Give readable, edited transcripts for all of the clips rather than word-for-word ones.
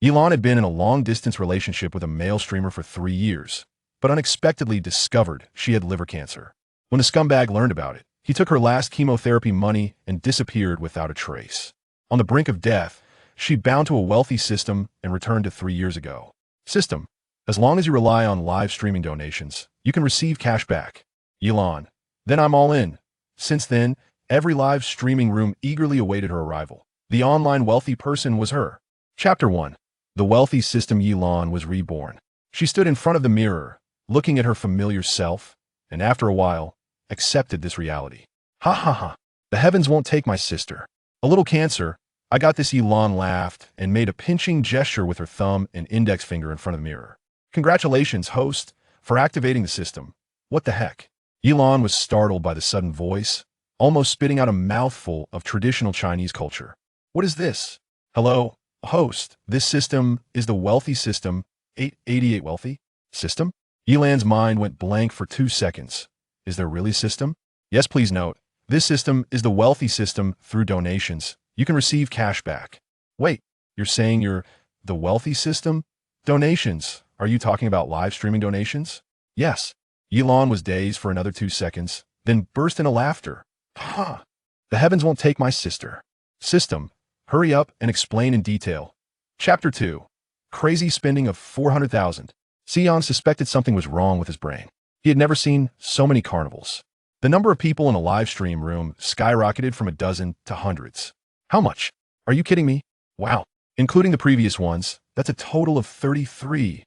Elon had been in a long-distance relationship with a male streamer for 3 years, but unexpectedly discovered she had liver cancer. When the scumbag learned about it, he took her last chemotherapy money and disappeared without a trace. On the brink of death, she bound to a wealthy system and returned to 3 years ago. System: as long as you rely on live streaming donations, you can receive cash back. Elon: then I'm all in. Since then, every live streaming room eagerly awaited her arrival. The online wealthy person was her. Chapter 1. The wealthy system. Elon was reborn. She stood in front of the mirror, looking at her familiar self, and after a while, accepted this reality. Ha ha ha. The heavens won't take my sister. A little cancer. I got this. Elon laughed and made a pinching gesture with her thumb and index finger in front of the mirror. Congratulations, host, for activating the system. What the heck? Elon was startled by the sudden voice, almost spitting out a mouthful of traditional Chinese culture. What is this? Hello, host. This system is the wealthy system. 888 wealthy? System? Elon's mind went blank for 2 seconds. Is there really a system? Yes, please note. This system is the wealthy system. Through donations, you can receive cash back. Wait, you're saying you're the wealthy system? Donations? Are you talking about live streaming donations? Yes. Elon was dazed for another 2 seconds, then burst into laughter. Ha! The heavens won't take my sister. System: hurry up and explain in detail. Chapter 2. Crazy spending of 400,000. Sion suspected something was wrong with his brain. He had never seen so many carnivals. The number of people in a live stream room skyrocketed from a dozen to hundreds. How much? Are you kidding me? Wow. Including the previous ones, that's a total of 33.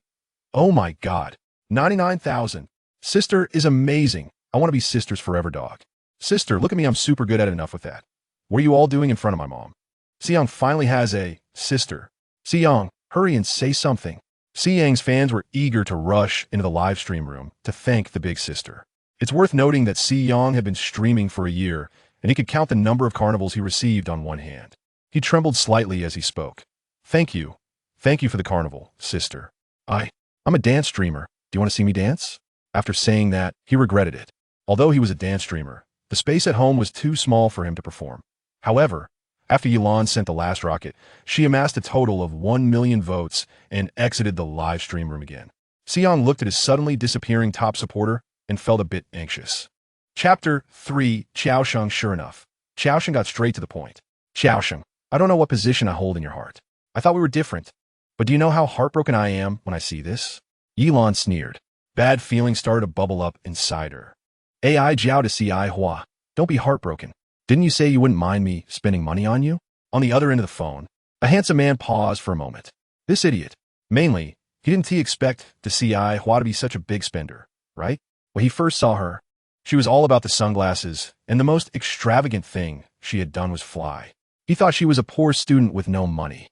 Oh my God. 99,000. Sister is amazing. I want to be sisters forever, dog. Sister, look at me. I'm super good at enough with that. What are you all doing in front of my mom? Xiang finally has a sister. Xiang, hurry and say something. Xiang's fans were eager to rush into the live stream room to thank the big sister. It's worth noting that Xiang had been streaming for a year, and he could count the number of carnivals he received on one hand. He trembled slightly as he spoke. Thank you. Thank you for the carnival, sister. I'm a dance streamer. Do you want to see me dance? After saying that, he regretted it. Although he was a dance streamer, the space at home was too small for him to perform. However, after Elon sent the last rocket, she amassed a total of 1 million votes and exited the live stream room again. Xiang looked at his suddenly disappearing top supporter and felt a bit anxious. Chapter 3. Xiaosheng. Sure enough, Xiaosheng got straight to the point. Xiaosheng, I don't know what position I hold in your heart. I thought we were different. But do you know how heartbroken I am when I see this? Elon sneered. Bad feelings started to bubble up inside her. AI Jiao DesireYe. Don't be heartbroken. Didn't you say you wouldn't mind me spending money on you? On the other end of the phone, a handsome man paused for a moment. This idiot. Mainly, he didn't expect DesireYe to be such a big spender, right? When he first saw her, she was all about the sunglasses, and the most extravagant thing she had done was fly. He thought she was a poor student with no money.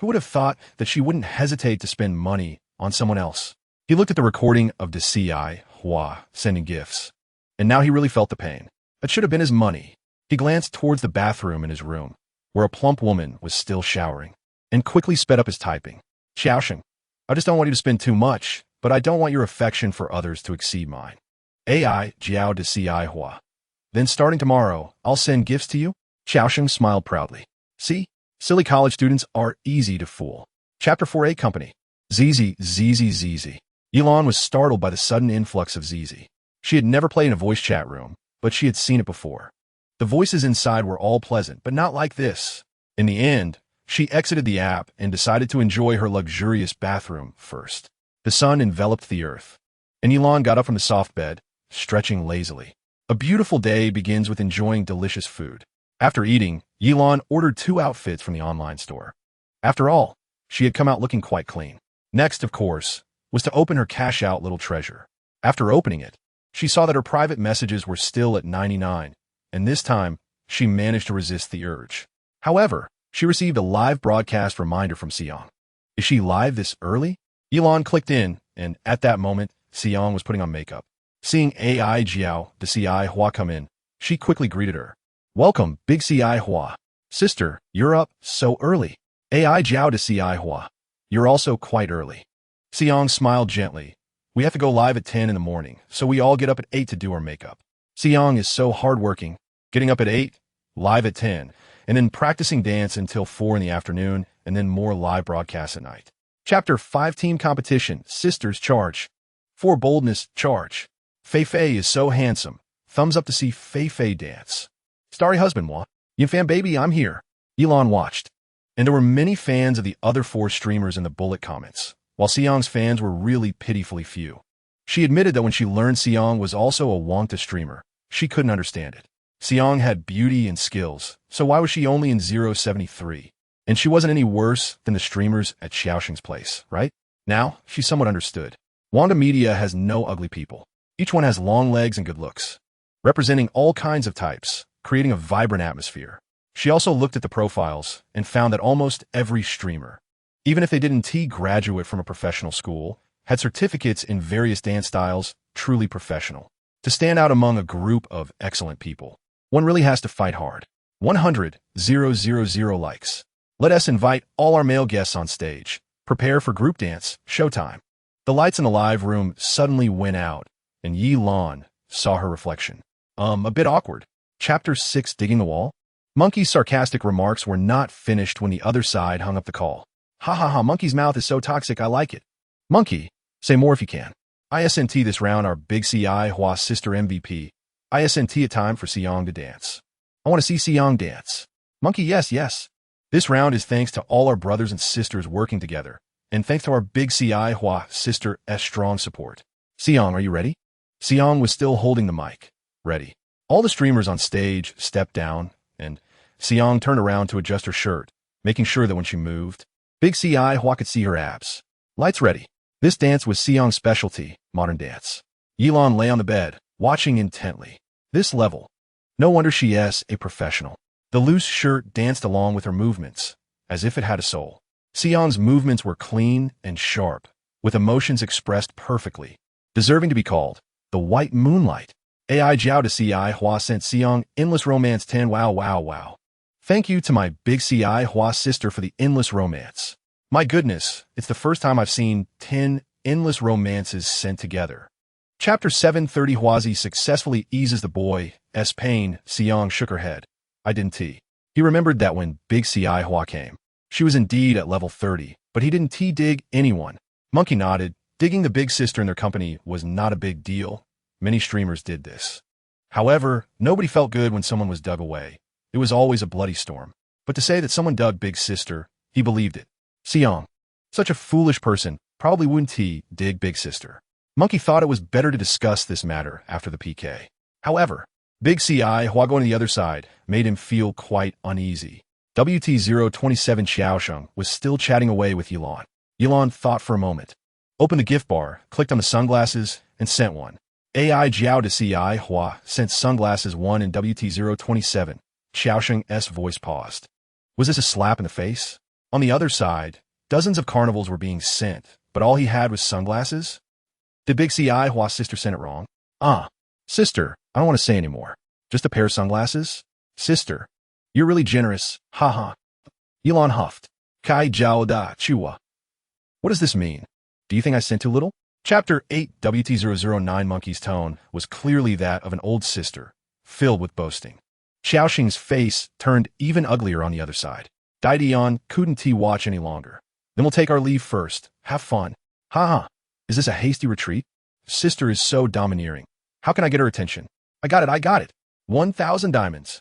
Who would have thought that she wouldn't hesitate to spend money on someone else? He looked at the recording of DesireYe sending gifts, and now he really felt the pain. That should have been his money. He glanced towards the bathroom in his room, where a plump woman was still showering, and quickly sped up his typing. Xiaosheng, I just don't want you to spend too much, but I don't want your affection for others to exceed mine. AI Jiao DesireYe. Then starting tomorrow, I'll send gifts to you? Xiaosheng smiled proudly. See? Silly college students are easy to fool. Chapter 4. A company. ZZ. Elon was startled by the sudden influx of ZZ. She had never played in a voice chat room, but she had seen it before. The voices inside were all pleasant, but not like this. In the end, she exited the app and decided to enjoy her luxurious bathroom first. The sun enveloped the earth, and Elon got up from the soft bed, stretching lazily. A beautiful day begins with enjoying delicious food. After eating, Elon ordered 2 outfits from the online store. After all, she had come out looking quite clean. Next, of course, was to open her cash-out little treasure. After opening it, she saw that her private messages were still at 99, and this time, she managed to resist the urge. However, she received a live broadcast reminder from Xiang. Is she live this early? Elon clicked in, and at that moment, Xiang was putting on makeup. Seeing AI Jiao DesireYe come in, she quickly greeted her. Welcome, Big DesireYe. Sister, you're up so early. AI Jiao DesireYe. You're also quite early. Xiang smiled gently. We have to go live at 10 in the morning, so we all get up at 8 to do our makeup. Xiang is so hardworking, getting up at 8, live at 10, and then practicing dance until 4 in the afternoon, and then more live broadcasts at night. Chapter 5 Team Competition, Sisters Charge. For boldness, charge. Fei Fei is so handsome. Thumbs up to see Fei Fei dance. Starry husband, what? Yin fan baby, I'm here. Elon watched. And there were many fans of the other 4 streamers in the bullet comments, while Seong's fans were really pitifully few. She admitted that when she learned Seong was also a Wangta streamer, she couldn't understand it. Seong had beauty and skills, so why was she only in 073? And she wasn't any worse than the streamers at Xiaoxing's place, right? Now, she somewhat understood. Wangta Media has no ugly people. Each one has long legs and good looks, representing all kinds of types, creating a vibrant atmosphere. She also looked at the profiles and found that almost every streamer, even if they didn't graduate from a professional school, had certificates in various dance styles, truly professional. To stand out among a group of excellent people, one really has to fight hard. 100,000 likes. Let us invite all our male guests on stage. Prepare for group dance, showtime. The lights in the live room suddenly went out, and Yi Lan saw her reflection. A bit awkward. Chapter 6 Digging the Wall? Monkey's sarcastic remarks were not finished when the other side hung up the call. Ha ha ha, Monkey's mouth is so toxic, I like it. Monkey, say more if you can. ISNT this round our big CI Hua sister MVP. ISNT a time for Seong to dance. I want to see Seong dance. Monkey, yes, yes. This round is thanks to all our brothers and sisters working together, and thanks to our big CI Hua sister S strong support. Seong, are you ready? Seong was still holding the mic. Ready. All the streamers on stage stepped down, and Seong turned around to adjust her shirt, making sure that when she moved, big CI Hua could see her abs. Lights ready. This dance was Seong's specialty, modern dance. Yilan lay on the bed, watching intently. This level. No wonder she is a professional. The loose shirt danced along with her movements, as if it had a soul. Seong's movements were clean and sharp, with emotions expressed perfectly, deserving to be called the White Moonlight. AI Jiao to CI Hua sent Seong Endless Romance 10. Wow, wow, wow. Thank you to my big CI Hua sister for the Endless Romance. My goodness, it's the first time I've seen 10 endless romances sent together. Chapter 730 Huazi successfully eases the boy's pain. Seong shook her head. I didn't. He remembered that when big CI Hua came, she was indeed at level 30, but he didn't dig anyone. Monkey nodded. Digging the big sister in their company was not a big deal. Many streamers did this. However, nobody felt good when someone was dug away. It was always a bloody storm. But to say that someone dug big sister, he believed it. Seong, such a foolish person, probably wouldn't dig big sister. Monkey thought it was better to discuss this matter after the PK. However, big CI Hua going to the other side made him feel quite uneasy. WT027 Xiaosheng was still chatting away with Yilan. Yilan thought for a moment, opened the gift bar, clicked on the sunglasses, and sent one. AI Jiao to CI Hua sent sunglasses 1 in WT027. Xiaosheng's voice paused. Was this a slap in the face? On the other side, dozens of carnivals were being sent, but all he had was sunglasses? Did big CI Hua's sister send it wrong? Sister, I don't want to say anymore. Just a pair of sunglasses? Sister, you're really generous. Haha. Elon huffed. Kai Jiao da Chua. What does this mean? Do you think I sent too little? Chapter 8 WT009 Monkey's tone was clearly that of an old sister, filled with boasting. Xiaoxing's face turned even uglier on the other side. Didion couldn't watch any longer. Then we'll take our leave first. Have fun. Haha. Is this a hasty retreat? Sister is so domineering. How can I get her attention? I got it. 1,000 diamonds.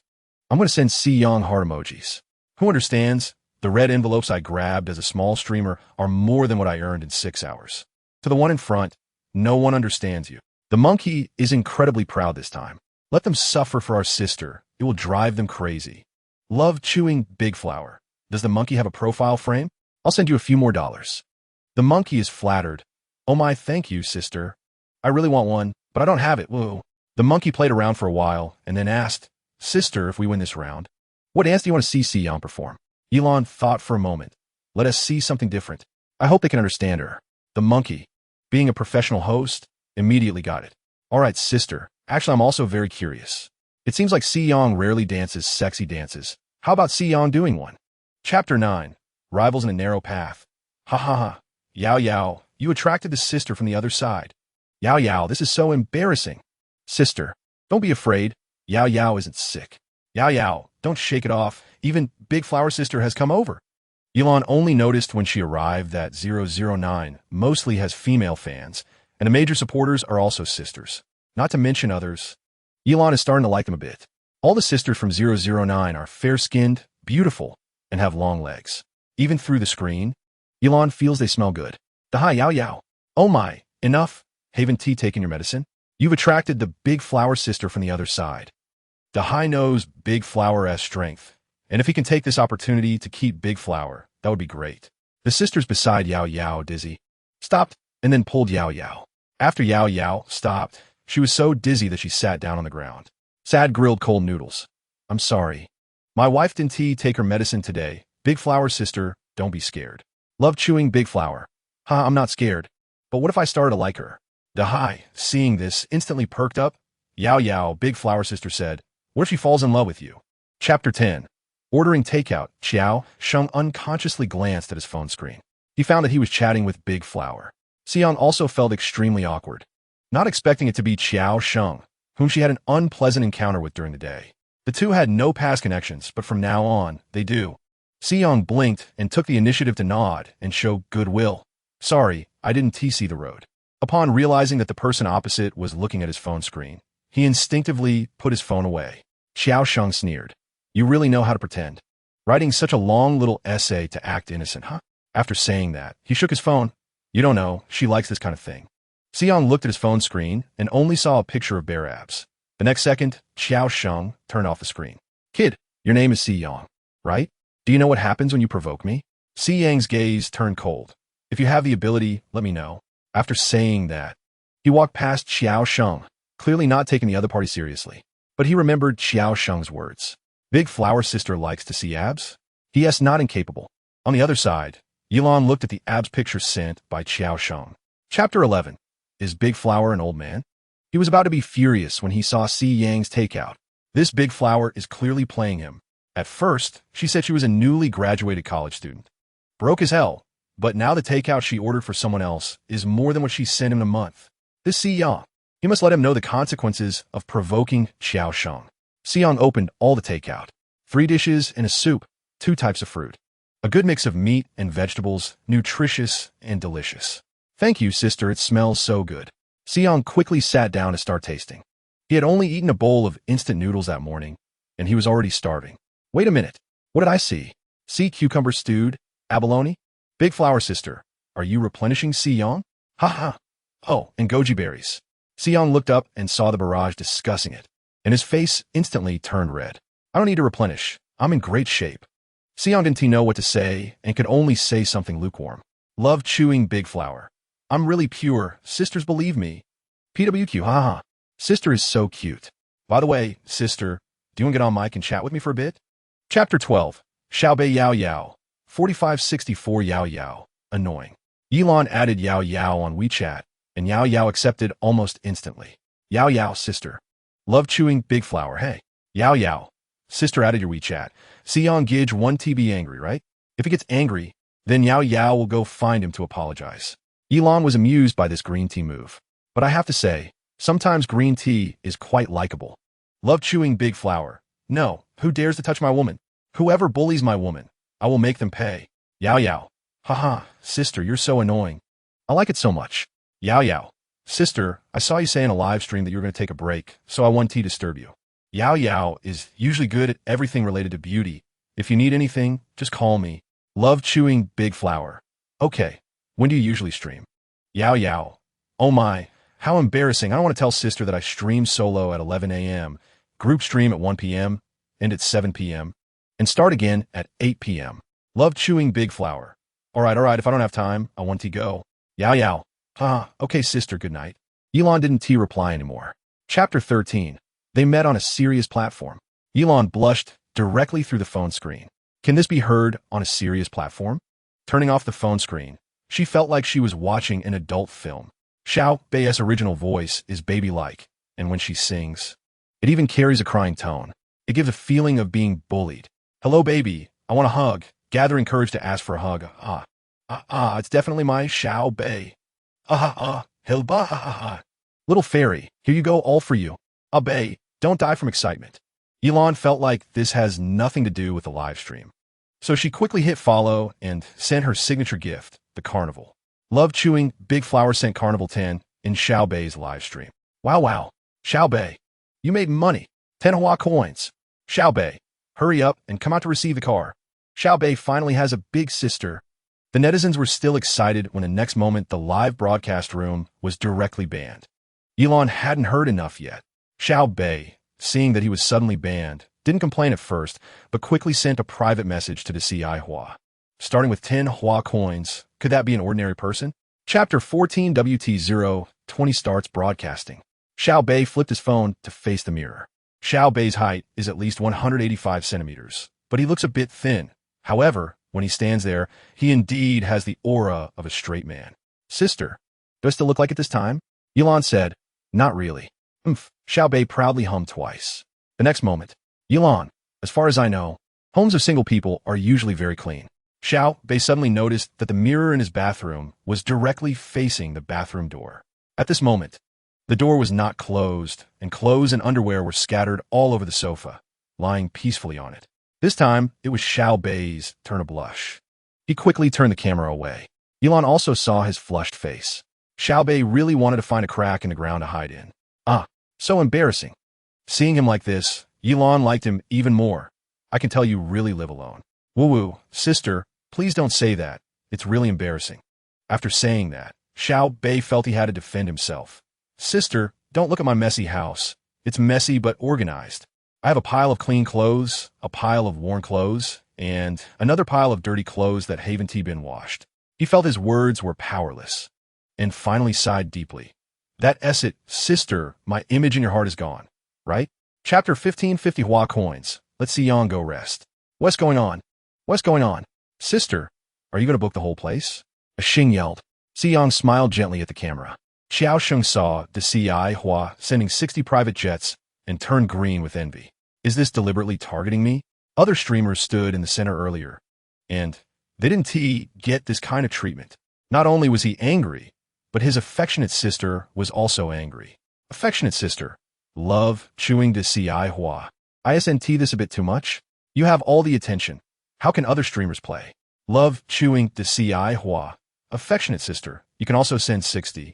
I'm going to send Seong heart emojis. Who understands? The red envelopes I grabbed as a small streamer are more than what I earned in 6 hours. To the one in front, no one understands you. The monkey is incredibly proud this time. Let them suffer for our sister. It will drive them crazy. Love chewing big flower. Does the monkey have a profile frame? I'll send you a few more dollars. The monkey is flattered. Oh my, thank you, sister. I really want one, but I don't have it. Whoa. The monkey played around for a while and then asked, Sister, if we win this round, what dance do you want to see Seong perform? Elon thought for a moment. Let us see something different. I hope they can understand her. The monkey, being a professional host, immediately got it. All right, sister. Actually, I'm also very curious. It seems like Seong rarely dances sexy dances. How about Seong doing one? Chapter 9. Rivals in a narrow path. Ha ha ha. Yao Yao, you attracted the sister from the other side. Yao Yao, this is so embarrassing. Sister, don't be afraid. Yao Yao isn't sick. Yao Yao, don't shake it off. Even Big Flower Sister has come over. Elon only noticed when she arrived that 009 mostly has female fans, and the major supporters are also sisters. Not to mention others. Elon is starting to like them a bit. All the sisters from 009 are fair-skinned, beautiful, and have long legs. Even through the screen, Elon feels they smell good. Hi Yao Yao. Oh my, enough. Haven't T taken your medicine? You've attracted the Big Flower Sister from the other side. Dahai knows Big Flower has strength, and if he can take this opportunity to keep Big Flower, that would be great. The sisters beside Yao Yao dizzy, stopped, and then pulled Yao Yao. After Yao Yao stopped, she was so dizzy that she sat down on the ground. Sad grilled cold noodles. I'm sorry. My wife didn't take her medicine today. Big Flower Sister, don't be scared. Love chewing Big Flower. I'm not scared. But what if I started to like her? Dahai, seeing this, instantly perked up. Yao Yao, Big Flower Sister said, what if she falls in love with you? Chapter 10. Ordering takeout, Xiao Sheng unconsciously glanced at his phone screen. He found that he was chatting with Big Flower. Xiang also felt extremely awkward, not expecting it to be Xiao Sheng, whom she had an unpleasant encounter with during the day. The two had no past connections, but from now on, they do. Xiang blinked and took the initiative to nod and show goodwill. Sorry, I didn't see the road. Upon realizing that the person opposite was looking at his phone screen, he instinctively put his phone away. Xiao Sheng sneered. You really know how to pretend. Writing such a long little essay to act innocent, huh? After saying that, he shook his phone. You don't know, she likes this kind of thing. Xiang looked at his phone screen and only saw a picture of bare abs. The next second, Xiao Sheng turned off the screen. Kid, your name is Yang, right? Do you know what happens when you provoke me? Yang's gaze turned cold. If you have the ability, let me know. After saying that, he walked past Xiao Sheng, clearly not taking the other party seriously. But he remembered Xiao Sheng's words. Big Flower Sister likes to see abs? Yes, not incapable. On the other side, Elon looked at the abs picture sent by Xiao Sheng. Chapter 11. Is Big Flower an old man? He was about to be furious when he saw Yang's takeout. This Big Flower is clearly playing him. At first, she said she was a newly graduated college student. Broke as hell, but now the takeout she ordered for someone else is more than what she sent him in a month. This Yang, he must let him know the consequences of provoking Xiao Sheng. Xiang opened all the takeout. 3 dishes and a soup, 2 types of fruit. A good mix of meat and vegetables, nutritious and delicious. Thank you, sister, it smells so good. Xiang quickly sat down to start tasting. He had only eaten a bowl of instant noodles that morning, and he was already starving. Wait a minute, what did I see? Sea cucumber stewed, abalone? Big Flower Sister, are you replenishing Xiang? Ha ha. Oh, and goji berries. Xiang looked up and saw the barrage discussing it, and his face instantly turned red. I don't need to replenish. I'm in great shape. Xiang didn't know what to say and could only say something lukewarm. Love chewing Big Flower. I'm really pure. Sisters believe me. PWQ, haha. Sister is so cute. By the way, sister, do you want to get on mic and chat with me for a bit? Chapter 12. Xiaobei Yao Yao. 4564 Yao Yao. Annoying. Elon added Yao Yao on WeChat, and Yao Yao accepted almost instantly. Yao Yao, sister. Love chewing Big Flower, hey. Yao Yao. Sister added your WeChat. Xiang Gidge 1TB angry, right? If he gets angry, then Yao Yao will go find him to apologize. Elon was amused by this green tea move. But I have to say, sometimes green tea is quite likable. Love chewing Big Flower. No, who dares to touch my woman? Whoever bullies my woman, I will make them pay. Yao Yao. Haha, sister, you're so annoying. I like it so much. Yao Yao. Sister, I saw you say in a live stream that you were going to take a break, so I won't disturb you. Yao Yao is usually good at everything related to beauty. If you need anything, just call me. Love chewing Big Flower. Okay, when do you usually stream? Yao Yao. Oh my, how embarrassing. I don't want to tell sister that I stream solo at 11 a.m., group stream at 1 p.m., end at 7 p.m., and start again at 8 p.m. Love chewing Big Flower. All right, if I don't have time, I want to go. Yao Yao. Okay, sister, good night. Elon didn't reply anymore. Chapter 13. They met on a serious platform. Elon blushed directly through the phone screen. Can this be heard on a serious platform? Turning off the phone screen, she felt like she was watching an adult film. Xiao Bei's original voice is baby-like, and when she sings, it even carries a crying tone. It gives a feeling of being bullied. Hello, baby. I want a hug. Gathering courage to ask for a hug. It's definitely my Xiao Bei. Hilba. Little fairy, here you go, all for you. Bei, don't die from excitement. Elon felt like this has nothing to do with the live stream. So she quickly hit follow and sent her signature gift, the carnival. Love chewing big flower scent carnival 10 in Xiaobei's live stream. Wow. Xiaobei, you made money. 10 Hua coins. Xiaobei, hurry up and come out to receive the car. Xiaobei finally has a big sister. The netizens were still excited when the next moment the live broadcast room was directly banned. Elon hadn't heard enough yet. Xiaobei, seeing that he was suddenly banned, didn't complain at first, but quickly sent a private message to DesireYe. Starting with 10 Hua coins, could that be an ordinary person? Chapter 14 WT020 starts broadcasting. Xiaobei flipped his phone to face the mirror. Xiaobei's height is at least 185 centimeters, but he looks a bit thin. However, when he stands there, he indeed has the aura of a straight man. Sister, do I still look like it this time? Elon said, not really. Xiaobei proudly hummed twice. The next moment, Elon, as far as I know, homes of single people are usually very clean. Xiaobei suddenly noticed that the mirror in his bathroom was directly facing the bathroom door. At this moment, the door was not closed, and clothes and underwear were scattered all over the sofa, lying peacefully on it. This time, it was Xiaobei's turn to blush. He quickly turned the camera away. Elon also saw his flushed face. Xiaobei really wanted to find a crack in the ground to hide in. So embarrassing. Seeing him like this, Elon liked him even more. I can tell you really live alone. Woo-woo, sister, please don't say that. It's really embarrassing. After saying that, Xiaobei felt he had to defend himself. Sister, don't look at my messy house. It's messy but organized. I have a pile of clean clothes, a pile of worn clothes, and another pile of dirty clothes that haven't been washed. He felt his words were powerless, and finally sighed deeply. That it, sister, my image in your heart is gone, right? Chapter 1550 Hua coins. Let's see Yang go rest. What's going on? What's going on? Sister, are you going to book the whole place? Xing yelled. Yang smiled gently at the camera. Xiao Sheng saw DesireYe sending 60 private jets and turned green with envy. Is this deliberately targeting me? Other streamers stood in the center earlier, and they didn't get this kind of treatment. Not only was he angry, but his affectionate sister was also angry. Affectionate sister, love chewing DesireYe. Isn't this a bit too much? You have all the attention. How can other streamers play? Love chewing DesireYe. Affectionate sister, you can also send 60.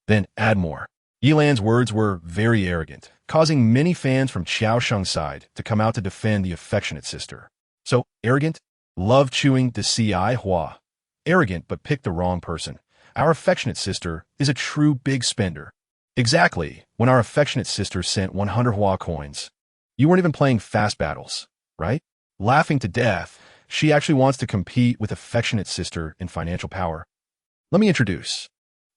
Then add more. Yilan's words were very arrogant, causing many fans from Xiao Sheng's side to come out to defend the affectionate sister. So, arrogant? Love chewing DesireYe. Arrogant, but picked the wrong person. Our affectionate sister is a true big spender. Exactly, when our affectionate sister sent 100 Hua coins. You weren't even playing fast battles, right? Laughing to death, she actually wants to compete with affectionate sister in financial power. Let me introduce.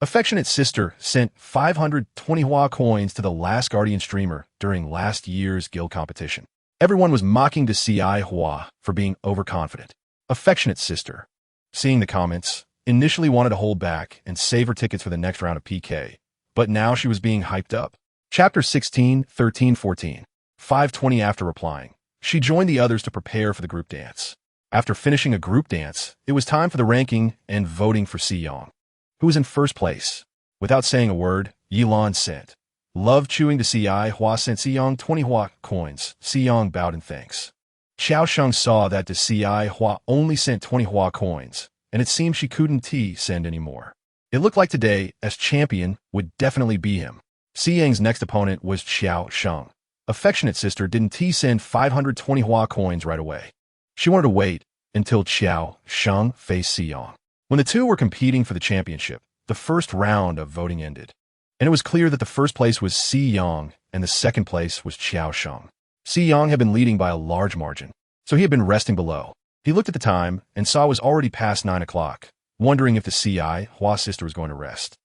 Affectionate sister sent 520 Hua coins to the last Guardian streamer during last year's guild competition. Everyone was mocking DesireYe for being overconfident. Affectionate sister, seeing the comments, initially wanted to hold back and save her tickets for the next round of PK, but now she was being hyped up. Chapter 16, 13, 14. 5:20 after replying, she joined the others to prepare for the group dance. After finishing a group dance, it was time for the ranking and voting for Yang, who was in first place. Without saying a word, Elon sent. Love chewing DesireYe sent Yang 20 Hua coins. Yang bowed in thanks. Xiao Sheng saw that DesireYe only sent 20 Hua coins, and it seemed she couldn't send any more. It looked like today, as champion, would definitely be him. Yang's next opponent was Xiao Sheng. Affectionate sister didn't send 520 Hua coins right away. She wanted to wait until Xiao Sheng faced Yang. When the two were competing for the championship, the first round of voting ended, and it was clear that the first place was Yang and the second place was Xiao Sheng. Yang had been leading by a large margin, so he had been resting below. He looked at the time and saw it was already past 9 o'clock, wondering if the DesireYe sister was going to rest.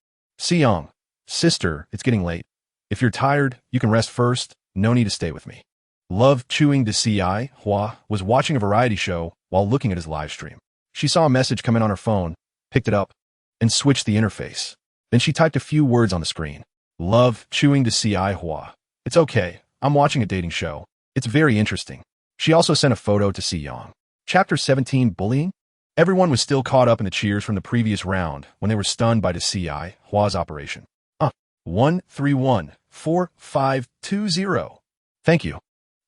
Yang, sister, it's getting late. If you're tired, you can rest first. No need to stay with me. Love chewing DesireYe was watching a variety show while looking at his live stream. She saw a message come in on her phone, picked it up, and switched the interface. Then she typed a few words on the screen. Love chewing DesireYe. It's okay, I'm watching a dating show. It's very interesting. She also sent a photo to Yang. Chapter 17 Bullying? Everyone was still caught up in the cheers from the previous round when they were stunned by DesireYe's operation. 1314520. Thank you.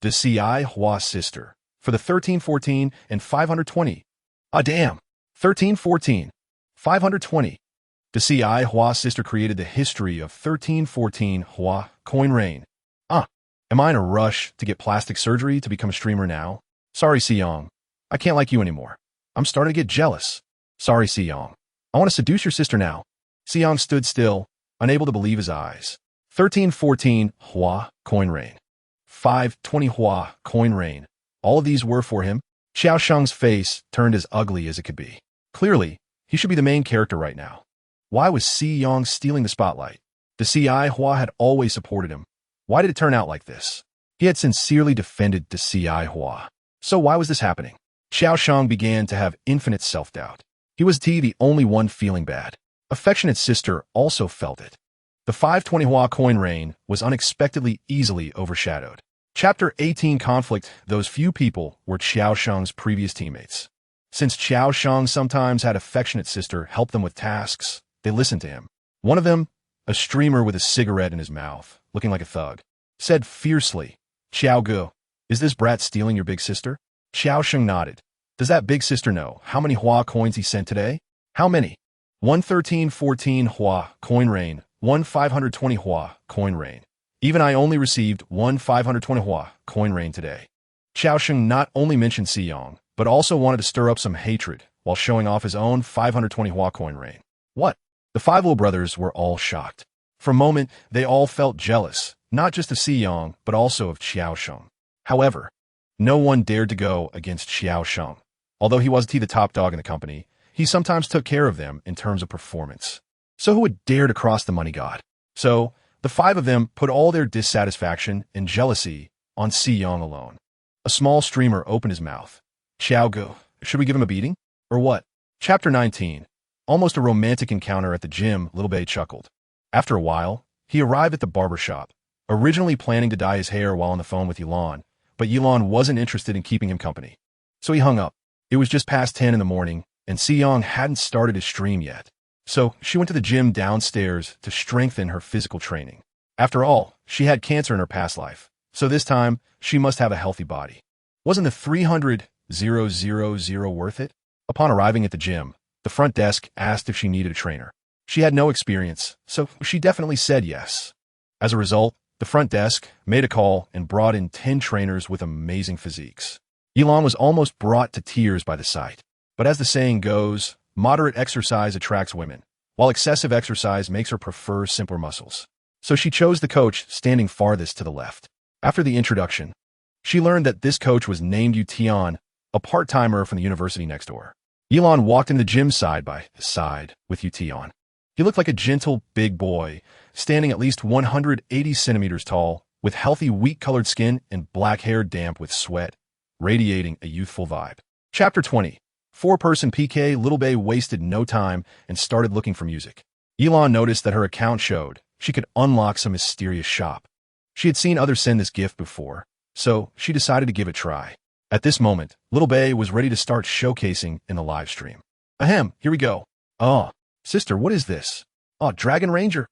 DesireYe sister for the 1314 and 520. Ah, damn. 1314. 520. DesireYe sister created the history of 1314 Hua coin rain. Am I in a rush to get plastic surgery to become a streamer now? Sorry, Siyong. I can't like you anymore. I'm starting to get jealous. Sorry, Siyong. I want to seduce your sister now. Siyong stood still, unable to believe his eyes. 1314 Hua coin rain. 520 Hua coin rain. All of these were for him. Xiao Sheng's face turned as ugly as it could be. Clearly, he should be the main character right now. Why was Siyong stealing the spotlight? DesireYe had always supported him. Why did it turn out like this? He had sincerely defended DesireYe. So why was this happening? Xiao Sheng began to have infinite self-doubt. He was the only one feeling bad. Affectionate sister also felt it. The 520 Hua coin rain was unexpectedly easily overshadowed. Chapter 18 Conflict. Those few people were Xiao Sheng's previous teammates. Since Xiao Sheng sometimes had affectionate sister help them with tasks, they listened to him. One of them, a streamer with a cigarette in his mouth, looking like a thug, said fiercely, "Xiao Gu, is this brat stealing your big sister?" Xiao Sheng nodded. Does that big sister know how many Hua coins he sent today? How many? 11314 Hua coin rain, 1520 Hua coin rain. Even I only received 1520 Hua coin rain today. Xiao Sheng not only mentioned Siyong, but also wanted to stir up some hatred while showing off his own 520 Hua coin rain. What? The five little brothers were all shocked. For a moment, they all felt jealous, not just of Siyong, but also of Xiao Sheng. However, no one dared to go against Xiao Sheng. Although he was the top dog in the company, he sometimes took care of them in terms of performance. So who would dare to cross the money god? So, the five of them put all their dissatisfaction and jealousy on Siyong alone. A small streamer opened his mouth. Xiao Gu, should we give him a beating? Or what? Chapter 19. Almost a romantic encounter at the gym, Little Bei chuckled. After a while, he arrived at the barber shop, originally planning to dye his hair while on the phone with Yilan, but Yilan wasn't interested in keeping him company. So he hung up. It was just past 10 in the morning, and Siyong hadn't started his stream yet. So she went to the gym downstairs to strengthen her physical training. After all, she had cancer in her past life, so this time she must have a healthy body. Wasn't the 300,000 worth it? Upon arriving at the gym, the front desk asked if she needed a trainer. She had no experience, so she definitely said yes. As a result, the front desk made a call and brought in 10 trainers with amazing physiques. Yilan was almost brought to tears by the sight. But as the saying goes, moderate exercise attracts women, while excessive exercise makes her prefer simpler muscles. So she chose the coach standing farthest to the left. After the introduction, she learned that this coach was named Yu Tian, a part-timer from the university next door. Yilan walked in the gym side by side with Yu Tian. He looked like a gentle, big boy, standing at least 180 centimeters tall, with healthy, wheat-colored skin and black hair damp with sweat, radiating a youthful vibe. Chapter 20. Four-person PK. Little Bei wasted no time and started looking for music. Yilan noticed that her account showed she could unlock some mysterious shop. She had seen others send this gift before, so she decided to give it a try. At this moment, Little Bei was ready to start showcasing in the live stream. Ahem, here we go. Oh, sister, what is this? Oh, Dragon Ranger.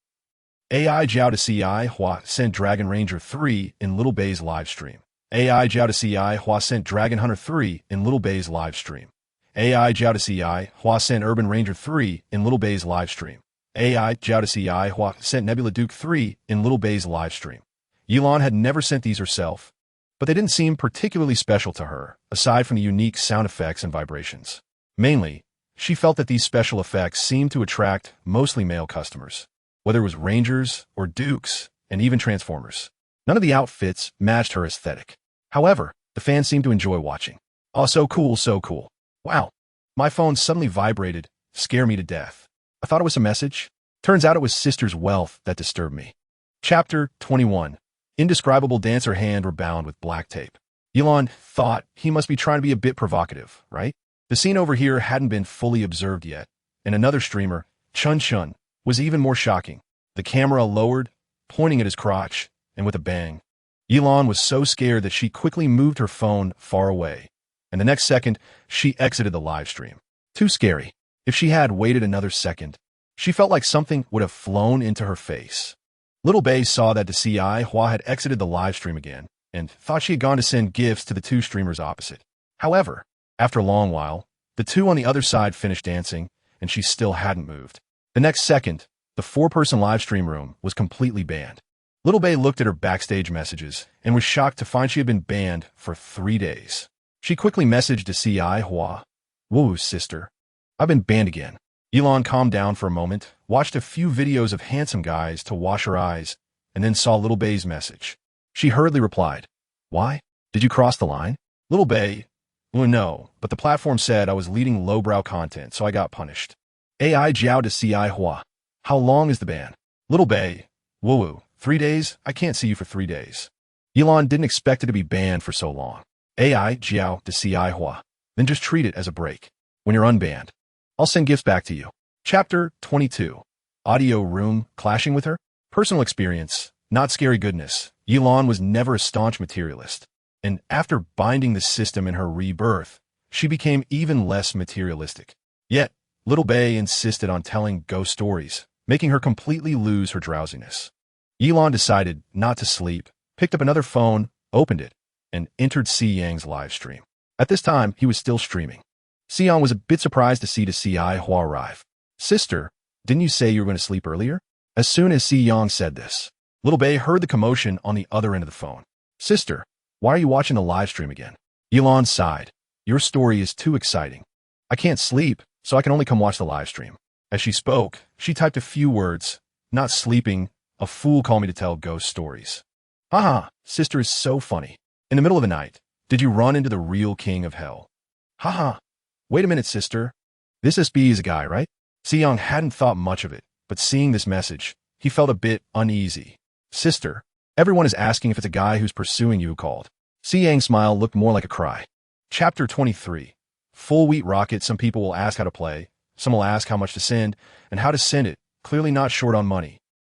AI Jiao to CI Hua sent Dragon Ranger 3 in Little Bei's live stream. AI Jiao to CI Hua sent Dragon Hunter 3 in Little Bei's live stream. AI Jiao to CI Hua sent Urban Ranger 3 in Little Bei's live stream. AI Jiao to CI Hua sent Nebula Duke 3 in Little Bei's live stream. Yilan had never sent these herself, but they didn't seem particularly special to her, aside from the unique sound effects and vibrations. Mainly, she felt that these special effects seemed to attract mostly male customers, whether it was Rangers or Dukes and even Transformers. None of the outfits matched her aesthetic. However, the fans seemed to enjoy watching. Oh, so cool, so cool. Wow. My phone suddenly vibrated, scared me to death. I thought it was a message. Turns out it was sister's wealth that disturbed me. Chapter 21. Indescribable dancer hand were bound with black tape. Yilan thought he must be trying to be a bit provocative, right? The scene over here hadn't been fully observed yet, and another streamer, Chun Chun, was even more shocking. The camera lowered, pointing at his crotch, and with a bang. Yilan was so scared that she quickly moved her phone far away, and the next second, she exited the live stream. Too scary. If she had waited another second, she felt like something would have flown into her face. Little Bei saw that the CI Hua had exited the live stream again, and thought she had gone to send gifts to the two streamers opposite. However, after a long while, the two on the other side finished dancing, and she still hadn't moved. The next second, the four-person live stream room was completely banned. Little Bay looked at her backstage messages and was shocked to find she had been banned for 3 days. She quickly messaged DesireYe, "Whoa, sister. I've been banned again." Elon calmed down for a moment, watched a few videos of handsome guys to wash her eyes, and then saw Little Bay's message. She hurriedly replied, "Why? Did you cross the line?" Little Bay, "Well, no, but the platform said I was leading lowbrow content, so I got punished." AI Jiao DesireYe, "How long is the ban?" Little Bay, "Woo, 3 days? I can't see you for 3 days." Elon didn't expect it to be banned for so long. AI Jiao DesireYe, "Then just treat it as a break. When you're unbanned, I'll send gifts back to you." Chapter 22. Audio room clashing with her? Personal experience, not scary goodness. Elon was never a staunch materialist, and after binding the system in her rebirth, she became even less materialistic. Yet, Little Bay insisted on telling ghost stories, making her completely lose her drowsiness. Elon decided not to sleep, picked up another phone, opened it, and entered Si Yang's live stream. At this time, he was still streaming. Si Yang was a bit surprised to see DesireYe arrive. "Sister, didn't you say you were going to sleep earlier?" As soon as Si Yang said this, Little Bay heard the commotion on the other end of the phone. "Sister, why are you watching the live stream again?" Elon sighed. "Your story is too exciting. I can't sleep, so I can only come watch the live stream." As she spoke, she typed a few words. "Not sleeping. A fool called me to tell ghost stories." "Haha, sister is so funny. In the middle of the night, did you run into the real king of hell?" "Haha. Wait a minute, sister. This SB is a guy, right?" Si Yang hadn't thought much of it, but seeing this message, he felt a bit uneasy. "Sister, everyone is asking if it's a guy who's pursuing you who called." Si Yang's smile looked more like a cry. Chapter 23. Full wheat rocket. Some people will ask how to play, some will ask how much to send, and how to send it, clearly not short on money.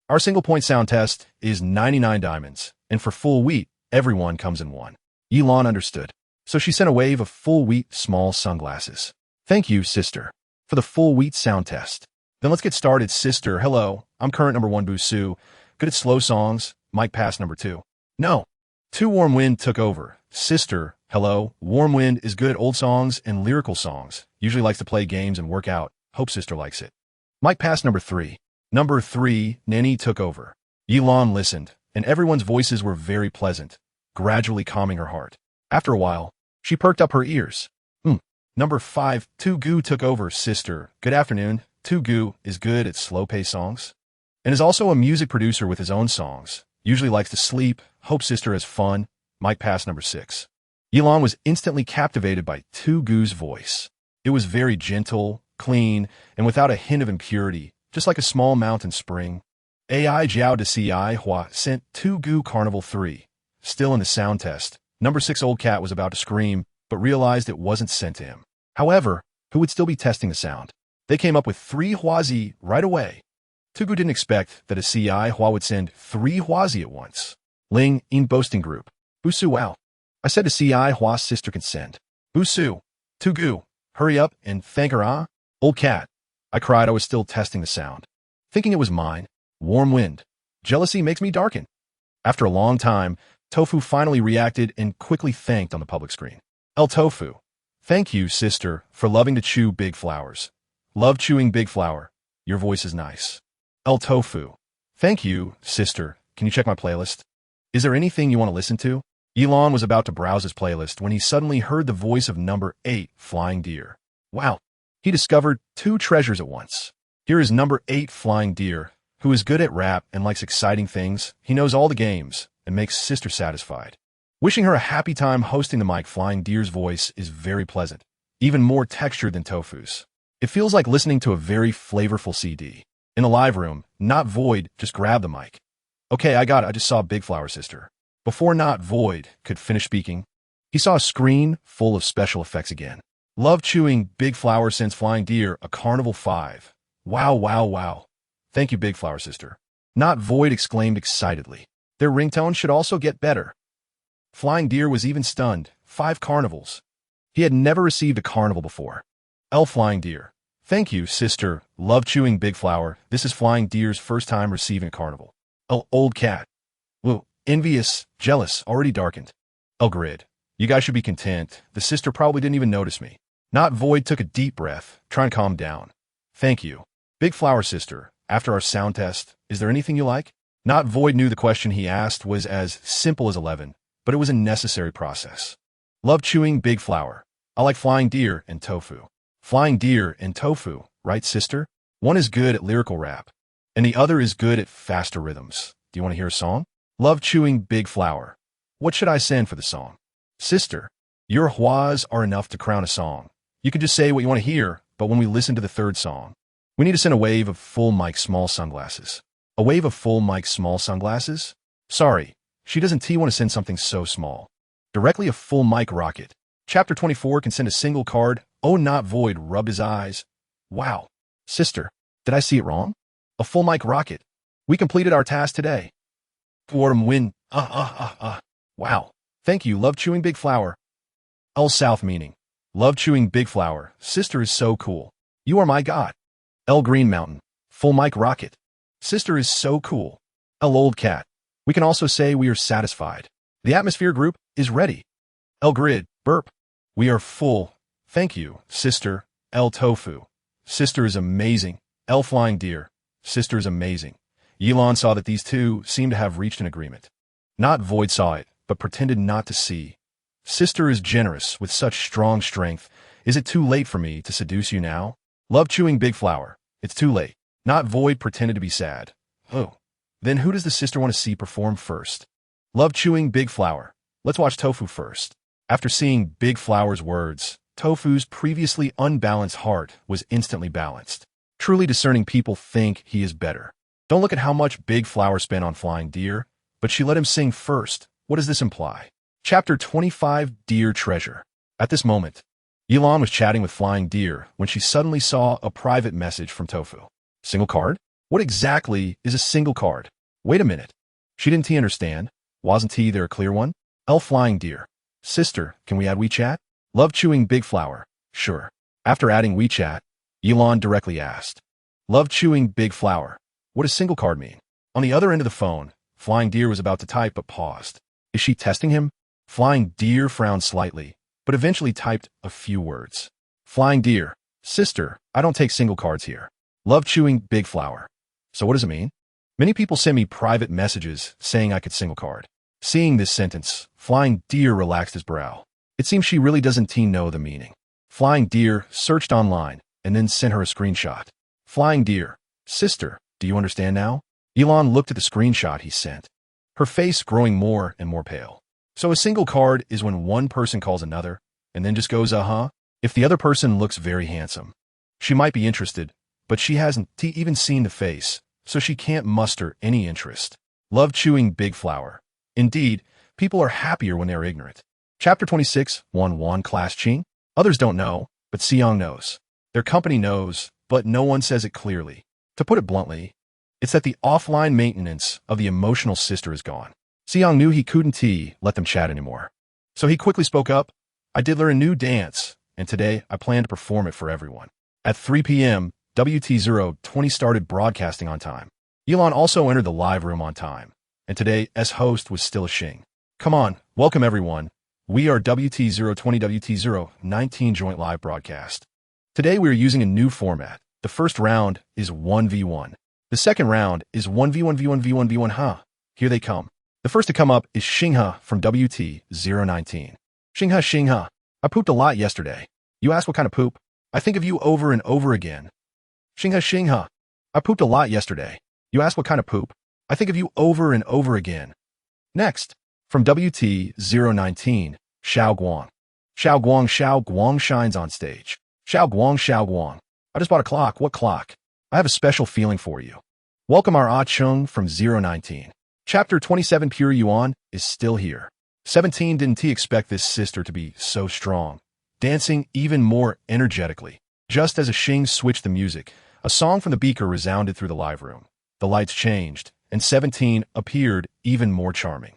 Our single-point sound test is 99 diamonds, and for full wheat, everyone comes in one. Elon understood, so she sent a wave of full wheat small sunglasses. "Thank you, sister, for the full wheat sound test. Then let's get started, sister. Hello, I'm current number 1 Busu, good at slow songs, mic pass number 2. No. 2 Warm Wind took over. Sister, hello, Warm Wind is good at old songs and lyrical songs, usually likes to play games and work out, hope sister likes it. Mic pass number 3. Number 3, Nanny took over." Elon listened, and everyone's voices were very pleasant, gradually calming her heart. After a while, she perked up her ears. Number 5, Tugu took over. "Sister, good afternoon. Tugu is good at slow-paced songs, and is also a music producer with his own songs, usually likes to sleep, hope sister has fun." Mic pass number 6. Elon was instantly captivated by Tugu's voice. It was very gentle, clean, and without a hint of impurity, just like a small mountain spring. AI Jiao DesireYe sent Tugu Carnival 3. Still in the sound test, number 6 Old Cat was about to scream, but realized it wasn't sent to him. However, who would still be testing the sound? They came up with 3 Huazi right away. Tugu didn't expect that DesireYe would send 3 Huazi at once. Ling, in boasting group. "Busu, wow. I said DesireYe's sister can send." "Busu, Tugu, hurry up and thank her, Old Cat." I cried. I was still testing the sound, thinking it was mine. "Warm Wind. Jealousy makes me darken." After a long time, Tofu finally reacted and quickly thanked on the public screen. "El Tofu, thank you, sister, for loving to chew big flowers. Love chewing big flower. Your voice is nice." El Tofu, "Thank you, sister. Can you check my playlist? Is there anything you want to listen to?" Elon was about to browse his playlist when he suddenly heard the voice of number 8, Flying Deer. Wow. He discovered 2 treasures at once. Here is number 8, Flying Deer, who is good at rap and likes exciting things. He knows all the games and makes sister satisfied. Wishing her a happy time hosting the mic. Flying Deer's voice is very pleasant, even more textured than Tofu's. It feels like listening to a very flavorful CD. In the live room, Not Void just grabbed the mic. "Okay, I got it. I just saw Big Flower Sister." Before Not Void could finish speaking, he saw a screen full of special effects again. "Love chewing Big Flower sends Flying Deer a Carnival 5. Wow, wow, wow. Thank you, Big Flower Sister." Not Void exclaimed excitedly. Their ringtone should also get better. Flying Deer was even stunned. 5 carnivals. He had never received a carnival before. "El Flying Deer. Thank you, sister. Love chewing Big Flower. This is Flying Deer's first time receiving a carnival." "El Old Cat. Well, envious, jealous, already darkened. Elgrid, you guys should be content. The sister probably didn't even notice me. Not Void took a deep breath, trying to calm down. Thank you. Big Flower Sister, after our sound test, is there anything you like? Not Void knew the question he asked was as simple as 11, but it was a necessary process. Love chewing Big Flower. I like flying deer and tofu. Flying deer and tofu, right, sister? One is good at lyrical rap, and the other is good at faster rhythms. Do you want to hear a song? Love chewing Big Flower. What should I send for the song? Sister, your huas are enough to crown a song. You can just say what you want to hear, but when we listen to the third song, we need to send a wave of full mic small sunglasses. A wave of full mic small sunglasses? Sorry, she doesn't want to send something so small. Directly a full mic rocket. Chapter 24 can send a single card. Oh, not Void rubbed his eyes. Wow. Sister, did I see it wrong? A full mic rocket. We completed our task today. Fordham win. Wow. Thank you, Love chewing Big Flower. L South meaning. Love chewing Big Flower. Sister is so cool. You are my god. L Green Mountain. Full mic rocket. Sister is so cool. L Old Cat. We can also say we are satisfied. The atmosphere group is ready. L Grid. Burp. We are full. Thank you, sister. L Tofu. Sister is amazing. L Flying Deer. Sister is amazing. Yilon saw that these two seemed to have reached an agreement. Not Void saw it, but pretended not to see. Sister is generous with such strong strength. Is it too late for me to seduce you now? Love chewing Big Flower. It's too late. Not Void pretended to be sad. Oh. Then who does the sister want to see perform first? Love chewing Big Flower. Let's watch Tofu first. After seeing Big Flower's words, Tofu's previously unbalanced heart was instantly balanced. Truly discerning people think he is better. Don't look at how much Big Flower spent on Flying Deer, but she let him sing first. What does this imply? Chapter 25, Deer Treasure. At this moment, Yilon was chatting with Flying Deer when she suddenly saw a private message from Tofu. Single card? What exactly is a single card? Wait a minute. She didn't understand. Wasn't there a clear one? L Flying Deer. Sister, can we add WeChat? Love chewing Big Flower. Sure. After adding WeChat, Yilon directly asked. Love chewing Big Flower. What does single card mean? On the other end of the phone, Flying Deer was about to type but paused. Is she testing him? Flying Deer frowned slightly, but eventually typed a few words. Flying Deer. Sister, I don't take single cards here. Love chewing Big Flower. So what does it mean? Many people send me private messages saying I could single card. Seeing this sentence, Flying Deer relaxed his brow. It seems she really doesn't know the meaning. Flying Deer searched online and then sent her a screenshot. Flying Deer. Sister, do you understand now? Yilon looked at the screenshot he sent. Her face growing more and more pale. So a single card is when one person calls another and then just goes, if the other person looks very handsome. She might be interested, but she hasn't even seen the face, so she can't muster any interest. Love chewing Big Flower. Indeed, people are happier when they are ignorant. Chapter 26, 1-1 Class Ching. Others don't know, but Seong knows. Their company knows, but no one says it clearly. To put it bluntly, it's that the offline maintenance of the emotional sister is gone. Seong knew he couldn't let them chat anymore. So he quickly spoke up. I did learn a new dance, and today I plan to perform it for everyone. At 3 p.m., WT020 started broadcasting on time. Yilon also entered the live room on time, and today S host was still a Xing. Come on, welcome everyone. We are WT020 WT019 joint live broadcast. Today we are using a new format. The first round is 1v1. The second round is 1v1v1v1v1. Here they come. The first to come up is Xinghe from WT019. Xinghe. I pooped a lot yesterday. You asked what kind of poop? I think of you over and over again. Xinghe. I pooped a lot yesterday. You asked what kind of poop? I think of you over and over again. Next, from WT019, Xiao Guang. Xiao Guang shines on stage. Xiao Guang. I just bought a clock. What clock? I have a special feeling for you. Welcome our Ah Chung from 019. Chapter 27 Pure Yuan is still here. 17 didn't expect this sister to be so strong, dancing even more energetically. Just as a Xing switched the music, a song from the beaker resounded through the live room. The lights changed, and 17 appeared even more charming.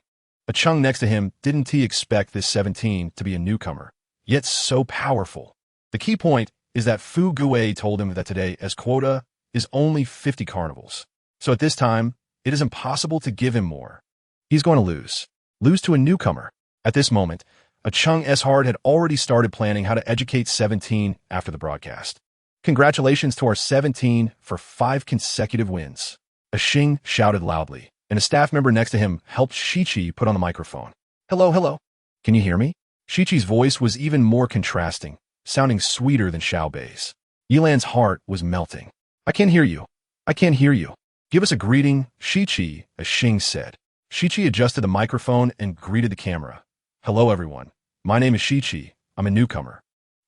A Chung next to him didn't expect this 17 to be a newcomer, yet so powerful. The key point is that Fu Gui told him that today as quota is only 50 carnivals. So at this time, it is impossible to give him more. He's going to lose. Lose to a newcomer. At this moment, a Chung S. Hard had already started planning how to educate 17 after the broadcast. Congratulations to our 17 for 5 consecutive wins. A Xing shouted loudly, and a staff member next to him helped Shichi put on the microphone. Hello, hello. Can you hear me? Shichi's voice was even more contrasting, sounding sweeter than Xiaobei's. Yilan's heart was melting. I can't hear you. I can't hear you. Give us a greeting, Shichi, a Xing said. Shichi adjusted the microphone and greeted the camera. Hello, everyone. My name is Shichi. I'm a newcomer.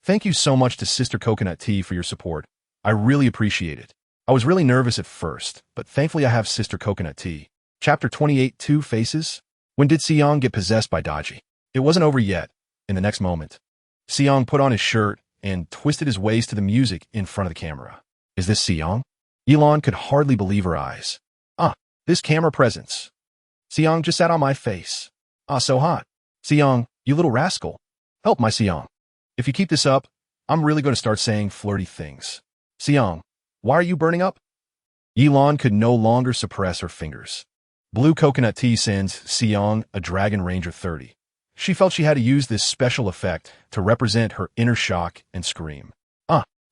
Thank you so much to Sister Coconut Tea for your support. I really appreciate it. I was really nervous at first, but thankfully I have Sister Coconut Tea. Chapter 28, Two Faces. When did Xiong get possessed by Daji? It wasn't over yet. In the next moment, Xiong put on his shirt and twisted his waist to the music in front of the camera. Is this Xiong? Yilan could hardly believe her eyes. This camera presence. Xiong just sat on my face. So hot. Xiong, you little rascal. Help my Xiong. If you keep this up, I'm really going to start saying flirty things. Xiong, why are you burning up? Yilan could no longer suppress her fingers. Blue Coconut Tea sends Xiong a Dragon Ranger 30. She felt she had to use this special effect to represent her inner shock and scream.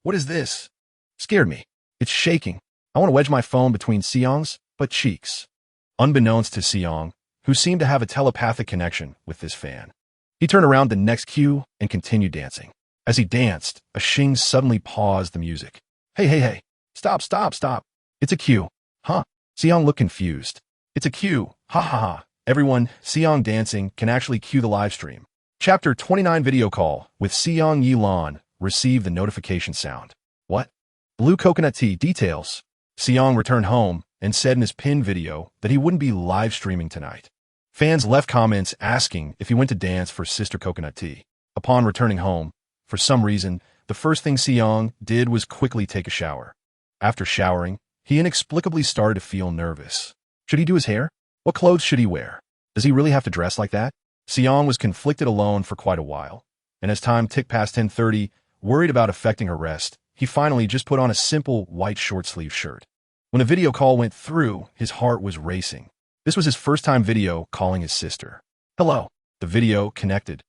What is this? Scared me. It's shaking. I want to wedge my phone between Xiong's butt cheeks. Unbeknownst to Xiong, who seemed to have a telepathic connection with this fan. He turned around the next cue and continued dancing. As he danced, a Xing suddenly paused the music. Hey. Stop. It's a cue. Huh? Xiong looked confused. It's a cue. Ha. Everyone, Xiong dancing can actually cue the live stream. Chapter 29 Video Call with Xiong Yilan received the notification sound. What? Blue Coconut Tea details. Xiong returned home and said in his pinned video that he wouldn't be live streaming tonight. Fans left comments asking if he went to dance for Sister Coconut Tea. Upon returning home, for some reason, the first thing Xiong did was quickly take a shower. After showering, he inexplicably started to feel nervous. Should he do his hair? What clothes should he wear? Does he really have to dress like that? Xiong was conflicted alone for quite a while, and as time ticked past 10:30, worried about affecting her rest, he finally just put on a simple white short-sleeve shirt. When the video call went through, his heart was racing. This was his first time video calling his sister. Hello. The video connected,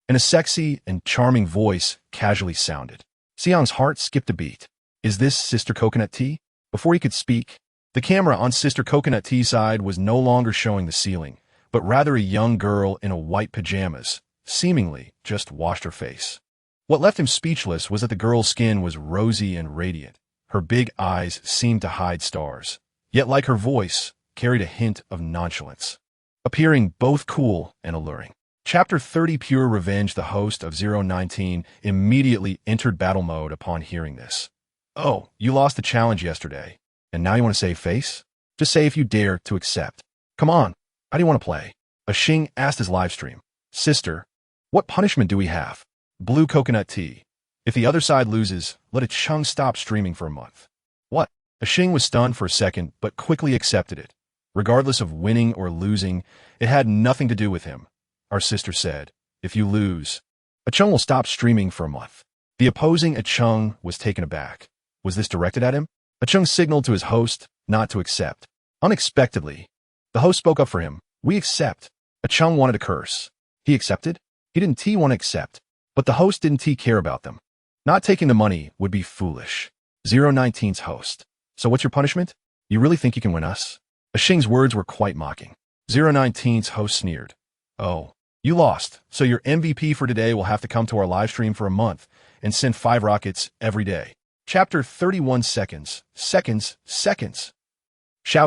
and a sexy and charming voice casually sounded. Xiong's heart skipped a beat. Is this Sister Coconut Tea? Before he could speak, the camera on Sister Coconut Tea's side was no longer showing the ceiling, but rather a young girl in a white pajamas, seemingly just washed her face. What left him speechless was that the girl's skin was rosy and radiant. Her big eyes seemed to hide stars, yet like her voice, carried a hint of nonchalance, appearing both cool and alluring. Chapter 30 Pure Revenge. The host of 019 immediately entered battle mode upon hearing this. Oh, you lost the challenge yesterday, and now you want to save face? Just say if you dare to accept. Come on, how do you want to play? A Xing asked his livestream. Sister, what punishment do we have? Blue Coconut Tea. If the other side loses, let a Chung stop streaming for a month. What? A Xing was stunned for a second, but quickly accepted it. Regardless of winning or losing, it had nothing to do with him. Our sister said, if you lose, a Chung will stop streaming for a month. The opposing a Chung was taken aback. Was this directed at him? A Chung signaled to his host not to accept. Unexpectedly, the host spoke up for him. We accept. A Chung wanted to curse. He accepted? He didn't want to accept. But the host didn't care about them. Not taking the money would be foolish. 019's host. So what's your punishment? You really think you can win us? A Xing's words were quite mocking. 019's host sneered. Oh, you lost, so your MVP for today will have to come to our live stream for a month and send 5 rockets every day. Chapter 31 Seconds. Xiao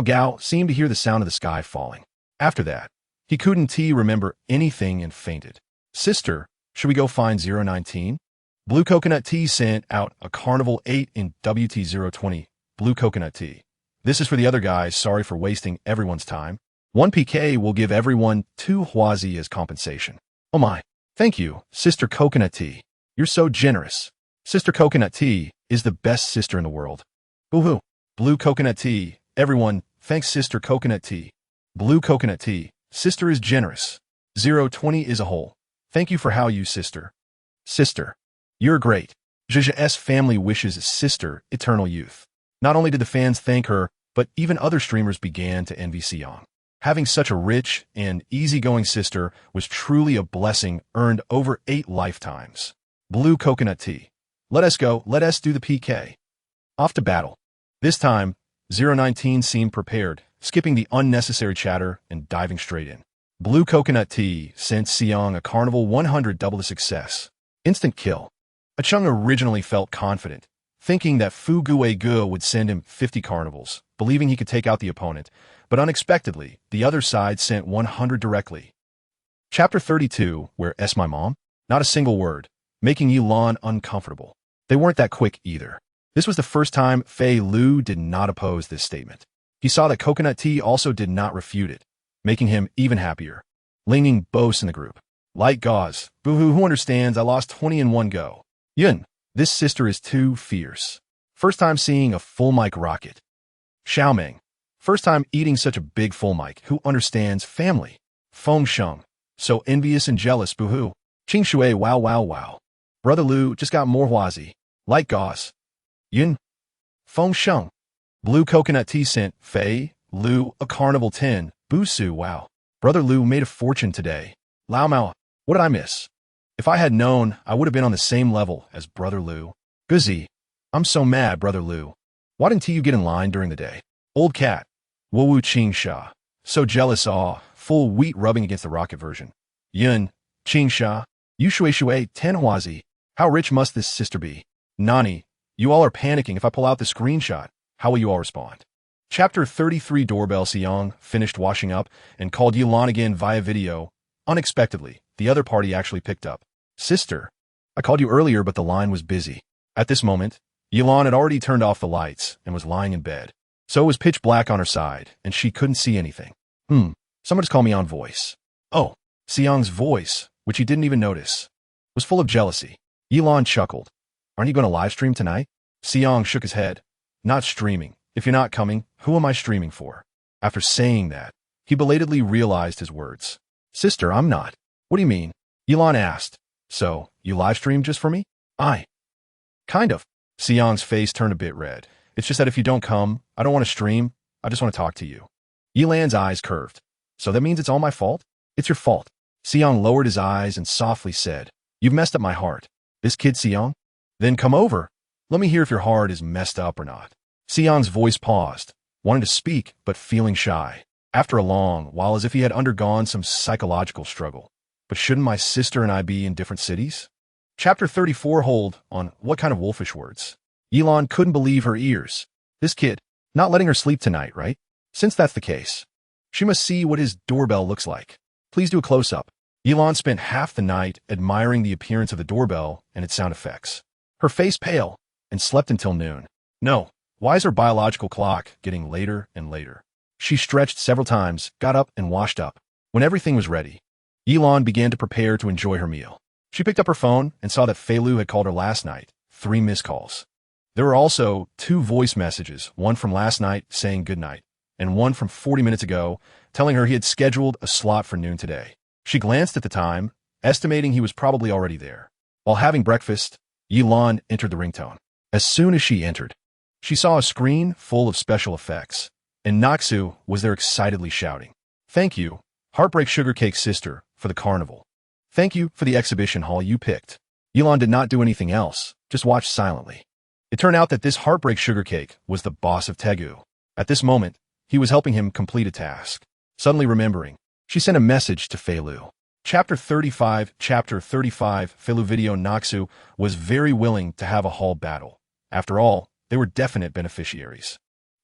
Gao seemed to hear the sound of the sky falling. After that, he couldn't remember anything and fainted. Sister, should we go find 019? Blue Coconut Tea sent out a Carnival 8 in WT020. Blue Coconut Tea. This is for the other guys, sorry for wasting everyone's time. 1 PK will give everyone 2 Huazi as compensation. Oh my. Thank you, Sister Coconut Tea. You're so generous. Sister Coconut Tea is the best sister in the world. Boo-hoo. Blue Coconut Tea. Everyone, thanks Sister Coconut Tea. Blue Coconut Tea. Sister is generous. 020 is a whole. Thank you for how you, sister. Sister. You're great. Zhizha's family wishes Sister eternal youth. Not only did the fans thank her, but even other streamers began to envy Xiong. Having such a rich and easygoing sister was truly a blessing earned over 8 lifetimes. Blue coconut tea. Let us go, let us do the PK. Off to battle. This time, 019 seemed prepared, skipping the unnecessary chatter and diving straight in. Blue coconut tea sent Xiang a Carnival 100 double the success. Instant kill. Achung originally felt confident, thinking that Fu Guigu would send him 50 carnivals, believing he could take out the opponent, but unexpectedly, the other side sent 100 directly. Chapter 32, where S my mom? Not a single word, making Yilan uncomfortable. They weren't that quick either. This was the first time Fei Lu did not oppose this statement. He saw that coconut tea also did not refute it, making him even happier. Linging boasts in the group. Light gauze. Boohoo, who understands? I lost 20 in one go. Yun, this sister is too fierce. First time seeing a full mic rocket. Xiaoming. First time eating such a big full mic. Who understands family? Feng Sheng. So envious and jealous. Boohoo. Qing Shui. Wow, wow, wow. Brother Lu just got more Huazi. Light gauze. Yun. Feng Sheng. Blue coconut tea sent Fei Lu a Carnival 10. Busu. Wow. Brother Lu made a fortune today. Lao Mao. What did I miss? If I had known, I would have been on the same level as Brother Lu. Guzzi. I'm so mad, Brother Lu. Why didn't you get in line during the day? Old cat. Wowu Qing Sha. So jealous. Aw. Full wheat rubbing against the rocket version. Yun. Qing Sha. Yu Shui Shui. 10 Huazi. How rich must this sister be? Nani. You all are panicking. If I pull out the screenshot, how will you all respond? Chapter 33. Doorbell. Xiang finished washing up and called Yilan again via video. Unexpectedly, the other party actually picked up. Sister, I called you earlier, but the line was busy. At this moment, Yilan had already turned off the lights and was lying in bed. So it was pitch black on her side, and she couldn't see anything. Someone just called me on voice. Oh, Xiang's voice, which he didn't even notice, was full of jealousy. Yilan chuckled. Aren't you going to live stream tonight? Xiang shook his head. Not streaming. If you're not coming, who am I streaming for? After saying that, he belatedly realized his words. Sister, I'm not. What do you mean? Yilan asked. So, you live stream just for me? Kind of. Xiang's face turned a bit red. It's just that if you don't come, I don't want to stream. I just want to talk to you. Yilan's eyes curved. So that means it's all my fault? It's your fault. Xiang lowered his eyes and softly said, You've messed up my heart. This kid Xiang? Then come over. Let me hear if your heart is messed up or not. Xiang's voice paused, wanting to speak, but feeling shy. After a long while, as if he had undergone some psychological struggle. But shouldn't my sister and I be in different cities? Chapter 34. Hold on. What kind of wolfish words? Yilan couldn't believe her ears. This kid, not letting her sleep tonight, right? Since that's the case, she must see what his doorbell looks like. Please do a close-up. Yilan spent half the night admiring the appearance of the doorbell and its sound effects. Her face pale, and slept until noon. No, why is her biological clock getting later and later? She stretched several times, got up, and washed up. When everything was ready, Yilan began to prepare to enjoy her meal. She picked up her phone and saw that Fei Lu had called her last night, 3 missed calls. There were also 2 voice messages, one from last night saying goodnight, and one from 40 minutes ago telling her he had scheduled a slot for noon today. She glanced at the time, estimating he was probably already there. While having breakfast, Yilan entered the ringtone. As soon as she entered, she saw a screen full of special effects, and Naksu was there excitedly shouting, Thank you, Heartbreak Sugar Cake Sister, for the carnival. Thank you for the exhibition hall you picked. Yilan did not do anything else, just watched silently. It turned out that this Heartbreak Sugar Cake was the boss of Tegu. At this moment, he was helping him complete a task. Suddenly remembering, she sent a message to Fei Lu. Chapter 35. Fei Lu video. Naksu was very willing to have a hall battle. After all, they were definite beneficiaries.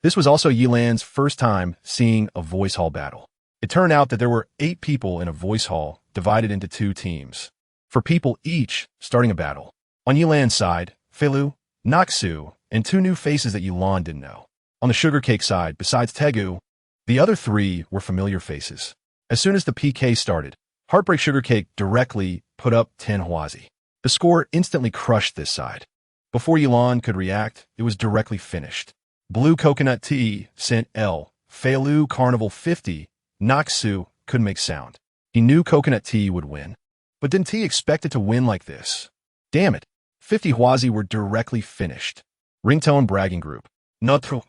This was also Yilan's first time seeing a voice hall battle. It turned out that there were 8 people in a voice hall divided into 2 teams. 4 people each starting a battle. On Yilan's side, Fei Lu, Naksu, and 2 new faces that Yilan didn't know. On the sugar cake side, besides Tegu, the other 3 were familiar faces. As soon as the PK started, Heartbreak Sugar Cake directly put up 10 Huazi. The score instantly crushed this side. Before Yilan could react, it was directly finished. Blue Coconut Tea sent L. Fei Lu Carnival 50. Naksu couldn't make sound. He knew Coconut Tea would win. But didn't he expect it to win like this? Damn it. 50 Huazi were directly finished. Ringtone bragging group. Nutro.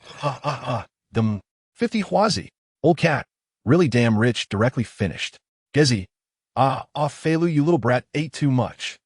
Them. 50 Huazi. Old cat. Really damn rich, directly finished. Gezi. Feilu, you little brat, ate too much.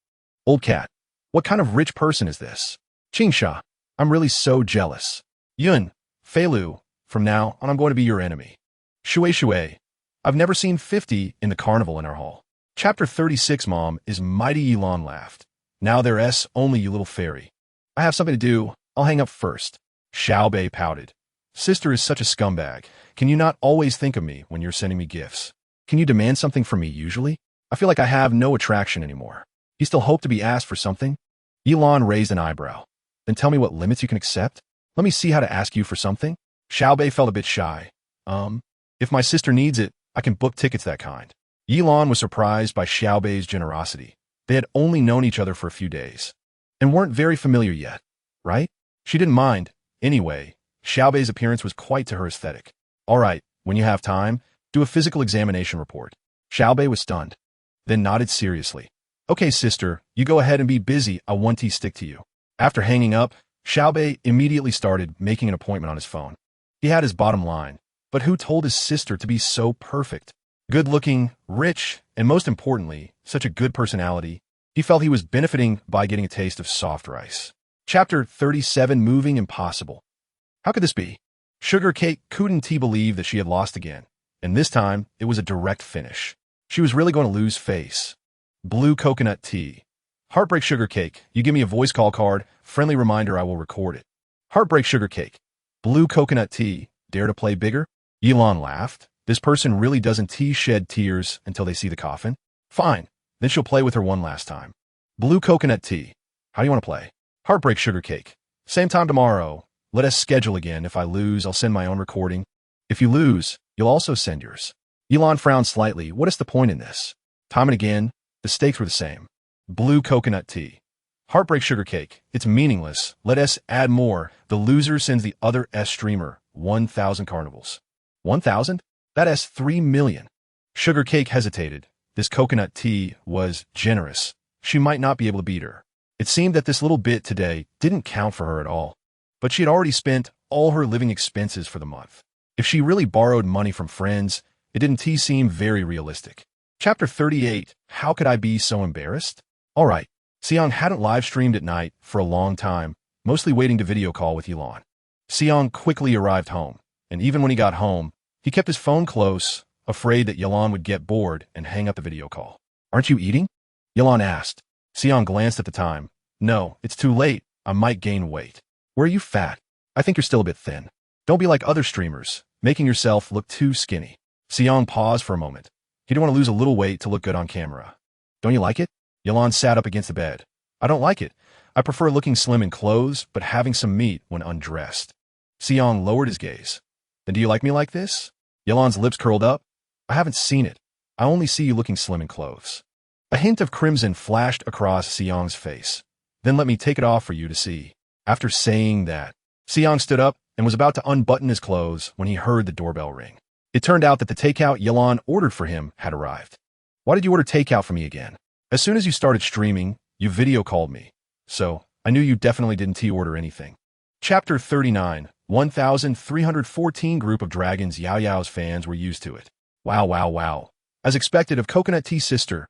Old cat. What kind of rich person is this? Chingsha. I'm really so jealous. Yun. Feilu. From now on, I'm going to be your enemy. Shui. I've never seen 50 in the carnival in our hall. Chapter 36, Mom, is mighty. Elon laughed. Now there's only you little fairy. I have something to do. I'll hang up first. Xiaobei pouted. Sister is such a scumbag. Can you not always think of me when you're sending me gifts? Can you demand something from me usually? I feel like I have no attraction anymore. You still hope to be asked for something? Elon raised an eyebrow. Then tell me what limits you can accept? Let me see how to ask you for something. Xiaobei felt a bit shy. If my sister needs it, I can book tickets that kind. Elon was surprised by Xiaobei's generosity. They had only known each other for a few days and weren't very familiar yet, right? She didn't mind. Anyway, Xiaobei's appearance was quite to her aesthetic. All right, when you have time, do a physical examination report. Xiaobei was stunned, then nodded seriously. Okay, sister, you go ahead and be busy. I want to stick to you. After hanging up, Xiaobei immediately started making an appointment on his phone. He had his bottom line, but who told his sister to be so perfect? Good-looking, rich, and most importantly, such a good personality. He felt he was benefiting by getting a taste of soft rice. Chapter 37, Moving Impossible. How could this be? Sugar Cake couldn't believe that she had lost again, and this time it was a direct finish. She was really going to lose face. Blue coconut tea. Heartbreak Sugar Cake, you give me a voice call card. Friendly reminder, I will record it. Heartbreak Sugar Cake. Blue coconut tea. Dare to play bigger? Elon laughed. This person really doesn't shed tears until they see the coffin? Fine. Then she'll play with her one last time. Blue coconut tea. How do you want to play? Heartbreak Sugar Cake. Same time tomorrow. Let us schedule again. If I lose, I'll send my own recording. If you lose, you'll also send yours. Elon frowned slightly. What is the point in this? Time and again, the stakes were the same. Blue coconut tea. Heartbreak Sugar Cake. It's meaningless. Let us add more. The loser sends the other streamer 1,000 carnivals. 1,000? That's 3 million. Sugar Cake hesitated. This coconut tea was generous. She might not be able to beat her. It seemed that this little bit today didn't count for her at all. But she had already spent all her living expenses for the month. If she really borrowed money from friends, it didn't seem very realistic. Chapter 38, How could I be so embarrassed? All right. Seong hadn't live streamed at night for a long time, mostly waiting to video call with Elon. Seong quickly arrived home, and even when he got home, he kept his phone close, afraid that Elon would get bored and hang up the video call. Aren't you eating? Elon asked. Seong glanced at the time. No, it's too late. I might gain weight. Where are you fat? I think you're still a bit thin. Don't be like other streamers, making yourself look too skinny. Seong paused for a moment. He didn't want to lose a little weight to look good on camera. Don't you like it? Elon sat up against the bed. I don't like it. I prefer looking slim in clothes, but having some meat when undressed. Seong lowered his gaze. Then do you like me like this? Elon's lips curled up. I haven't seen it. I only see you looking slim in clothes. A hint of crimson flashed across Seong's face. Then let me take it off for you to see. After saying that, Seong stood up and was about to unbutton his clothes when he heard the doorbell ring. It turned out that the takeout Elon ordered for him had arrived. Why did you order takeout for me again? As soon as you started streaming, you video called me. So, I knew you definitely didn't order anything. Chapter 39, 1314 Group of Dragons. Yao Yao's fans were used to it. Wow. As expected of Coconut Tea Sister.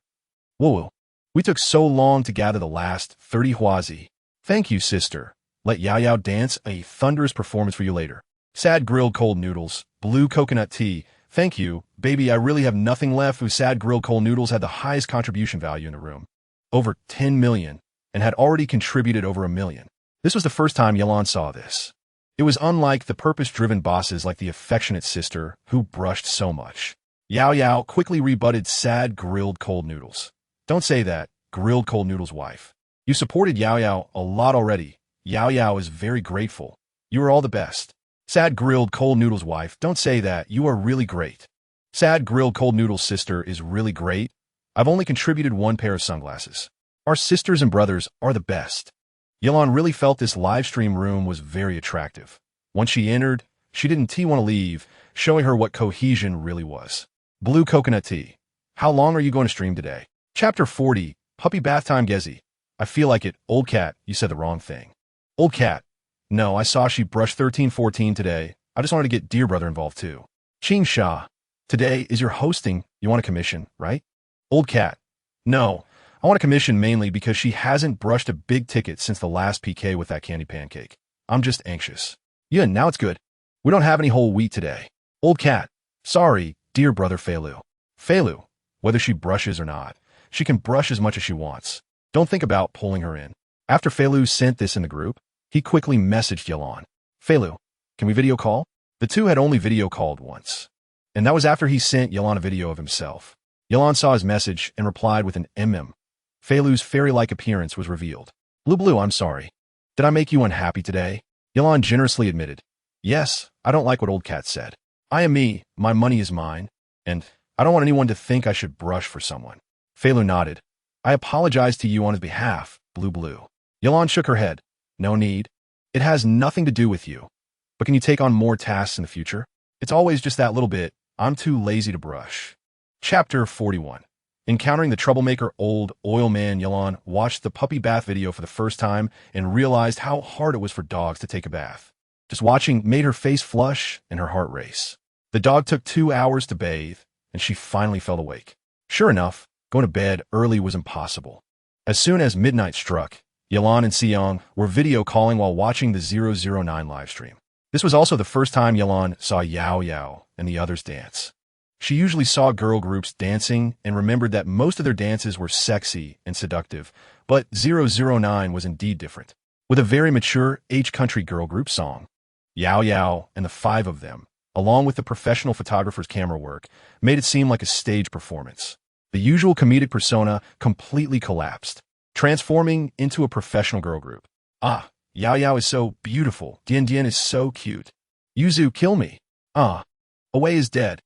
Whoa. We took so long to gather the last 30 Huazi. Thank you, sister. Let Yao Yao dance a thunderous performance for you later. Sad grilled cold noodles. Blue coconut tea. Thank you, baby. I really have nothing left. Who sad grilled cold noodles had the highest contribution value in the room. Over 10 million, and had already contributed over 1 million. This was the first time Elon saw this. It was unlike the purpose-driven bosses like the affectionate sister who brushed so much. Yao Yao quickly rebutted sad grilled cold noodles. Don't say that, grilled cold noodles wife. You supported Yao Yao a lot already. Yao Yao is very grateful. You are all the best. Sad grilled cold noodles wife, don't say that. You are really great. Sad grilled cold noodles sister is really great. I've only contributed 1 pair of sunglasses. Our sisters and brothers are the best. Elon really felt this live stream room was very attractive. Once she entered, she didn't want to leave, showing her what cohesion really was. Blue coconut tea. How long are you going to stream today? Chapter 40, Puppy Bath Time. Gezi. I feel like it. Old cat, you said the wrong thing. Old cat. No, I saw she brushed 13-14 today. I just wanted to get dear brother involved too. Ching Sha. Today is your hosting. You want a commission, right? Old cat. No, I want a commission mainly because she hasn't brushed a big ticket since the last PK with that candy pancake. I'm just anxious. Yeah, now it's good. We don't have any whole wheat today. Old cat. Sorry, dear brother Feilu. Feilu, whether she brushes or not, she can brush as much as she wants. Don't think about pulling her in. After Feilu sent this in the group, he quickly messaged Yelan. Feilu, can we video call? The two had only video called once. And that was after he sent Yelan a video of himself. Yelan saw his message and replied with an MM. Feilu's fairy-like appearance was revealed. Blue, I'm sorry. Did I make you unhappy today? Yelan generously admitted. Yes, I don't like what old cat said. I am me, my money is mine, and I don't want anyone to think I should brush for someone. Feilu nodded. I apologize to you on his behalf, Blue. Yelan shook her head. No need. It has nothing to do with you. But can you take on more tasks in the future? It's always just that little bit. I'm too lazy to brush. Chapter 41. Encountering the troublemaker old oil man, Yelan watched the puppy bath video for the first time and realized how hard it was for dogs to take a bath. Just watching made her face flush and her heart race. The dog took 2 hours to bathe, and she finally felt awake. Sure enough, going to bed early was impossible. As soon as midnight struck, Yelan and Seong were video calling while watching the 009 livestream. This was also the first time Yelan saw Yao Yao and the others dance. She usually saw girl groups dancing and remembered that most of their dances were sexy and seductive, but 009 was indeed different. With a very mature H-country girl group song, Yao Yao and the 5 of them, along with the professional photographer's camera work, made it seem like a stage performance. The usual comedic persona completely collapsed, transforming into a professional girl group. Ah, Yao Yao is so beautiful. Dian Dian is so cute. Yuzu, kill me. Ah, Away is dead.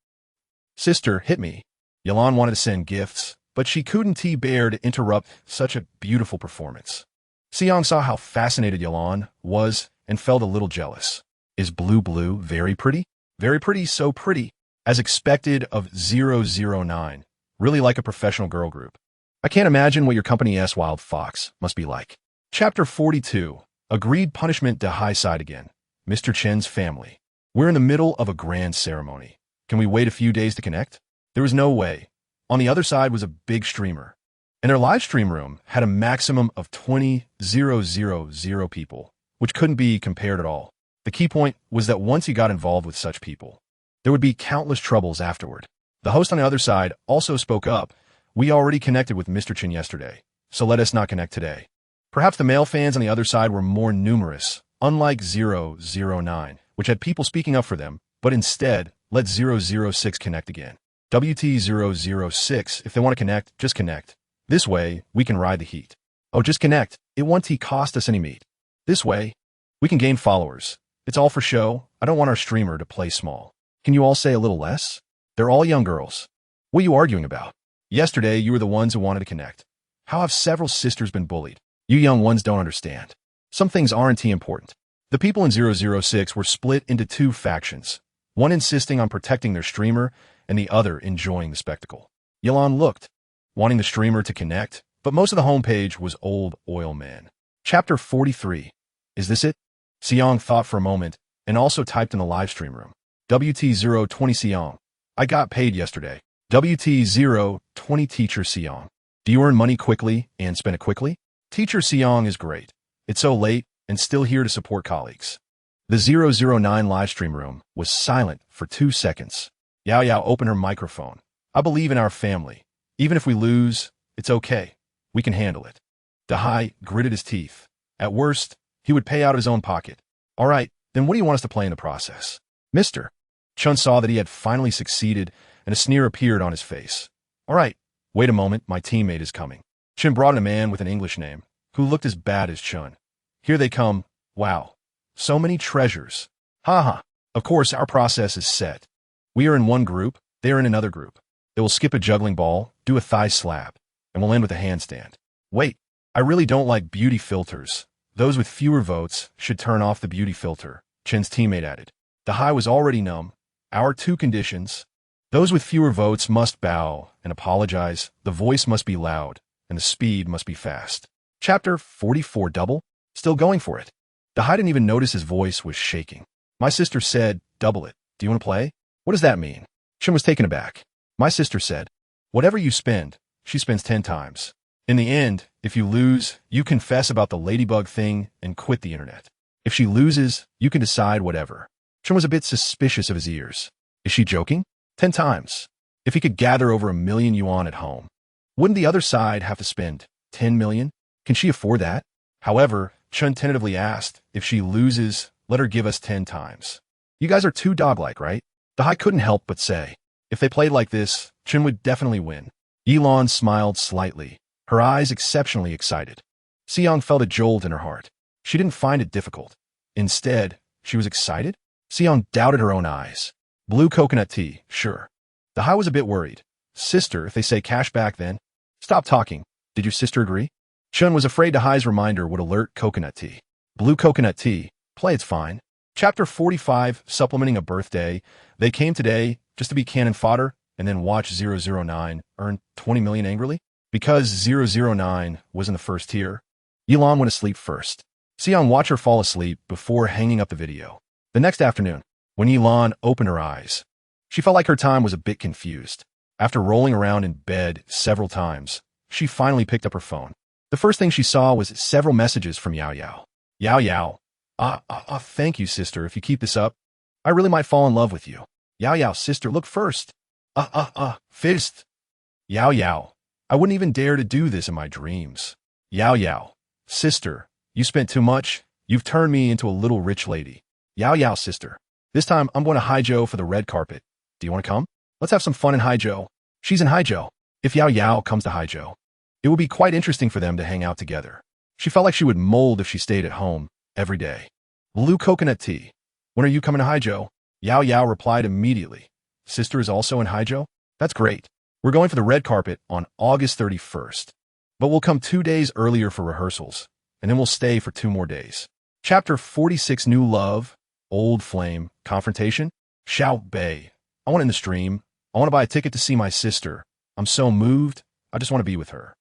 Sister, hit me. Yelan wanted to send gifts, but she couldn't bear to interrupt such a beautiful performance. Seong saw how fascinated Yelan was and felt a little jealous. Is Blue very pretty? Very pretty, so pretty. As expected of 009. Really like a professional girl group. I can't imagine what your company S Wild Fox must be like. Chapter 42. Agreed punishment to high side again. Mr. Chen's family. We're in the middle of a grand ceremony. Can we wait a few days to connect? There was no way. On the other side was a big streamer. And their live stream room had a maximum of 20,000 people, which couldn't be compared at all. The key point was that once you got involved with such people, there would be countless troubles afterward. The host on the other side also spoke up. We already connected with Mr. Chen yesterday, so let us not connect today. Perhaps the male fans on the other side were more numerous, unlike 009, which had people speaking up for them, but instead, let 006 connect again. WT006, if they want to connect, just connect. This way, we can ride the heat. Oh, just connect. It won't cost us any meat. This way, we can gain followers. It's all for show. I don't want our streamer to play small. Can you all say a little less? They're all young girls. What are you arguing about? Yesterday, you were the ones who wanted to connect. How have several sisters been bullied? You young ones don't understand. Some things aren't important. The people in 006 were split into 2 factions, one insisting on protecting their streamer and the other enjoying the spectacle. Yelan looked, wanting the streamer to connect, but most of the homepage was old oil man. Chapter 43. Is this it? Seong thought for a moment and also typed in the live stream room. WT020 Seong. I got paid yesterday. WT020 Teacher Seong. Do you earn money quickly and spend it quickly? Teacher Seong is great. It's so late and still here to support colleagues. The 009 live stream room was silent for 2 seconds. Yao Yao opened her microphone. I believe in our family. Even if we lose, it's okay. We can handle it. Dahai gritted his teeth. At worst, he would pay out of his own pocket. All right, then what do you want us to play in the process? Mister. Chun saw that he had finally succeeded, and a sneer appeared on his face. All right, wait a moment, my teammate is coming. Chun brought in a man with an English name, who looked as bad as Chun. Here they come. Wow. So many treasures. Haha. Of course, our process is set. We are in one group, they are in another group. They will skip a juggling ball, do a thigh slap, and we'll end with a handstand. Wait, I really don't like beauty filters. Those with fewer votes should turn off the beauty filter, Chen's teammate added. Dahai was already numb. Our 2 conditions. Those with fewer votes must bow and apologize, the voice must be loud, and the speed must be fast. Chapter 44 Double? Still going for it. Dahai didn't even notice his voice was shaking. My sister said, double it. Do you want to play? What does that mean? Chen was taken aback. My sister said, whatever you spend, she spends 10 times. In the end, if you lose, you confess about the ladybug thing and quit the internet. If she loses, you can decide whatever. Chen was a bit suspicious of his ears. Is she joking? 10 times. If he could gather over 1 million yuan at home, wouldn't the other side have to spend 10 million? Can she afford that? However, Chen tentatively asked, if she loses, let her give us 10 times. You guys are too dog-like, right? The Hai couldn't help but say, if they played like this, Chen would definitely win. Yilan smiled slightly, her eyes exceptionally excited. Xiang felt a jolt in her heart. She didn't find it difficult. Instead, she was excited? Xiang doubted her own eyes. Blue coconut tea, sure. The Hai was a bit worried. Sister, if they say cash back then? Stop talking. Did your sister agree? Chen was afraid the Hai's reminder would alert coconut tea. Blue coconut tea, play it's fine. Chapter 45, supplementing a birthday. They came today just to be cannon fodder and then watch 009 earn 20 million angrily? Because 009 was in the first tier, Yilan went to sleep first. Xiang watched her fall asleep before hanging up the video. The next afternoon, when Yilan opened her eyes, she felt like her time was a bit confused. After rolling around in bed several times, she finally picked up her phone. The first thing she saw was several messages from Yao Yao. Yao Yao. Thank you, sister. If you keep this up, I really might fall in love with you. Yao Yao, sister, look first. Fist. Yao Yao. I wouldn't even dare to do this in my dreams. Yao Yao. Sister, you spent too much. You've turned me into a little rich lady. Yao Yao, sister. This time, I'm going to Haijiu for the red carpet. Do you want to come? Let's have some fun in Haijiu. She's in Haijiu. If Yao Yao comes to Haijiu, it would be quite interesting for them to hang out together. She felt like she would mold if she stayed at home every day. Blue coconut tea. When are you coming to Haijiu? Yao Yao replied immediately. Sister is also in Haijiu? That's great. We're going for the red carpet on August 31st. But we'll come 2 days earlier for rehearsals, and then we'll stay for 2 more days. Chapter 46, New Love, Old Flame, Confrontation. Xiao Bei. I want in the stream. I want to buy a ticket to see my sister. I'm so moved. I just want to be with her.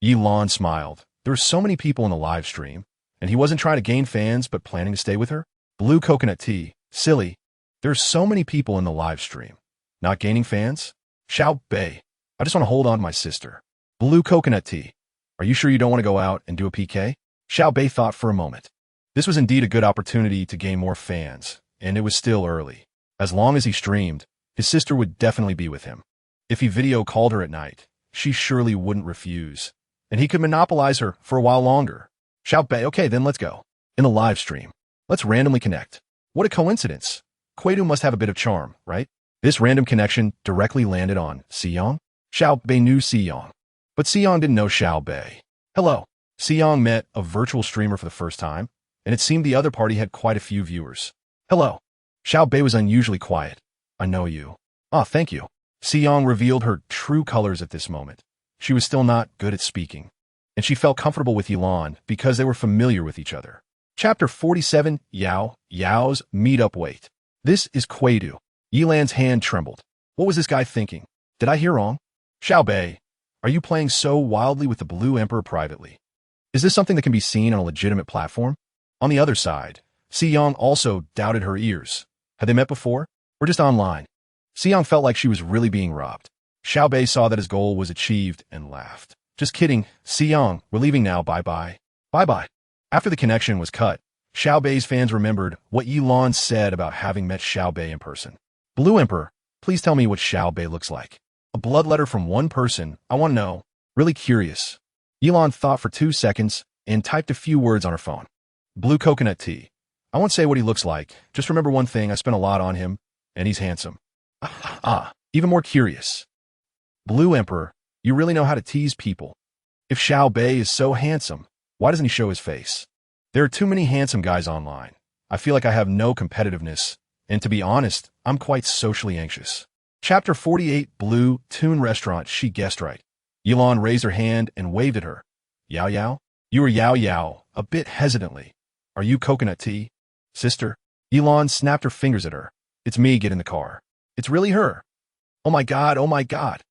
Yilan smiled. There were so many people in the live stream, and he wasn't trying to gain fans but planning to stay with her? Blue coconut tea. Silly. There's so many people in the live stream. Not gaining fans? Xiao Bei. I just want to hold on to my sister. Blue coconut tea. Are you sure you don't want to go out and do a PK? Xiao Bei thought for a moment. This was indeed a good opportunity to gain more fans, and it was still early. As long as he streamed, his sister would definitely be with him. If he video called her at night, she surely wouldn't refuse, and he could monopolize her for a while longer. Xiao Bei, okay, then let's go. In the live stream, let's randomly connect. What a coincidence. Quaidu must have a bit of charm, right? This random connection directly landed on Xiang. Xiao Bei knew Xiang, but Xiang didn't know Xiao Bei. Hello. Xiang met a virtual streamer for the first time, and it seemed the other party had quite a few viewers. Hello. Xiao Bei was unusually quiet. I know you. Thank you. Xiang revealed her true colors at this moment. She was still not good at speaking, and she felt comfortable with Yilan because they were familiar with each other. Chapter 47, Yao's meet-up wait. This is Quaidu. Yilan's hand trembled. What was this guy thinking? Did I hear wrong? Xiao Bei, are you playing so wildly with the Blue Emperor privately? Is this something that can be seen on a legitimate platform? On the other side, Xiang also doubted her ears. Had they met before, or just online? Xiang felt like she was really being robbed. Xiao Bei saw that his goal was achieved and laughed. Just kidding, Xiang, we're leaving now, bye-bye. Bye-bye. After the connection was cut, Xiao Bei's fans remembered what Yilan said about having met Xiao Bei in person. Blue Emperor, please tell me what Xiao Bei looks like. A blood letter from one person, I want to know. Really curious. Yilan thought for 2 seconds and typed a few words on her phone. Blue coconut tea. I won't say what he looks like. Just remember one thing, I spent a lot on him, and he's handsome. Even more curious. Blue Emperor, you really know how to tease people. If Xiao Bei is so handsome, why doesn't he show his face? There are too many handsome guys online. I feel like I have no competitiveness, and to be honest, I'm quite socially anxious. Chapter 48, Blue Tune Restaurant. She guessed right. Yilan raised her hand and waved at her. Yao Yao? You are Yao Yao, a bit hesitantly. Are you coconut tea? Sister? Yilan snapped her fingers at her. It's me, get in the car. It's really her. Oh my god, oh my god.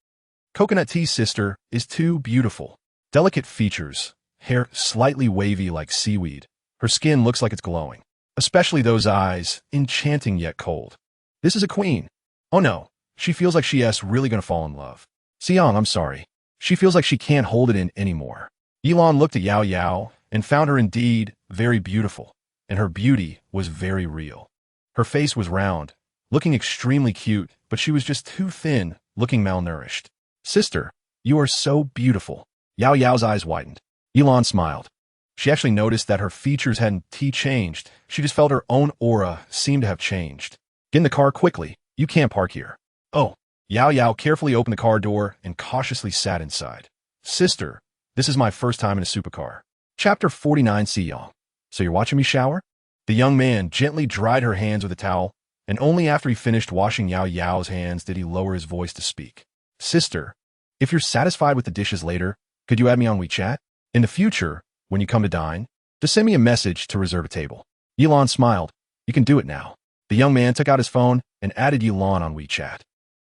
Coconut Tea's sister is too beautiful. Delicate features, hair slightly wavy like seaweed. Her skin looks like it's glowing. Especially those eyes, enchanting yet cold. This is a queen. Oh no, She feels like she's really gonna fall in love. Xiang, I'm sorry. She feels like she can't hold it in anymore. Yilan looked at Yao Yao and found her indeed very beautiful, and her beauty was very real. Her face was round, looking extremely cute, but she was just too thin, looking malnourished. Sister, you are so beautiful. Yao Yao's eyes widened. Yilan smiled. She actually noticed that her features hadn't changed. She just felt her own aura seemed to have changed. Get in the car quickly. You can't park here. Oh. Yao Yao carefully opened the car door and cautiously sat inside. Sister, this is my first time in a supercar. Chapter 49 Xiyang. So you're watching me shower? The young man gently dried her hands with a towel, and only after he finished washing Yao Yao's hands did he lower his voice to speak. Sister, if you're satisfied with the dishes later, could you add me on WeChat? In the future, when you come to dine, just send me a message to reserve a table. Yilan smiled. You can do it now. The young man took out his phone and added Yilan on WeChat.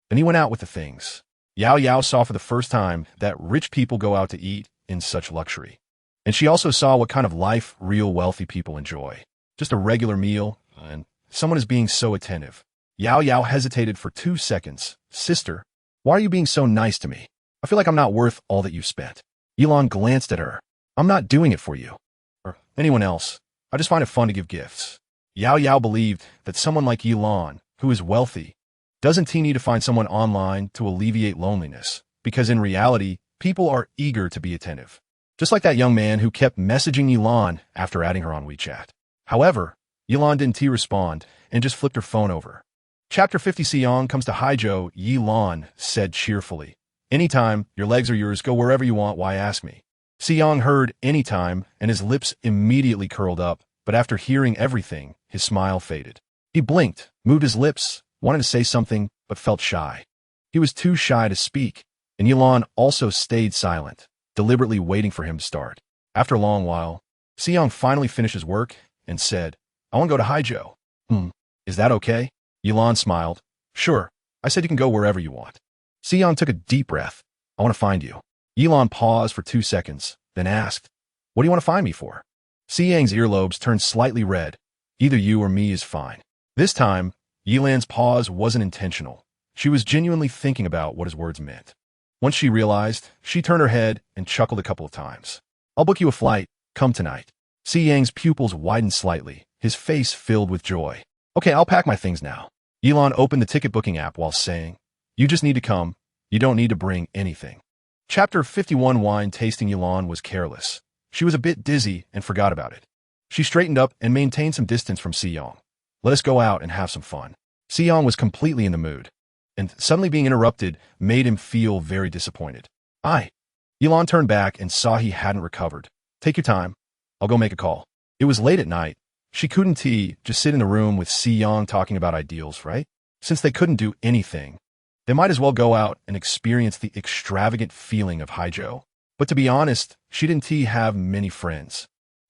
Then he went out with the things. Yao Yao saw for the first time that rich people go out to eat in such luxury. And she also saw what kind of life real wealthy people enjoy. Just a regular meal, and someone is being so attentive. Yao Yao hesitated for 2 seconds. Sister, why are you being so nice to me? I feel like I'm not worth all that you spent. Yilan glanced at her. I'm not doing it for you. Or anyone else. I just find it fun to give gifts. Yao Yao believed that someone like Yilan, who is wealthy, doesn't need to find someone online to alleviate loneliness, because in reality, people are eager to be attentive. Just like that young man who kept messaging Yilan after adding her on WeChat. However, Yilan didn't respond and just flipped her phone over. Chapter 50 Xiang comes to Haijiu, Yilan said cheerfully. Anytime, your legs are yours, go wherever you want, why ask me? Xiang heard anytime, and his lips immediately curled up, but after hearing everything, his smile faded. He blinked, moved his lips, wanted to say something, but felt shy. He was too shy to speak, and Yilan also stayed silent, deliberately waiting for him to start. After a long while, Xiang finally finished his work and said, I want to go to Haijiu. Is that okay? Yilan smiled. Sure, I said you can go wherever you want. Xiang took a deep breath. I want to find you. Yilan paused for 2 seconds, then asked, what do you want to find me for? Xiang's earlobes turned slightly red. Either you or me is fine. This time, Yilan's pause wasn't intentional. She was genuinely thinking about what his words meant. Once she realized, she turned her head and chuckled a couple of times. I'll book you a flight. Come tonight. Xiang's pupils widened slightly, his face filled with joy. Okay, I'll pack my things now. Yilan opened the ticket booking app while saying, you just need to come. You don't need to bring anything. Chapter 51 Wine tasting Yilan was careless. She was a bit dizzy and forgot about it. She straightened up and maintained some distance from Xiang. Let us go out and have some fun. Xiang was completely in the mood, and suddenly being interrupted made him feel very disappointed. Yilan turned back and saw he hadn't recovered. Take your time. I'll go make a call. It was late at night. She couldn't just sit in the room with Xiang talking about ideals, right? Since they couldn't do anything, they might as well go out and experience the extravagant feeling of Haijiu. But to be honest, she didn't have many friends.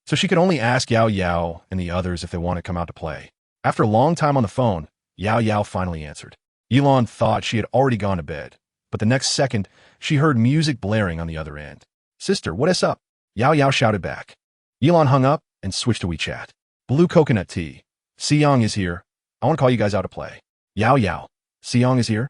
So she could only ask Yao Yao and the others if they want to come out to play. After a long time on the phone, Yao Yao finally answered. Yilan thought she had already gone to bed, but the next second, she heard music blaring on the other end. Sister, what is up? Yao Yao shouted back. Yilan hung up and switched to WeChat. Blue coconut tea. Xiang is here. I want to call you guys out to play. Yao Yao. Xiang is here?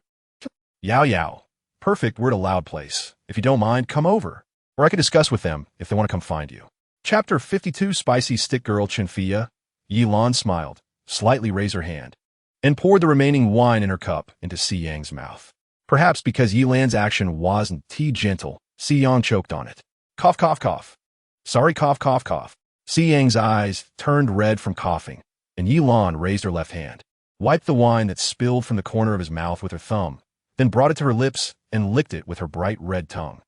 Yao Yao. Perfect, we're at a loud place. If you don't mind, come over. Or I could discuss with them if they want to come find you. Chapter 52 Spicy Stick Girl Chinfia. Yilan smiled, slightly raised her hand, and poured the remaining wine in her cup into Xiang's mouth. Perhaps because Yilan's action wasn't gentle, Xiang choked on it. Cough, cough, cough. Sorry, cough, cough, cough. Xiang's eyes turned red from coughing, and Yilan raised her left hand, wiped the wine that spilled from the corner of his mouth with her thumb, then brought it to her lips and licked it with her bright red tongue.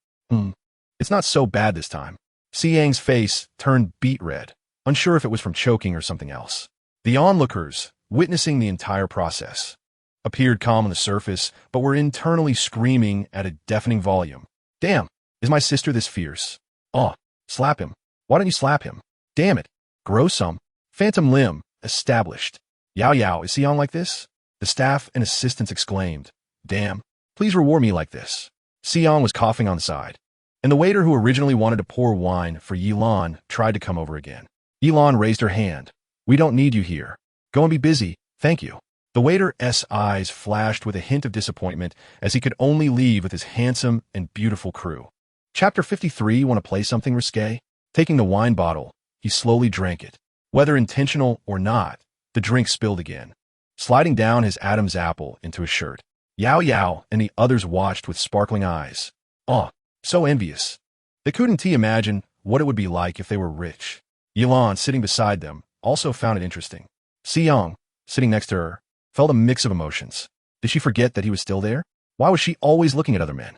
It's not so bad this time. Xiang's face turned beet red, unsure if it was from choking or something else. The onlookers, witnessing the entire process, appeared calm on the surface, but were internally screaming at a deafening volume. Damn, is my sister this fierce? Oh, slap him. Why don't you slap him? Damn it. Grow some. Phantom limb, established. Yao Yao, is Xiang like this? The staff and assistants exclaimed. Damn, please reward me like this. Xiang was coughing on the side, and the waiter who originally wanted to pour wine for Yilan tried to come over again. Yilan raised her hand. We don't need you here. Go and be busy, thank you. The waiter's eyes flashed with a hint of disappointment as he could only leave with his handsome and beautiful crew. Chapter 53. Want to play something risque? Taking the wine bottle, he slowly drank it. Whether intentional or not, the drink spilled again, sliding down his Adam's apple into his shirt. Yao Yao and the others watched with sparkling eyes. Oh, so envious. They couldn't imagine what it would be like if they were rich. Yilan, sitting beside them, also found it interesting. Siyang, sitting next to her, felt a mix of emotions. Did she forget that he was still there? Why was she always looking at other men?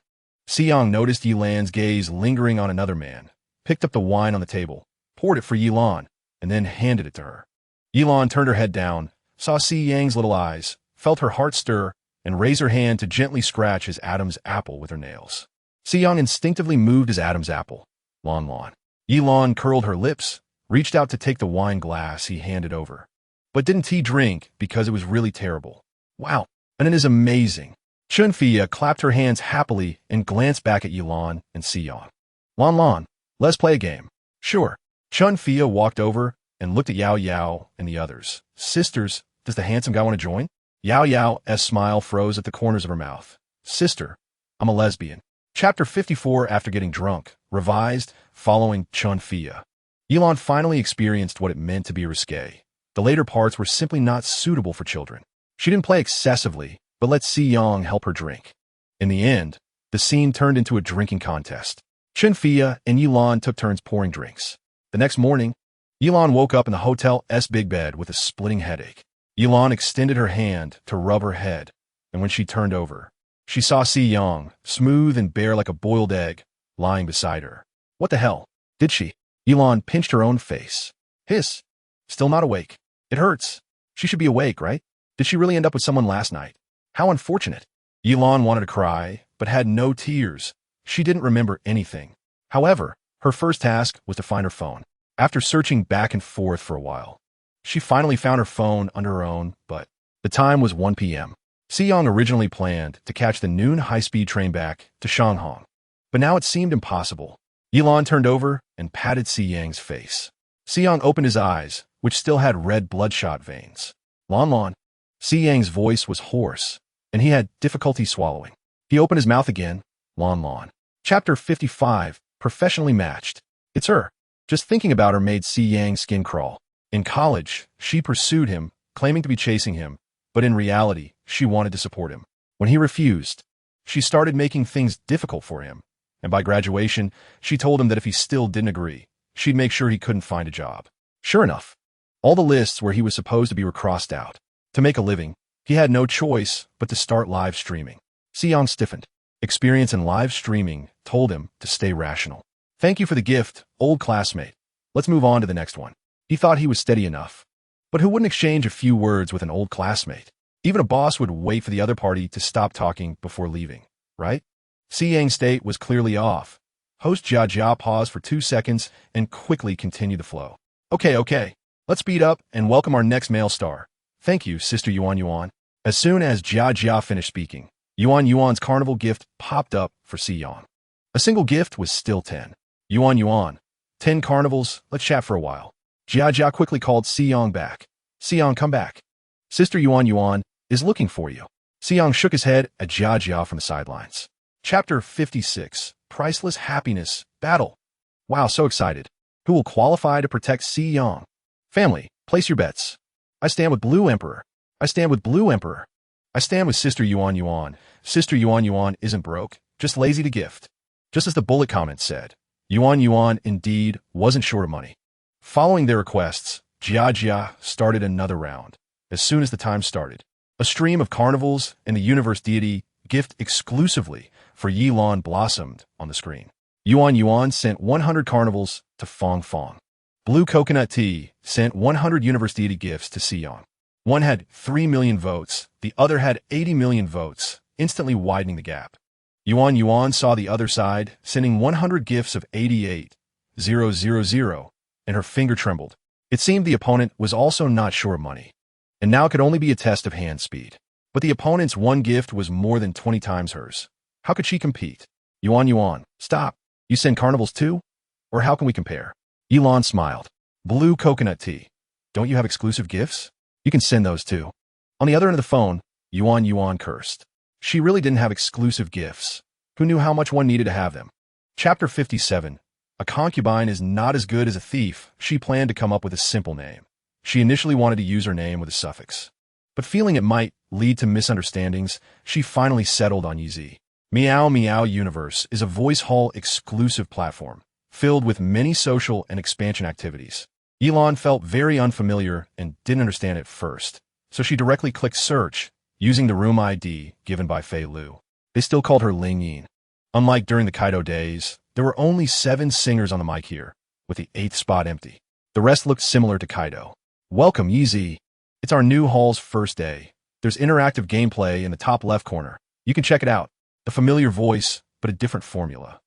Siyang noticed Yilan's gaze lingering on another man, picked up the wine on the table, poured it for Yilan, and then handed it to her. Yilan turned her head down, saw Siyang's little eyes, felt her heart stir, and raised her hand to gently scratch his Adam's apple with her nails. Siyang instinctively moved his Adam's apple. Lon Lon. Yilan curled her lips, reached out to take the wine glass he handed over. But didn't he drink because it was really terrible? Wow, and it is amazing. Chunfia clapped her hands happily and glanced back at Yilan and Siyang. Lon Lon, let's play a game. Sure. Chunfia walked over and looked at Yao Yao and the others. Sisters, does the handsome guy want to join? Yao Yao's smile froze at the corners of her mouth. Sister, I'm a lesbian. Chapter 54. After getting drunk, revised, following Chunfia. Yilan finally experienced what it meant to be risque. The later parts were simply not suitable for children. She didn't play excessively, but let Siyang help her drink. In the end, the scene turned into a drinking contest. Chunfia and Yilan took turns pouring drinks. The next morning, Yilan woke up in the hotel's big bed with a splitting headache. Yilan extended her hand to rub her head, and when she turned over, she saw Siyang, smooth and bare like a boiled egg, lying beside her. What the hell? Did she? Yilan pinched her own face. Hiss. Still not awake. It hurts. She should be awake, right? Did she really end up with someone last night? How unfortunate. Yilan wanted to cry, but had no tears. She didn't remember anything. However, her first task was to find her phone. After searching back and forth for a while, she finally found her phone under her own, but the time was 1 p.m. Siyang originally planned to catch the noon high-speed train back to Shanghai, but now it seemed impossible. Yilan turned over and patted Siyang's face. Siyang opened his eyes, which still had red bloodshot veins. Lon Lon. Siyang's voice was hoarse, and he had difficulty swallowing. He opened his mouth again. Lon Lon. Chapter 55. Professionally matched. It's her. Just thinking about her made Siyang's skin crawl. In college, she pursued him, claiming to be chasing him, but in reality, she wanted to support him. When he refused, she started making things difficult for him, and by graduation, she told him that if he still didn't agree, she'd make sure he couldn't find a job. Sure enough, all the lists where he was supposed to be were crossed out. To make a living, he had no choice but to start live streaming. Siyang stiffened. Experience in live streaming told him to stay rational. Thank you for the gift, old classmate. Let's move on to the next one. He thought he was steady enough. But who wouldn't exchange a few words with an old classmate? Even a boss would wait for the other party to stop talking before leaving, right? Siyang's state was clearly off. Host Jia paused for 2 seconds and quickly continued the flow. Okay. Let's speed up and welcome our next male star. Thank you, Sister Yuan Yuan. As soon as Jia finished speaking, Yuan Yuan's carnival gift popped up for Siyang. A single gift was still 10. Yuan, 10 carnivals, let's chat for a while. Jia quickly called Siyang back. Siyang, come back. Sister Yuan is looking for you. Siyang shook his head at Jia from the sidelines. Chapter 56. Priceless Happiness. Battle. Wow, so excited. Who will qualify to protect Siyang? Family, place your bets. I stand with Blue Emperor. I stand with Blue Emperor. I stand with Sister Yuan. Sister Yuan isn't broke, just lazy to gift. Just as the bullet comment said, Yuan indeed wasn't short of money. Following their requests, Jia started another round. As soon as the time started, a stream of carnivals and the universe deity gift exclusively for Yilan blossomed on the screen. Yuan sent 100 carnivals to Fong. Blue Coconut Tea sent 100 universe deity gifts to Siyang. One had 3 million votes, the other had 80 million votes, instantly widening the gap. Yuan saw the other side, sending 100 gifts of 88,000, and her finger trembled. It seemed the opponent was also not short of money, and now could only be a test of hand speed. But the opponent's one gift was more than 20 times hers. How could she compete? Yuan, stop. You send carnivals too? Or how can we compare? Yilan smiled. Blue Coconut Tea. Don't you have exclusive gifts? You can send those too. On the other end of the phone, Yuan cursed. She really didn't have exclusive gifts. Who knew how much one needed to have them? Chapter 57. A concubine is not as good as a thief. She planned to come up with a simple name. She initially wanted to use her name with a suffix. But feeling it might lead to misunderstandings, she finally settled on Yizi. Meow Meow Universe is a voice hall exclusive platform, filled with many social and expansion activities. Elon felt very unfamiliar and didn't understand at first, so she directly clicked search, using the room ID given by Fei Lu. They still called her Ling Yin. Unlike during the Kaido days, there were only 7 singers on the mic here, with the 8th spot empty. The rest looked similar to Kaido. Welcome, Yizi. It's our new hall's first day. There's interactive gameplay in the top left corner. You can check it out. A familiar voice, but a different formula.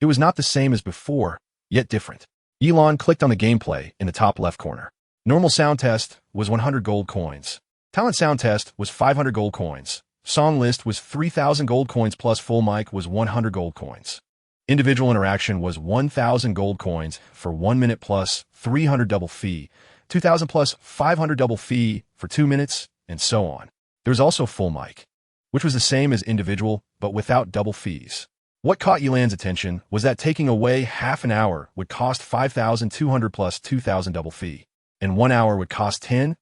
It was not the same as before, yet different. Elon clicked on the gameplay in the top left corner. Normal sound test was 100 gold coins. Talent sound test was 500 gold coins. Song list was 3,000 gold coins plus full mic was 100 gold coins. Individual interaction was 1,000 gold coins for 1 minute plus 300 double fee, 2,000 plus 500 double fee for 2 minutes, and so on. There was also full mic, which was the same as individual, but without double fees. What caught Elan's attention was that taking away half an hour would cost 5,200 plus 2,000 double fee, and 1 hour would cost 10,000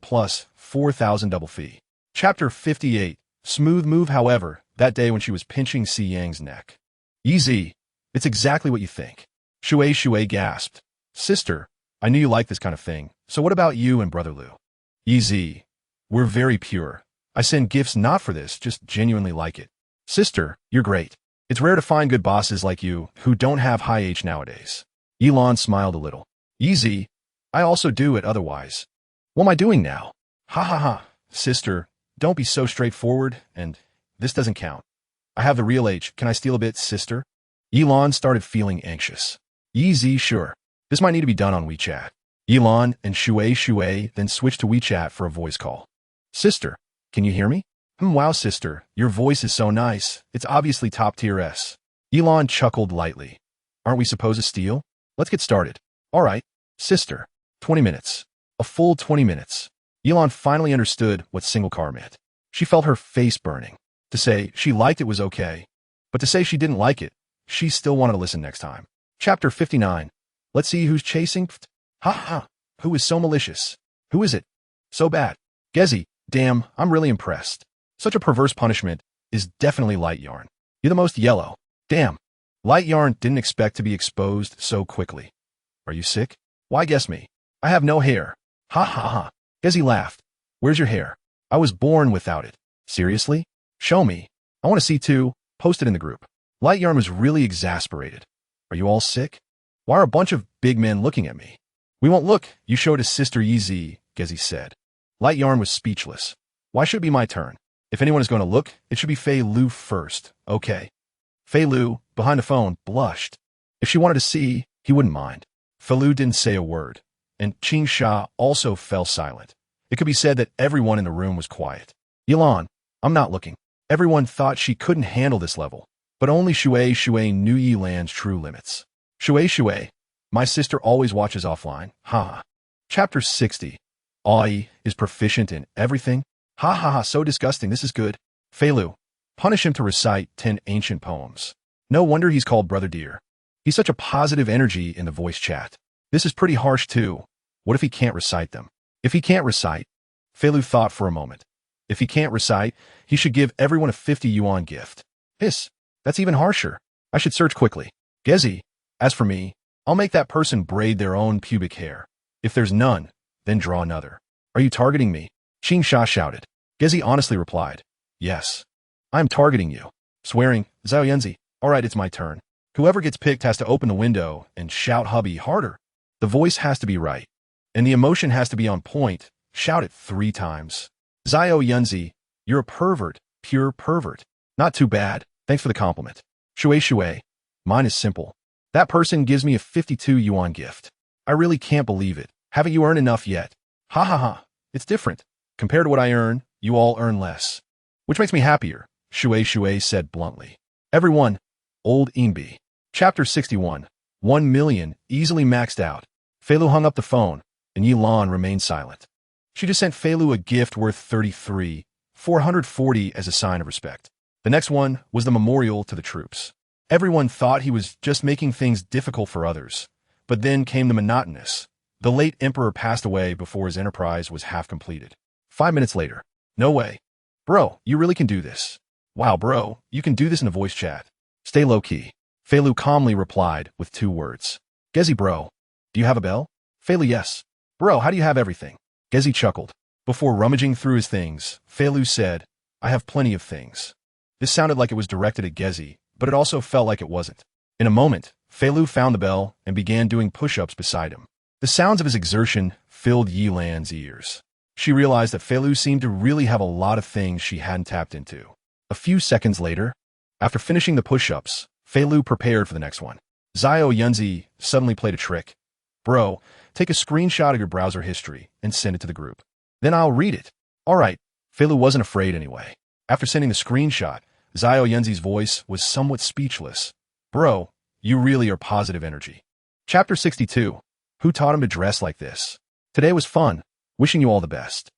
plus 4,000 double fee. Chapter 58. Smooth move. However, that day when she was pinching Si Yang's neck. Easy. It's exactly what you think. Shui gasped. Sister, I knew you liked this kind of thing, so what about you and Brother Lu? Easy. We're very pure. I send gifts not for this, just genuinely like it. Sister, you're great. It's rare to find good bosses like you who don't have high H nowadays. Elon smiled a little. Easy. I also do it otherwise. What am I doing now? Ha ha ha. Sister, don't be so straightforward, and this doesn't count. I have the real H. Can I steal a bit, sister? Elon started feeling anxious. Easy, sure. This might need to be done on WeChat. Elon and Shui then switched to WeChat for a voice call. Sister, can you hear me? Wow, sister, your voice is so nice. It's obviously top tier S. Elon chuckled lightly. Aren't we supposed to steal? Let's get started. All right, sister. 20 minutes. A full 20 minutes. Elon finally understood what single car meant. She felt her face burning. To say she liked it was okay, but to say she didn't like it, she still wanted to listen next time. Chapter 59. Let's see who's chasing. Ha ha. Who is so malicious? Who is it? So bad. Gezi, damn, I'm really impressed. Such a perverse punishment is definitely Light Yarn. You're the most yellow. Damn. Light Yarn didn't expect to be exposed so quickly. Are you sick? Why guess me? I have no hair. Ha ha ha. Gezi laughed. Where's your hair? I was born without it. Seriously? Show me. I want to see too. Post it in the group. Light Yarn was really exasperated. Are you all sick? Why are a bunch of big men looking at me? We won't look. You showed his sister Yizi, Gezi said. Light Yarn was speechless. Why should it be my turn? If anyone is going to look, it should be Fei Lu first. Okay. Fei Lu, behind the phone, blushed. If she wanted to see, he wouldn't mind. Fei Lu didn't say a word, and Qing Sha also fell silent. It could be said that everyone in the room was quiet. Elon, I'm not looking. Everyone thought she couldn't handle this level, but only Shui knew Yilan's true limits. Shui, my sister always watches offline. Ha. Chapter 60. Ai is proficient in everything. Ha ha ha, so disgusting, this is good. Fei Lu, punish him to recite 10 ancient poems. No wonder he's called Brother Dear. He's such a positive energy in the voice chat. This is pretty harsh too. What if he can't recite them? If he can't recite, Fei Lu thought for a moment. If he can't recite, he should give everyone a 50 yuan gift. That's even harsher. I should search quickly. Gezi, as for me, I'll make that person braid their own pubic hair. If there's none, then draw another. Are you targeting me? Qing Sha shouted. Gezi honestly replied, yes. I'm targeting you. Swearing, Zhao. All right, it's my turn. Whoever gets picked has to open the window and shout hubby harder. The voice has to be right, and the emotion has to be on point. Shout it 3 times. Zhao, you're a pervert, pure pervert. Not too bad. Thanks for the compliment. Shui, mine is simple. That person gives me a 52 yuan gift. I really can't believe it. Haven't you earned enough yet? Ha ha ha. It's different. Compared to what I earn, you all earn less. Which makes me happier, Shui said bluntly. Everyone, old Inbi. Chapter 61. 1 million, easily maxed out. Fei Lu hung up the phone, and Yilan remained silent. She just sent Fei Lu a gift worth 440 as a sign of respect. The next one was the memorial to the troops. Everyone thought he was just making things difficult for others, but then came the monotonous. The late emperor passed away before his enterprise was half completed. 5 minutes later. No way. Bro, you really can do this. Wow, bro, you can do this in a voice chat. Stay low-key. Fei Lu calmly replied with 2 words. Gezi, bro, do you have a bell? Fei Lu, yes. Bro, how do you have everything? Gezi chuckled. Before rummaging through his things, Fei Lu said, I have plenty of things. This sounded like it was directed at Gezi, but it also felt like it wasn't. In a moment, Fei Lu found the bell and began doing push-ups beside him. The sounds of his exertion filled Yilan's ears. She realized that Fei Lu seemed to really have a lot of things she hadn't tapped into. A few seconds later, after finishing the push-ups, Fei Lu prepared for the next one. DesireYe suddenly played a trick. Bro, take a screenshot of your browser history and send it to the group. Then I'll read it. All right. Fei Lu wasn't afraid anyway. After sending the screenshot, DesireYe's voice was somewhat speechless. Bro, you really are positive energy. Chapter 62. Who taught him to dress like this? Today was fun. Wishing you all the best.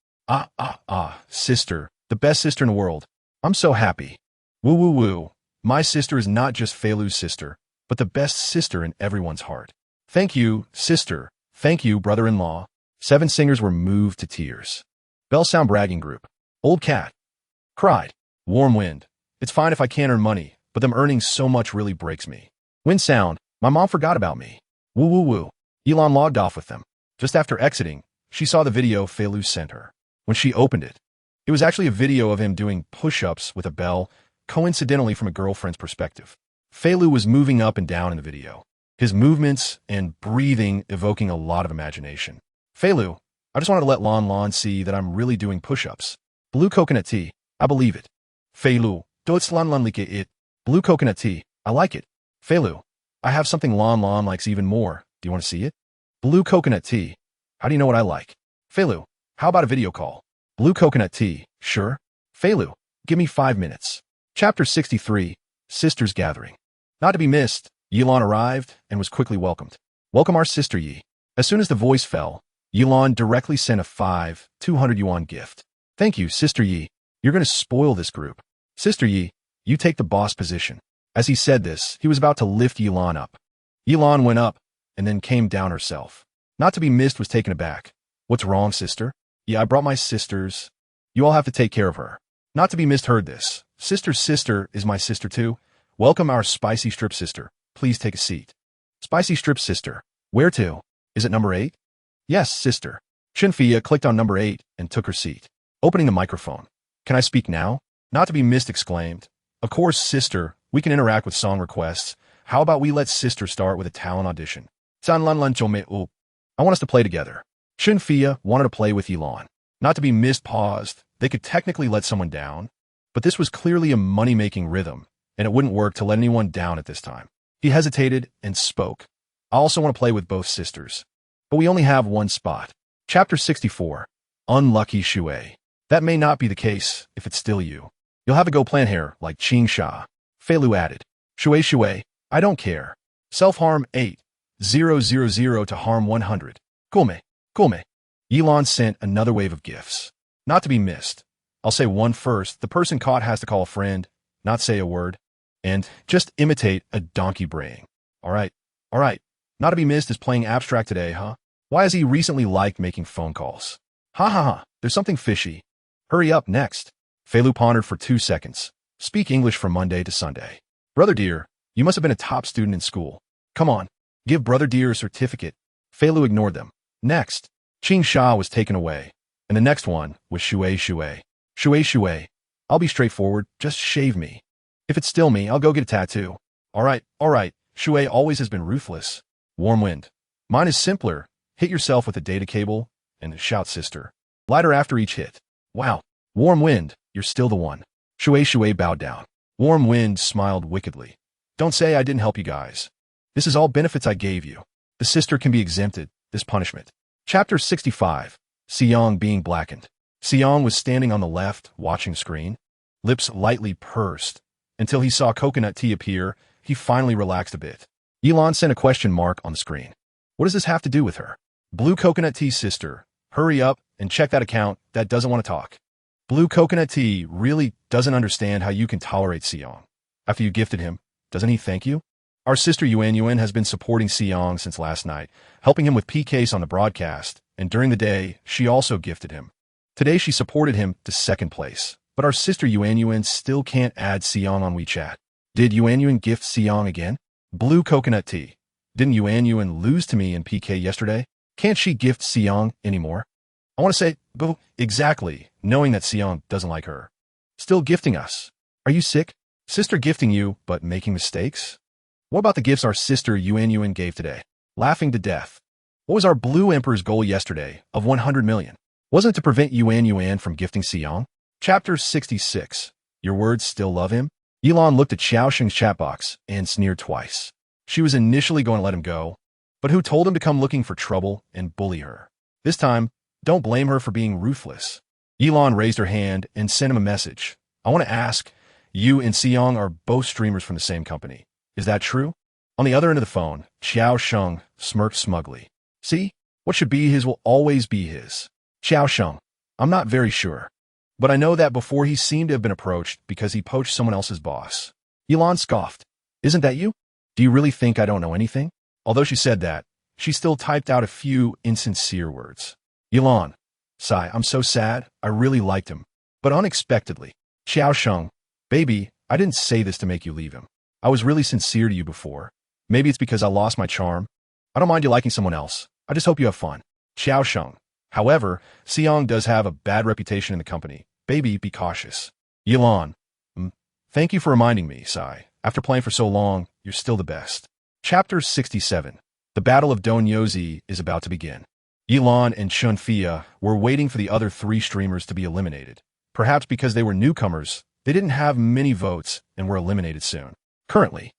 Sister. The best sister in the world. I'm so happy. Woo woo woo. My sister is not just Fei Lu's sister, but the best sister in everyone's heart. Thank you, sister. Thank you, brother-in-law. 7 singers were moved to tears. Bell Sound Bragging Group. Old Cat. Cried. Warm Wind. It's fine if I can't earn money, but them earning so much really breaks me. Wind Sound. My mom forgot about me. Woo woo woo. Elon logged off with them. Just after exiting, she saw the video Fei Lu sent her. When she opened it, it was actually a video of him doing push-ups with a bell, coincidentally from a girlfriend's perspective. Fei Lu was moving up and down in the video, his movements and breathing evoking a lot of imagination. Fei Lu, I just wanted to let Lon see that I'm really doing push-ups. Blue coconut tea, I believe it. Fei Lu, doits Lon like it. Blue coconut tea, I like it. Fei Lu, I have something Lon likes even more. Do you want to see it? Blue coconut tea. How do you know what I like? Fei Lu, how about a video call? Blue coconut tea, sure. Fei Lu, give me 5 minutes. Chapter 63, Sisters Gathering. Not to be missed, Yilan arrived and was quickly welcomed. Welcome our sister Yi. As soon as the voice fell, Yilan directly sent a 200 yuan gift. Thank you, Sister Yi. You're going to spoil this group. Sister Yi, you take the boss position. As he said this, he was about to lift Yilan up. Yilan went up and then came down herself. Not to be missed was taken aback. What's wrong, sister? Yeah, I brought my sisters. You all have to take care of her. Not to be missed heard this. Sister's sister is my sister too. Welcome our spicy strip sister. Please take a seat. Spicy strip sister. Where to? Is it number 8? Yes, sister. Shinfia clicked on number 8 and took her seat. Opening the microphone. Can I speak now? Not to be missed exclaimed. Of course, sister. We can interact with song requests. How about we let sister start with a talent audition? I want us to play together. Shinfia wanted to play with Elon. Not to be missed paused. They could technically let someone down, but this was clearly a money-making rhythm, and it wouldn't work to let anyone down at this time. He hesitated and spoke. I also want to play with both sisters, but we only have one spot. Chapter 64. Unlucky Shui. That may not be the case if it's still you. You'll have to go plant hair like Qing Sha. Fei Lu added. Shui, I don't care. Self-harm 8. 000 to harm 100. Cool me. Elon sent another wave of gifts. Not to be missed. I'll say one first. The person caught has to call a friend, not say a word, and just imitate a donkey braying. All right. Not to be missed is playing abstract today, huh? Why has he recently liked making phone calls? Ha. There's something fishy. Hurry up next. Fei Lu pondered for 2 seconds. Speak English from Monday to Sunday. Brother dear, you must have been a top student in school. Come on. Give brother dear a certificate. Fei Lu ignored them. Next, Qing Sha was taken away, and the next one was Shui. Shui, I'll be straightforward, just shave me. If it's still me, I'll go get a tattoo. All right, Shui always has been ruthless. Warm Wind. Mine is simpler. Hit yourself with a data cable, and shout sister. Lighter after each hit. Wow. Warm Wind, you're still the one. Shui bowed down. Warm Wind smiled wickedly. Don't say I didn't help you guys. This is all benefits I gave you. The sister can be exempted, this punishment. Chapter 65. Xiang being blackened. Xiang was standing on the left, watching screen. Lips lightly pursed. Until he saw coconut tea appear, he finally relaxed a bit. Elon sent a question mark on the screen. What does this have to do with her? Blue coconut tea sister. Hurry up and check that account that doesn't want to talk. Blue Coconut Tea really doesn't understand how you can tolerate Seong. After you gifted him, doesn't he thank you? Our sister Yuan Yuan has been supporting Seong since last night, helping him with PKs on the broadcast, and during the day, she also gifted him. Today she supported him to second place, but our sister Yuan Yuan still can't add Seong on WeChat. Did Yuan Yuan gift Seong again? Blue Coconut Tea. Didn't Yuan Yuan lose to me in PK yesterday? Can't she gift Seong anymore? I want to say, boo, exactly, knowing that Seong doesn't like her. Still gifting us. Are you sick? Sister gifting you, but making mistakes? What about the gifts our sister Yuan Yuan gave today? Laughing to death. What was our Blue Emperor's goal yesterday of 100 million? Wasn't it to prevent Yuan Yuan from gifting Seong? Chapter 66. Your words still love him? Elon looked at Xiaosheng's chat box and sneered twice. She was initially going to let him go, but who told him to come looking for trouble and bully her? This time, don't blame her for being ruthless. Elon raised her hand and sent him a message. I want to ask, you and Seong are both streamers from the same company. Is that true? On the other end of the phone, Xiaosheng smirked smugly. See, what should be his will always be his. Xiaosheng, I'm not very sure, but I know that before he seemed to have been approached because he poached someone else's boss. Elon scoffed. Isn't that you? Do you really think I don't know anything? Although she said that, she still typed out a few insincere words. Elon, sigh, I'm so sad. I really liked him, but unexpectedly. Xiaosheng, baby, I didn't say this to make you leave him. I was really sincere to you before. Maybe it's because I lost my charm. I don't mind you liking someone else. I just hope you have fun. Xiaosheng. However, Seong does have a bad reputation in the company. Baby, be cautious. Elon. Thank you for reminding me, Sai. After playing for so long, you're still the best. Chapter 67. The Battle of Donyozi is about to begin. Elon and Chunfia were waiting for the other 3 streamers to be eliminated. Perhaps because they were newcomers, they didn't have many votes and were eliminated soon. Currently,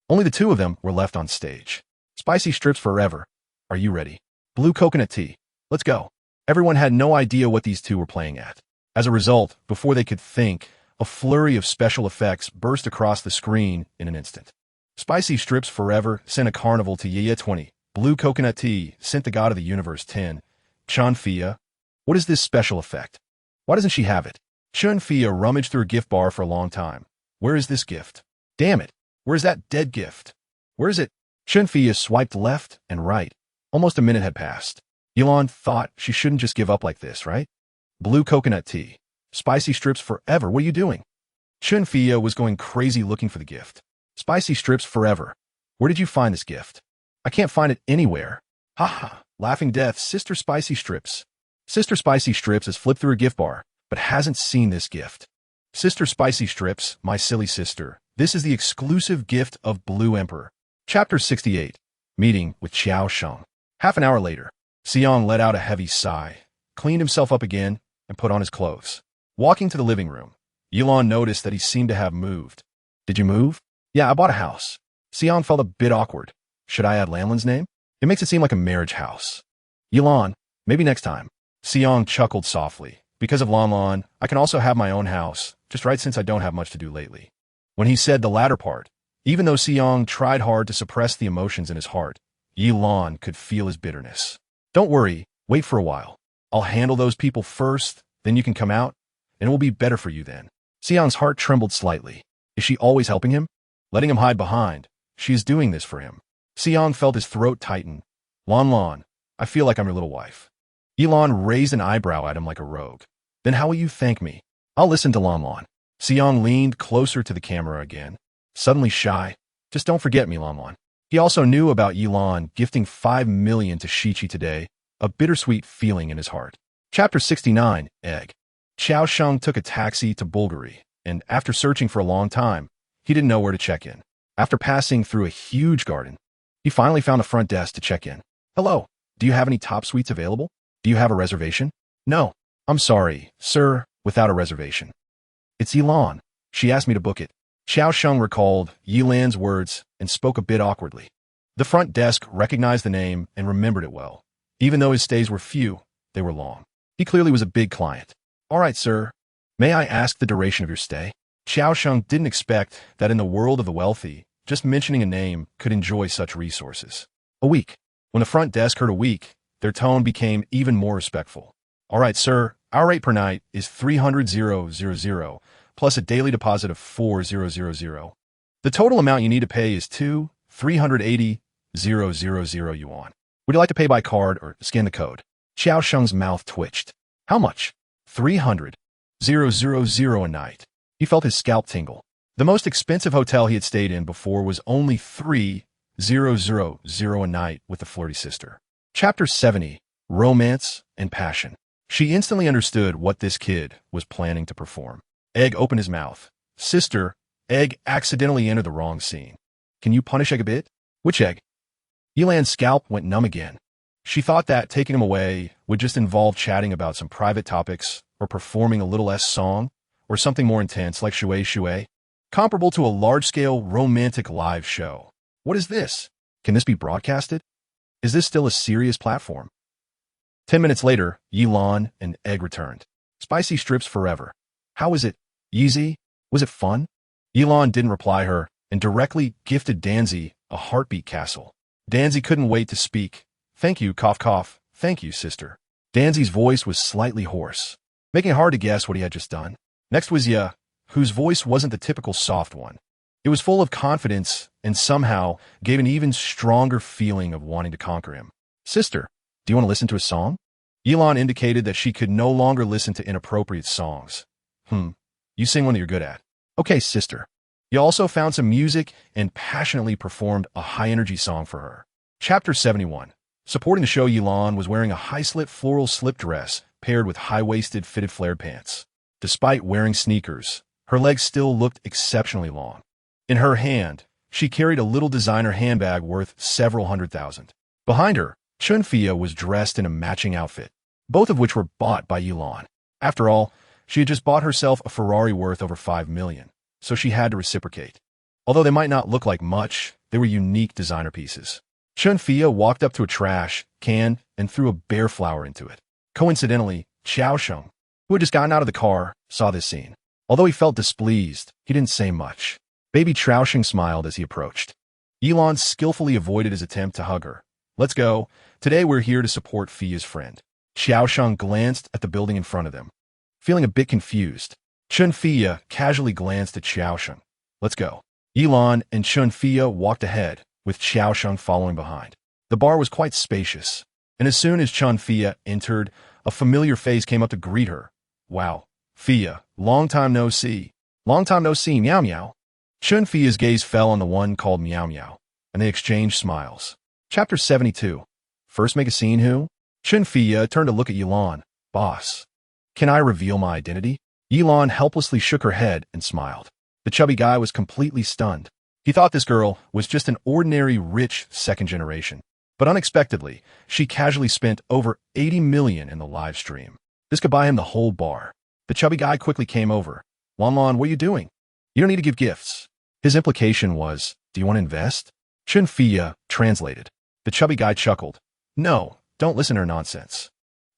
only the 2 of them were left on stage. Spicy strips forever. Are you ready? Blue Coconut Tea. Let's go. Everyone had no idea what these 2 were playing at. As a result, before they could think, a flurry of special effects burst across the screen in an instant. Spicy strips forever sent a carnival to Yaya 20. Blue Coconut Tea sent the god of the universe 10. Chunfia. What is this special effect? Why doesn't she have it? Chunfia rummaged through a gift bar for a long time. Where is this gift? Damn it. Where's that dead gift? Where is it? Chunfia swiped left and right. Almost a minute had passed. Elon thought she shouldn't just give up like this, right? Blue Coconut Tea. Spicy strips forever. What are you doing? Chunfia was going crazy looking for the gift. Spicy strips forever. Where did you find this gift? I can't find it anywhere. Haha. Laughing death. Sister Spicy Strips. Sister Spicy Strips has flipped through a gift bar, but hasn't seen this gift. Sister Spicy Strips, my silly sister. This is the exclusive gift of Blue Emperor. Chapter 68. Meeting with Xiaosheng. Half an hour later, Seong let out a heavy sigh, cleaned himself up again, and put on his clothes. Walking to the living room, Elon noticed that he seemed to have moved. Did you move? Yeah, I bought a house. Seong felt a bit awkward. Should I add Lanlin's name? It makes it seem like a marriage house. Elon, maybe next time. Seong chuckled softly. Because of Lanlan, I can also have my own house, just right since I don't have much to do lately. When he said the latter part, even though Seong tried hard to suppress the emotions in his heart, Elon could feel his bitterness. Don't worry, wait for a while. I'll handle those people first, then you can come out, and it will be better for you then. Seong's heart trembled slightly. Is she always helping him? Letting him hide behind. She is doing this for him. Seong felt his throat tighten. Lanlan, I feel like I'm your little wife. Elon raised an eyebrow at him like a rogue. Then how will you thank me? I'll listen to Lanlan. Seong leaned closer to the camera again. Suddenly shy. Just don't forget me, Lanlan. He also knew about Elon gifting 5 million to Shichi today, a bittersweet feeling in his heart. Chapter 69, Egg. Xiaosheng took a taxi to Bulgari, and after searching for a long time, he didn't know where to check in. After passing through a huge garden, he finally found a front desk to check in. Hello, do you have any top suites available? Do you have a reservation? No, I'm sorry, sir, without a reservation. It's Elon. She asked me to book it. Xiaosheng recalled Yilan's words and spoke a bit awkwardly. The front desk recognized the name and remembered it well. Even though his stays were few, they were long. He clearly was a big client. All right, sir. May I ask the duration of your stay? Xiaosheng didn't expect that in the world of the wealthy, just mentioning a name could enjoy such resources. A week. When the front desk heard a week, their tone became even more respectful. All right, sir, our rate per night is 300,000 plus a daily deposit of 4,000. The total amount you need to pay is 380,000 yuan. Would you like to pay by card or scan the code? Xiao Sheng's mouth twitched. How much? 300,000 a night. He felt his scalp tingle. The most expensive hotel he had stayed in before was only 3,000 a night with the flirty sister. Chapter 70. Romance and Passion. She instantly understood what this kid was planning to perform. Egg opened his mouth. Sister, Egg accidentally entered the wrong scene. Can you punish Egg a bit? Which Egg? Yilan's scalp went numb again. She thought that taking him away would just involve chatting about some private topics or performing a little less song or something more intense like Shui Shui, comparable to a large-scale romantic live show. What is this? Can this be broadcasted? Is this still a serious platform? 10 minutes later, Yilan and Egg returned. Spicy strips forever. How is it? Easy? Was it fun? Yilan didn't reply her and directly gifted Danzi a heartbeat castle. Danzi couldn't wait to speak. Thank you, cough cough. Thank you, sister. Danzi's voice was slightly hoarse, making it hard to guess what he had just done. Next was Ya, whose voice wasn't the typical soft one. It was full of confidence and somehow gave an even stronger feeling of wanting to conquer him. Sister, do you want to listen to a song? Yilan indicated that she could no longer listen to inappropriate songs. You sing one that you're good at. Okay, sister. You also found some music and passionately performed a high-energy song for her. Chapter 71. Supporting the show, Yilan was wearing a high-slit floral slip dress paired with high-waisted fitted flared pants. Despite wearing sneakers, her legs still looked exceptionally long. In her hand, she carried a little designer handbag worth several $100,000. Behind her, Chunfia was dressed in a matching outfit, both of which were bought by Yilan. After all, she had just bought herself a Ferrari worth over $5 million, so she had to reciprocate. Although they might not look like much, they were unique designer pieces. Chunfia walked up to a trash can and threw a bear flower into it. Coincidentally, Xiaosheng, who had just gotten out of the car, saw this scene. Although he felt displeased, he didn't say much. Baby Xiaosheng smiled as he approached. Yilan skillfully avoided his attempt to hug her. Let's go. Today we're here to support Fia's friend. Xiaosheng glanced at the building in front of them, feeling a bit confused. Chunfia casually glanced at Xiaosheng. Let's go. Yilan and Chunfia walked ahead, with Xiaosheng following behind. The bar was quite spacious, and as soon as Chunfia entered, a familiar face came up to greet her. Wow, Fia, long time no see. Long time no see, meow meow. Chunfia's gaze fell on the one called Meow Meow, and they exchanged smiles. Chapter 72. First make a scene who? Chunfia turned to look at Yilan. Boss. Can I reveal my identity? Yilan helplessly shook her head and smiled. The chubby guy was completely stunned. He thought this girl was just an ordinary rich second generation. But unexpectedly, she casually spent over 80 million in the live stream. This could buy him the whole bar. The chubby guy quickly came over. Lanlan, what are you doing? You don't need to give gifts. His implication was, do you want to invest? Chunfia translated. The chubby guy chuckled. No, don't listen to her nonsense.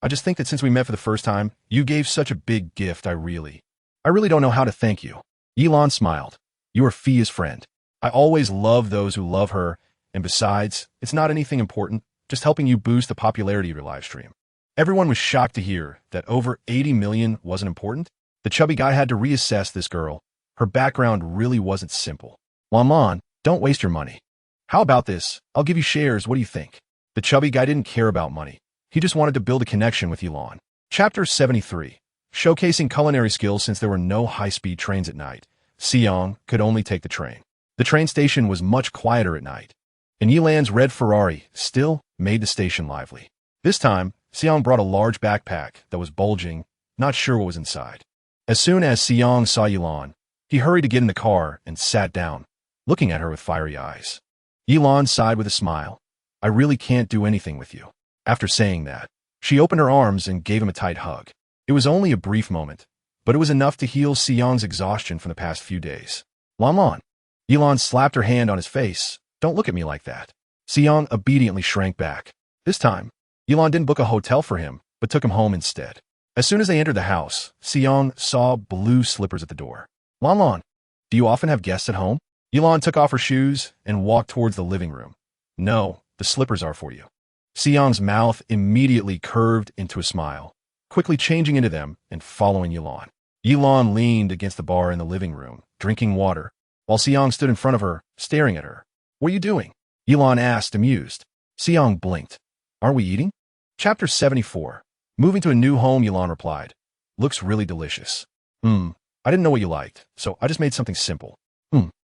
I just think that since we met for the first time, you gave such a big gift, I really don't know how to thank you. Yilan smiled. You are Fia's friend. I always love those who love her, and besides, it's not anything important, just helping you boost the popularity of your live stream. Everyone was shocked to hear that over 80 million wasn't important. The chubby guy had to reassess this girl. Her background really wasn't simple. Lanlan, don't waste your money. How about this? I'll give you shares, what do you think? The chubby guy didn't care about money. He just wanted to build a connection with Yilan. Chapter 73. Showcasing culinary skills since there were no high-speed trains at night. Xiang could only take the train. The train station was much quieter at night, and Yilan's red Ferrari still made the station lively. This time, Xiang brought a large backpack that was bulging, not sure what was inside. As soon as Xiang saw Yilan, he hurried to get in the car and sat down, looking at her with fiery eyes. Yilan sighed with a smile. I really can't do anything with you. After saying that, she opened her arms and gave him a tight hug. It was only a brief moment, but it was enough to heal Xiang's exhaustion from the past few days. Lanlan. Yilan slapped her hand on his face. Don't look at me like that. Xiang obediently shrank back. This time, Yilan didn't book a hotel for him, but took him home instead. As soon as they entered the house, Xiang saw blue slippers at the door. Lanlan, do you often have guests at home? Yilan took off her shoes and walked towards the living room. No, the slippers are for you. Seong's mouth immediately curved into a smile, quickly changing into them and following Yilon. Yilon leaned against the bar in the living room, drinking water, while Seong stood in front of her, staring at her. "What are you doing?" Yilon asked, amused. Seong blinked. "Aren't we eating?" Chapter 74. Moving to a new home, Yilon replied. "Looks really delicious." I didn't know what you liked, so I just made something simple."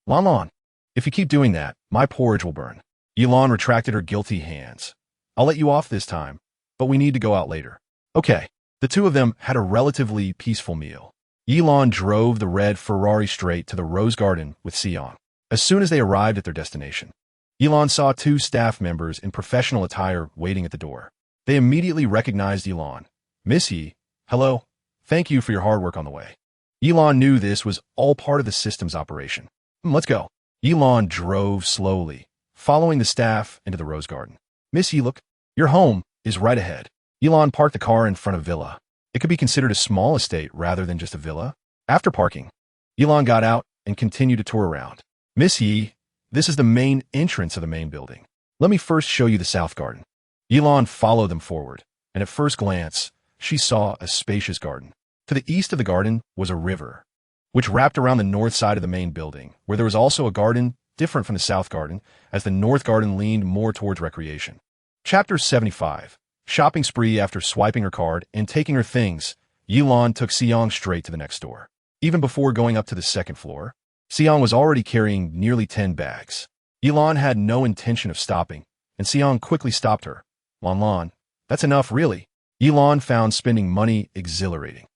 Lon. If you keep doing that, my porridge will burn." Yilon retracted her guilty hands. "I'll let you off this time, but we need to go out later." "Okay." The two of them had a relatively peaceful meal. Yilon drove the red Ferrari straight to the Rose Garden with Seong. As soon as they arrived at their destination, Yilon saw two staff members in professional attire waiting at the door. They immediately recognized Yilon. "Miss Yi, hello. Thank you for your hard work on the way." Yilon knew this was all part of the system's operation. Let's go." Yilon drove slowly, following the staff into the Rose Garden. "Miss Yi, look, your home is right ahead." Yilon parked the car in front of Villa. It could be considered a small estate rather than just a villa. After parking, Yilon got out and continued to tour around. "Miss Yi, this is the main entrance of the main building. Let me first show you the South Garden." Yilon followed them forward, and at first glance, she saw a spacious garden. To the east of the garden was a river, which wrapped around the north side of the main building, where there was also a garden different from the South Garden, as the North Garden leaned more towards recreation. Chapter 75. Shopping spree. After swiping her card and taking her things, Yilon took Seong straight to the next door. Even before going up to the second floor, Seong was already carrying nearly 10 bags. Yilon had no intention of stopping, and Seong quickly stopped her. Lon, that's enough, really." Yilon found spending money exhilarating,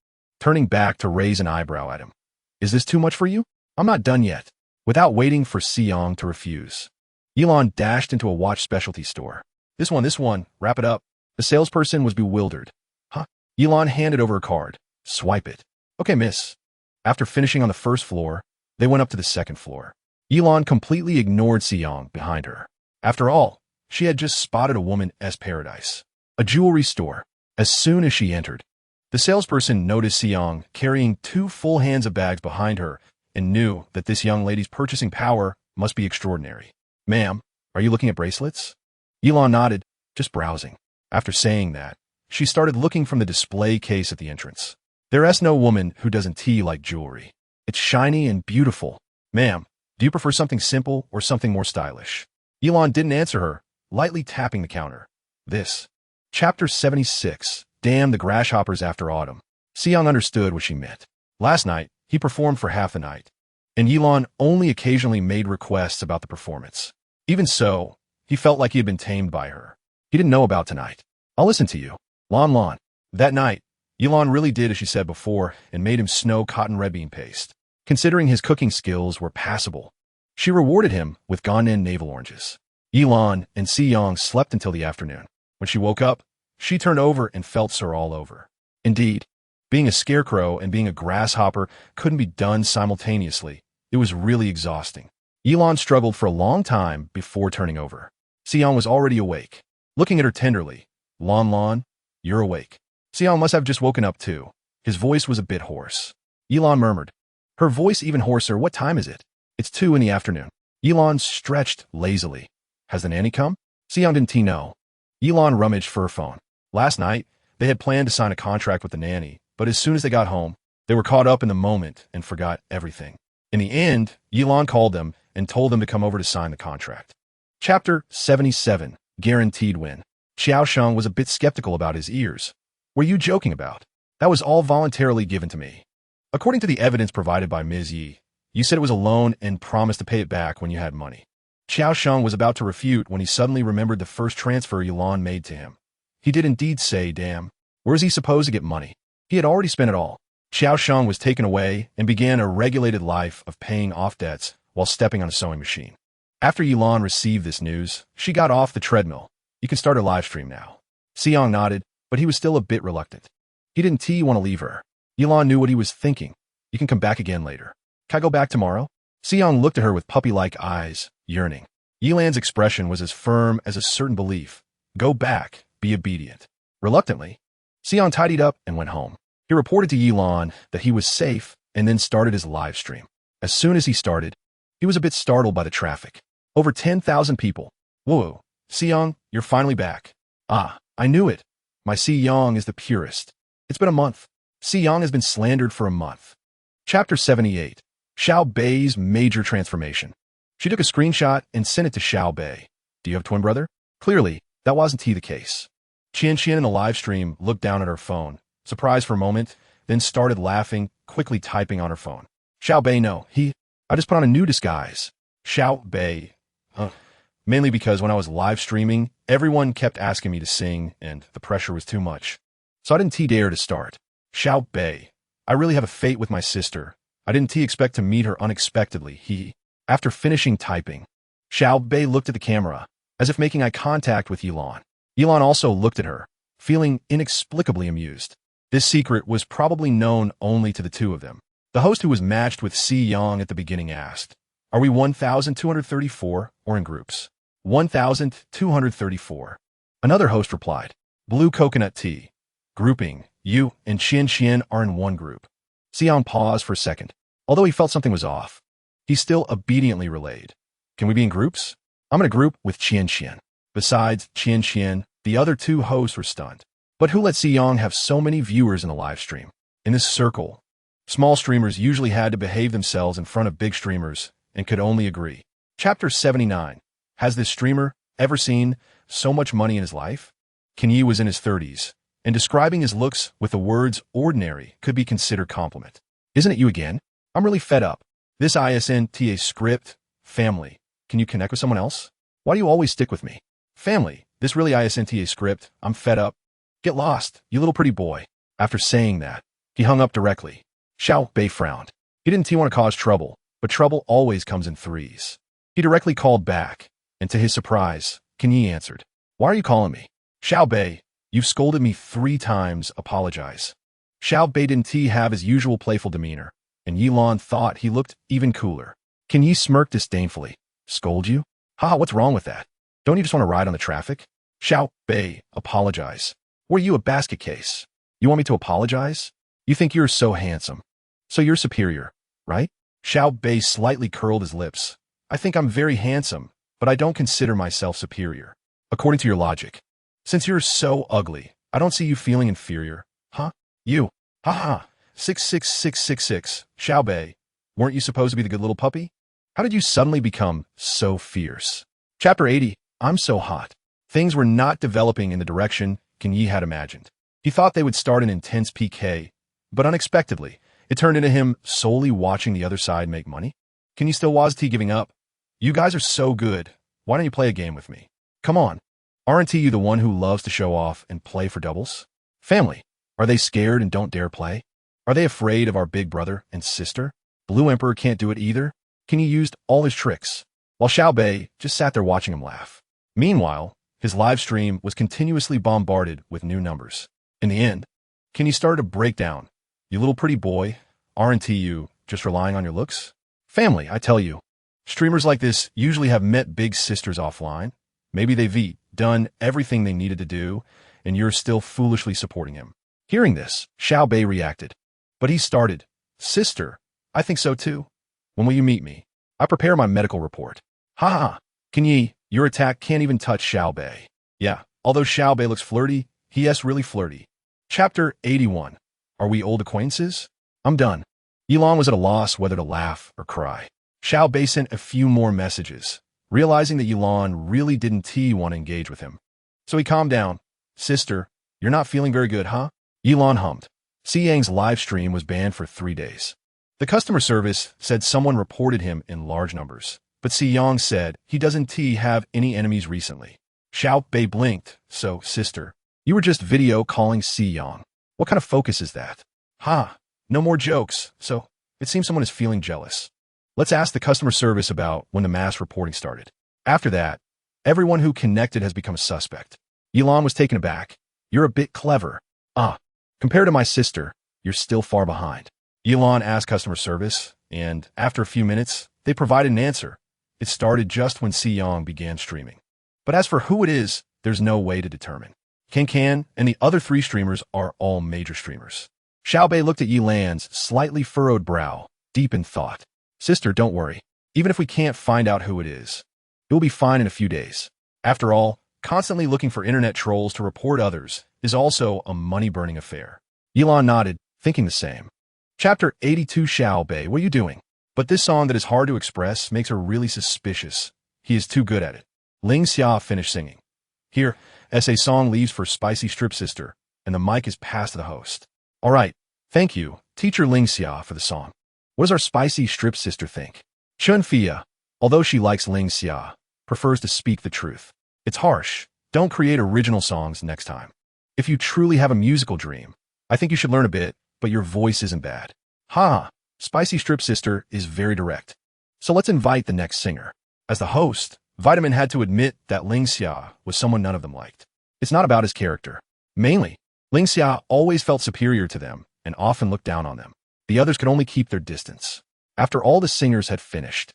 turning back to raise an eyebrow at him. "Is this too much for you? I'm not done yet." Without waiting for Seong to refuse, Yilon dashed into a watch specialty store. This one, wrap it up." The salesperson was bewildered. "Huh?" Yilon handed over a card. "Swipe it." "Okay, miss." After finishing on the first floor, they went up to the second floor. Yilon completely ignored Seong behind her. After all, she had just spotted a woman's paradise. A jewelry store. As soon as she entered, the salesperson noticed Seong carrying 2 full hands of bags behind her and knew that this young lady's purchasing power must be extraordinary. "Ma'am, are you looking at bracelets?" Yilon nodded, just browsing. After saying that, she started looking from the display case at the entrance. "There's no woman who doesn't like jewelry. It's shiny and beautiful. Ma'am, do you prefer something simple or something more stylish?" Yilon didn't answer her, lightly tapping the counter. This. Chapter 76. Damn the grasshoppers after autumn. Seong understood what she meant. Last night, he performed for half the night, and Yilon only occasionally made requests about the performance. Even so, he felt like he had been tamed by her. He didn't know about tonight. "I'll listen to you." Lon. That night, Yilon really did as she said before and made him snow cotton red bean paste. Considering his cooking skills were passable, she rewarded him with Gannan navel oranges. Yilon and Seong slept until the afternoon. When she woke up, she turned over and felt sore all over. Indeed, being a scarecrow and being a grasshopper couldn't be done simultaneously. It was really exhausting. Yilon struggled for a long time before turning over. Seong was already awake. Looking at her tenderly, Lon, you're awake." Seong must have just woken up too. His voice was a bit hoarse. Yilon murmured, her voice even hoarser, "What time is it?" "It's 2 in the afternoon." Yilon stretched lazily. "Has the nanny come?" Seong didn't know. Yilon rummaged for her phone. Last night, they had planned to sign a contract with the nanny, but as soon as they got home, they were caught up in the moment and forgot everything. In the end, Yilon called them and told them to come over to sign the contract. Chapter 77. Guaranteed win. Xiaosheng was a bit skeptical about his ears. "Were you joking about? That was all voluntarily given to me. According to the evidence provided by Ms. Yi, you said it was a loan and promised to pay it back when you had money." Xiaosheng was about to refute when he suddenly remembered the first transfer Yilon made to him. He did indeed say, "Damn, where is he supposed to get money?" He had already spent it all. Xiaosheng was taken away and began a regulated life of paying off debts while stepping on a sewing machine. After Yilon received this news, she got off the treadmill. "You can start a live stream now." Seong nodded, but he was still a bit reluctant. He didn't want to leave her. Yilon knew what he was thinking. "You can come back again later." "Can I go back tomorrow?" Seong looked at her with puppy-like eyes, yearning. Yilan's expression was as firm as a certain belief. "Go back, be obedient." Reluctantly, Seong tidied up and went home. He reported to Yilon that he was safe and then started his live stream. As soon as he started, he was a bit startled by the traffic. Over 10,000 people. "Whoa, Seong, you're finally back." Ah, I knew it. My Si Yang is the purest. It's been a month. Si Yang has been slandered for a month. Chapter 78. Xiao Bei's Major Transformation. She took a screenshot and sent it to Xiao Bei. Do you have a twin brother? Clearly, that wasn't the case. Qian in the live stream looked down at her phone, surprised for a moment, then started laughing, quickly typing on her phone. Xiao Bei, no, I just put on a new disguise. Xiao Bei. Mainly because when I was live streaming, everyone kept asking me to sing, and the pressure was too much. So I didn't dare to start. Xiao Bei. I really have a fate with my sister. I didn't expect to meet her unexpectedly. After finishing typing, Xiao Bei looked at the camera, as if making eye contact with Yilan. Yilan also looked at her, feeling inexplicably amused. This secret was probably known only to the two of them. The host who was matched with Si Yang at the beginning asked, "Are we 1,234 or in groups?" 1,234. Another host replied, "Blue coconut tea. Grouping, you and Qian are in one group." Xian paused for a second. Although he felt something was off, he still obediently relayed, "Can we be in groups? I'm in a group with Qian." Besides Qian, the other two hosts were stunned. But who let Xiang have so many viewers in the live stream? In this circle, small streamers usually had to behave themselves in front of big streamers and could only agree. Chapter 79. Has this streamer ever seen so much money in his life? Kenyi was in his 30s, and describing his looks with the words ordinary could be considered compliment. "Isn't it you again? I'm really fed up. This ISNTA script, family. Can you connect with someone else? Why do you always stick with me? Family, this really ISNTA script, I'm fed up. Get lost, you little pretty boy." After saying that, he hung up directly. Xiao Bei frowned. He didn't want to cause trouble, but trouble always comes in threes. He directly called back, and to his surprise, Kenyi answered. "Why are you calling me?" "Xiao Bei, you've scolded me 3 times, apologize." Xiao Bei didn't have his usual playful demeanor, and Yilan thought he looked even cooler. Kenyi smirked disdainfully. "Scold you? Haha, what's wrong with that? Don't you just want to ride on the traffic?" "Xiao Bei, apologize. Were you a basket case? You want me to apologize? You think you're so handsome. So you're superior, right?" Xiao Bei slightly curled his lips. "I think I'm very handsome, but I don't consider myself superior. According to your logic. Since you're so ugly, I don't see you feeling inferior. Huh? You. Haha. 66666. Xiao Bei, weren't you supposed to be the good little puppy? How did you suddenly become so fierce?" Chapter 80. I'm so hot. Things were not developing in the direction Kenyi had imagined. He thought they would start an intense PK, but unexpectedly, it turned into him solely watching the other side make money. Kenyi still was giving up. "You guys are so good. Why don't you play a game with me? Come on. Aren't you the one who loves to show off and play for doubles? Family, are they scared and don't dare play? Are they afraid of our big brother and sister? Blue Emperor can't do it either." Kenyi used all his tricks, while Xiao Bei just sat there watching him laugh. Meanwhile, his live stream was continuously bombarded with new numbers. In the end, Kenyi started to break down. "You little pretty boy, aren't you just relying on your looks? Family, I tell you. Streamers like this usually have met big sisters offline. Maybe they've done everything they needed to do, and you're still foolishly supporting him." Hearing this, Xiao Bei reacted. But he started, "Sister, I think so too. When will you meet me? I prepare my medical report." "Haha, Kenyi, your attack can't even touch Xiao Bei." Yeah, although Xiao Bei looks flirty, he is really flirty. Chapter 81. Are we old acquaintances? I'm done. Yilan was at a loss whether to laugh or cry. Xiao Bei sent a few more messages, realizing that Yilan really didn't want to engage with him. So he calmed down. "Sister, you're not feeling very good, huh?" Yilan hummed. Si Yang's live stream was banned for 3 days. The customer service said someone reported him in large numbers, but Si Yang said he doesn't have any enemies recently. Xiao Bei blinked. "So, sister, you were just video calling Si Yang. What kind of focus is that?" "Ha, no more jokes. So, it seems someone is feeling jealous. Let's ask the customer service about when the mass reporting started. After that, everyone who connected has become a suspect." Yilan was taken aback. "You're a bit clever. Compared to my sister, you're still far behind." Yilan asked customer service, and after a few minutes, they provided an answer. It started just when Si Yang began streaming. But as for who it is, there's no way to determine. Can and the other 3 streamers are all major streamers. Xiao Bei looked at Yilan's slightly furrowed brow, deep in thought. "Sister, don't worry. Even if we can't find out who it is, it will be fine in a few days. After all, constantly looking for internet trolls to report others is also a money-burning affair. Elon nodded, thinking the same. Chapter 82. Xiao Bei, what are you doing? But this song that is hard to express makes her really suspicious. He is too good at it. Ling Xia finished singing. Here, as a song leaves for Spicy Strip Sister, and the mic is passed to the host. All right, thank you, Teacher Ling Xia, for the song. What does our Spicy Strip Sister think? Chun Fia, although she likes Ling Xia, prefers to speak the truth. It's harsh. Don't create original songs next time. If you truly have a musical dream, I think you should learn a bit, but your voice isn't bad. Ha! Spicy Strip Sister is very direct. So let's invite the next singer. As the host, Vitamin had to admit that Ling Xia was someone none of them liked. It's not about his character. Mainly, Ling Xia always felt superior to them and often looked down on them. The others could only keep their distance. After all the singers had finished,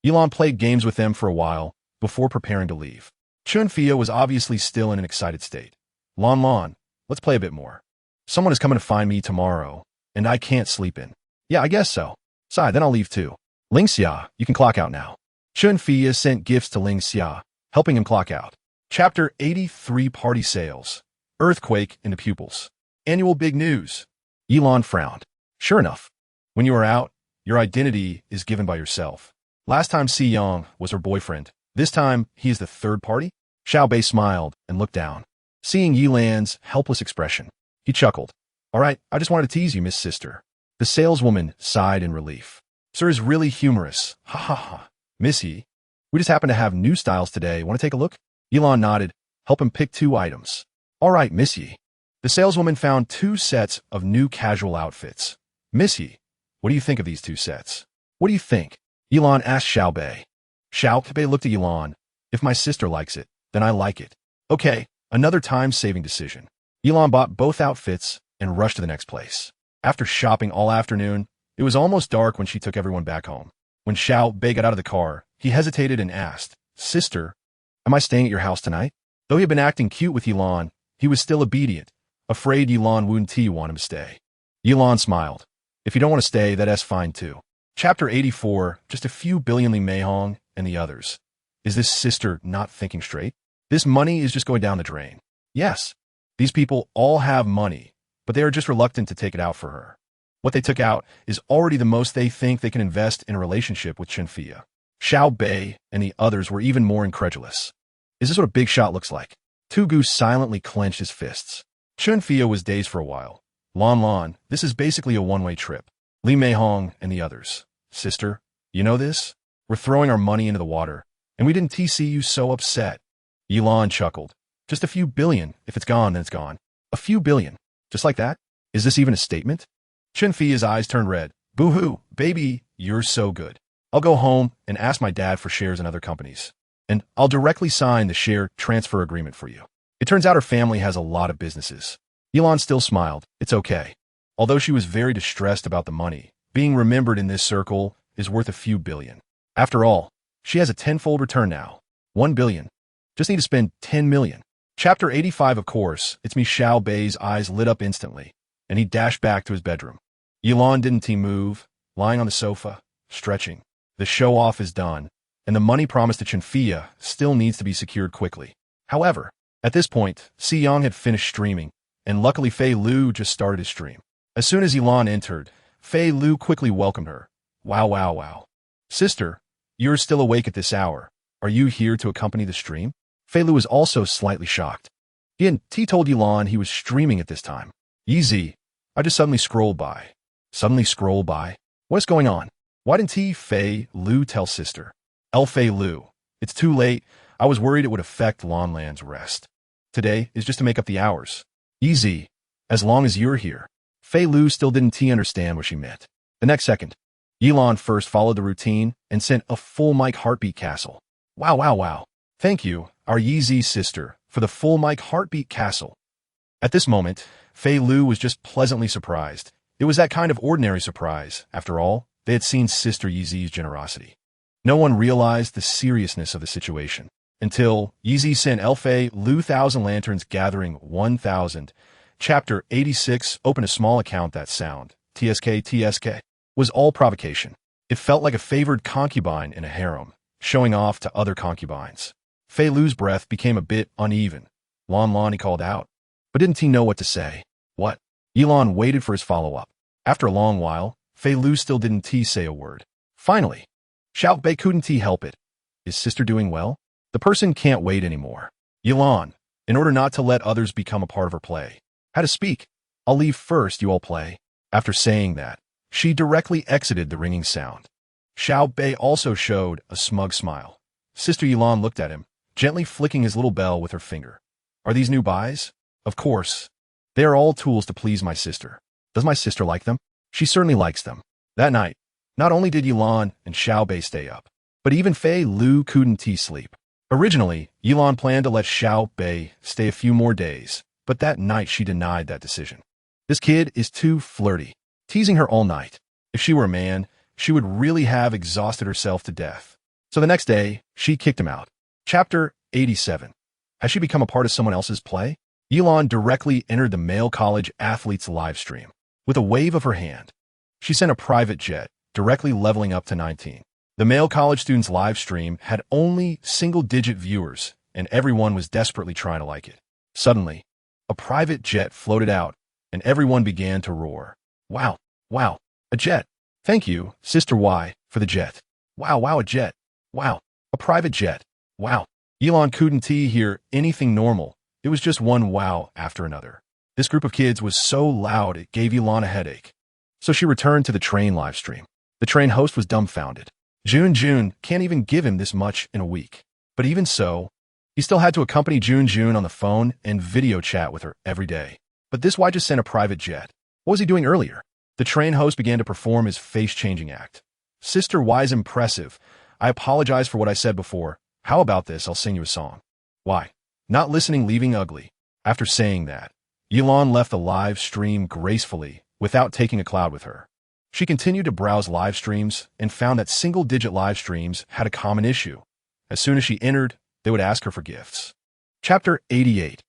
Elon played games with them for a while before preparing to leave. Chun Fia was obviously still in an excited state. Lon, let's play a bit more. Someone is coming to find me tomorrow, and I can't sleep in. Yeah, I guess so. Sigh, then I'll leave too. Ling Xia, you can clock out now. Chun Fia sent gifts to Ling Xia, helping him clock out. Chapter 83. Party Sales. Earthquake in the pupils. Annual big news. Elon frowned. Sure enough, when you are out, your identity is given by yourself. Last time Si Yang was her boyfriend. This time, he is the third party? Xiao Bei smiled and looked down. Seeing Yilan's helpless expression, he chuckled. All right, I just wanted to tease you, Miss Sister. The saleswoman sighed in relief. Sir is really humorous. Ha ha ha. Miss Yi, we just happen to have new styles today. Want to take a look? Elon nodded, help him pick 2 items. All right, Miss Yi. The saleswoman found 2 sets of new casual outfits. Miss Yi, what do you think of these 2 sets? What do you think? Elon asked Xiao Bei. Xiao Bei looked at Elon. If my sister likes it, then I like it. Okay, another time-saving decision. Elon bought both outfits and rushed to the next place. After shopping all afternoon, it was almost dark when she took everyone back home. When Xiao Bei got out of the car, he hesitated and asked, Sister, am I staying at your house tonight? Though he had been acting cute with Elon, he was still obedient, afraid Elon wouldn't want him to stay. Elon smiled. If you don't want to stay, that's fine too. Chapter 84, just a few billion Li Meihong and the others. Is this sister not thinking straight? This money is just going down the drain. Yes, these people all have money, but they are just reluctant to take it out for her. What they took out is already the most they think they can invest in a relationship with Chun Fia. Xiao Bei and the others were even more incredulous. Is this what a big shot looks like? Tu Gu silently clenched his fists. Chun Fia was dazed for a while. Lon, this is basically a one-way trip. Li Meihong and the others. Sister, you know this? We're throwing our money into the water, and we didn't see you so upset. Elon chuckled. Just a few billion. If it's gone, then it's gone. A few billion. Just like that? Is this even a statement? Chun Fia's eyes turned red. Boo-hoo, baby, you're so good. I'll go home and ask my dad for shares in other companies. And I'll directly sign the share transfer agreement for you. It turns out her family has a lot of businesses. Elon still smiled. It's okay. Although she was very distressed about the money, being remembered in this circle is worth a few billion. After all, she has a tenfold return now. 1 billion. Just need to spend 10 million. Chapter 85. Of course, it's me. Xiao Bei's eyes lit up instantly, and he dashed back to his bedroom. Elon didn't move, lying on the sofa, stretching. The show-off is done, and the money promised to Chun Fia still needs to be secured quickly. However, at this point, Si Yang had finished streaming, and luckily Fei Lu just started his stream. As soon as Elon entered, Fei Lu quickly welcomed her. Wow. Sister, you're still awake at this hour. Are you here to accompany the stream? Fei Lu was also slightly shocked. He told Elon he was streaming at this time. Easy. I just suddenly scrolled by. What's going on? Why didn't Fei Lu tell sister? Fei Lu. It's too late. I was worried it would affect Lan's rest. Today is just to make up the hours. Easy. As long as you're here. Fei Lu still didn't understand what she meant. The next second, Elon first followed the routine and sent a full mic heartbeat castle. Wow. Thank you, our Yeezy sister, for the full mic heartbeat castle. At this moment, Fei Lu was just pleasantly surprised. It was that kind of ordinary surprise. After all, they had seen Sister Yeezy's generosity. No one realized the seriousness of the situation until Yeezy sent Fei Lu 1,000 lanterns gathering 1,000. Chapter 86, open a small account. That sound, TSK, was all provocation. It felt like a favored concubine in a harem, showing off to other concubines. Fei Lu's breath became a bit uneven. Lon Lon, he called out. But didn't he know what to say? What? Yilon waited for his follow-up. After a long while, Fei Lu still didn't say a word. Finally, Xiao Bei, couldn't he help it? Is sister doing well? The person can't wait anymore. Yilon, in order not to let others become a part of her play, had to speak. I'll leave first, you all play. After saying that, she directly exited the ringing sound. Xiao Bei also showed a smug smile. Sister Yilon looked at him, gently flicking his little bell with her finger. Are these new buys? Of course. They are all tools to please my sister. Does my sister like them? She certainly likes them. That night, not only did Yilon and Xiao Bei stay up, but even Fei Lu couldn't sleep. Originally, Yilon planned to let Xiao Bei stay a few more days, but that night she denied that decision. This kid is too flirty, teasing her all night. If she were a man, she would really have exhausted herself to death. So the next day, she kicked him out. Chapter 87. Has she become a part of someone else's play? Yilon directly entered the male college athlete's live stream. With a wave of her hand, she sent a private jet, directly leveling up to 19. The male college student's live stream had only single-digit viewers, and everyone was desperately trying to like it. Suddenly, a private jet floated out, and everyone began to roar. Wow, wow, a jet. Thank you, Sister Y, for the jet. Wow, wow, a jet. Wow, a private jet. Wow. Yilon couldn't hear anything normal. It was just one wow after another. This group of kids was so loud it gave Yilon a headache. So she returned to the train live stream. The train host was dumbfounded. Jun can't even give him this much in a week. But even so, he still had to accompany Jun on the phone and video chat with her every day. But this Y just sent a private jet. What was he doing earlier? The train host began to perform his face-changing act. Sister Y's impressive. I apologize for what I said before. How about this? I'll sing you a song. Why? Not listening, leaving ugly. After saying that, Yilon left the live stream gracefully, without taking a cloud with her. She continued to browse live streams and found that single-digit live streams had a common issue. As soon as she entered, they would ask her for gifts. Chapter 88.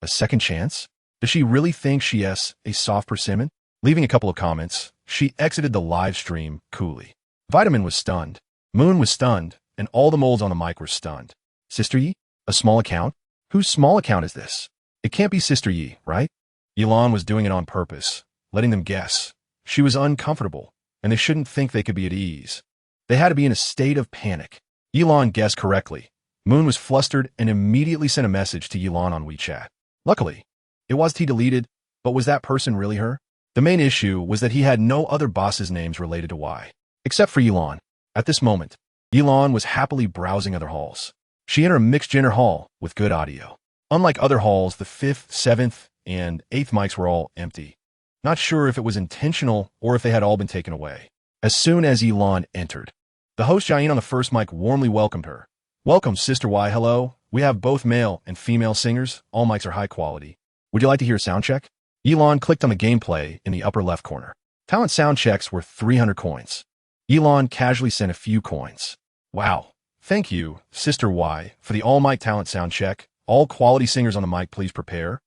A second chance? Does she really think she is a soft persimmon? Leaving a couple of comments, she exited the live stream coolly. Vitamin was stunned. Moon was stunned, and all the moles on the mic were stunned. Sister Yi? A small account? Whose small account is this? It can't be Sister Yi, right? Yilon was doing it on purpose, letting them guess. She was uncomfortable, and they shouldn't think they could be at ease. They had to be in a state of panic. Yilon guessed correctly. Moon was flustered and immediately sent a message to Yilon on WeChat. Luckily, it was deleted, but was that person really her? The main issue was that he had no other bosses' names related to Y, except for Yilon. At this moment, Yilon was happily browsing other halls. She entered a mixed-gender hall with good audio. Unlike other halls, the 5th, 7th, and 8th mics were all empty. Not sure if it was intentional or if they had all been taken away. As soon as Yilon entered, the host Jain on the first mic warmly welcomed her. Welcome, Sister Y. Hello. We have both male and female singers. All mics are high quality. Would you like to hear a sound check? Yilon clicked on the gameplay in the upper left corner. Talent sound checks were 300 coins. Yilon casually sent a few coins. Wow. Thank you, Sister Y, for the all-mic talent sound check. All quality singers on the mic, please prepare.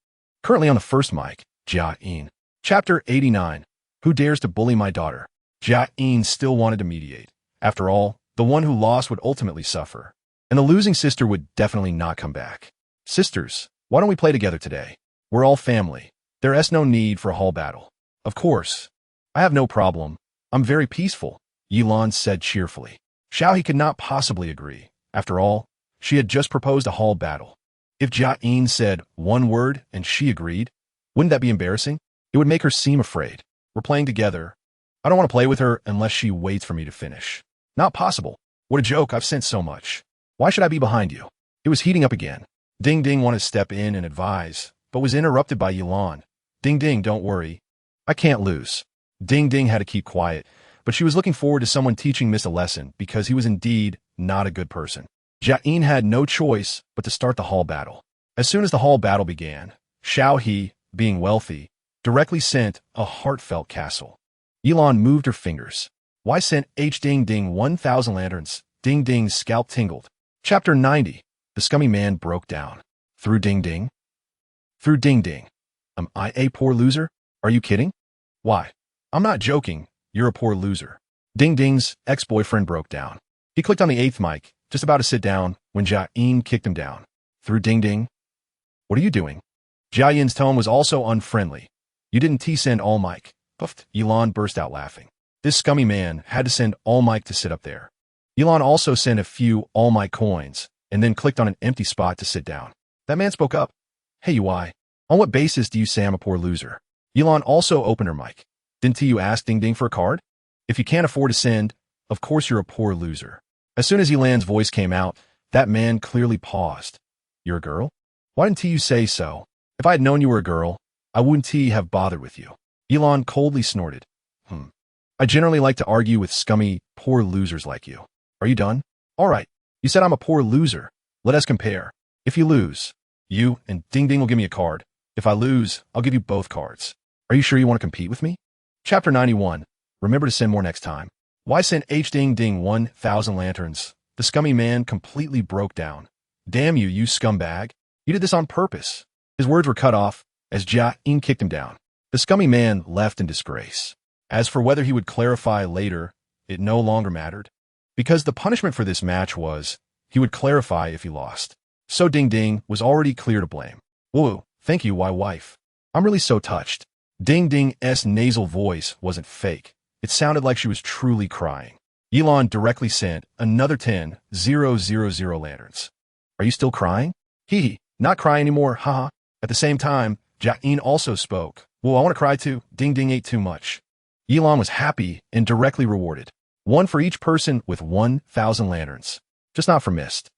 Currently on the first mic, Jia-in. Chapter 89. Who dares to bully my daughter? Jia-in still wanted to mediate. After all, the one who lost would ultimately suffer. And the losing sister would definitely not come back. Sisters, why don't we play together today? We're all family. There is no need for a hall battle. Of course. I have no problem. I'm very peaceful, Yilon said cheerfully. Xiao He could not possibly agree. After all, she had just proposed a hall battle. If Jia-in said one word and she agreed, wouldn't that be embarrassing? It would make her seem afraid. We're playing together. I don't want to play with her unless she waits for me to finish. Not possible. What a joke, I've sent so much. Why should I be behind you? It was heating up again. Ding Ding wanted to step in and advise, but was interrupted by Yilon. Ding Ding, don't worry. I can't lose. Ding Ding had to keep quiet, but she was looking forward to someone teaching Miss a lesson because he was indeed not a good person. Jia-in had no choice but to start the hall battle. As soon as the hall battle began, Xiao He, being wealthy, directly sent a heartfelt castle. Yilon moved her fingers. Why sent H Ding Ding 1,000 lanterns? Ding Ding's scalp tingled. Chapter 90. The scummy man broke down. Through Ding Ding? Through Ding Ding. Am I a poor loser? Are you kidding? Why? I'm not joking. You're a poor loser. Ding Ding's ex-boyfriend broke down. He clicked on the 8th mic, just about to sit down, when Jia-yin kicked him down. Through Ding Ding. What are you doing? Jia-yin's tone was also unfriendly. You didn't send all Mike. Puffed. Elon burst out laughing. This scummy man had to send all Mike to sit up there. Elon also sent a few all Mike coins, and then clicked on an empty spot to sit down. That man spoke up. Hey, UI. On what basis do you say I'm a poor loser? Elon also opened her mic. Didn't you ask Ding Ding for a card? If you can't afford to send, of course you're a poor loser. As soon as Elon's voice came out, that man clearly paused. You're a girl? Why didn't you say so? If I had known you were a girl, I wouldn't have bothered with you. Elon coldly snorted. I generally like to argue with scummy, poor losers like you. Are you done? All right. You said I'm a poor loser. Let us compare. If you lose, you and Ding Ding will give me a card. If I lose, I'll give you both cards. Are you sure you want to compete with me? Chapter 91. Remember to send more next time. Why send Ding Ding 1,000 lanterns? The scummy man completely broke down. Damn you, you scumbag. You did this on purpose. His words were cut off as Jia-yin kicked him down. The scummy man left in disgrace. As for whether he would clarify later, it no longer mattered. Because the punishment for this match was, he would clarify if he lost. So Ding Ding was already clear to blame. Whoa, thank you, wife. I'm really so touched. Ding Ding's nasal voice wasn't fake. It sounded like she was truly crying. Elon directly sent another 10,000 lanterns. Are you still crying? Hee, not crying anymore, haha. At the same time, Jia-yin also spoke. Whoa, I want to cry too. Ding Ding ate too much. Elon was happy and directly rewarded. One for each person with 1,000 lanterns. Just not for Mist.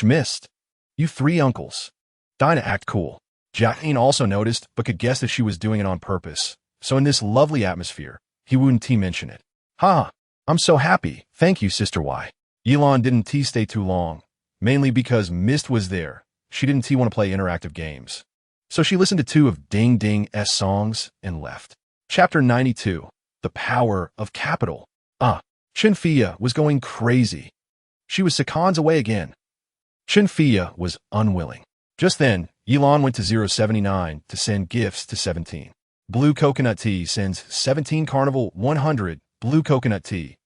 Mist. You three uncles. Dying to act cool. Jia-yin also noticed, but could guess that she was doing it on purpose. So in this lovely atmosphere, he wouldn't mention it. Ha! I'm so happy. Thank you, Sister Y. Elon didn't stay too long, mainly because Mist was there. She didn't want to play interactive games. So she listened to 2 of Ding Ding's songs and left. Chapter 92. The Power of Capital. Chinfia was going crazy. She was seconds away again. Chinfia was unwilling. Just then, Elon went to 079 to send gifts to 17. Blue Coconut Tea sends 17 Carnival 100 Blue Coconut Tea.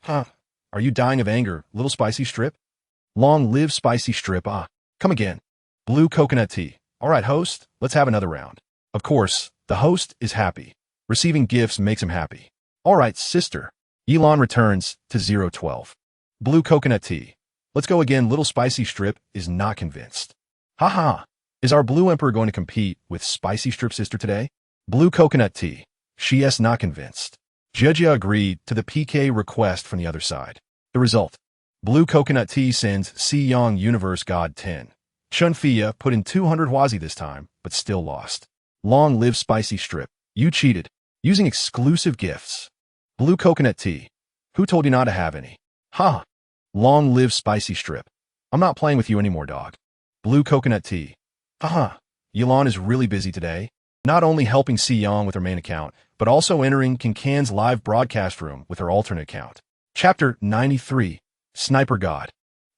Are you dying of anger, little spicy strip? Long live spicy strip, come again. Blue Coconut Tea. All right, host, let's have another round. Of course, the host is happy. Receiving gifts makes him happy. All right, sister. Elon returns to 012. Blue Coconut Tea. Let's go again. Little Spicy Strip is not convinced. Haha. Is our Blue Emperor going to compete with Spicy Strip Sister today? Blue Coconut Tea. She is not convinced. Jia agreed to the PK request from the other side. The result. Blue Coconut Tea sends Si Yang Universe God 10. Chunfia put in 200 Huazi this time, but still lost. Long live Spicy Strip. You cheated. Using exclusive gifts. Blue Coconut Tea. Who told you not to have any? Ha! Long live Spicy Strip. I'm not playing with you anymore, dog. Blue Coconut Tea. Haha. Elon is really busy today. Not only helping Si Yang with her main account, but also entering Kankan's live broadcast room with her alternate account. Chapter 93. Sniper God.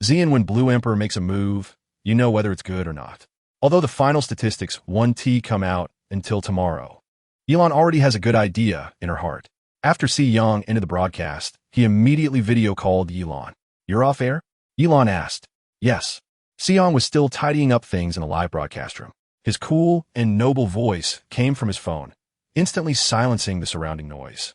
Xian, when Blue Emperor makes a move, you know whether it's good or not. Although the final statistics 1T come out until tomorrow. Elon already has a good idea in her heart. After Si Yang ended the broadcast, he immediately video called Elon. You're off air? Elon asked. Yes. Si Yang was still tidying up things in a live broadcast room. His cool and noble voice came from his phone, instantly silencing the surrounding noise.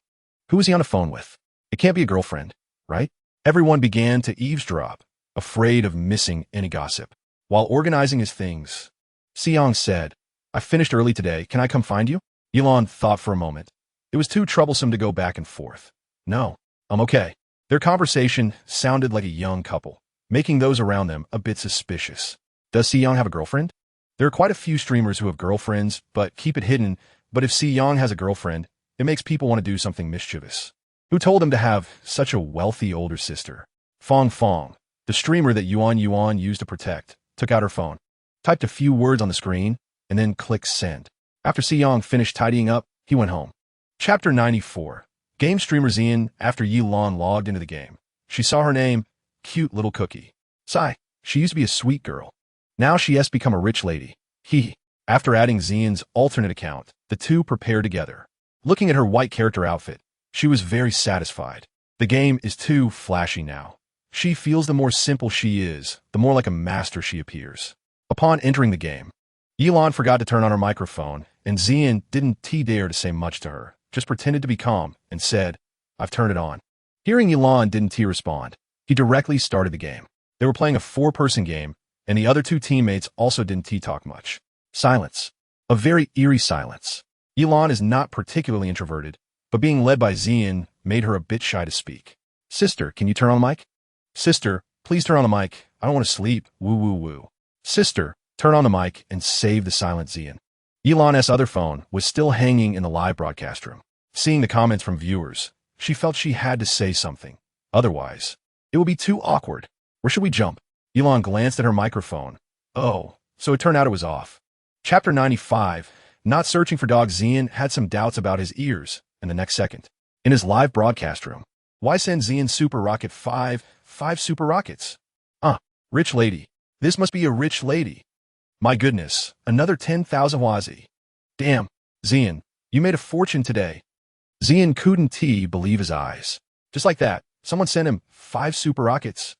Who was he on the phone with? It can't be a girlfriend, right? Everyone began to eavesdrop, afraid of missing any gossip. While organizing his things, Si Yang said, I finished early today. Can I come find you? Elon thought for a moment. It was too troublesome to go back and forth. No, I'm okay. Their conversation sounded like a young couple, making those around them a bit suspicious. Does Si Yang have a girlfriend? There are quite a few streamers who have girlfriends, but keep it hidden. But if Si Yang has a girlfriend, it makes people want to do something mischievous. Who told him to have such a wealthy older sister? Fong Fong, the streamer that Yuan used to protect, took out her phone, typed a few words on the screen, and then clicked send. After Si Yang finished tidying up, he went home. Chapter 94. Game streamer Xian, after Yilon logged into the game. She saw her name, Cute Little Cookie. Sigh, she used to be a sweet girl. Now she has become a rich lady. After adding Xian's alternate account, the two prepared together. Looking at her white character outfit, she was very satisfied. The game is too flashy now. She feels the more simple she is, the more like a master she appears. Upon entering the game, Elon forgot to turn on her microphone, and Zian didn't dare to say much to her, just pretended to be calm and said, "I've turned it on." Hearing Elon didn't respond, he directly started the game. They were playing a 4-person game, and the other 2 teammates also didn't talk much. Silence. A very eerie silence. Elon is not particularly introverted, but being led by Zian made her a bit shy to speak. "Sister, can you turn on the mic?" "Sister, please turn on the mic. I don't want to sleep. Woo woo woo." "Sister, turn on the mic and save the silent Zian." Elon's other phone was still hanging in the live broadcast room. Seeing the comments from viewers, she felt she had to say something. Otherwise, it would be too awkward. "Where should we jump?" Elon glanced at her microphone. Oh, so it turned out it was off. Chapter 95. Not searching for dog. Zian had some doubts about his ears, and the next second, in his live broadcast room, why send Zian Super Rocket 5 super rockets? Rich lady. This must be a rich lady. My goodness, another 10,000 wazi. Damn, Zian, you made a fortune today. Zian couldn't believe his eyes. Just like that, someone sent him 5 super rockets.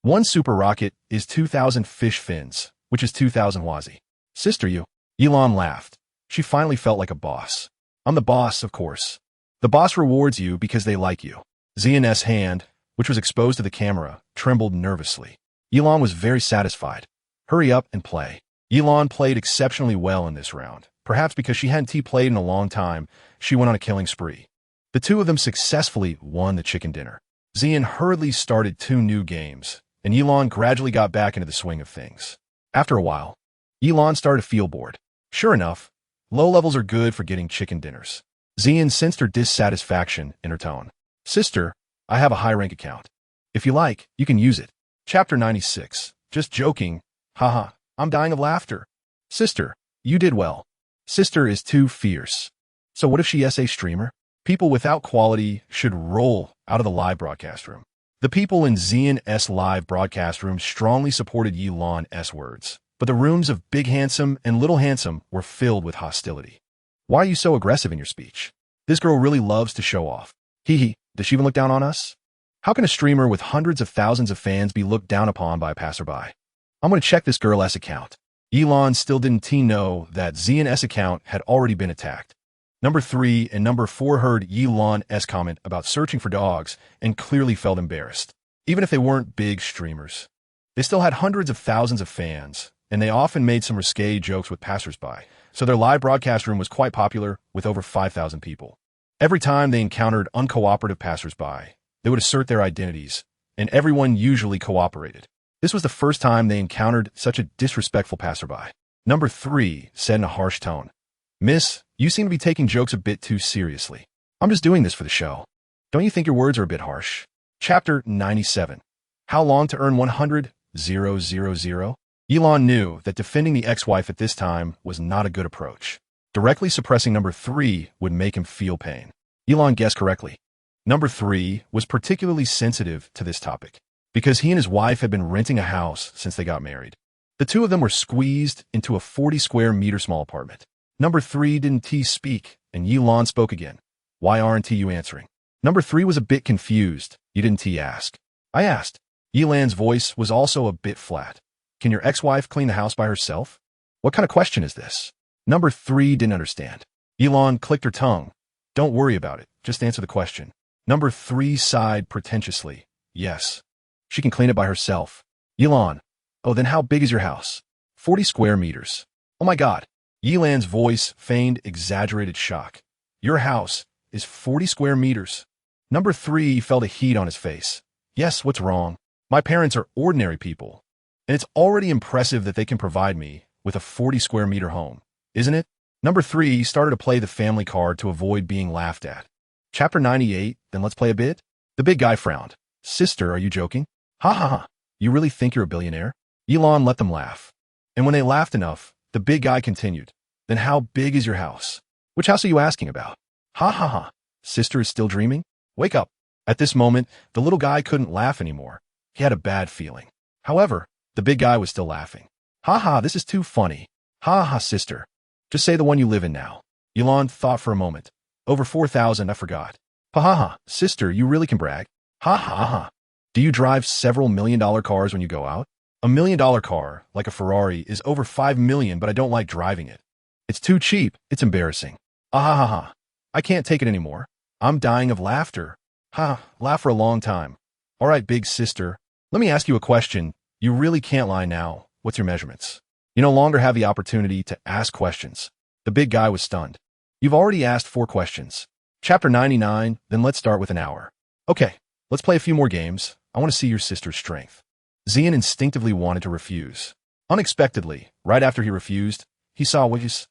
1 super rocket is 2,000 fish fins, which is 2,000 wazi. "Sister, you." Elon laughed. She finally felt like a boss. "I'm the boss, of course. The boss rewards you because they like you." Zian's hand, which was exposed to the camera, trembled nervously. Elon was very satisfied. "Hurry up and play." Elon played exceptionally well in this round. Perhaps because she hadn't played in a long time, she went on a killing spree. The 2 of them successfully won the chicken dinner. Zian hurriedly started 2 new games, and Elon gradually got back into the swing of things. After a while, Elon started to feel bored. Sure enough, low levels are good for getting chicken dinners. Zian sensed her dissatisfaction in her tone. "Sister, I have a high-rank account. If you like, you can use it." Chapter 96. Just joking. Haha, I'm dying of laughter. "Sister, you did well." Sister is too fierce. So what if she is a streamer? People without quality should roll out of the live broadcast room. The people in Zian's live broadcast room strongly supported Elon's words, but the rooms of Big Handsome and Little Handsome were filled with hostility. "Why are you so aggressive in your speech? This girl really loves to show off. Hee, does she even look down on us? How can a streamer with hundreds of thousands of fans be looked down upon by a passerby? I'm going to check this girl's account." Elon still didn't know that Zian's account had already been attacked. Number 3 and number 4 heard Elon's comment about searching for dogs and clearly felt embarrassed. Even if they weren't big streamers, they still had hundreds of thousands of fans, and they often made some risque jokes with passersby, so their live broadcast room was quite popular with over 5,000 people. Every time they encountered uncooperative passersby, they would assert their identities, and everyone usually cooperated. This was the first time they encountered such a disrespectful passerby. Number 3 said in a harsh tone, "Miss, you seem to be taking jokes a bit too seriously. I'm just doing this for the show. Don't you think your words are a bit harsh?" Chapter 97. How long to earn 100,000? Elon knew that defending the ex-wife at this time was not a good approach. Directly suppressing number 3 would make him feel pain. Elon guessed correctly. Number 3 was particularly sensitive to this topic because he and his wife had been renting a house since they got married. The 2 of them were squeezed into a 40 square meter small apartment. Number 3 didn't speak, and Elon spoke again. "Why aren't you answering?" Number 3 was a bit confused. "You didn't ask." "I asked." Elon's voice was also a bit flat. "Can your ex-wife clean the house by herself? What kind of question is this?" Number 3 didn't understand. Elon clicked her tongue. "Don't worry about it. Just answer the question." Number 3 sighed pretentiously. "Yes. She can clean it by herself." Elon, "Oh, then how big is your house?" 40 square meters. "Oh my God." Elon's voice feigned exaggerated shock. "Your house is 40 square meters." Number 3 felt a heat on his face. "Yes, what's wrong? My parents are ordinary people, and it's already impressive that they can provide me with a 40 square meter home, isn't it?" Number 3 started to play the family card to avoid being laughed at. Chapter 98, then let's play a bit? The big guy frowned. "Sister, are you joking? Ha ha ha. You really think you're a billionaire?" Elon let them laugh. And when they laughed enough, the big guy continued. "Then how big is your house? Which house are you asking about?" "Ha ha ha. Sister is still dreaming? Wake up." At this moment, the little guy couldn't laugh anymore. He had a bad feeling. However, the big guy was still laughing. "Ha ha, this is too funny. Ha ha, sister. Just say the one you live in now." Elon thought for a moment. "Over 4,000, I forgot." "Ha ha ha, sister, you really can brag. Ha ha ha." Do you drive several million-dollar cars when you go out? $1 million car, like a Ferrari, is over 5 million, but I don't like driving it. It's too cheap. It's embarrassing. Ah ha ha ha. I can't take it anymore. I'm dying of laughter. Ha, laugh for a long time. All right, big sister. Let me ask you a question. You really can't lie now. What's your measurements? You no longer have the opportunity to ask questions. The big guy was stunned. You've already asked 4 questions. Chapter 99, then let's start with an hour. Okay, let's play a few more games. I want to see your sister's strength. Zian instinctively wanted to refuse. Unexpectedly, right after he refused, he saw Wiggy's.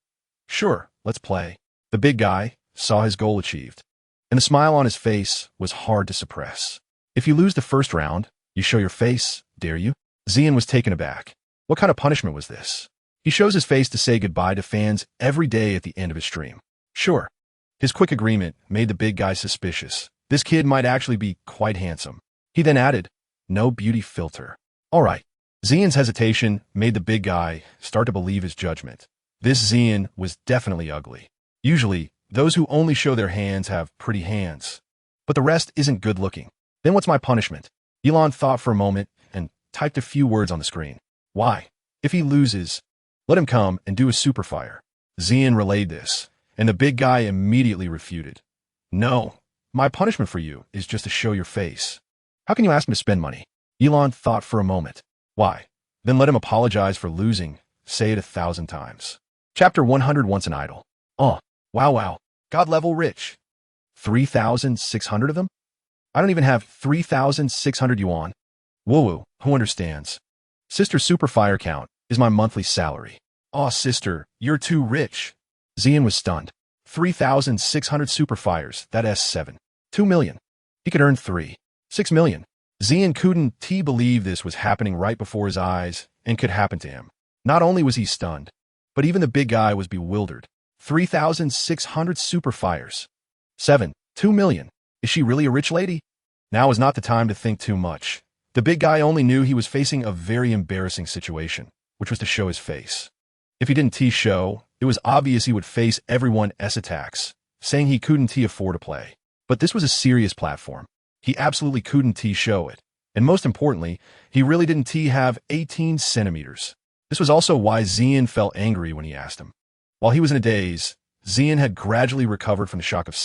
Sure, let's play. The big guy saw his goal achieved, and the smile on his face was hard to suppress. If you lose the first round, you show your face, dare you? Zian was taken aback. What kind of punishment was this? He shows his face to say goodbye to fans every day at the end of his stream. Sure. His quick agreement made the big guy suspicious. This kid might actually be quite handsome. He then added, no beauty filter. All right. Zian's hesitation made the big guy start to believe his judgment. This Zian was definitely ugly. Usually, those who only show their hands have pretty hands. But the rest isn't good looking. Then what's my punishment? Elon thought for a moment and typed a few words on the screen. Why? If he loses, let him come and do a super fire. Zian relayed this, and the big guy immediately refuted. No, my punishment for you is just to show your face. How can you ask me to spend money? Elon thought for a moment. Why? Then let him apologize for losing. Say it 1,000 times. Chapter 100 Once an Idol. Oh, wow. God level rich. 3,600 of them? I don't even have 3,600 yuan. Woo, who understands? Sister super fire count is my monthly salary. Aw, sister, you're too rich. Zian was stunned. 3,600 super fires, that's 7. 2 million. He could earn 6 million. Zian couldn't believe this was happening right before his eyes and could happen to him. Not only was he stunned, but even the big guy was bewildered. 3,600 super fires. 2 million. Is she really a rich lady? Now is not the time to think too much. The big guy only knew he was facing a very embarrassing situation, which was to show his face. If he didn't show, it was obvious he would face everyone attacks, saying he couldn't afford to play. But this was a serious platform. He absolutely couldn't show it. And most importantly, he really didn't have 18 centimeters. This was also why Zian felt angry when he asked him. While he was in a daze, Zian had gradually recovered from the shock of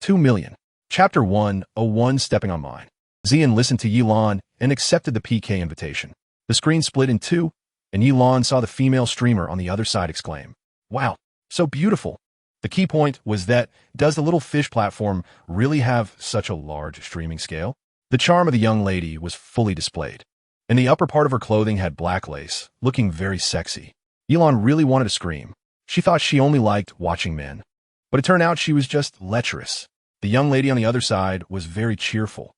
2 million. Chapter 101 Stepping on Mine. Zian listened to Yilon and accepted the PK invitation. The screen split in two, and Yilon saw the female streamer on the other side exclaim, wow, so beautiful. The key point was that, does the little fish platform really have such a large streaming scale? The charm of the young lady was fully displayed, and the upper part of her clothing had black lace, looking very sexy. Yilon really wanted to scream. She thought she only liked watching men, but it turned out she was just lecherous. The young lady on the other side was very cheerful.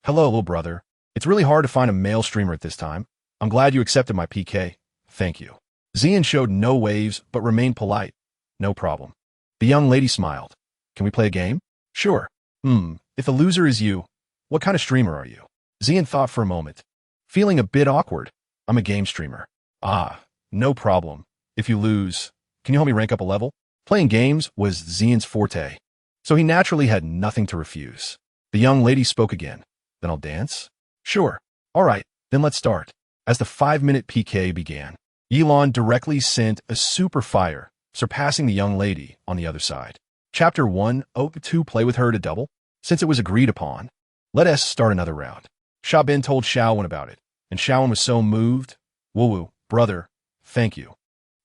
Hello, little brother. It's really hard to find a male streamer at this time. I'm glad you accepted my PK. Thank you. Zian showed no waves, but remained polite. No problem. The young lady smiled. Can we play a game? Sure. If the loser is you, what kind of streamer are you? Zian thought for a moment. Feeling a bit awkward. I'm a game streamer. Ah, no problem. If you lose, can you help me rank up a level? Playing games was Zian's forte, so he naturally had nothing to refuse. The young lady spoke again. Then I'll dance? Sure. All right, then let's start. As the 5-minute PK began, Yilon directly sent a super fire, surpassing the young lady on the other side. Chapter 102 Play with her to double? Since it was agreed upon, let us start another round. Xiaobin told Xiaowen about it, and Xiaowen was so moved. Woo, brother, thank you.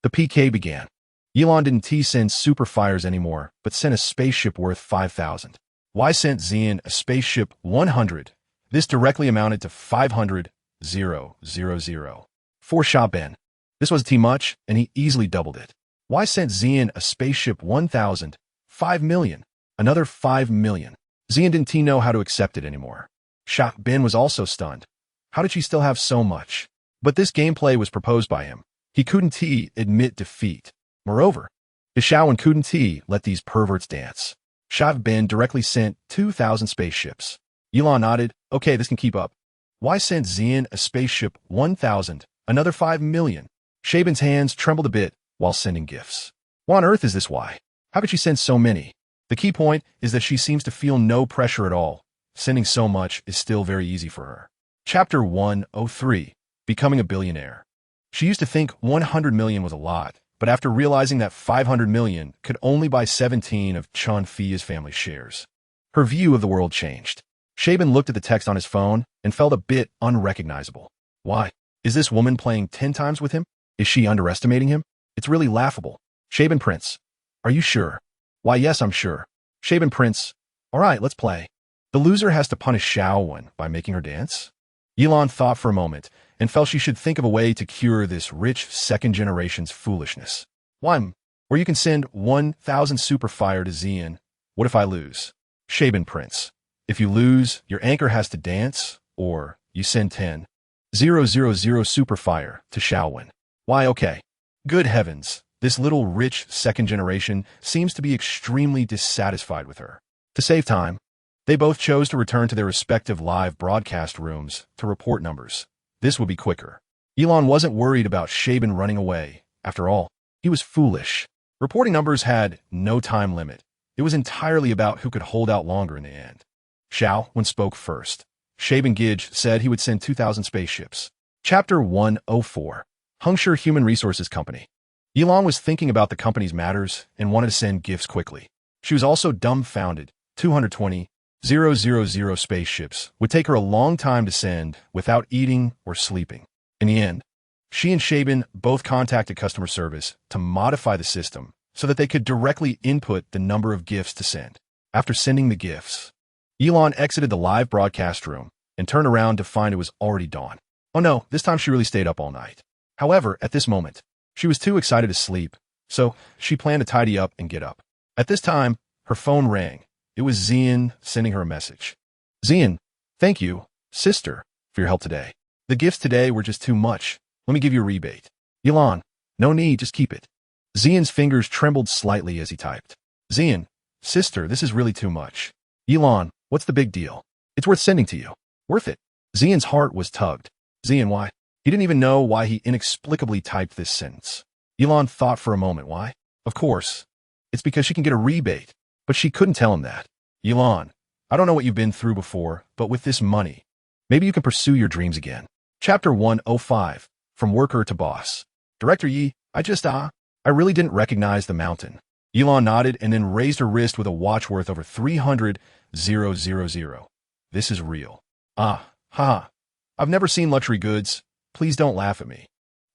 The PK began. Yilon didn't send super fires anymore, but sent a spaceship worth 5,000. Y sent Zian a spaceship 100. This directly amounted to 500,000. For Xiaobin, this was too much, and he easily doubled it. Y sent Zian a spaceship 1,000. 5 million. Another 5 million. Zian didn't know how to accept it anymore. Xiaobin was also stunned. How did she still have so much? But this gameplay was proposed by him. He couldn't admit defeat. Moreover, his Xiaowen couldn't let these perverts dance. Xiaobin directly sent 2,000 spaceships. Yilon nodded. Okay, this can keep up. Y sent Zian a spaceship 1,000. Another 5 million. Xiaobin's hands trembled a bit while sending gifts. What on earth is this Y? How could she send so many? The key point is that she seems to feel no pressure at all. Sending so much is still very easy for her. Chapter 103, Becoming a Billionaire. She used to think 100 million was a lot, but after realizing that 500 million could only buy 17 of Chun Fia's family shares, her view of the world changed. Shaban looked at the text on his phone and felt a bit unrecognizable. Why? Is this woman playing 10 times with him? Is she underestimating him? It's really laughable. Shaban Prince. Are you sure? Why, yes, I'm sure. Shaban Prince. All right, let's play. The loser has to punish Xiaowen by making her dance? Yilan thought for a moment and felt she should think of a way to cure this rich second-generation's foolishness. One, or you can send 1,000 super fire to Xian. What if I lose? Shaban Prince. If you lose, your anchor has to dance, or you send 10,000 super fire to Xiaowen. Why, okay. Good heavens, this little rich second generation seems to be extremely dissatisfied with her. To save time, they both chose to return to their respective live broadcast rooms to report numbers. This would be quicker. Elon wasn't worried about Shaban running away. After all, he was foolish. Reporting numbers had no time limit. It was entirely about who could hold out longer in the end. Xiaowen spoke first. Shaban Gij said he would send 2,000 spaceships. Chapter 104, Hengshi Human Resources Company. Elon was thinking about the company's matters and wanted to send gifts quickly. She was also dumbfounded. 220,000 spaceships would take her a long time to send without eating or sleeping. In the end, she and Shaban both contacted customer service to modify the system so that they could directly input the number of gifts to send. After sending the gifts, Elon exited the live broadcast room and turned around to find it was already dawn. Oh no, this time she really stayed up all night. However, at this moment, she was too excited to sleep, so she planned to tidy up and get up. At this time, her phone rang. It was Xian sending her a message. Xian, thank you, sister, for your help today. The gifts today were just too much. Let me give you a rebate. Elon, no need, just keep it. Xian's fingers trembled slightly as he typed. Xian, sister, this is really too much. Elon, what's the big deal? It's worth sending to you. Worth it. Xian's heart was tugged. Xian, why? He didn't even know why he inexplicably typed this sentence. Elon thought for a moment. Why? Of course. It's because she can get a rebate. But she couldn't tell him that. Elon, I don't know what you've been through before, but with this money, maybe you can pursue your dreams again. Chapter 105, From Worker to Boss. Director Yi, I really didn't recognize the mountain. Elon nodded and then raised her wrist with a watch worth over 300,000. This is real. I've never seen luxury goods. Please don't laugh at me.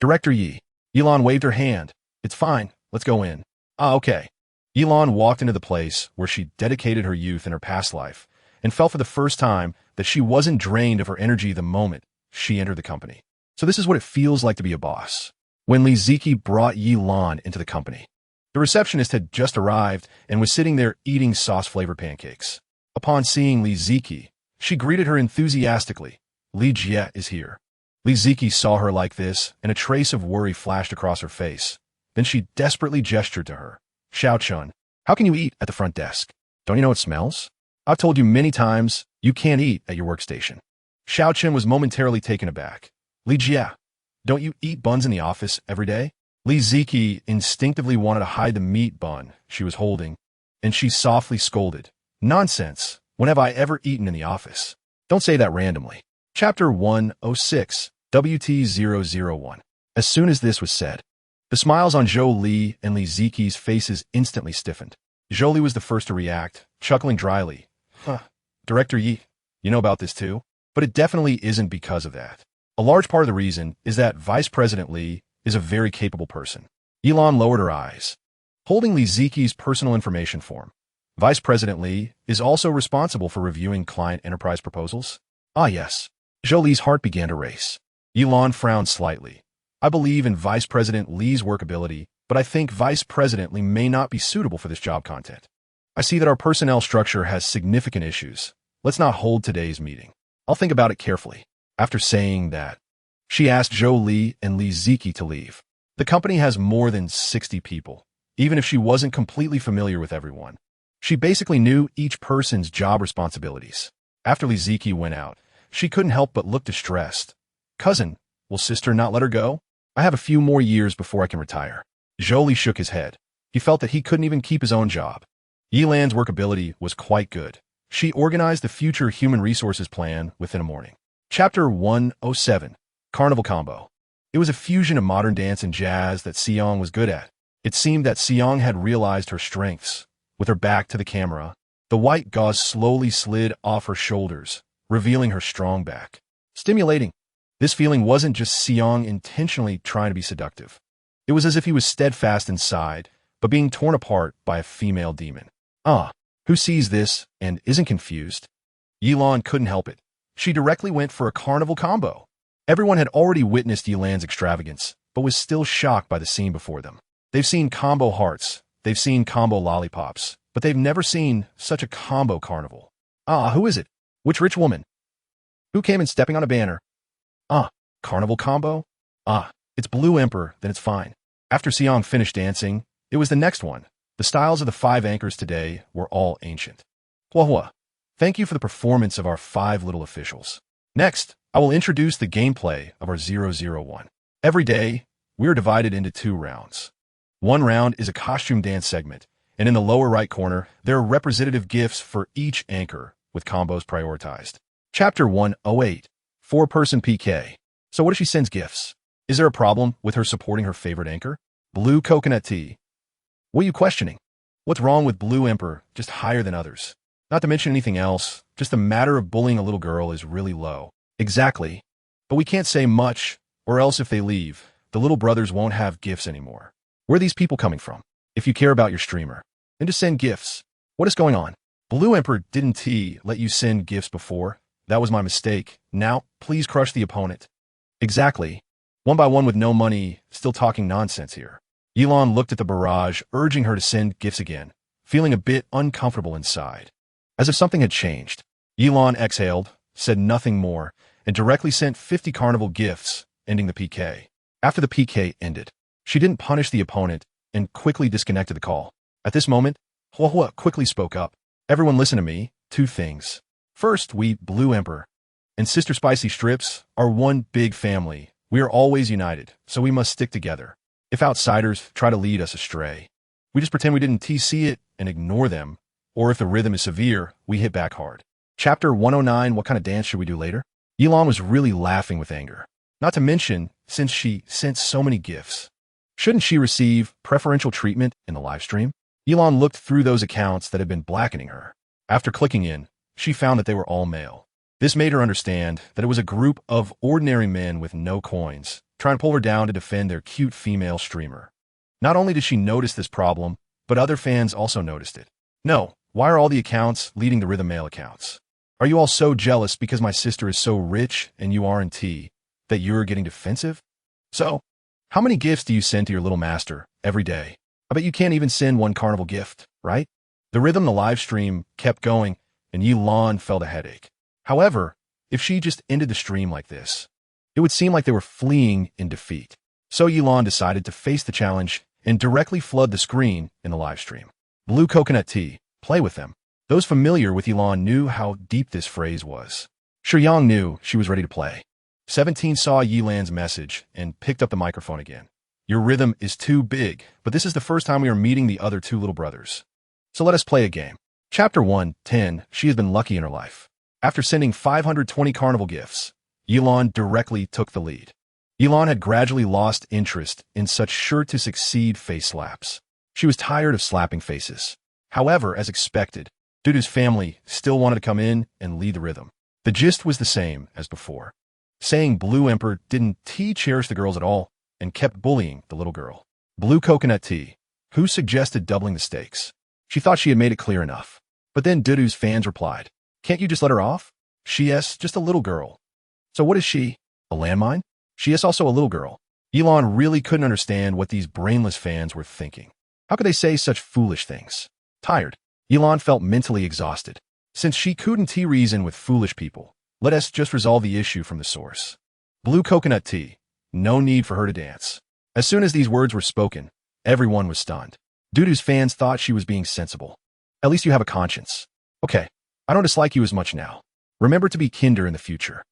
Director Yi. Elon waved her hand. It's fine. Let's go in. Okay. Elon walked into the place where she dedicated her youth in her past life and felt for the first time that she wasn't drained of her energy the moment she entered the company. So this is what it feels like to be a boss. When Li Ziki brought Elon into the company, the receptionist had just arrived and was sitting there eating sauce-flavored pancakes. Upon seeing Li Ziki, she greeted her enthusiastically. Li Jie is here. Li Ziki saw her like this, and a trace of worry flashed across her face. Then she desperately gestured to her. Xiao Chun, how can you eat at the front desk? Don't you know it smells? I've told you many times, you can't eat at your workstation. Xiao Chun was momentarily taken aback. Li Jie, don't you eat buns in the office every day? Li Ziki instinctively wanted to hide the meat bun she was holding, and she softly scolded. Nonsense. When have I ever eaten in the office? Don't say that randomly. Chapter 106, WT001. As soon as this was said, the smiles on Zhou Li and Li Ziki's faces instantly stiffened. Zhou Li was the first to react, chuckling dryly. Director Yi, you know about this too? But it definitely isn't because of that. A large part of the reason is that Vice President Li is a very capable person. Elon lowered her eyes. Holding Li Ziki's personal information form, Vice President Li is also responsible for reviewing client enterprise proposals? Yes. Zhou Li's heart began to race. Elon frowned slightly. I believe in Vice President Li's workability, but I think Vice President Li may not be suitable for this job content. I see that our personnel structure has significant issues. Let's not hold today's meeting. I'll think about it carefully. After saying that, she asked Zhou Li and Li Ziki to leave. The company has more than 60 people, even if she wasn't completely familiar with everyone. She basically knew each person's job responsibilities. After Li Ziki went out, she couldn't help but look distressed. Cousin, will sister not let her go? I have a few more years before I can retire. Zhou Li shook his head. He felt that he couldn't even keep his own job. Yilan's workability was quite good. She organized the future human resources plan within a morning. Chapter 107, Carnival Combo. It was a fusion of modern dance and jazz that Seong was good at. It seemed that Seong had realized her strengths. With her back to the camera, the white gauze slowly slid off her shoulders, revealing her strong back. Stimulating. This feeling wasn't just Seong intentionally trying to be seductive. It was as if he was steadfast inside, but being torn apart by a female demon. Who sees this and isn't confused? Yilan couldn't help it. She directly went for a carnival combo. Everyone had already witnessed Yilan's extravagance, but was still shocked by the scene before them. They've seen combo hearts, they've seen combo lollipops, but they've never seen such a combo carnival. Who is it? Which rich woman? Who came in stepping on a banner? Carnival combo? It's Blue Emperor, then it's fine. After Seong finished dancing, it was the next one. The styles of the 5 anchors today were all ancient. Hua. Thank you for the performance of our 5 little officials. Next, I will introduce the gameplay of our 001. Every day, we are divided into 2 rounds. One round is a costume dance segment, and in the lower right corner, there are representative gifts for each anchor, with combos prioritized. Chapter 108, 4-person PK. So what if she sends gifts? Is there a problem with her supporting her favorite anchor? Blue coconut tea. What are you questioning? What's wrong with Blue Emperor, just higher than others? Not to mention anything else, just the matter of bullying a little girl is really low. Exactly. But we can't say much, or else if they leave, the little brothers won't have gifts anymore. Where are these people coming from? If you care about your streamer, then just send gifts. What is going on? Blue Emperor didn't let you send gifts before. That was my mistake. Now, please crush the opponent. Exactly. One by one with no money, still talking nonsense here. Yilan looked at the barrage, urging her to send gifts again, feeling a bit uncomfortable inside. As if something had changed. Yilan exhaled, said nothing more, and directly sent 50 carnival gifts, ending the PK. After the PK ended, she didn't punish the opponent and quickly disconnected the call. At this moment, Hua quickly spoke up. Everyone listen to me, 2 things. First, we, Blue Emperor, and Sister Spicy Strips, are one big family. We are always united, so we must stick together. If outsiders try to lead us astray, we just pretend we didn't see it and ignore them, or if the rhythm is severe, we hit back hard. Chapter 109, what kind of dance should we do later? Yilan was really laughing with anger. Not to mention, since she sent so many gifts. Shouldn't she receive preferential treatment in the live stream? Yilan looked through those accounts that had been blackening her. After clicking in, she found that they were all male. This made her understand that it was a group of ordinary men with no coins, trying to pull her down to defend their cute female streamer. Not only did she notice this problem, but other fans also noticed it. No, why are all the accounts leading the Rhythm Mail accounts? Are you all so jealous because my sister is so rich and you aren't that you're getting defensive? So, how many gifts do you send to your little master every day? I bet you can't even send 1 carnival gift, right? The live stream kept going, and Yilan felt a headache. However, if she just ended the stream like this, it would seem like they were fleeing in defeat. So Yilan decided to face the challenge and directly flood the screen in the live stream. Blue coconut tea, play with them. Those familiar with Yilan knew how deep this phrase was. Shiyang knew she was ready to play. 17 saw Yilan's message and picked up the microphone again. Your rhythm is too big, but this is the first time we are meeting the other 2 little brothers. So let us play a game. Chapter 110, she has been lucky in her life. After sending 520 carnival gifts, Yilan directly took the lead. Yilan had gradually lost interest in such sure-to-succeed face slaps. She was tired of slapping faces. However, as expected, Dudu's family still wanted to come in and lead the rhythm. The gist was the same as before, saying Blue Emperor didn't cherish the girls at all and kept bullying the little girl. Blue coconut tea, who suggested doubling the stakes. She thought she had made it clear enough. But then Dudu's fans replied, can't you just let her off? She is just a little girl. So what is she? A landmine? She is also a little girl. Yilan really couldn't understand what these brainless fans were thinking. How could they say such foolish things? Tired, Yilan felt mentally exhausted. Since she couldn't reason with foolish people, let us just resolve the issue from the source. Blue coconut tea, no need for her to dance. As soon as these words were spoken, everyone was stunned. Dudu's fans thought she was being sensible. At least you have a conscience. Okay, I don't dislike you as much now. Remember to be kinder in the future.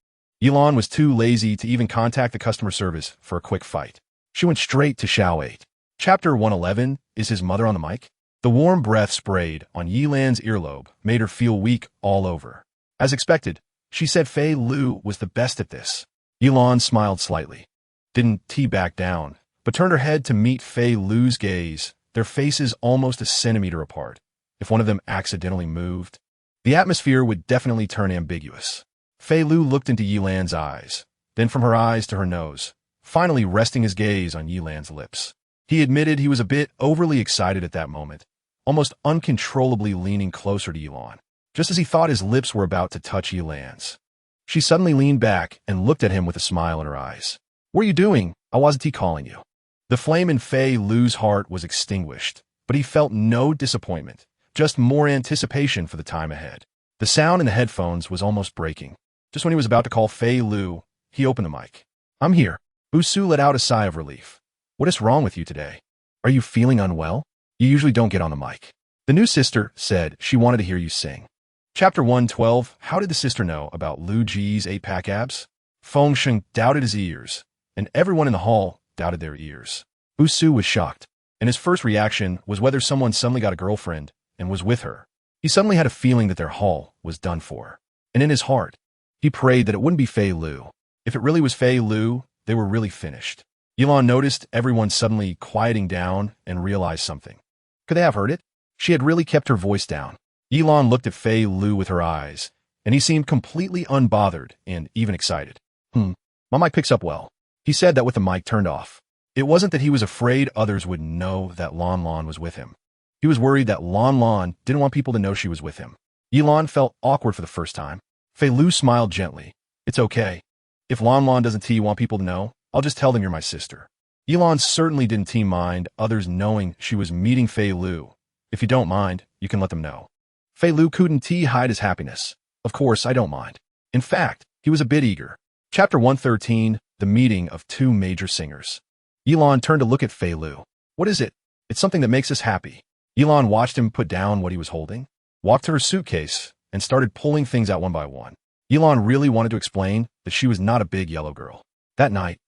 Yilan was too lazy to even contact the customer service for a quick fight. She went straight to Xiao 8. Chapter 111, is his mother on the mic? The warm breath sprayed on Yilan's earlobe made her feel weak all over. As expected, She said Fei Lu was the best at this. Yilan smiled slightly. Didn't T back down, but turned her head to meet Fei Lu's gaze, their faces almost a centimeter apart. If one of them accidentally moved, the atmosphere would definitely turn ambiguous. Fei Lu looked into Yilan's eyes, then from her eyes to her nose, finally resting his gaze on Yilan's lips. He admitted he was a bit overly excited at that moment, almost uncontrollably leaning closer to Yilan, just as he thought his lips were about to touch Yilan's. She suddenly leaned back and looked at him with a smile in her eyes. "What are you doing? I wasn't calling you." The flame in Fei Lu's heart was extinguished, but he felt no disappointment, just more anticipation for the time ahead. The sound in the headphones was almost breaking. Just when he was about to call Fei Lu, he opened the mic. "I'm here." Usu let out a sigh of relief. "What is wrong with you today? Are you feeling unwell? You usually don't get on the mic." The new sister said she wanted to hear you sing. Chapter 112, How did the sister know about Lu Ji's 8-pack abs? Feng Sheng doubted his ears, and everyone in the hall doubted their ears. Usu was shocked, and his first reaction was whether someone suddenly got a girlfriend and was with her. He suddenly had a feeling that their hall was done for. And in his heart, he prayed that it wouldn't be Fei Lu. If it really was Fei Lu, they were really finished. Yilan noticed everyone suddenly quieting down and realized something. Could they have heard it? She had really kept her voice down. Yilan looked at Fei Lu with her eyes, and he seemed completely unbothered and even excited. My mic picks up well. He said that with the mic turned off. It wasn't that he was afraid others would know that Lan Lan was with him. He was worried that Lan Lan didn't want people to know she was with him. Yilan felt awkward for the first time. Fei Lu smiled gently. "It's okay. If Lan Lan doesn't want people to know, I'll just tell them you're my sister." Yilan certainly didn't mind others knowing she was meeting Fei Lu. "If you don't mind, you can let them know." Fei Lu couldn't hide his happiness. "Of course, I don't mind." In fact, he was a bit eager. Chapter 113, The Meeting of Two Major Singers. Yilan turned to look at Fei Lu. "What is it?" "It's something that makes us happy." Yilan watched him put down what he was holding, walked to her suitcase, and started pulling things out one by one. Yilan really wanted to explain that she was not a big yellow girl. That night,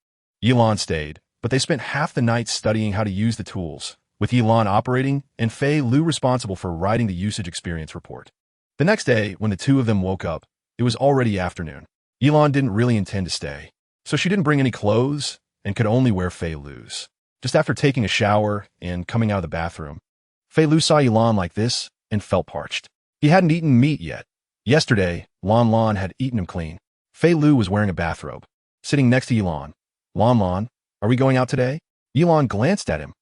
Yilan stayed, but they spent half the night studying how to use the tools, with Yilan operating and Fei Lu responsible for writing the usage experience report. The next day, when the two of them woke up, it was already afternoon. Yilan didn't really intend to stay, so she didn't bring any clothes and could only wear Fei Lu's. Just after taking a shower and coming out of the bathroom, Fei Lu saw Yilan like this and felt parched. He hadn't eaten meat yet. Yesterday, Lan Lan had eaten him clean. Fei Lu was wearing a bathrobe, sitting next to Yilan. "Lan Lan, are we going out today?" Yilan glanced at him.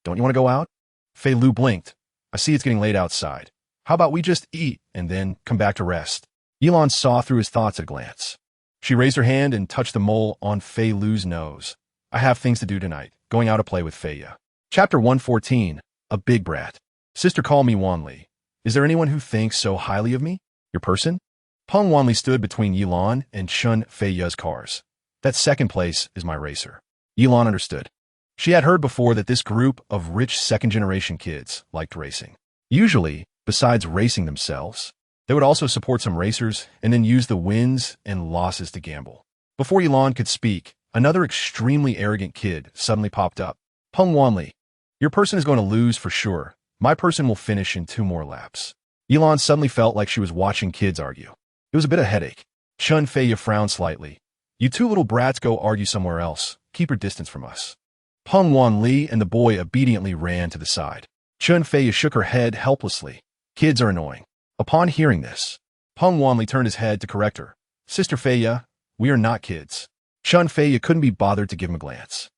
"Don't you want to go out?" Fei Lu blinked. "I see it's getting late outside. How about we just eat and then come back to rest?" Yilan saw through his thoughts at a glance. She raised her hand and touched the mole on Fei Lu's nose. "I have things to do tonight, going out to play with Feiya." Chapter 114, A Big Brat. "Sister, call me Wanli. Is there anyone who thinks so highly of me? Your person?" Peng Wanli stood between Yilan and Chun Feiya's cars. "That second place is my racer." Yilan understood. She had heard before that this group of rich second-generation kids liked racing. Usually, besides racing themselves, they would also support some racers and then use the wins and losses to gamble. Before Yilan could speak, another extremely arrogant kid suddenly popped up. "Peng Wanli, your person is going to lose for sure. My person will finish in 2 more laps." Yilan suddenly felt like she was watching kids argue. It was a bit of a headache. Chun Feiya frowned slightly. "You two little brats go argue somewhere else. Keep your distance from us." Peng Wanli and the boy obediently ran to the side. Chun Feiya shook her head helplessly. "Kids are annoying." Upon hearing this, Peng Wanli turned his head to correct her. "Sister Feiya, we are not kids." Chun Feiya couldn't be bothered to give him a glance.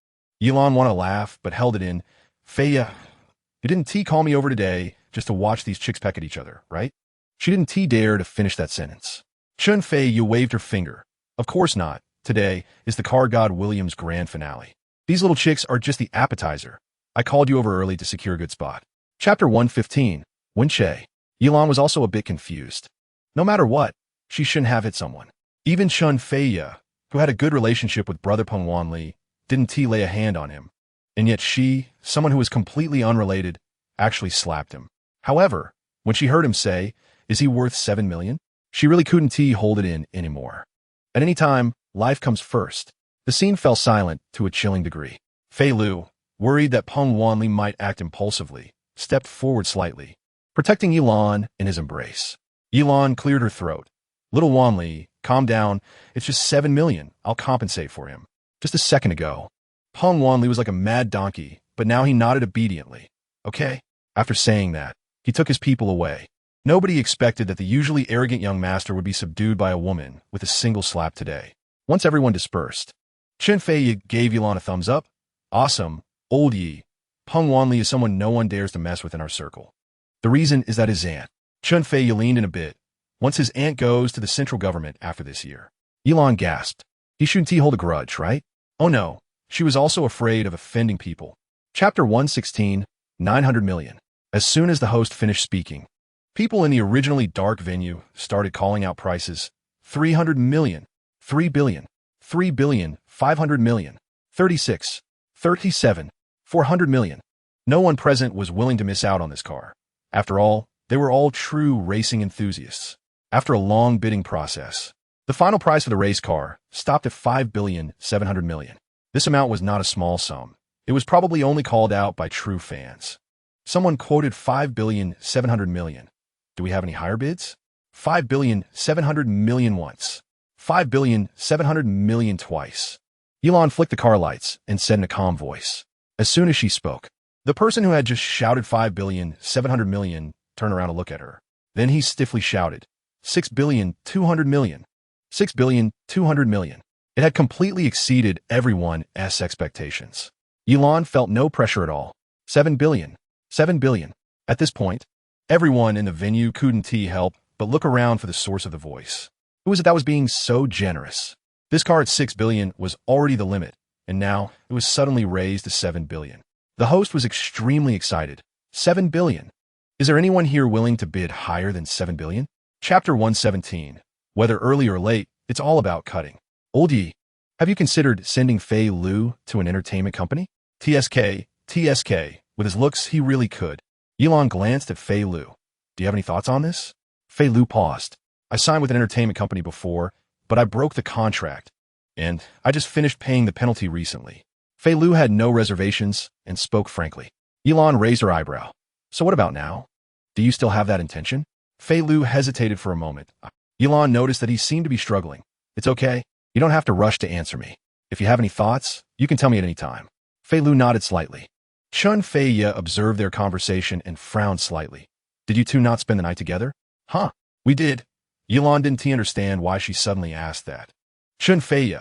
Yilan wanted to laugh, but held it in. "Feiya, you didn't call me over today just to watch these chicks peck at each other, right?" She didn't dare to finish that sentence. Chun Feiya waved her finger. "Of course not. Today is the Car God Williams grand finale. These little chicks are just the appetizer. I called you over early to secure a good spot." Chapter 115, Wenche. Yilan was also a bit confused. No matter what, she shouldn't have hit someone. Even Chun Feiya, who had a good relationship with brother Peng Wanli, didn't lay a hand on him. And yet she, someone who was completely unrelated, actually slapped him. However, when she heard him say, "Is he worth 7 million?" she really couldn't hold it in anymore. At any time, life comes first. The scene fell silent to a chilling degree. Fei Lu, worried that Peng Wanli might act impulsively, stepped forward slightly, protecting Yilan in his embrace. Yilan cleared her throat. "Little Wanli, calm down. It's just 7 million. I'll compensate for him. Just a second ago, Peng Wanli was like a mad donkey, but now he nodded obediently. Okay? After saying that, he took his people away. Nobody expected that the usually arrogant young master would be subdued by a woman with a single slap today. Once everyone dispersed, Chen Fei gave Yilan a thumbs up. Awesome, old Yi. Peng Wanli is someone no one dares to mess with in our circle. The reason is that his aunt. Chen Fei leaned in a bit. Once his aunt goes to the central government after this year. Yilan gasped. He shouldn't hold a grudge, right? Oh no. She was also afraid of offending people. Chapter 116, 900 million. As soon as the host finished speaking, people in the originally dark venue started calling out prices. 300 million, 3 billion, 3 billion, 500 million, 36, 37, 400 million. No one present was willing to miss out on this car. After all, they were all true racing enthusiasts. After a long bidding process, the final price for the race car stopped at 5 billion, 700 million. This amount was not a small sum. It was probably only called out by true fans. Someone quoted 5 billion, 700 million. Do we have any higher bids? 5 billion, 700 million once. 5 billion, 700 million twice. Yilan flicked the car lights and said in a calm voice. As soon as she spoke, the person who had just shouted 5 billion, 700 million turned around to look at her. Then he stiffly shouted, 6 billion, 200 million. 6 billion, 200 million. It had completely exceeded everyone's expectations. Yilan felt no pressure at all. 7 billion. 7 billion. At this point, everyone in the venue couldn't help but look around for the source of the voice. Who was it that was being so generous? This car at 6 billion was already the limit, and now it was suddenly raised to 7 billion. The host was extremely excited. 7 billion. Is there anyone here willing to bid higher than 7 billion? Chapter 117. Whether early or late, it's all about cutting. Old Yi, have you considered sending Fei Lu to an entertainment company? TSK. With his looks, he really could. Yilan glanced at Fei Lu. Do you have any thoughts on this? Fei Lu paused. I signed with an entertainment company before, but I broke the contract, and I just finished paying the penalty recently. Fei Lu had no reservations and spoke frankly. Yilan raised her eyebrow. So what about now? Do you still have that intention? Fei Lu hesitated for a moment. Yilan noticed that he seemed to be struggling. It's okay. You don't have to rush to answer me. If you have any thoughts, you can tell me at any time. Fei Lu nodded slightly. Chen Fei observed their conversation and frowned slightly. Did you two not spend the night together? Huh, we did. Yilan didn't understand why she suddenly asked that. Chen Fei,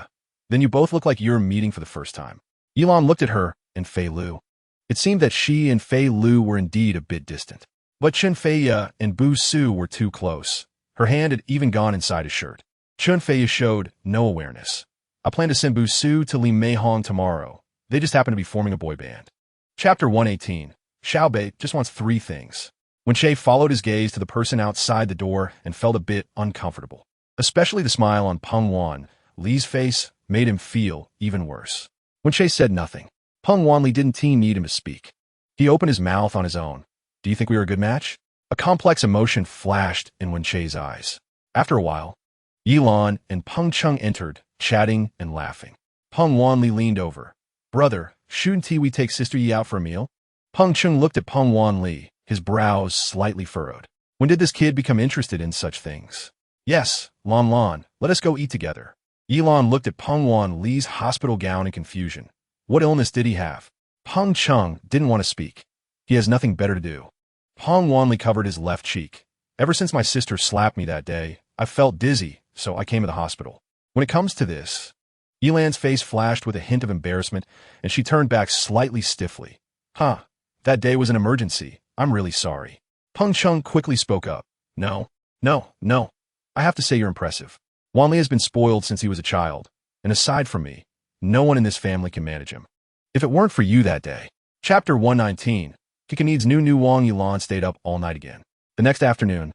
then you both look like you're meeting for the first time. Yilan looked at her and Fei Lu. It seemed that she and Fei Lu were indeed a bit distant. But Chen Fei and Bu Su were too close. Her hand had even gone inside his shirt. Chen Fei showed no awareness. I plan to send Bu Su to Li Meihong tomorrow. They just happen to be forming a boy band. Chapter 118. Xiaobei just wants 3 things. When Shay followed his gaze to the person outside the door and felt a bit uncomfortable. Especially the smile on Peng Wan, Li's face made him feel even worse. When Shay said nothing, Peng Wanli didn't need him to speak. He opened his mouth on his own. Do you think we were a good match? A complex emotion flashed in Wen Shay's eyes. After a while, Yilan and Peng Cheng entered, chatting and laughing. Peng Wanli leaned over. Brother, shouldn't we take Sister Yi out for a meal? Peng Cheng looked at Peng Wanli, his brows slightly furrowed. When did this kid become interested in such things? Yes, Lan, let us go eat together. Yilan looked at Peng Wanli's hospital gown in confusion. What illness did he have? Peng Cheng didn't want to speak. He has nothing better to do. Peng Wanli covered his left cheek. Ever since my sister slapped me that day, I felt dizzy, so I came to the hospital. When it comes to this, Yilan's face flashed with a hint of embarrassment, and she turned back slightly stiffly. Huh, that day was an emergency. I'm really sorry. Peng Cheng quickly spoke up. No. I have to say you're impressive. Wanli has been spoiled since he was a child, and aside from me, no one in this family can manage him. If it weren't for you that day. Chapter 119. Kikaneed's new Wang Yilan stayed up all night again. The next afternoon,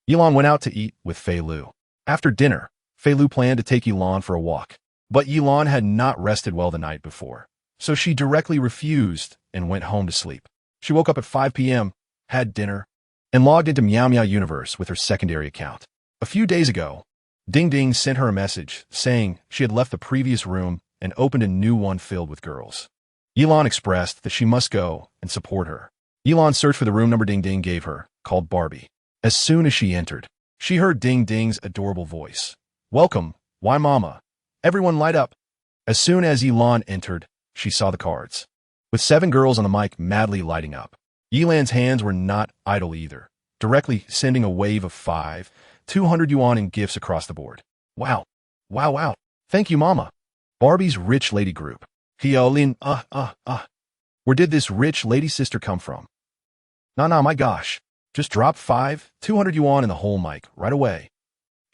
Yilan went out to eat with Fei Lu. After dinner, Fei Lu planned to take Yilan for a walk. But Yilan had not rested well the night before, so she directly refused and went home to sleep. She woke up at 5 p.m., had dinner, and logged into Meow Meow Universe with her secondary account. A few days ago, Ding Ding sent her a message saying she had left the previous room and opened a new one filled with girls. Yilan expressed that she must go and support her. Yilan searched for the room number Ding Ding gave her, called Barbie. As soon as she entered, she heard Ding Ding's adorable voice. Welcome. Why mama? Everyone light up. As soon as Yilan entered, she saw the cards, with 7 girls on the mic madly lighting up. Yilan's hands were not idle either, directly sending a wave of 200 yuan in gifts across the board. Wow. Wow, wow. Thank you, mama. Barbie's rich lady group. Hiolin, Where did this rich lady sister come from? Nah, my gosh. Just drop 200 yuan in the whole mic right away.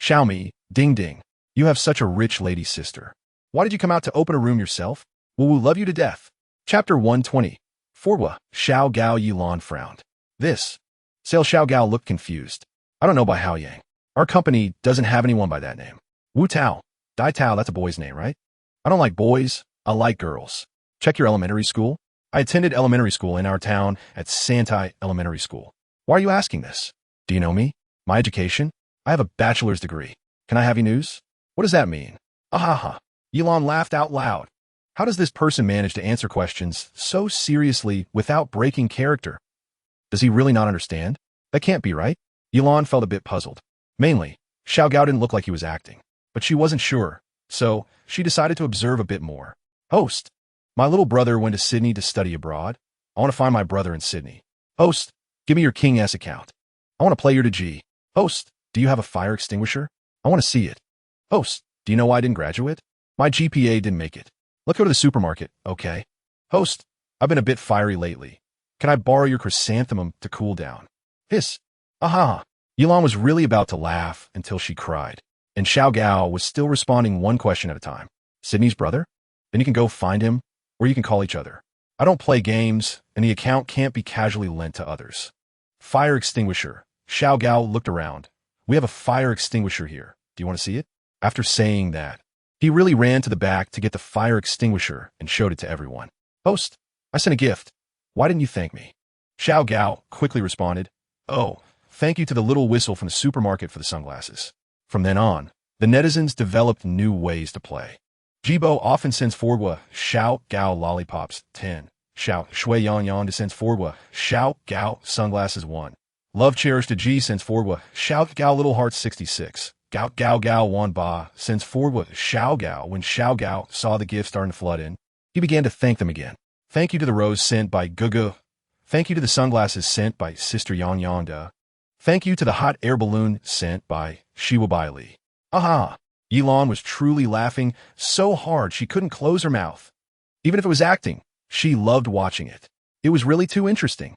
Xiaomi, ding ding. You have such a rich lady sister. Why did you come out to open a room yourself? Wu love you to death. Chapter 120. Forwa, Xiao Gao Yilan frowned. This. Sale Xiao Gao looked confused. I don't know by Hao Yang. Our company doesn't have anyone by that name. Wu Tao. Dai Tao, that's a boy's name, right? I don't like boys. I like girls. Check your elementary school. I attended elementary school in our town at Santai Elementary School. Why are you asking this? Do you know me? My education? I have a bachelor's degree. Can I have your news? What does that mean? Ahaha. Yilan laughed out loud. How does this person manage to answer questions so seriously without breaking character? Does he really not understand? That can't be right. Yilan felt a bit puzzled. Mainly, Xiao Gao didn't look like he was acting, but she wasn't sure, so she decided to observe a bit more. Host. My little brother went to Sydney to study abroad. I want to find my brother in Sydney. Host. Give me your King S account. I want to play your to G. Host. Do you have a fire extinguisher? I want to see it. Host. Do you know why I didn't graduate? My GPA didn't make it. Let's go to the supermarket, okay? Host. I've been a bit fiery lately. Can I borrow your chrysanthemum to cool down? Hiss. Aha. Yilan was really about to laugh until she cried, and Xiao Gao was still responding one question at a time. Sydney's brother? Then you can go find him, or you can call each other. I don't play games, and the account can't be casually lent to others. Fire extinguisher. Xiao Gao looked around. We have a fire extinguisher here. Do you want to see it? After saying that, he really ran to the back to get the fire extinguisher and showed it to everyone. Host, I sent a gift. Why didn't you thank me? Xiao Gao quickly responded, Oh, thank you to the little whistle from the supermarket for the sunglasses. From then on, the netizens developed new ways to play. Jibo often sends Forwa Xiao Gao lollipops 10. Xiao Shui Yan Yan sends Forwa Xiao Gao sunglasses 1. Love cherished to G sends Forwa Xiao Gao little hearts 66. Gao Gao Gao Wan Ba sends Forwa Xiao Gao. When Xiao Gao saw the gift starting to flood in, he began to thank them again. Thank you to the rose sent by Gugu. Thank you to the sunglasses sent by Sister Yan Yanda. Thank you to the hot air balloon sent by Shiwa Bai Li. Aha! Yilan was truly laughing so hard she couldn't close her mouth. Even if it was acting, she loved watching it. It was really too interesting.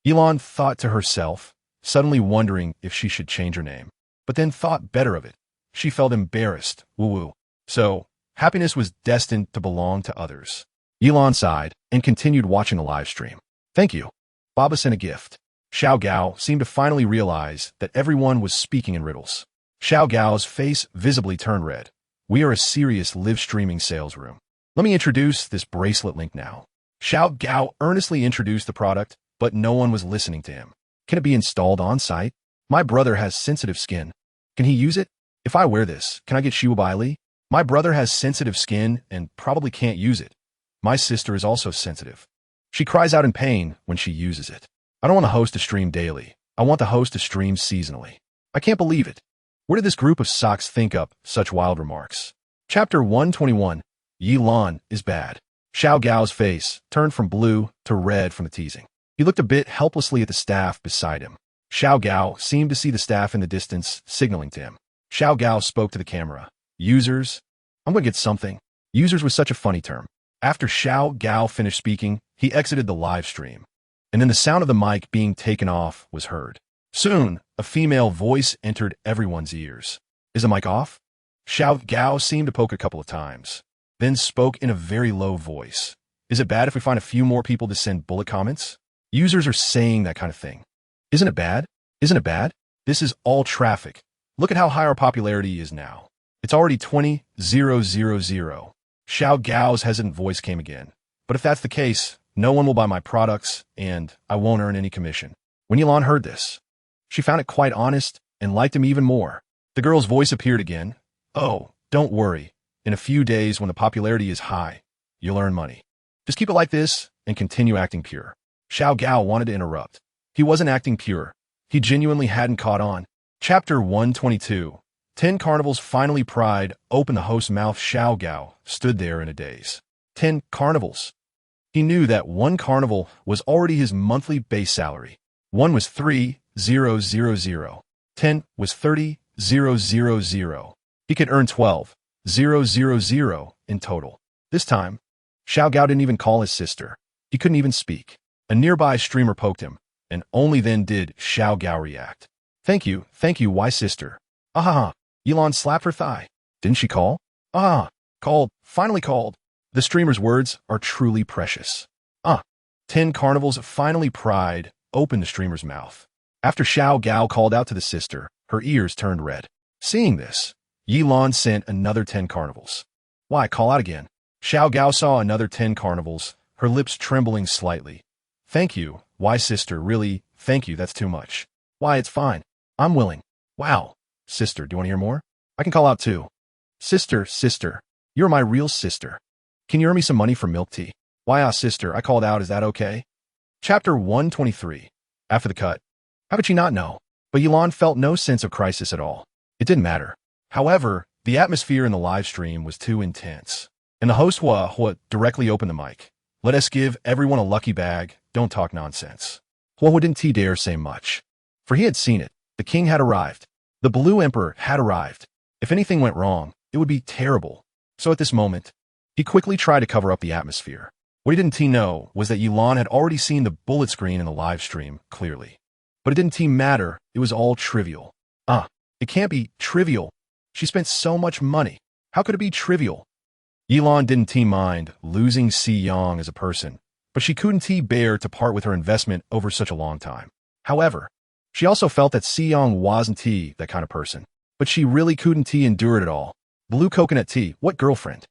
Yilan thought to herself, suddenly wondering if she should change her name, but then thought better of it. She felt embarrassed, woo-woo. So, happiness was destined to belong to others. Yilan sighed and continued watching the live stream. Thank you. Baba sent a gift. Xiao Gao seemed to finally realize that everyone was speaking in riddles. Xiao Gao's face visibly turned red. We are a serious live streaming sales room. Let me introduce this bracelet link now. Xiao Gao earnestly introduced the product, but no one was listening to him. Can it be installed on site? My brother has sensitive skin. Can he use it? If I wear this, can I get Shiwa Bai Li? My brother has sensitive skin and probably can't use it. My sister is also sensitive. She cries out in pain when she uses it. I don't want to host a stream daily. I want to host a stream seasonally. I can't believe it. Where did this group of socks think up such wild remarks? Chapter 121. Yilan is bad. Xiao Gao's face turned from blue to red from the teasing. He looked a bit helplessly at the staff beside him. Xiao Gao seemed to see the staff in the distance, signaling to him. Xiao Gao spoke to the camera. Users? I'm going to get something. Users was such a funny term. After Xiao Gao finished speaking, he exited the live stream. And then the sound of the mic being taken off was heard. Soon, a female voice entered everyone's ears. Is the mic off? Xiao Gao seemed to poke a couple of times, then spoke in a very low voice. Is it bad if we find a few more people to send bullet comments? Users are saying that kind of thing. Isn't it bad? Isn't it bad? This is all traffic. Look at how high our popularity is now. It's already 20,000. Xiao Gao's hesitant voice came again. But if that's the case, no one will buy my products, and I won't earn any commission. When Yilan heard this, she found it quite honest and liked him even more. The girl's voice appeared again. Oh, don't worry. In a few days, when the popularity is high, you'll earn money. Just keep it like this and continue acting pure. Xiao Gao wanted to interrupt. He wasn't acting pure. He genuinely hadn't caught on. Chapter 122. 10 carnivals finally pried open the host's mouth. Xiao Gao stood there in a daze. 10 carnivals. He knew that one carnival was already his monthly base salary. 1 was 3,000. 10 was 30,000. He could earn 12,000 in total. This time, Xiao Gao didn't even call his sister. He couldn't even speak. A nearby streamer poked him, and only then did Xiao Gao react. Thank you, why sister? Ah, Yilan slapped her thigh. Didn't she call? Ah, called, finally called. The streamer's words are truly precious. 10 carnivals finally pried open the streamer's mouth. After Xiao Gao called out to the sister, her ears turned red. Seeing this, Yilan sent another 10 carnivals. Why, call out again? Xiao Gao saw another 10 carnivals, her lips trembling slightly. Thank you, why sister, really, thank you, that's too much. Why, it's fine. I'm willing. Wow. Sister, do you want to hear more? I can call out too. Sister, you're my real sister. Can you earn me some money for milk tea? Why, sister, I called out, is that okay? Chapter 123. After the cut. How could she not know? But Yilan felt no sense of crisis at all. It didn't matter. However, the atmosphere in the live stream was too intense. And the host Hua directly opened the mic. Let us give everyone a lucky bag, don't talk nonsense. Hua didn't dare say much. For he had seen it. The king had arrived. The Blue Emperor had arrived. If anything went wrong, it would be terrible. So at this moment, he quickly tried to cover up the atmosphere. What he didn't know was that Yilan had already seen the bullet screen in the live stream clearly. But it didn't matter, it was all trivial. It can't be trivial. She spent so much money. How could it be trivial? Yilan didn't mind losing Si Yang as a person, but she couldn't bear to part with her investment over such a long time. However, she also felt that Si Yang wasn't that kind of person. But she really couldn't endure it at all. Blue coconut tea, what girlfriend?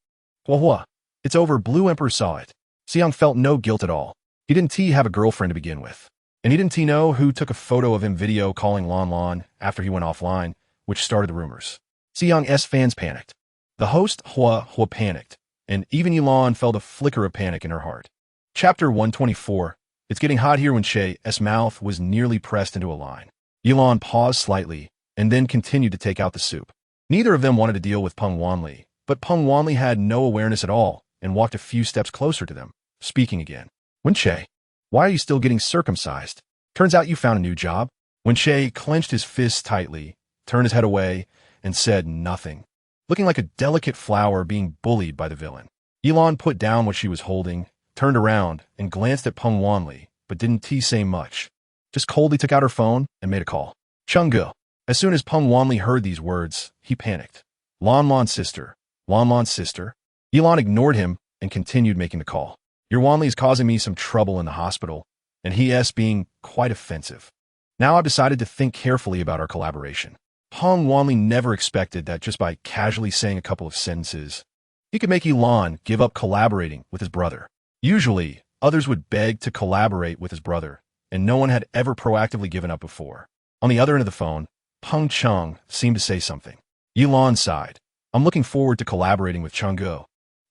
Hua, it's over. Blue Emperor saw it. Si Yang felt no guilt at all. He didn't have a girlfriend to begin with. And he didn't know who took a photo of him video calling Lan after he went offline, which started the rumors. Si Yang's fans panicked. The host Hua panicked, and even Yilan felt a flicker of panic in her heart. Chapter 124. It's getting hot here when Shei's mouth was nearly pressed into a line. Yilan paused slightly, and then continued to take out the soup. Neither of them wanted to deal with Peng Wanli, but Peng Wanli had no awareness at all, and walked a few steps closer to them, speaking again. Wen Che, why are you still getting circumcised? Turns out you found a new job. Wen Che clenched his fists tightly, turned his head away, and said nothing, looking like a delicate flower being bullied by the villain. Yilan put down what she was holding, turned around, and glanced at Peng Wanli, but didn't say much. Just coldly took out her phone and made a call. Changge. As soon as Peng Wanli heard these words, he panicked. Lan's sister. Lan's sister. Yilan ignored him and continued making the call. Your Wanli is causing me some trouble in the hospital, and he's being quite offensive. Now I've decided to think carefully about our collaboration. Peng Wanli never expected that just by casually saying a couple of sentences, he could make Yilan give up collaborating with his brother. Usually, others would beg to collaborate with his brother, and no one had ever proactively given up before. On the other end of the phone, Peng Cheng seemed to say something. Yilan sighed. I'm looking forward to collaborating with Changge,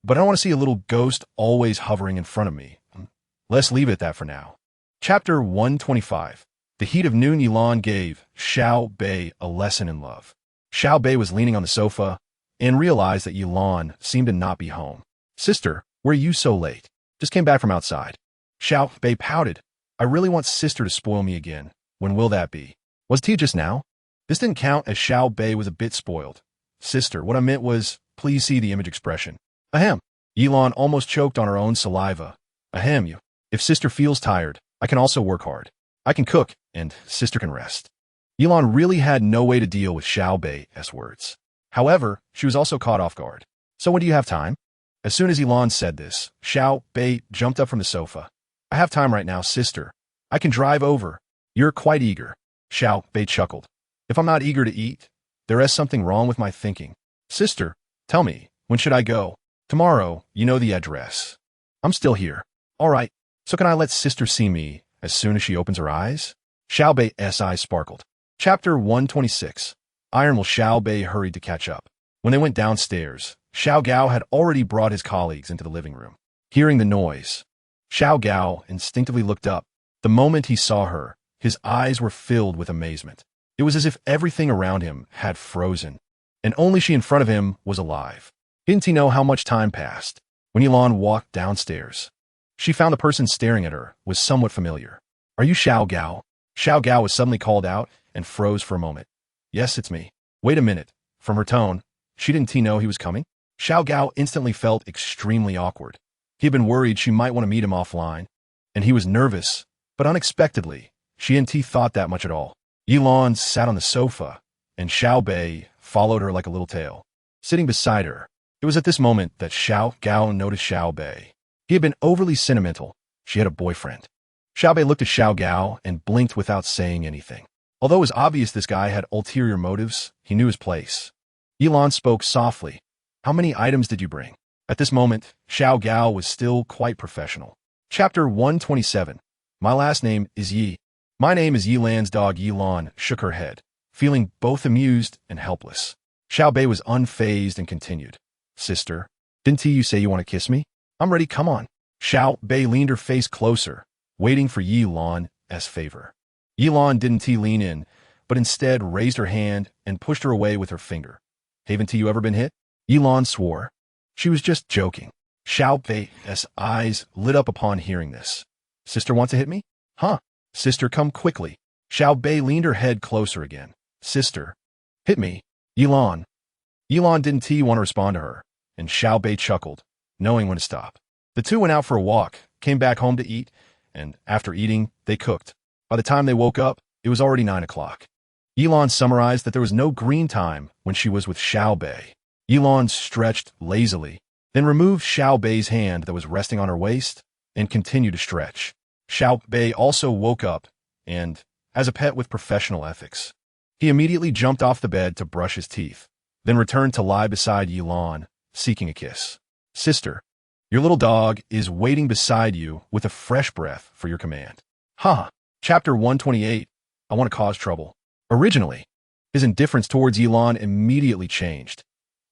but I don't want to see a little ghost always hovering in front of me. Let's leave it at that for now. Chapter 125. The heat of noon. Yilan gave Xiao Bei a lesson in love. Xiao Bei was leaning on the sofa and realized that Yilan seemed to not be home. Sister, where are you so late? Just came back from outside. Xiao Bei pouted. I really want sister to spoil me again. When will that be? Was it just now? This didn't count as Xiao Bei was a bit spoiled. Sister, what I meant was, please see the image expression. Ahem. Yilan almost choked on her own saliva. Ahem, you. If sister feels tired, I can also work hard. I can cook, and sister can rest. Yilan really had no way to deal with Xiao Bei's words. However, she was also caught off guard. So when do you have time? As soon as Yilan said this, Xiao Bei jumped up from the sofa. I have time right now, sister. I can drive over. You're quite eager. Xiao Bei chuckled. If I'm not eager to eat, there is something wrong with my thinking. Sister, tell me, when should I go? Tomorrow, you know the address. I'm still here. All right, so can I let sister see me as soon as she opens her eyes? Xiao Bei's eyes sparkled. Chapter 126. Iron Will. Xiao Bei hurried to catch up. When they went downstairs, Xiao Gao had already brought his colleagues into the living room. Hearing the noise, Xiao Gao instinctively looked up. The moment he saw her, his eyes were filled with amazement. It was as if everything around him had frozen. and only she in front of him was alive. Didn't he know how much time passed? When Yilan walked downstairs, she found the person staring at her was somewhat familiar. Are you Xiao Gao? Xiao Gao was suddenly called out and froze for a moment. Yes, it's me. Wait a minute. From her tone, she didn't know he was coming? Xiao Gao instantly felt extremely awkward. He had been worried she might want to meet him offline, and he was nervous, but unexpectedly, she and T thought that much at all. Yilan sat on the sofa, and Xiao Bei followed her like a little tail, sitting beside her. It was at this moment that Xiao Gao noticed Xiao Bei. He had been overly sentimental. She had a boyfriend. Xiao Bei looked at Xiao Gao and blinked without saying anything. Although it was obvious this guy had ulterior motives, he knew his place. Yilan spoke softly. How many items did you bring? At this moment, Xiao Gao was still quite professional. Chapter 127. My last name is Yi. My name is Yilan's dog. Yilan shook her head, feeling both amused and helpless. Xiao Bei was unfazed and continued. Sister, didn't you say you want to kiss me? I'm ready, come on. Xiao Bei leaned her face closer, waiting for Yilan's favor. Yilan didn't lean in, but instead raised her hand and pushed her away with her finger. Haven't you ever been hit? Yilan swore. She was just joking. Xiao Bei's eyes lit up upon hearing this. Sister wants to hit me? Huh? Sister, come quickly. Xiao Bei leaned her head closer again. Sister, hit me. Yilan. Yilan didn't want to respond to her, and Xiao Bei chuckled, knowing when to stop. The two went out for a walk, came back home to eat, and after eating, they cooked. By the time they woke up, it was already 9 o'clock. Yilan summarized that there was no green time when she was with Xiao Bei. Yilan stretched lazily, then removed Xiao Bei's hand that was resting on her waist and continued to stretch. Xiao Bei also woke up and, as a pet with professional ethics, he immediately jumped off the bed to brush his teeth, then returned to lie beside Yilan, seeking a kiss. Sister, your little dog is waiting beside you with a fresh breath for your command. Huh. Chapter 128. I want to cause trouble. Originally, his indifference towards Yilan immediately changed.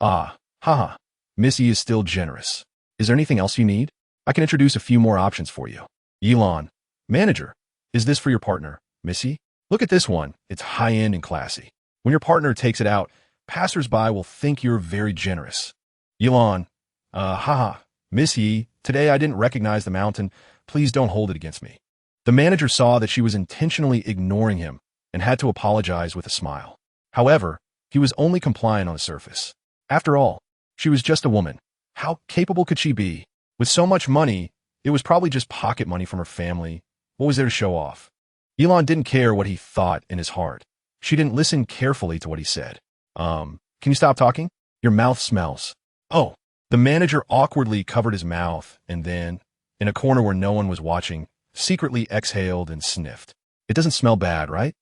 Ah, haha. Missy is still generous. Is there anything else you need? I can introduce a few more options for you. Yilan. Manager. Is this for your partner, Missy? Look at this one. It's high-end and classy. When your partner takes it out, passers-by will think you're very generous. Yilan. Haha. Missy, today I didn't recognize the mountain. Please don't hold it against me. The manager saw that she was intentionally ignoring him and had to apologize with a smile. However, he was only compliant on the surface. After all, she was just a woman. How capable could she be? With so much money, it was probably just pocket money from her family. What was there to show off? Yilan didn't care what he thought in his heart. She didn't listen carefully to what he said. Can you stop talking? Your mouth smells. Oh. The manager awkwardly covered his mouth and then, in a corner where no one was watching, secretly exhaled and sniffed. It doesn't smell bad, right?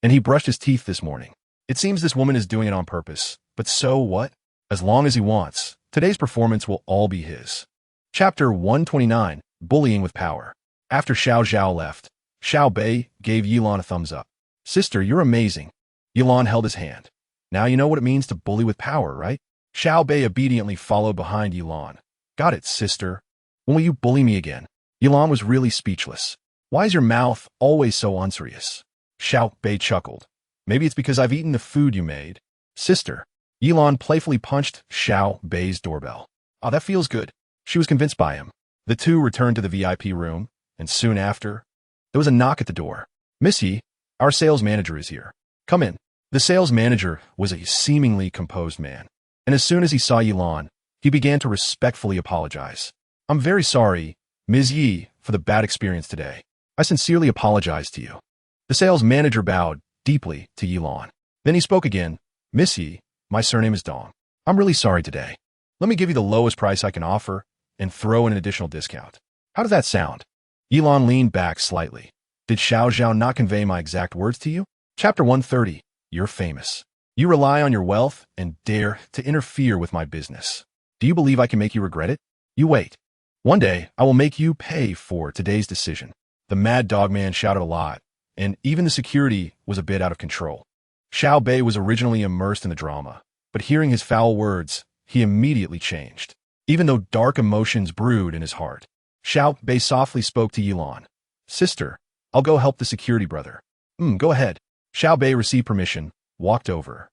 And he brushed his teeth this morning. It seems this woman is doing it on purpose. But so what? As long as he wants, today's performance will all be his. Chapter 129. Bullying with Power. After Xiao Zhao left, Xiao Bei gave Yilan a thumbs up. Sister, you're amazing. Yilan held his hand. Now you know what it means to bully with power, right? Xiao Bei obediently followed behind Yilan. Got it, sister. When will you bully me again? Yilan was really speechless. Why is your mouth always so unserious? Xiao Bei chuckled. Maybe it's because I've eaten the food you made. Sister. Yilan playfully punched Xiao Bei's doorbell. Oh, that feels good. She was convinced by him. The two returned to the VIP room, and soon after, there was a knock at the door. Missy, our sales manager is here. Come in. The sales manager was a seemingly composed man, and as soon as he saw Yilan, he began to respectfully apologize. I'm very sorry, Ms. Yi, for the bad experience today. I sincerely apologize to you. The sales manager bowed deeply to Yilan. Then he spoke again. Miss Yi, my surname is Dong. I'm really sorry today. Let me give you the lowest price I can offer and throw in an additional discount. How does that sound? Yilan leaned back slightly. Did Xiao Zhao not convey my exact words to you? Chapter 130. You're famous. You rely on your wealth and dare to interfere with my business. Do you believe I can make you regret it? You wait. One day, I will make you pay for today's decision. The mad dog man shouted a lot, and even the security was a bit out of control. Xiao Bei was originally immersed in the drama, but hearing his foul words, he immediately changed. Even though dark emotions brewed in his heart, Xiao Bei softly spoke to Yilan. Sister, I'll go help the security brother. Go ahead. Xiao Bei received permission, walked over,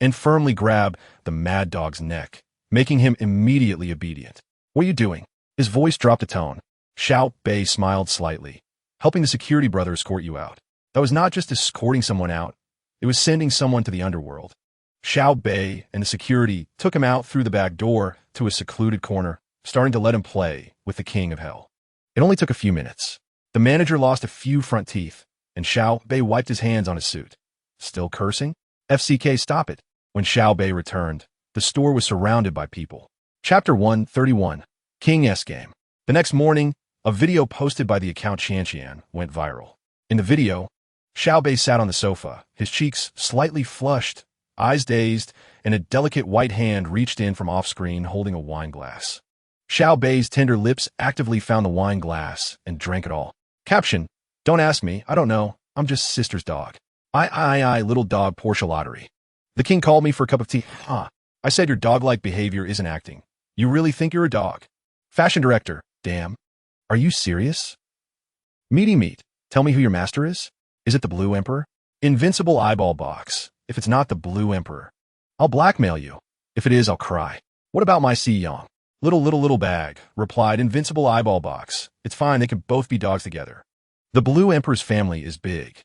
and firmly grab the mad dog's neck, making him immediately obedient. "What are you doing?" His voice dropped a tone. Xiao Bei smiled slightly. "Helping the security brother escort you out." That was not just escorting someone out, it was sending someone to the underworld. Xiao Bei and the security took him out through the back door to a secluded corner, starting to let him play with the king of hell. It only took a few minutes. The manager lost a few front teeth, and Xiao Bei wiped his hands on his suit. "Still cursing? FCK, stop it." When Xiao Bei returned, the store was surrounded by people. Chapter 131, King S Game. The next morning, a video posted by the account Qianqian went viral. In the video, Xiao Bei sat on the sofa, his cheeks slightly flushed, eyes dazed, and a delicate white hand reached in from off-screen holding a wine glass. Xiao Bei's tender lips actively found the wine glass and drank it all. Caption: "Don't ask me, I don't know, I'm just sister's dog. I, little dog Porsche lottery. The king called me for a cup of tea. I said your dog-like behavior isn't acting. You really think you're a dog? Fashion director, damn. Are you serious? Meat. Tell me who your master is? Is it the Blue Emperor? Invincible eyeball box. If it's not the Blue Emperor, I'll blackmail you. If it is, I'll cry. What about my Si Yang? Little bag," replied Invincible eyeball box. "It's fine, they can both be dogs together. The Blue Emperor's family is big.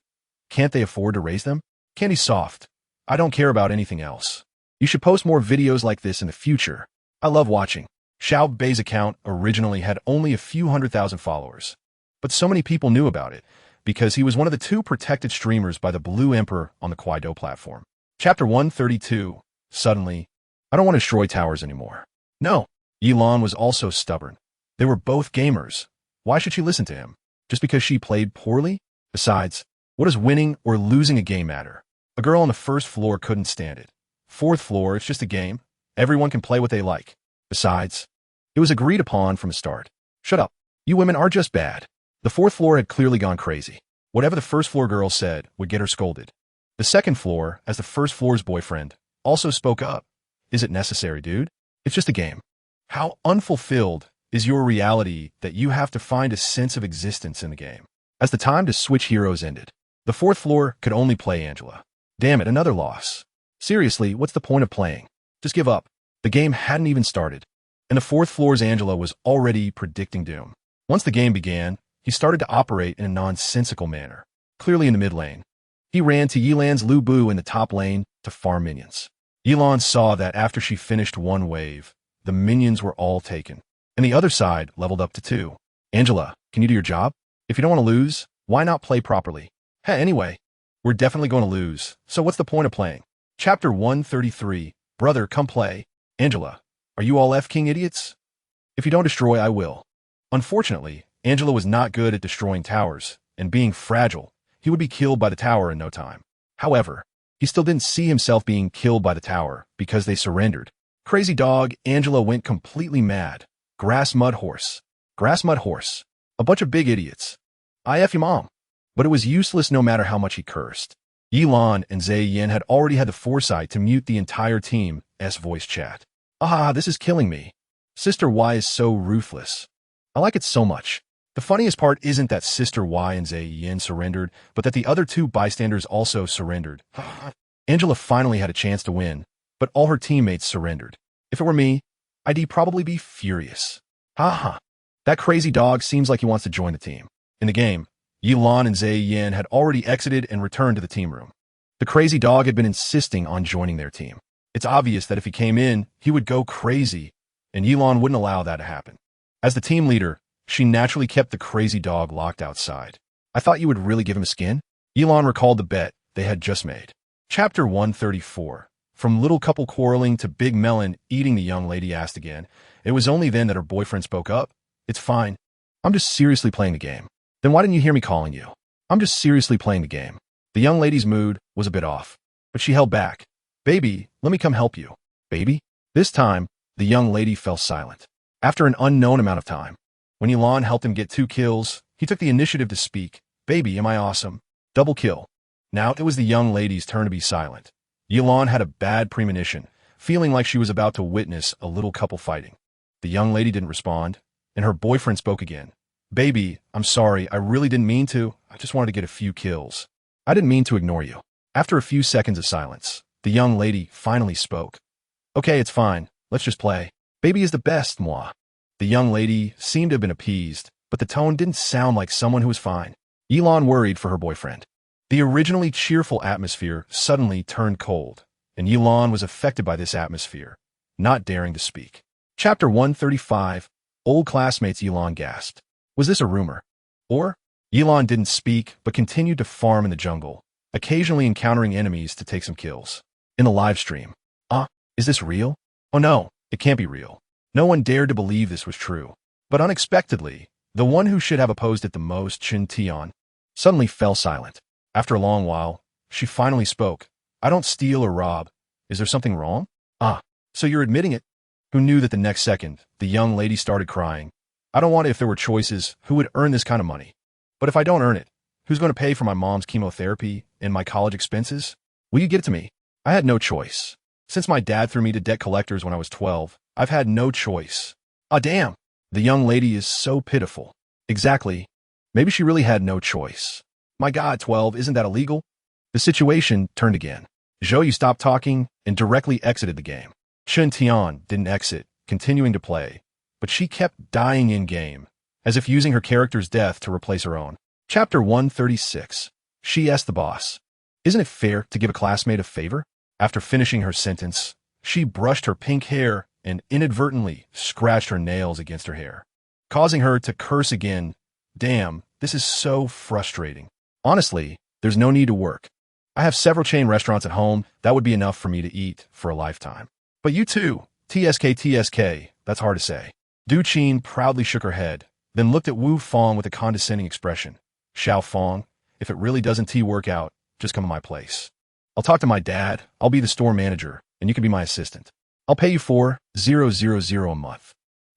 Can't they afford to raise them? Candy soft. I don't care about anything else. You should post more videos like this in the future. I love watching." Xiao Bei's account originally had only a few 100,000 followers, but so many people knew about it because he was one of the 2 protected streamers by the Blue Emperor on the Kuaido platform. Chapter 132. Suddenly, "I don't want to destroy towers anymore." No, Yilan was also stubborn. They were both gamers. Why should she listen to him? Just because she played poorly? Besides, what does winning or losing a game matter? A girl on the 1st floor couldn't stand it. 4th floor, it's just a game. Everyone can play what they like. Besides, it was agreed upon from the start. Shut up. You women are just bad. The 4th floor had clearly gone crazy. Whatever the 1st floor girl said would get her scolded. The 2nd floor, as the 1st floor's boyfriend, also spoke up. "Is it necessary, dude? It's just a game." How unfulfilled is your reality that you have to find a sense of existence in the game? As the time to switch heroes ended, the 4th floor could only play Angela. Damn it, another loss. Seriously, what's the point of playing? Just give up. The game hadn't even started, and the 4th floor's Angela was already predicting doom. Once the game began, he started to operate in a nonsensical manner, clearly in the mid lane. He ran to Yilan's Lu Bu in the top lane to farm minions. Yilan saw that after she finished one wave, the minions were all taken, and the other side leveled up to 2. "Angela, can you do your job? If you don't want to lose, why not play properly? Hey, anyway, we're definitely going to lose, so what's the point of playing?" Chapter 133. Brother, come play. "Angela, are you all F-King idiots? If you don't destroy, I will." Unfortunately, Angela was not good at destroying towers, and being fragile, he would be killed by the tower in no time. However, he still didn't see himself being killed by the tower because they surrendered. Crazy dog, Angela went completely mad. Grass mud horse. A bunch of big idiots. I F your mom. But it was useless no matter how much he cursed. Yilan and Yin had already had the foresight to mute the entire team's voice chat. This is killing me. Sister Y is so ruthless. I like it so much. The funniest part isn't that Sister Y and Yin surrendered, but that the other 2 bystanders also surrendered. Angela finally had a chance to win, but all her teammates surrendered. If it were me, I'd probably be furious. That crazy dog seems like he wants to join the team. In the game, Yilan and Yin had already exited and returned to the team room. The crazy dog had been insisting on joining their team. It's obvious that if he came in, he would go crazy, and Yilan wouldn't allow that to happen. As the team leader, she naturally kept the crazy dog locked outside. "I thought you would really give him a skin?" Yilan recalled the bet they had just made. Chapter 134. From little couple quarreling to Big Melon eating, the young lady asked again. It was only then that her boyfriend spoke up. "It's fine. I'm just seriously playing the game." "Then why didn't you hear me calling you?" "I'm just seriously playing the game." The young lady's mood was a bit off, but she held back. "Baby, let me come help you." "Baby?" This time, the young lady fell silent. After an unknown amount of time, when Yilan helped him get 2 kills, he took the initiative to speak. "Baby, am I awesome? Double kill." Now it was the young lady's turn to be silent. Yilan had a bad premonition, feeling like she was about to witness a little couple fighting. The young lady didn't respond, and her boyfriend spoke again. "Baby, I'm sorry, I really didn't mean to. I just wanted to get a few kills. I didn't mean to ignore you." After a few seconds of silence, The young lady finally spoke. Okay, it's fine. Let's just play. Baby is the best, moi. The young lady seemed to have been appeased, but the tone didn't sound like someone who was fine. Elon worried for her boyfriend. The originally cheerful atmosphere suddenly turned cold, and Elon was affected by this atmosphere, not daring to speak. Chapter 135. Old classmates. Elon gasped. Was this a rumor? Or? Elon didn't speak, but continued to farm in the jungle, occasionally encountering enemies to take some kills. In the live stream. Is this real? Oh no, it can't be real. No one dared to believe this was true. But unexpectedly, the one who should have opposed it the most, Chin Tian, suddenly fell silent. After a long while, she finally spoke. I don't steal or rob. Is there something wrong? So you're admitting it? Who knew that the next second, the young lady started crying. I don't want it if there were choices, who would earn this kind of money? But if I don't earn it, who's going to pay for my mom's chemotherapy and my college expenses? Will you give it to me? I had no choice. Since my dad threw me to debt collectors when I was 12, I've had no choice. Damn. The young lady is so pitiful. Exactly. Maybe she really had no choice. My God, 12, isn't that illegal? The situation turned again. Zhou Yu stopped talking and directly exited the game. Chen Tian didn't exit, continuing to play, but she kept dying in-game, as if using her character's death to replace her own. Chapter 136. She asked the boss, isn't it fair to give a classmate a favor? After finishing her sentence, she brushed her pink hair and inadvertently scratched her nails against her hair, causing her to curse again. Damn, this is so frustrating. Honestly, there's no need to work. I have several chain restaurants at home that would be enough for me to eat for a lifetime. But you too, TSK, that's hard to say. Du Qin proudly shook her head, then looked at Wu Fong with a condescending expression. Xiao Fong, if it really doesn't work out, just come to my place. I'll talk to my dad, I'll be the store manager, and you can be my assistant. I'll pay you 4,000 a month.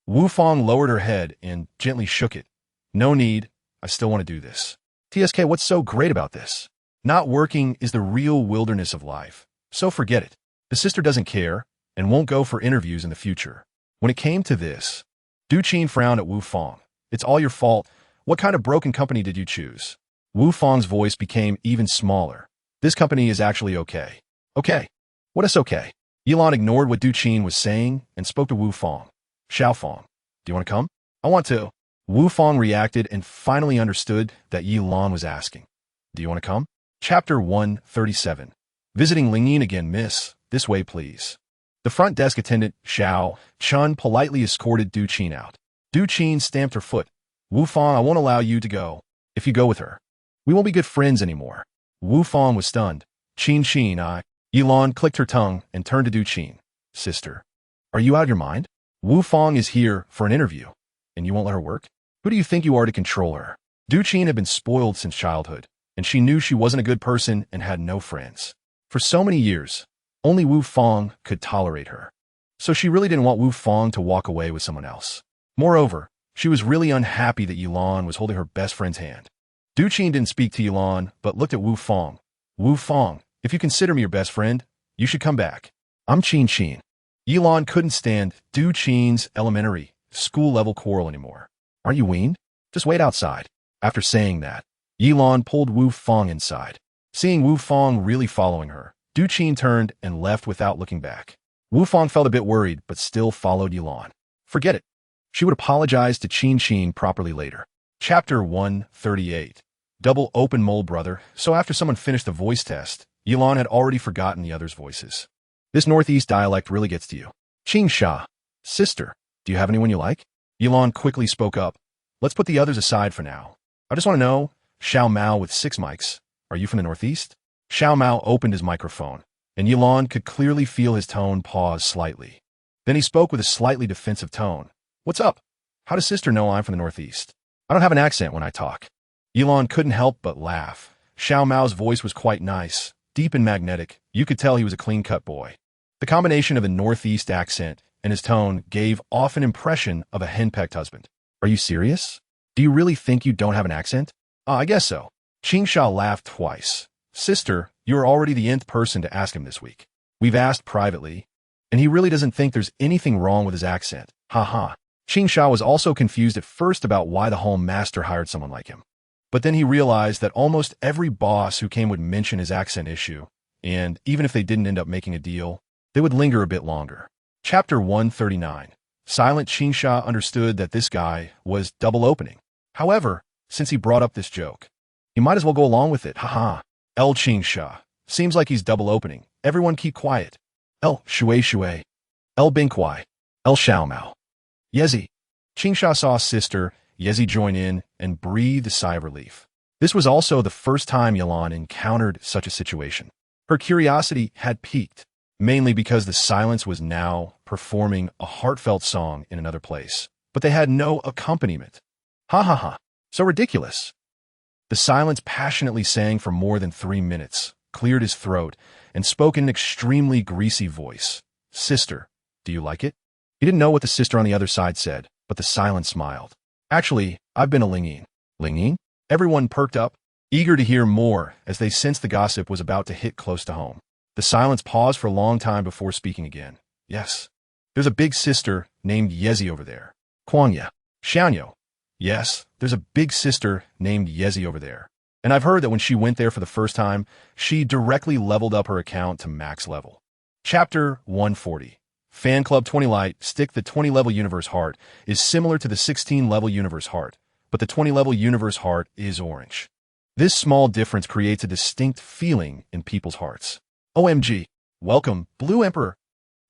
Wu Fong lowered her head and gently shook it. No need, I still want to do this. TSK, what's so great about this? Not working is the real wilderness of life, so forget it. The sister doesn't care, and won't go for interviews in the future. When it came to this, Du Qin frowned at Wu Fong. It's all your fault. What kind of broken company did you choose? Wu Fong's voice became even smaller. This company is actually okay. Okay. What is okay? Elon ignored what Du Qin was saying and spoke to Wu Fong. Xiao Fong, do you want to come? I want to. Wu Fong reacted and finally understood that Elon was asking. Do you want to come? Chapter 137. Visiting Lingyin again, miss. This way, please. The front desk attendant, Xiao Chun, politely escorted Du Qin out. Du Qin stamped her foot. Wu Fong, I won't allow you to go. If you go with her, we won't be good friends anymore. Wu Fong was stunned. Qin, Elon clicked her tongue and turned to Du Qin. Sister, are you out of your mind? Wu Fong is here for an interview, and you won't let her work? Who do you think you are to control her? Du Qin had been spoiled since childhood, and she knew she wasn't a good person and had no friends. For so many years, only Wu Fong could tolerate her. So she really didn't want Wu Fong to walk away with someone else. Moreover, she was really unhappy that Elon was holding her best friend's hand. Du Qin didn't speak to Elon, but looked at Wu Fong. Wu Fong, if you consider me your best friend, you should come back. I'm Qin. Elon couldn't stand Du Qin's elementary, school-level quarrel anymore. Aren't you weaned? Just wait outside. After saying that, Elon pulled Wu Fong inside. Seeing Wu Fong really following her, Du Qin turned and left without looking back. Wu Fong felt a bit worried, but still followed Elon. Forget it. She would apologize to Qin properly later. Chapter 138. Double open mole brother. So after someone finished the voice test, Elon had already forgotten the others' voices. This Northeast dialect really gets to you. Qin Sha. Sister, do you have anyone you like? Elon quickly spoke up. Let's put the others aside for now. I just want to know, Xiao Mao with 6 mics, are you from the Northeast? Xiao Mao opened his microphone, and Elon could clearly feel his tone pause slightly. Then he spoke with a slightly defensive tone. What's up? How does sister know I'm from the Northeast? I don't have an accent when I talk. Elon couldn't help but laugh. Xiao Mao's voice was quite nice, deep and magnetic. You could tell he was a clean-cut boy. The combination of the Northeast accent and his tone gave off an impression of a henpecked husband. Are you serious? Do you really think you don't have an accent? I guess so. Qin Sha laughed twice. Sister, you are already the nth person to ask him this week. We've asked privately, and he really doesn't think there's anything wrong with his accent. Ha. Qin Sha was also confused at first about why the home master hired someone like him. But then he realized that almost every boss who came would mention his accent issue, and even if they didn't end up making a deal, they would linger a bit longer. Chapter 139. Silent Qingsha understood that this guy was double opening. However, since he brought up this joke, he might as well go along with it. Haha. El Qingsha. Seems like he's double opening. Everyone keep quiet. El Shui Shui. El Bingkwai. El Xiaomao. Yezi. Qingsha saw sister Yezi join in and breathed a sigh of relief. This was also the first time Yelan encountered such a situation. Her curiosity had piqued, mainly because the silence was now performing a heartfelt song in another place, but they had no accompaniment. Ha ha ha. So ridiculous. The silence passionately sang for more than 3 minutes, cleared his throat, and spoke in an extremely greasy voice. Sister, do you like it? He didn't know what the sister on the other side said, but the silence smiled. Actually, I've been a Lingyin. Lingyin? Everyone perked up, eager to hear more as they sensed the gossip was about to hit close to home. The silence paused for a long time before speaking again. Yes. There's a big sister named Yezi over there. Kuangya. Xianyo. Yes, there's a big sister named Yezi over there. And I've heard that when she went there for the first time, she directly leveled up her account to max level. Chapter 140. Fan Club 20 Light Stick. The 20 level universe heart is similar to the 16 level universe heart, but the 20 level universe heart is orange. This small difference creates a distinct feeling in people's hearts. OMG. Welcome, Blue Emperor.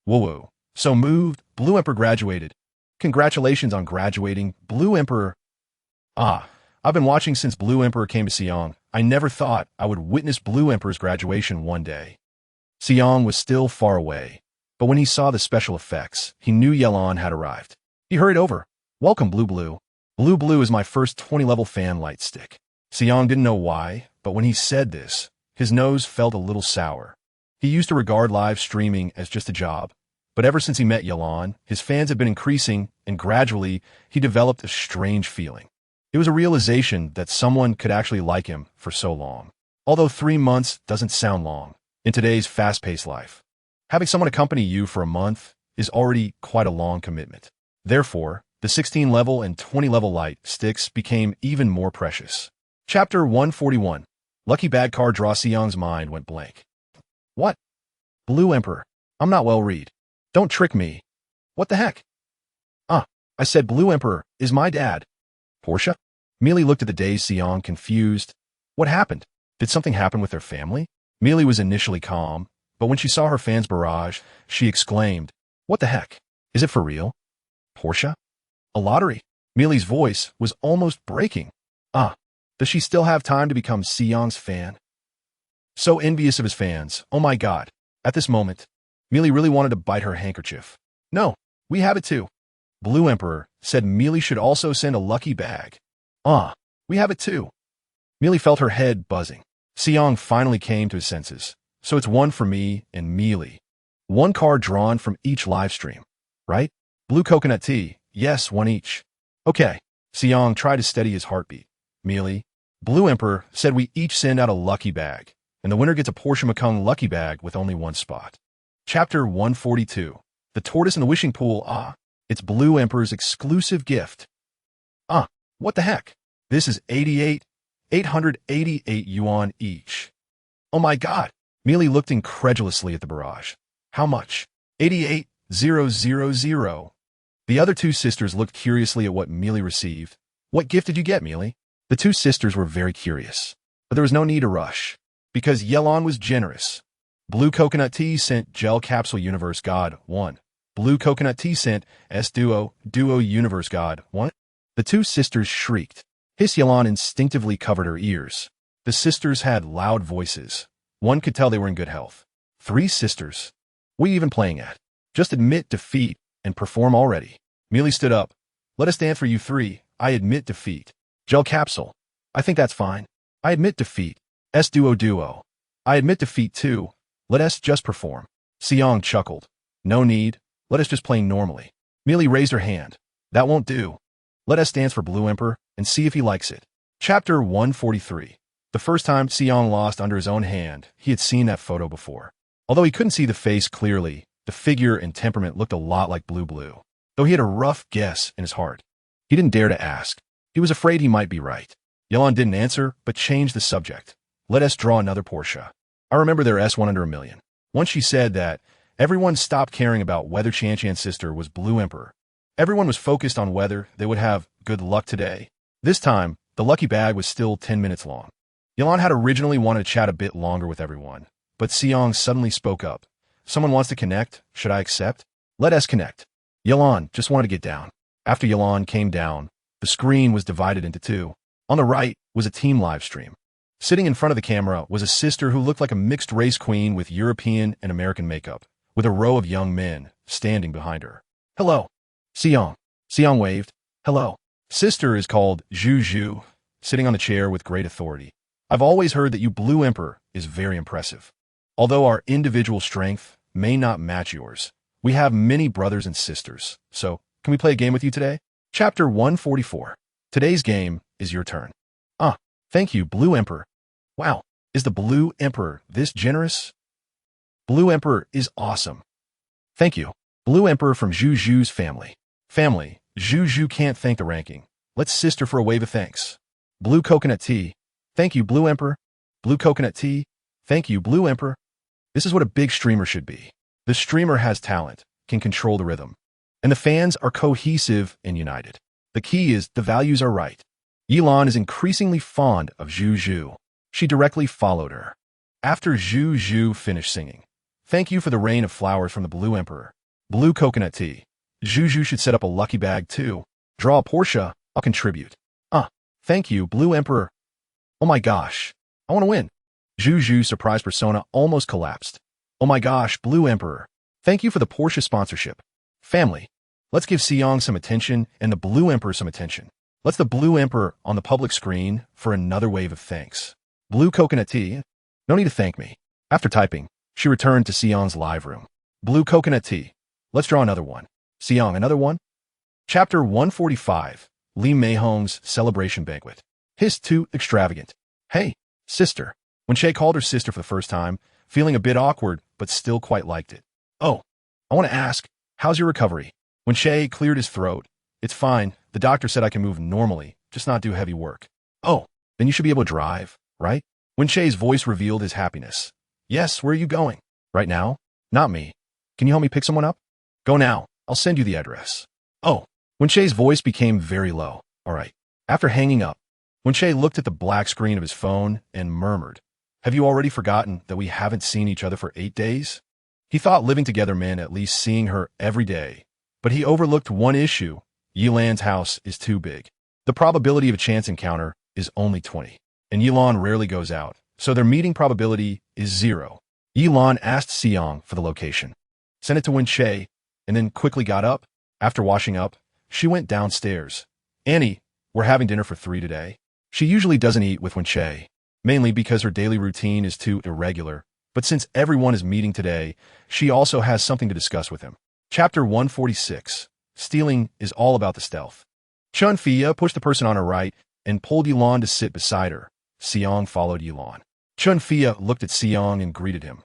Whoa. So moved, Blue Emperor graduated. Congratulations on graduating, Blue Emperor. I've been watching since Blue Emperor came to Xiong. I never thought I would witness Blue Emperor's graduation one day. Xiong was still far away, but when he saw the special effects, he knew Yelan had arrived. He hurried over. Welcome, Blue Blue. Blue Blue is my first 20-level fan light stick. Xiong didn't know why, but when he said this, his nose felt a little sour. He used to regard live streaming as just a job, but ever since he met Yelan, his fans have been increasing, and gradually, he developed a strange feeling. It was a realization that someone could actually like him for so long. Although 3 months doesn't sound long in today's fast-paced life, having someone accompany you for a month is already quite a long commitment. Therefore, the 16-level and 20-level light sticks became even more precious. Chapter 141. Lucky bag card draw. Xiong's mind went blank. What? Blue Emperor. I'm not well read. Don't trick me. What the heck? I said Blue Emperor is my dad. Portia? Mealy looked at the dazed Xiong, confused. What happened? Did something happen with their family? Mealy was initially calm, but when she saw her fans' barrage, she exclaimed, What the heck? Is it for real? Portia? A lottery? Mealy's voice was almost breaking. Does she still have time to become Xiong's fan? So envious of his fans. Oh my god. At this moment, Mealy really wanted to bite her handkerchief. No, we have it too. Blue Emperor said Mealy should also send a lucky bag. We have it too. Mealy felt her head buzzing. Xiong finally came to his senses. So it's one for me and Mealy. 1 card drawn from each live stream, right? Blue coconut tea. Yes, 1 each. Okay. Xiong tried to steady his heartbeat. Mealy. Blue Emperor said we each send out a lucky bag, and the winner gets a Portia McCung lucky bag with only 1 spot. Chapter 142. The Tortoise and the Wishing Pool. It's Blue Emperor's exclusive gift. What the heck? This is 888 yuan each. Oh my god. Mealy looked incredulously at the barrage. How much? 88,000. The other 2 sisters looked curiously at what Mealy received. What gift did you get, Mealy? The 2 sisters were very curious, but there was no need to rush, because Yelan was generous. Blue Coconut Tea sent Gel Capsule Universe God 1. Blue Coconut Tea sent S-Duo Universe God 1. The 2 sisters shrieked. Hiss. Yelan instinctively covered her ears. The sisters had loud voices. One could tell they were in good health. 3 sisters. What are you even playing at? Just admit defeat and perform already. Mealy stood up. Let us dance for you 3. I admit defeat. Gel Capsule. I think that's fine. I admit defeat. S-Duo. I admit defeat too. Let us just perform. Xiong chuckled. No need. Let us just play normally. Mealy raised her hand. That won't do. Let us dance for Blue Emperor and see if he likes it. Chapter 143. The first time Xiong lost under his own hand, he had seen that photo before. Although he couldn't see the face clearly, the figure and temperament looked a lot like Blue Blue, though he had a rough guess in his heart. He didn't dare to ask. He was afraid he might be right. Yelan didn't answer, but changed the subject. Let us draw another Portia. I remember their S1 under a million. Once she said that, everyone stopped caring about whether Chan Chan's sister was Blue Emperor. Everyone was focused on whether they would have good luck today. This time, the lucky bag was still 10 minutes long. Yilan had originally wanted to chat a bit longer with everyone, but Seong suddenly spoke up. Someone wants to connect. Should I accept? Let us connect. Yilan just wanted to get down. After Yilan came down, the screen was divided into two. On the right was a team live stream. Sitting in front of the camera was a sister who looked like a mixed-race queen with European and American makeup, with a row of young men standing behind her. Hello. Seong. Seong waved. Hello. Sister is called Zhu Zhu, sitting on a chair with great authority. I've always heard that you Blue Emperor is very impressive. Although our individual strength may not match yours, we have many brothers and sisters. So, can we play a game with you today? Chapter 144. Today's game is your turn. Thank you, Blue Emperor. Wow, is the Blue Emperor this generous? Blue Emperor is awesome. Thank you. Blue Emperor from Zhu Zhu's family. Family, Zhu Zhu can't thank the ranking. Let's sister for a wave of thanks. Blue Coconut Tea. Thank you, Blue Emperor. Blue Coconut Tea. Thank you, Blue Emperor. This is what a big streamer should be. The streamer has talent, can control the rhythm, and the fans are cohesive and united. The key is the values are right. Yilan is increasingly fond of Zhu Zhu. She directly followed her. After Zhu Zhu finished singing, thank you for the rain of flowers from the Blue Emperor. Blue Coconut Tea. Zhu Zhu should set up a lucky bag too. Draw a Porsche, I'll contribute. Thank you, Blue Emperor. Oh my gosh, I want to win. Zhu Zhu's surprise persona almost collapsed. Oh my gosh, Blue Emperor. Thank you for the Porsche sponsorship. Family, let's give Seong some attention and the Blue Emperor some attention. Let's the Blue Emperor on the public screen for another wave of thanks. Blue Coconut Tea. No need to thank me. After typing, she returned to Seong's live room. Blue Coconut Tea. Let's draw another one. Seong, another one? Chapter 145. Lee Mei-hong's celebration banquet. His too extravagant. Hey, sister. When Shay called her sister for the first time, feeling a bit awkward, but still quite liked it. Oh, I want to ask, how's your recovery? When Shay cleared his throat, it's fine. The doctor said I can move normally, just not do heavy work. Oh, then you should be able to drive, right? When Shay's voice revealed his happiness. Yes, where are you going? Right now? Not me. Can you help me pick someone up? Go now. I'll send you the address. Oh, when Shay's voice became very low. All right. After hanging up, when Shay looked at the black screen of his phone and murmured, have you already forgotten that we haven't seen each other for 8 days? He thought living together meant at least seeing her every day, but he overlooked one issue. Yilan's house is too big. The probability of a chance encounter is only 20, and Yilan rarely goes out, so their meeting probability is 0. Yilan asked Seong for the location, sent it to Wen Shay, and then quickly got up. After washing up, she went downstairs. Annie, we're having dinner for 3 today. She usually doesn't eat with Wen Shay, mainly because her daily routine is too irregular, but since everyone is meeting today, she also has something to discuss with him. Chapter 146. Stealing is all about the stealth. Chun Fia pushed the person on her right and pulled Yilan to sit beside her. Seong followed Yilan. Chun Fia looked at Seong and greeted him.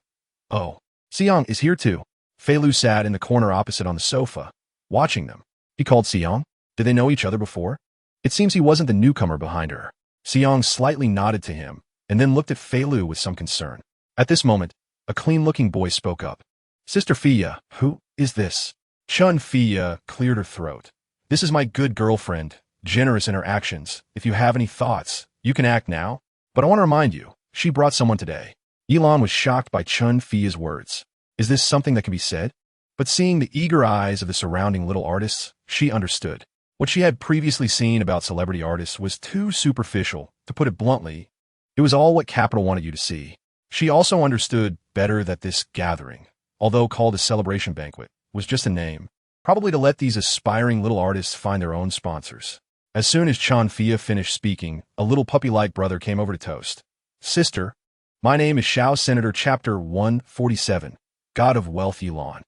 Oh, Seong is here too. Fei Lu sat in the corner opposite on the sofa, watching them. He called Seong. Did they know each other before? It seems he wasn't the newcomer behind her. Seong slightly nodded to him and then looked at Fei Lu with some concern. At this moment, a clean-looking boy spoke up. Sister Fia, who is this? Chun Fia cleared her throat. This is my good girlfriend, generous in her actions. If you have any thoughts, you can act now. But I want to remind you, she brought someone today. Yilan was shocked by Chun Fia's words. Is this something that can be said? But seeing the eager eyes of the surrounding little artists, she understood. What she had previously seen about celebrity artists was too superficial, to put it bluntly. It was all what Capital wanted you to see. She also understood better that this gathering, although called a celebration banquet, was just a name, probably to let these aspiring little artists find their own sponsors. As soon as Chun Fia finished speaking, a little puppy-like brother came over to toast. Sister, my name is Shao Senator Chapter 147, God of Wealth Yilan.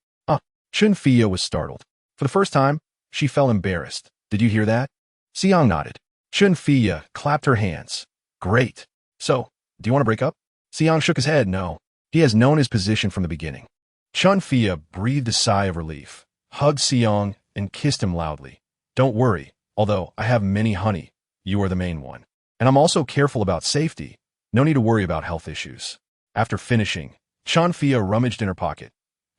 Chun Fia was startled. For the first time, she felt embarrassed. Did you hear that? Seong nodded. Chun Fia clapped her hands. Great. So, do you want to break up? Seong shook his head. No. He has known his position from the beginning. Chun Fia breathed a sigh of relief, hugged Seong, and kissed him loudly. Don't worry, although I have many honey, you are the main one. And I'm also careful about safety. No need to worry about health issues. After finishing, Fia rummaged in her pocket.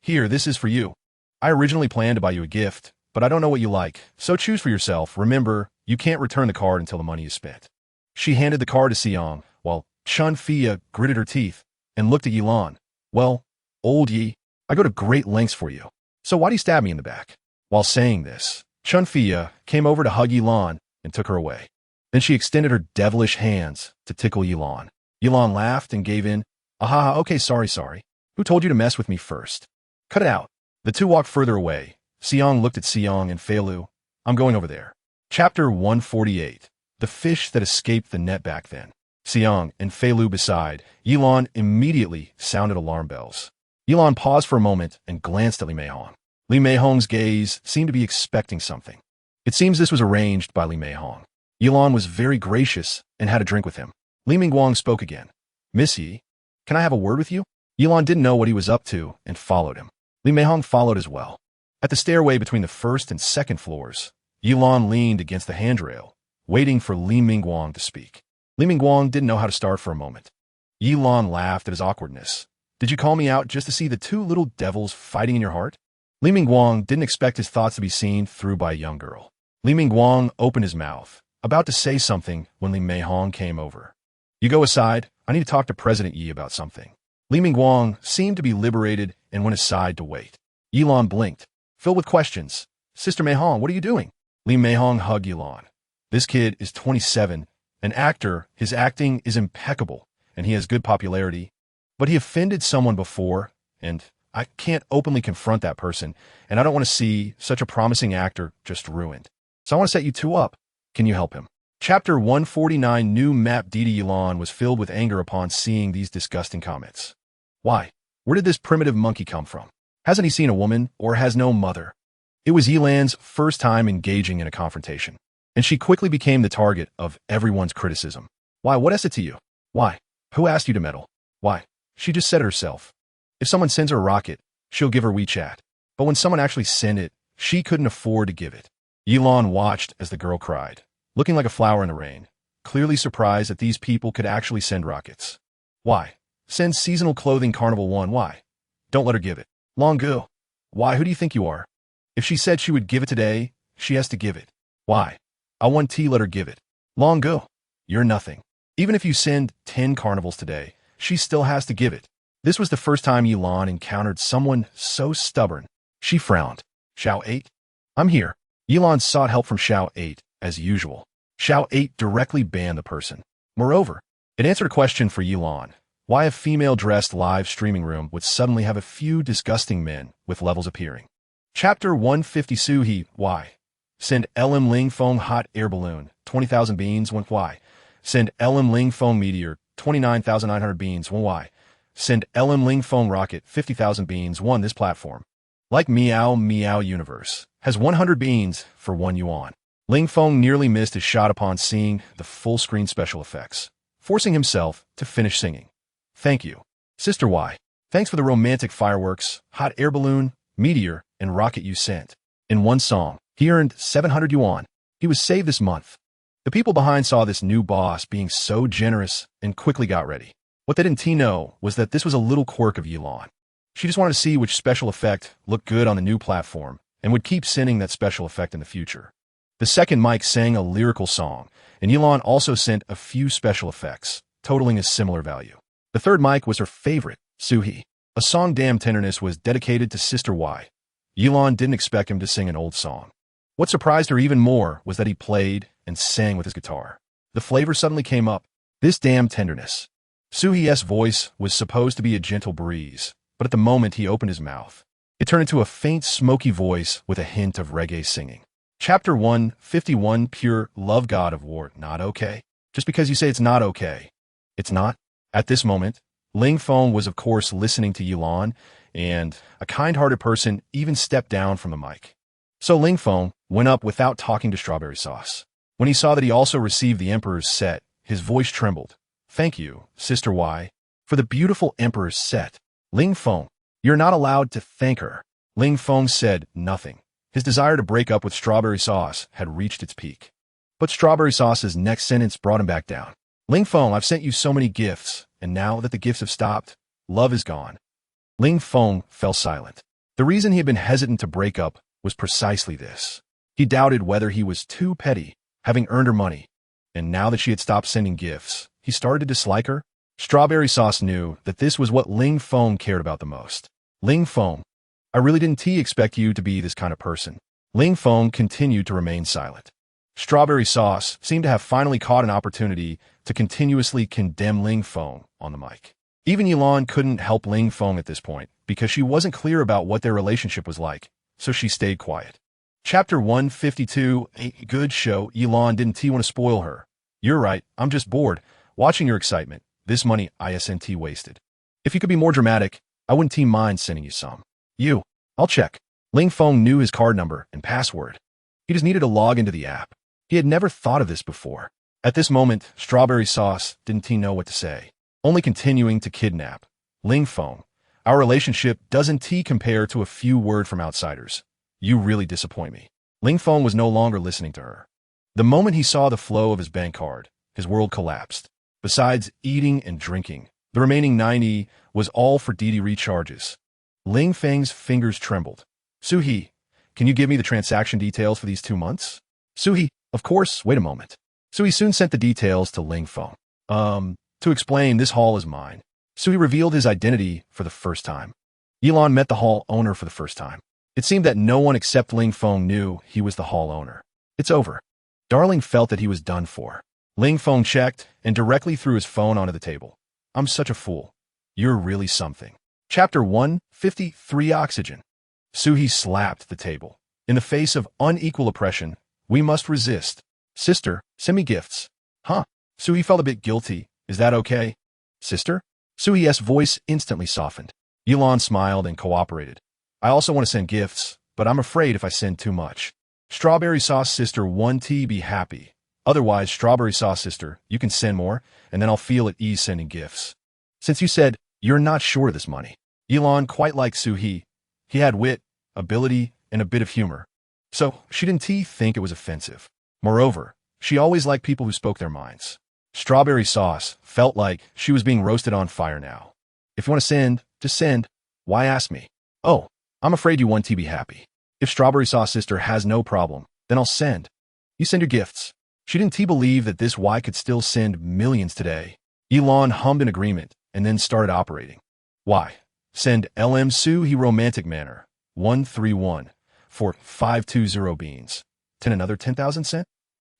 Here, this is for you. I originally planned to buy you a gift, but I don't know what you like, so choose for yourself. Remember, you can't return the card until the money is spent. She handed the card to Siong, while Fia gritted her teeth and looked at Yilan. Well, old Yi, I go to great lengths for you. So why do you stab me in the back? While saying this, Fia came over to hug Yilan and took her away. Then she extended her devilish hands to tickle Yilan. Yilan laughed and gave in. Aha, okay, sorry. Who told you to mess with me first? Cut it out. The two walked further away. Siong looked at Siong and Feilu. I'm going over there. Chapter 148. The fish that escaped the net back then. Siong and Feilu beside. Yilan immediately sounded alarm bells. Yilan paused for a moment and glanced at Li Meihong. Li Meihong's gaze seemed to be expecting something. It seems this was arranged by Li Meihong. Yilan was very gracious and had a drink with him. Li Mingguang spoke again. Miss Yi, can I have a word with you? Yilan didn't know what he was up to and followed him. Li Meihong followed as well. At the stairway between the first and second floors, Yilan leaned against the handrail, waiting for Li Mingguang to speak. Li Mingguang didn't know how to start for a moment. Yilan laughed at his awkwardness. Did you call me out just to see the two little devils fighting in your heart? Li Mingguang didn't expect his thoughts to be seen through by a young girl. Li Mingguang opened his mouth, about to say something when Li Meihong came over. You go aside. I need to talk to President Yi about something. Li Mingguang seemed to be liberated and went aside to wait. Yilan blinked, filled with questions. Sister Meihong, what are you doing? Li Meihong hugged Yilan. This kid is 27, an actor. His acting is impeccable, and he has good popularity. But he offended someone before, and I can't openly confront that person, and I don't want to see such a promising actor just ruined. So I want to set you two up. Can you help him? Chapter 149. New map. Didi Yilan was filled with anger upon seeing these disgusting comments. Why? Where did this primitive monkey come from? Hasn't he seen a woman, or has no mother? It was Yilan's first time engaging in a confrontation, and she quickly became the target of everyone's criticism. Why? What is it to you? Why? Who asked you to meddle? Why? She just said it herself. If someone sends her a rocket, she'll give her WeChat. But when someone actually sent it, she couldn't afford to give it. Yilan watched as the girl cried, looking like a flower in the rain, clearly surprised that these people could actually send rockets. Why? Send seasonal clothing Carnival 1. Why? Don't let her give it. Longu. Why? Who do you think you are? If she said she would give it today, she has to give it. Why? I want T. Let her give it. Longu. You're nothing. Even if you send 10 carnivals today, she still has to give it. This was the first time Yilan encountered someone so stubborn. She frowned. Xiao 8? I'm here. Yilan sought help from Xiao 8, as usual. Xiao 8 directly banned the person. Moreover, it answered a question for Yilan. Why a female-dressed live streaming room would suddenly have a few disgusting men with levels appearing. Chapter 150. Suhi. Why? Send LM Ling Fong hot air balloon, 20,000 beans. Why? Send LM Ling Fong meteor, 29,900 beans. Why? Send LM Ling Fong rocket, 50,000 beans. This platform, like Meow Meow Universe, has 100 beans for 1 yuan. Ling Fong nearly missed his shot upon seeing the full-screen special effects, forcing himself to finish singing. Thank you, Sister Y. Thanks for the romantic fireworks, hot air balloon, meteor, and rocket you sent. In one song, he earned 700 yuan. He was saved this month. The people behind saw this new boss being so generous and quickly got ready. What they didn't know was that this was a little quirk of Yilan. She just wanted to see which special effect looked good on the new platform and would keep sending that special effect in the future. The second mic sang a lyrical song, and Yilan also sent a few special effects, totaling a similar value. The third mic was her favorite, Suhi. A song Damn Tenderness was dedicated to Sister Y. Yilan didn't expect him to sing an old song. What surprised her even more was that he played and sang with his guitar. The flavor suddenly came up. This Damn Tenderness. Suhi's voice was supposed to be a gentle breeze, but at the moment he opened his mouth, it turned into a faint, smoky voice with a hint of reggae singing. Chapter 151. Pure Love. God of War. Not okay? Just because you say it's not okay, it's not? At this moment, Ling Fong was of course listening to Yilan, and a kind-hearted person even stepped down from the mic. So Ling Fong went up without talking to Strawberry Sauce. When he saw that he also received the Emperor's set, his voice trembled. Thank you, Sister Y, for the beautiful Emperor's set. Ling Fong, you're not allowed to thank her. Ling Fong said nothing. His desire to break up with Strawberry Sauce had reached its peak. But Strawberry Sauce's next sentence brought him back down. Ling Fong, I've sent you so many gifts, and now that the gifts have stopped, Love is gone. Ling Feng fell silent. The reason he had been hesitant to break up was precisely this. He doubted whether he was too petty, having earned her money, and now that she had stopped sending gifts, he started to dislike her. Strawberry Sauce knew that this was what Ling Feng cared about the most. Ling Feng, I really didn't expect you to be this kind of person. Ling Feng continued to remain silent. Strawberry Sauce seemed to have finally caught an opportunity to continuously condemn Ling Feng on the mic. Even Yilan couldn't help Ling Feng at this point, because she wasn't clear about what their relationship was like, so she stayed quiet. Chapter 152, a good show. Yilan didn't want to spoil her. You're right, I'm just bored, watching your excitement. This money isn't wasted. If you could be more dramatic, I wouldn't mind sending you some. I'll check. Ling Feng knew his card number and password. He just needed to log into the app. He had never thought of this before. At this moment, Strawberry Sauce didn't know what to say, only continuing to kidnap. Ling Feng, our relationship doesn't compare to a few words from outsiders. You really disappoint me. Ling Feng was no longer listening to her. The moment he saw the flow of his bank card, his world collapsed. Besides eating and drinking, the remaining 90 was all for DD recharges. Ling Feng's fingers trembled. Suhi, can you give me the transaction details for these 2 months? Suhi, of course, wait a moment. Suhi soon sent the details to Ling Feng. To explain, this hall is mine. Suhi revealed his identity for the first time. Yilan met the hall owner for the first time. It seemed that no one except Ling Feng knew he was the hall owner. It's over. Darling felt that he was done for. Ling Feng checked and directly threw his phone onto the table. I'm such a fool. You're really something. Chapter 153, Oxygen. Suhi slapped the table. In the face of unequal oppression, we must resist. Sister, send me gifts. Huh? Suhi felt a bit guilty. Is that okay? Sister? Suhi's voice instantly softened. Yilan smiled and cooperated. I also want to send gifts, but I'm afraid if I send too much. Strawberry Sauce Sister, be happy. Otherwise, Strawberry Sauce Sister, you can send more, and then I'll feel at ease sending gifts. Since you said you're not sure of this money. Yilan quite liked Suhi. He had wit, ability, and a bit of humor. So she didn't think it was offensive. Moreover, she always liked people who spoke their minds. Strawberry Sauce felt like she was being roasted on fire now. If you want to send, just send. Why ask me? Oh, I'm afraid you want to be happy. If Strawberry Sauce Sister has no problem, then I'll send. You send your gifts. She didn't believe that this Y could still send millions today. Yilan hummed in agreement and then started operating. Y. Send LM Suhi romantic manner. 131 for 520 beans. 10 another 10,000 cent?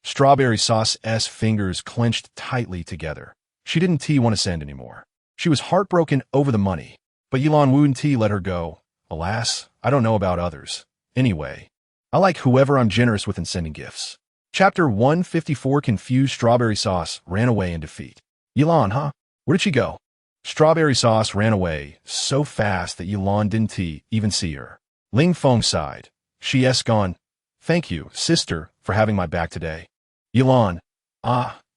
Strawberry Sauce's fingers clenched tightly together. She didn't want to send anymore. She was heartbroken over the money, but Yilan wouldn't let her go. Alas, I don't know about others. Anyway, I like whoever I'm generous with in sending gifts. Chapter 154, Confused. Strawberry Sauce ran away in defeat. Yilan, huh? Where did she go? Strawberry Sauce ran away so fast that Yilan didn't even see her. Ling Feng sighed. She's gone. Thank you, sister, for having my back today. Yilan.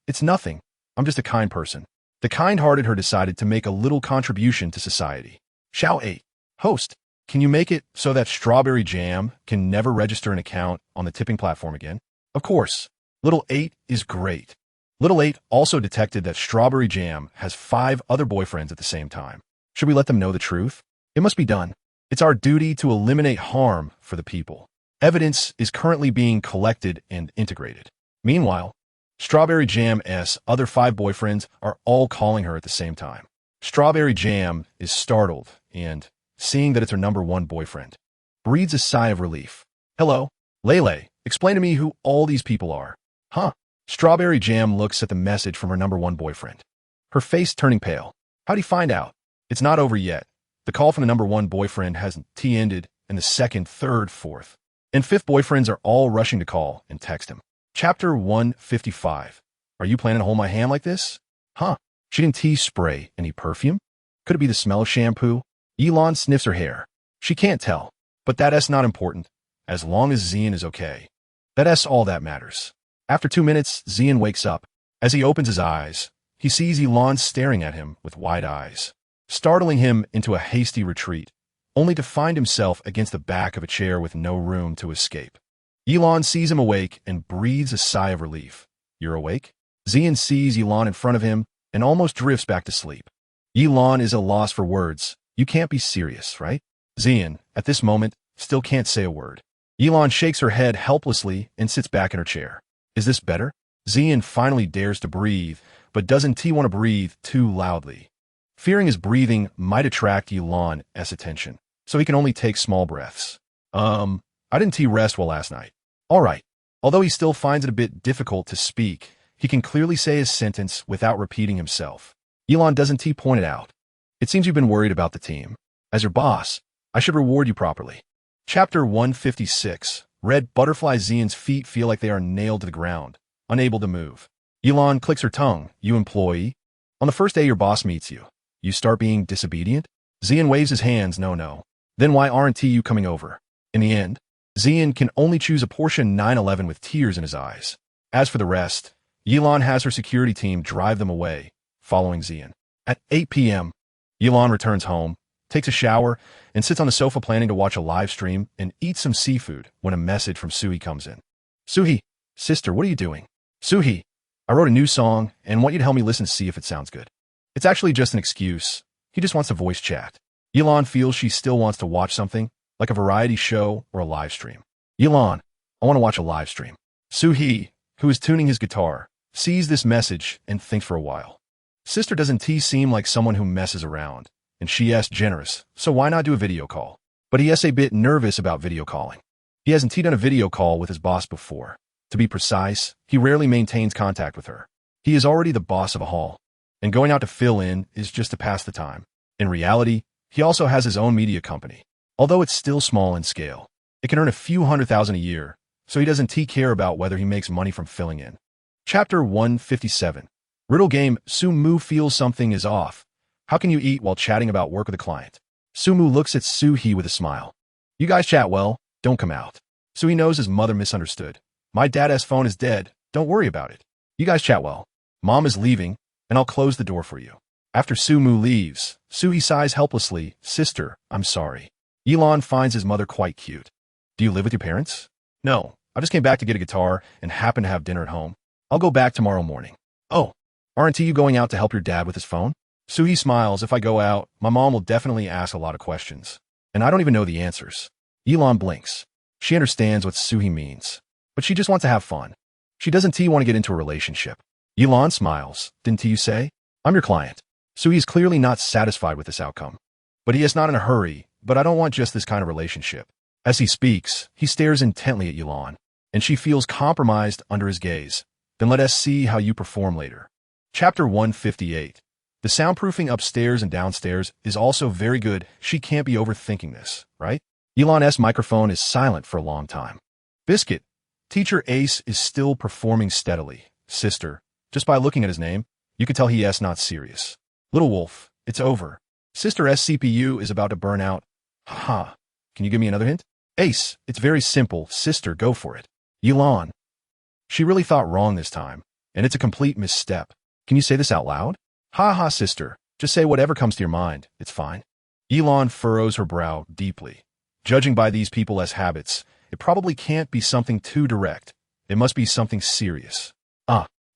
It's nothing. I'm just a kind person. The kind-hearted her decided to make a little contribution to society. Xiao 8. Host, can you make it so that Strawberry Jam can never register an account on the tipping platform again? Of course. Little 8 is great. Little 8 also detected that Strawberry Jam has 5 other boyfriends at the same time. Should we let them know the truth? It must be done. It's our duty to eliminate harm for the people. Evidence is currently being collected and integrated. Meanwhile, Strawberry Jam's other 5 boyfriends are all calling her at the same time. Strawberry Jam is startled and, seeing that it's her number 1 boyfriend, breathes a sigh of relief. Hello, Lele, explain to me who all these people are. Huh? Strawberry Jam looks at the message from her number 1 boyfriend. Her face turning pale. How'd he find out? It's not over yet. The call from the number 1 boyfriend hasn't ended, and the 2nd, 3rd, 4th, and 5th boyfriends are all rushing to call and text him. Chapter 155. Are you planning to hold my hand like this? Huh? She didn't spray any perfume? Could it be the smell of shampoo? Yilan sniffs her hair. She can't tell, but that's not important. As long as Zian is okay. That's all that matters. After 2 minutes, Zian wakes up. As he opens his eyes, he sees Yilan staring at him with wide eyes, startling him into a hasty retreat, only to find himself against the back of a chair with no room to escape. Yilan sees him awake and breathes a sigh of relief. You're awake? Zian sees Yilan in front of him and almost drifts back to sleep. Yilan is at a loss for words. You can't be serious, right? Zian, at this moment, still can't say a word. Yilan shakes her head helplessly and sits back in her chair. Is this better? Zian finally dares to breathe, but doesn't want to breathe too loudly. Fearing his breathing might attract Yilan's attention, so he can only take small breaths. I didn't rest well last night. All right. Although he still finds it a bit difficult to speak, he can clearly say his sentence without repeating himself. Yilan doesn't point it out. It seems you've been worried about the team. As your boss, I should reward you properly. Chapter 156. Red butterfly. Zian's feet feel like they are nailed to the ground, unable to move. Yilan clicks her tongue. You employee? On the first day your boss meets you, you start being disobedient? Zian waves his hands. No. Then why aren't you coming over? In the end, Zian can only choose a portion 9/11 with tears in his eyes. As for the rest, Yilan has her security team drive them away, following Zian. At 8 p.m., Yilan returns home, takes a shower, and sits on the sofa planning to watch a live stream and eat some seafood when a message from Suhi comes in. Suhi, sister, what are you doing? Suhi, I wrote a new song and want you to help me listen to see if it sounds good. It's actually just an excuse. He just wants to voice chat. Yilan feels she still wants to watch something, like a variety show or a live stream. Yilan, I want to watch a live stream. Suhi, who is tuning his guitar, sees this message and thinks for a while. Sister doesn't seem like someone who messes around, and she is generous, so why not do a video call? But he is a bit nervous about video calling. He hasn't done a video call with his boss before. To be precise, he rarely maintains contact with her. He is already the boss of a hall, and going out to fill in is just to pass the time. In reality, he also has his own media company. Although it's still small in scale, it can earn a few $100,000 a year, so he doesn't care about whether he makes money from filling in. Chapter 157. Riddle game. Sumu feels something is off. How can you eat while chatting about work with a client? Sumu looks at Suhi with a smile. You guys chat well, don't come out. Suhi knows his mother misunderstood. My dad's phone is dead, don't worry about it. You guys chat well. Mom is leaving, and I'll close the door for you. After Sumu leaves, Suhi sighs helplessly. Sister, I'm sorry. Yilan finds his mother quite cute. Do you live with your parents? No, I just came back to get a guitar and happen to have dinner at home. I'll go back tomorrow morning. Oh, aren't you going out to help your dad with his phone? Suhi smiles. If I go out, my mom will definitely ask a lot of questions, and I don't even know the answers. Yilan blinks. She understands what Suhi means, but she just wants to have fun. She doesn't want to get into a relationship. Yilan smiles. Didn't you say? I'm your client. Suhi is clearly not satisfied with this outcome, but he is not in a hurry. But I don't want just this kind of relationship. As he speaks, he stares intently at Yilan, and she feels compromised under his gaze. Then let us see how you perform later. Chapter 158. The soundproofing upstairs and downstairs is also very good. She can't be overthinking this, right? Yilan's microphone is silent for a long time. Biscuit. Teacher Ace is still performing steadily. Sister. Just by looking at his name, you can tell he is not serious. Little Wolf. It's over. Sister's CPU is about to burn out. Haha. Can you give me another hint? Ace. It's very simple. Sister, go for it. Yilan. She really thought wrong this time, and it's a complete misstep. Can you say this out loud? Ha ha, sister. Just say whatever comes to your mind. It's fine. Yilan furrows her brow deeply. Judging by these people's habits, it probably can't be something too direct. It must be something serious.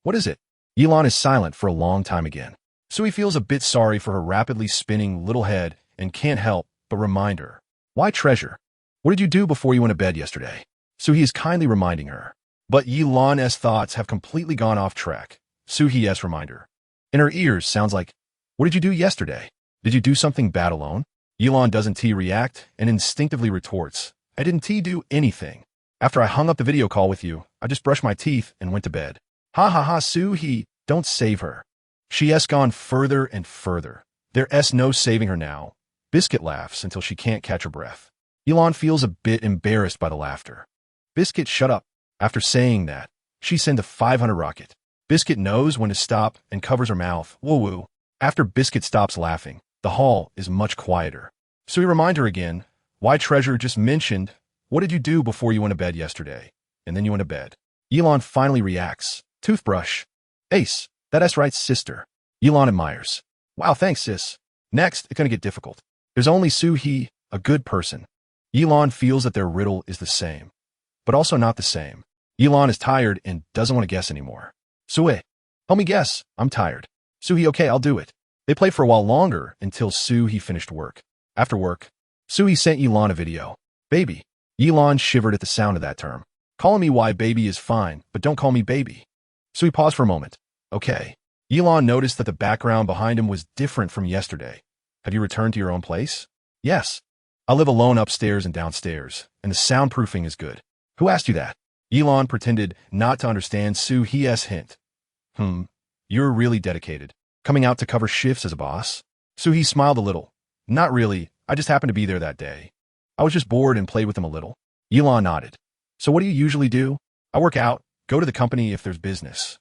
What is it? Yilan is silent for a long time again. So he feels a bit sorry for her rapidly spinning little head and can't help but remind her. Why treasure? What did you do before you went to bed yesterday? So he is kindly reminding her. But Yilan's thoughts have completely gone off track. Suhi's reminder. In her ears sounds like, what did you do yesterday? Did you do something bad alone? Yilan doesn't react and instinctively retorts. I didn't do anything. After I hung up the video call with you, I just brushed my teeth and went to bed. Ha ha ha, Suhi, don't save her. She has gone further and further. There's no saving her now. Biscuit laughs until she can't catch her breath. Yilan feels a bit embarrassed by the laughter. Biscuit, shut up. After saying that, she sends a 500 rocket. Biscuit knows when to stop and covers her mouth. Woo-woo. After Biscuit stops laughing, the hall is much quieter. So we remind her again, why treasure just mentioned, what did you do before you went to bed yesterday? And then you went to bed. Yilan finally reacts. Toothbrush. Ace, that's right, sister. Yilan admires. Wow, thanks, sis. Next, it's gonna get difficult. There's only Suhi, a good person. Yilan feels that their riddle is the same, but also not the same. Yilan is tired and doesn't want to guess anymore. Suhi, help me guess. I'm tired. Suhi, okay, I'll do it. They played for a while longer until Soo-hee finished work. After work, Soo-hee sent Yelan a video. Baby. Yelan shivered at the sound of that term. Calling me why baby is fine, but don't call me baby. Soo-hee paused for a moment. Okay. Yelan noticed that the background behind him was different from yesterday. Have you returned to your own place? Yes. I live alone upstairs and downstairs, and the soundproofing is good. Who asked you that? Yelan pretended not to understand Soo-hee's hint. You're really dedicated. Coming out to cover shifts as a boss? Soo-hee smiled a little. Not really, I just happened to be there that day. I was just bored and played with them a little. Yelan nodded. So what do you usually do? I work out, go to the company if there's business.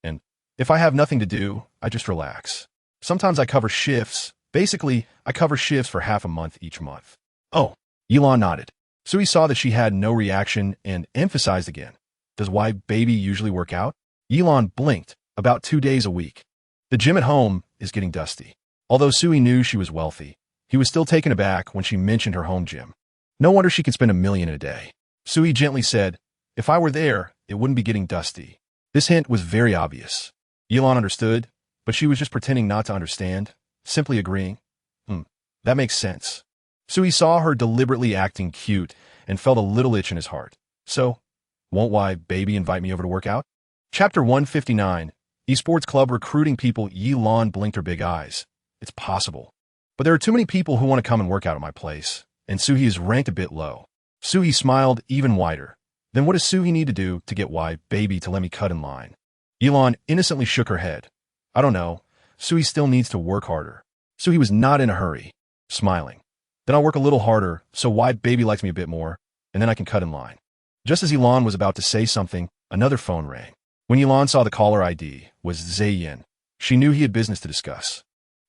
And if I have nothing to do, I just relax. Sometimes I cover shifts. Basically, I cover shifts for half a month each month. Oh, Yelan nodded. Soo-hee saw that she had no reaction and emphasized again. Does why baby usually work out? Yelan blinked. About 2 days a week. The gym at home is getting dusty. Although Soo-hee knew she was wealthy, he was still taken aback when she mentioned her home gym. No wonder she can spend $1 million in a day. Soo-hee gently said, if I were there, it wouldn't be getting dusty. This hint was very obvious. Yelan understood, but she was just pretending not to understand, simply agreeing. That makes sense. Soo-hee saw her deliberately acting cute and felt a little itch in his heart. So, won't why baby invite me over to work out? Chapter 159. Esports Club recruiting people. Yelan blinked her big eyes. It's possible. But there are too many people who want to come and work out at my place, and Soo-hee is ranked a bit low. Soo-hee smiled even wider. Then what does Soo-hee need to do to get why baby to let me cut in line? Yelan innocently shook her head. I don't know. Soo-hee still needs to work harder. Soo-hee was not in a hurry, smiling. Then I'll work a little harder, so why baby likes me a bit more, and then I can cut in line. Just as Yelan was about to say something, another phone rang. When Yelan saw the caller ID was DesireYe, she knew he had business to discuss.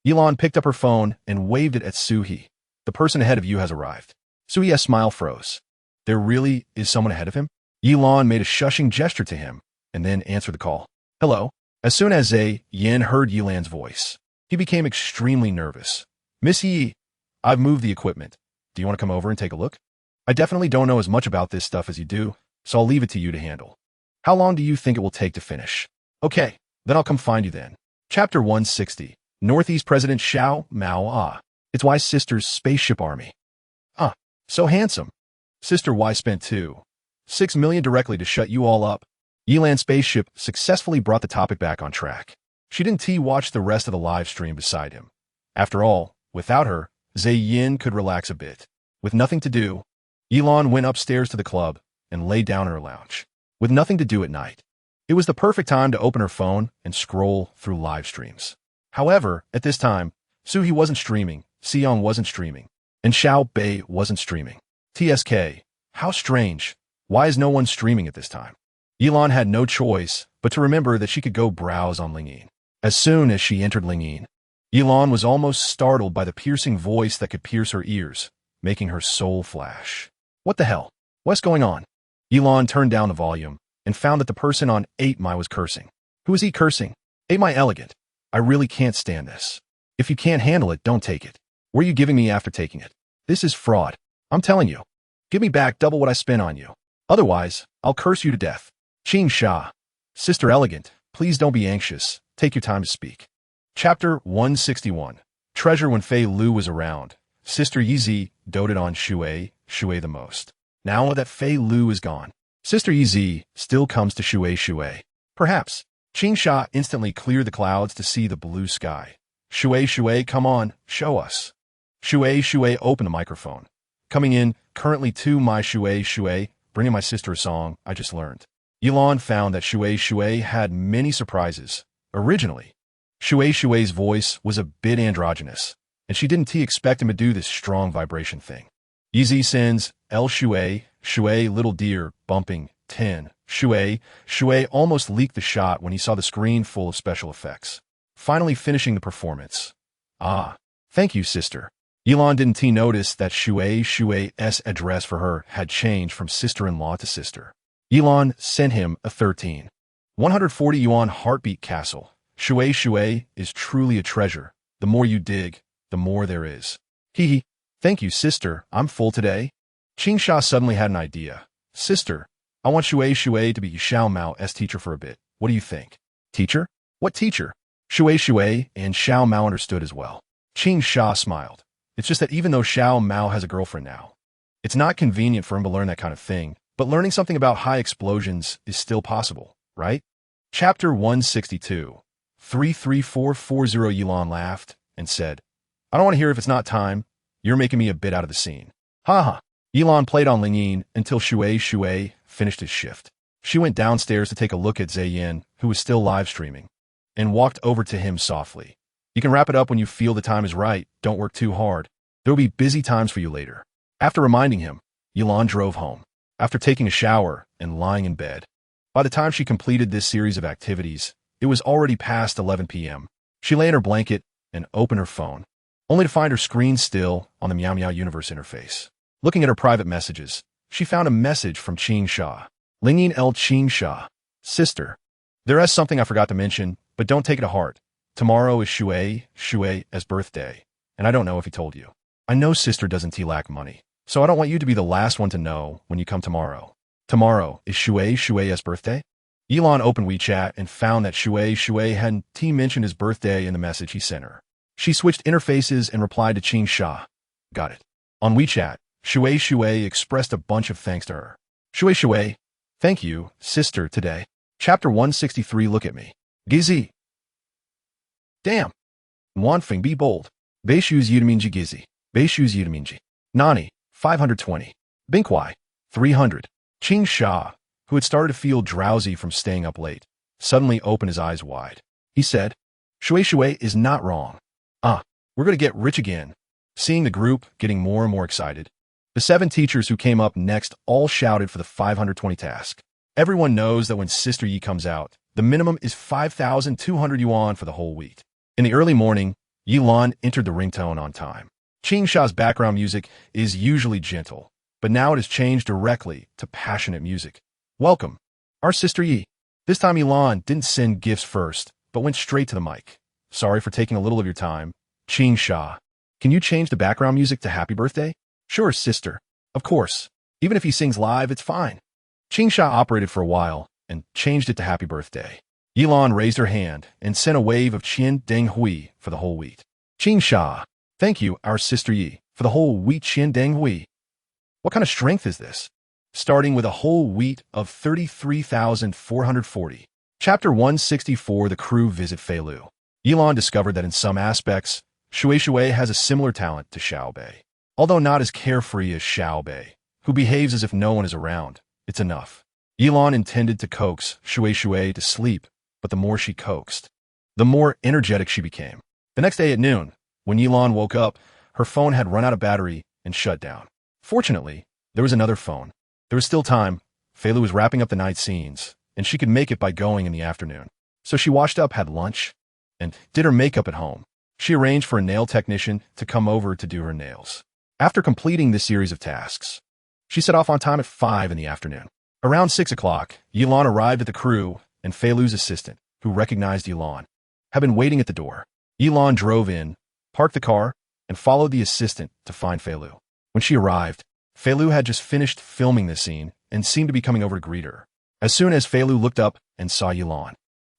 Yelan picked up her phone and waved it at Soo-hee. The person ahead of you has arrived. Soo-hee's smile froze. There really is someone ahead of him? Yelan made a shushing gesture to him and then answered the call. Hello. As soon as DesireYe heard Yelan's voice, he became extremely nervous. Miss Yi, I've moved the equipment. Do you want to come over and take a look? I definitely don't know as much about this stuff as you do, so I'll leave it to you to handle. How long do you think it will take to finish? Okay, then I'll come find you then. Chapter 160. Northeast President Xiao Mao. It's Y's sister's spaceship army. So handsome. Sister Y spent $2.6 million directly to shut you all up. Yelan's spaceship successfully brought the topic back on track. She didn't watch the rest of the live stream beside him. After all, without her, DesireYe could relax a bit. With nothing to do, Yelan went upstairs to the club and lay down in her lounge. With nothing to do at night, it was the perfect time to open her phone and scroll through live streams. However, at this time, Soo-hee wasn't streaming, Seong wasn't streaming, and Xiao Bei wasn't streaming. TSK. How strange. Why is no one streaming at this time? Yelan had no choice but to remember that she could go browse on Lingyin. As soon as she entered Lingyin, Yelan was almost startled by the piercing voice that could pierce her ears, making her soul flash. What the hell? What's going on? Yelan turned down the volume and found that the person on 8My was cursing. Who is he cursing? 8My elegant. I really can't stand this. If you can't handle it, don't take it. What are you giving me after taking it? This is fraud. I'm telling you. Give me back double what I spent on you. Otherwise, I'll curse you to death. Qing Sha. Sister elegant, please don't be anxious. Take your time to speak. Chapter 161. Treasure. When Fei Lu was around, Sister Yi doted on Shui the most. Now that Fei Lu is gone, Sister Yi still comes to Shui. Perhaps. Qing Sha instantly cleared the clouds to see the blue sky. Shui, come on, show us. Shui, open the microphone. Coming in, currently to my Shui, bringing my sister a song I just learned. Yelan found that Shui had many surprises. Originally, Shui's voice was a bit androgynous, and she didn't expect him to do this strong vibration thing. Yi sends El Shui, little deer, bumping, 10. Shui almost leaked the shot when he saw the screen full of special effects. Finally finishing the performance. Thank you, sister. Yelan didn't notice that Shui's address for her had changed from sister-in-law to sister. Yelan sent him a 140 yuan heartbeat castle. Shui is truly a treasure. The more you dig, the more there is. Hee. Thank you, sister. I'm full today. Qing Sha suddenly had an idea. Sister, I want Shui to be Xiao Mao's teacher for a bit. What do you think? Teacher? What teacher? Shui and Xiao Mao understood as well. Qing Sha smiled. It's just that even though Xiao Mao has a girlfriend now, it's not convenient for him to learn that kind of thing, but learning something about high explosions is still possible, right? Chapter 162. 33440 Yilan laughed and said, I don't want to hear if it's not time. You're making me a bit out of the scene. Haha. Yilan played on Lingyin until Shui finished his shift. She went downstairs to take a look at Zayin, who was still live streaming, and walked over to him softly. You can wrap it up when you feel the time is right. Don't work too hard. There will be busy times for you later. After reminding him, Yilan drove home. After taking a shower and lying in bed. By the time she completed this series of activities, it was already past 11 p.m. She lay in her blanket and opened her phone, only to find her screen still on the Meow Meow Universe interface. Looking at her private messages, she found a message from Qing Sha. Lingyin L. Qing Sha. Sister. There is something I forgot to mention, but don't take it to heart. Tomorrow is Shui's birthday, and I don't know if he told you. I know sister doesn't lack money, so I don't want you to be the last one to know when you come tomorrow. Tomorrow is Shui's birthday? Yilan opened WeChat and found that Shui hadn't mentioned his birthday in the message he sent her. She switched interfaces and replied to Qing Sha. Got it. On WeChat, Shui expressed a bunch of thanks to her. Shui, thank you, sister, today. Chapter 163 Look at me. Gizi. Damn. Wanfeng be bold. Beishuz Yudaminji Gizi. Beishuz Yudaminji. Nani, 520. Binkwai, 300. Qing Sha, who had started to feel drowsy from staying up late, suddenly opened his eyes wide. He said, Shui is not wrong. We're going to get rich again. Seeing the group getting more and more excited, the 7 teachers who came up next all shouted for the 520 task. Everyone knows that when Sister Yi comes out, the minimum is 5,200 yuan for the whole week. In the early morning, Yilan entered the ringtone on time. Qing Sha's background music is usually gentle, but now it has changed directly to passionate music. Welcome, our Sister Yi. This time Yilan didn't send gifts first, but went straight to the mic. Sorry for taking a little of your time. Qing Sha, can you change the background music to Happy Birthday? Sure, sister. Of course. Even if he sings live, it's fine. Qing Sha operated for a while and changed it to Happy Birthday. Yilan raised her hand and sent a wave of Qian Deng Hui for the whole wheat. Qing Sha, thank you, our Sister Yi, for the whole wheat Qian Deng Hui. What kind of strength is this? Starting with a whole wheat of 33,440. Chapter 164 The Crew Visit Feilu. Yilan discovered that in some aspects, Shui has a similar talent to Xiao Bei. Although not as carefree as Xiao Bei, who behaves as if no one is around, it's enough. Yilan intended to coax Shui to sleep, but the more she coaxed, the more energetic she became. The next day at noon, when Yilan woke up, her phone had run out of battery and shut down. Fortunately, there was another phone. There was still time. Feilu was wrapping up the night scenes, and she could make it by going in the afternoon. So she washed up, had lunch, and did her makeup at home. She arranged for a nail technician to come over to do her nails. After completing this series of tasks, she set off on time at 5 in the afternoon. Around 6 o'clock, Yilan arrived at the crew, and Feilu's assistant, who recognized Yilan, had been waiting at the door. Yilan drove in, parked the car, and followed the assistant to find Feilu. When she arrived, Feilu had just finished filming the scene and seemed to be coming over to greet her. As soon as Feilu looked up and saw Yilan,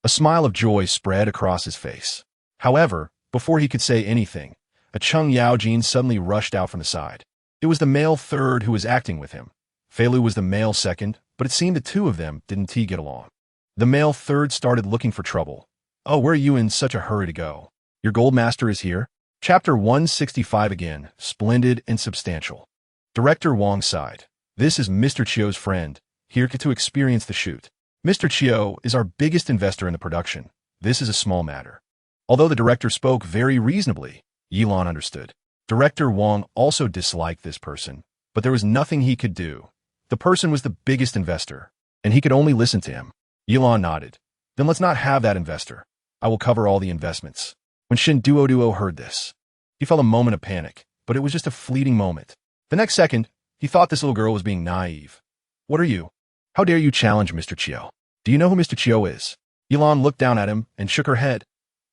a smile of joy spread across his face. However, before he could say anything, a Chung Yaojin suddenly rushed out from the side. It was the male third who was acting with him. Feilu was the male second, but it seemed the two of them didn't get along. The male third started looking for trouble. Oh, where are you in such a hurry to go? Your gold master is here? Chapter 165 again, splendid and substantial. Director Wang sighed. This is Mr. Chio's friend, here to experience the shoot. Mr. Chio is our biggest investor in the production. This is a small matter. Although the director spoke very reasonably, Yilan understood. Director Wang also disliked this person, but there was nothing he could do. The person was the biggest investor, and he could only listen to him. Yilan nodded. Then let's not have that investor. I will cover all the investments. When Shin Duo heard this, he felt a moment of panic, but it was just a fleeting moment. The next second, he thought this little girl was being naive. What are you? How dare you challenge Mr. Chio? Do you know who Mr. Chio is? Yilan looked down at him and shook her head.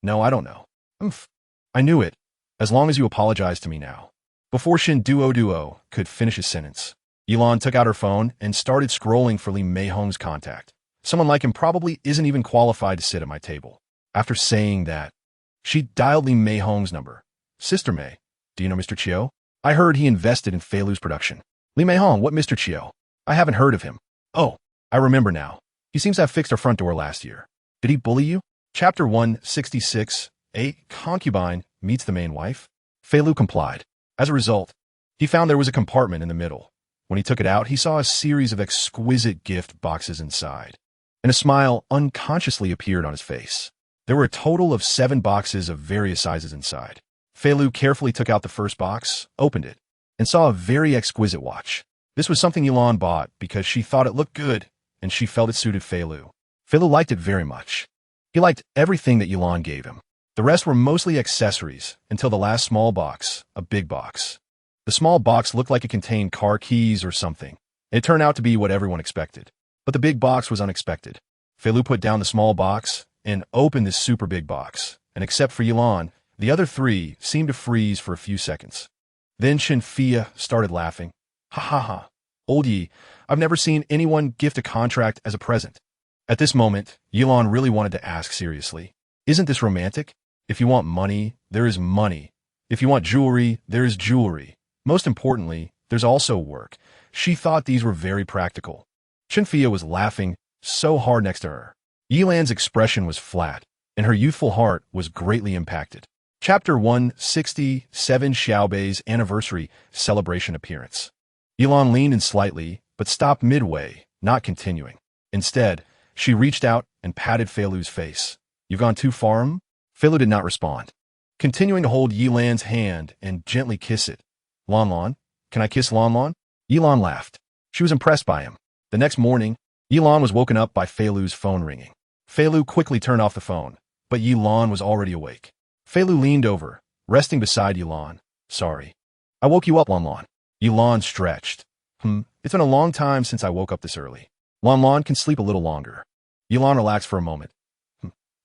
No, I don't know. I knew it, as long as you apologize to me now. Before Shin Duo could finish his sentence, Yilan took out her phone and started scrolling for Li Meihong's contact. Someone like him probably isn't even qualified to sit at my table. After saying that, she dialed Li Mei Hong's number. Sister Mei, do you know Mr. Chiu? I heard he invested in Feilu's production. Li Mei Hong, what Mr. Chiu? I haven't heard of him. Oh, I remember now. He seems to have fixed our front door last year. Did he bully you? Chapter 166, A concubine meets the main wife. Feilu complied. As a result, he found there was a compartment in the middle. When he took it out, he saw a series of exquisite gift boxes inside, and a smile unconsciously appeared on his face. There were a total of 7 boxes of various sizes inside. Feilu carefully took out the first box, opened it, and saw a very exquisite watch. This was something Yilan bought because she thought it looked good, and she felt it suited Feilu. Feilu liked it very much. He liked everything that Yilan gave him. The rest were mostly accessories, until the last small box, a big box. The small box looked like it contained car keys or something. It turned out to be what everyone expected. But the big box was unexpected. Feilu put down the small box and opened this super big box, and except for Yilan, the other 3 seemed to freeze for a few seconds. Then Shenfia started laughing. Ha ha ha. Old Yi, I've never seen anyone gift a contract as a present. At this moment, Yilan really wanted to ask seriously, isn't this romantic? If you want money, there is money. If you want jewelry, there is jewelry. Most importantly, there's also work. She thought these were very practical. Shenfia was laughing so hard next to her. Yilan's expression was flat, and her youthful heart was greatly impacted. Chapter 167, Xiaobei's anniversary celebration appearance. Yilan leaned in slightly, but stopped midway, not continuing. Instead, she reached out and patted Feilu's face. You've gone too far? Feilu did not respond. Continuing to hold Yilan's hand and gently kiss it. Lan, can I kiss Lan? Yilan laughed. She was impressed by him. The next morning, Yilan was woken up by Feilu's phone ringing. Feilu quickly turned off the phone, but Yilan was already awake. Feilu leaned over, resting beside Yilan. Sorry. I woke you up, Lan. Yilan stretched. It's been a long time since I woke up this early. Lan can sleep a little longer. Yilan relaxed for a moment.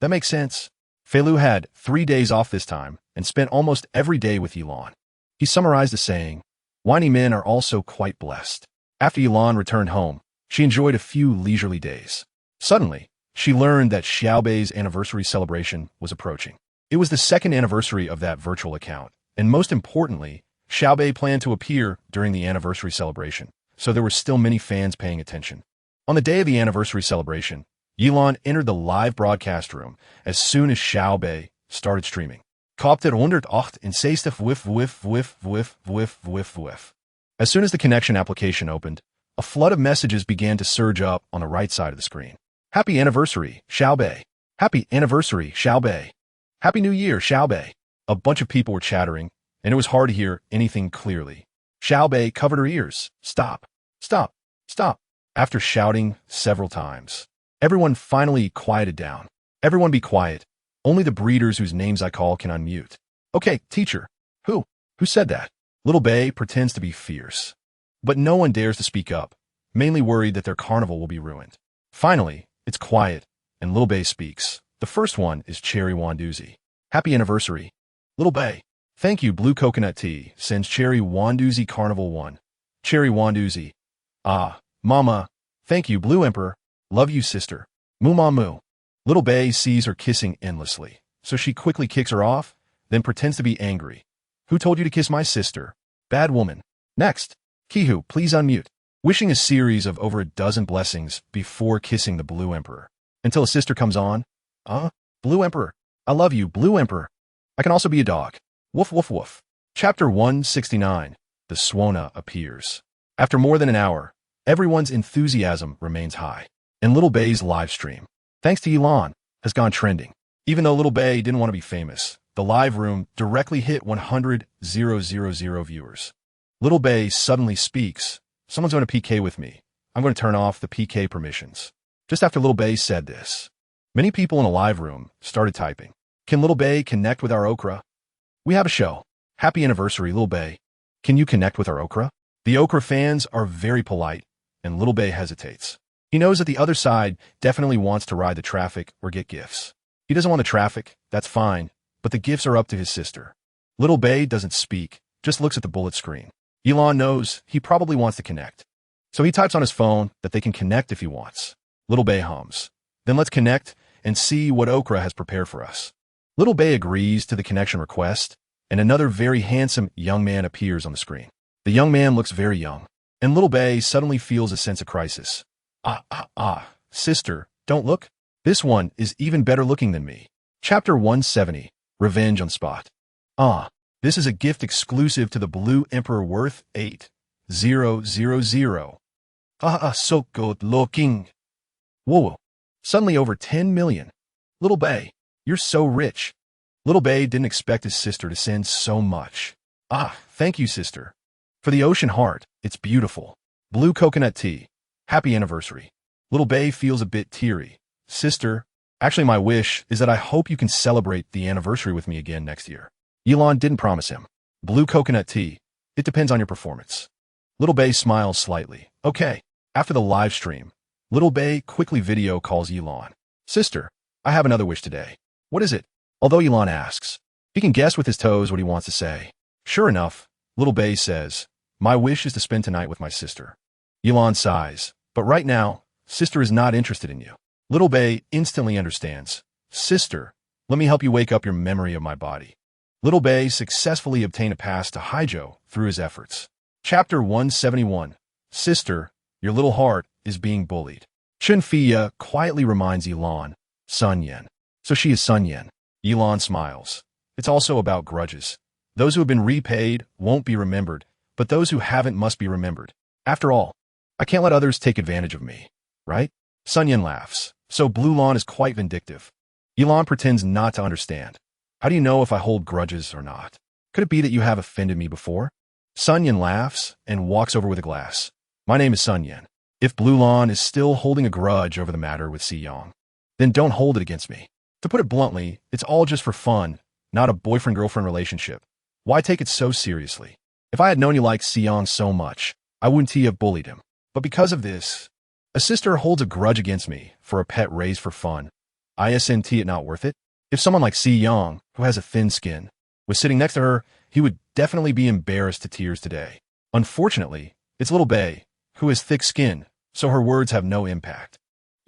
That makes sense. Feilu had 3 days off this time and spent almost every day with Yilan. He summarized the saying, whiny men are also quite blessed. After Yilan returned home, she enjoyed a few leisurely days. Suddenly, she learned that Xiaobei's anniversary celebration was approaching. It was the 2nd anniversary of that virtual account, and most importantly, Xiaobei planned to appear during the anniversary celebration, so there were still many fans paying attention. On the day of the anniversary celebration, Yilan entered the live broadcast room as soon as Xiaobei started streaming. Kopter 168 . As soon as the connection application opened, a flood of messages began to surge up on the right side of the screen. Happy anniversary, Xiaobei. Happy anniversary, Xiaobei. Happy New Year, Xiaobei. A bunch of people were chattering, and it was hard to hear anything clearly. Xiaobei covered her ears. Stop. Stop. Stop. After shouting several times, everyone finally quieted down. Everyone be quiet. Only the breeders whose names I call can unmute. Okay, teacher. Who? Who said that? Little Bei pretends to be fierce. But no one dares to speak up, mainly worried that their carnival will be ruined. Finally, it's quiet, and Little Bei speaks. The first one is Cherry Wanduzi. Happy anniversary. Little Bei. Thank you, Blue Coconut Tea. Sends Cherry Wanduzi Carnival 1. Cherry Wanduzi. Ah, Mama. Thank you, Blue Emperor. Love you, sister. Moo ma moo. Little Bei sees her kissing endlessly, so she quickly kicks her off, then pretends to be angry. Who told you to kiss my sister? Bad woman. Next. Kihu, please unmute. Wishing a series of over a dozen blessings before kissing the Blue Emperor. Until a sister comes on. Blue Emperor. I love you, Blue Emperor. I can also be a dog. Woof woof woof. Chapter 169. The Swona appears. After more than an hour, everyone's enthusiasm remains high. And Little Bei's live stream, thanks to Yilan, has gone trending. Even though Little Bei didn't want to be famous, the live room directly hit 100,000 viewers. Little Bei suddenly speaks. Someone's going to PK with me. I'm going to turn off the PK permissions. Just after Little Bei said this, many people in the live room started typing. Can Little Bei connect with our okra? We have a show. Happy anniversary, Little Bei. Can you connect with our okra? The okra fans are very polite, and Little Bei hesitates. He knows that the other side definitely wants to ride the traffic or get gifts. He doesn't want the traffic, that's fine, but the gifts are up to his sister. Little Bei doesn't speak, just looks at the bullet screen. Yilan knows he probably wants to connect. So he types on his phone that they can connect if he wants. Little Bei hums. Then let's connect, and see what Okra has prepared for us. Little Bay agrees to the connection request, and another very handsome young man appears on the screen. The young man looks very young, and Little Bay suddenly feels a sense of crisis. Sister, don't look. This one is even better looking than me. Chapter 170, Revenge on Spot. This is a gift exclusive to the Blue Emperor worth 8,000. So good looking. Whoa, suddenly over 10 million. Little Bay, you're so rich. Little Bay didn't expect his sister to send so much. Thank you, sister. For the ocean heart, it's beautiful. Blue coconut tea. Happy anniversary. Little Bay feels a bit teary. Sister, actually my wish is that I hope you can celebrate the anniversary with me again next year. Elon didn't promise him. Blue coconut tea. It depends on your performance. Little Bay smiles slightly. Okay. After the live stream, Little Bay quickly video calls Elon. Sister, I have another wish today. What is it? Although Elon asks, he can guess with his toes what he wants to say. Sure enough, Little Bay says, my wish is to spend tonight with my sister. Elon sighs, but right now, sister is not interested in you. Little Bay instantly understands. Sister, let me help you wake up your memory of my body. Little Bay successfully obtained a pass to Haijo through his efforts. Chapter 171. Sister, your little heart is being bullied. Chunfia quietly reminds Elon, Sun Yen. So she is Sun Yen. Elon smiles. It's also about grudges. Those who have been repaid won't be remembered, but those who haven't must be remembered. After all, I can't let others take advantage of me, right? Sun Yen laughs. So Blue Lawn is quite vindictive. Elon pretends not to understand. How do you know if I hold grudges or not? Could it be that you have offended me before? Sun Yen laughs and walks over with a glass. My name is Sun Yen. If Blue Lawn is still holding a grudge over the matter with Si Yong, then don't hold it against me. To put it bluntly, it's all just for fun, not a boyfriend-girlfriend relationship. Why take it so seriously? If I had known you liked Si Yong so much, I wouldn't have bullied him. But because of this, a sister holds a grudge against me for a pet raised for fun. Isn't it not worth it? If someone like Si Yong, who has a thin skin, was sitting next to her, he would definitely be embarrassed to tears today. Unfortunately, it's Little Bay, who has thick skin, so her words have no impact.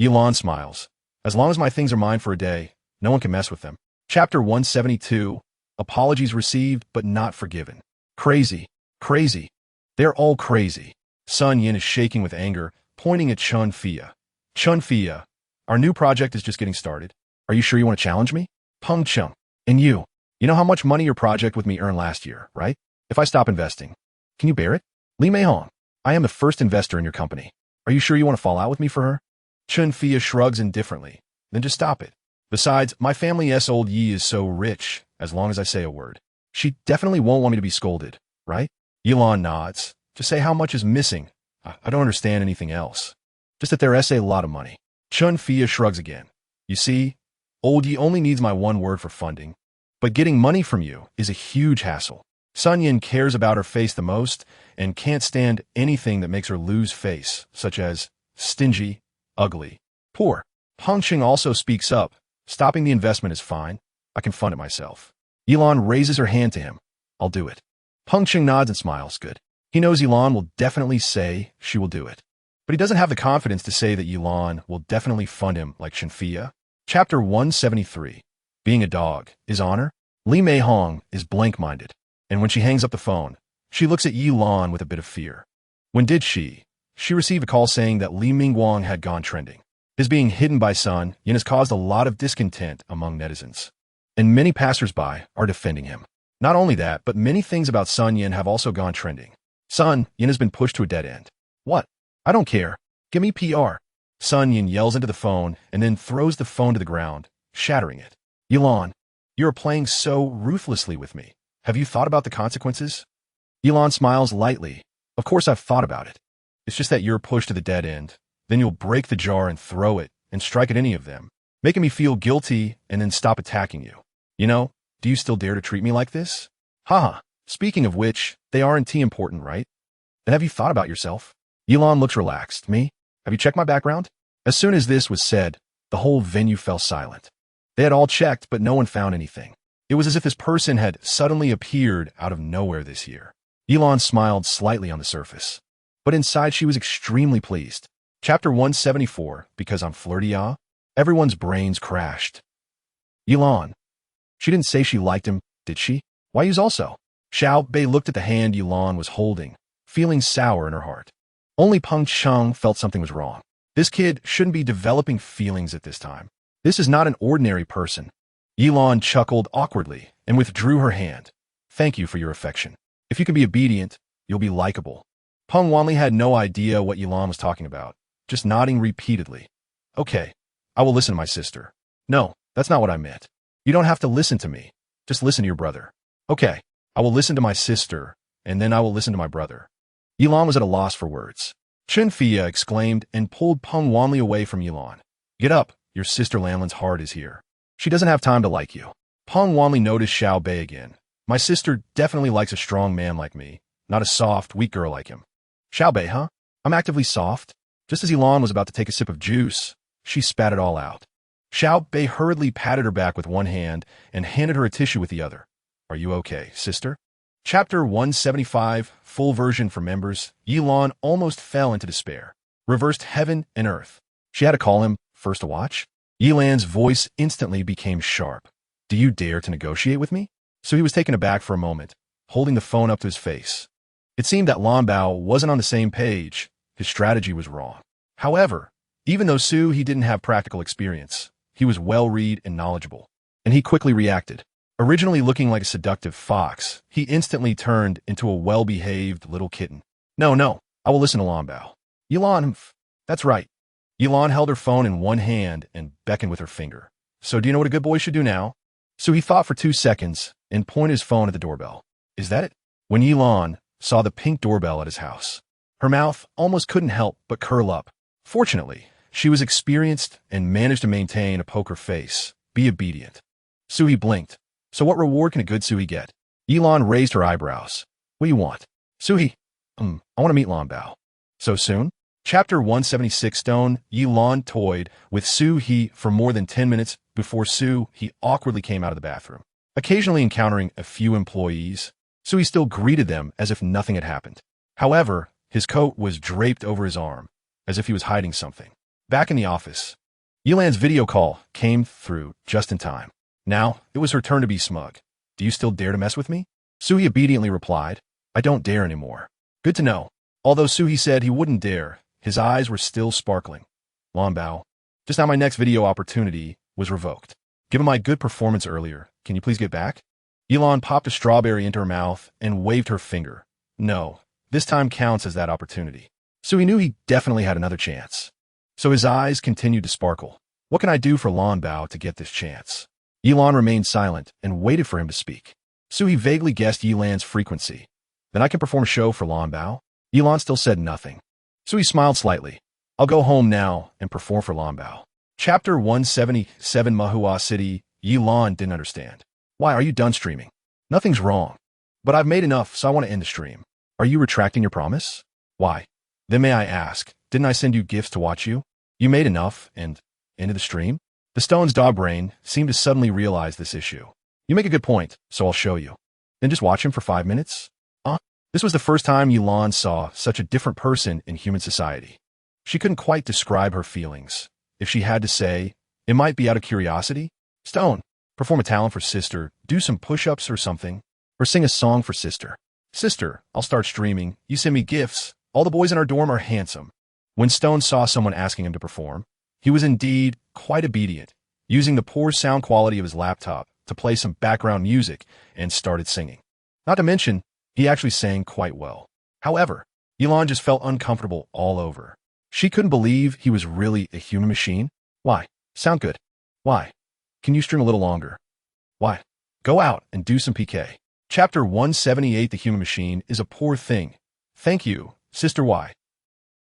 Elon smiles. As long as my things are mine for a day, no one can mess with them. Chapter 172. Apologies received but not forgiven. Crazy. Crazy. They're all crazy. Sun Yin is shaking with anger, pointing at Chunfia. Chunfia, our new project is just getting started. Are you sure you want to challenge me? Peng Chung. And you know how much money your project with me earned last year, right? If I stop investing, can you bear it? Li Mei Hong, I am the first investor in your company. Are you sure you want to fall out with me for her? Chunfia shrugs indifferently. Then just stop it. Besides, my family's old Yi is so rich, as long as I say a word. She definitely won't want me to be scolded, right? Elon nods. Just say how much is missing. I don't understand anything else. Just that there's a lot of money. Chunfia shrugs again. You see, old Yi only needs my one word for funding. But getting money from you is a huge hassle. Sun Yin cares about her face the most and can't stand anything that makes her lose face, such as stingy, ugly, poor. Peng Ching also speaks up. Stopping the investment is fine. I can fund it myself. Elon raises her hand to him. I'll do it. Peng Ching nods and smiles. Good. He knows Elon will definitely say she will do it. But he doesn't have the confidence to say that Elon will definitely fund him like Chunfia. Chapter 173. Being a dog is honor. Li Mei Hong is blank-minded, and when she hangs up the phone, she looks at Elon with a bit of fear. When did she received a call saying that Li Mingguang had gone trending. His being hidden by Sun Yin has caused a lot of discontent among netizens, and many passersby are defending him. Not only that, but many things about Sun Yin have also gone trending. Sun Yin has been pushed to a dead end. What? I don't care. Give me PR. Sun Yin yells into the phone and then throws the phone to the ground, shattering it. Elon, you are playing so ruthlessly with me. Have you thought about the consequences? Elon smiles lightly. Of course I've thought about it. It's just that you're pushed to the dead end. Then you'll break the jar and throw it and strike at any of them, making me feel guilty and then stop attacking you. You know, do you still dare to treat me like this? Haha. Speaking of which, they aren't important, right? Then have you thought about yourself? Elon looks relaxed. Me? Have you checked my background? As soon as this was said, the whole venue fell silent. They had all checked, but no one found anything. It was as if this person had suddenly appeared out of nowhere this year. Elon smiled slightly on the surface, but inside she was extremely pleased. Chapter 174, Because I'm Flirty, ah? Everyone's brains crashed. Yilan. She didn't say she liked him, did she? Why use also? Xiao Bei looked at the hand Yilan was holding, feeling sour in her heart. Only Peng Cheng felt something was wrong. This kid shouldn't be developing feelings at this time. This is not an ordinary person. Yilan chuckled awkwardly and withdrew her hand. Thank you for your affection. If you can be obedient, you'll be likable. Peng Wanli had no idea what Yilan was talking about, just nodding repeatedly. Okay, I will listen to my sister. No, that's not what I meant. You don't have to listen to me. Just listen to your brother. Okay, I will listen to my sister, and then I will listen to my brother. Yilan was at a loss for words. Chen Fia exclaimed and pulled Peng Wanli away from Yilan. Get up, your sister Lanlin's heart is here. She doesn't have time to like you. Peng Wanli noticed Xiao Bei again. My sister definitely likes a strong man like me, not a soft, weak girl like him. Xiao Bei, huh? I'm actively soft? Just as Yilan was about to take a sip of juice, she spat it all out. Xiao Bei hurriedly patted her back with one hand and handed her a tissue with the other. Are you okay, sister? Chapter 175, full version for members. Yilan almost fell into despair. Reversed heaven and earth. She had to call him first to watch. Yilan's voice instantly became sharp. Do you dare to negotiate with me? So he was taken aback for a moment, holding the phone up to his face. It seemed that Lan Bao wasn't on the same page. His strategy was wrong. However, even though he didn't have practical experience, he was well-read and knowledgeable, and he quickly reacted. Originally looking like a seductive fox, he instantly turned into a well-behaved little kitten. No, I will listen to Lan Bao. Yilan, that's right. Yilan held her phone in one hand and beckoned with her finger. So do you know what a good boy should do now? So he thought for 2 seconds and pointed his phone at the doorbell. Is that it? When Yilan saw the pink doorbell at his house, her mouth almost couldn't help but curl up. Fortunately, she was experienced and managed to maintain a poker face. Be obedient. Suhi blinked. So what reward can a good Suhi get? Yilan raised her eyebrows. What do you want? Suhi, I want to meet Lan Bao. So soon? Chapter 176 Stone. Yilan toyed with Suhi for more than 10 minutes before Suhi awkwardly came out of the bathroom. Occasionally encountering a few employees, Suhi still greeted them as if nothing had happened. However, his coat was draped over his arm, as if he was hiding something. Back in the office, Yilan's video call came through just in time. Now, it was her turn to be smug. Do you still dare to mess with me? Suhi obediently replied, I don't dare anymore. Good to know. Although Suhi said he wouldn't dare, his eyes were still sparkling. Lan Bao, just now my next video opportunity was revoked. Given my good performance earlier, can you please get back? Yilan popped a strawberry into her mouth and waved her finger. No, this time counts as that opportunity. Suhi knew he definitely had another chance. So his eyes continued to sparkle. What can I do for Lan Bao to get this chance? Yilan remained silent and waited for him to speak. Suhi vaguely guessed Yilan's frequency. Then I can perform a show for Lan Bao? Yilan still said nothing. Suhi smiled slightly. I'll go home now and perform for Lan Bao. Chapter 177 Mahua City. Yilan didn't understand. Why, are you done streaming? Nothing's wrong. But I've made enough, so I want to end the stream. Are you retracting your promise? Why? Then may I ask, didn't I send you gifts to watch you? You made enough and ended the stream? The stone's dog brain seemed to suddenly realize this issue. You make a good point, so I'll show you. Then just watch him for 5 minutes? This was the first time Yilan saw such a different person in human society. She couldn't quite describe her feelings. If she had to say, it might be out of curiosity. Stone, perform a talent for sister, do some push-ups or something, or sing a song for sister. Sister, I'll start streaming, you send me gifts, all the boys in our dorm are handsome. When Stone saw someone asking him to perform, he was indeed quite obedient, using the poor sound quality of his laptop to play some background music and started singing. Not to mention, he actually sang quite well. However, Yilan just felt uncomfortable all over. She couldn't believe he was really a human machine. Why? Sound good. Why? Can you stream a little longer? Why? Go out and do some PK. Chapter 178 The Human Machine is a poor thing. Thank you, Sister Y.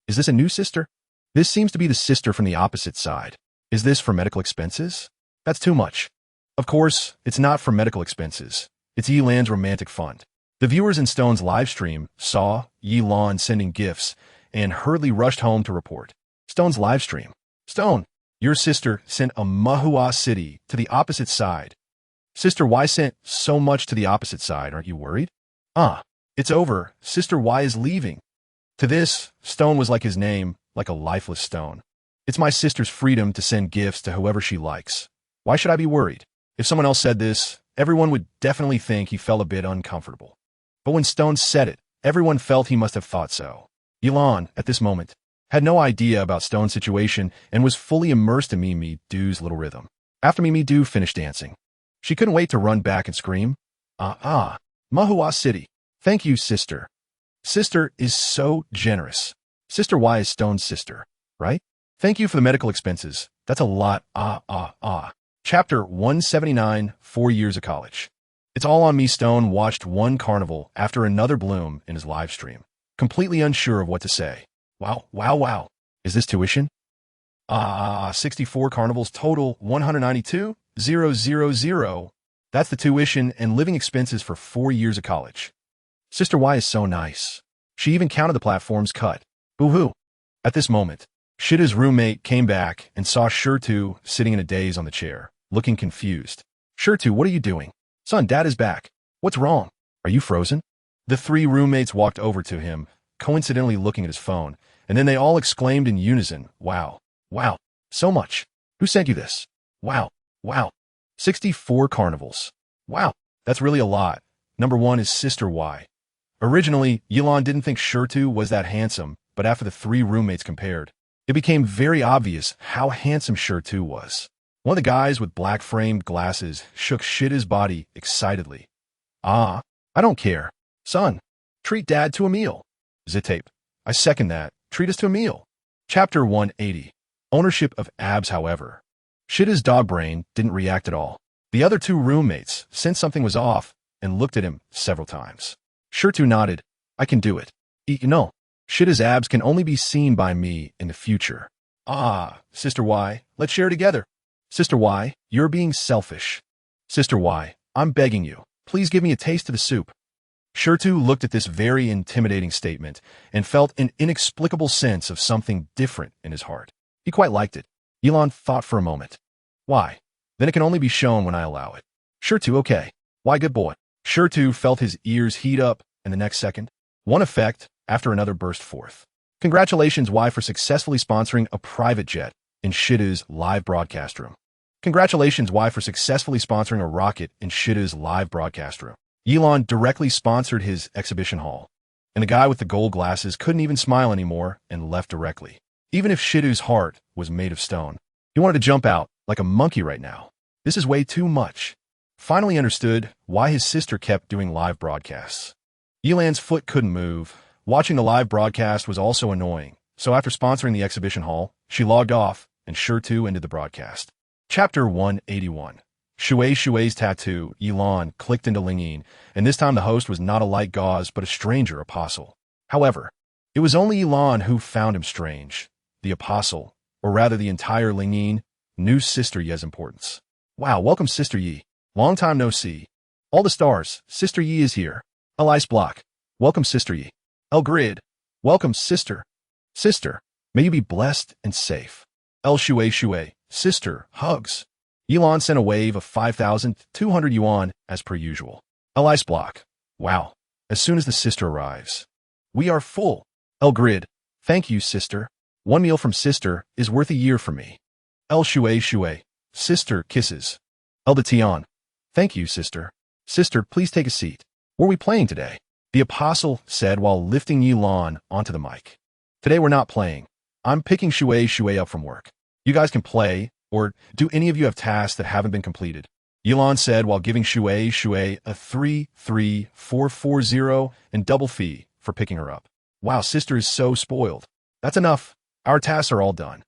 Is this a new sister? This seems to be the sister from the opposite side. Is this for medical expenses? That's too much. Of course, it's not for medical expenses. It's Yilan's romantic fund. The viewers in Stone's livestream saw Yilan sending gifts and hurriedly rushed home to report. Stone's livestream. Stone, your sister sent a Mahua City to the opposite side. Sister Y sent so much to the opposite side, aren't you worried? It's over. Sister Y is leaving. To this, Stone was like his name, like a lifeless stone. It's my sister's freedom to send gifts to whoever she likes. Why should I be worried? If someone else said this, everyone would definitely think he felt a bit uncomfortable. But when Stone said it, everyone felt he must have thought so. Elon, at this moment, had no idea about Stone's situation and was fully immersed in Mimi Doo's little rhythm. After Mimi Doo finished dancing, she couldn't wait to run back and scream, Mahua City. Thank you, sister. Sister is so generous. Sister Y is Stone's sister, right? Thank you for the medical expenses. That's a lot. Chapter 179, 4 Years of College. It's all on me. Stone watched one carnival after another bloom in his live stream, completely unsure of what to say. Wow. Is this tuition? 64 carnivals total 192,000. That's the tuition and living expenses for 4 years of college. Sister Y is so nice. She even counted the platforms cut. Boo-hoo. At this moment, Shida's roommate came back and saw Shirtu sitting in a daze on the chair, looking confused. Shirtu, what are you doing? Son, Dad is back. What's wrong? Are you frozen? The 3 roommates walked over to him, coincidentally looking at his phone, and then they all exclaimed in unison, Wow, so much. Who sent you this? Wow. 64 carnivals. Wow, that's really a lot. Number 1 is Sister Y. Originally, Elon didn't think Shirtu was that handsome, but after the 3 roommates compared, it became very obvious how handsome Shirtu was. One of the guys with black-framed glasses shook Shida's body excitedly. I don't care. Son, treat Dad to a meal. Zitape. I second that. Treat us to a meal. Chapter 180. Ownership of abs, however. Shida's dog brain didn't react at all. The other 2 roommates sensed something was off and looked at him several times. Shirtu nodded. I can do it. No. Shida's abs can only be seen by me in the future. Sister Y, let's share together. Sister Y, you're being selfish. Sister Y, I'm begging you. Please give me a taste of the soup. Shirtu looked at this very intimidating statement and felt an inexplicable sense of something different in his heart. He quite liked it. Elon thought for a moment. Why? Then it can only be shown when I allow it. Shirtu, okay. Why, good boy. Shirtu felt his ears heat up, and the next second, one effect after another burst forth. Congratulations, Y, for successfully sponsoring a private jet in Shida's live broadcast room. Congratulations, Y, for successfully sponsoring a rocket in Shida's live broadcast room. Elon directly sponsored his exhibition hall, and the guy with the gold glasses couldn't even smile anymore and left directly. Even if Shida's heart was made of stone, he wanted to jump out like a monkey right now. This is way too much. Finally understood why his sister kept doing live broadcasts. Elon's foot couldn't move. Watching the live broadcast was also annoying, so after sponsoring the exhibition hall, she logged off and Shirtu ended the broadcast. Chapter 181. Shuei's tattoo. Elon clicked into Lingyin, and this time the host was not a light gauze but a stranger apostle. However, it was only Elon who found him strange. The apostle, or rather the entire Lingyin, knew Sister Ye's importance. Wow, welcome Sister Ye. Long time no see. All the stars, Sister Ye is here. El Ice Block. Welcome Sister Ye. El Grid. Welcome Sister. Sister, may you be blessed and safe. El Shui. Sister, hugs. Elon sent a wave of 5,200 yuan as per usual. El Ice Block. Wow. As soon as the sister arrives. We are full. El Grid. Thank you, sister. 1 meal from sister is worth a year for me. El Shui. Sister, kisses. El de Tian. Thank you, sister. Sister, please take a seat. What are we playing today? The apostle said while lifting Elon onto the mic. Today we're not playing. I'm picking Shui up from work. You guys can play, or do any of you have tasks that haven't been completed? Elon said while giving Shui a 33440 and double fee for picking her up. Wow, sister is so spoiled. That's enough. Our tasks are all done.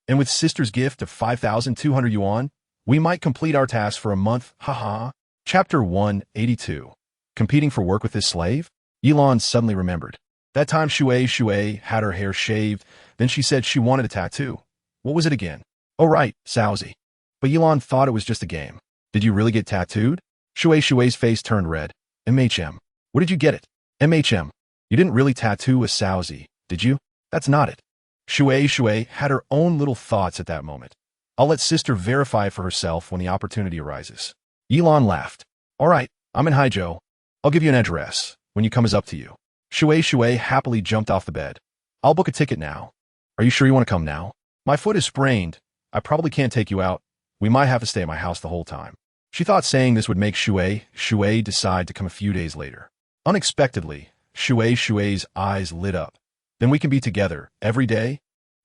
And with sister's gift of 5,200 yuan, we might complete our tasks for a month. Haha. Chapter 182. Competing for work with this slave? Elon suddenly remembered. That time Shui had her hair shaved, then she said she wanted a tattoo. What was it again? Oh right, Saozi. But Elon thought it was just a game. Did you really get tattooed? Shui's face turned red. MHM. Where did you get it? MHM. You didn't really tattoo a Saozi, did you? That's not it. Shui had her own little thoughts at that moment. I'll let sister verify for herself when the opportunity arises. Elon laughed. All right, I'm in Haijiu. I'll give you an address. When you come is up to you. Shui happily jumped off the bed. I'll book a ticket now. Are you sure you want to come now? My foot is sprained. I probably can't take you out. We might have to stay at my house the whole time. She thought saying this would make Shui decide to come a few days later. Unexpectedly, Shui's eyes lit up. Then we can be together every day?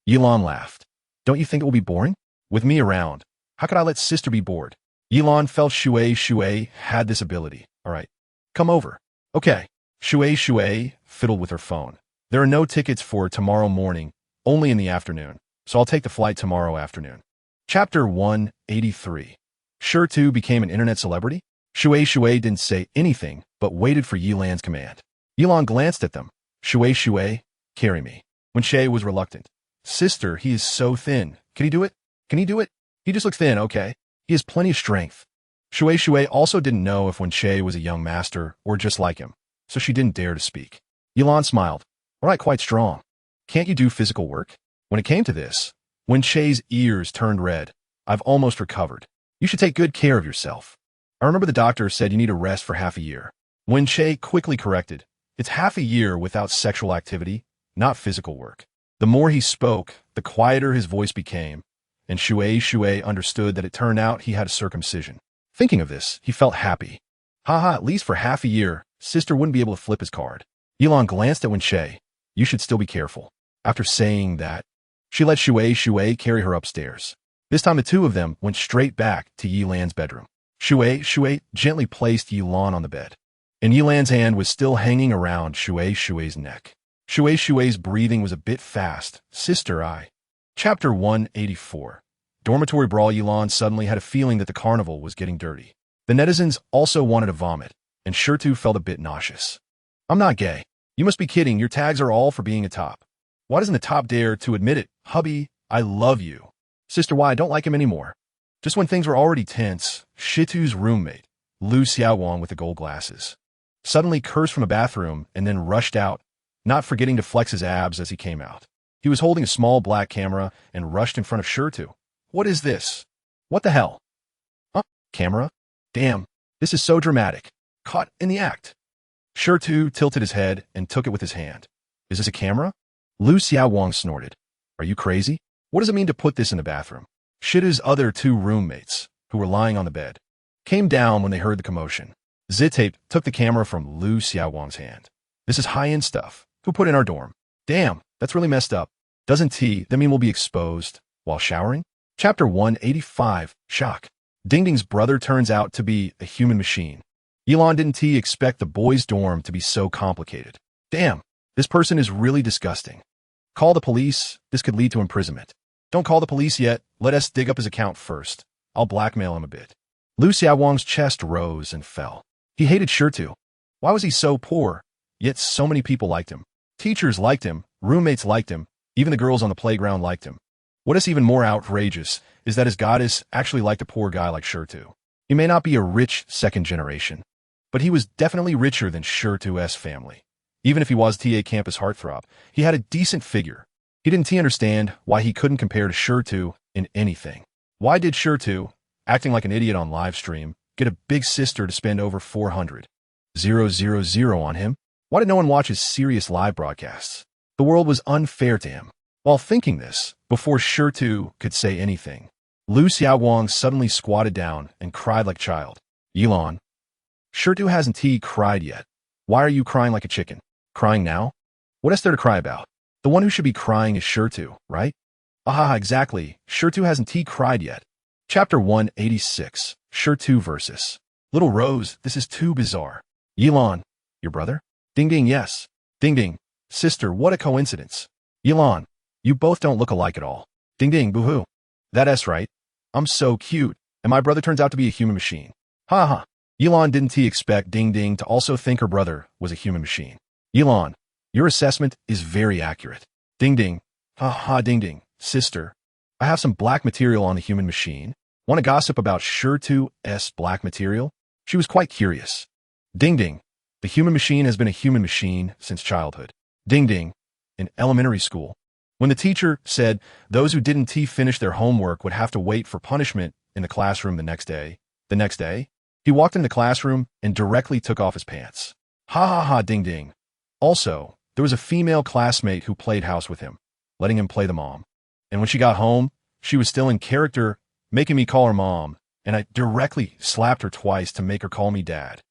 Yilan laughed. Don't you think it will be boring? With me around, how could I let sister be bored? Yilan felt Shui had this ability. All right, come over. Okay. Shui fiddled with her phone. There are no tickets for tomorrow morning, only in the afternoon, so I'll take the flight tomorrow afternoon. Chapter 183. Shu became an internet celebrity? Shui didn't say anything, but waited for Yilan's command. Yilan glanced at them. Shui, carry me. When Shay was reluctant. Sister, he is so thin. Can he do it? Can he do it? He just looks thin, okay. He has plenty of strength. Shui also didn't know if when Shay was a young master or just like him, so she didn't dare to speak. Yilan smiled. All right, quite strong. Can't you do physical work? When it came to this, when Shay's ears turned red, I've almost recovered. You should take good care of yourself. I remember the doctor said you need a rest for half a year. When Shay quickly corrected, it's half a year without sexual activity, not physical work. The more he spoke, the quieter his voice became, and Shui understood that it turned out he had a circumcision. Thinking of this, he felt happy. Haha, at least for half a year, sister wouldn't be able to flip his card. Yilan glanced at Shay. You should still be careful. After saying that, she let Shui carry her upstairs. This time the two of them went straight back to Yilan's bedroom. Shui gently placed Yilan on the bed, and Yilan's hand was still hanging around Shui's neck. Shui's breathing was a bit fast. Sister, Chapter 184. Dormitory brawl. Yilan suddenly had a feeling that the carnival was getting dirty. The netizens also wanted to vomit, and Shu felt a bit nauseous. I'm not gay. You must be kidding. Your tags are all for being a top. Why doesn't the top dare to admit it? Hubby, I love you. Sister, why I don't like him anymore. Just when things were already tense, Shitu's roommate, Lu Xiaowang with the gold glasses, suddenly cursed from a bathroom and then rushed out, not forgetting to flex his abs as he came out. He was holding a small black camera and rushed in front of Shu. What is this? What the hell? Huh? Camera? Damn, this is so dramatic. Caught in the act. Shu tilted his head and took it with his hand. Is this a camera? Lu Xiaowang snorted. Are you crazy? What does it mean to put this in the bathroom? Shitu's other two roommates, who were lying on the bed, came down when they heard the commotion. Zitape took the camera from Lu Xiaowang's hand. This is high-end stuff. Who put it in our dorm? Damn, that's really messed up. Doesn't that mean we'll be exposed while showering? Chapter 185. Shock. Dingding's brother turns out to be a human machine. Yilan didn't expect the boys' dorm to be so complicated. Damn, this person is really disgusting. Call the police. This could lead to imprisonment. Don't call the police yet. Let us dig up his account first. I'll blackmail him a bit. Lu Xiaowang's chest rose and fell. He hated Shu. Why was he so poor? Yet so many people liked him. Teachers liked him. Roommates liked him. Even the girls on the playground liked him. What is even more outrageous is that his goddess actually liked a poor guy like Shu. He may not be a rich second generation, but he was definitely richer than Shu's family. Even if he was TA campus heartthrob, he had a decent figure. He didn't understand why he couldn't compare to Shu in anything. Why did Shu, acting like an idiot on live stream, get a big sister to spend over 400,000 on him? Why did no one watch his serious live broadcasts? The world was unfair to him. While thinking this, before Shu could say anything, Lu Xiaowang suddenly squatted down and cried like a child. Yilan. Shu hasn't cried yet. Why are you crying like a chicken? Crying now? What is there to cry about? The one who should be crying is Shu, right? Ah, exactly. Shu hasn't cried yet. Chapter 186. Shu versus Little Rose. This is too bizarre. Yilan. Your brother? Ding, yes. Ding. Sister, what a coincidence. Yilan. You both don't look alike at all. Ding, boo-hoo. That's right. I'm so cute, and my brother turns out to be a human machine. Ha. Yilan didn't expect Ding to also think her brother was a human machine. Yilan, your assessment is very accurate. Ding. Ha, Ding. Sister, I have some black material on the human machine. Want to gossip about Shu's black material? She was quite curious. Ding. The human machine has been a human machine since childhood. Ding. In elementary school, when the teacher said those who didn't finish their homework would have to wait for punishment in the classroom the next day, he walked into the classroom and directly took off his pants. Ha, Ding. Also, there was a female classmate who played house with him, letting him play the mom. And when she got home, she was still in character, making me call her mom, and I directly slapped her twice to make her call me dad.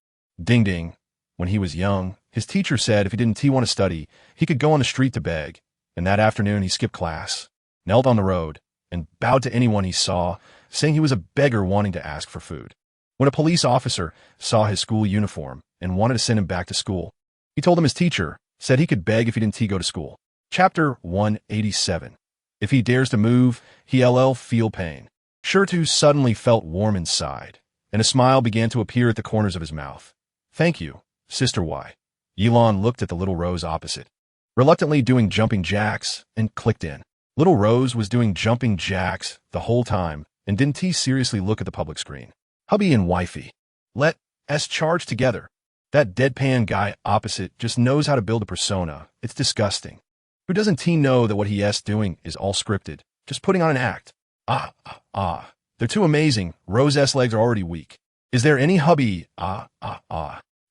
Ding ding. When he was young, his teacher said if he didn't want to study, he could go on the street to beg, and that afternoon he skipped class, knelt on the road, and bowed to anyone he saw, saying he was a beggar wanting to ask for food. When a police officer saw his school uniform and wanted to send him back to school, he told him his teacher said he could beg if he didn't go to school. Chapter 187. If he dares to move, he'll feel pain. Shirtu suddenly felt warm inside, and a smile began to appear at the corners of his mouth. Thank you, Sister Y. Yilon looked at the little Rose opposite, reluctantly doing jumping jacks, and clicked in. Little Rose was doing jumping jacks the whole time, and didn't seriously look at the public screen. Hubby and wifey. Let's charge together. That deadpan guy opposite just knows how to build a persona. It's disgusting. Who doesn't know that what he's doing is all scripted, just putting on an act? They're too amazing. Rose's legs are already weak. Is there any hubby?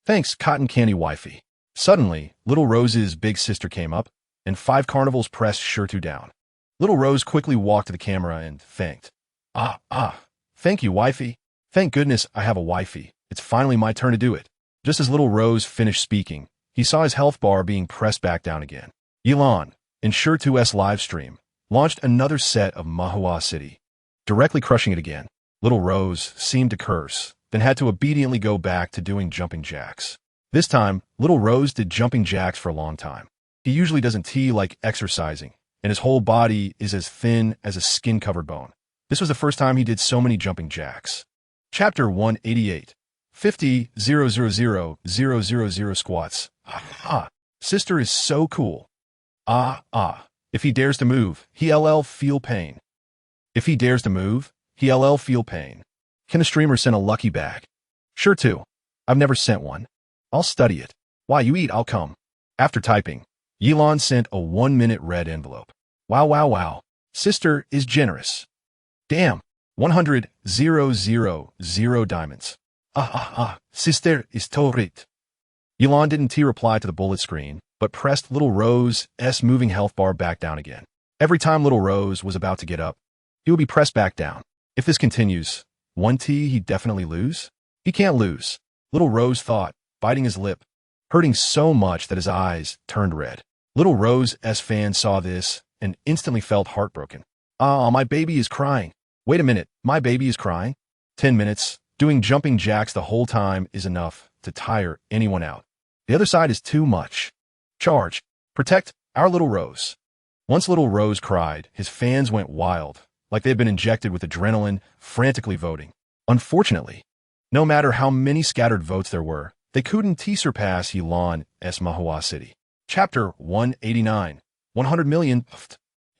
Thanks, cotton candy wifey. Suddenly, little Rose's big sister came up, and 5 carnivals pressed Shirtu down. Little Rose quickly walked to the camera and thanked. Thank you, wifey. Thank goodness I have a wifey. It's finally my turn to do it. Just as little Rose finished speaking, he saw his health bar being pressed back down again. Yilon, in Shirtu's live stream, launched another set of Mahua City, directly crushing it again. Little Rose seemed to curse, then had to obediently go back to doing jumping jacks. This time, little Rose did jumping jacks for a long time. He usually doesn't like exercising, and his whole body is as thin as a skin-covered bone. This was the first time he did so many jumping jacks. Chapter 188. 50,000,000 squats. Sister is so cool. If he dares to move, he'll feel pain. If he dares to move, he'll feel pain. Can a streamer send a lucky bag? Sure too. I've never sent one. I'll study it. While you eat, I'll come. After typing, Yilon sent a 1-minute red envelope. Wow. Sister is generous. Damn. 100,000 diamonds. Sister is torrid. Yilon didn't reply to the bullet screen, but pressed little Rose's moving health bar back down again. Every time little Rose was about to get up, he would be pressed back down. If this continues, he'd definitely lose? He can't lose, little Rose thought, biting his lip, hurting so much that his eyes turned red. Little Rose's fans saw this and instantly felt heartbroken. My baby is crying. Wait a minute, my baby is crying? 10 minutes, doing jumping jacks the whole time is enough to tire anyone out. The other side is too much. Charge. Protect our little Rose. Once little Rose cried, his fans went wild, like they had been injected with adrenaline, frantically voting. Unfortunately, no matter how many scattered votes there were, they couldn't surpass Yilon's Mahua City. Chapter 189. 100 million.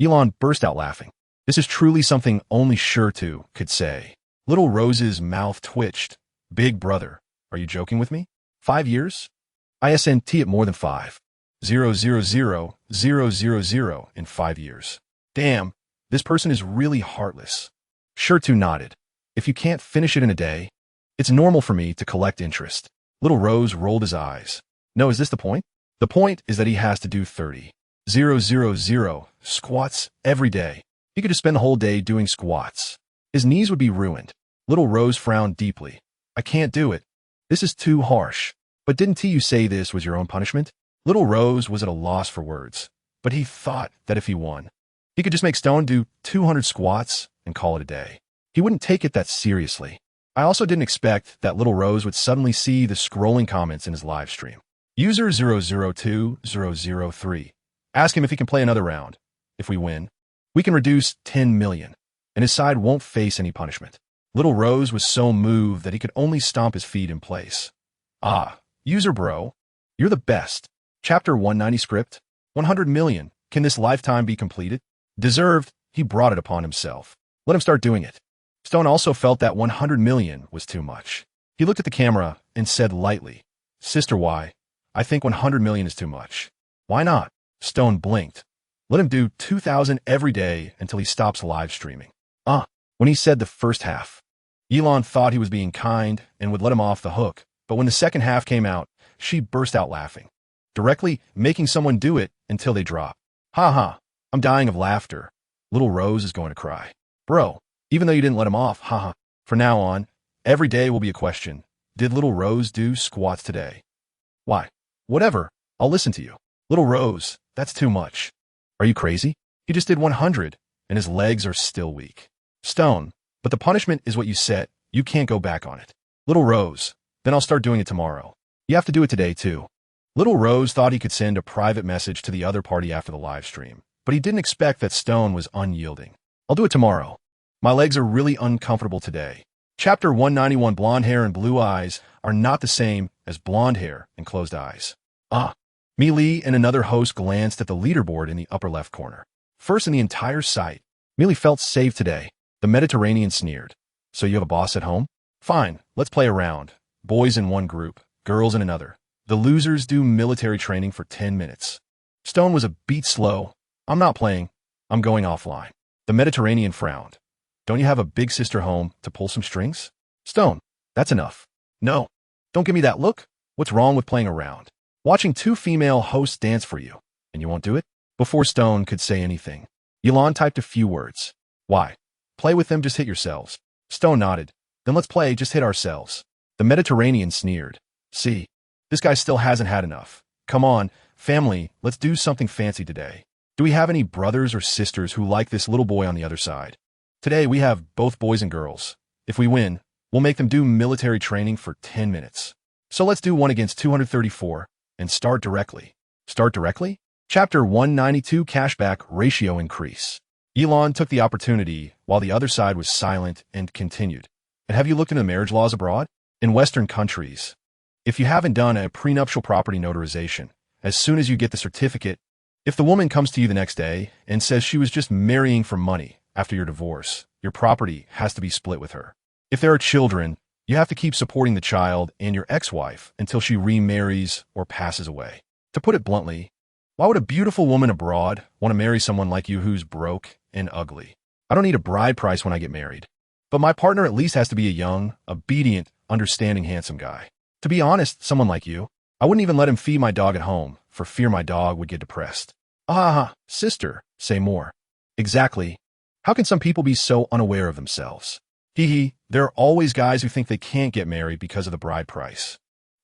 Yilon burst out laughing. This is truly something only Shirtu could say. Little Rose's mouth twitched. Big brother, are you joking with me? 5 years? ISNT at more than 5. 000,000 in 5 years. Damn, this person is really heartless. Shirtu nodded. If you can't finish it in a day, it's normal for me to collect interest. Little Rose rolled his eyes. No, is this the point? The point is that he has to do 30,000 squats every day. He could just spend the whole day doing squats. His knees would be ruined. Little Rose frowned deeply. I can't do it. This is too harsh. But didn't you say this was your own punishment? Little Rose was at a loss for words, but he thought that if he won, he could just make Stone do 200 squats and call it a day. He wouldn't take it that seriously. I also didn't expect that Little Rose would suddenly see the scrolling comments in his live stream. User 002003. Ask him if he can play another round. If we win, we can reduce 10 million, and his side won't face any punishment. Little Rose was so moved that he could only stomp his feet in place. User bro, you're the best. Chapter 190 script. 100 million. Can this lifetime be completed? Deserved, he brought it upon himself. Let him start doing it. Stone also felt that 100 million was too much. He looked at the camera and said lightly, Sister Y, I think 100 million is too much. Why not? Stone blinked. Let him do 2,000 every day until he stops live streaming. When he said the first half, Yilon thought he was being kind and would let him off the hook, but when the second half came out, she burst out laughing, directly making someone do it until they drop. I'm dying of laughter. Little Rose is going to cry. Bro, even though you didn't let him off, haha. From now on, every day will be a question. Did Little Rose do squats today? Why? Whatever. I'll listen to you. Little Rose, that's too much. Are you crazy? He just did 100, and his legs are still weak. Stone, but the punishment is what you set. You can't go back on it. Little Rose, then I'll start doing it tomorrow. You have to do it today, too. Little Rose thought he could send a private message to the other party after the live stream, but he didn't expect that Stone was unyielding. I'll do it tomorrow. My legs are really uncomfortable today. Chapter 191. Blonde hair and blue eyes are not the same as blonde hair and closed eyes. Mi Lee and another host glanced at the leaderboard in the upper left corner. First in the entire site, Mi Lee felt safe today. The Mediterranean sneered. So you have a boss at home? Fine, let's play a round. Boys in one group, girls in another. The losers do military training for 10 minutes. Stone was a beat slow. I'm not playing. I'm going offline. The Mediterranean frowned. Don't you have a big sister home to pull some strings? Stone, that's enough. No, don't give me that look. What's wrong with playing around? Watching two female hosts dance for you, and you won't do it? Before Stone could say anything, Elon typed a few words. Why? Play with them, just hit yourselves. Stone nodded. Then let's play, just hit ourselves. The Mediterranean sneered. See, this guy still hasn't had enough. Come on, family, let's do something fancy today. Do we have any brothers or sisters who like this little boy on the other side? Today we have both boys and girls. If we win, we'll make them do military training for 10 minutes. So let's do 1 against 234 and start directly. Start directly? Chapter 192. Cashback ratio increase. Elon took the opportunity while the other side was silent and continued. And have you looked into marriage laws abroad? In Western countries, if you haven't done a prenuptial property notarization, as soon as you get the certificate, if the woman comes to you the next day and says she was just marrying for money after your divorce, your property has to be split with her. If there are children, you have to keep supporting the child and your ex-wife until she remarries or passes away. To put it bluntly, why would a beautiful woman abroad want to marry someone like you who's broke and ugly? I don't need a bride price when I get married. But my partner at least has to be a young, obedient, understanding, handsome guy. To be honest, someone like you, I wouldn't even let him feed my dog at home for fear my dog would get depressed. Sister, say more. Exactly. How can some people be so unaware of themselves? There are always guys who think they can't get married because of the bride price.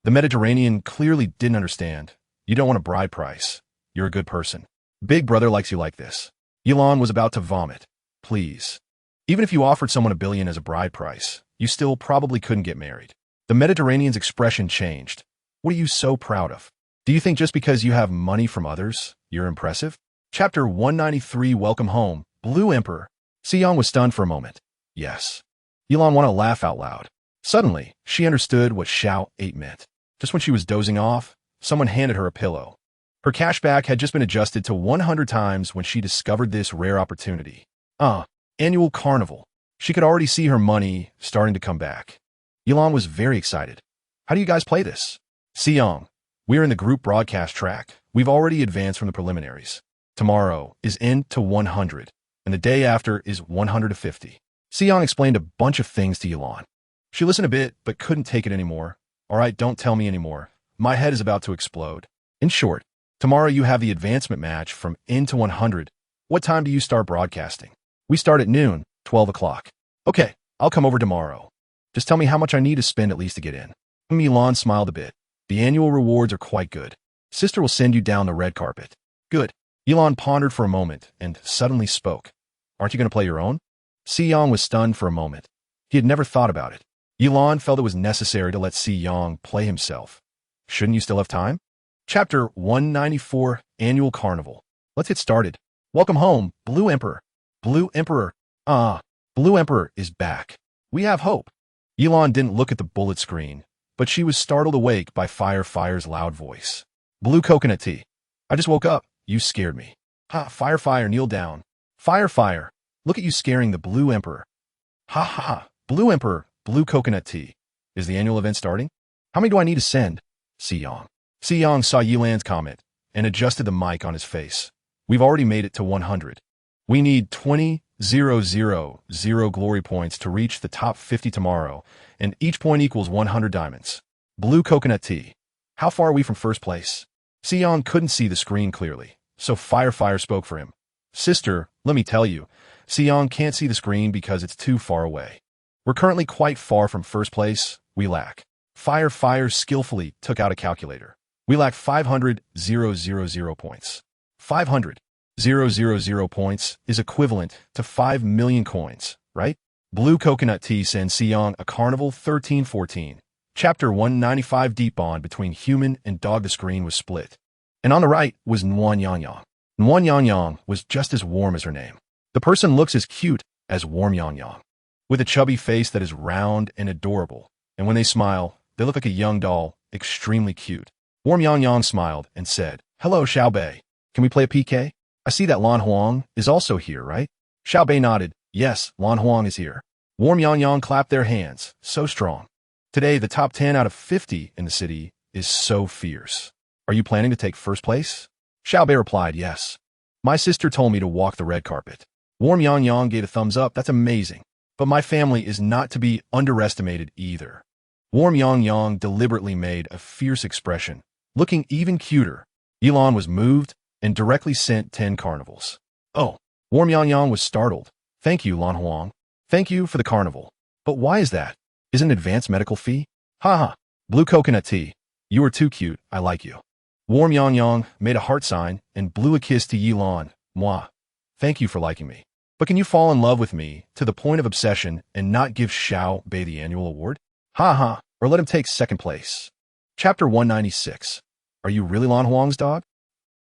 The Mediterranean clearly didn't understand. You don't want a bride price. You're a good person. Big brother likes you like this. Elon was about to vomit. Please. Even if you offered someone $1 billion as a bride price, you still probably couldn't get married. The Mediterranean's expression changed. What are you so proud of? Do you think just because you have money from others, you're impressive? Chapter 193. Welcome home, Blue Emperor. Seong was stunned for a moment. Yes. Elon wanted to laugh out loud. Suddenly, she understood what Xiao 8 meant. Just when she was dozing off, someone handed her a pillow. Her cashback had just been adjusted to 100 times when she discovered this rare opportunity. Annual carnival. She could already see her money starting to come back. Elon was very excited. How do you guys play this? Seong, we're in the group broadcast track. We've already advanced from the preliminaries. Tomorrow is end to 100, and the day after is 150. Seong explained a bunch of things to Elon. She listened a bit, but couldn't take it anymore. All right, don't tell me anymore. My head is about to explode. In short, tomorrow you have the advancement match from end to 100. What time do you start broadcasting? We start at noon, 12 o'clock. Okay, I'll come over tomorrow. Just tell me how much I need to spend at least to get in. Elon smiled a bit. The annual rewards are quite good. Sister will send you down the red carpet. Good. Elon pondered for a moment and suddenly spoke. Aren't you going to play your own? Seong was stunned for a moment. He had never thought about it. Elon felt it was necessary to let Seong play himself. Shouldn't you still have time? Chapter 194. Annual Carnival. Let's get started. Welcome home, Blue Emperor. Blue Emperor. Blue Emperor is back. We have hope. Elon didn't look at the bullet screen, but she was startled awake by Firefire's loud voice. Blue coconut tea. I just woke up. You scared me. Firefire, kneel down. Firefire, look at you scaring the Blue Emperor. Blue Emperor, blue coconut tea. Is the annual event starting? How many do I need to send? Seong. Seong saw Yilan's comment and adjusted the mic on his face. We've already made it to 100. We need 20,000 glory points to reach the top 50 tomorrow, and each point equals 100 diamonds. Blue coconut tea. How far are we from first place? Seong couldn't see the screen clearly, so Firefire spoke for him. Sister, Let me tell you, Xiong can't see the screen because it's too far away. We're currently quite far from first place. We lack. Fire skillfully took out a calculator. We lack 500,000 points. 500,000 points is equivalent to 5 million coins, right? Blue Coconut Tea sends Xiong a Carnival 1314. Chapter 195 Deep bond between human and dog. The screen was split. And on the right was Nuan Yang Yang. Nuan Yang Yang was just as warm as her name. The person looks as cute as Warm Yang Yang, with a chubby face that is round and adorable. And when they smile, they look like a young doll, extremely cute. Warm Yang Yang smiled and said, "Hello, Xiaobei. Can we play a PK? I see that Lan Huang is also here, right?" Xiaobei nodded. "Yes, Lan Huang is here." Warm Yang Yang clapped their hands. So strong. Today, the top 10 out of 50 in the city is so fierce. Are you planning to take first place? Xiaobei replied, "Yes. My sister told me to walk the red carpet." Warm Yang Yang gave a thumbs up. "That's amazing. But my family is not to be underestimated either." Warm Yang Yang deliberately made a fierce expression, looking even cuter. Elon was moved and directly sent 10 carnivals. Oh, Warm Yang Yang was startled. "Thank you, Lan Huang. Thank you for the carnival. But why is that? Is it an advanced medical fee?" "Haha, Blue Coconut Tea. You are too cute. I like you." Warm Yang Yang made a heart sign and blew a kiss to Yilan. "Moi. Thank you for liking me. But can you fall in love with me to the point of obsession and not give Xiao Bei the annual award? Ha, or let him take second place." Chapter 196. Are you really Lan Huang's dog?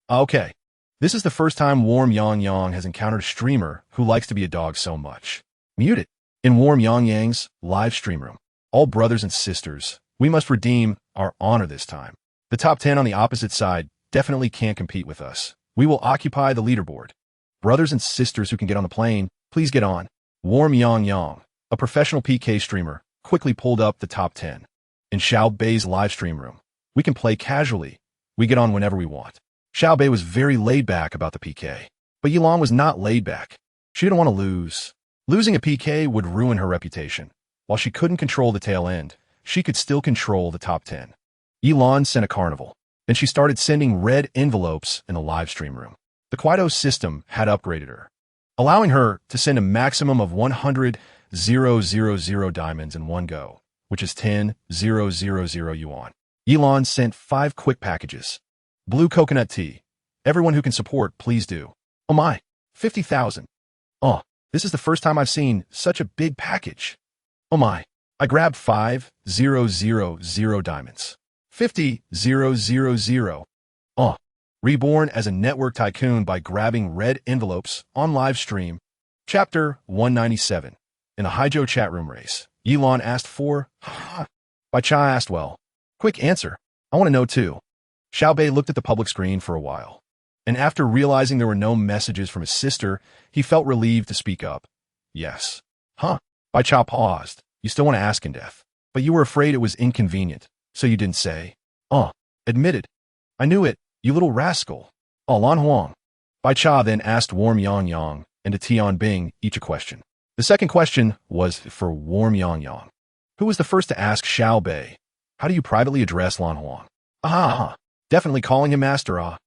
Okay. This is the first time Warm Yang Yang has encountered a streamer who likes to be a dog so much. Mute it. In Warm Yang Yang's live stream room, all brothers and sisters, we must redeem our honor this time. The top 10 on the opposite side definitely can't compete with us. We will occupy the leaderboard. Brothers and sisters who can get on the plane, please get on. Warm Yang Yang, a professional PK streamer, quickly pulled up the top 10. In Xiao Bei's live stream room, we can play casually. We get on whenever we want. Xiao Bei was very laid back about the PK, but Yilan was not laid back. She didn't want to lose. Losing a PK would ruin her reputation. While she couldn't control the tail end, she could still control the top 10. Yilan sent a carnival, and she started sending red envelopes in the live stream room. The Kuaido system had upgraded her, allowing her to send a maximum of 100,000 diamonds in one go, which is 10,000 yuan. Yilan sent 5 quick packages. Blue Coconut Tea. Everyone who can support, please do. Oh my, 50,000. Oh, this is the first time I've seen such a big package. Oh my, I grabbed 5,000 diamonds. 50,000. Oh, Reborn as a network tycoon by grabbing red envelopes on live stream. Chapter 197. In a Haijo chat room race, Yilan asked for, Bai Cha asked, well, quick answer. I want to know too. Xiao Bei looked at the public screen for a while, and after realizing there were no messages from his sister, he felt relieved to speak up. Yes. Bai Cha paused. You still want to ask in death, but you were afraid it was inconvenient, so you didn't say. Admitted. I knew it, you little rascal. Lan Huang. Bai Cha then asked Warm Yang Yang and to Tian Bing each a question. The second question was for Warm Yang Yang. Who was the first to ask Xiao Bei? How do you privately address Lan Huang? Definitely calling him master.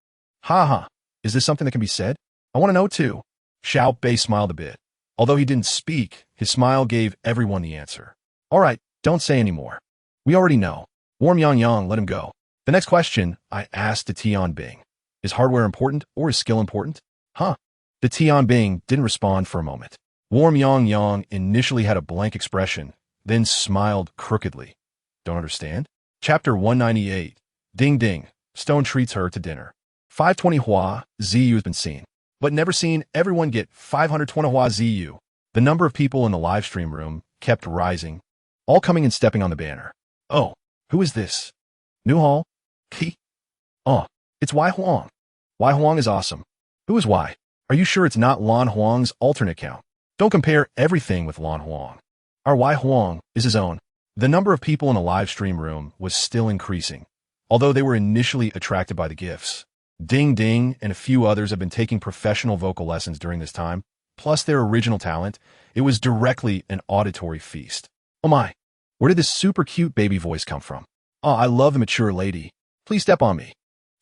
Is this something that can be said? I want to know too. Xiao Bei smiled a bit. Although he didn't speak, his smile gave everyone the answer. All right, don't say any more. We already know. Warm Yang Yang, let him go. The next question I asked to Tian Bing. Is hardware important or is skill important? The Tian Bing didn't respond for a moment. Warm Yang Yang initially had a blank expression, then smiled crookedly. Don't understand? Chapter 198. Ding ding. Stone treats her to dinner. 520 Hua ZU has been seen, but never seen everyone get 520 Hua ZU. The number of people in the live stream room kept rising, all coming and stepping on the banner. Oh, who is this? New Hall? It's Y Huang. Y Huang is awesome. Who is Y? Are you sure it's not Lan Huang's alternate account? Don't compare everything with Lan Huang. Our Y Huang is his own. The number of people in the live stream room was still increasing, although they were initially attracted by the gifts. Ding Ding and a few others have been taking professional vocal lessons during this time, plus their original talent. It was directly an auditory feast. Oh my, where did this super cute baby voice come from? I love the mature lady. Please step on me.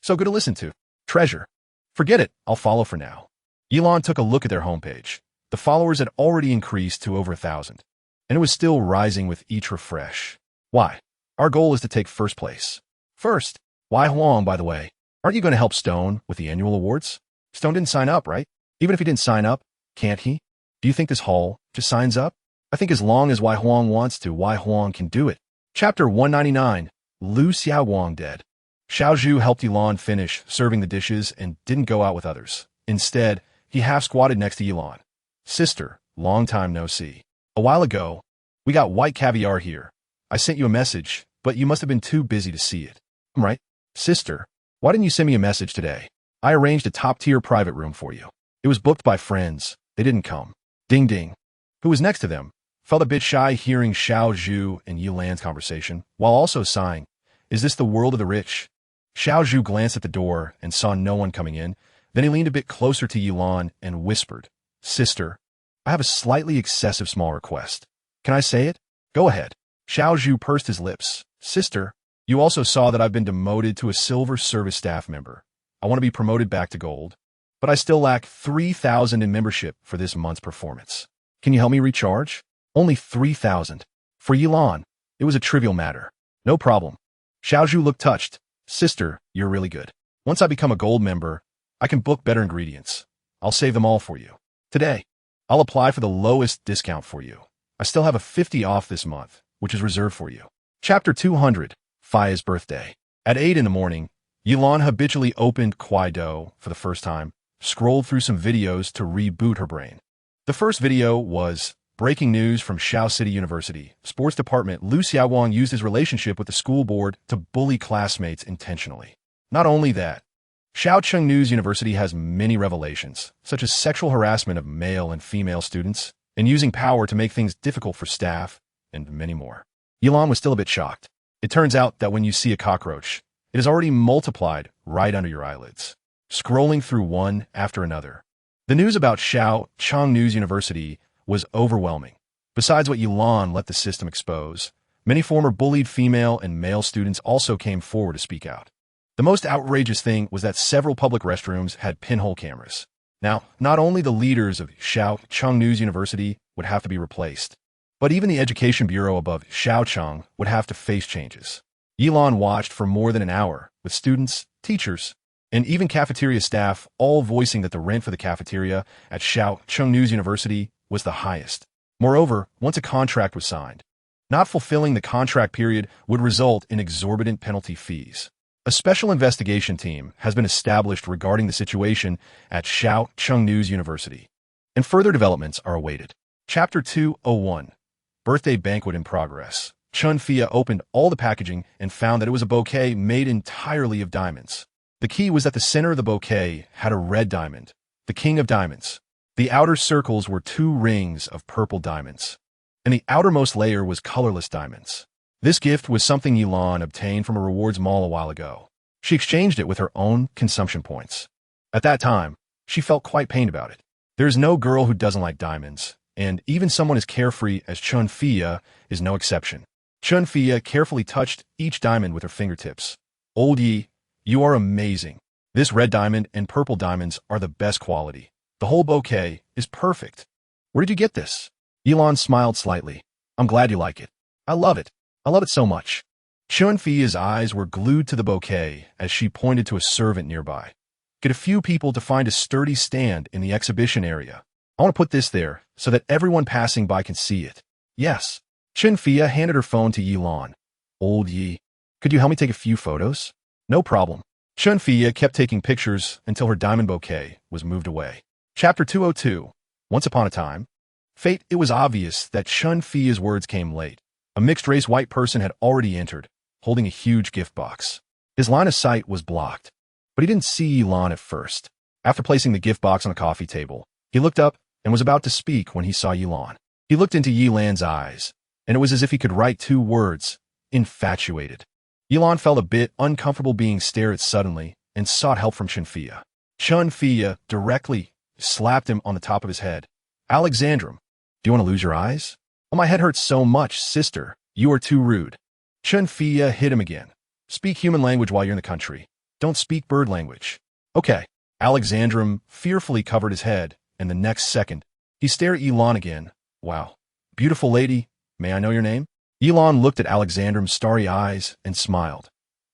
So good to listen to. Treasure. Forget it, I'll follow for now. Yilan took a look at their homepage. The followers had already increased to over 1,000, and it was still rising with each refresh. Why? Our goal is to take first place. First, why Huang, by the way? Aren't you going to help Stone with the annual awards? Stone didn't sign up, right? Even if he didn't sign up, can't he? Do you think this hall just signs up? I think as long as Wai Huang wants to, Wai Huang can do it. Chapter 199, Lu Xiaowang dead. Xiao Zhu helped Yilan finish serving the dishes and didn't go out with others. Instead, he half-squatted next to Yilan. Sister, long time no see. A while ago, we got white caviar here. I sent you a message, but you must have been too busy to see it. I'm right. Sister, why didn't you send me a message today? I arranged a top-tier private room for you. It was booked by friends. They didn't come. Ding ding. Who was next to them? Felt a bit shy hearing Xiao Zhu and Yilan's conversation, while also sighing. Is this the world of the rich? Xiao Zhu glanced at the door and saw no one coming in. Then he leaned a bit closer to Yilan and whispered, Sister, I have a slightly excessive small request. Can I say it? Go ahead. Xiao Zhu pursed his lips. Sister, you also saw that I've been demoted to a silver service staff member. I want to be promoted back to gold, but I still lack 3,000 in membership for this month's performance. Can you help me recharge? Only 3,000. For Yilan, it was a trivial matter. No problem. Xiao Zhu looked touched. Sister, you're really good. Once I become a gold member, I can book better ingredients. I'll save them all for you. Today, I'll apply for the lowest discount for you. I still have a 50 off this month, which is reserved for you. Chapter 200, Faya's birthday. At 8 in the morning, Yilan habitually opened Kuaido for the first time, scrolled through some videos to reboot her brain. The first video was breaking news from Xiao City University. Sports department Lu Xiaowang used his relationship with the school board to bully classmates intentionally. Not only that, Xiaocheng News University has many revelations, such as sexual harassment of male and female students, and using power to make things difficult for staff, and many more. Yilan was still a bit shocked. It turns out that when you see a cockroach, it is already multiplied right under your eyelids, scrolling through one after another. The news about Xiaocheng News University was overwhelming. Besides what Yilan let the system expose, many former bullied female and male students also came forward to speak out. The most outrageous thing was that several public restrooms had pinhole cameras. Now, not only the leaders of Xiaocheng News University would have to be replaced, but even the education bureau above Xiaocheng would have to face changes. Yilan watched for more than an hour, with students, teachers, and even cafeteria staff all voicing that the rent for the cafeteria at Xiaocheng News University was the highest. Moreover, once a contract was signed, not fulfilling the contract period would result in exorbitant penalty fees. A special investigation team has been established regarding the situation at Xiaocheng News University, and further developments are awaited. Chapter 201, Birthday Banquet in Progress. Chun Fia opened all the packaging and found that it was a bouquet made entirely of diamonds. The key was that the center of the bouquet had a red diamond, the king of diamonds. The outer circles were 2 rings of purple diamonds, and the outermost layer was colorless diamonds. This gift was something Yilan obtained from a rewards mall a while ago. She exchanged it with her own consumption points. At that time, she felt quite pained about it. There is no girl who doesn't like diamonds, and even someone as carefree as Chun Fia is no exception. Chun Fia carefully touched each diamond with her fingertips. Old Yi, you are amazing. This red diamond and purple diamonds are the best quality. The whole bouquet is perfect. Where did you get this? Yilan smiled slightly. I'm glad you like it. I love it. I love it so much. Chun Fia's eyes were glued to the bouquet as she pointed to a servant nearby. Get a few people to find a sturdy stand in the exhibition area. I want to put this there so that everyone passing by can see it. Yes. Chun Fia handed her phone to Yilan. Old Yi, could you help me take a few photos? No problem. Chun Fia kept taking pictures until her diamond bouquet was moved away. Chapter 202, Once Upon a Time. Fate, it was obvious that Chun Fia's words came late. A mixed-race white person had already entered, holding a huge gift box. His line of sight was blocked, but he didn't see Yilan at first. After placing the gift box on a coffee table, he looked up and was about to speak when he saw Yilan. He looked into Yilan's eyes, and it was as if he could write 2 words, infatuated. Yilan felt a bit uncomfortable being stared at suddenly and sought help from Chun Fia. Chun Fia directly slapped him on the top of his head. Alexandrum, do you want to lose your eyes? Oh, my head hurts so much, sister. You are too rude. Chun Fia hit him again. Speak human language while you're in the country. Don't speak bird language. Okay, Alexandrum fearfully covered his head, and the next second, he stared at Elon again. Wow. Beautiful lady, may I know your name? Elon looked at Alexandrum's starry eyes and smiled.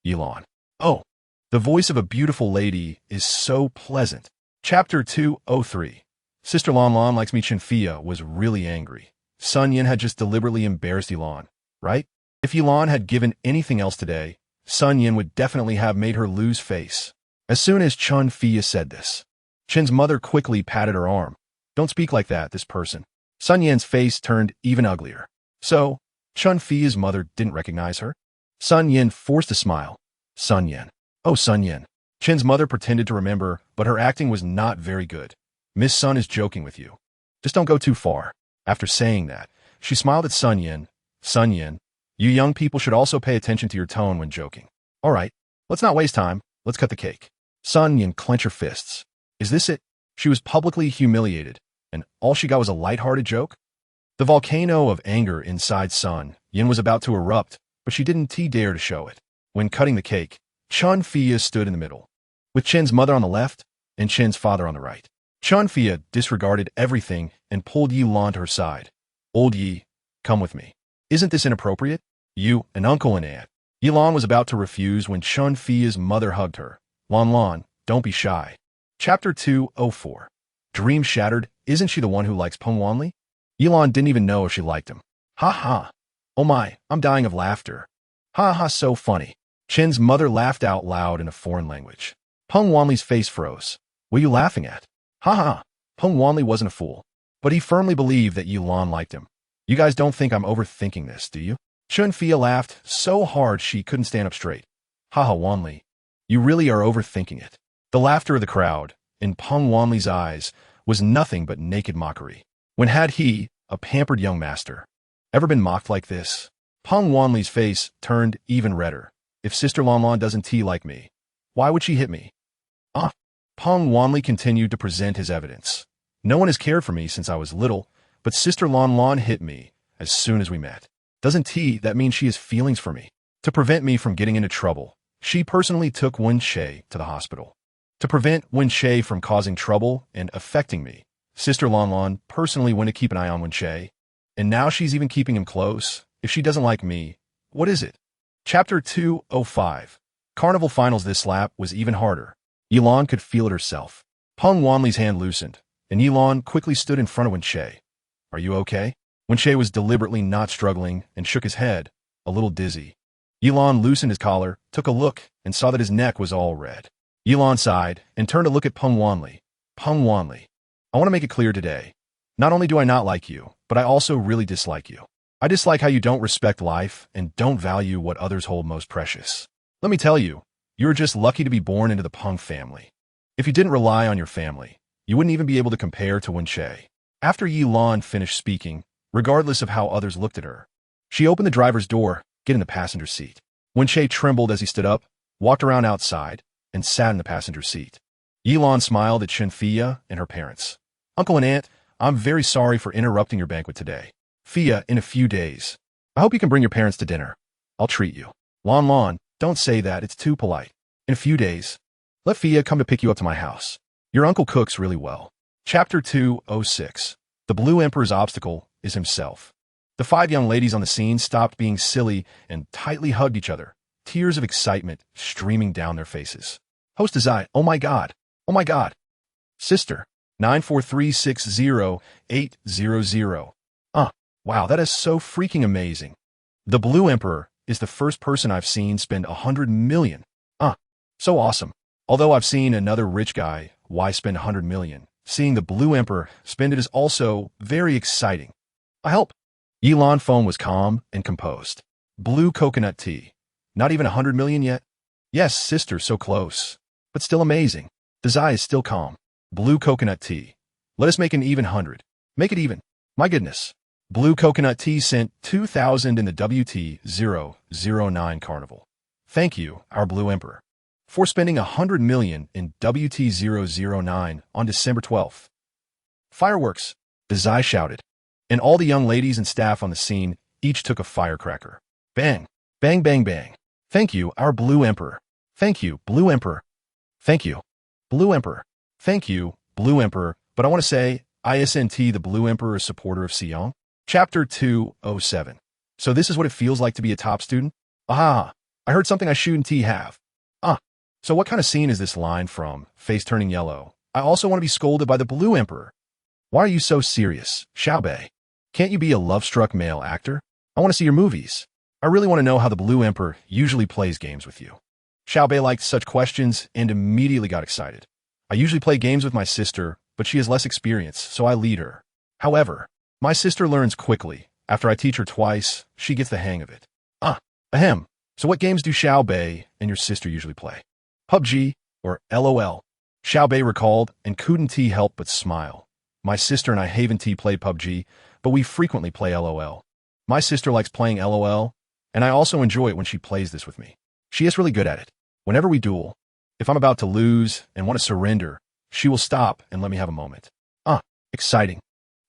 Elon. Oh, the voice of a beautiful lady is so pleasant. Chapter 203. Sister Lan Lan likes me. Chinfia was really angry. Sun Yin had just deliberately embarrassed Elon, right? If Elon had given anything else today, Sun Yin would definitely have made her lose face. As soon as Chun Fia said this, Chin's mother quickly patted her arm. Don't speak like that, this person. Sun Yin's face turned even uglier. So, Chun Fia's mother didn't recognize her? Sun Yin forced a smile. Sun Yin. Oh, Sun Yin. Chin's mother pretended to remember, but her acting was not very good. Miss Sun is joking with you. Just don't go too far. After saying that, she smiled at Sun Yin. Sun Yin, you young people should also pay attention to your tone when joking. All right, let's not waste time. Let's cut the cake. Sun Yin clenched her fists. Is this it? She was publicly humiliated, and all she got was a lighthearted joke? The volcano of anger inside Sun Yin was about to erupt, but she didn't dare to show it. When cutting the cake, Chun Fia stood in the middle, with Chin's mother on the left and Chin's father on the right. Chun Fia disregarded everything and pulled Yi Lan to her side. Old Yi, come with me. Isn't this inappropriate? You, an uncle and aunt. Yi Lan was about to refuse when Chun Fia's mother hugged her. Lan Lan, don't be shy. Chapter 204. Dream shattered. Isn't she the one who likes Peng Wanli? Yi Lan didn't even know if she liked him. Ha ha. Oh my, I'm dying of laughter. Ha ha, so funny. Chin's mother laughed out loud in a foreign language. Peng Wanli's face froze. What are you laughing at? Ha ha. Peng Wanli wasn't a fool, but he firmly believed that Yi Lan liked him. You guys don't think I'm overthinking this, do you? Chun Fia laughed so hard she couldn't stand up straight. Ha ha, Wanli. You really are overthinking it. The laughter of the crowd, in Peng Wanli's eyes, was nothing but naked mockery. When had he, a pampered young master, ever been mocked like this? Peng Wanli's face turned even redder. If Sister Lan Lan doesn't like me, why would she hit me? Peng Wanli continued to present his evidence. No one has cared for me since I was little, but Sister Lan Lan hit me as soon as we met. Doesn't that mean she has feelings for me? To prevent me from getting into trouble, she personally took Wen Shay to the hospital. To prevent Wen Shay from causing trouble and affecting me, Sister Lan Lan personally went to keep an eye on Wen Shay, and now she's even keeping him close. If she doesn't like me, what is it? Chapter 205. Carnival Finals. This slap was even harder. Yi Lan could feel it herself. Peng Wanli's hand loosened, and Yi Lan quickly stood in front of Wen Shay. Are you okay? Wen Shay was deliberately not struggling and shook his head, a little dizzy. Yi Lan loosened his collar, took a look, and saw that his neck was all red. Yi Lan sighed and turned to look at Peng Wanli. Peng Wanli, I want to make it clear today. Not only do I not like you, but I also really dislike you. I dislike how you don't respect life and don't value what others hold most precious. Let me tell you, you're just lucky to be born into the Peng family. If you didn't rely on your family, you wouldn't even be able to compare to Wen Shay. After Yi Lan finished speaking, regardless of how others looked at her, she opened the driver's door, get in the passenger seat. Wen Shay trembled as he stood up, walked around outside, and sat in the passenger seat. Yi Lan smiled at Chen Fia and her parents. Uncle and Aunt, I'm very sorry for interrupting your banquet today. Fia, in a few days. I hope you can bring your parents to dinner. I'll treat you. Lan Lan, don't say that, it's too polite. In a few days. Let Fia come to pick you up to my house. Your uncle cooks really well. Chapter 206. The Blue Emperor's obstacle is himself. The 5 young ladies on the scene stopped being silly and tightly hugged each other, tears of excitement streaming down their faces. Host DesireYe, oh my god. Oh my god. Sister, 94360-800. Wow, that is so freaking amazing. The Blue Emperor is the first person I've seen spend 100 million. So awesome. Although I've seen another rich guy, why spend 100 million? Seeing the Blue Emperor spend it is also very exciting. I help. Yi Lan phone was calm and composed. Blue coconut tea. Not even 100 million yet? Yes, sister, so close. But still amazing. DesireYe is still calm. Blue coconut tea. Let us make an even 100. Make it even. My goodness. Blue coconut tea sent 2,000 in the WT009 carnival. Thank you, our Blue Emperor, for spending 100 million in WT009 on December 12th. Fireworks, DesireYe shouted, and all the young ladies and staff on the scene each took a firecracker. Bang, bang, bang, bang. Thank you, our Blue Emperor. Thank you, Blue Emperor. Thank you, Blue Emperor. Thank you, Blue Emperor, but I want to say, ISNT the Blue Emperor is supporter of Siyoung? Chapter 207. So this is what it feels like to be a top student? Ah, I heard something I shouldn't have. So what kind of scene is this line from? Face turning yellow. I also want to be scolded by the Blue Emperor. Why are you so serious, Xiaobei? Can't you be a love-struck male actor? I want to see your movies. I really want to know how the Blue Emperor usually plays games with you. Xiaobei liked such questions and immediately got excited. I usually play games with my sister, but she has less experience, so I lead her. However, my sister learns quickly. After I teach her twice, she gets the hang of it. Ahem. So what games do Xiaobei and your sister usually play? PUBG or LOL? Xiaobei recalled and couldn't help but smile. My sister and I haven't played PUBG, but we frequently play LOL. My sister likes playing LOL, and I also enjoy it when she plays this with me. She is really good at it. Whenever we duel, if I'm about to lose and want to surrender, she will stop and let me have a moment. Exciting.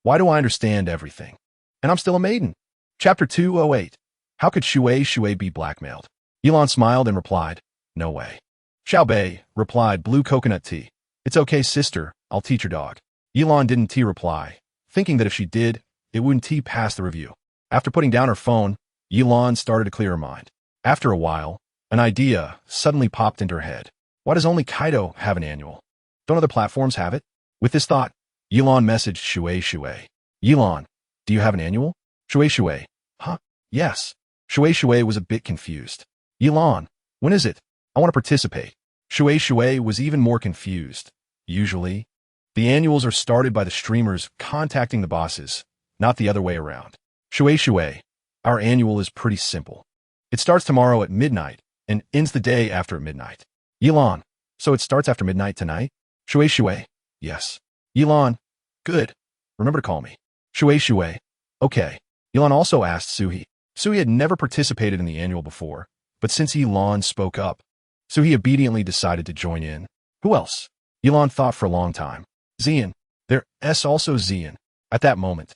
Why do I understand everything? And I'm still a maiden. Chapter 208. How could Shui be blackmailed? Elon smiled and replied, no way. Xiaobei replied, blue coconut tea. It's okay, sister, I'll teach your dog. Elon didn't reply, thinking that if she did, it wouldn't pass the review. After putting down her phone, Elon started to clear her mind. After a while, an idea suddenly popped into her head. Why does only Kaido have an annual? Don't other platforms have it? With this thought, Elon messaged Shui. Elon, do you have an annual? Shui. Huh? Yes. Shui was a bit confused. Elon, when is it? I want to participate. Shui was even more confused. Usually, the annuals are started by the streamers contacting the bosses, not the other way around. Shui, our annual is pretty simple. It starts tomorrow at midnight and ends the day after midnight. Elon, so it starts after midnight tonight? Shui, yes. Elon, good. Remember to call me. Shui, okay. Elon also asked Suhi. Suhi had never participated in the annual before, but since Elon spoke up, Suhi obediently decided to join in. Who else? Elon thought for a long time. Zian. There's also Zian. At that moment,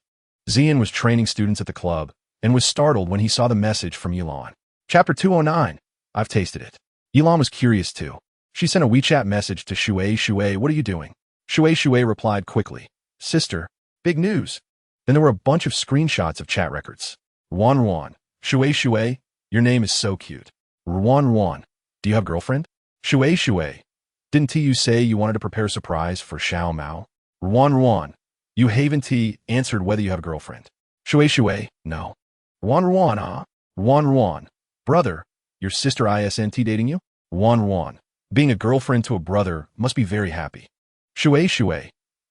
Zian was training students at the club and was startled when he saw the message from Elon. Chapter 209. I've tasted it. Elon was curious too. She sent a WeChat message to Shui, what are you doing? Shui replied quickly. Sister, big news. Then there were a bunch of screenshots of chat records. Ruan. Shui, your name is so cute. Ruan. Do you have a girlfriend? Shui. Didn't you say you wanted to prepare a surprise for Xiao Mao? Ruan. You haven't answered whether you have a girlfriend. Shui, no. Ruan, huh? Ruan. Brother, your sister ISNT dating you? Ruan. Being a girlfriend to a brother must be very happy. Shui,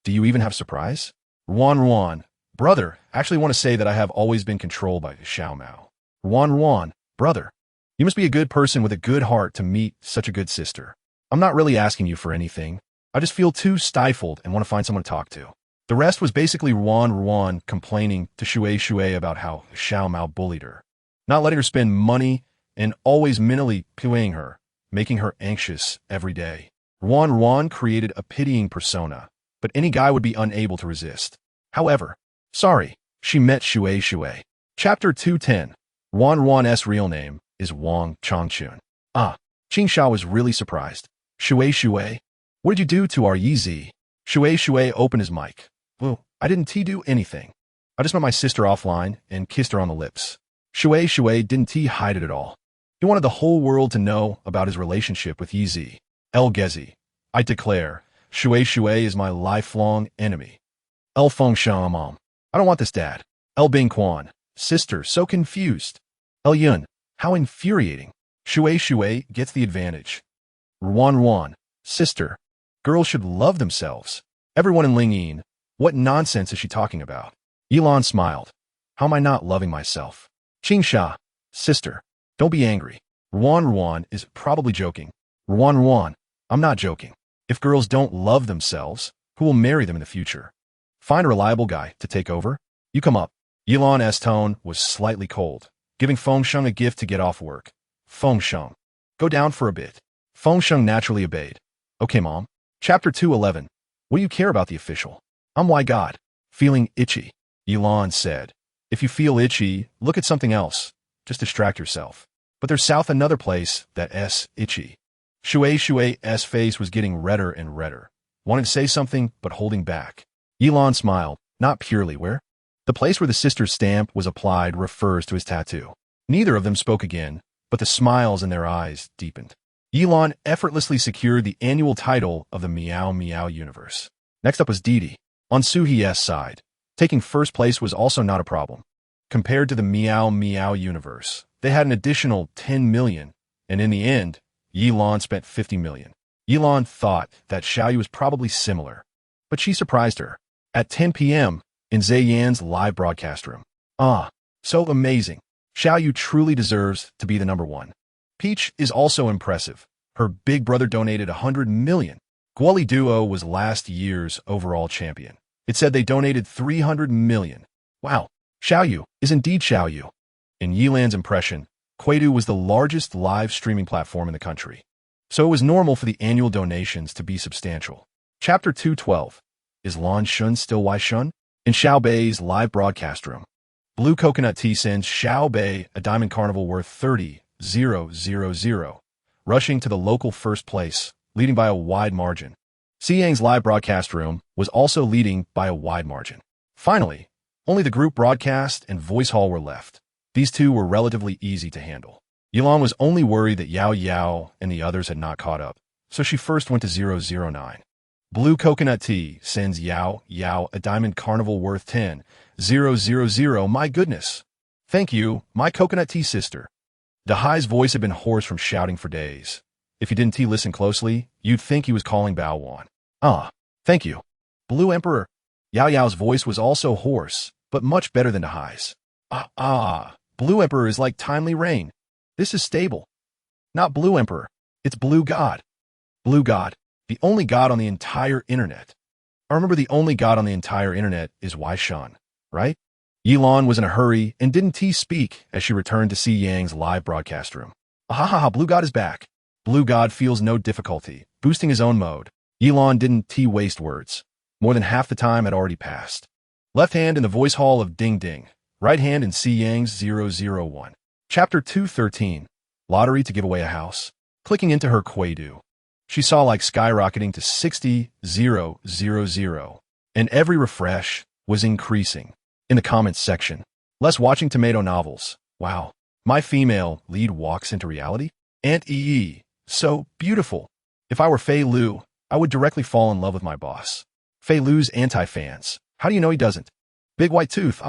do you even have a surprise? Ruan. Brother, actually want to say that I have always been controlled by Xiao Mao. Ruan. Brother, you must be a good person with a good heart to meet such a good sister. I'm not really asking you for anything. I just feel too stifled and want to find someone to talk to. The rest was basically Ruan complaining to Shui about how Xiao Mao bullied her, not letting her spend money and always mentally playing her, making her anxious every day. Ruan created a pitying persona, but any guy would be unable to resist. However, sorry, she met Shui. Chapter 210. Ruan's real name is Wang Changchun. Qingsha was really surprised. Shui, what did you do to our Yizi? Shui opened his mic. Well, I didn't do anything. I just met my sister offline and kissed her on the lips. Shui didn't hide it at all. He wanted the whole world to know about his relationship with Yizi. El Gezi, I declare, Shui is my lifelong enemy. El Fengshan Mom, I don't want this dad. El Bingquan, sister, so confused. El Yun, how infuriating. Shui gets the advantage. Ruan, sister, girls should love themselves. Everyone in Lingyin, what nonsense is she talking about? Elon smiled. How am I not loving myself? Qingsha, sister, don't be angry. Ruan is probably joking. Ruan, I'm not joking. If girls don't love themselves, who will marry them in the future? Find a reliable guy to take over. You come up. Elon's tone was slightly cold, giving Fengsheng a gift to get off work. Fengsheng, go down for a bit. Fengsheng naturally obeyed. Okay, Mom. Chapter 211. What do you care about the official? I'm why God. Feeling itchy. Elon said. If you feel itchy, look at something else. Just distract yourself. But there's south another place that's itchy. Shui's face was getting redder and redder. wanted to say something but holding back. Yilan smiled, not purely where. The place where the sister's stamp was applied refers to his tattoo. Neither of them spoke again, but the smiles in their eyes deepened. Yilan effortlessly secured the annual title of the Meow Meow universe. Next up was Didi. On Suhie's side, taking first place was also not a problem. Compared to the Meow Meow universe, they had an additional 10 million, and in the end, Yilan spent 50 million. Yilan thought that Xiaoyu was probably similar, but she surprised her. At 10 p.m., in Zheyan's live broadcast room. So amazing. Xiaoyu truly deserves to be the number one. Peach is also impressive. Her big brother donated 100 million. Guoli Duo was last year's overall champion. It said they donated 300 million. Wow, Xiaoyu is indeed Xiaoyu. In Yilan's impression, Kuaidu was the largest live streaming platform in the country, so it was normal for the annual donations to be substantial. Chapter 212. Is Lan Shun still Wai Shun? In Xiao Bei's live broadcast room, Blue Coconut Tea sends Xiao Bei a diamond carnival worth 30,000, rushing to the local first place, leading by a wide margin. Xiyang's live broadcast room was also leading by a wide margin. Finally, only the group broadcast and voice hall were left. These two were relatively easy to handle. Yilan was only worried that Yao Yao and the others had not caught up, so she first went to 009. Blue Coconut Tea sends Yao Yao a diamond carnival worth 10,000. My goodness. Thank you, my coconut tea sister. Dahai's voice had been hoarse from shouting for days. If you didn't listen closely, you'd think he was calling Bao Wan. Thank you. Blue Emperor. Yao Yao's voice was also hoarse, but much better than Dahai's. Blue Emperor is like timely rain. This is stable. Not Blue Emperor. It's Blue God. Blue God. The only God on the entire internet. I remember the only God on the entire internet is Wai Shan, right? Yilan was in a hurry and didn't speak as she returned to Xiyang's live broadcast room. Blue God is back. Blue God feels no difficulty, boosting his own mode. Yilan didn't waste words. More than half the time had already passed. Left hand in the voice hall of Ding Ding. Right hand in Xiyang's 001. Chapter 213. Lottery to give away a house. Clicking into her Kuaidu, she saw like skyrocketing to 60,000, and every refresh was increasing. In the comments section, less watching tomato novels. Wow, my female lead walks into reality? Aunt Yi, so beautiful. If I were Fei Lu, I would directly fall in love with my boss. Fei Lu's anti-fans. How do you know he doesn't? Big white tooth,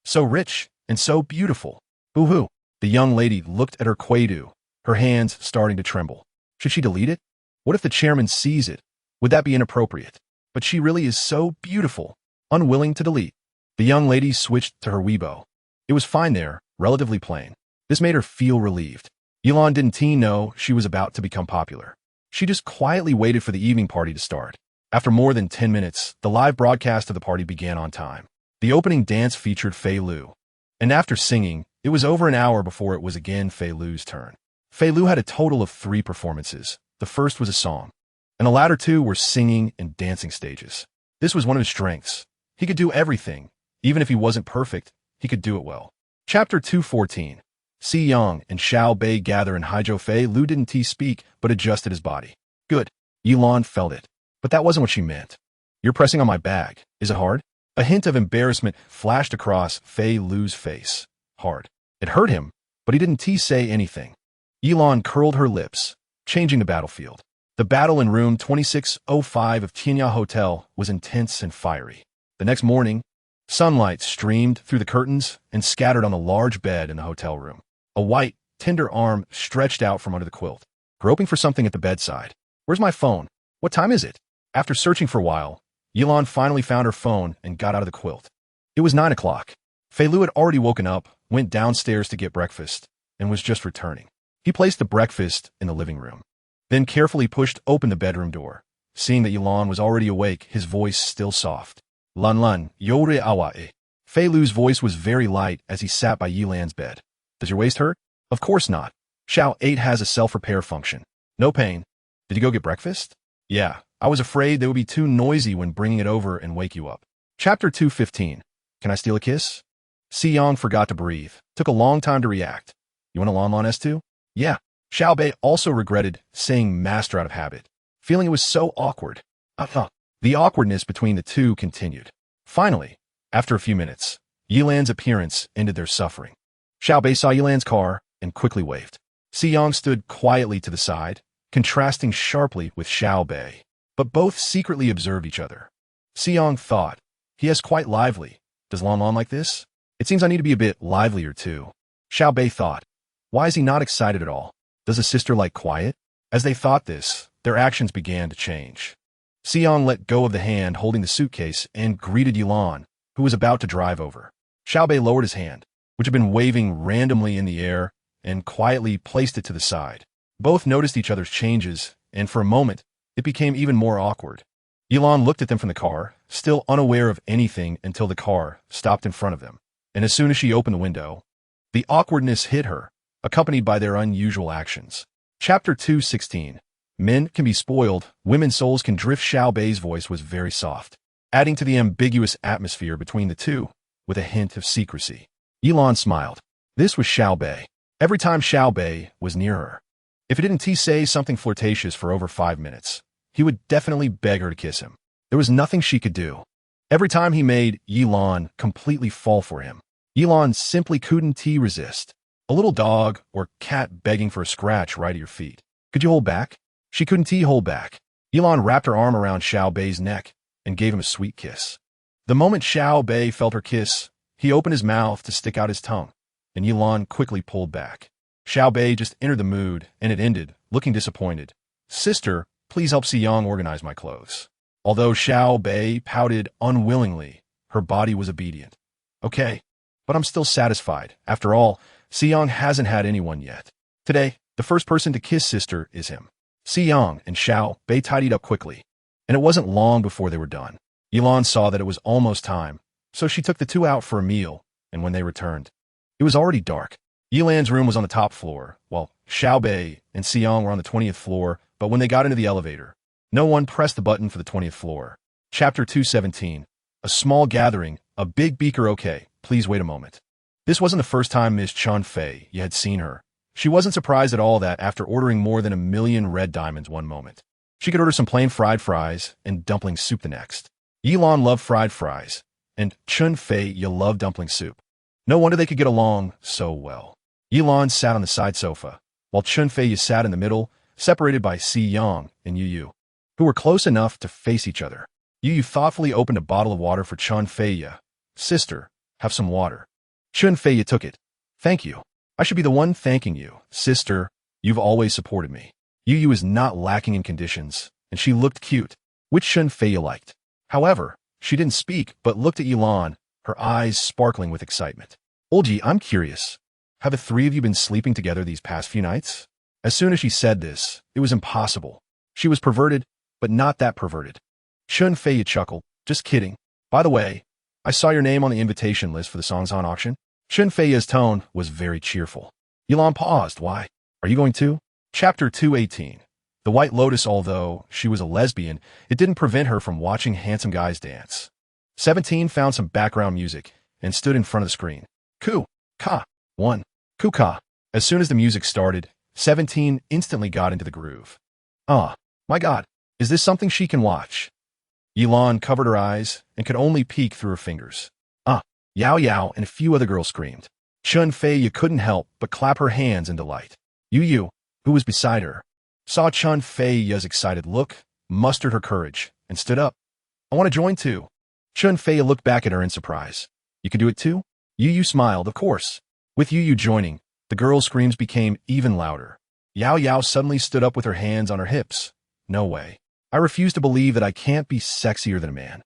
so rich and so beautiful. Boo-hoo. The young lady looked at her Kuaidu, her hands starting to tremble. Should she delete it? What if the chairman sees it? Would that be inappropriate? But she really is so beautiful. Unwilling to delete. The young lady switched to her Weibo. It was fine there, relatively plain. This made her feel relieved. Yilan didn't know she was about to become popular. She just quietly waited for the evening party to start. After more than 10 minutes, the live broadcast of the party began on time. The opening dance featured Fei Lu. And after singing, it was over an hour before it was again Fei Lu's turn. Fei Lu had a total of 3 performances. The first was a song, and the latter 2 were singing and dancing stages. This was one of his strengths. He could do everything. Even if he wasn't perfect, he could do it well. Chapter 214. Si Yang and Xiao Bei gather in Haizhou. Fei Lu didn't speak, but adjusted his body. Good. Yilan felt it. But that wasn't what she meant. You're pressing on my bag. Is it hard? A hint of embarrassment flashed across Fei Lu's face. Hard. It hurt him, but he didn't say anything. Yilan curled her lips, changing the battlefield. The battle in room 2605 of Tianya Hotel was intense and fiery. The next morning, sunlight streamed through the curtains and scattered on the large bed in the hotel room. A white, tender arm stretched out from under the quilt, groping for something at the bedside. Where's my phone? What time is it? After searching for a while, Yilan finally found her phone and got out of the quilt. It was 9 o'clock. Fei Lu had already woken up, went downstairs to get breakfast, and was just returning. He placed the breakfast in the living room, then carefully pushed open the bedroom door. Seeing that Yilan was already awake, his voice still soft. Lan Lan, yore awae. Fei Lu's voice was very light as he sat by Yilan's bed. Does your waist hurt? Of course not. Xiao 8 has a self-repair function. No pain. Did you go get breakfast? Yeah, I was afraid they would be too noisy when bringing it over and wake you up. Chapter 215. Can I steal a kiss? Si Yang forgot to breathe. Took a long time to react. You want a Lan Lan S2? Yeah. Xiao Bei also regretted saying master out of habit, feeling it was so awkward. The awkwardness between the two continued. Finally, after a few minutes, Yilan's appearance ended their suffering. Xiaobei saw Yilan's car and quickly waved. Xiyang stood quietly to the side, contrasting sharply with Xiaobei, but both secretly observed each other. Xiyang thought, he is quite lively. Does Lan Lan like this? It seems I need to be a bit livelier too. Xiaobei thought, why is he not excited at all? Does a sister like quiet? As they thought this, their actions began to change. Xiyang let go of the hand holding the suitcase and greeted Yilan, who was about to drive over. Xiaobei lowered his hand, which had been waving randomly in the air, and quietly placed it to the side. Both noticed each other's changes, and for a moment, it became even more awkward. Yilan looked at them from the car, still unaware of anything until the car stopped in front of them. And as soon as she opened the window, the awkwardness hit her, accompanied by their unusual actions. Chapter 2:16. Men can be spoiled, women's souls can drift. Xiaobei's voice was very soft, adding to the ambiguous atmosphere between the two, with a hint of secrecy. Yilan smiled. This was Xiaobei. Every time Xiaobei was near her, if he didn't say something flirtatious for over 5 minutes, he would definitely beg her to kiss him. There was nothing she could do. Every time he made Yilan completely fall for him, Yilan simply couldn't resist. A little dog or cat begging for a scratch right at your feet. Could you hold back? She couldn't hold back. Yilan wrapped her arm around Xiaobei's neck and gave him a sweet kiss. The moment Xiaobei felt her kiss, he opened his mouth to stick out his tongue, and Yilan quickly pulled back. Xiaobei just entered the mood, and it ended, looking disappointed. Sister, please help Xiyang organize my clothes. Although Xiaobei pouted unwillingly, her body was obedient. Okay, but I'm still satisfied. After all, Xiyang hasn't had anyone yet. Today, the first person to kiss sister is him. Xiyang and Xiaobei tidied up quickly, and it wasn't long before they were done. Yilan saw that it was almost time, so she took the two out for a meal, and when they returned, it was already dark. Yilan's room was on the top floor, while Xiaobei and Xiyang were on the 20th floor, but when they got into the elevator, no one pressed the button for the 20th floor. Chapter 2:17. A small gathering, a big beaker. Okay, please wait a moment. This wasn't the first time Miss Chun Fei had seen her. She wasn't surprised at all that after ordering more than 1,000,000 red diamonds one moment, she could order some plain fried fries and dumpling soup the next. Yilan loved fried fries, and Chun Fei loved dumpling soup. No wonder they could get along so well. Yilan sat on the side sofa, while Chun Fei sat in the middle, separated by Xiyang and Yu, who were close enough to face each other. Yu thoughtfully opened a bottle of water for Chun Fei. Sister, have some water. Chun Fei took it. Thank you. I should be the one thanking you. Sister, you've always supported me. Yu is not lacking in conditions, and she looked cute, which Chun Fei liked. However, she didn't speak, but looked at Yilan, her eyes sparkling with excitement. Olji, I'm curious. Have the three of you been sleeping together these past few nights? As soon as she said this, it was impossible. She was perverted, but not that perverted. Chun Fei chuckled. Just kidding. By the way, I saw your name on the invitation list for the Songsan auction. Chun Fei's tone was very cheerful. Yilan paused. Why? Are you going to? Chapter 2:18. The White Lotus. Although she was a lesbian, it didn't prevent her from watching handsome guys dance. 17 found some background music and stood in front of the screen. Ku-ka. 1. Ku-ka. As soon as the music started, 17 instantly got into the groove. My God. Is this something she can watch? Yilan covered her eyes and could only peek through her fingers. Yao Yao and a few other girls screamed. Chun Fei couldn't help but clap her hands in delight. Yu, who was beside her, saw Chun Fei's excited look, mustered her courage, and stood up. I want to join too. Chun Fei looked back at her in surprise. You can do it too? Yu smiled, of course. With Yu joining, the girls' screams became even louder. Yao Yao suddenly stood up with her hands on her hips. No way. I refuse to believe that I can't be sexier than a man.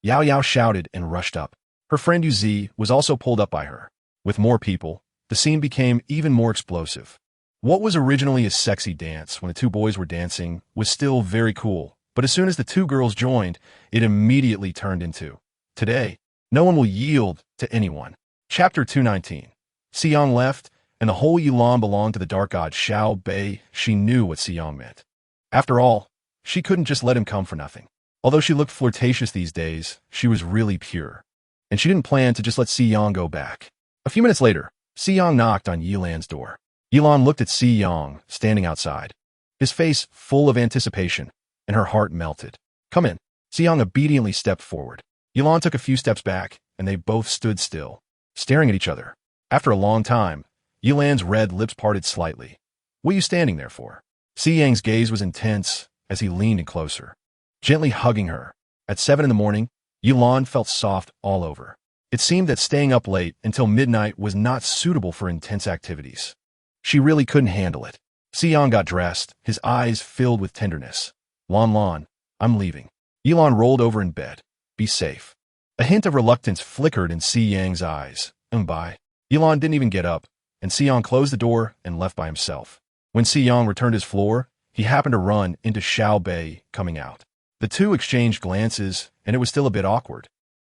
Yao Yao shouted and rushed up. Her friend Yu was also pulled up by her. With more people, the scene became even more explosive. What was originally a sexy dance when the two boys were dancing was still very cool, but as soon as the two girls joined, it immediately turned into, today, no one will yield to anyone. Chapter 2:19. Xiyang left, and the whole Yilan belonged to the dark god Xiaobei. She knew what Xiyang meant. After all, she couldn't just let him come for nothing. Although she looked flirtatious these days, she was really pure. And she didn't plan to just let Xiyang go back. A few minutes later, Xiyang knocked on Yilan's door. Yilan looked at Xiyang standing outside, his face full of anticipation, and her heart melted. Come in. Xiang obediently stepped forward. Yilan took a few steps back, and they both stood still, staring at each other. After a long time, Yilan's red lips parted slightly. "What are you standing there for?" Xiang's gaze was intense as he leaned in closer, gently hugging her. At 7 in the morning, Yilan felt soft all over. It seemed that staying up late until midnight was not suitable for intense activities. She really couldn't handle it. Xiang got dressed, his eyes filled with tenderness. Lan, I'm leaving." Yilan rolled over in bed. "Be safe." A hint of reluctance flickered in Xiang's eyes. Bye." Yilan didn't even get up, and Xiang closed the door and left by himself. When Xiang returned to his floor, he happened to run into Xiaobei coming out. The two exchanged glances, and it was still a bit awkward.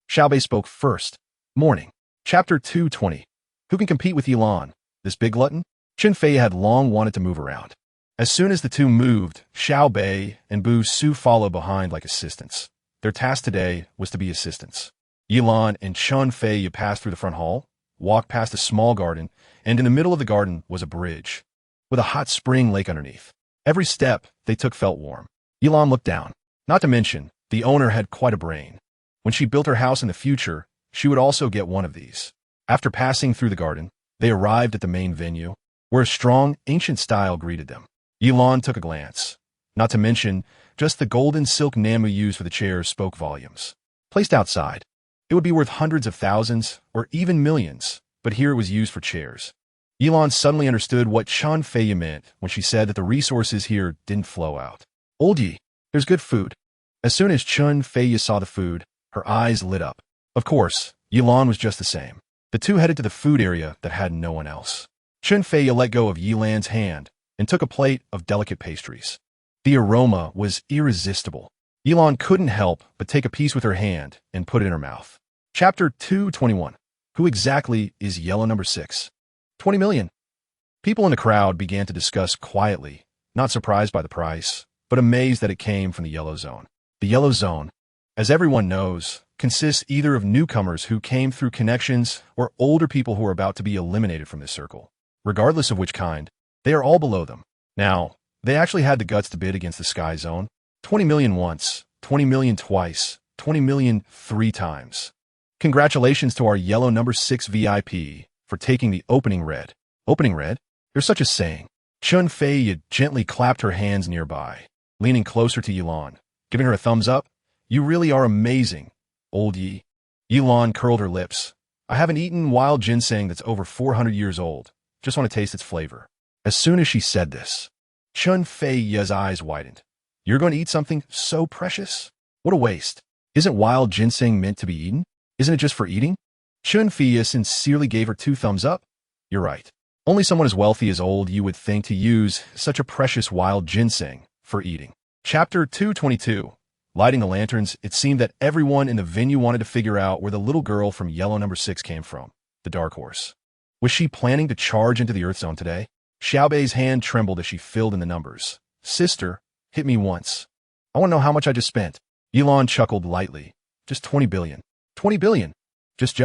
Xiaobei spoke first. "Morning." Chapter 220. Who can compete with Yilan, this big glutton? Chunfei had long wanted to move around. As soon as the two moved, Xiaobei and Bu Su followed behind like assistants. Their task today was to be assistants. Yilan and Chunfei passed through the front hall, walked past a small garden, and in the middle of the garden was a bridge, with a hot spring lake underneath. Every step they took felt warm. Yilan looked down. Not to mention, the owner had quite a brain. When she built her house in the future, she would also get one of these. After passing through the garden, they arrived at the main venue, where a strong, ancient style greeted them. Yilan took a glance. Not to mention, just the golden silk namu used for the chairs spoke volumes. Placed outside, it would be worth hundreds of thousands, or even millions, but here it was used for chairs. Yilan suddenly understood what Chunfei meant when she said that the resources here didn't flow out. "Old Yi, there's good food." As soon as Chunfei saw the food, her eyes lit up. Of course, Yilan was just the same. The two headed to the food area that had no one else. Chunfei let go of Yilan's hand and took a plate of delicate pastries. The aroma was irresistible. Yilan couldn't help but take a piece with her hand and put it in her mouth. Chapter 221. Who exactly is yellow number 6? 20 million. People in the crowd began to discuss quietly, not surprised by the price, but amazed that it came from the yellow zone. The yellow zone, as everyone knows, consists either of newcomers who came through connections or older people who are about to be eliminated from this circle. Regardless of which kind, they are all below them. Now, they actually had the guts to bid against the Sky Zone. 20 million once, 20 million twice, 20 million 3 times. Congratulations to our yellow number 6 VIP for taking the opening red. Opening red? There's such a saying. Chunfei gently clapped her hands nearby, leaning closer to Yilan, giving her a thumbs up. "You really are amazing, Old Yi." Yilan curled her lips. "I haven't eaten wild ginseng that's over 400 years old. Just want to taste its flavor." As soon as she said this, Chunfei's eyes widened. "You're going to eat something so precious? What a waste. Isn't wild ginseng meant to be eaten? Isn't it just for eating?" Chunfei sincerely gave her 2 thumbs up. "You're right. Only someone as wealthy as Old Yi would think to use such a precious wild ginseng for eating." Chapter 222. Lighting the lanterns, it seemed that everyone in the venue wanted to figure out where the little girl from yellow number 6 came from, the dark horse. Was she planning to charge into the Earth Zone today? Xiaobei's hand trembled as she filled in the numbers. "Sister, hit me once. I want to know how much I just spent." Yilan chuckled lightly. "Just 20 billion. 20 billion. Just.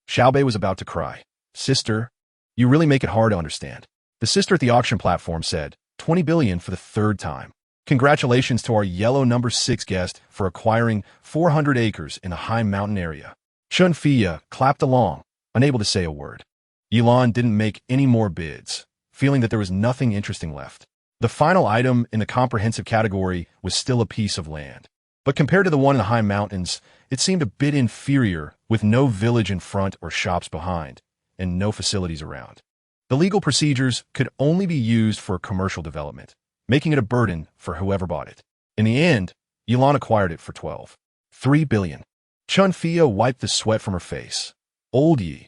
Xiaobei was about to cry. "Sister, you really make it hard to understand." The sister at the auction platform said, 20 billion for the 3rd time. Congratulations to our yellow number 6 guest for acquiring 400 acres in a high mountain area. Chunfei clapped along, unable to say a word. Yilan didn't make any more bids, feeling that there was nothing interesting left. The final item in the comprehensive category was still a piece of land. But compared to the one in the high mountains, it seemed a bit inferior, with no village in front or shops behind, and no facilities around. The legal procedures could only be used for commercial development, making it a burden for whoever bought it. In the end, Yilan acquired it for 3 billion. Chunfei wiped the sweat from her face. "Old Yi,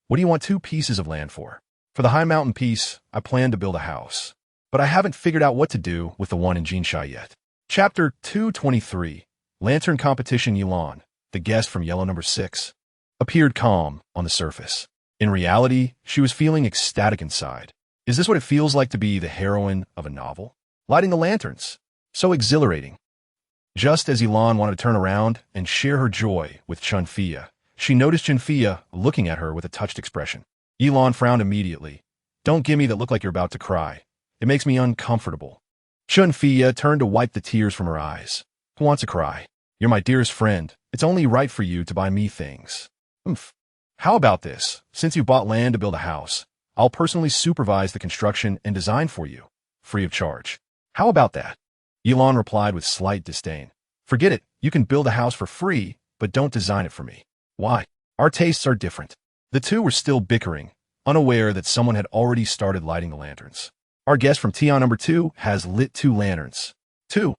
what do you want 2 pieces of land for?" "For the high mountain piece, I plan to build a house, but I haven't figured out what to do with the one in Jinsha yet." Chapter 223. Lantern Competition. Yilan, the guest from yellow number 6, appeared calm on the surface. In reality, she was feeling ecstatic inside. Is this what it feels like to be the heroine of a novel? Lighting the lanterns. So exhilarating. Just as Yilan wanted to turn around and share her joy with Chunfei, she noticed Chunfei looking at her with a touched expression. Yilan frowned immediately. "Don't give me that look like you're about to cry. It makes me uncomfortable." Chunfei turned to wipe the tears from her eyes. "Who wants to cry?" You're my dearest friend. It's only right for you to buy me things. Oomph. How about this? Since you bought land to build a house, I'll personally supervise the construction and design for you, free of charge. How about that? Elon replied with slight disdain. Forget it. You can build a house for free, but don't design it for me. Why? Our tastes are different. The two were still bickering, unaware that someone had already started lighting the lanterns. Our guest from Tion number 2 has lit 2 lanterns. 2.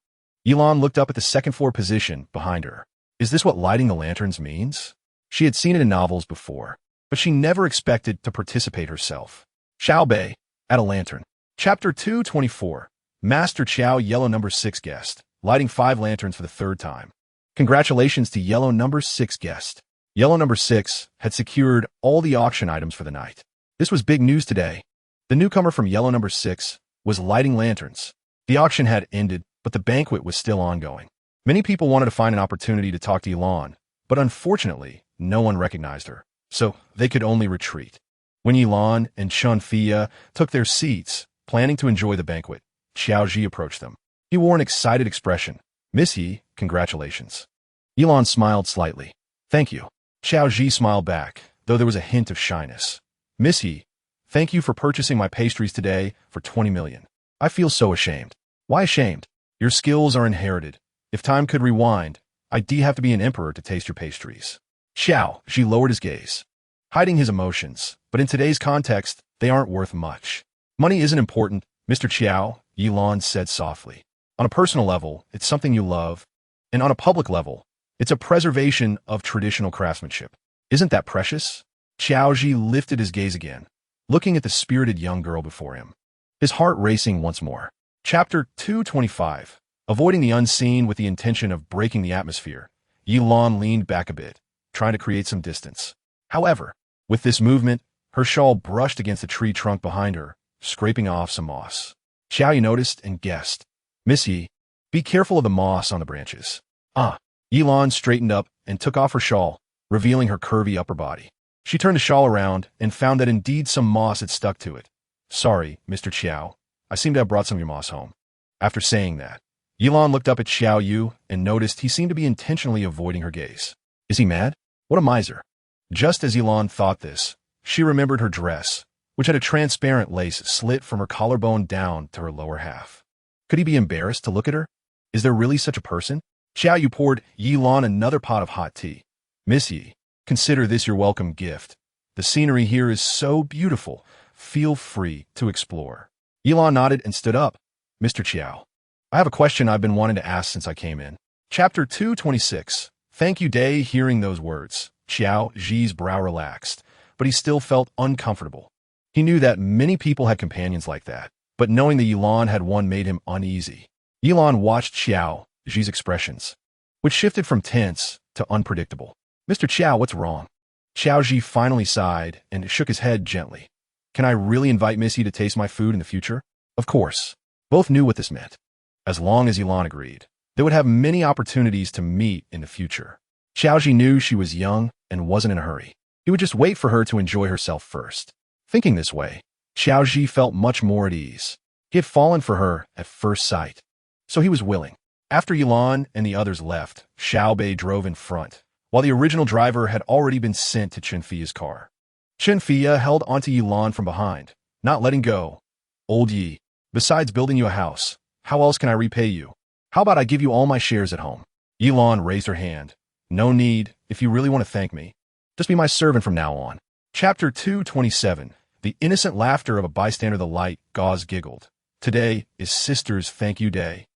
Elon looked up at the second-floor position behind her. Is this what lighting the lanterns means? She had seen it in novels before, but she never expected to participate herself. Xiao Bei, at a lantern. Chapter 224. Master Qiao Yellow number 6 guest, lighting 5 lanterns for the 3rd time. Congratulations to Yellow number 6 guest. Yellow number 6 had secured all the auction items for the night. This was big news today. The newcomer from Yellow number 6 was lighting lanterns. The auction had ended, but the banquet was still ongoing. Many people wanted to find an opportunity to talk to Elon, but unfortunately, no one recognized her, so they could only retreat. When Elon and Chun Fia took their seats, planning to enjoy the banquet, Xiao Ji approached them. He wore an excited expression. Miss Yi, congratulations. Elon smiled slightly. Thank you. Xiao Ji smiled back, though there was a hint of shyness. Miss Yi, thank you for purchasing my pastries today for 20 million. I feel so ashamed. Why ashamed? Your skills are inherited. If time could rewind, I'd have to be an emperor to taste your pastries. Xiao Ji lowered his gaze, hiding his emotions, but in today's context, they aren't worth much. Money isn't important, Mr. Qiao, Elon said softly. On a personal level, it's something you love, and on a public level, it's a preservation of traditional craftsmanship. Isn't that precious? Xiao Ji lifted his gaze again, looking at the spirited young girl before him, his heart racing once more. Chapter 225. Avoiding the unseen with the intention of breaking the atmosphere, Elon leaned back a bit, trying to create some distance. However, with this movement, her shawl brushed against the tree trunk behind her, scraping off some moss. Xiao Yi noticed and guessed. Miss Yi, be careful of the moss on the branches. Elon straightened up and took off her shawl, revealing her curvy upper body. She turned the shawl around and found that indeed some moss had stuck to it. Sorry, Mr. Qiao. I seem to have brought some of your moss home. After saying that, Elon looked up at Xiao Yu and noticed he seemed to be intentionally avoiding her gaze. Is he mad? What a miser. Just as Elon thought this, she remembered her dress, which had a transparent lace slit from her collarbone down to her lower half. Could he be embarrassed to look at her? Is there really such a person? Xiao Yu poured Elon another pot of hot tea. Miss Yi, consider this your welcome gift. The scenery here is so beautiful. Feel free to explore. Elon nodded and stood up. Mr. Qiao, I have a question I've been wanting to ask since I came in. Chapter 226. Thank you, Day. Hearing those words, Xiao Ji's brow relaxed, but he still felt uncomfortable. He knew that many people had companions like that, but knowing that Elon had one made him uneasy. Elon watched Xiao Ji's expressions, which shifted from tense to unpredictable. Mr. Qiao, what's wrong? Xiao Ji finally sighed and shook his head gently. Can I really invite Miss Yi to taste my food in the future? Of course. Both knew what this meant. As long as Elon agreed, they would have many opportunities to meet in the future. Xiao Ji knew she was young and wasn't in a hurry. He would just wait for her to enjoy herself first. Thinking this way, Xiao Ji felt much more at ease. He had fallen for her at first sight, so he was willing. After Elon and the others left, Xiao Bei drove in front, while the original driver had already been sent to Chun Fia's car. Chun Fia held onto Elon from behind, not letting go. Old Yi, besides building you a house, how else can I repay you? How about I give you all my shares at home? Elon raised her hand. No need, if you really want to thank me. Just be my servant from now on. Chapter 227. The innocent laughter of a bystander. The light gauze giggled. Today is Sister's thank you day.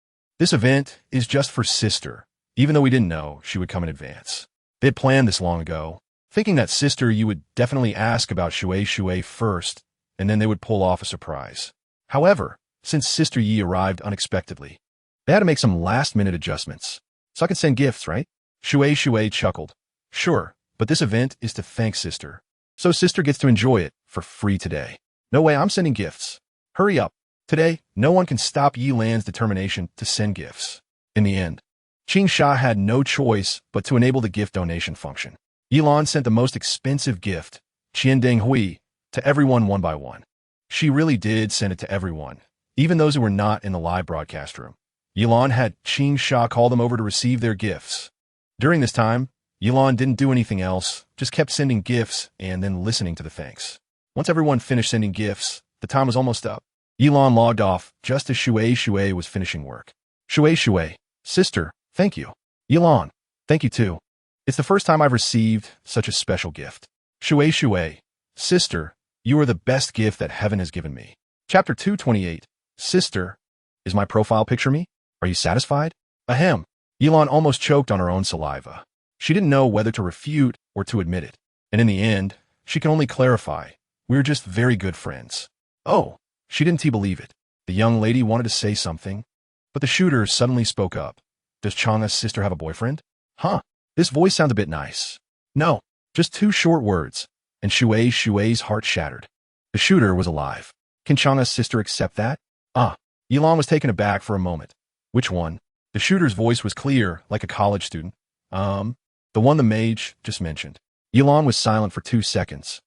This event is just for Sister, even though we didn't know she would come in advance. They had planned this long ago, thinking that Sister Yi would definitely ask about Shui first, and then they would pull off a surprise. However, since Sister Yi arrived unexpectedly, they had to make some last-minute adjustments. So I can send gifts, right? Shui chuckled. Sure, but this event is to thank Sister. So Sister gets to enjoy it for free today. No way, I'm sending gifts. Hurry up. Today, no one can stop Yi Lan's determination to send gifts. In the end, Qing Sha had no choice but to enable the gift donation function. Elon sent the most expensive gift, Qian Deng Hui, to everyone one by one. She really did send it to everyone, even those who were not in the live broadcast room. Yilan had Qing Sha call them over to receive their gifts. During this time, Yilan didn't do anything else, just kept sending gifts and then listening to the thanks. Once everyone finished sending gifts, the time was almost up. Yilan logged off just as Shui was finishing work. Shui, sister, thank you. Yilan, thank you too. It's the first time I've received such a special gift. Shui, sister, you are the best gift that heaven has given me. Chapter 228. Sister, is my profile picture me? Are you satisfied? Ahem. Yilan almost choked on her own saliva. She didn't know whether to refute or to admit it. And in the end, she can only clarify, we're just very good friends. Oh, she didn't believe it. The young lady wanted to say something, but the shooter suddenly spoke up. Does Chang's sister have a boyfriend? Huh, this voice sounds a bit nice. No, just 2 short words, and Shui's heart shattered. The shooter was alive. Can Chang's sister accept that? Yilan was taken aback for a moment. Which one? The shooter's voice was clear, like a college student. The one the mage just mentioned. Yilan was silent for 2 seconds.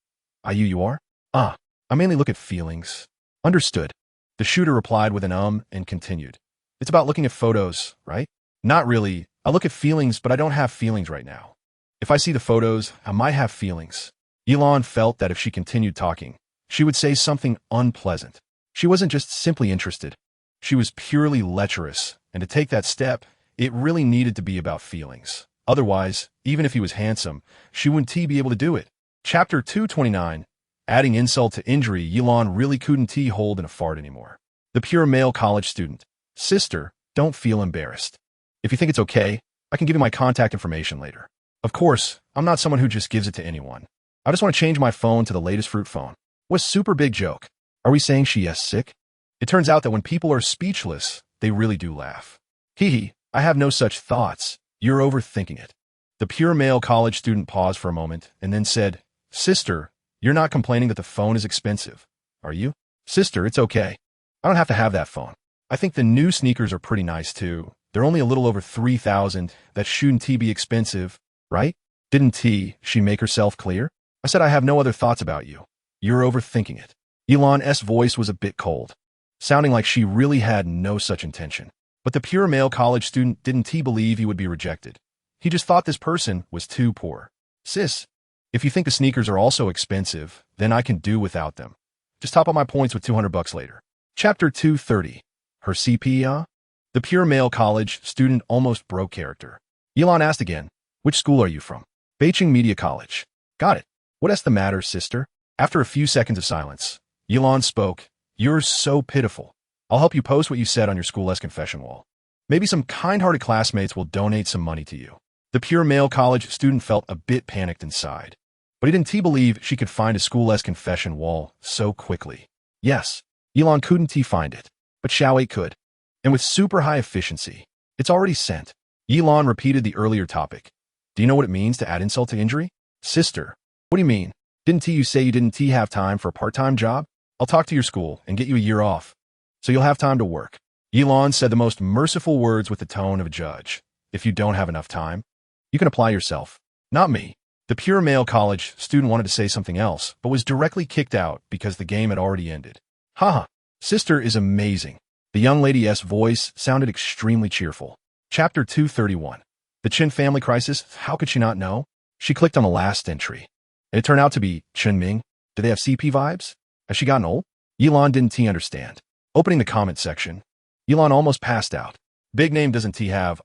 You are? I mainly look at feelings. Understood. The shooter replied with an and continued. It's about looking at photos, right? Not really. I look at feelings, but I don't have feelings right now. If I see the photos, I might have feelings. Yilan felt that if she continued talking, she would say something unpleasant. She wasn't just simply interested. She was purely lecherous, and to take that step, it really needed to be about feelings. Otherwise, even if he was handsome, she wouldn't be able to do it. Chapter 229. Adding insult to injury, Yilan really couldn't hold in a fart anymore. The pure male college student. Sister, don't feel embarrassed. If you think it's okay, I can give you my contact information later. Of course, I'm not someone who just gives it to anyone. I just want to change my phone to the latest fruit phone. What super big joke. Are we saying she is sick? It turns out that when people are speechless, they really do laugh. Hee, I have no such thoughts. You're overthinking it. The pure male college student paused for a moment and then said, Sister, you're not complaining that the phone is expensive, are you? Sister, it's okay. I don't have to have that phone. I think the new sneakers are pretty nice too. They're only a little over 3,000. That shouldn't be expensive, right? Didn't she make herself clear? I said I have no other thoughts about you. You're overthinking it. Yilan's voice was a bit cold, sounding like she really had no such intention. But the pure male college student didn't believe he would be rejected. He just thought this person was too poor. Sis, if you think the sneakers are also expensive, then I can do without them. Just top up my points with $200 later. Chapter 230. Her CP, The pure male college student almost broke character. Yilan asked again, which school are you from? Beijing Media College. Got it. What's the matter, sister? After a few seconds of silence, Yilan spoke. You're so pitiful. I'll help you post what you said on your school's confession wall. Maybe some kind-hearted classmates will donate some money to you. The pure male college student felt a bit panicked inside, but he didn't believe she could find a school's confession wall so quickly. Yes, Yilan couldn't find it, but Xiaowei could. And with super high efficiency, it's already sent. Yilan repeated the earlier topic. Do you know what it means to add insult to injury? Sister, what do you mean? Didn't you say you didn't have time for a part-time job? I'll talk to your school and get you a year off, so you'll have time to work. Yilan said the most merciful words with the tone of a judge. If you don't have enough time, you can apply yourself. Not me. The pure male college student wanted to say something else, but was directly kicked out because the game had already ended. Haha, sister is amazing. The young lady's voice sounded extremely cheerful. Chapter 231. The Chen family crisis, how could she not know? She clicked on the last entry, and it turned out to be Chen Ming. Do they have CP vibes? Has she gotten old? Yilan didn't understand. Opening the comment section, Yilan almost passed out. Big name doesn't have,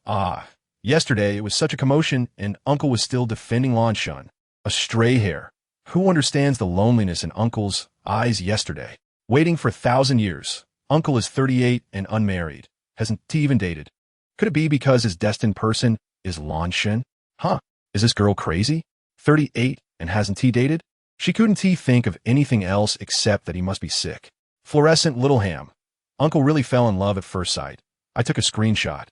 Yesterday, it was such a commotion, and Uncle was still defending Lan Shun. A stray hair. Who understands the loneliness in Uncle's eyes yesterday? Waiting for 1,000 years. Uncle is 38 and unmarried. Hasn't even dated. Could it be because his destined person is Lan Shun? Is this girl crazy? 38 and hasn't dated? She couldn't think of anything else except that he must be sick. Fluorescent little ham. Uncle really fell in love at first sight. I took a screenshot.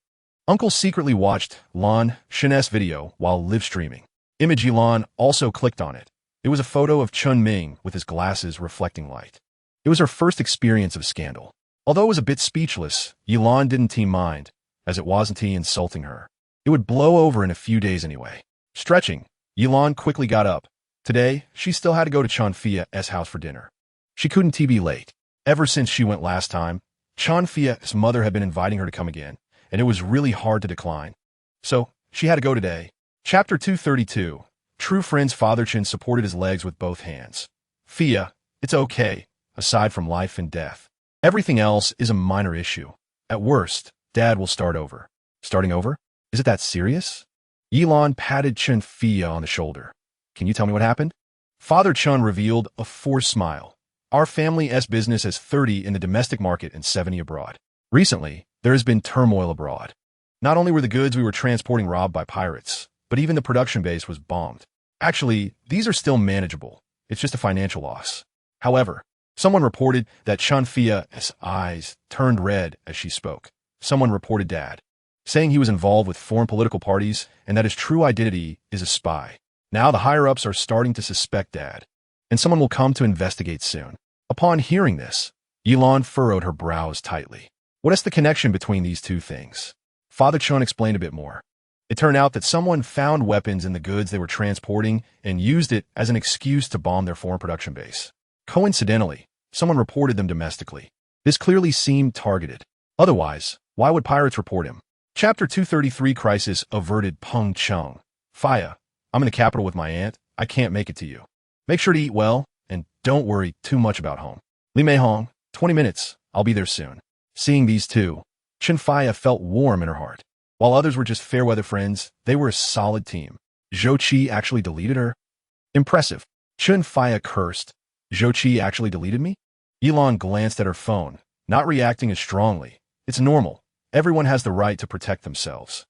Uncle secretly watched Lan Shun's video while live streaming. Image Yilan also clicked on it. It was a photo of Chun Ming with his glasses reflecting light. It was her first experience of scandal. Although it was a bit speechless, Yilan didn't mind, as it wasn't insulting her. It would blow over in a few days anyway. Stretching, Yilan quickly got up. Today, she still had to go to Chan Fia's house for dinner. She couldn't be late. Ever since she went last time, Chan Fia's mother had been inviting her to come again, and it was really hard to decline. So, she had to go today. Chapter 232. True friend's father Chen supported his legs with both hands. Fia, it's okay, aside from life and death. Everything else is a minor issue. At worst, Dad will start over. Starting over? Is it that serious? Yilan patted Chen Fia on the shoulder. Can you tell me what happened? Father Chun revealed a forced smile. Our family's business has 30 in the domestic market and 70 abroad. Recently, there has been turmoil abroad. Not only were the goods we were transporting robbed by pirates, but even the production base was bombed. Actually, these are still manageable. It's just a financial loss. However, someone reported that Chun Fia's eyes turned red as she spoke. Someone reported Dad, saying he was involved with foreign political parties and that his true identity is a spy. Now the higher-ups are starting to suspect Dad, and someone will come to investigate soon. Upon hearing this, Yilan furrowed her brows tightly. What is the connection between these two things? Father Chun explained a bit more. It turned out that someone found weapons in the goods they were transporting and used it as an excuse to bomb their foreign production base. Coincidentally, someone reported them domestically. This clearly seemed targeted. Otherwise, why would pirates report him? Chapter 233 Crisis Averted. Peng Chung. Fia, I'm in the capital with my aunt. I can't make it to you. Make sure to eat well, and don't worry too much about home. Li Mei Hong, 20 minutes. I'll be there soon. Seeing these two, Chen Fia felt warm in her heart. While others were just fair-weather friends, they were a solid team. Zhou Qi actually deleted her? Impressive. Chen Fia cursed. Zhou Qi actually deleted me? Yilan glanced at her phone, not reacting as strongly. It's normal. Everyone has the right to protect themselves.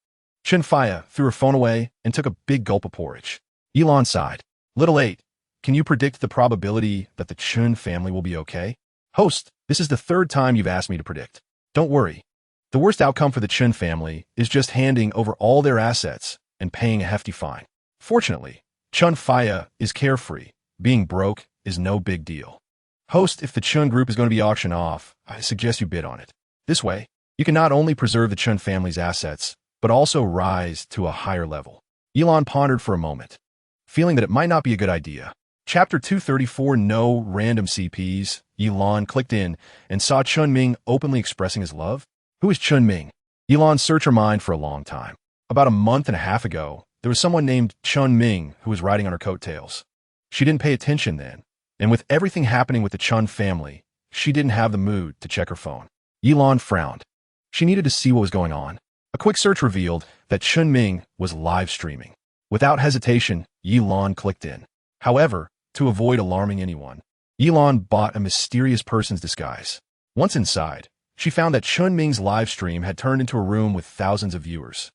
Chen Fia threw her phone away and took a big gulp of porridge. Yilan sighed. Little 8, can you predict the probability that the Chun family will be okay? Host, this is the third time you've asked me to predict. Don't worry. The worst outcome for the Chun family is just handing over all their assets and paying a hefty fine. Fortunately, Chun Fia is carefree. Being broke is no big deal. Host, if the Chun group is going to be auctioned off, I suggest you bid on it. This way, you can not only preserve the Chun family's assets, but also rise to a higher level. Yilan pondered for a moment, feeling that it might not be a good idea. Chapter 234 No Random CPs. Yilan clicked in and saw Chun Ming openly expressing his love. Who is Chun Ming? Yilan searched her mind for a long time. About a month and a half ago, there was someone named Chun Ming who was riding on her coattails. She didn't pay attention then, and with everything happening with the Chun family, she didn't have the mood to check her phone. Yilan frowned. She needed to see what was going on. A quick search revealed that Chun Ming was live streaming. Without hesitation, Yilan clicked in. However, to avoid alarming anyone, Yilan bought a mysterious person's disguise. Once inside, she found that Chun Ming's live stream had turned into a room with thousands of viewers.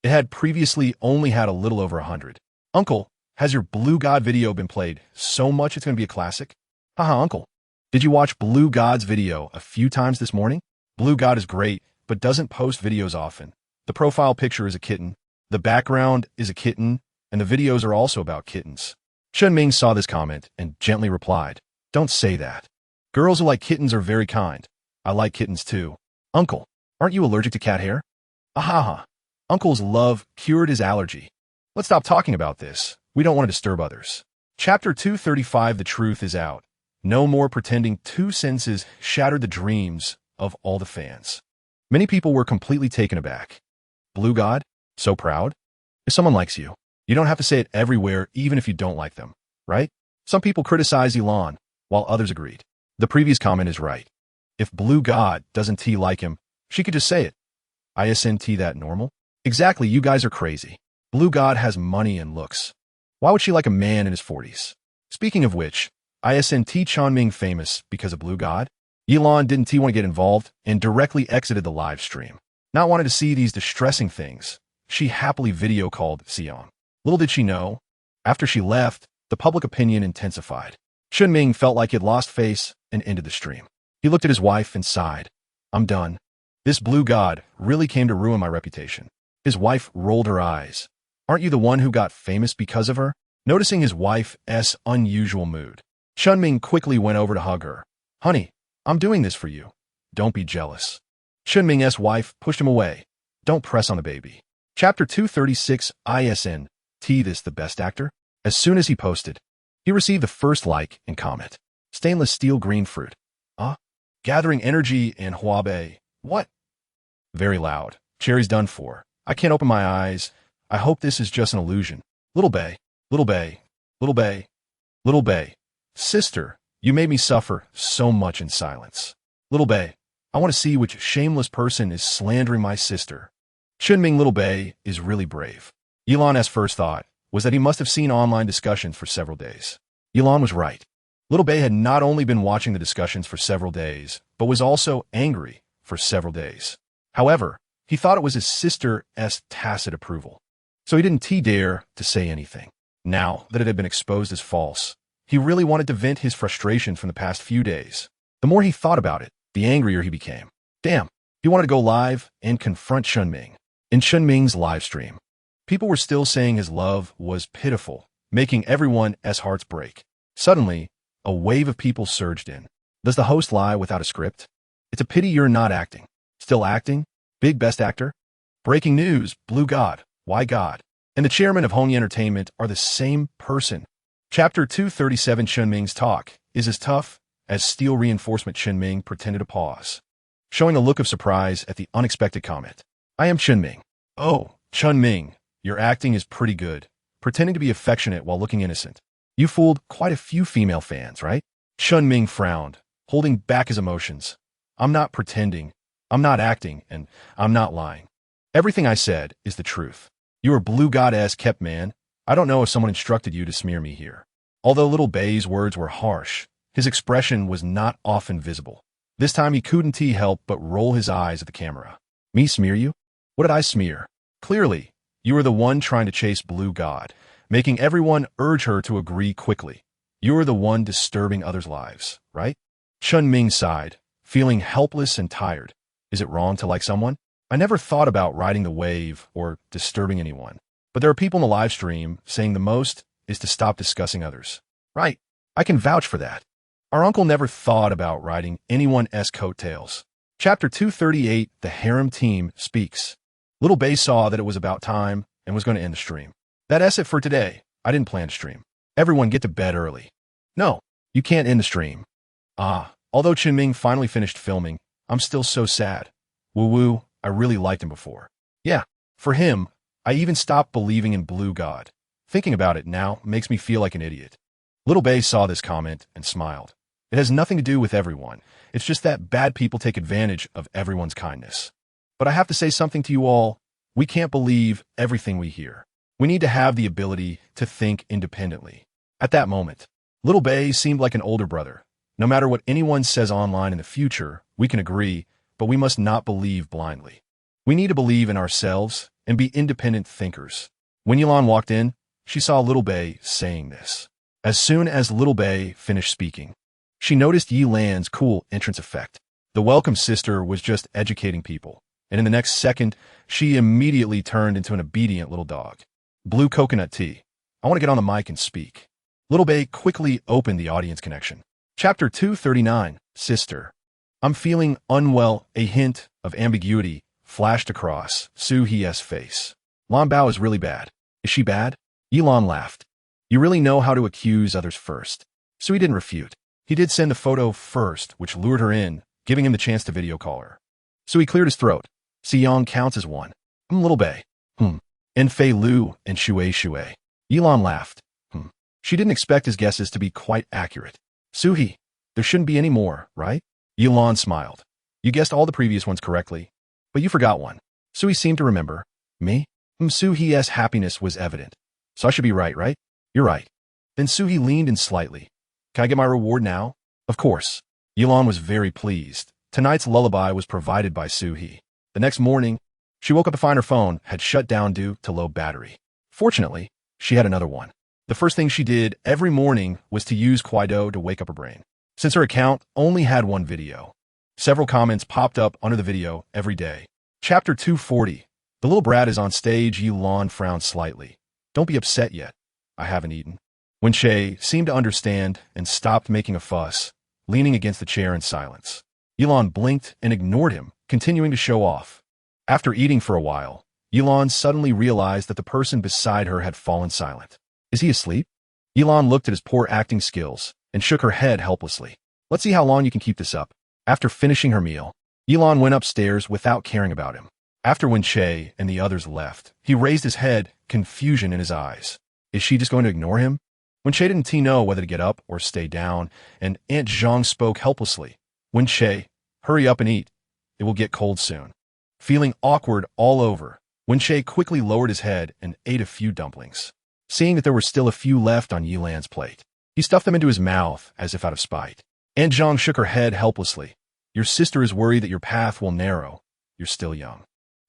It had previously only had a little over 100. Uncle, has your Blue God video been played so much it's going to be a classic? Haha, Uncle. Did you watch Blue God's video a few times this morning? Blue God is great, but doesn't post videos often. The profile picture is a kitten, the background is a kitten, and the videos are also about kittens. Chun Ming saw this comment and gently replied, Don't say that. Girls who like kittens are very kind. I like kittens too. Uncle, aren't you allergic to cat hair? Ahaha. Uncle's love cured his allergy. Let's stop talking about this. We don't want to disturb others. Chapter 235 The Truth is Out. No more pretending. 2 sentences shattered the dreams of all the fans. Many people were completely taken aback. Blue God? So proud? If someone likes you, you don't have to say it everywhere even if you don't like them, right? Some people criticized Yilan, while others agreed. The previous comment is right. If Blue God doesn't like him, she could just say it. Isn't that normal? Exactly, you guys are crazy. Blue God has money and looks. Why would she like a man in his 40s? Speaking of which, isn't Chun Ming famous because of Blue God? Yilan didn't want to get involved and directly exited the live stream. Not wanting to see these distressing things, she happily video called Xiong. Little did she know, after she left, the public opinion intensified. Chun Ming felt like he had lost face and ended the stream. He looked at his wife and sighed. I'm done. This Blue God really came to ruin my reputation. His wife rolled her eyes. Aren't you the one who got famous because of her? Noticing his wife's unusual mood, Chun Ming quickly went over to hug her. Honey, I'm doing this for you. Don't be jealous. Chun Ming's wife pushed him away. Don't press on the baby. Chapter 236 Isn't this the best actor? As soon as he posted, he received the first like and comment. Stainless steel green fruit. Gathering energy in Huabei. What? Very loud. Cherry's done for. I can't open my eyes. I hope this is just an illusion. Little Bay, little Bay, little Bay, little Bay. Sister, you made me suffer so much in silence. Little Bay, I want to see which shameless person is slandering my sister. Chunming Little Bay is really brave. Yilan's first thought was that he must have seen online discussions for several days. Yilan was right. Little Bay had not only been watching the discussions for several days, but was also angry for several days. However, he thought it was his sister's tacit approval, so he didn't dare to say anything. Now that it had been exposed as false, he really wanted to vent his frustration from the past few days. The more he thought about it, the angrier he became. Damn, he wanted to go live and confront Chunming. In Chunming's live stream, people were still saying his love was pitiful, making everyone's hearts break. Suddenly, a wave of people surged in. Does the host lie without a script? It's a pity you're not acting. Still acting? Big Best Actor? Breaking news, Blue God, why God? And the chairman of Hongyi Entertainment are the same person. Chapter 237 Chunming's talk is as tough as steel reinforcement. Chunming pretended to pause, showing a look of surprise at the unexpected comment. I am Chunming. Oh, Chunming, your acting is pretty good, pretending to be affectionate while looking innocent. You fooled quite a few female fans, right? Chunming frowned, holding back his emotions. I'm not pretending, I'm not acting, and I'm not lying. Everything I said is the truth. You are Blue God kept man. I don't know if someone instructed you to smear me here. Although Little Bay's words were harsh, his expression was not often visible. This time he couldn't help but roll his eyes at the camera. Me smear you? What did I smear? Clearly, you are the one trying to chase Blue God, making everyone urge her to agree quickly. You are the one disturbing others' lives, right? Chunming sighed, feeling helpless and tired. Is it wrong to like someone? I never thought about riding the wave or disturbing anyone. But there are people in the live stream saying the most is to stop discussing others. Right, I can vouch for that. Our uncle never thought about riding anyone's coattails. Chapter 238, The Harem Team Speaks. Little Bay saw that it was about time and was going to end the stream. That's it for today. I didn't plan to stream. Everyone get to bed early. No, you can't end the stream. Although Chunming finally finished filming, I'm still so sad. Woo-woo, I really liked him before. Yeah, for him, I even stopped believing in Blue God. Thinking about it now makes me feel like an idiot. Little Bay saw this comment and smiled. It has nothing to do with everyone. It's just that bad people take advantage of everyone's kindness. But I have to say something to you all. We can't believe everything we hear. We need to have the ability to think independently. At that moment, Little Bay seemed like an older brother. No matter what anyone says online in the future, we can agree, but we must not believe blindly. We need to believe in ourselves and be independent thinkers. When Yilan walked in, she saw Little Bay saying this. As soon as Little Bay finished speaking, she noticed Yilan's cool entrance effect. The welcome sister was just educating people, and in the next second, she immediately turned into an obedient little dog. Blue coconut tea. I want to get on the mic and speak. Little Bay quickly opened the audience connection. Chapter 239, Sister. I'm feeling unwell. A hint of ambiguity flashed across Soo-hye's face. Lan Bao is really bad. Is she bad? Yilan laughed. You really know how to accuse others first. Soo-hye didn't refute. He did send the photo first, which lured her in, giving him the chance to video call her. Soo-hye cleared his throat. Si-young counts as one. Little Bay. En-fei Lu and Shui. Yilan laughed. She didn't expect his guesses to be quite accurate. Soo-hye, there shouldn't be any more, right? Yilan smiled. You guessed all the previous ones correctly, but you forgot one. Soo-hye seemed to remember. Me? Soo-hye's happiness was evident. So I should be right? You're right. Then Soo-hye leaned in slightly. Can I get my reward now? Of course. Yilan was very pleased. Tonight's lullaby was provided by Soo-hye. The next morning, she woke up to find her phone had shut down due to low battery. Fortunately, she had another one. The first thing she did every morning was to use Kwaido to wake up her brain. Since her account only had one video, several comments popped up under the video every day. Chapter 240. The little brat is on stage. Yilan frowned slightly. Don't be upset yet. I haven't eaten. When Shay seemed to understand and stopped making a fuss, leaning against the chair in silence. Yilan blinked and ignored him, continuing to show off. After eating for a while, Yilan suddenly realized that the person beside her had fallen silent. Is he asleep? Yilan looked at his poor acting skills and shook her head helplessly. Let's see how long you can keep this up. After finishing her meal, Yilan went upstairs without caring about him. After Wen Che and the others left, he raised his head, confusion in his eyes. Is she just going to ignore him? Wen Che didn't know whether to get up or stay down, and Aunt Zhang spoke helplessly. Wen Che, hurry up and eat. It will get cold soon. Feeling awkward all over, Wen Che quickly lowered his head and ate a few dumplings. Seeing that there were still a few left on Yilan's plate, he stuffed them into his mouth as if out of spite. Aunt Zhang shook her head helplessly. Your sister is worried that your path will narrow. You're still young.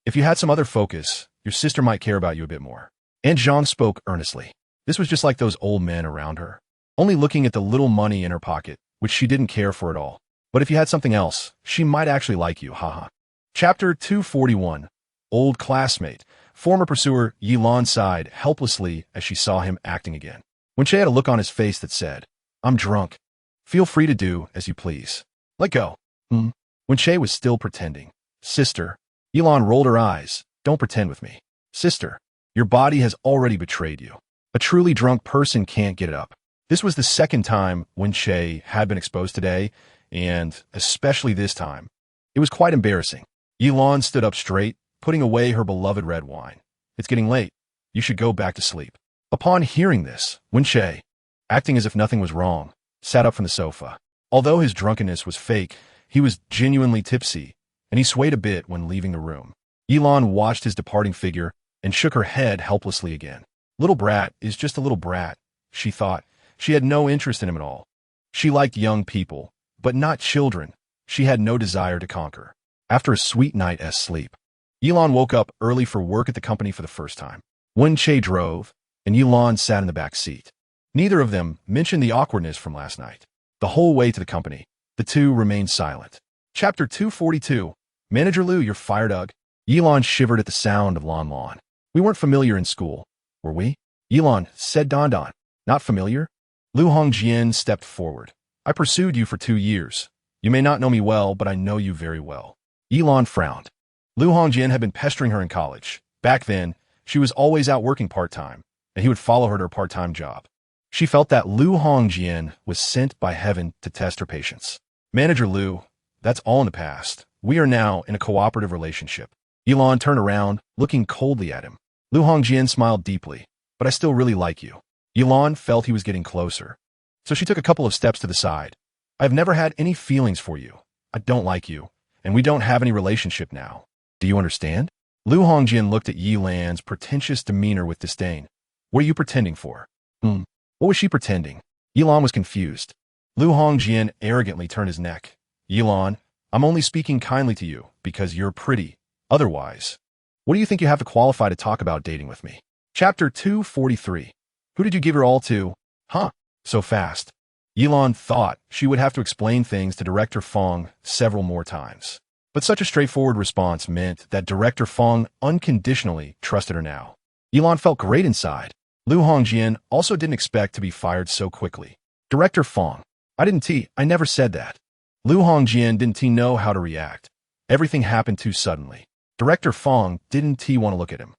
If you had some other focus, your sister might care about you a bit more. Aunt Zhang spoke earnestly. This was just like those old men around her, only looking at the little money in her pocket, which she didn't care for at all. But if you had something else, she might actually like you, haha. Chapter 241. Old classmate. Former pursuer Yilan sighed helplessly as she saw him acting again. Wen Che had a look on his face that said, I'm drunk. Feel free to do as you please. Let go. Wen Che was still pretending. Sister. Yilan rolled her eyes. Don't pretend with me. Sister. Your body has already betrayed you. A truly drunk person can't get it up. This was the second time Wen Che had been exposed today, and especially this time. It was quite embarrassing. Yilan stood up straight, putting away her beloved red wine. It's getting late. You should go back to sleep. Upon hearing this, Wen Che, acting as if nothing was wrong, sat up from the sofa. Although his drunkenness was fake, he was genuinely tipsy, and he swayed a bit when leaving the room. Yilan watched his departing figure and shook her head helplessly again. Little brat is just a little brat, she thought. She had no interest in him at all. She liked young people, but not children. She had no desire to conquer. After a sweet night's sleep, Yilan woke up early for work at the company for the first time. Wen Che drove, and Yilan sat in the back seat. Neither of them mentioned the awkwardness from last night. The whole way to the company, the two remained silent. Chapter 242. Manager Lu, you're fired, Ugh. Yilan shivered at the sound of Lan Lan. We weren't familiar in school, were we? Yilan, said Don Don. Not familiar? Lu Hongjian stepped forward. I pursued you for 2 years. You may not know me well, but I know you very well. Yilan frowned. Lu Hongjian had been pestering her in college. Back then, she was always out working part-time, and he would follow her to her part-time job. She felt that Lu Hongjian was sent by heaven to test her patience. Manager Lu, that's all in the past. We are now in a cooperative relationship. Yilan turned around, looking coldly at him. Lu Hongjian smiled deeply. But I still really like you. Yilan felt he was getting closer. So she took a couple of steps to the side. I have never had any feelings for you. I don't like you. And we don't have any relationship now. Do you understand? Lu Hongjian looked at Yilan's pretentious demeanor with disdain. What are you pretending for? What was she pretending? Yilan was confused. Lu Hongjian arrogantly turned his neck. Yilan, I'm only speaking kindly to you because you're pretty. Otherwise, what do you think you have to qualify to talk about dating with me? Chapter 243. Who did you give your all to? Huh, so fast. Yilan thought she would have to explain things to Director Fong several more times. But such a straightforward response meant that Director Fong unconditionally trusted her now. Yilan felt great inside. Lu Hongjian also didn't expect to be fired so quickly. Director Fong, I never said that. Lu Hongjian didn't know how to react. Everything happened too suddenly. Director Fong didn't want to look at him.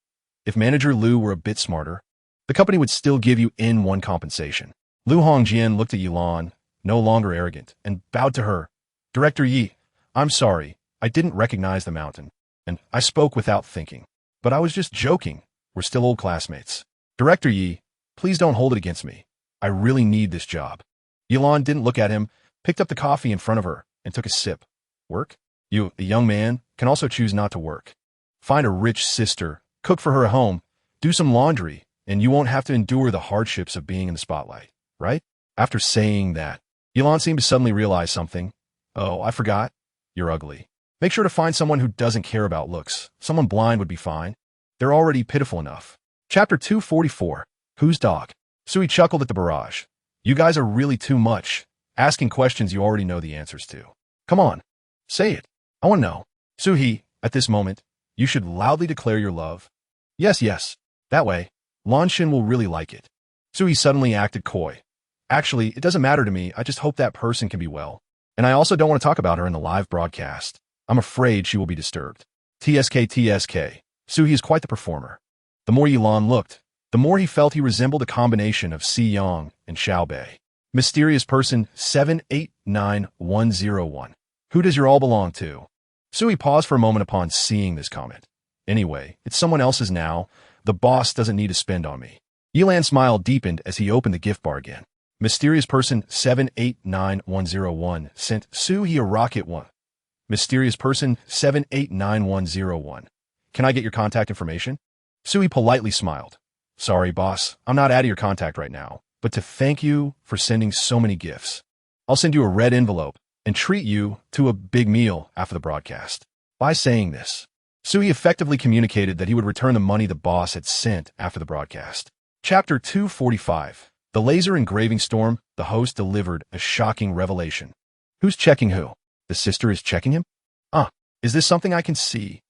If Manager Lu were a bit smarter, the company would still give you N1 compensation. Lu Hongjian looked at Yilan, no longer arrogant, and bowed to her. Director Yi, I'm sorry, I didn't recognize the mountain, and I spoke without thinking. But I was just joking. We're still old classmates. Director Yi, please don't hold it against me. I really need this job. Yilan didn't look at him, picked up the coffee in front of her, and took a sip. Work? You, a young man, can also choose not to work. Find a rich sister, cook for her at home, do some laundry, and you won't have to endure the hardships of being in the spotlight, right? After saying that, Yilan seemed to suddenly realize something. Oh, I forgot. You're ugly. Make sure to find someone who doesn't care about looks. Someone blind would be fine. They're already pitiful enough. Chapter 244. Whose dog? Sui chuckled at the barrage. You guys are really too much, asking questions you already know the answers to. Come on, say it. I want to know. Suhi, at this moment, you should loudly declare your love. Yes, yes. That way, Lanshin will really like it. Suhi suddenly acted coy. Actually, it doesn't matter to me. I just hope that person can be well. And I also don't want to talk about her in the live broadcast. I'm afraid she will be disturbed. TSK. Suhi is quite the performer. The more Yilan looked, the more he felt he resembled a combination of Si Yang and Xiao Bei. Mysterious person 789101. Who does your all belong to? Sui paused for a moment upon seeing this comment. Anyway, it's someone else's now. The boss doesn't need to spend on me. Yilan's smile deepened as he opened the gift bar again. Mysterious person 789101 sent Sui a rocket one. Mysterious person 789101. Can I get your contact information? Sui politely smiled. Sorry, boss, I'm not out of your contact right now, but to thank you for sending so many gifts. I'll send you a red envelope and treat you to a big meal after the broadcast. By saying this, Sui effectively communicated that he would return the money the boss had sent after the broadcast. Chapter 245. The Laser Engraving Storm. The host delivered a shocking revelation. Who's checking who? The sister is checking him? Is this something I can see?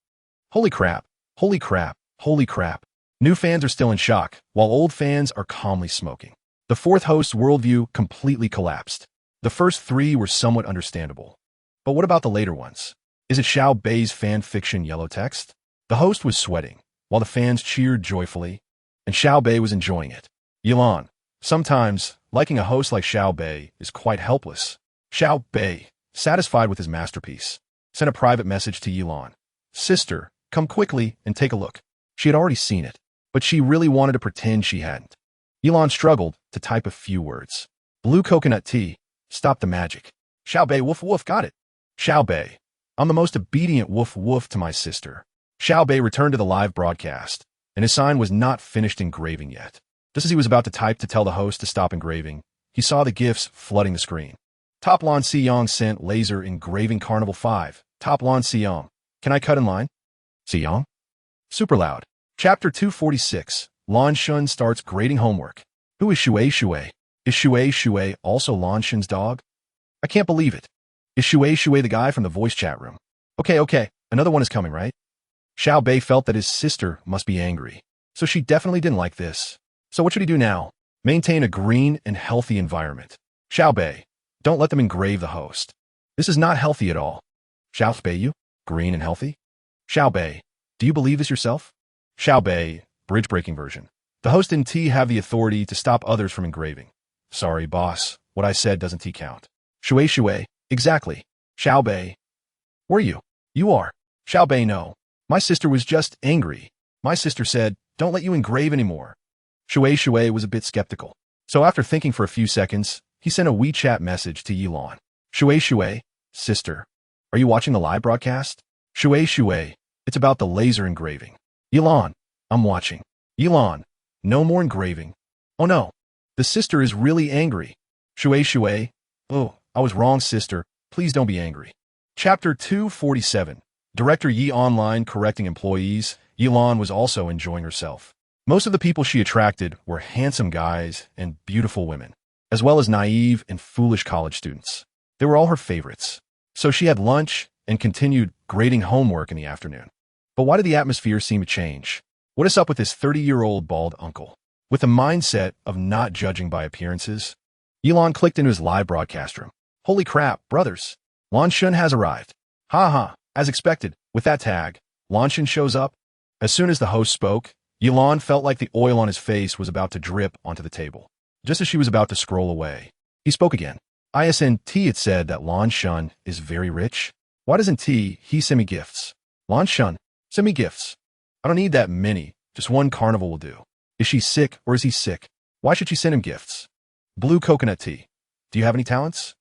Holy crap, holy crap, holy crap. New fans are still in shock, while old fans are calmly smoking. The fourth host's worldview completely collapsed. The first three were somewhat understandable. But what about the later ones? Is it Xiao Bei's fan fiction yellow text? The host was sweating, while the fans cheered joyfully, and Xiao Bei was enjoying it. Yilan, sometimes, liking a host like Xiao Bei is quite helpless. Xiao Bei, satisfied with his masterpiece, sent a private message to Yilan. Sister, come quickly and take a look. She had already seen it, but she really wanted to pretend she hadn't. Yilan struggled to type a few words. Blue coconut tea. Stop the magic. Xiao Bei woof woof got it. Xiao Bei, I'm the most obedient woof woof to my sister. Xiao Bei returned to the live broadcast, and his sign was not finished engraving yet. Just as he was about to type to tell the host to stop engraving, he saw the gifts flooding the screen. Top Lon Siyong sent Laser Engraving Carnival 5. Top Lon Siyong. Can I cut in line? Siyong? Super loud. Chapter 246. Lan Shun starts grading homework. Who is Shui Shui? Is Shui Shui also Lan Shun's dog? I can't believe it. Is Shui Shui the guy from the voice chat room? Okay, another one is coming, right? Xiao Bei felt that his sister must be angry, so she definitely didn't like this. So what should he do now? Maintain a green and healthy environment. Xiao Bei, don't let them engrave the host. This is not healthy at all. Xiao Bei, you? Green and healthy? Xiao Bei, do you believe this yourself? Xiao Bei, bridge-breaking version. The host and T have the authority to stop others from engraving. Sorry, boss. What I said doesn't T count. Shui Shui, exactly. Xiao Bei. Were you? You are. Xiao Bei, no. My sister was just angry. My sister said, don't let you engrave anymore. Shui Shui was a bit skeptical. So after thinking for a few seconds, he sent a WeChat message to Yilan. Shui Shui, sister, are you watching the live broadcast? Shui Shui, it's about the laser engraving. Yilan, I'm watching. Yilan, no more engraving. Oh no, the sister is really angry. Shui Shui, oh, I was wrong, sister. Please don't be angry. Chapter 247. Director Yi online correcting employees. Yilan was also enjoying herself. Most of the people she attracted were handsome guys and beautiful women, as well as naive and foolish college students. They were all her favorites. So she had lunch and continued grading homework in the afternoon. But why did the atmosphere seem to change? What is up with this 30-year-old bald uncle? With the mindset of not judging by appearances, Yilan clicked into his live broadcast room. Holy crap, brothers! Lan Shun has arrived. Ha. As expected, with that tag, Lan Shun shows up. As soon as the host spoke, Yilan felt like the oil on his face was about to drip onto the table. Just as she was about to scroll away, he spoke again. ISNT, it said that Lan Shun is very rich. Why doesn't he send me gifts? Lan Shun, send me gifts. I don't need that many. Just one carnival will do. Is she sick or is he sick? Why should she send him gifts? Blue coconut tea. Do you have any talents?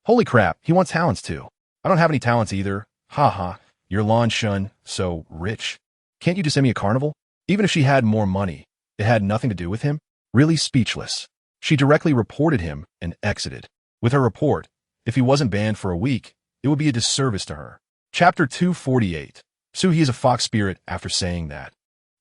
Holy crap, he wants talents too. I don't have any talents either. Ha. You're Lan Shun, so rich. Can't you just send me a carnival? Even if she had more money, it had nothing to do with him? Really speechless. She directly reported him and exited. With her report, if he wasn't banned for a week, it would be a disservice to her. Chapter 248. Suhi is a fox spirit after saying that.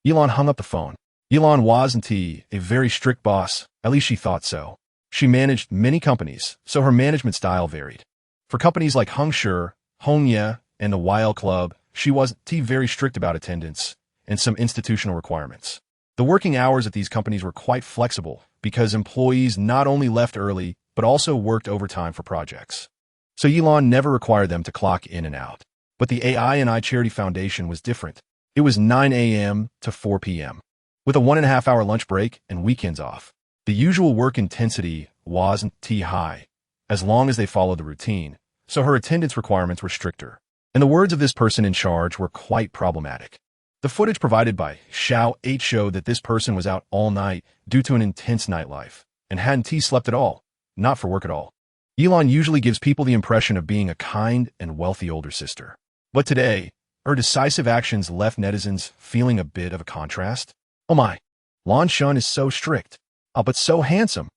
Yilan hung up the phone. Yilan wasn't a very strict boss, at least she thought so. She managed many companies, so her management style varied. For companies like Hengshi, Hongye, and the Weil Club, she wasn't very strict about attendance and some institutional requirements. The working hours at these companies were quite flexible because employees not only left early, but also worked overtime for projects. So Yilan never required them to clock in and out. But the AI&I Charity Foundation was different. It was 9 a.m. to 4 p.m. with a 1.5-hour lunch break and weekends off. The usual work intensity wasn't high, as long as they followed the routine, so her attendance requirements were stricter. And the words of this person in charge were quite problematic. The footage provided by Xiao 8 showed that this person was out all night due to an intense nightlife and hadn't slept at all, not for work at all. Elon usually gives people the impression of being a kind and wealthy older sister. But today, her decisive actions left netizens feeling a bit of a contrast. Oh my, Lan Shun is so strict. Oh, but so handsome.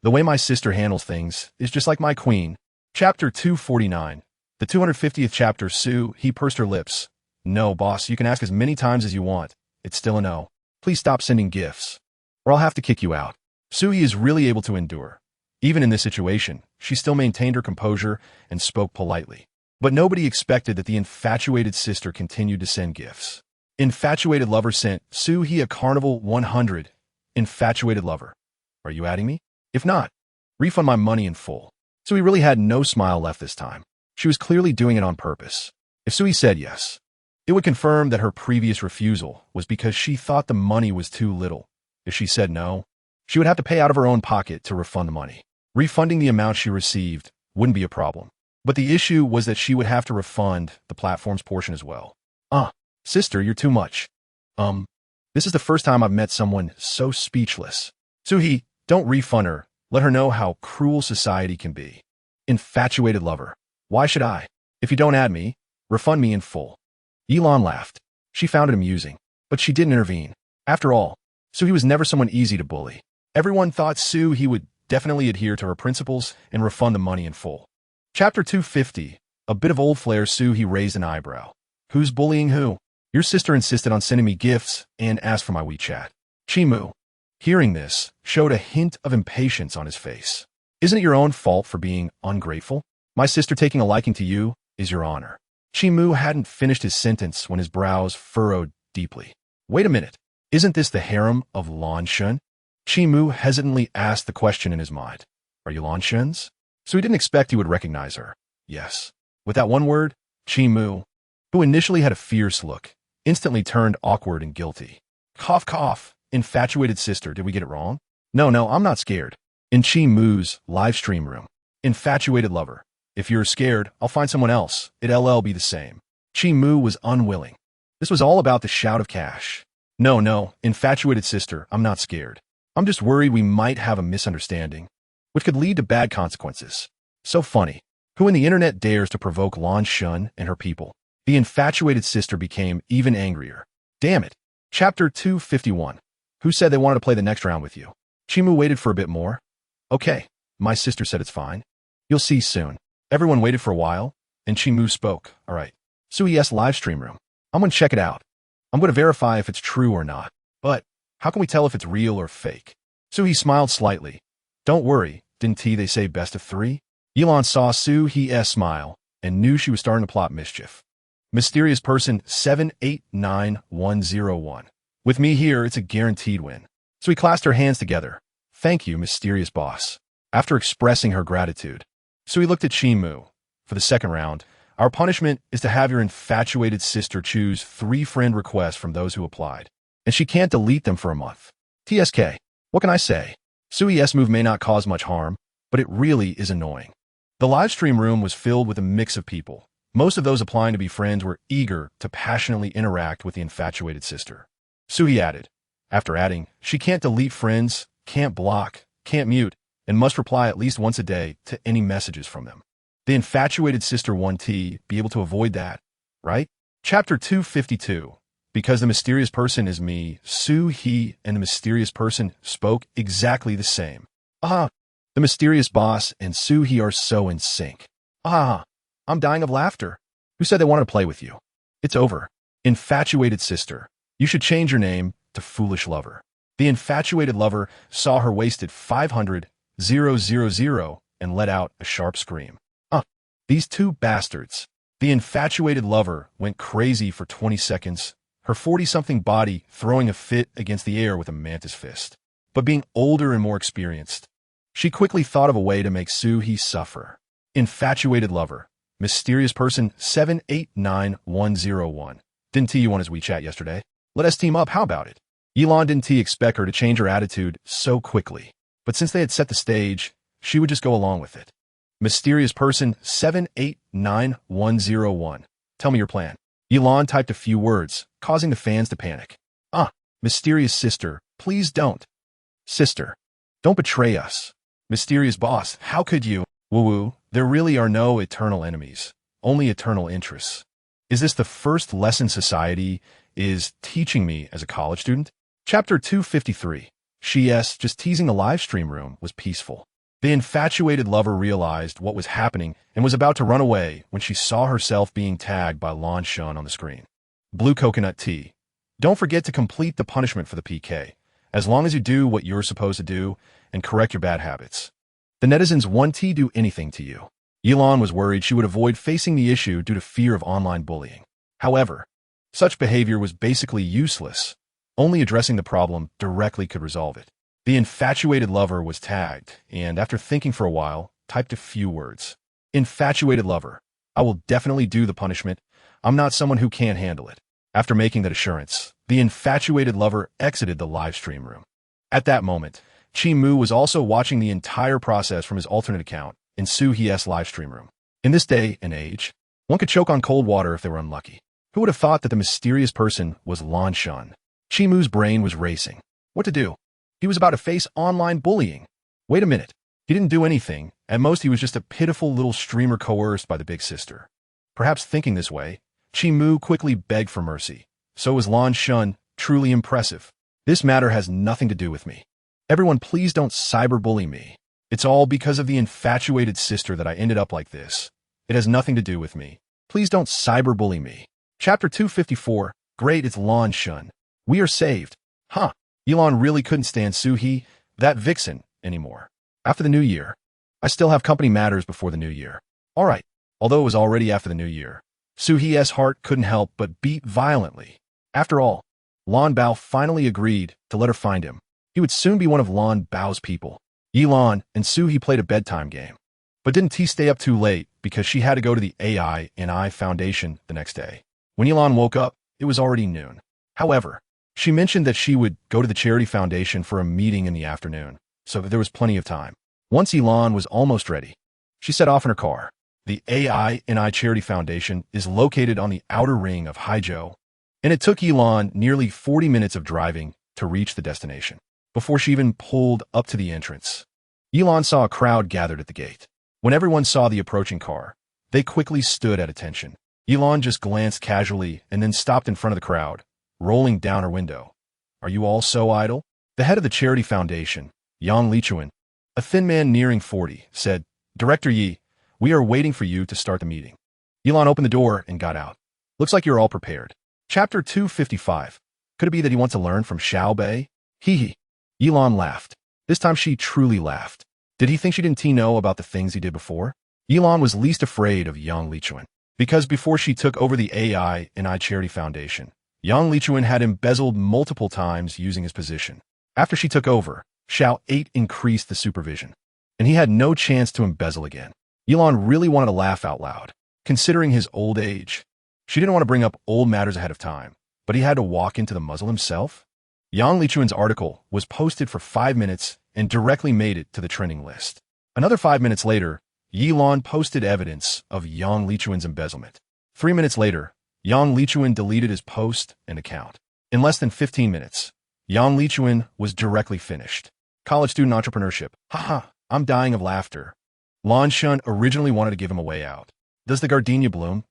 The way my sister handles things is just like my queen. Chapter 249. The 250th chapter. Sue, he pursed her lips. No, boss, you can ask as many times as you want. It's still a no. Please stop sending gifts, or I'll have to kick you out. Sui is really able to endure. Even in this situation, she still maintained her composure and spoke politely. But nobody expected that the infatuated sister continued to send gifts. Infatuated lover sent Sui a Carnival 100. Infatuated lover. Are you adding me? If not, refund my money in full. Sui really had no smile left this time. She was clearly doing it on purpose. If Sui said yes, it would confirm that her previous refusal was because she thought the money was too little. If she said no, she would have to pay out of her own pocket to refund the money. Refunding the amount she received wouldn't be a problem. But the issue was that she would have to refund the platform's portion as well. Sister, you're too much. This is the first time I've met someone so speechless. Suhi, don't refund her. Let her know how cruel society can be. Infatuated lover. Why should I? If you don't add me, refund me in full. Elon laughed. She found it amusing, but she didn't intervene. After all, Suhi was never someone easy to bully. Everyone thought Suhi would definitely adhere to her principles and refund the money in full. Chapter 250. A bit of old flair. Suhi raised an eyebrow. Who's bullying who? Your sister insisted on sending me gifts and asked for my WeChat. Chimu, hearing this, showed a hint of impatience on his face. Isn't it your own fault for being ungrateful? My sister taking a liking to you is your honor. Chimu hadn't finished his sentence when his brows furrowed deeply. Wait a minute. Isn't this the harem of Lan Shun? Chimu hesitantly asked the question in his mind. Are you Lan Shun's? So he didn't expect he would recognize her. Yes. With that one word, Chimu, who initially had a fierce look, instantly turned awkward and guilty. Cough, cough. Infatuated sister, did we get it wrong? No, I'm not scared. In Chimu's live stream room. Infatuated lover. If you're scared, I'll find someone else. It'll be the same. Chimu was unwilling. This was all about the shout of cash. No, infatuated sister, I'm not scared. I'm just worried we might have a misunderstanding, which could lead to bad consequences. So funny. Who in the internet dares to provoke Lan Shun and her people? The infatuated sister became even angrier. Damn it. Chapter 251. Who said they wanted to play the next round with you? Chimu waited for a bit more. Okay, my sister said it's fine. You'll see soon. Everyone waited for a while, and Chimu spoke. All right. Sui's live stream room. I'm going to check it out. I'm going to verify if it's true or not. But how can we tell if it's real or fake? Suhi smiled slightly. Don't worry, didn't they say best of 3? Elon saw Suhi's smile and knew she was starting to plot mischief. Mysterious person 789101. With me here, it's a guaranteed win. So he clasped her hands together. Thank you, mysterious boss. After expressing her gratitude, Sui looked at Chimu. For the second round, our punishment is to have your infatuated sister choose 3 friend requests from those who applied. And she can't delete them for a month. TSK. What can I say? Sui's move may not cause much harm, but it really is annoying. The live stream room was filled with a mix of people. Most of those applying to be friends were eager to passionately interact with the infatuated sister. Sui added. After adding, she can't delete friends, can't block, can't mute, and must reply at least once a day to any messages from them. The infatuated sister 1T be able to avoid that, right? Chapter 252. Because the mysterious person is me, Su-He and the mysterious person spoke exactly the same. The mysterious boss and Su-He are so in sync. I'm dying of laughter. Who said they wanted to play with you? It's over. Infatuated sister. You should change your name to foolish lover. The infatuated lover saw her wasted 500,000 and let out a sharp scream. These 2 bastards. The infatuated lover went crazy for 20 seconds, her 40-something body throwing a fit against the air with a mantis fist. But being older and more experienced, she quickly thought of a way to make Su-He suffer. Infatuated lover. Mysterious person 789101. Didn't you on his WeChat yesterday? Let us team up, how about it? Elon didn't expect her to change her attitude so quickly, but since they had set the stage, she would just go along with it. Mysterious person 789101. Tell me your plan. Elon typed a few words, causing the fans to panic. Mysterious sister, please don't. Sister, don't betray us. Mysterious boss, how could you? Woo-woo, there really are no eternal enemies, only eternal interests. Is this the first lesson society is teaching me as a college student? Chapter 253. Just teasing the live stream room was peaceful. The infatuated lover realized what was happening and was about to run away when she saw herself being tagged by Lan Shun on the screen. Blue coconut tea. Don't forget to complete the punishment for the PK, as long as you do what you're supposed to do and correct your bad habits. The netizens won't do anything to you. Elon was worried she would avoid facing the issue due to fear of online bullying. However, such behavior was basically useless. Only addressing the problem directly could resolve it. The infatuated lover was tagged, and after thinking for a while, typed a few words. Infatuated lover, I will definitely do the punishment. I'm not someone who can't handle it. After making that assurance, the infatuated lover exited the live stream room. At that moment, Chi Mu was also watching the entire process from his alternate account in Soo-hye's live stream room. In this day and age, one could choke on cold water if they were unlucky. Who would have thought that the mysterious person was Lan Shun? Chi Mu's brain was racing. What to do? He was about to face online bullying. Wait a minute. He didn't do anything. At most, he was just a pitiful little streamer coerced by the big sister. Perhaps thinking this way, Chi Mu quickly begged for mercy. So was Lan Shun, truly impressive. This matter has nothing to do with me. Everyone, please don't cyberbully me. It's all because of the infatuated sister that I ended up like this. It has nothing to do with me. Please don't cyberbully me. Chapter 254. Great, it's Lan Shun. We are saved. Elon really couldn't stand Soo-hye, that vixen, anymore. After the new year. I still have company matters before the new year. Alright. Although it was already after the new year, Soo-hye's heart couldn't help but beat violently. After all, Lan Bao finally agreed to let her find him. He would soon be one of Lan Bao's people. Elon and Soo-hye played a bedtime game. But didn't T stay up too late because she had to go to the AI Foundation the next day. When Elon woke up, it was already noon. However, she mentioned that she would go to the charity foundation for a meeting in the afternoon, so there was plenty of time. Once Elon was almost ready, she set off in her car. The AI Charity Foundation is located on the outer ring of Haizhou, and it took Elon nearly 40 minutes of driving to reach the destination. Before she even pulled up to the entrance, Elon saw a crowd gathered at the gate. When everyone saw the approaching car, they quickly stood at attention. Elon just glanced casually and then stopped in front of the crowd, rolling down her window. Are you all so idle? The head of the charity foundation, Yang Lichuan, a thin man nearing 40, said, Director Yi, we are waiting for you to start the meeting. Elon opened the door and got out. Looks like you're all prepared. Chapter 255. Could it be that he wants to learn from Xiao Bei? Hee. Elon laughed. This time she truly laughed. Did he think she didn't know about the things he did before? Elon was least afraid of Yang Lichuan, because before she took over the AI Charity Foundation, Yang Lichuan had embezzled multiple times using his position. After she took over, Xiao 8 increased the supervision, and he had no chance to embezzle again. Elon really wanted to laugh out loud, considering his old age. She didn't want to bring up old matters ahead of time, but he had to walk into the muzzle himself? Yang Lichuan's article was posted for 5 minutes and directly made it to the trending list. Another 5 minutes later, Elon posted evidence of Yang Lichuan's embezzlement. 3 minutes later, Yang Lichuan deleted his post and account. In less than 15 minutes, Yang Lichuan was directly finished. College student entrepreneurship. I'm dying of laughter. Lan Shun originally wanted to give him a way out. Does the gardenia bloom?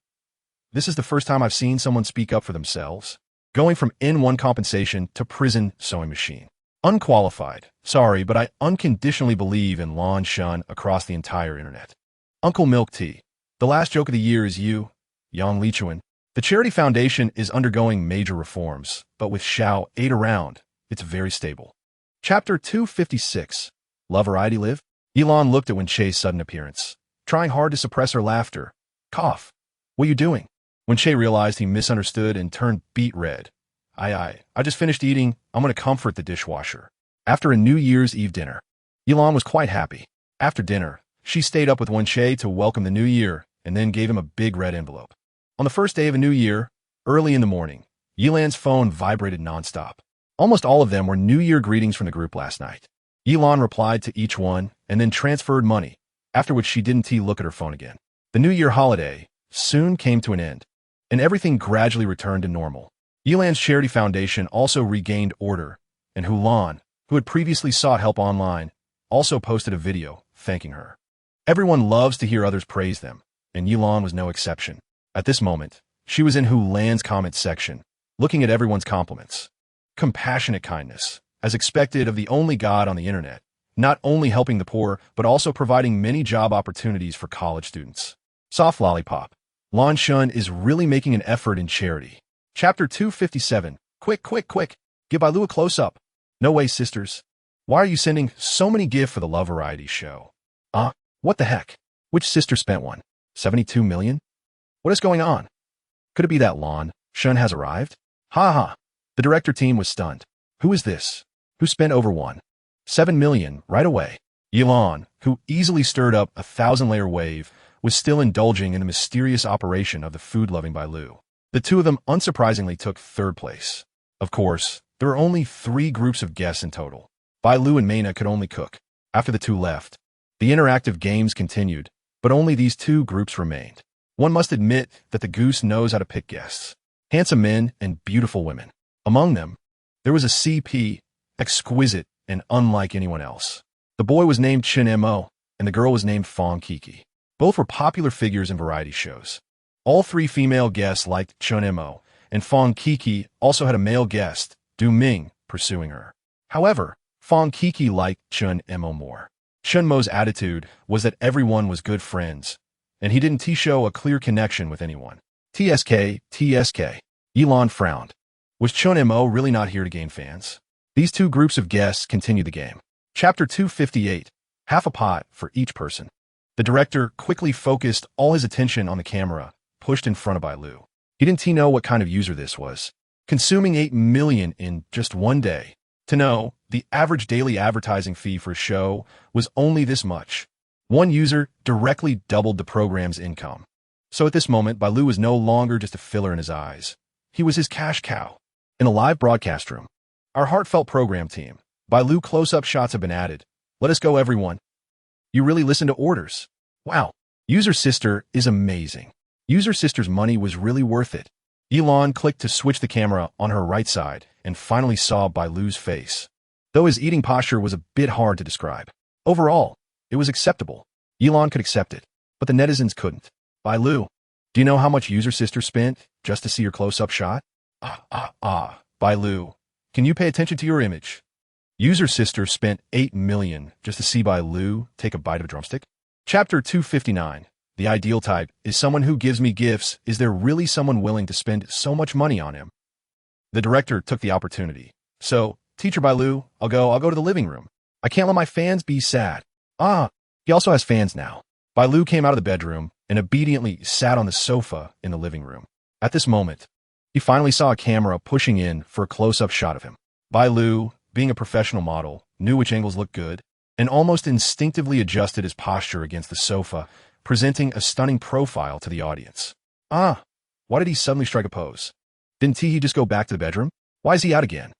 This is the first time I've seen someone speak up for themselves. Going from N1 compensation to prison sewing machine. Unqualified. Sorry, but I unconditionally believe in Lan Shun across the entire internet. Uncle Milk Tea. The last joke of the year is you, Yang Lichuan. The charity foundation is undergoing major reforms, but with Xiao 8 around, it's very stable. Chapter 256. Love or ID live? Elon looked at Wen-Chei's sudden appearance, trying hard to suppress her laughter. Cough. What are you doing? Wen-Chei realized he misunderstood and turned beet red. I just finished eating. I'm going to comfort the dishwasher. After a New Year's Eve dinner, Elon was quite happy. After dinner, she stayed up with Wen-Chei to welcome the new year and then gave him a big red envelope. On the first day of a new year, early in the morning, Yilan's phone vibrated nonstop. Almost all of them were New Year greetings from the group last night. Elon replied to each one and then transferred money, after which she didn't look at her phone again. The New Year holiday soon came to an end, and everything gradually returned to normal. Yilan's charity foundation also regained order, and Hulan, who had previously sought help online, also posted a video thanking her. Everyone loves to hear others praise them, and Yilan was no exception. At this moment, she was in Hulan's comment section, looking at everyone's compliments. Compassionate kindness, as expected of the only god on the internet, not only helping the poor, but also providing many job opportunities for college students. Soft lollipop. Lan Shun is really making an effort in charity. Chapter 257. Quick, quick, quick. Give Bailu a close-up. No way, sisters. Why are you sending so many gifts for the love variety show? What the heck? Which sister spent one? 72 million? What is going on? Could it be that Lan Shun has arrived? Ha ha. The director team was stunned. Who is this? Who spent over 7 million right away? Yilan, who easily stirred up a 1,000-layer wave, was still indulging in the mysterious operation of the food-loving Bailu. The two of them unsurprisingly took third place. Of course, there were only 3 groups of guests in total. Bailu and Maina could only cook. After the two left, the interactive games continued, but only these 2 groups remained. One must admit that the goose knows how to pick guests. Handsome men and beautiful women. Among them, there was a CP, exquisite and unlike anyone else. The boy was named Chen Mo, and the girl was named Fong Kiki. Both were popular figures in variety shows. All 3 female guests liked Chen Mo, and Fong Kiki also had a male guest, Du Ming, pursuing her. However, Fong Kiki liked Chen Mo more. Chen Mo's attitude was that everyone was good friends, and he didn't show a clear connection with anyone. TSK. Yilan frowned. Was Chen Mo really not here to gain fans? These 2 groups of guests continued the game. Chapter 258. Half a pot for each person. The director quickly focused all his attention on the camera, pushed in front of Bailu. He didn't know what kind of user this was. Consuming 8 million in just one day. To know, the average daily advertising fee for a show was only this much. One user directly doubled the program's income. So at this moment, Bailu was no longer just a filler in his eyes. He was his cash cow. In a live broadcast room, our heartfelt program team, Bailu close-up shots have been added. Let us go, everyone. You really listen to orders. Wow. User Sister is amazing. User Sister's money was really worth it. Yilan clicked to switch the camera on her right side and finally saw Bailu's face. Though his eating posture was a bit hard to describe. Overall, it was acceptable. Yilan could accept it, but the netizens couldn't. Bailu, do you know how much User Sister spent just to see your close-up shot? Bailu, can you pay attention to your image? User Sister spent 8 million just to see Bailu take a bite of a drumstick? Chapter 259. The ideal type is someone who gives me gifts. Is there really someone willing to spend so much money on him? The director took the opportunity. So, Teacher Bailu, I'll go to the living room. I can't let my fans be sad. He also has fans now. Bailu came out of the bedroom and obediently sat on the sofa in the living room. At this moment, he finally saw a camera pushing in for a close-up shot of him. Bailu, being a professional model, knew which angles looked good, and almost instinctively adjusted his posture against the sofa, presenting a stunning profile to the audience. Why did he suddenly strike a pose? Didn't he just go back to the bedroom? Why is he out again?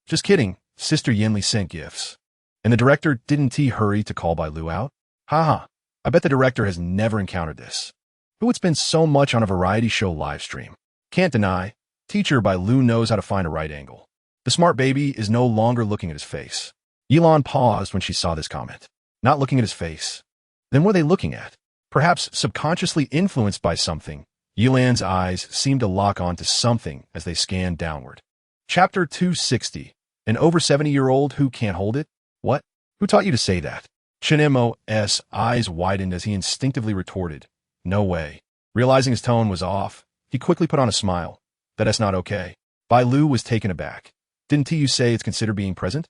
Just kidding, Sister Yinli sent gifts. And the director didn't hurry to call Bailu out? I bet the director has never encountered this. Who would spend so much on a variety show live stream? Can't deny, Teacher Bailu knows how to find a right angle. The smart baby is no longer looking at his face. Yilan paused when she saw this comment. Not looking at his face. Then what are they looking at? Perhaps subconsciously influenced by something, Yilan's eyes seemed to lock onto something as they scanned downward. Chapter 260. An over 70-year-old who can't hold it? What? Who taught you to say that? Chen Mo's eyes widened as he instinctively retorted, no way. Realizing his tone was off, he quickly put on a smile. That's not okay. Bailu was taken aback. Didn't you say it's considered being present?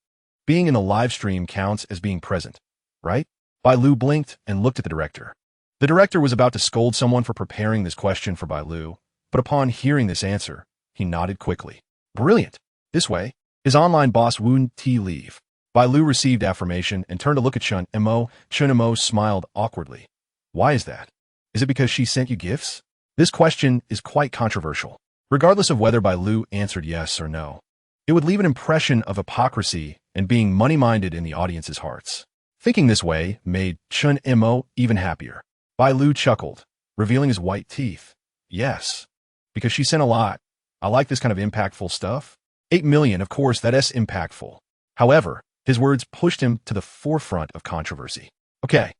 Being in the live stream counts as being present, right? Bailu blinked and looked at the director. The director was about to scold someone for preparing this question for Bailu, but upon hearing this answer, he nodded quickly. Brilliant. This way. His online boss wouldn't leave. Bailu received affirmation and turned to look at Chen Mo. Chen Mo smiled awkwardly. Why is that? Is it because she sent you gifts? This question is quite controversial. Regardless of whether Bailu answered yes or no, it would leave an impression of hypocrisy and being money-minded in the audience's hearts. Thinking this way made Chen Mo even happier. Bailu chuckled, revealing his white teeth. Yes, because she sent a lot. I like this kind of impactful stuff. 8 million, of course, that's impactful. However, his words pushed him to the forefront of controversy. Okay,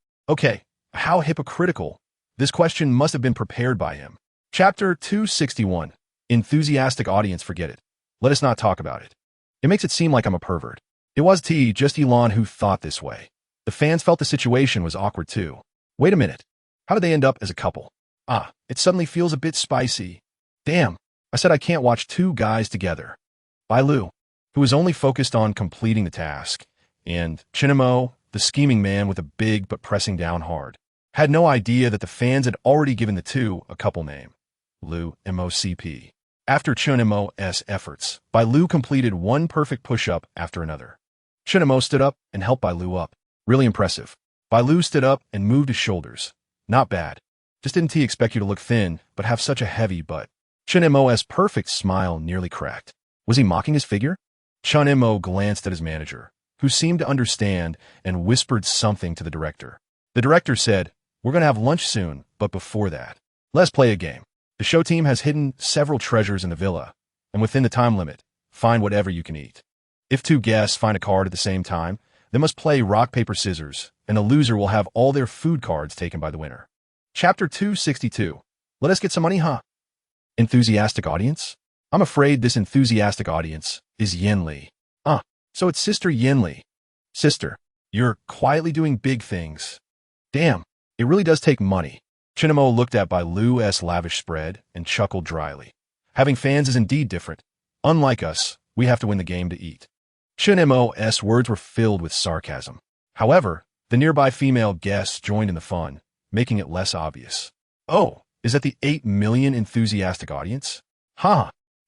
how hypocritical. This question must have been prepared by him. Chapter 261. Enthusiastic audience, forget it. Let us not talk about it. It makes it seem like I'm a pervert. It was just Elon who thought this way. The fans felt the situation was awkward too. Wait a minute. How did they end up as a couple? It suddenly feels a bit spicy. Damn, I said I can't watch two guys together. By Lu, who was only focused on completing the task, and Chinemo, the scheming man with a big but pressing down hard, had no idea that the fans had already given the two a couple name. Lu MOCP. After Chunemo's efforts, Bai Lu completed one perfect push-up after another. Chunemo stood up and helped Bai Lu up. Really impressive. Bai Lu stood up and moved his shoulders. Not bad. Just didn't he expect you to look thin, but have such a heavy butt. Chunemo's perfect smile nearly cracked. Was he mocking his figure? Chunemo glanced at his manager, who seemed to understand, and whispered something to the director. The director said, "We're going to have lunch soon, but before that, let's play a game. The show team has hidden several treasures in the villa, and within the time limit, find whatever you can eat. If two guests find a card at the same time, they must play rock, paper, scissors, and the loser will have all their food cards taken by the winner." Chapter 262. Let us get some money, huh? Enthusiastic audience? I'm afraid this enthusiastic audience is Yin Li. So it's Sister Yin Li. Sister, you're quietly doing big things. Damn, it really does take money. Chinemo looked at Bai Lu's lavish spread and chuckled dryly. Having fans is indeed different. Unlike us, we have to win the game to eat. Chinemo's words were filled with sarcasm. However, the nearby female guests joined in the fun, making it less obvious. Oh, is that the 8 million enthusiastic audience?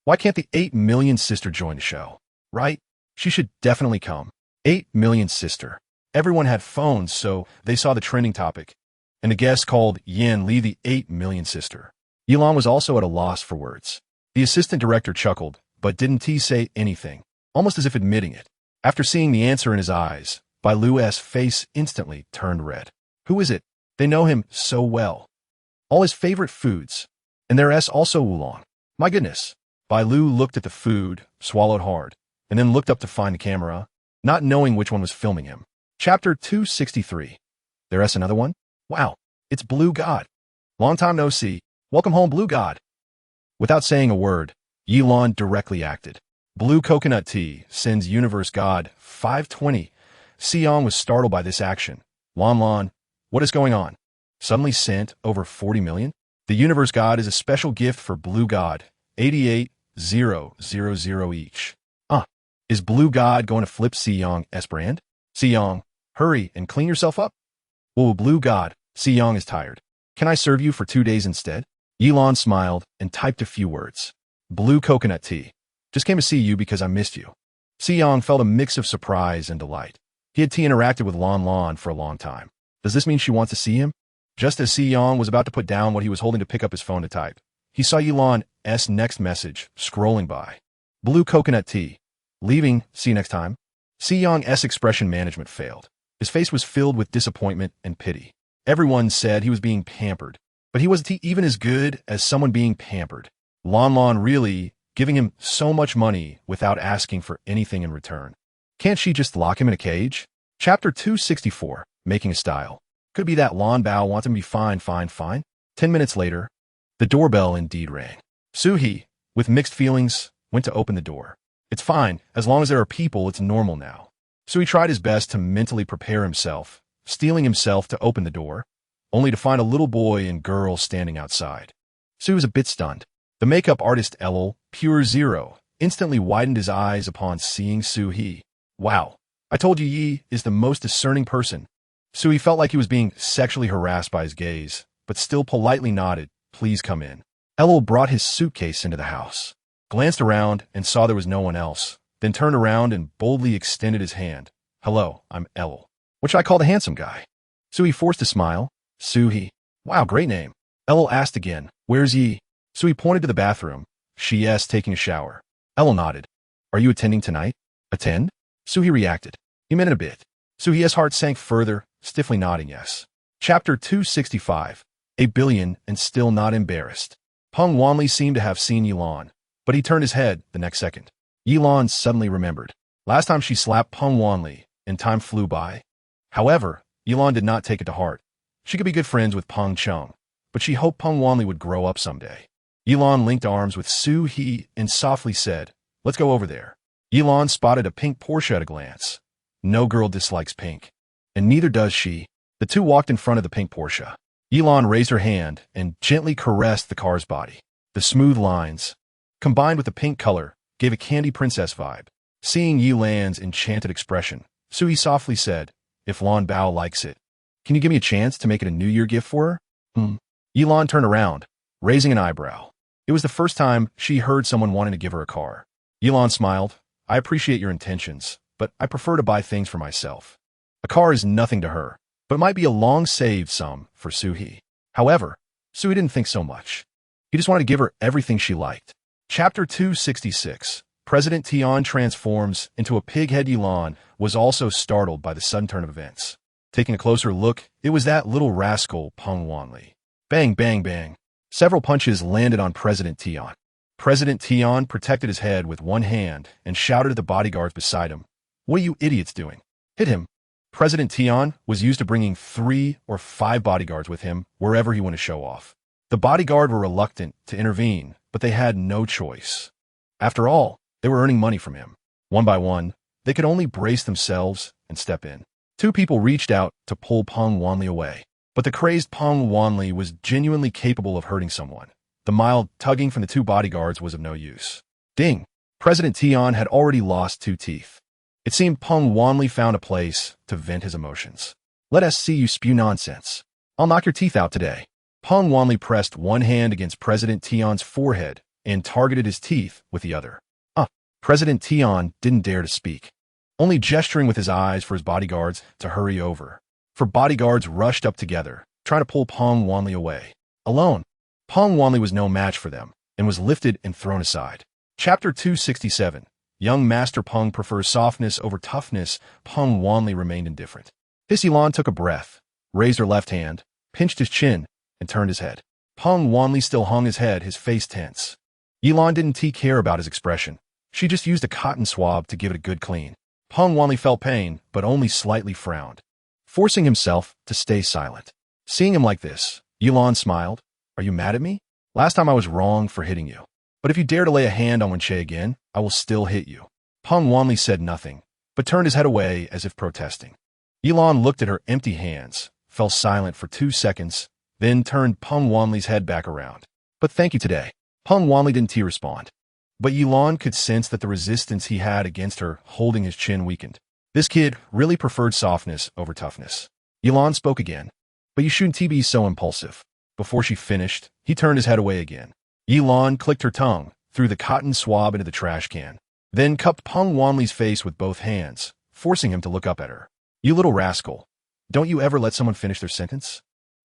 Why can't the 8 million sister join the show? Right? She should definitely come. 8 million sister. Everyone had phones, so they saw the trending topic, and the guest called Yin Li the 8 million sister. Elon was also at a loss for words. The assistant director chuckled, but didn't say anything, almost as if admitting it. After seeing the answer in his eyes, Bai Lu's face instantly turned red. Who is it? They know him so well. All his favorite foods, and their also oolong. My goodness. Bai Lu looked at the food, swallowed hard, and then looked up to find the camera, not knowing which one was filming him. Chapter 263. There's another one? Wow, it's Blue God. Long time no see. Welcome home, Blue God. Without saying a word, Elon directly acted. Blue coconut tea sends Universe God 520. Xiong was startled by this action. Lon, what is going on? Suddenly sent over 40 million? The Universe God is a special gift for Blue God, 88,000 each. Is Blue God going to flip Xiong's brand? Xiong, hurry and clean yourself up. Whoa, Blue God, Xiong is tired. Can I serve you for 2 days instead? Elon smiled and typed a few words. Blue coconut tea. Just came to see you because I missed you. Xiong felt a mix of surprise and delight. He had interacted with Lon for a long time. Does this mean she wants to see him? Just as Xiong was about to put down what he was holding to pick up his phone to type, he saw Elon's next message scrolling by. Blue coconut tea. Leaving, see you next time. Xiong's expression management failed. His face was filled with disappointment and pity. Everyone said he was being pampered, but he wasn't even as good as someone being pampered. Lon really giving him so much money without asking for anything in return. Can't she just lock him in a cage? Chapter 264. Making a style. Could be that Lon Bao wants him to be fine. 10 minutes later, the doorbell indeed rang. Suhi, with mixed feelings, went to open the door. It's fine, as long as there are people, it's normal now. So he tried his best to mentally prepare himself, steeling himself to open the door, only to find a little boy and girl standing outside. So he was a bit stunned. The makeup artist Elul, pure zero, instantly widened his eyes upon seeing Suhi. Wow, I told you Yi is the most discerning person. Suhi felt like he was being sexually harassed by his gaze, but still politely nodded, please come in. Elul brought his suitcase into the house, glanced around and saw there was no one else, then turned around and boldly extended his hand. Hello, I'm Elul. What should I call the handsome guy? Suhi forced a smile. Suhi. Wow, great name. Elul asked again, where's Yi? Suhi pointed to the bathroom. She's taking a shower. Elul nodded. Are you attending tonight? Attend? Suhi reacted. He meant it a bit. Suhi's heart sank further, stiffly nodding yes. Chapter 265. 8 billion and still not embarrassed. Peng Wanli seemed to have seen Elon, But he turned his head the next second. Yilan suddenly remembered. Last time she slapped Peng Wanli, and time flew by. However, Yilan did not take it to heart. She could be good friends with Peng Cheng, but she hoped Peng Wanli would grow up someday. Yilan linked arms with Su He and softly said, "Let's go over there." Yilan spotted a pink Porsche at a glance. No girl dislikes pink. And neither does she. The two walked in front of the pink Porsche. Yilan raised her hand and gently caressed the car's body. The smooth lines, combined with the pink color, gave a candy princess vibe. Seeing Yilan's enchanted expression, Sui softly said, "If Lan Bao likes it, can you give me a chance to make it a New Year gift for her?" Yilan turned around, raising an eyebrow. It was the first time she heard someone wanting to give her a car. Yilan smiled. "I appreciate your intentions, but I prefer to buy things for myself." A car is nothing to her, but it might be a long-saved sum for Suhi. However, Suhi didn't think so much. He just wanted to give her everything she liked. Chapter 266. President Tian transforms into a pig-head. Yilan was also startled by the sudden turn of events. Taking a closer look, it was that little rascal Peng Wanli. Bang, bang, bang. Several punches landed on President Tian. President Tian protected his head with one hand and shouted at the bodyguards beside him, "What are you idiots doing? Hit him." President Tian was used to bringing 3 or 5 bodyguards with him wherever he wanted to show off. The bodyguard were reluctant to intervene, but they had no choice. After all, they were earning money from him. One by one, they could only brace themselves and step in. 2 people reached out to pull Peng Wanli away, but the crazed Peng Wanli was genuinely capable of hurting someone. The mild tugging from the 2 bodyguards was of no use. Ding! President Tian had already lost 2 teeth. It seemed Peng Wanli found a place to vent his emotions. "Let us see you spew nonsense. I'll knock your teeth out today." Peng Wanli pressed one hand against President Tian's forehead and targeted his teeth with the other. President Tian didn't dare to speak, only gesturing with his eyes for his bodyguards to hurry over. For bodyguards rushed up together, trying to pull Peng Wanli away. Alone, Peng Wanli was no match for them and was lifted and thrown aside. Chapter 267. Young Master Peng prefers softness over toughness. Peng Wanli remained indifferent. Yilan took a breath, raised her left hand, pinched his chin, and turned his head. Peng Wanli still hung his head, his face tense. Yilan didn't care about his expression. She just used a cotton swab to give it a good clean. Peng Wanli felt pain, but only slightly frowned, forcing himself to stay silent. Seeing him like this, Yilan smiled. "Are you mad at me? Last time I was wrong for hitting you. But if you dare to lay a hand on Wenche again, I will still hit you." Peng Wanli said nothing, but turned his head away as if protesting. Yilan looked at her empty hands, fell silent for 2 seconds, then turned Peng Wanli's head back around. "But thank you today." Peng Wanli didn't respond. But Yilan could sense that the resistance he had against her holding his chin weakened. This kid really preferred softness over toughness. Yilan spoke again. "But you shouldn't be so impulsive." Before she finished, he turned his head away again. Yilan clicked her tongue, threw the cotton swab into the trash can, then cupped Peng Wanli's face with both hands, forcing him to look up at her. "You little rascal. Don't you ever let someone finish their sentence?"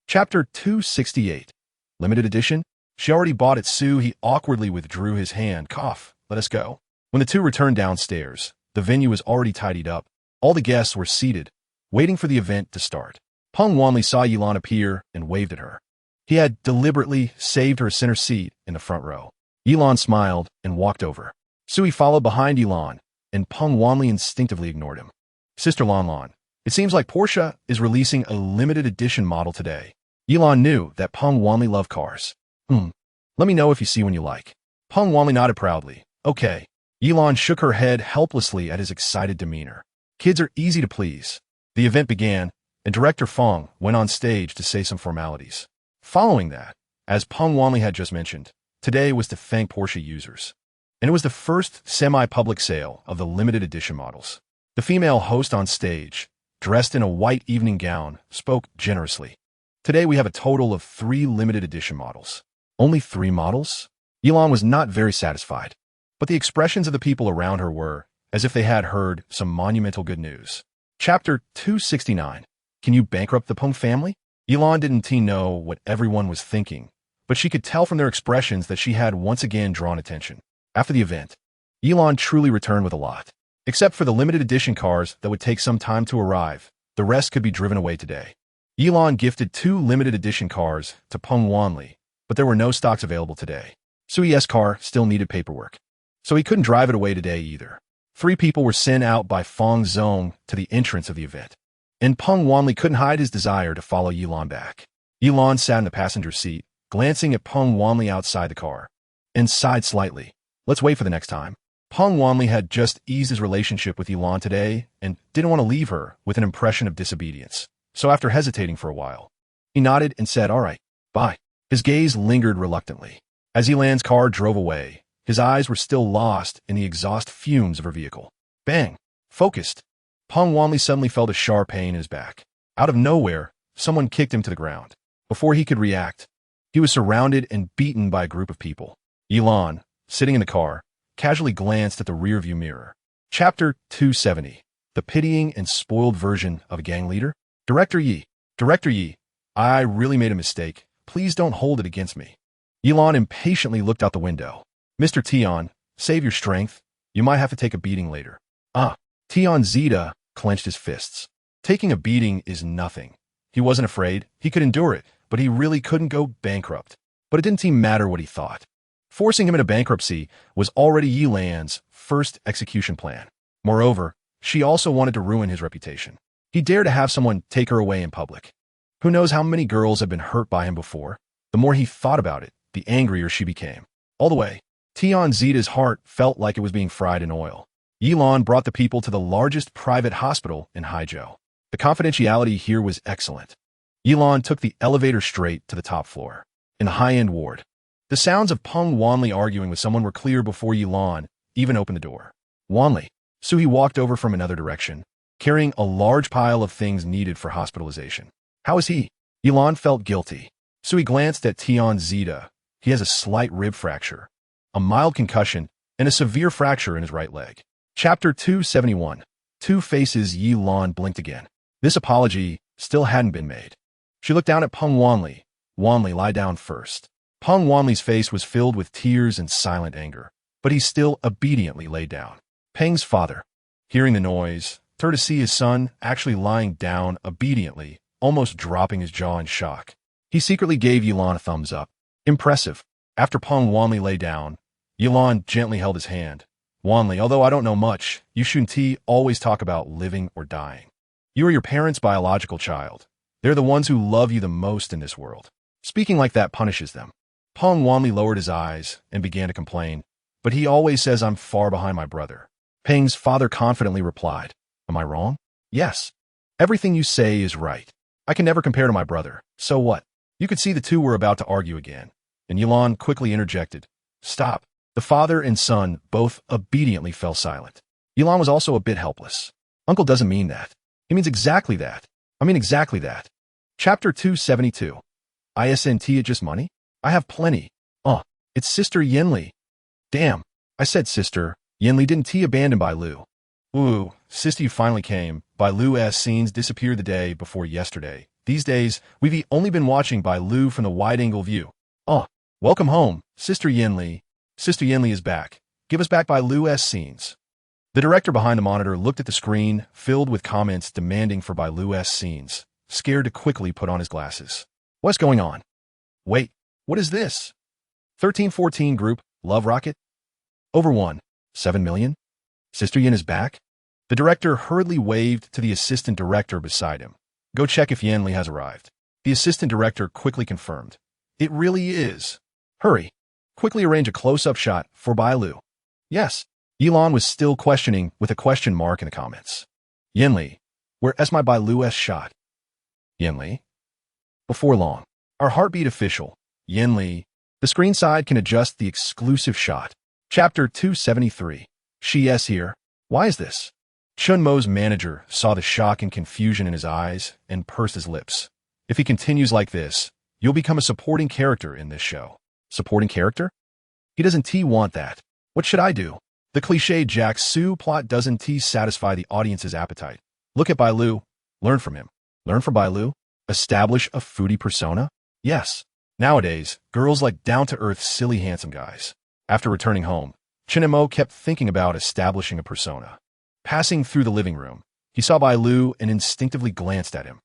Chapter 268. Limited edition. She already bought it. He awkwardly withdrew his hand. "Cough. Let us go." When the two returned downstairs, the venue was already tidied up. All the guests were seated, waiting for the event to start. Peng Wanli saw Yilan appear and waved at her. He had deliberately saved her center seat in the front row. Yilan smiled and walked over. Sui followed behind Yilan, and Peng Wanli instinctively ignored him. "Sister Lan, it seems like Porsche is releasing a limited edition model today." Yilan knew that Peng Wanli loved cars. Let me know if you see one you like." Peng Wanli nodded proudly. "Okay." Yilan shook her head helplessly at his excited demeanor. Kids are easy to please. The event began, and Director Fong went on stage to say some formalities. Following that, as Peng Wanli had just mentioned, today was to thank Porsche users. And it was the first semi-public sale of the limited edition models. The female host on stage, dressed in a white evening gown, spoke generously. "Today we have a total of 3 limited edition models." "Only 3 models?" Yilan was not very satisfied, but the expressions of the people around her were as if they had heard some monumental good news. Chapter 269. Can you bankrupt the Peng family? Yilan didn't know what everyone was thinking, but she could tell from their expressions that she had once again drawn attention. After the event, Yilan truly returned with a lot. Except for the limited edition cars that would take some time to arrive, the rest could be driven away today. Yilan gifted 2 limited edition cars to Peng Wanli, but there were no stocks available today. Sui's car still needed paperwork, so he couldn't drive it away today either. 3 people were sent out by Fong Zong to the entrance of the event, and Peng Wanli couldn't hide his desire to follow Yilan back. Yilan sat in the passenger seat, glancing at Peng Wanli outside the car, and sighed slightly. Let's wait for the next time. Peng Wanli had just eased his relationship with Yilan today and didn't want to leave her with an impression of disobedience. So after hesitating for a while, he nodded and said, all right, bye. His gaze lingered reluctantly. As Yilan's car drove away, his eyes were still lost in the exhaust fumes of her vehicle. Bang! Focused. Peng Wanli suddenly felt a sharp pain in his back. Out of nowhere, someone kicked him to the ground. Before he could react, he was surrounded and beaten by a group of people. Yilan, sitting in the car, casually glanced at the rearview mirror. Chapter 270. The pitying and spoiled version of a gang leader? Director Yi, I really made a mistake. Please don't hold it against me. Yilan impatiently looked out the window. Mr. Tian, save your strength. You might have to take a beating later. Tian Zita clenched his fists. Taking a beating is nothing. He wasn't afraid. He could endure it, but he really couldn't go bankrupt. But it didn't seem matter what he thought. Forcing him into bankruptcy was already Yilan's first execution plan. Moreover, she also wanted to ruin his reputation. He dared to have someone take her away in public. Who knows how many girls had been hurt by him before? The more he thought about it, the angrier she became. All the way, Tian Zita's heart felt like it was being fried in oil. Yilan brought the people to the largest private hospital in Haizhou. The confidentiality here was excellent. Yilan took the elevator straight to the top floor, in the high-end ward. The sounds of Peng Wanli arguing with someone were clear before Yilan even opened the door. Wanli. Sui walked over from another direction, carrying a large pile of things needed for hospitalization. How is he? Yilan felt guilty. Sui glanced at Tian Zita. He has a slight rib fracture, a mild concussion, and a severe fracture in his right leg. Chapter 271. 2 faces. Yilan blinked again. This apology still hadn't been made. She looked down at Peng Wanli. Wanli, lie down first. Peng Wanli's face was filled with tears and silent anger, but he still obediently lay down. Peng's father, hearing the noise, turned to see his son actually lying down obediently, almost dropping his jaw in shock. He secretly gave Yilan a thumbs up. Impressive. After Peng Wanli lay down, Yilan gently held his hand. Wanli, although I don't know much, you Shunti always talk about living or dying. You are your parents' biological child. They're the ones who love you the most in this world. Speaking like that punishes them. Peng Wanli lowered his eyes and began to complain, but he always says I'm far behind my brother. Peng's father confidently replied, am I wrong? Yes. Everything you say is right. I can never compare to my brother. So what? You could see the two were about to argue again, and Yilan quickly interjected. Stop. The father and son both obediently fell silent. Yilan was also a bit helpless. Uncle doesn't mean that. He means exactly that. I mean exactly that. Chapter 272. ISNT it just money? I have plenty. It's Sister Yanli. Damn, I said sister. Yanli didn't T abandoned by Lu. Ooh, sister, you finally came. Bai Lu's scenes disappeared the day before yesterday. These days, we've only been watching Bai Lu from the wide-angle view. Welcome home, Sister Yanli. Sister Yanli is back. Give us back Bai Lu's scenes. The director behind the monitor looked at the screen, filled with comments demanding for Bai Lu's scenes, scared to quickly put on his glasses. What's going on? Wait, what is this? 1314 group, Love Rocket? Over 7 million? Sister Yin is back? The director hurriedly waved to the assistant director beside him. Go check if Yanli has arrived. The assistant director quickly confirmed. It really is. Hurry. Quickly arrange a close-up shot for Bai Lu. Yes. Yilan was still questioning with a question mark in the comments. Yanli, where's my Bai Lu's shot? Yanli? Before long. Our heartbeat official. Yanli. The screen side can adjust the exclusive shot. Chapter 273. She is here. Why is this? Chun Mo's manager saw the shock and confusion in his eyes and pursed his lips. If he continues like this, you'll become a supporting character in this show. Supporting character? He doesn't want that. What should I do? The cliché Jack Su plot doesn't satisfy the audience's appetite. Look at Bai Lu. Learn from him. Learn from Bai Lu? Establish a foodie persona? Yes. Nowadays, girls like down-to-earth, silly, handsome guys. After returning home, Chen Mo kept thinking about establishing a persona. Passing through the living room, he saw Bai Lu and instinctively glanced at him.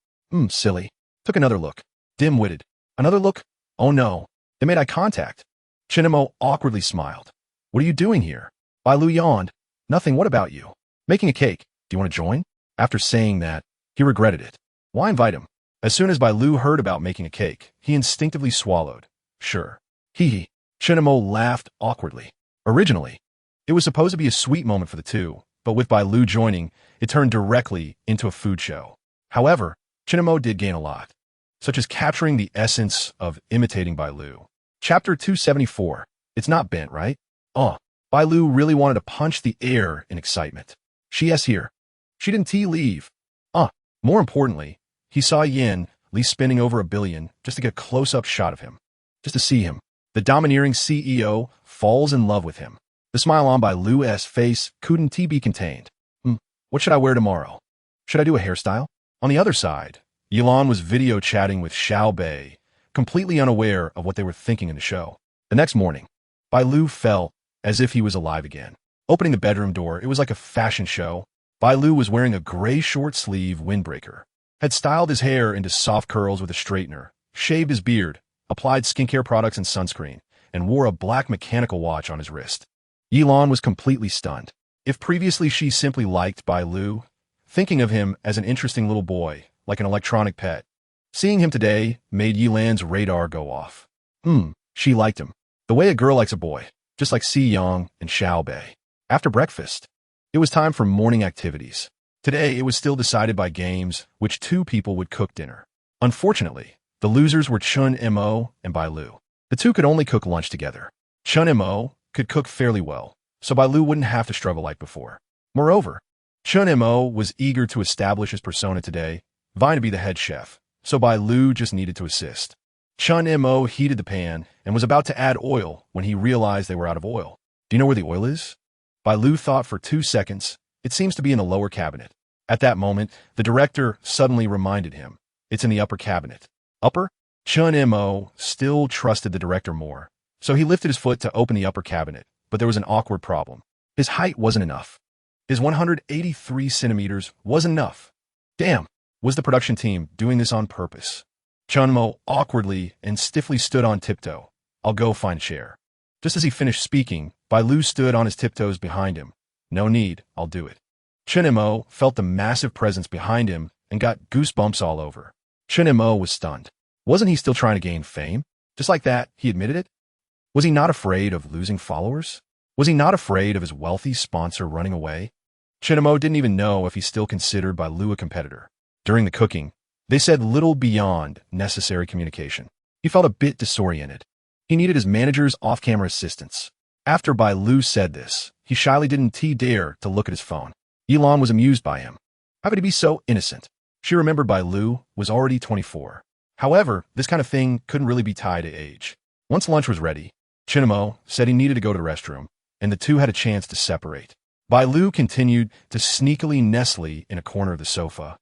Silly. Took another look. Dim-witted. Another look? Oh no. They made eye contact. Chinemo awkwardly smiled. What are you doing here? Bai Lu yawned. Nothing, what about you? Making a cake. Do you want to join? After saying that, he regretted it. Why invite him? As soon as Bai Lu heard about making a cake, he instinctively swallowed. Sure. Hee hee. Chinemo laughed awkwardly. Originally, it was supposed to be a sweet moment for the two, but with Bai Lu joining, it turned directly into a food show. However, Chinemo did gain a lot, such as capturing the essence of imitating Bai Lu. Chapter 274. It's not bent, right? Bai Lu really wanted to punch the air in excitement. She's here. She didn't leave. More importantly, he saw Yin Li spending over $1 billion just to get a close-up shot of him. Just to see him. The domineering CEO falls in love with him. The smile on Bai Lu's face couldn't be contained. What should I wear tomorrow? Should I do a hairstyle? On the other side, Yilan was video chatting with Xiao Bei, completely unaware of what they were thinking in the show. The next morning, Bai Lu felt as if he was alive again. Opening the bedroom door, it was like a fashion show. Bai Lu was wearing a gray short-sleeve windbreaker, had styled his hair into soft curls with a straightener, shaved his beard, applied skincare products and sunscreen, and wore a black mechanical watch on his wrist. Yilan was completely stunned. If previously she simply liked Bai Lu, thinking of him as an interesting little boy, like an electronic pet, seeing him today made Yilan's radar go off. She liked him. The way a girl likes a boy, just like Si Yang and Xiao Bei. After breakfast, it was time for morning activities. Today, it was still decided by games which two people would cook dinner. Unfortunately, the losers were Chun Mo and Bai Lu. The two could only cook lunch together. Chun Mo could cook fairly well, so Bai Lu wouldn't have to struggle like before. Moreover, Chun Mo was eager to establish his persona today, vying to be the head chef, so Bai Lu just needed to assist. Chun Mo heated the pan and was about to add oil when he realized they were out of oil. Do you know where the oil is? Bai Lu thought for 2 seconds. It seems to be in the lower cabinet. At that moment, the director suddenly reminded him. It's in the upper cabinet. Upper? Chun Mo still trusted the director more, so he lifted his foot to open the upper cabinet, but there was an awkward problem. His height wasn't enough. His 183 centimeters wasn't enough. Damn, was the production team doing this on purpose? Chun Mo awkwardly and stiffly stood on tiptoe. I'll go find a chair. Just as he finished speaking, Bai Lu stood on his tiptoes behind him. No need, I'll do it. Chun Mo felt the massive presence behind him and got goosebumps all over. Chun Mo was stunned. Wasn't he still trying to gain fame? Just like that, he admitted it? Was he not afraid of losing followers? Was he not afraid of his wealthy sponsor running away? Chun Mo didn't even know if he still considered Bai Lu a competitor. During the cooking, they said little beyond necessary communication. He felt a bit disoriented. He needed his manager's off-camera assistance. After Bai Lu said this, he shyly didn't dare to look at his phone. Yilan was amused by him. How could he be so innocent? She remembered Bai Lu was already 24. However, this kind of thing couldn't really be tied to age. Once lunch was ready, Chun Mo said he needed to go to the restroom, and the two had a chance to separate. Bai Lu continued to sneakily nestle in a corner of the sofa,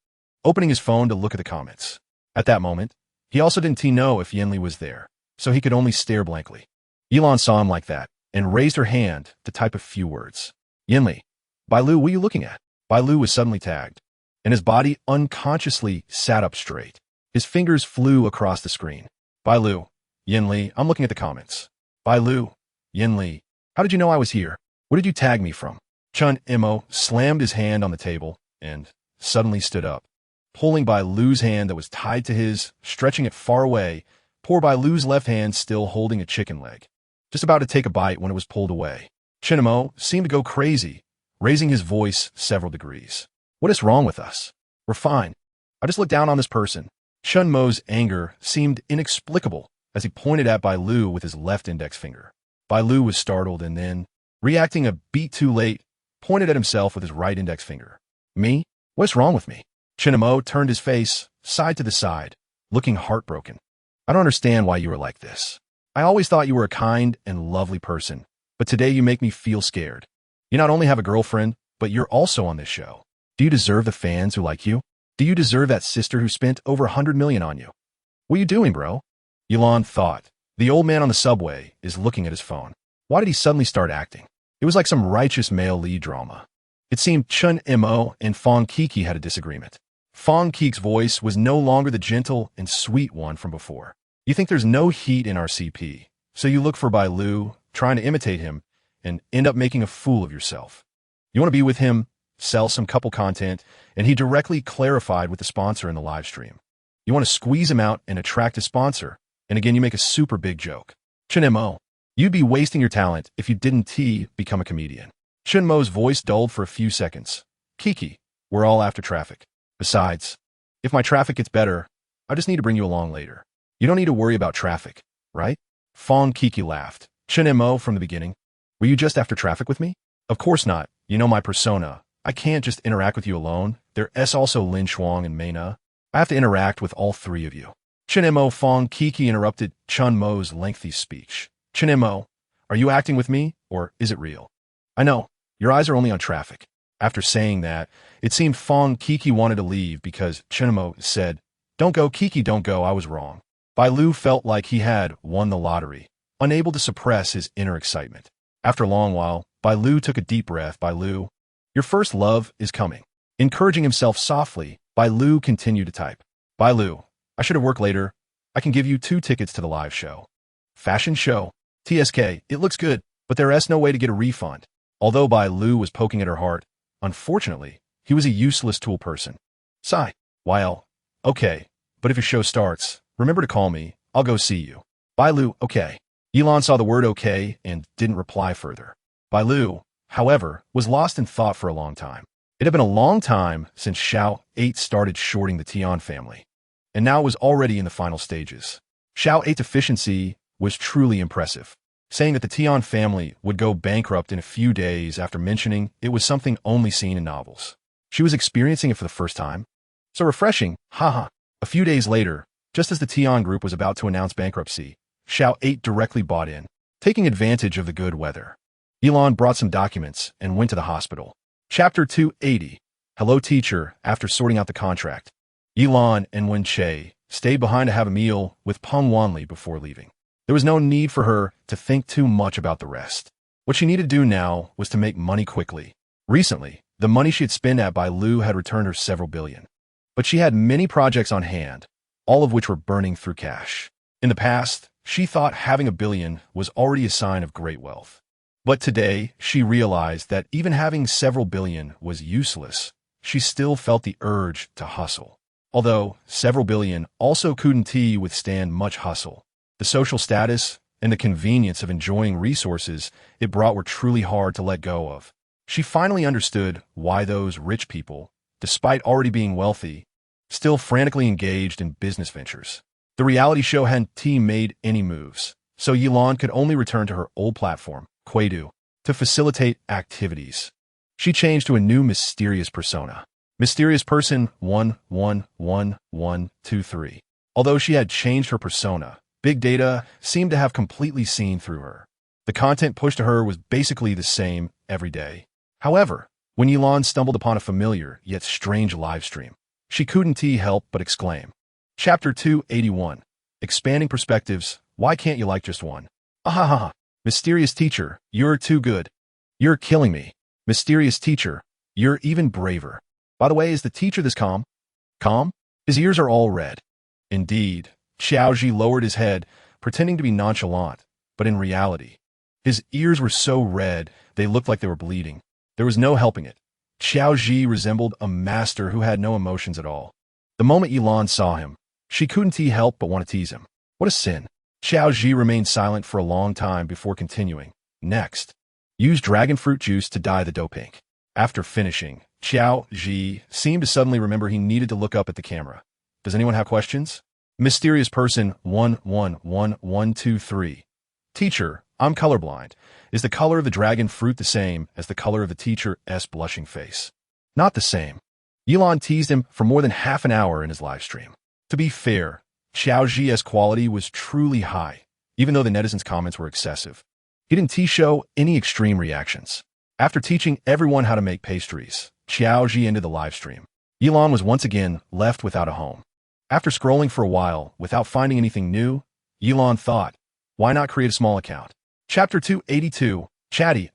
opening his phone to look at the comments. At that moment, he also didn't know if Yin Li was there, so he could only stare blankly. Yilan saw him like that, and raised her hand to type a few words. Yin Li. Bai Lu, what are you looking at? Bai Lu was suddenly tagged, and his body unconsciously sat up straight. His fingers flew across the screen. Bai Lu. Yin Li, I'm looking at the comments. Bai Lu. Yin Li. How did you know I was here? Where did you tag me from? Chun Mo slammed his hand on the table and suddenly stood up, pulling Bai Lu's hand that was tied to his, stretching it far away, poor Bai Lu's left hand still holding a chicken leg. Just about to take a bite when it was pulled away. Chun Mo seemed to go crazy, raising his voice several degrees. What is wrong with us? We're fine. I just looked down on this person. Chun Mo's anger seemed inexplicable as he pointed at Bai Lu with his left index finger. Bai Lu was startled and then, reacting a beat too late, pointed at himself with his right index finger. Me? What's wrong with me? Chun Mo turned his face side to the side, looking heartbroken. I don't understand why you were like this. I always thought you were a kind and lovely person, but today you make me feel scared. You not only have a girlfriend, but you're also on this show. Do you deserve the fans who like you? Do you deserve that sister who spent over 100 million on you? What are you doing, bro? Yilan thought. The old man on the subway is looking at his phone. Why did he suddenly start acting? It was like some righteous male lead drama. It seemed Chun Mo and Fong Kiki had a disagreement. Fong Kiki's voice was no longer the gentle and sweet one from before. You think there's no heat in our CP, So you look for Bai Lu, trying to imitate him, and end up making a fool of yourself. You want to be with him, sell some couple content, and he directly clarified with the sponsor in the live stream. You want to squeeze him out and attract a sponsor, and again you make a super big joke. Chen Mo. You'd be wasting your talent if you didn't become a comedian. Chen Mo's voice dulled for a few seconds. Kiki, we're all after traffic. Besides, if my traffic gets better, I just need to bring you along later. You don't need to worry about traffic, right? Fong Kiki laughed. Chen Mo from the beginning. Were you just after traffic with me? Of course not. You know my persona. I can't just interact with you alone. There's also Lin Shuang and Mei Na. I have to interact with all three of you. Chen Mo. Fong Kiki interrupted Chen Mo's lengthy speech. Chen Mo, are you acting with me, or is it real? I know, your eyes are only on traffic. After saying that, it seemed Fong Kiki wanted to leave because Chen Mo said, Don't go, Kiki, don't go, I was wrong. Bai Lu felt like he had won the lottery, unable to suppress his inner excitement. After a long while, Bai Lu took a deep breath. Bai Lu, your first love is coming. Encouraging himself softly, Bai Lu continued to type. Bai Lu, I should have worked later. I can give you 2 tickets to the live show. Fashion show. TSK, it looks good, but there's no way to get a refund. Although Bai Lu was poking at her heart, unfortunately, he was a useless tool person. Sigh. Well, okay, but if your show starts, remember to call me. I'll go see you. Bai Lu, okay. Elon saw the word okay and didn't reply further. Bai Lu, however, was lost in thought for a long time. It had been a long time since Xiao 8 started shorting the Tian family, and now it was already in the final stages. Xiao 8's efficiency was truly impressive, saying that the Tian family would go bankrupt in a few days after mentioning it was something only seen in novels. She was experiencing it for the first time. So refreshing, haha. A few days later, just as the Tian group was about to announce bankruptcy, Xiao 8 directly bought in, taking advantage of the good weather. Elon brought some documents and went to the hospital. Chapter 280. Hello, teacher. After sorting out the contract, Elon and Wen Che stayed behind to have a meal with Peng Wanli before leaving. There was no need for her to think too much about the rest. What she needed to do now was to make money quickly. Recently, the money she had spent at Bai Lu had returned her several billion. But she had many projects on hand, all of which were burning through cash. In the past, she thought having $1 billion was already a sign of great wealth. But today, she realized that even having several billion was useless. She still felt the urge to hustle. Although several billion also couldn't withstand much hustle. The social status and the convenience of enjoying resources it brought were truly hard to let go of. She finally understood why those rich people, despite already being wealthy, still frantically engaged in business ventures. The reality show hadn't made any moves, so Yilon could only return to her old platform, Quaidu, to facilitate activities. She changed to a new mysterious persona. Mysterious person 111123. Although she had changed her persona, Big Data seemed to have completely seen through her. The content pushed to her was basically the same every day. However, when Yilon stumbled upon a familiar yet strange livestream, she couldn't help but exclaim. Chapter 281. Expanding Perspectives. Why can't you like just one? Ahaha. Mysterious teacher, you're too good. You're killing me. Mysterious teacher, you're even braver. By the way, is the teacher this calm? Calm? His ears are all red. Indeed. Xiaoji lowered his head, pretending to be nonchalant, but in reality, his ears were so red they looked like they were bleeding. There was no helping it. Xiaoji resembled a master who had no emotions at all. The moment Yilon saw him, she couldn't help but want to tease him. What a sin. Xiaoji remained silent for a long time before continuing. Next, use dragon fruit juice to dye the dough pink. After finishing, Xiaoji seemed to suddenly remember he needed to look up at the camera. Does anyone have questions? Mysterious person 111123. Teacher, I'm colorblind. Is the color of the dragon fruit the same as the color of the teacher's blushing face? Not the same. Yilon teased him for more than half an hour in his live stream. To be fair, Xiaoji's quality was truly high, even though the netizens' comments were excessive. He didn't show any extreme reactions. After teaching everyone how to make pastries, Xiaoji ended the live stream. Yilon was once again left without a home. After scrolling for a while without finding anything new, Yilon thought, why not create a small account? Chapter 282. Chatty.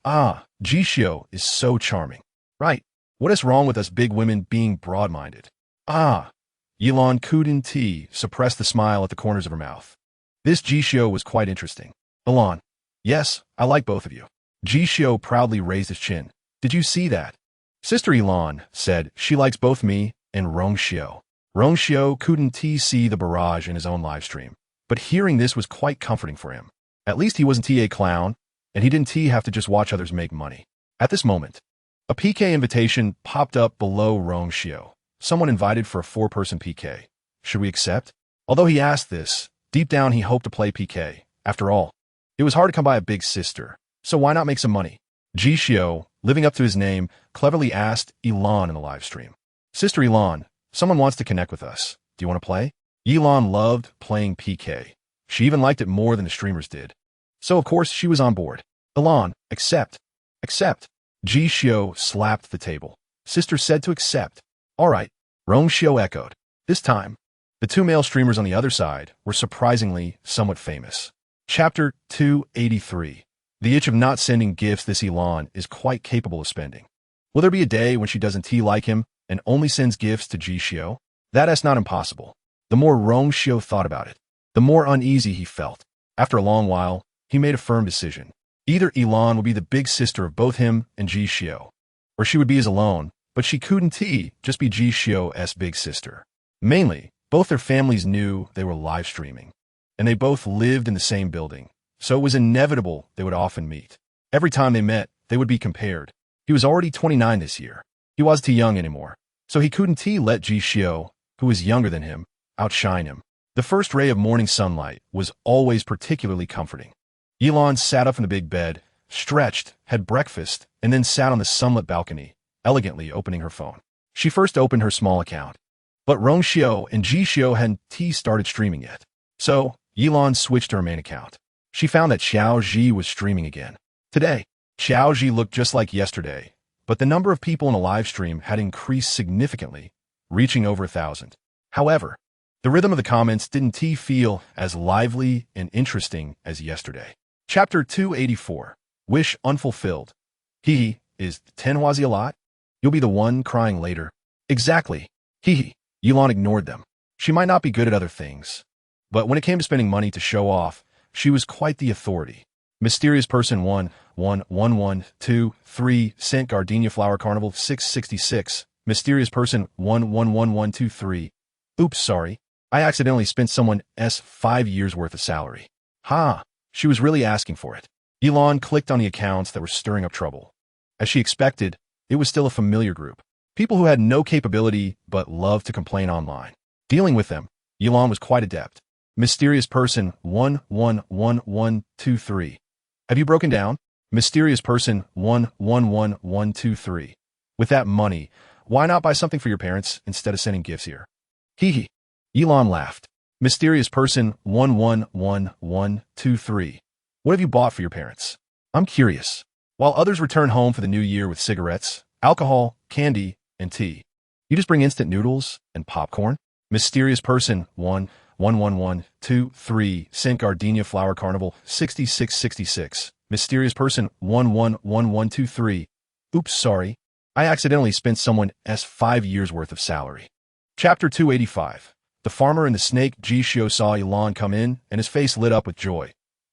Jishio is so charming. Right. What is wrong with us big women being broad-minded? Yilon couldn't suppressed the smile at the corners of her mouth. This Jishio was quite interesting. Elon. Yes, I like both of you. Jishio proudly raised his chin. Did you see that? Sister Elon said she likes both me and Rongshio. Rongshio couldn't see the barrage in his own livestream, but hearing this was quite comforting for him. At least he wasn't a clown, and he didn't have to just watch others make money. At this moment, a PK invitation popped up below Rongshio. Someone invited for a 4-person PK. Should we accept? Although he asked this, deep down he hoped to play PK. After all, it was hard to come by a big sister, so why not make some money? Jishio, living up to his name, cleverly asked Elon in the live stream. Sister Elon, someone wants to connect with us. Do you want to play? Elon loved playing PK. She even liked it more than the streamers did. So of course she was on board. Elon, accept. Accept. Jishio slapped the table. Sister said to accept. All right. Rongshio echoed. This time, the 2 male streamers on the other side were surprisingly somewhat famous. Chapter 283. The itch of not sending gifts this Elon is quite capable of spending. Will there be a day when she doesn't like him and only sends gifts to Jishio? That's not impossible. The more Rongshio thought about it, the more uneasy he felt. After a long while, he made a firm decision. Either Elon would be the big sister of both him and Jishio, or she would be his alone, but she couldn't just be Jishio's big sister. Mainly, both their families knew they were live streaming, and they both lived in the same building, so it was inevitable they would often meet. Every time they met, they would be compared. He was already 29 this year. He wasn't too young anymore, so he couldn't let Jishio, who was younger than him, outshine him. The first ray of morning sunlight was always particularly comforting. Elon sat up in the big bed, stretched, had breakfast, and then sat on the sunlit balcony, elegantly opening her phone. She first opened her small account, but Rongshio and Jishio hadn't started streaming yet. So, Elon switched to her main account. She found that Xiaoji was streaming again. Today, Xiaoji looked just like yesterday, but the number of people in a live stream had increased significantly, reaching over 1,000. However, the rhythm of the comments didn't feel as lively and interesting as yesterday. Chapter 284. Wish unfulfilled. Hee is Tenhuazi a lot? You'll be the one crying later. Exactly. Hee. Elon ignored them. She might not be good at other things, but when it came to spending money to show off, she was quite the authority. Mysterious person 11112 Cent Gardenia Flower Carnival 666. Mysterious person 111123. Oops, sorry. I accidentally spent someone's 5 years worth of salary. Ha! She was really asking for it. Elon clicked on the accounts that were stirring up trouble. As she expected, it was still a familiar group. People who had no capability but loved to complain online. Dealing with them, Elon was quite adept. Mysterious person 111123. Have you broken down? Mysterious person 111123. With that money, why not buy something for your parents instead of sending gifts here? Hee. Elon laughed. Mysterious person 111123. What have you bought for your parents? I'm curious. While others return home for the new year with cigarettes, alcohol, candy, and tea, you just bring instant noodles and popcorn? Mysterious person 111123 Cent Gardenia Flower Carnival 6666. Mysterious person 111123. Oops, sorry. I accidentally spent someone's 5 years worth of salary. Chapter 285. The farmer and the snake. Jishio saw Elon come in, and his face lit up with joy.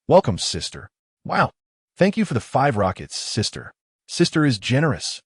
Welcome, sister. Wow. Thank you for the 5 rockets, sister. Sister is generous.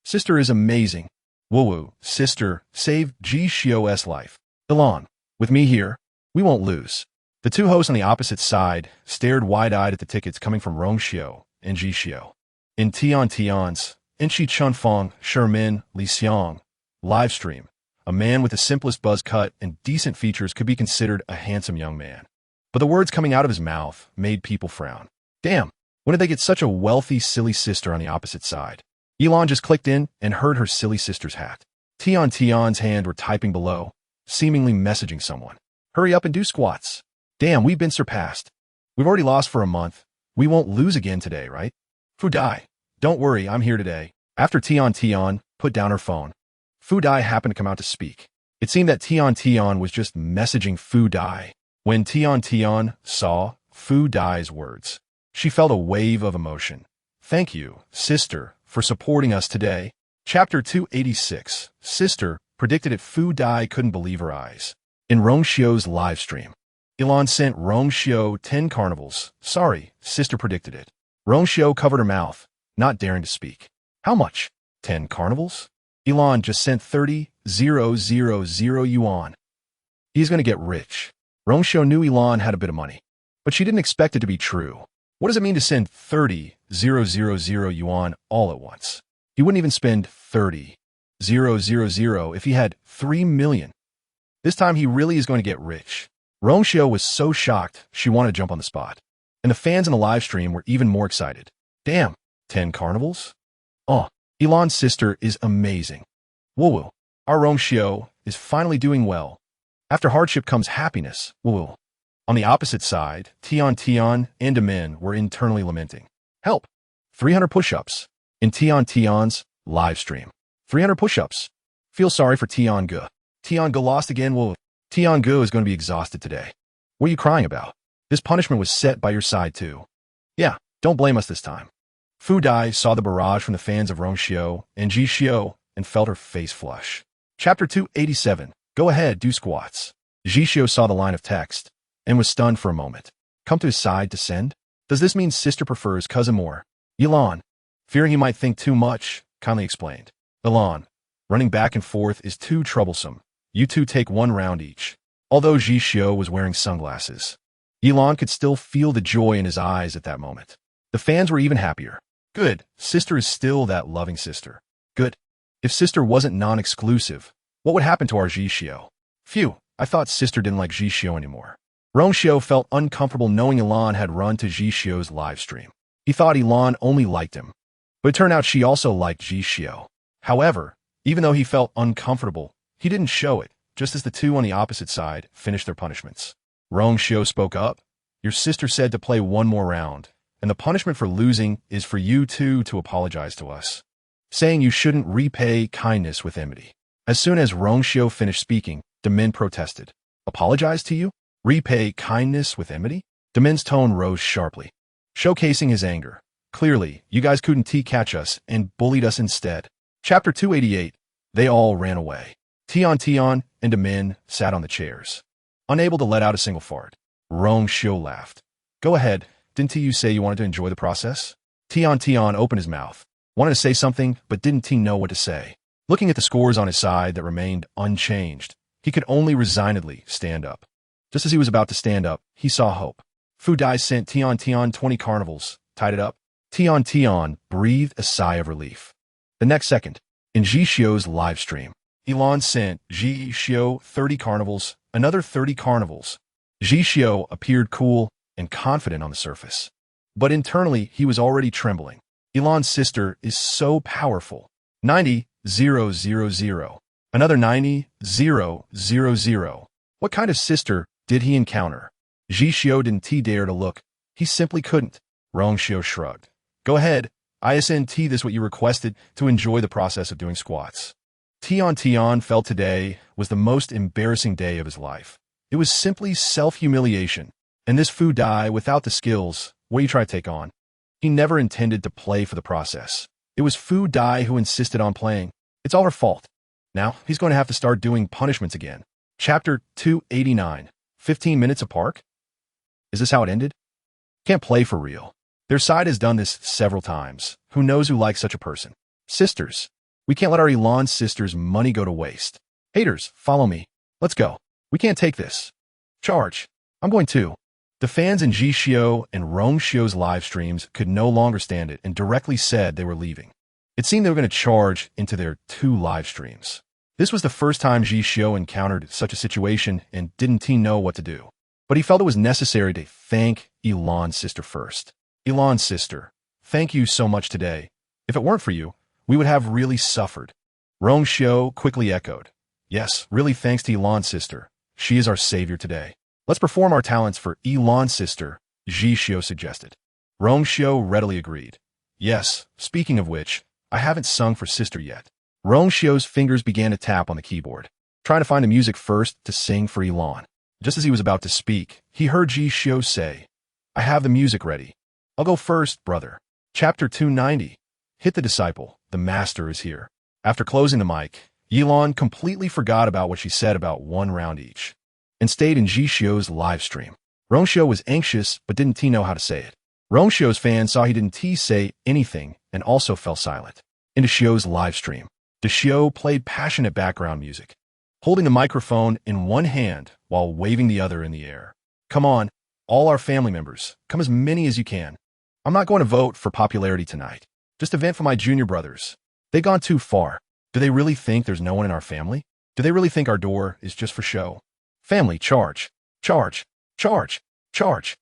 Sister is amazing. Woo-woo, sister, saved Jishio's life. Elon, with me here, we won't lose. The 2 hosts on the opposite side stared wide-eyed at the tickets coming from Rongshio and Jishio. In Tian's, Enshi Chunfeng, Shermin, Li Xiang, livestream, a man with the simplest buzz cut and decent features could be considered a handsome young man. But the words coming out of his mouth made people frown. Damn, when did they get such a wealthy, silly sister on the opposite side? Elon just clicked in and heard her silly sister's hat. Tian's hand were typing below, seemingly messaging someone. Hurry up and do squats. Damn, we've been surpassed. We've already lost for a month. We won't lose again today, right? Fudai, don't worry, I'm here today. After Tian put down her phone, Fudai happened to come out to speak. It seemed that Tian was just messaging Fudai. When Tian saw Fudai's words, she felt a wave of emotion. Thank you, sister, for supporting us today. Chapter 286. Sister predicted it. Fudai couldn't believe her eyes. In Rongshio's live stream, Elon sent Rongxiu 10 carnivals. Sorry, sister predicted it. Rongxiu covered her mouth, not daring to speak. How much? 10 carnivals? Elon just sent 30,000 yuan. He's going to get rich. Rongxiu knew Elon had a bit of money, but she didn't expect it to be true. What does it mean to send 30,000 yuan all at once? He wouldn't even spend 30,000 if he had 3 million. This time he really is going to get rich. Rongxiu was so shocked she wanted to jump on the spot. And the fans in the live stream were even more excited. Damn, 10 carnivals? Oh, Elon's sister is amazing. Woo-woo, our Rongxiu is finally doing well. After hardship comes happiness. Woo-woo. On the opposite side, Tian and Demin were internally lamenting. Help! 300 push-ups. In Tian's live stream. 300 push-ups. Feel sorry for Tiange. Tiange lost again. Woo. Tiange is going to be exhausted today. What are you crying about? This punishment was set by your side too. Yeah, don't blame us this time. Fu Dai saw the barrage from the fans of Rongxiu and Jixio and felt her face flush. Chapter 287. Go ahead, do squats. Jixio saw the line of text and was stunned for a moment. Come to his side to send? Does this mean sister prefers cousin more? Elon, fearing he might think too much, kindly explained. Elon, running back and forth is too troublesome. You two take 1 round each. Although Jixio was wearing sunglasses, Elon could still feel the joy in his eyes at that moment. The fans were even happier. Good, sister is still that loving sister. Good. If sister wasn't non-exclusive, what would happen to our Jixio? Phew, I thought sister didn't like Jixio anymore. Rongxiu felt uncomfortable knowing Elon had run to Jixio's live stream. He thought Elon only liked him, but it turned out she also liked Jixio. However, even though he felt uncomfortable, he didn't show it, just as the two on the opposite side finished their punishments. Rongxiu spoke up. Your sister said to play 1 more round, and the punishment for losing is for you two to apologize to us, saying you shouldn't repay kindness with enmity. As soon as Rongxiu finished speaking, Demin protested. Apologize to you? Repay kindness with enmity? Demin's tone rose sharply, showcasing his anger. Clearly, you guys couldn't catch us and bullied us instead. Chapter 288. They all ran away. Tian and Demin sat on the chairs, unable to let out a single fart. Rongxiu laughed. Go ahead, didn't you say you wanted to enjoy the process? Tian opened his mouth, wanted to say something, but didn't know what to say. Looking at the scores on his side that remained unchanged, he could only resignedly stand up. Just as he was about to stand up, he saw hope. Fu Dai sent Tian 20 carnivals, tied it up. Tian breathed a sigh of relief. The next second, in Jixio's live stream, Elon sent Jixio 30 carnivals, another 30 carnivals. Jixio appeared cool and confident on the surface, but internally he was already trembling. Elon's sister is so powerful. 90,000. Another 90,000. What kind of sister did he encounter? Jixio didn't dare to look. He simply couldn't. Rongxiu shrugged. Go ahead. ISNT this what you requested to enjoy the process of doing squats. Tian felt today was the most embarrassing day of his life. It was simply self-humiliation. And this Fu Dai, without the skills, what you try to take on? He never intended to play for the process. It was Fu Dai who insisted on playing. It's all her fault. Now, he's going to have to start doing punishments again. Chapter 289. 15 minutes of park? Is this how it ended? Can't play for real. Their side has done this several times. Who knows who likes such a person? Sisters. We can't let our Elon sisters' money go to waste. Haters, follow me. Let's go. We can't take this. Charge. I'm going too. The fans in Jixio and Rongxiu's live streams could no longer stand it and directly said they were leaving. It seemed they were going to charge into their 2 live streams. This was the first time Jixio encountered such a situation and didn't know what to do. But he felt it was necessary to thank Elon's sister first. Elon's sister, thank you so much today. If it weren't for you, we would have really suffered. Rongxiu quickly echoed. Yes, really thanks to Elon's sister. She is our savior today. Let's perform our talents for Elon's sister, Jixio suggested. Rongxiu readily agreed. Yes, speaking of which, I haven't sung for sister yet. Rongxiu's fingers began to tap on the keyboard, trying to find the music first to sing for Elon. Just as he was about to speak, he heard Jixio say, I have the music ready. I'll go first, brother. Chapter 290. Hit the disciple. The master is here. After closing the mic, Elon completely forgot about what she said about 1 round each. and stayed in Zhixio's live stream. Rongxiu was anxious but didn't know how to say it. Rongxiu's fans saw he didn't say anything and also fell silent. Into Xiu's live stream, Xiu played passionate background music, holding the microphone in one hand while waving the other in the air. Come on, all our family members, come as many as you can. I'm not going to vote for popularity tonight. Just a vent for my junior brothers. They've gone too far. Do they really think there's no one in our family? Do they really think our door is just for show? Family, charge, charge, charge, charge.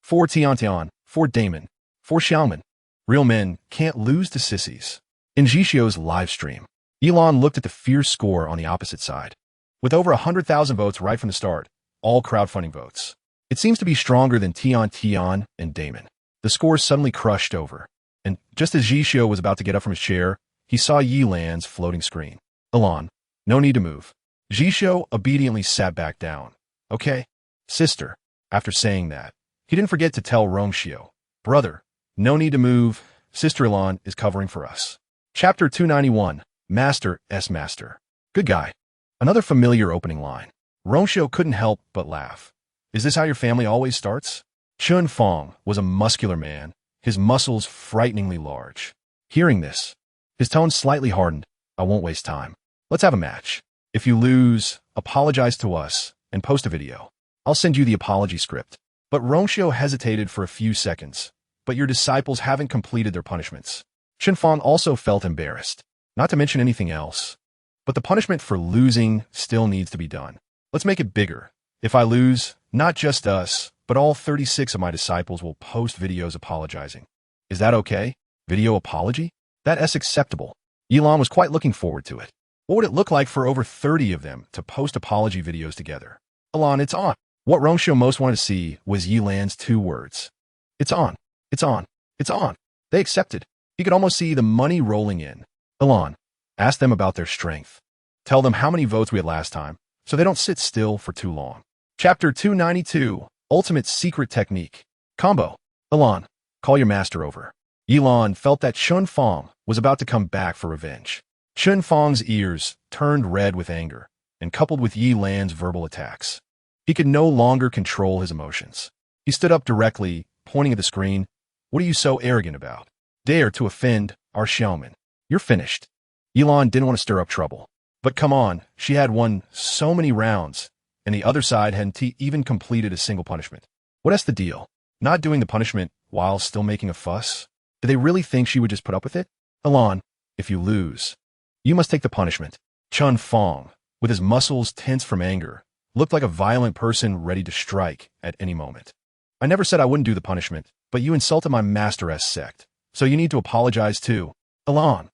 For Tiantian, for Damon, for Xiaoman. Real men can't lose to sissies. In Zhixio's live stream, Elon looked at the fierce score on the opposite side. With over 100,000 votes right from the start, all crowdfunding votes. It seems to be stronger than Tian and Damon. The score suddenly crushed over, and just as Zhixio was about to get up from his chair, he saw Yilan's floating screen. Elon, no need to move. Zhixio obediently sat back down. Okay, sister. After saying that, he didn't forget to tell Rongxiu, brother, no need to move. Sister Elon is covering for us. Chapter 291, Master S. Master. Good guy. Another familiar opening line. Rongxiu couldn't help but laugh. Is this how your family always starts? Chun Fong was a muscular man, his muscles frighteningly large. Hearing this, his tone slightly hardened. I won't waste time. Let's have a match. If you lose, apologize to us and post a video. I'll send you the apology script. But Rongxiu hesitated for a few seconds. But your disciples haven't completed their punishments. Chun Fong also felt embarrassed, not to mention anything else. But the punishment for losing still needs to be done. Let's make it bigger. If I lose, not just us, but all 36 of my disciples will post videos apologizing. Is that okay? Video apology? That's acceptable. Elon was quite looking forward to it. What would it look like for over 30 of them to post apology videos together? Elon, it's on. What Rongxiu most wanted to see was Yilan's 2 words. It's on. It's on. It's on. They accepted. He could almost see the money rolling in. Elon, ask them about their strength. Tell them how many votes we had last time, so they don't sit still for too long. Chapter 292, Ultimate Secret Technique. Combo. Elon, call your master over. Elon felt that Chun Fong was about to come back for revenge. Chun Fong's ears turned red with anger, and coupled with Yilan's verbal attacks, he could no longer control his emotions. He stood up directly, pointing at the screen. What are you so arrogant about? Dare to offend our Xiaoman. You're finished. Elon didn't want to stir up trouble. But come on, she had won so many rounds, and the other side hadn't even completed a single punishment. What's the deal? Not doing the punishment while still making a fuss? Do they really think she would just put up with it? Elon, if you lose, you must take the punishment. Chun Fong, with his muscles tense from anger, looked like a violent person ready to strike at any moment. I never said I wouldn't do the punishment, but you insulted my Master S sect, so you need to apologize too. Elon.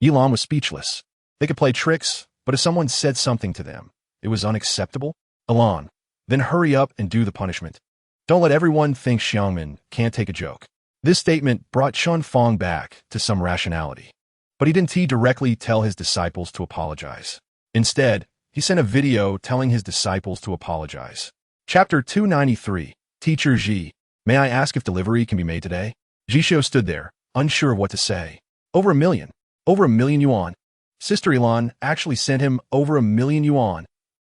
Elon was speechless. They could play tricks, but if someone said something to them, it was unacceptable. Elon, then hurry up and do the punishment. Don't let everyone think Xiaoman can't take a joke. This statement brought Chun Fong back to some rationality. But he didn't directly tell his disciples to apologize. Instead, he sent a video telling his disciples to apologize. Chapter 293, Teacher Ji. May I ask if delivery can be made today? Zhixio stood there, unsure of what to say. Over 1 million. Over 1 million yuan. Sister Elon actually sent him over 1 million yuan.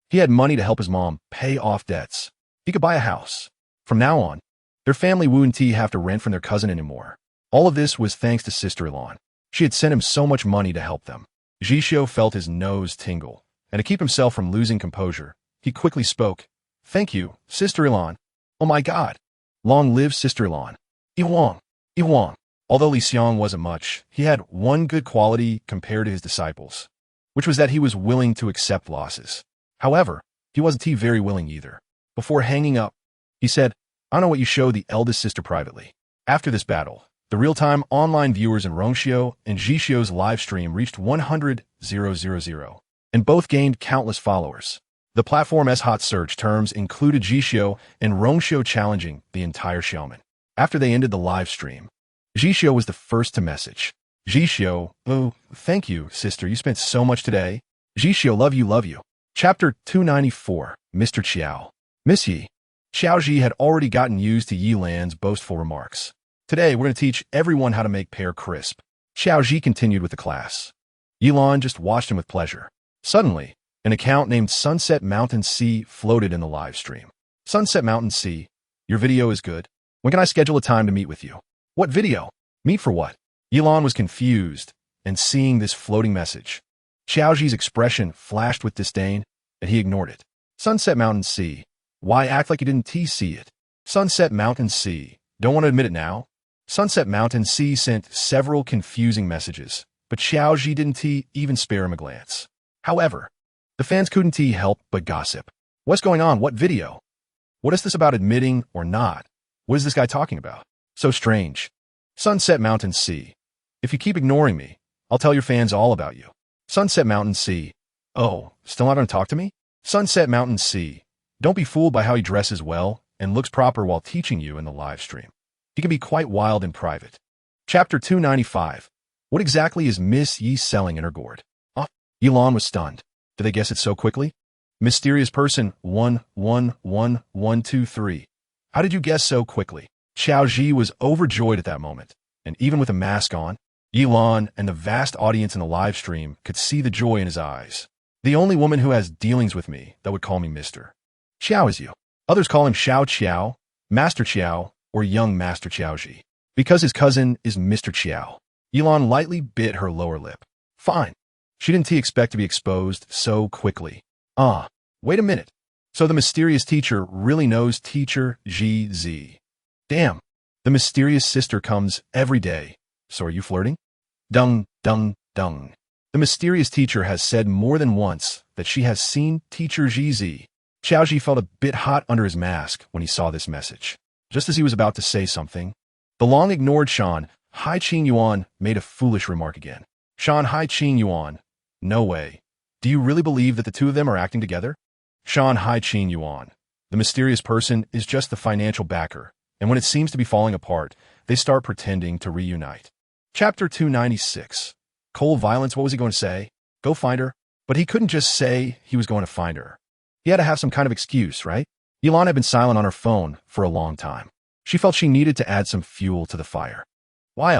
He had money to help his mom pay off debts. He could buy a house. From now on, their family wouldn't have to rent from their cousin anymore. All of this was thanks to Sister Elon. She had sent him so much money to help them. Zhixio felt his nose tingle, and to keep himself from losing composure, he quickly spoke. Thank you, Sister Elon. Oh my God. Long live Sister Elon. Iwang. Iwang. Although Li Xiang wasn't much, he had one good quality compared to his disciples, which was that he was willing to accept losses. However, he wasn't very willing either. Before hanging up, he said, I know what you showed the eldest sister privately. After this battle, the real-time online viewers in Rongxiu and Zhixio's live stream reached 100,000, and both gained countless followers. The platform's hot search terms included Zhixio and Rongxiu challenging the entire Xiaoman. After they ended the live stream, Zhixio was the first to message. Zhixio, oh, thank you, sister. You spent so much today. Zhixio, love you, love you. Chapter 294, Mr. Qiao. Miss Yi. Xiaoji had already gotten used to Yilan's boastful remarks. Today, we're going to teach everyone how to make pear crisp. Xiaoji continued with the class. Yilan just watched him with pleasure. Suddenly, An account named Sunset Mountain C floated in the live stream. Sunset Mountain C, your video is good. When can I schedule a time to meet with you? What video? Meet for what? Elon was confused, and seeing this floating message, Xiaoji's expression flashed with disdain, and he ignored it. Sunset Mountain C, why act like you didn't see it? Sunset Mountain C, don't want to admit it now? Sunset Mountain C sent several confusing messages, but Xiaoji didn't even spare him a glance. However, the fans couldn't help but gossip. What's going on? What video? What is this about admitting or not? What is this guy talking about? So strange. Sunset Mountain C, if you keep ignoring me, I'll tell your fans all about you. Sunset Mountain C, oh, still not going to talk to me? Sunset Mountain C, don't be fooled by how he dresses well and looks proper while teaching you in the live stream. He can be quite wild in private. Chapter 295. What exactly is Miss Yi selling in her gourd? Oh, Elon was stunned. Did they guess it so quickly? Mysterious person 111123. How did you guess so quickly? Xiaoji was overjoyed at that moment, and even with a mask on, Elon and the vast audience in the live stream could see the joy in his eyes. The only woman who has dealings with me that would call me Mr. Xiao is you. Others call him Xiao Qiao, Master Qiao, or Young Master Xiaoji. Because his cousin is Mr. Qiao. Elon lightly bit her lower lip. Fine. She didn't expect to be exposed so quickly. Wait a minute. So the mysterious teacher really knows Teacher GZ. Damn. The mysterious sister comes every day. So are you flirting? Dung, dung, dung. The mysterious teacher has said more than once that she has seen Teacher GZ. Xiaoji felt a bit hot under his mask when he saw this message. Just as he was about to say something, the long-ignored Shan Hai Qing Yuan made a foolish remark again. Shan Hai Qing Yuan, no way. Do you really believe that the two of them are acting together? Shan Hai Qing Yuan, the mysterious person, is just the financial backer, and when it seems to be falling apart, they start pretending to reunite. Chapter 296. Cold violence, what was he going to say? Go find her? But he couldn't just say he was going to find her. He had to have some kind of excuse, right? Elon had been silent on her phone for a long time. She felt she needed to add some fuel to the fire. Why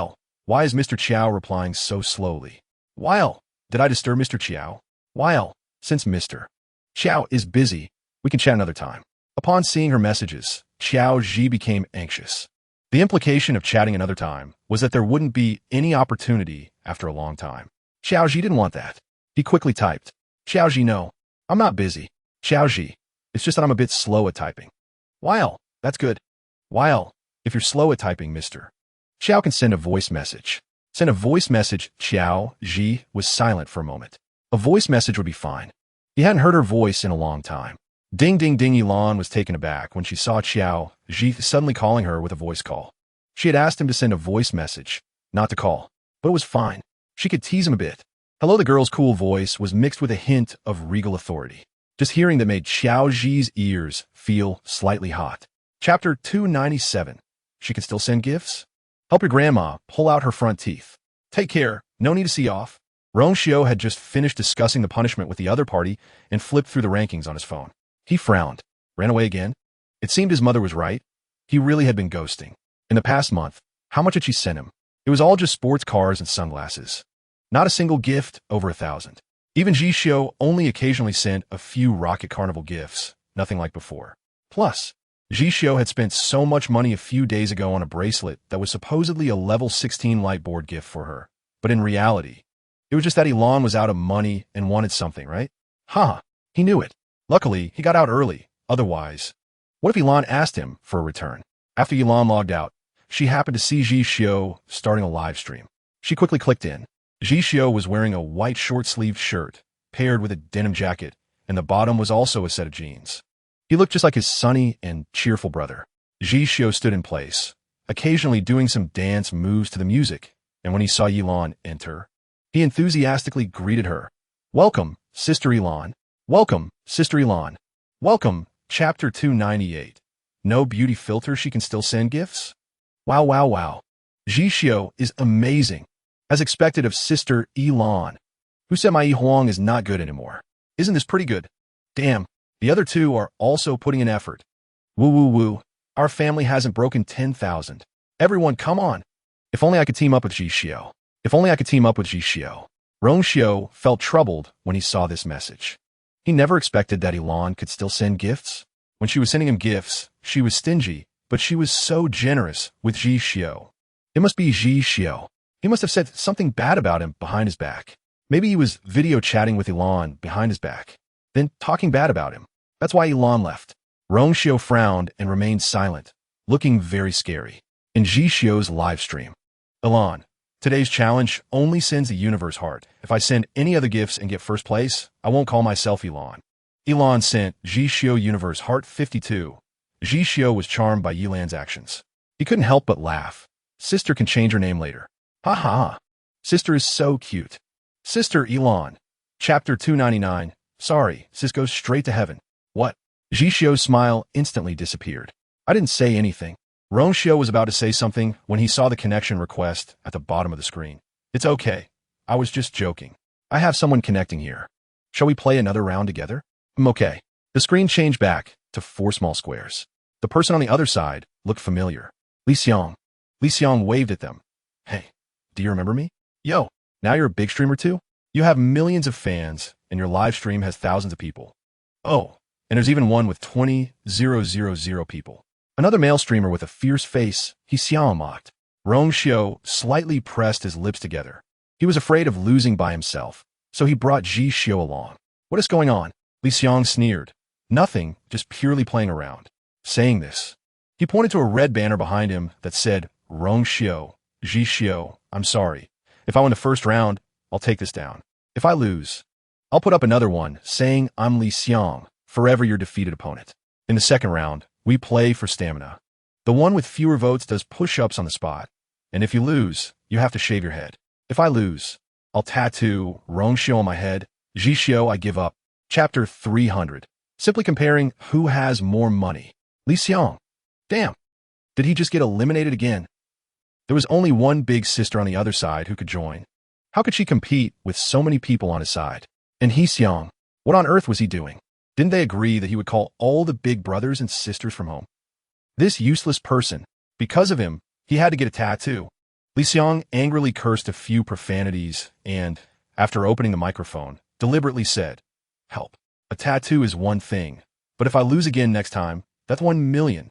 is Mr. Qiao replying so slowly? Did I disturb Mr. Qiao? Since Mr. Qiao is busy, we can chat another time. Upon seeing her messages, Xiaoji became anxious. The implication of chatting another time was that there wouldn't be any opportunity after a long time. Xiaoji didn't want that. He quickly typed, Xiaoji, no, I'm not busy. Xiaoji, it's just that I'm a bit slow at typing. That's good. If you're slow at typing, Mr. Xiao can send a voice message. Send a voice message. Xiaoji was silent for a moment. A voice message would be fine. He hadn't heard her voice in a long time. Ding, ding, ding. Elon was taken aback when she saw Xiaoji suddenly calling her with a voice call. She had asked him to send a voice message, not to call, but it was fine. She could tease him a bit. Hello, the girl's cool voice was mixed with a hint of regal authority. Just hearing that made Xiaoji's ears feel slightly hot. Chapter 297. She can still send gifts? Help your grandma pull out her front teeth. Take care. No need to see off. Rongxiu had just finished discussing the punishment with the other party and flipped through the rankings on his phone. He frowned. Ran away again? It seemed his mother was right. He really had been ghosting. In the past month, how much had she sent him? It was all just sports cars and sunglasses. Not a single gift over 1,000. Even Jishio only occasionally sent a few Rocket Carnival gifts, nothing like before. Plus, Jishio had spent so much money a few days ago on a bracelet that was supposedly a level 16 light board gift for her. But in reality, it was just that Elon was out of money and wanted something, right? He knew it. Luckily, he got out early. Otherwise, what if Elon asked him for a return? After Elon logged out, she happened to see Jishio starting a live stream. She quickly clicked in. Jishio was wearing a white short-sleeved shirt, paired with a denim jacket, and the bottom was also a set of jeans. He looked just like his sunny and cheerful brother. Jishio stood in place, occasionally doing some dance moves to the music, and when he saw Elon enter, he enthusiastically greeted her. Welcome, Sister Elon. Welcome, Sister Elon. Welcome, Chapter 298. No beauty filter, she can still send gifts? Wow. Jishio is amazing. As expected of Sister Elon, who said my Huang is not good anymore. Isn't this pretty good? Damn, the other two are also putting in effort. Woo. Our family hasn't broken 10,000. Everyone, come on. If only I could team up with Jishio. Rongxiu felt troubled when he saw this message. He never expected that Elon could still send gifts. When she was sending him gifts, she was stingy, but she was so generous with Ji Xiao. It must be Ji Xiao. He must have said something bad about him behind his back. Maybe he was video chatting with Elon behind his back, then talking bad about him. That's why Elon left. Rong Xiao frowned and remained silent, looking very scary. In Ji Xiao's live stream, Elon, today's challenge only sends the universe heart. If I send any other gifts and get first place, I won't call myself Elon. Elon sent Ji Xiao universe heart 52. Ji Xiao was charmed by Yilan's actions. He couldn't help but laugh. Sister can change her name later. Ha ha. Sister is so cute. Sister Elon. Chapter 299. Sorry, sis goes straight to heaven. What? Ji Xiao's smile instantly disappeared. I didn't say anything. Rong Xiao was about to say something when he saw the connection request at the bottom of the screen. It's okay. I was just joking. I have someone connecting here. Shall we play another round together? Okay. The screen changed back to 4 small squares. The person on the other side looked familiar. Li Xiang. Li Xiang waved at them. Hey, do you remember me? Yo, now you're a big streamer too? You have millions of fans, and your live stream has thousands of people. Oh, and there's even one with 20,000 people. Another male streamer with a fierce face, he Xiao mocked. Rong Xiao slightly pressed his lips together. He was afraid of losing by himself, so he brought Ji Xiao along. What is going on? Li Xiang sneered. Nothing, just purely playing around. Saying this, he pointed to a red banner behind him that said, Rong Xiao, Ji Xiao, I'm sorry. If I win the first round, I'll take this down. If I lose, I'll put up another one saying I'm Li Xiang, forever your defeated opponent. In the second round, we play for stamina. The one with fewer votes does push-ups on the spot. And if you lose, you have to shave your head. If I lose, I'll tattoo Rong Xiao on my head. Ji Xiao, I give up. Chapter 300. Simply comparing who has more money. Li Xiang. Damn. Did he just get eliminated again? There was only one big sister on the other side who could join. How could she compete with so many people on his side? And He Xiang, what on earth was he doing? Didn't they agree that he would call all the big brothers and sisters from home? This useless person, because of him, he had to get a tattoo. Li Xiang angrily cursed a few profanities and, after opening the microphone, deliberately said, Help. A tattoo is one thing, but if I lose again next time, that's 1 million.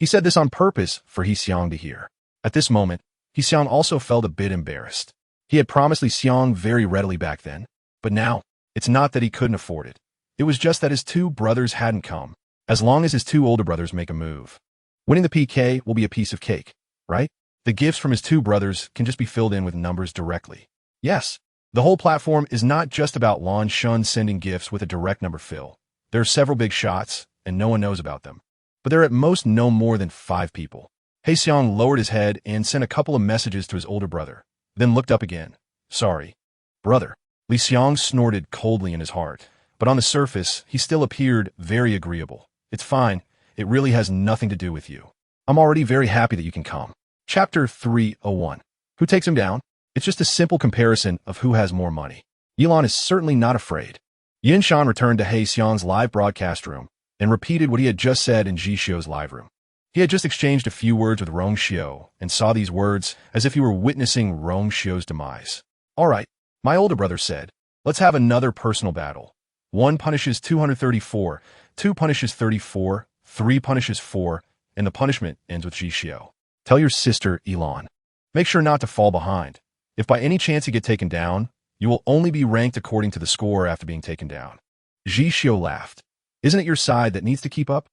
He said this on purpose for He Xiang to hear. At this moment, He Xiang also felt a bit embarrassed. He had promised Li Xiang very readily back then, but now, it's not that he couldn't afford it. It was just that his 2 brothers hadn't come, as long as his 2 older brothers make a move. Winning the PK will be a piece of cake, right? The gifts from his 2 brothers can just be filled in with numbers directly. Yes, the whole platform is not just about Lan Shun sending gifts with a direct number fill. There are several big shots, and no one knows about them. But there are at most no more than 5 people. He Xiang lowered his head and sent a couple of messages to his older brother, then looked up again. Sorry. Brother. Li Xiang snorted coldly in his heart, but on the surface, he still appeared very agreeable. It's fine. It really has nothing to do with you. I'm already very happy that you can come. Chapter 301. Who takes him down? It's just a simple comparison of who has more money. Elon is certainly not afraid. Yin Shan returned to He Xiang's live broadcast room and repeated what he had just said in Ji Xiao's live room. He had just exchanged a few words with Rong Xiao and saw these words as if he were witnessing Rong Xiao's demise. All right, my older brother said, let's have another personal battle. 1 punishes 234, 2 punishes 34, 3 punishes 4, and the punishment ends with Ji Xiao. Tell your sister, Elon. Make sure not to fall behind. If by any chance you get taken down, you will only be ranked according to the score after being taken down. Ji Xiao laughed. Isn't it your side that needs to keep up?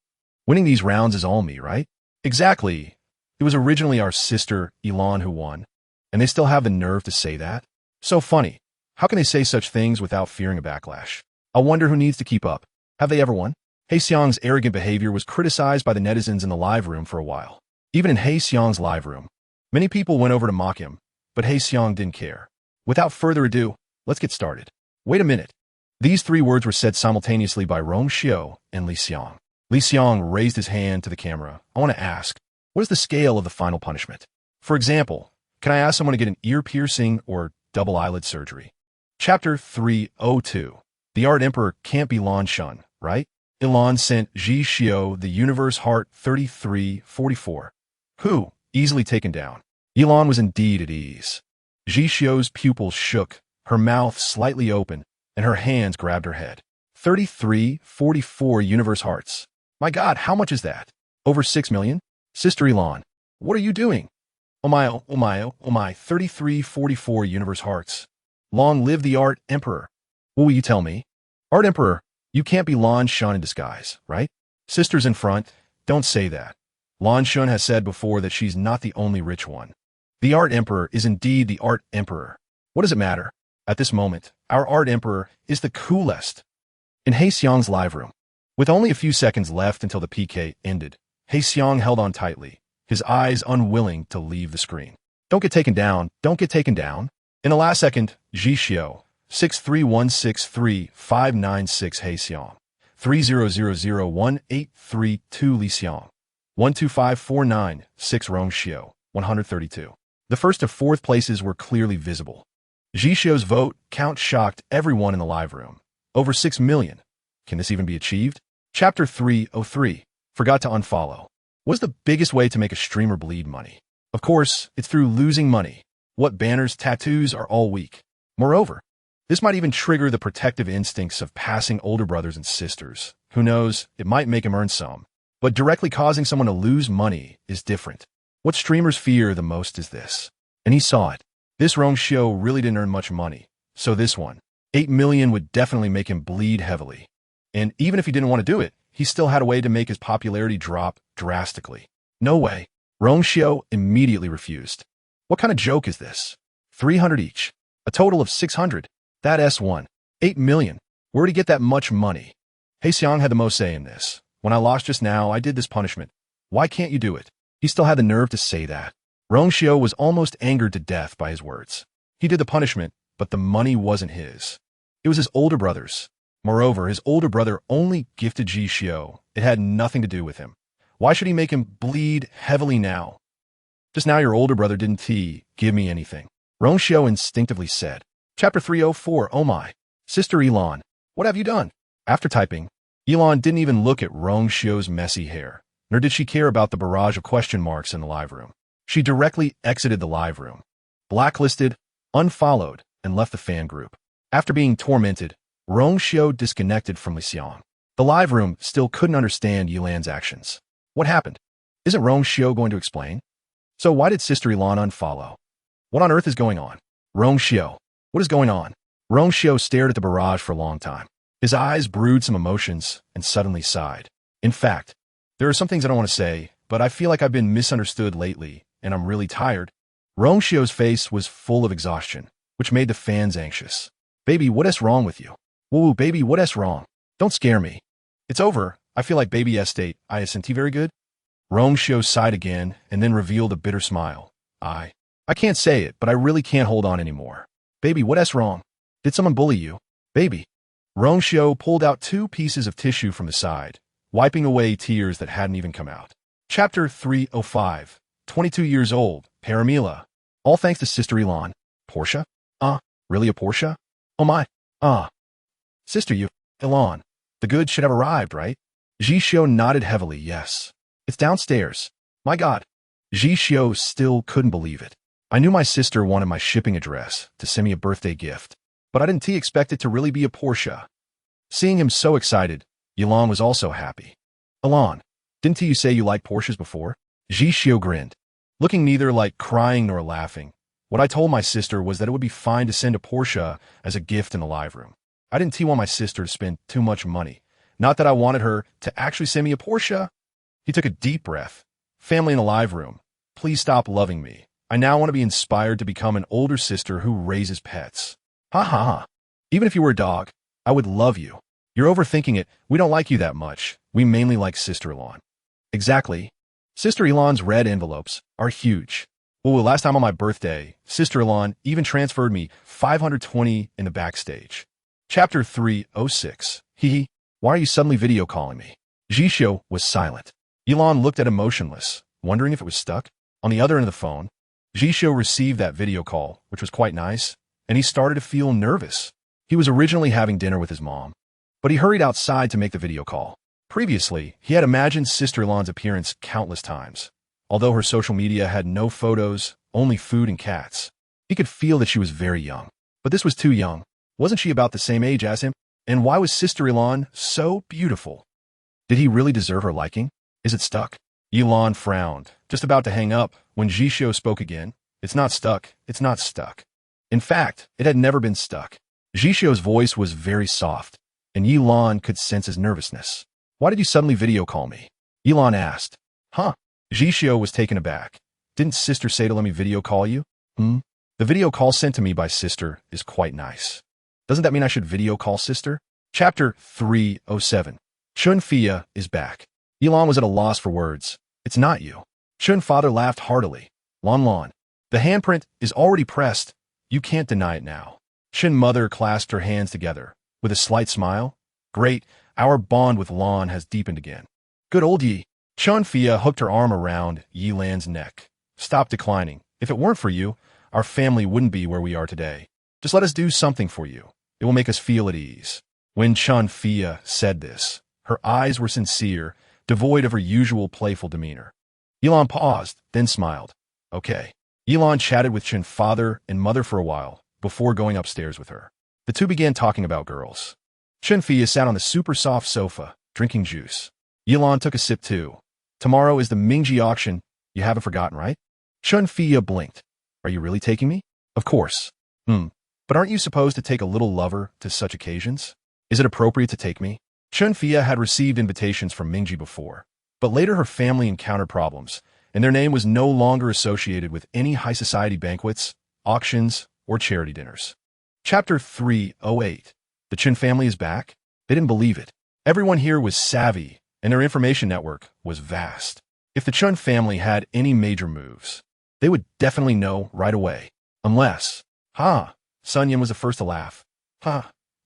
Winning these rounds is all me, right? Exactly. It was originally our sister, Elon, who won, and they still have the nerve to say that? So funny. How can they say such things without fearing a backlash? I wonder who needs to keep up. Have they ever won? He Xiang's arrogant behavior was criticized by the netizens in the live room for a while. Even in He Xiang's live room, many people went over to mock him, but He Xiang didn't care. Without further ado, let's get started. Wait a minute. These 3 words were said simultaneously by Rong Xiao and Li Xiang. Li Xiang raised his hand to the camera. I want to ask, what is the scale of the final punishment? For example, can I ask someone to get an ear piercing or double eyelid surgery? Chapter 302. The Art Emperor can't be Lan Shun, right? Elon sent Ji Xiao the Universe Heart 3344. Who? Easily taken down. Elon was indeed at ease. Ji Xiao's pupils shook, her mouth slightly open, and her hands grabbed her head. 3344 universe hearts. My God, how much is that? Over 6 million? Sister Elon, what are you doing? Oh my, 3344 universe hearts. Long live the Art Emperor. What will you tell me? Art Emperor, you can't be Lan Shun in disguise, right? Sisters in front, don't say that. Lan Shun has said before that she's not the only rich one. The Art Emperor is indeed the Art Emperor. What does it matter? At this moment, our Art Emperor is the coolest. In He Xiong's live room, with only a few seconds left until the PK ended, He Xiong held on tightly, his eyes unwilling to leave the screen. Don't get taken down, don't get taken down. In the last second, Ji Xiu, 63163-596 He Xiong, 30001832 Li Xiong, 125496 Rong Xiu, 132. The first to fourth places were clearly visible. Ji Xiu's vote count shocked everyone in the live room. Over 6 million. Can this even be achieved? Chapter 303. Forgot to unfollow. What's the biggest way to make a streamer bleed money? Of course, it's through losing money. What banners, tattoos are all weak. Moreover, this might even trigger the protective instincts of passing older brothers and sisters. Who knows, it might make him earn some. But directly causing someone to lose money is different. What streamers fear the most is this. And he saw it. This Rong Xiu really didn't earn much money. So this one, 8 million would definitely make him bleed heavily. And even if he didn't want to do it, he still had a way to make his popularity drop drastically. No way. Rong Xiu immediately refused. What kind of joke is this? 300 each. A total of 600. That S1. 8 million. Where'd he get that much money? He Xiong had the most say in this. When I lost just now, I did this punishment. Why can't you do it? He still had the nerve to say that. Rong Xiu was almost angered to death by his words. He did the punishment, but the money wasn't his. It was his older brother's. Moreover, his older brother only gifted Ji Xiu. It had nothing to do with him. Why should he make him bleed heavily now? Just now your older brother didn't give me anything. Rong Xiu instinctively said. Chapter 304. Oh my. Sister Elon, what have you done? After typing, Elon didn't even look at Rong Xiu's messy hair, nor did she care about the barrage of question marks in the live room. She directly exited the live room, blacklisted, unfollowed, and left the fan group. After being tormented, Rong Xiu disconnected from Li Xiong. The live room still couldn't understand Yilan's actions. What happened? Isn't Rong Xiu going to explain? So why did Sister Elon unfollow? What on earth is going on? Rong Xiu, what is going on? Rong Xiu stared at the barrage for a long time. His eyes brewed some emotions and suddenly sighed. In fact, there are some things I don't want to say, but I feel like I've been misunderstood lately, and I'm really tired. Rong Xiu's face was full of exhaustion, which made the fans anxious. Baby, what is wrong with you? Woo, baby, what is wrong? Don't scare me. It's over. I feel like baby estate. Isn't he very good? Rong Xiu sighed again and then revealed a bitter smile. I can't say it, but I really can't hold on anymore. Baby, what is wrong? Did someone bully you? Baby. Rong Xiu pulled out 2 pieces of tissue from the side, wiping away tears that hadn't even come out. Chapter 305. 22 years old, Paramila. All thanks to Sister Elon. Portia? Really a Portia? Oh my. Sister Elon. The goods should have arrived, right? Ji Xiu nodded heavily, yes. It's downstairs. My God. Ji Xiu still couldn't believe it. I knew my sister wanted my shipping address to send me a birthday gift, but I didn't expect it to really be a Portia. Seeing him so excited, Elon was also happy. Elon, didn't you say you liked Porsches before? Ji Xiu grinned, looking neither like crying nor laughing. What I told my sister was that it would be fine to send a Porsche as a gift in the live room. I didn't want my sister to spend too much money. Not that I wanted her to actually send me a Porsche. He took a deep breath. Family in the live room, please stop loving me. I now want to be inspired to become an older sister who raises pets. Ha ha ha. Even if you were a dog, I would love you. You're overthinking it. We don't like you that much. We mainly like Sister Elon. Exactly. Sister Elon's red envelopes are huge. Well, last time on my birthday, Sister Elon even transferred me 520 in the backstage. Chapter 306. Hee. Why are you suddenly video calling me? Ji Xiu was silent. Elon looked at him motionless, wondering if it was stuck. On the other end of the phone, Ji Xiu received that video call, which was quite nice, and he started to feel nervous. He was originally having dinner with his mom, but he hurried outside to make the video call. Previously, he had imagined Sister Elon's appearance countless times. Although her social media had no photos, only food and cats, he could feel that she was very young. But this was too young. Wasn't she about the same age as him? And why was Sister Yilan so beautiful? Did he really deserve her liking? Is it stuck? Yilan frowned, just about to hang up, when Jishio spoke again. It's not stuck. It's not stuck. In fact, it had never been stuck. Jishio's voice was very soft, and Yilan could sense his nervousness. Why did you suddenly video call me? Yilan asked. Huh? Jishio was taken aback. Didn't Sister say to let me video call you? The video call sent to me by Sister is quite nice. Doesn't that mean I should video call Sister? Chapter 307. Chun-Fia is back. Yilan was at a loss for words. It's not you. Chun father laughed heartily. Lan. The handprint is already pressed. You can't deny it now. Chun mother clasped her hands together. With a slight smile. Great, our bond with Lan has deepened again. Good old Yi. Chun-Fia hooked her arm around Yilan's neck. Stop declining. If it weren't for you, our family wouldn't be where we are today. Just let us do something for you. It will make us feel at ease. When Chun-Fia said this, her eyes were sincere, devoid of her usual playful demeanor. Yilan paused, then smiled. Okay. Yilan chatted with Chun father and mother for a while, before going upstairs with her. The two began talking about girls. Chun-Fia sat on the super soft sofa, drinking juice. Yilan took a sip too. Tomorrow is the Mingji auction. You haven't forgotten, right? Chun-Fia blinked. Are you really taking me? Of course. But aren't you supposed to take a little lover to such occasions? Is it appropriate to take me? Chun-Fia had received invitations from Mingji before, but later her family encountered problems, and their name was no longer associated with any high society banquets, auctions, or charity dinners. Chapter 308. The Chun family is back? They didn't believe it. Everyone here was savvy, and their information network was vast. If the Chun family had any major moves, they would definitely know right away. Unless, Sun Yin was the first to laugh.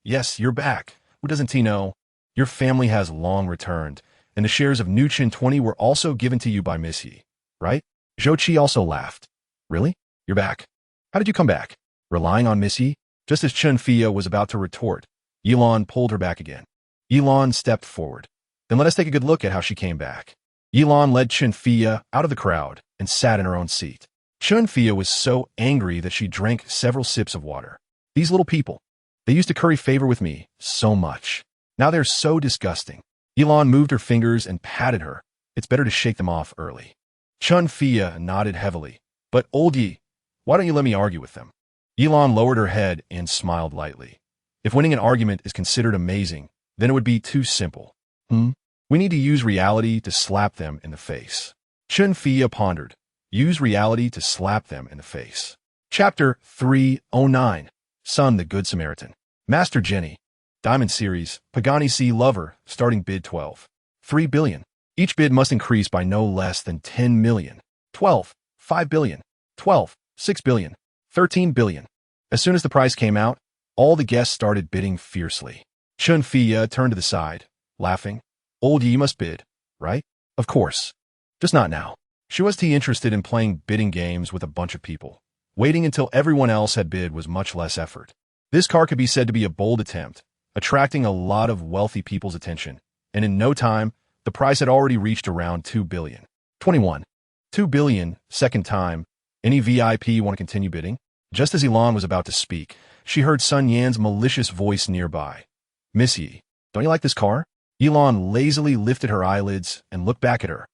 Yes, you're back. Who doesn't he know? Your family has long returned, and the shares of New Chin 20 were also given to you by Miss Yi, right? Zhou Qi also laughed. Really? You're back? How did you come back? Relying on Miss Yi? Just as Chun-Fia was about to retort, Yilan pulled her back again. Yilan stepped forward. Then let us take a good look at how she came back. Yilan led Chun-Fia out of the crowd and sat in her own seat. Chun-Fia was so angry that she drank several sips of water. These little people, they used to curry favor with me so much. Now they're so disgusting. Yilan moved her fingers and patted her. It's better to shake them off early. Chun-Fia nodded heavily. But old Yi, why don't you let me argue with them? Yilan lowered her head and smiled lightly. If winning an argument is considered amazing, then it would be too simple. We need to use reality to slap them in the face. Chun-Fia pondered. Use reality to slap them in the face. Chapter 309. Son the Good Samaritan. Master Jenny. Diamond Series, Pagani C Lover, starting bid 12. 3 billion. Each bid must increase by no less than 10 million. 12. 5 billion. 12. 6 billion. 13 billion. As soon as the price came out, all the guests started bidding fiercely. Chun-Fia turned to the side, laughing. Old Yi must bid, right? Of course. Just not now. She was too interested in playing bidding games with a bunch of people. Waiting until everyone else had bid was much less effort. This car could be said to be a bold attempt, attracting a lot of wealthy people's attention, and in no time, the price had already reached around 2 billion. 21. 2 billion, second time. Any VIP want to continue bidding? Just as Yilan was about to speak, she heard Sun Yan's malicious voice nearby. Miss Yi, don't you like this car? Yilan lazily lifted her eyelids and looked back at her.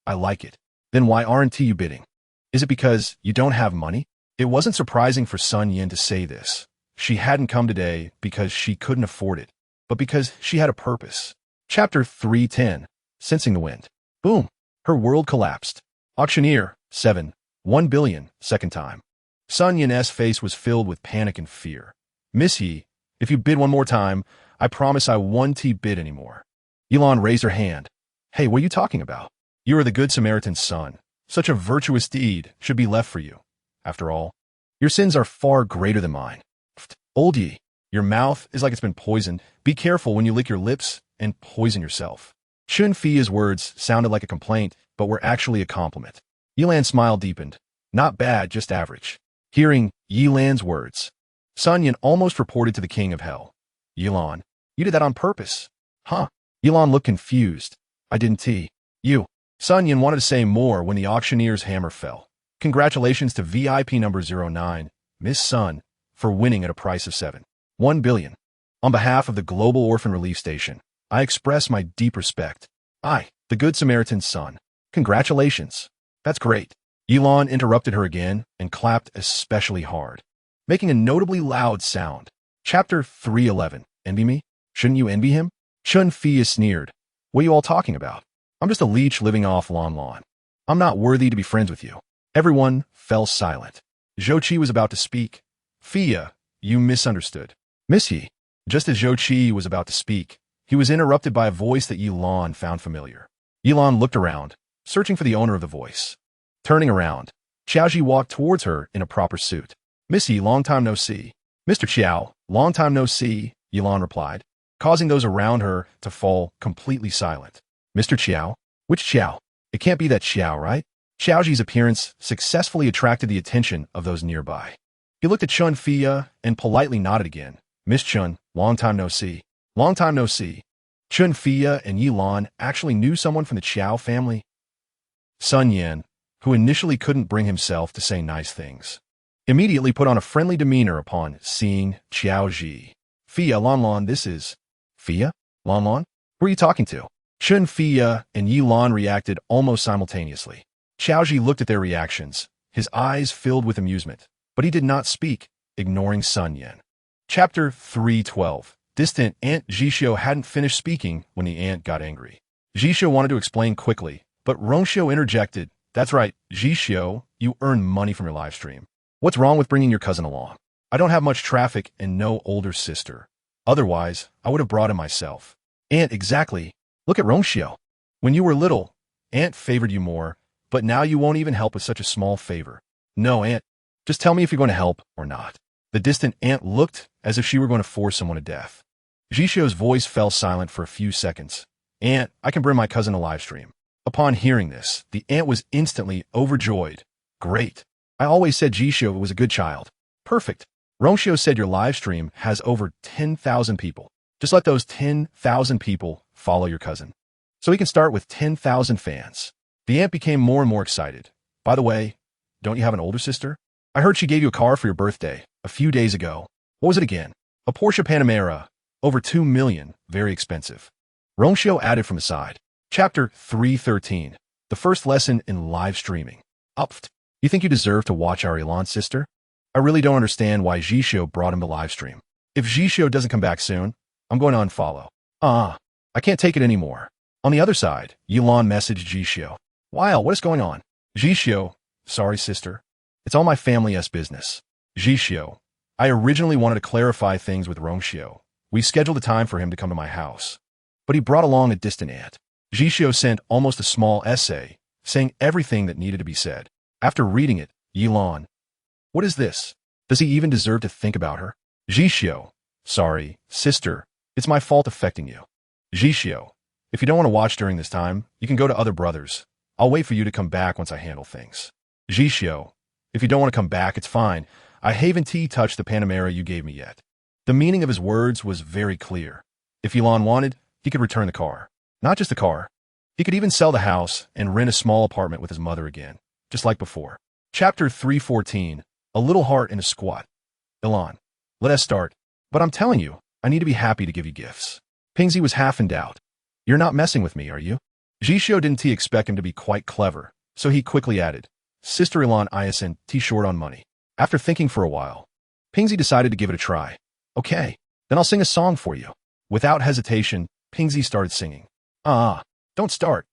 I like it. Then why aren't you bidding? Is it because you don't have money? It wasn't surprising for Sun Yin to say this. She hadn't come today because she couldn't afford it, but because she had a purpose. Chapter 310. Sensing the wind. Boom. Her world collapsed. Auctioneer, 7. 1 billion, second time. Sun Yin's face was filled with panic and fear. Miss Yi, if you bid one more time, I promise I won't bid anymore. Yilan raised her hand. Hey, what are you talking about? You are the Good Samaritan's son. Such a virtuous deed should be left for you. After all, your sins are far greater than mine. Old Yi, your mouth is like it's been poisoned. Be careful when you lick your lips and poison yourself. Chun-Fia's words sounded like a complaint, but were actually a compliment. Yilan's smile deepened. Not bad, just average. Hearing Yilan's words, Sun Yin almost reported to the king of hell. Yilan, you did that on purpose. Huh? Yilan looked confused. I didn't you. Sun Yin wanted to say more when the auctioneer's hammer fell. Congratulations to VIP number 09, Miss Sun, for winning at a price of 7. 1 billion. On behalf of the Global Orphan Relief Station, I express my deep respect. I, the Good Samaritan's son. Congratulations. That's great. Elon interrupted her again and clapped especially hard, making a notably loud sound. Chapter 311. Envy me? Shouldn't you envy him? Chun Fi sneered. What are you all talking about? I'm just a leech living off Lon. I'm not worthy to be friends with you. Everyone fell silent. Zhou Qi was about to speak. Fia, you misunderstood. Miss He. Just as Zhou Qi was about to speak, he was interrupted by a voice that Elon found familiar. Elon looked around, searching for the owner of the voice. Turning around, Xiaoji walked towards her in a proper suit. Miss He, long time no see. Mr. Xiao, long time no see, Elon replied, causing those around her to fall completely silent. Mr. Xiao? Which Xiao? It can't be that Xiao, right? Xiaoji's appearance successfully attracted the attention of those nearby. He looked at Chun Fia and politely nodded again. Miss Chun, long time no see. Long time no see. Chun Fia and Elon actually knew someone from the Xiao family. Sun Yan, who initially couldn't bring himself to say nice things, immediately put on a friendly demeanor upon seeing Xiaoji. Fia, Lon, this is... Fia? Lon? Who are you talking to? Chun Fia and Elon reacted almost simultaneously. Xiaoji looked at their reactions, his eyes filled with amusement, but he did not speak, ignoring Sun Yan. Chapter 312. Distant Aunt Zhishou hadn't finished speaking when the aunt got angry. Zhishou wanted to explain quickly, but Rongxiu interjected. That's right, Zhishou, you earn money from your live stream. What's wrong with bringing your cousin along? I don't have much traffic and no older sister. Otherwise, I would have brought him myself. Aunt, exactly. Look at Rongxiu. When you were little, Aunt favored you more, but now you won't even help with such a small favor. No, Aunt. Just tell me if you're going to help or not. The distant aunt looked as if she were going to force someone to death. Zhishou's voice fell silent for a few seconds. Aunt, I can bring my cousin a live stream. Upon hearing this, the aunt was instantly overjoyed. Great. I always said Zhishou was a good child. Perfect. Rongxiu said your live stream has over 10,000 people. Just let those 10,000 people follow your cousin, so he can start with 10,000 fans. The aunt became more and more excited. By the way, don't you have an older sister? I heard she gave you a car for your birthday a few days ago. What was it again? A Porsche Panamera. Over 2 million. Very expensive. Rongxiu added from the side. Chapter 313. The first lesson in live streaming. Upft. You think you deserve to watch our Elon sister? I really don't understand why Zhishou brought him to live stream. If Zhishou doesn't come back soon, I'm going to unfollow. I can't take it anymore. On the other side, Elon messaged Zhishou. Wow, what is going on? Zhishou, sorry sister. It's all my family's business. Zhishou, I originally wanted to clarify things with Rongxiu. We scheduled a time for him to come to my house, but he brought along a distant aunt. Zhishou sent almost a small essay, saying everything that needed to be said. After reading it, Elon, what is this? Does he even deserve to think about her? Zhishou, sorry, sister, it's my fault affecting you. Zhishou, if you don't want to watch during this time, you can go to other brothers. I'll wait for you to come back once I handle things. Zhishou, if you don't want to come back, it's fine. I haven't touched the Panamera you gave me yet. The meaning of his words was very clear. If Elon wanted, he could return the car. Not just the car. He could even sell the house and rent a small apartment with his mother again, just like before. Chapter 314. A little heart in a squat. Elon, let us start. But I'm telling you, I need to be happy to give you gifts. Pingzi was half in doubt. You're not messing with me, are you? Zhishou didn't expect him to be quite clever, so he quickly added, Sister Elon isn't short on money. After thinking for a while, Pingzi decided to give it a try. Okay, then I'll sing a song for you. Without hesitation, Pingzi started singing. Don't start.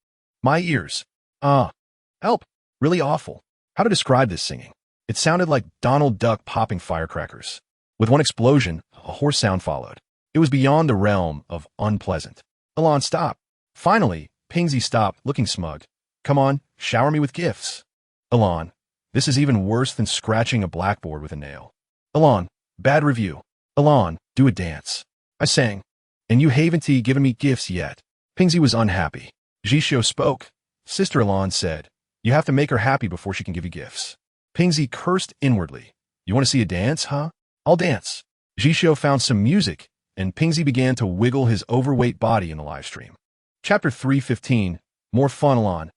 My ears. Help. Really awful. How to describe this singing? It sounded like Donald Duck popping firecrackers. With one explosion, a hoarse sound followed. It was beyond the realm of unpleasant. Elon, stop. Finally, Pingzi stopped, looking smug. Come on, shower me with gifts. Elon, this is even worse than scratching a blackboard with a nail. Elon, bad review. Elon, do a dance. I sang. And you haven't given me gifts yet. Pingzi was unhappy. Zhishou spoke. Sister Elon said, you have to make her happy before she can give you gifts. Pingzi cursed inwardly. You want to see a dance, huh? I'll dance. Zhishou found some music, and Pingzi began to wiggle his overweight body in the live stream. Chapter 315. More fun, Elon.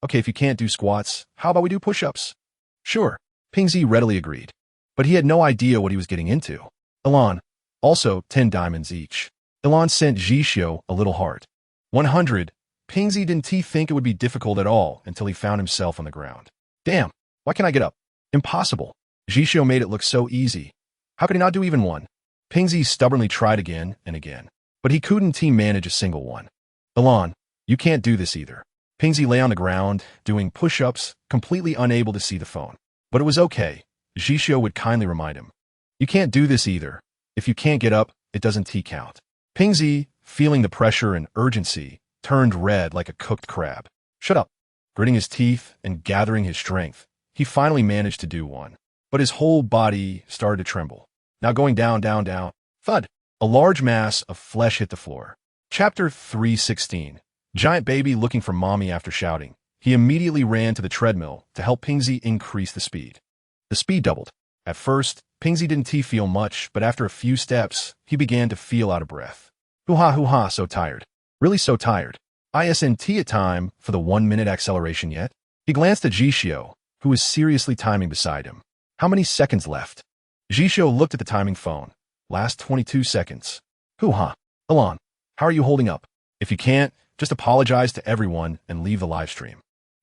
Okay, if you can't do squats, how about we do push-ups? Sure. Pingzi readily agreed. But he had no idea what he was getting into. Elon, Also 10 diamonds each. Ilan sent Jishio a little heart. 100. Pingzi didn't think it would be difficult at all until he found himself on the ground. Damn, why can't I get up? Impossible. Jishio made it look so easy. How could he not do even one? Pingzi stubbornly tried again and again, but he couldn't manage a single one. Ilan, you can't do this either. Pingzi lay on the ground, doing push-ups, completely unable to see the phone. But it was okay. Jishio would kindly remind him. You can't do this either. If you can't get up, it doesn't count. Pingzi, feeling the pressure and urgency, turned red like a cooked crab. Shut up. Gritting his teeth and gathering his strength, he finally managed to do one. But his whole body started to tremble. Now going down, down, down. Thud. A large mass of flesh hit the floor. Chapter 316. Giant baby looking for mommy after shouting. He immediately ran to the treadmill to help Pingzi increase the speed. The speed doubled. At first, Pingzi didn't feel much, but after a few steps, he began to feel out of breath. Hoo-ha, so tired. Really so tired. Isn't it time for the 1-minute acceleration yet? He glanced at Jishio, who was seriously timing beside him. How many seconds left? Jishio looked at the timing phone. Last 22 seconds. Hoo-ha. Ilan, how are you holding up? If you can't, just apologize to everyone and leave the live stream.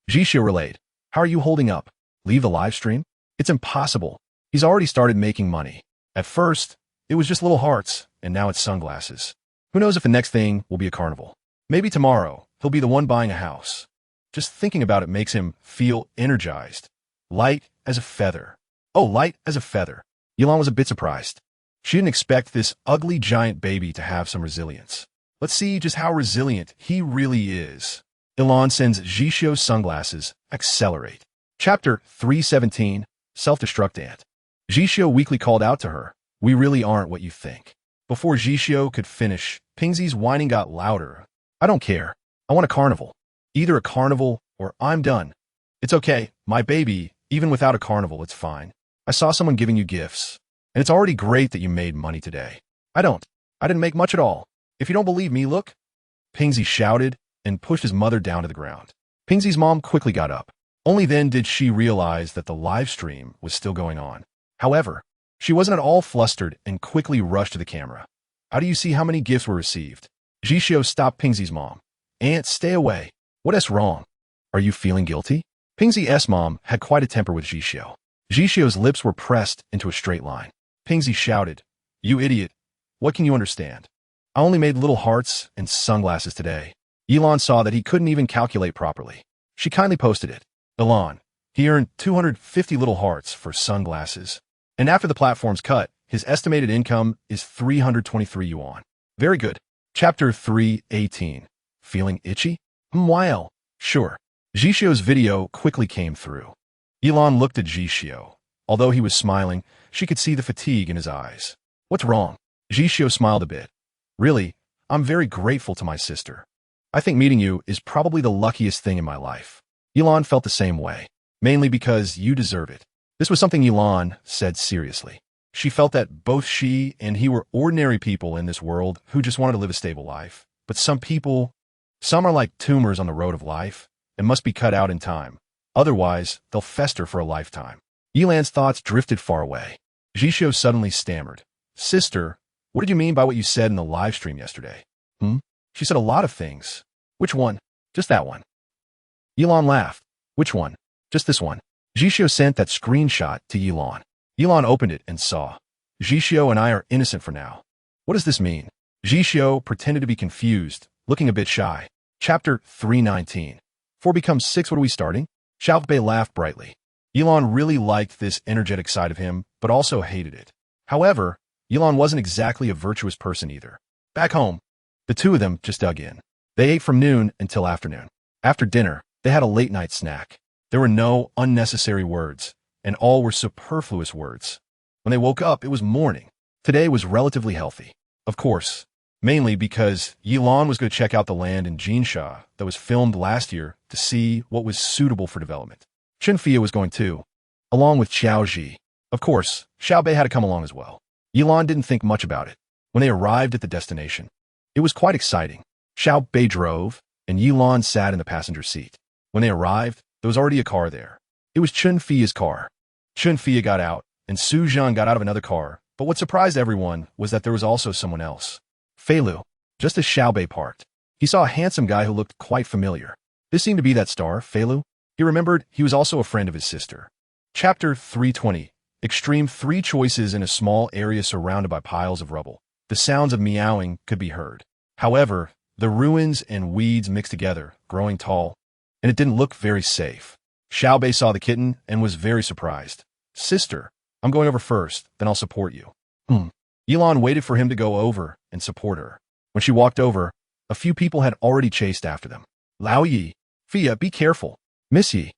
Jishio relayed. How are you holding up? Leave the live stream? It's impossible. He's already started making money. At first, it was just little hearts, and now it's sunglasses. Who knows if the next thing will be a carnival? Maybe tomorrow, he'll be the one buying a house. Just thinking about it makes him feel energized. Light as a feather. Oh, light as a feather. Ilan was a bit surprised. She didn't expect this ugly giant baby to have some resilience. Let's see just how resilient he really is. Ilan sends Jishio's sunglasses. Accelerate. Chapter 317. Self-destruct ant. Jishio weakly called out to her. We really aren't what you think. Before Jishio could finish, Pingzi's whining got louder. I don't care. I want a carnival. Either a carnival or I'm done. It's okay, my baby, even without a carnival, it's fine. I saw someone giving you gifts, and it's already great that you made money today. I didn't make much at all. If you don't believe me, look. Pingzi shouted and pushed his mother down to the ground. Pingzi's mom quickly got up. Only then did she realize that the live stream was still going on. However, she wasn't at all flustered and quickly rushed to the camera. How do you see how many gifts were received? Jishio stopped Pingzi's mom. Aunt, stay away. What is wrong? Are you feeling guilty? Pingzi's mom had quite a temper with Jishio. Jishio's lips were pressed into a straight line. Pingzi shouted, You idiot. What can you understand? I only made little hearts and sunglasses today. Ilan saw that he couldn't even calculate properly. She kindly posted it. Ilan, he earned 250 little hearts for sunglasses. And after the platform's cut, his estimated income is 323 yuan. Very good. Chapter 318. Feeling itchy? Wow. Sure. Jishio's video quickly came through. Ilan looked at Jishio. Although he was smiling, she could see the fatigue in his eyes. What's wrong? Jishio smiled a bit. Really, I'm very grateful to my sister. I think meeting you is probably the luckiest thing in my life. Ilan felt the same way, mainly because you deserve it. This was something Ilan said seriously. She felt that both she and he were ordinary people in this world who just wanted to live a stable life. But some are like tumors on the road of life and must be cut out in time. Otherwise, they'll fester for a lifetime. Ilan's thoughts drifted far away. Jishio suddenly stammered. Sister, what did you mean by what you said in the live stream yesterday? She said a lot of things. Which one? Just that one. Ilan laughed. Which one? Just this one. Jishio sent that screenshot to Ilan. Ilan opened it and saw. Jishio and I are innocent for now. What does this mean? Jishio pretended to be confused, looking a bit shy. Chapter 319. 4 becomes 6. What are we starting? Xiaobei laughed brightly. Ilan really liked this energetic side of him, but also hated it. However, Ilan wasn't exactly a virtuous person either. Back home, the two of them just dug in. They ate from noon until afternoon. After dinner, they had a late-night snack. There were no unnecessary words, and all were superfluous words. When they woke up, it was morning. Today was relatively healthy. Of course, mainly because Ilan was going to check out the land in Jinsha that was filmed last year to see what was suitable for development. Chenfia was going too, along with Xiaoji. Of course, Xiaobei had to come along as well. Ilan didn't think much about it. When they arrived at the destination, it was quite exciting. Xiaobei drove, and Ilan sat in the passenger seat. When they arrived, there was already a car there. It was Chenfia's car. Chenfia got out, and Su Zhan got out of another car, But what surprised everyone was that there was also someone else. Fei Lu. Just as Xiaobei parked, he saw a handsome guy who looked quite familiar. This seemed to be that star, Fei Lu. He remembered he was also a friend of his sister. Chapter 320. Extreme 3 choices in a small area surrounded by piles of rubble. The sounds of meowing could be heard. However, the ruins and weeds mixed together, growing tall, and it didn't look very safe. Xiaobei saw the kitten and was very surprised. Sister, I'm going over first, then I'll support you. Yilan waited for him to go over and support her. When she walked over, a few people had already chased after them. Lao Yi, Fia, be careful. Miss Yi.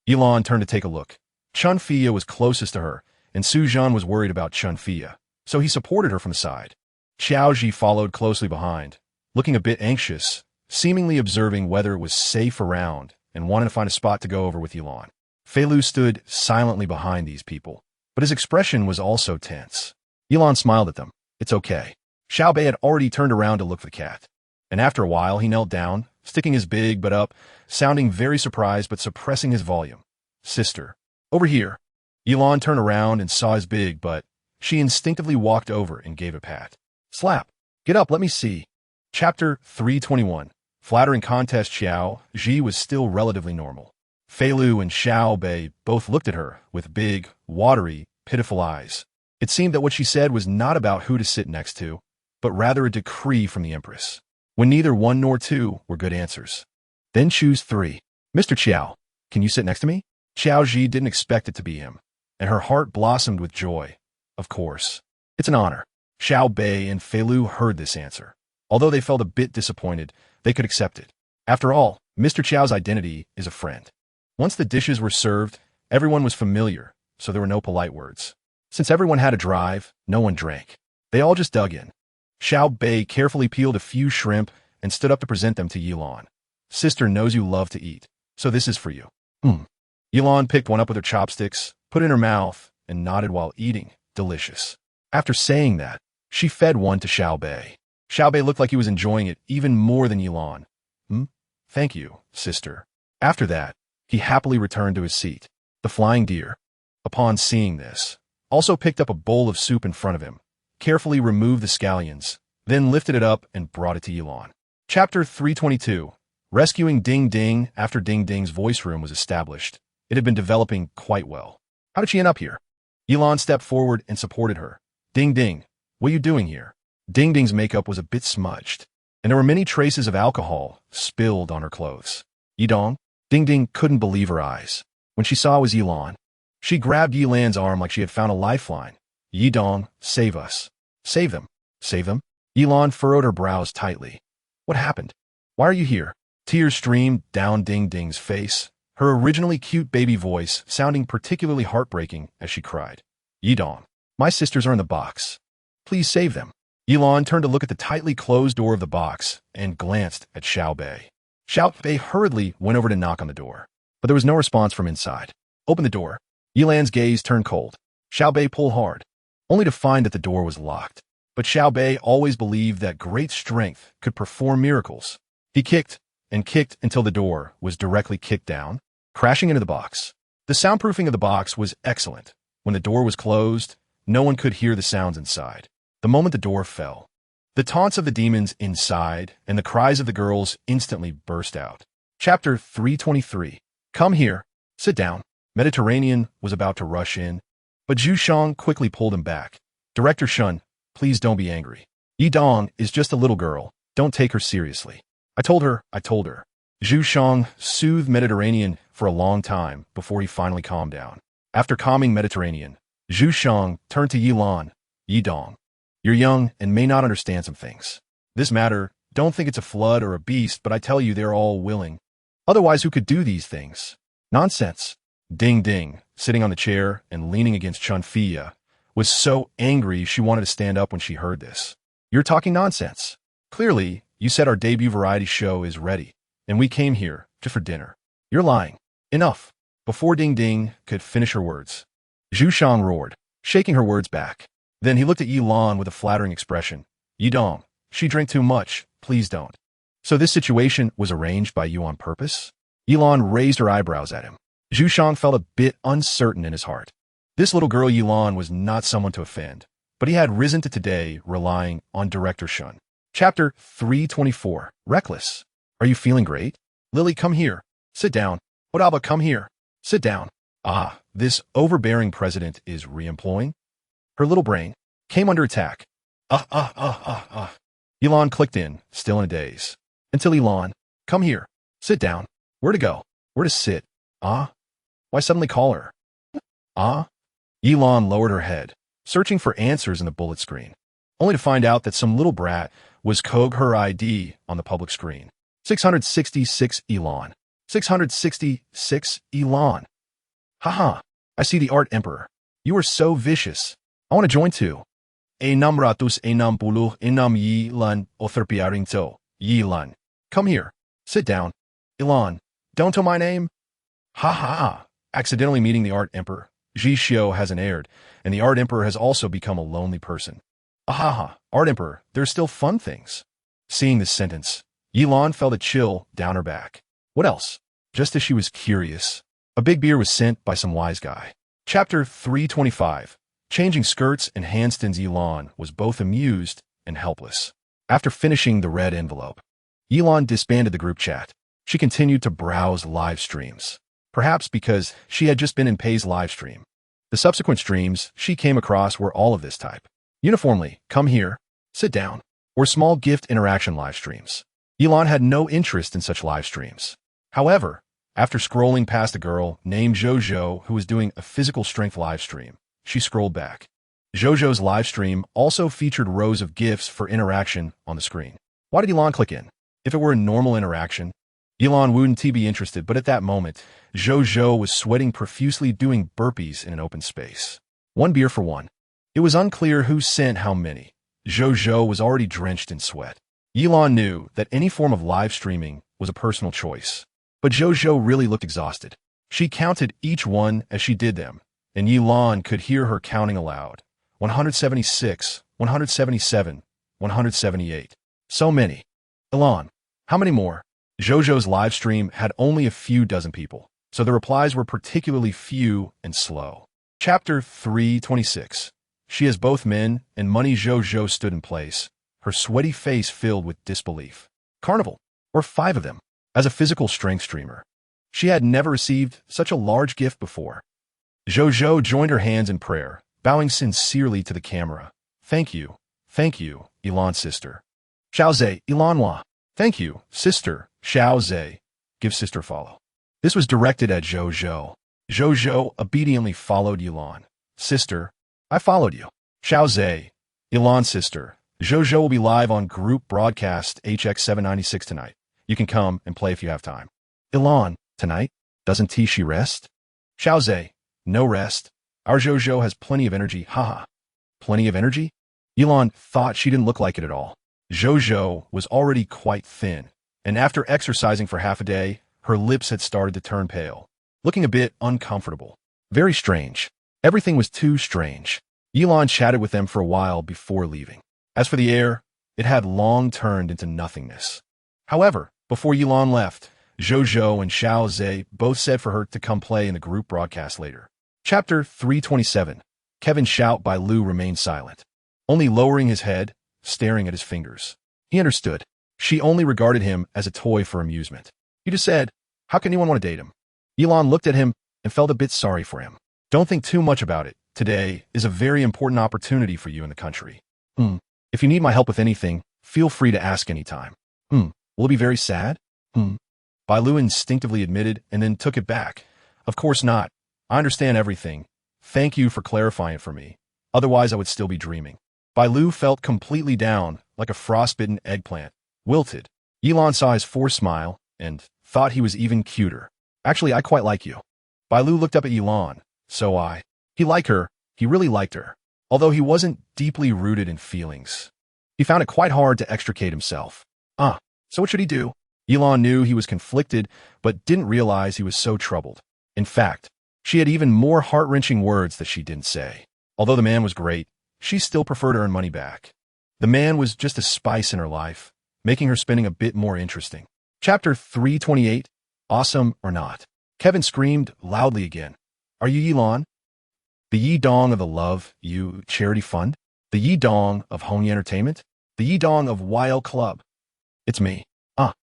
Yilan turned to take a look. Chun Fia was closest to her, and Su Zhan was worried about Chun Fia, so he supported her from the side. Xiao Ji followed closely behind, looking a bit anxious, seemingly observing whether it was safe around and wanting to find a spot to go over with Yilan. Fei Lu stood silently behind these people, but his expression was also tense. Yilan smiled at them. It's okay. Xiaobei had already turned around to look for the cat, and after a while he knelt down, sticking his big butt up, sounding very surprised but suppressing his volume. Sister. Over here. Yilan turned around and saw his big butt. She instinctively walked over and gave a pat. Slap. Get up, let me see. Chapter 321. Flattering contest. Xiao Ji was still relatively normal. Fei Lu and Xiaobei both looked at her with big, watery, pitiful eyes. It seemed that what she said was not about who to sit next to, but rather a decree from the Empress, when neither 1 nor 2 were good answers. Then choose 3. Mr. Qiao, can you sit next to me? Xiao Ji didn't expect it to be him, and her heart blossomed with joy. Of course. It's an honor. Xiaobei and Fei Lu heard this answer. Although they felt a bit disappointed, they could accept it. After all, Mr. Qiao's identity is a friend. Once the dishes were served, everyone was familiar, so there were no polite words. Since everyone had a drive, no one drank. They all just dug in. Xiaobei carefully peeled a few shrimp and stood up to present them to Yilan. Sister knows you love to eat, so this is for you. Yilan picked one up with her chopsticks, put it in her mouth, and nodded while eating. Delicious. After saying that, she fed one to Xiaobei. Xiaobei looked like he was enjoying it even more than Yilan. Thank you, sister. After that, he happily returned to his seat. The flying deer, upon seeing this, also picked up a bowl of soup in front of him, carefully removed the scallions, then lifted it up and brought it to Yilan. Chapter 322. Rescuing Ding Ding. After Ding Ding's voice room was established, it had been developing quite well. How did she end up here? Yilan stepped forward and supported her. Ding Ding, what are you doing here? Ding Ding's makeup was a bit smudged, and there were many traces of alcohol spilled on her clothes. Yidong? Ding Ding couldn't believe her eyes when she saw it was Yilan. She grabbed Yilan's arm like she had found a lifeline. Yidong, save us. Save them. Save them? Yilan furrowed her brows tightly. What happened? Why are you here? Tears streamed down Ding Ding's face, her originally cute baby voice sounding particularly heartbreaking as she cried. Yidong, my sisters are in the box. Please save them. Yilan turned to look at the tightly closed door of the box and glanced at Xiaobei. Xiaobei hurriedly went over to knock on the door, but there was no response from inside. Open the door. Yilan's gaze turned cold. Xiaobei pulled hard, only to find that the door was locked. But Xiaobei always believed that great strength could perform miracles. He kicked and kicked until the door was directly kicked down, crashing into the box. The soundproofing of the box was excellent. When the door was closed, no one could hear the sounds inside. The moment the door fell, the taunts of the demons inside and the cries of the girls instantly burst out. Chapter 323. Come here. Sit down. Mediterranean was about to rush in, but Zhu Shang quickly pulled him back. Director Shun, please don't be angry. Yidong is just a little girl. Don't take her seriously. I told her. Zhu Shang soothed Mediterranean for a long time before he finally calmed down. After calming Mediterranean, Zhu Shang turned to Yilan. Yidong, you're young and may not understand some things. This matter, don't think it's a flood or a beast, but I tell you they're all willing. Otherwise, who could do these things? Nonsense. Ding Ding, sitting on the chair and leaning against Chun Fia, was so angry she wanted to stand up when she heard this. You're talking nonsense. Clearly, you said our debut variety show is ready, and we came here just for dinner. You're lying. Enough. Before Ding Ding could finish her words, Zhu Shang roared, shaking her words back. Then he looked at Yilan with a flattering expression. Yidong, she drank too much. Please don't. So this situation was arranged by you on purpose? Yilan raised her eyebrows at him. Zhu Shang felt a bit uncertain in his heart. This little girl Yilan was not someone to offend, but he had risen to today relying on Director Shun. Chapter 324. Reckless. Are you feeling great? Lily, come here. Sit down. Odaba, come here. Sit down. Ah, this overbearing president is re-employing? Her little brain came under attack. Elon clicked in, still in a daze. Until Elon, come here. Sit down. Where to go? Where to sit? Ah? Why suddenly call her? Ah? Elon lowered her head, searching for answers in the bullet screen, only to find out that some little brat was cog her ID on the public screen. 666 Elon. 666 Elon. Haha, I see the Art Emperor. You are so vicious. I want to join too. Enam ratus enam puluh enam Yilan otherpiaringto. Yilan. Come here. Sit down. Elon, don't tell my name. Haha. Accidentally meeting the Art Emperor. Jishio hasn't aired, and the Art Emperor has also become a lonely person. Ahaha, Art Emperor, there's still fun things. Seeing this sentence, Elon felt a chill down her back. What else? Just as she was curious, a big beer was sent by some wise guy. Chapter 325. Changing skirts and handstands. Elon was both amused and helpless. After finishing the red envelope, Elon disbanded the group chat. She continued to browse live streams, perhaps because she had just been in Pei's live stream. The subsequent streams she came across were all of this type. Uniformly, come here, sit down, or small gift interaction live streams. Elon had no interest in such live streams. However, after scrolling past a girl named Jojo who was doing a physical strength live stream, she scrolled back. Jojo's live stream also featured rows of GIFs for interaction on the screen. Why did Elon click in? If it were a normal interaction, Elon wouldn't be interested, but at that moment, Jojo was sweating profusely doing burpees in an open space. One beer for one. It was unclear who sent how many. Jojo was already drenched in sweat. Elon knew that any form of live streaming was a personal choice. But Jojo really looked exhausted. She counted each one as she did them, and Elon could hear her counting aloud. 176, 177, 178. So many. Elon, how many more? Jojo's live stream had only a few dozen people, so the replies were particularly few and slow. Chapter 326. She has both men and money. Jojo stood in place, her sweaty face filled with disbelief. Carnival, or 5 of them, as a physical strength streamer. She had never received such a large gift before. Jojo joined her hands in prayer, bowing sincerely to the camera. Thank you, Elon's sister. Xiaoze, Elonwa. Thank you, sister, Xiaoze. Give sister follow. This was directed at Jojo. Jojo obediently followed Elon. Sister, I followed you. Xiaoze, Elon's sister. Jojo will be live on group broadcast HX796 tonight. You can come and play if you have time. Elon, tonight? Doesn't Tishi rest? Xiaoze, no rest. Our Jojo has plenty of energy, haha. Plenty of energy? Elon thought she didn't look like it at all. Jojo was already quite thin, and after exercising for half a day, her lips had started to turn pale, looking a bit uncomfortable. Very strange. Everything was too strange. Elon chatted with them for a while before leaving. As for the air, it had long turned into nothingness. However, before Elon left, Jojo and Xiaoze both said for her to come play in the group broadcast later. Chapter 327. Kevin Shout by Lou remained silent, only lowering his head, staring at his fingers. He understood. She only regarded him as a toy for amusement. He just said, how can anyone want to date him? Elon looked at him and felt a bit sorry for him. Don't think too much about it. Today is a very important opportunity for you in the country. If you need my help with anything, feel free to ask anytime. Will it be very sad? Bailu instinctively admitted and then took it back. Of course not. I understand everything. Thank you for clarifying it for me. Otherwise I would still be dreaming. Bailu felt completely down, like a frostbitten eggplant. Wilted. Elon saw his forced smile and thought he was even cuter. Actually, I quite like you. Bailu looked up at Elon. He liked her. He really liked her. Although he wasn't deeply rooted in feelings. He found it quite hard to extricate himself. So what should he do? Elon knew he was conflicted, but didn't realize he was so troubled. In fact, she had even more heart-wrenching words that she didn't say. Although the man was great, she still preferred to earn money back. The man was just a spice in her life, making her spending a bit more interesting. Chapter 328. Awesome or not? Kevin screamed loudly again. Are you Elon? The Yi Dong of the Love You Charity Fund? The Yi Dong of Hony Entertainment? The Yi Dong of YL Club? It's me. Ah.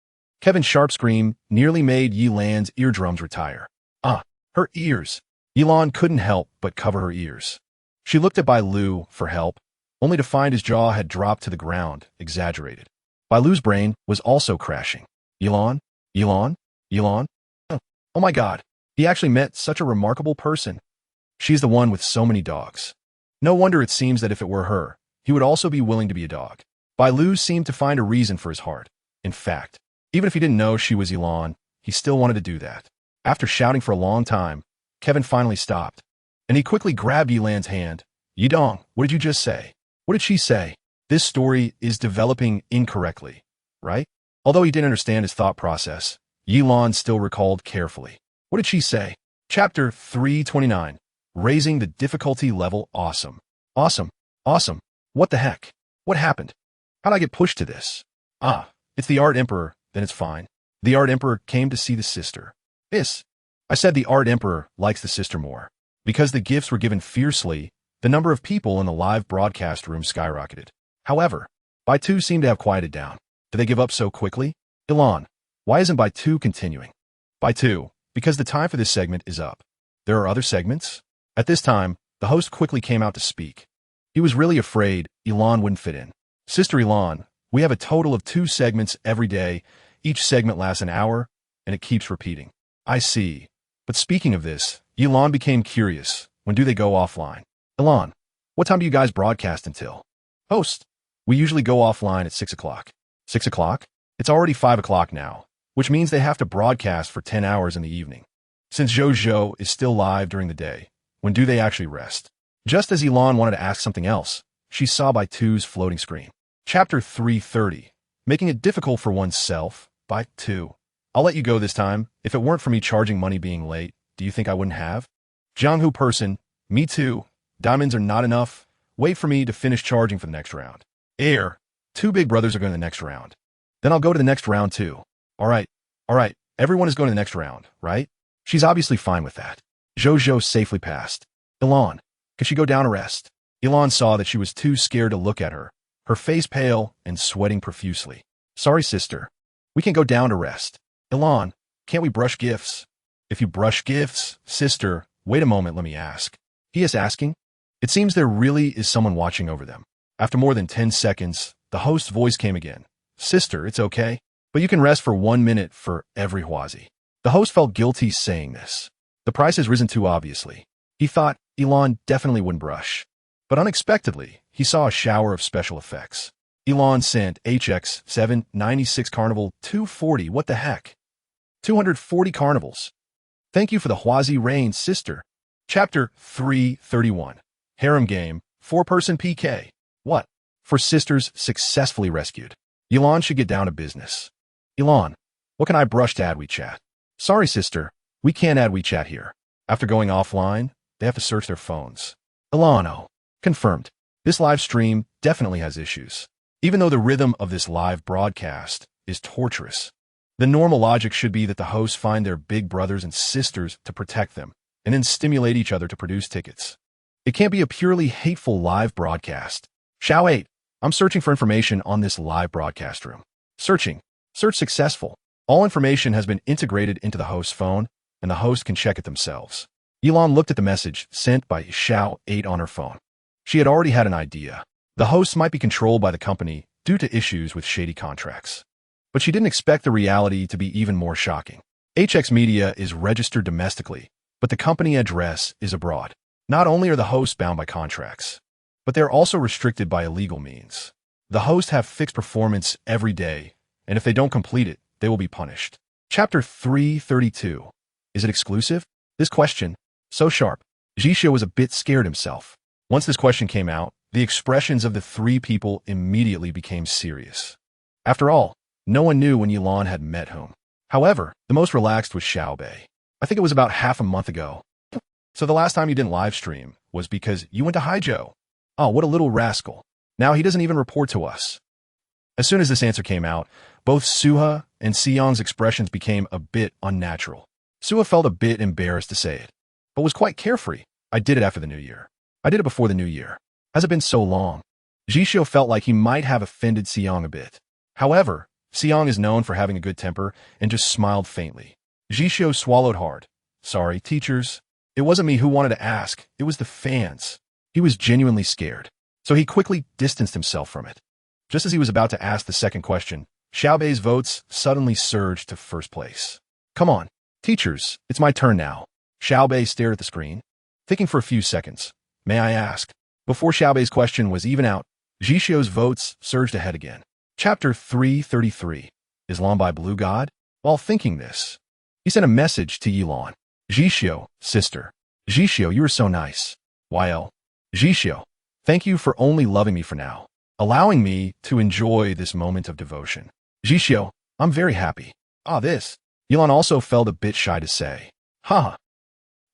Kevin's sharp scream nearly made Yi Lan's eardrums retire. Ah. Her ears. Yilan couldn't help but cover her ears. She looked at Bai Lu for help, only to find his jaw had dropped to the ground, exaggerated. Bai Lu's brain was also crashing. Yilan? Yilan? Yilan? Oh my God. He actually met such a remarkable person. She's the one with so many dogs. No wonder it seems that if it were her, he would also be willing to be a dog. Bai Lu seemed to find a reason for his heart. In fact, even if he didn't know she was Yilan, he still wanted to do that. After shouting for a long time, Kevin finally stopped, and he quickly grabbed Yilan's hand. Yidong, what did you just say? What did she say? This story is developing incorrectly, right? Although he didn't understand his thought process, Yilan still recalled carefully. What did she say? Chapter 329. Raising the difficulty level awesome. Awesome. Awesome. What the heck? What happened? How'd I get pushed to this? Ah, it's the Art Emperor, then it's fine. The Art Emperor came to see the sister. I said the Art Emperor likes the sister more. Because the gifts were given fiercely, the number of people in the live broadcast room skyrocketed. However, Bai Tu seemed to have quieted down. Did they give up so quickly? Ilan, why isn't Bai Tu continuing? Bai Tu, because the time for this segment is up. There are other segments? At this time, the host quickly came out to speak. He was really afraid Ilan wouldn't fit in. Sister Ilan, we have a total of 2 segments every day. Each segment lasts an hour, and it keeps repeating. I see. But speaking of this, Ilan became curious. When do they go offline? Ilan, what time do you guys broadcast until? Host, we usually go offline at 6 o'clock. 6 o'clock? It's already 5 o'clock now, which means they have to broadcast for 10 hours in the evening. Since Zhou is still live during the day, when do they actually rest? Just as Ilan wanted to ask something else, she saw Bai Tu's floating screen. Chapter 330. Making it difficult for oneself. Bai Tu. I'll let you go this time. If it weren't for me charging money being late, do you think I wouldn't have? Jianghu person. Me too. Diamonds are not enough. Wait for me to finish charging for the next round. Air. 2 big brothers are going to the next round. Then I'll go to the next round too. All right. Everyone is going to the next round, right? She's obviously fine with that. Zhou safely passed. Ilan, could she go down to rest? Ilan saw that she was too scared to look at her, her face pale and sweating profusely. Sorry, sister. We can go down to rest. Ilan, can't we brush gifts? If you brush gifts, sister, wait a moment, let me ask. He is asking. It seems there really is someone watching over them. After more than 10 seconds, the host's voice came again. Sister, it's okay, but you can rest for 1 minute for every Huazi. The host felt guilty saying this. The price has risen too obviously. He thought Ilan definitely wouldn't brush. But unexpectedly, he saw a shower of special effects. Ilan sent HX 796 Carnival 240. What the heck? 240 carnivals. Thank you for the Huazi Rain, sister. Chapter 331. Harem Game, 4-person PK. What? For sisters successfully rescued. Ilan should get down to business. Ilan, what can I brush to add WeChat? Sorry, sister. We can't add WeChat here. After going offline, they have to search their phones. Ilano. Confirmed. This live stream definitely has issues. Even though the rhythm of this live broadcast is torturous, the normal logic should be that the hosts find their big brothers and sisters to protect them, and then stimulate each other to produce tickets. It can't be a purely hateful live broadcast. Xiao 8. I'm searching for information on this live broadcast room. Searching. Search successful. All information has been integrated into the host's phone, and the host can check it themselves. Ilan looked at the message sent by Xiao 8 on her phone. She had already had an idea. The hosts might be controlled by the company due to issues with shady contracts. But she didn't expect the reality to be even more shocking. HX Media is registered domestically, but the company address is abroad. Not only are the hosts bound by contracts, but they're also restricted by illegal means. The hosts have fixed performance every day, and if they don't complete it, they will be punished. Chapter 332. Is it exclusive? This question, so sharp, Jisho was a bit scared himself. Once this question came out, the expressions of the 3 people immediately became serious. After all, no one knew when Yilan had met whom. However, the most relaxed was Xiaobei. I think it was about half a month ago. So the last time you didn't live stream was because you went to Haijiu. Oh, what a little rascal. Now he doesn't even report to us. As soon as this answer came out, both Suha and Sion's expressions became a bit unnatural. Suha felt a bit embarrassed to say it, but was quite carefree. I did it after the new year. I did it before the new year. Has it been so long? Jisho felt like he might have offended Seong a bit. However, Seong is known for having a good temper and just smiled faintly. Jisho swallowed hard. Sorry, teachers. It wasn't me who wanted to ask. It was the fans. He was genuinely scared, so he quickly distanced himself from it. Just as he was about to ask the second question, Xiaobei's votes suddenly surged to first place. Come on, teachers, it's my turn now. Xiaobei stared at the screen, thinking for a few seconds. May I ask? Before Xiaobei's question was even out, Jisho's votes surged ahead again. Chapter 333. Is Lanbai Blue God? While thinking this, he sent a message to Yilan. Jisho, sister. Jisho, you are so nice. YL. Jisho, thank you for only loving me for now, allowing me to enjoy this moment of devotion. Jisho, I'm very happy. This. Yilan also felt a bit shy to say. Haha.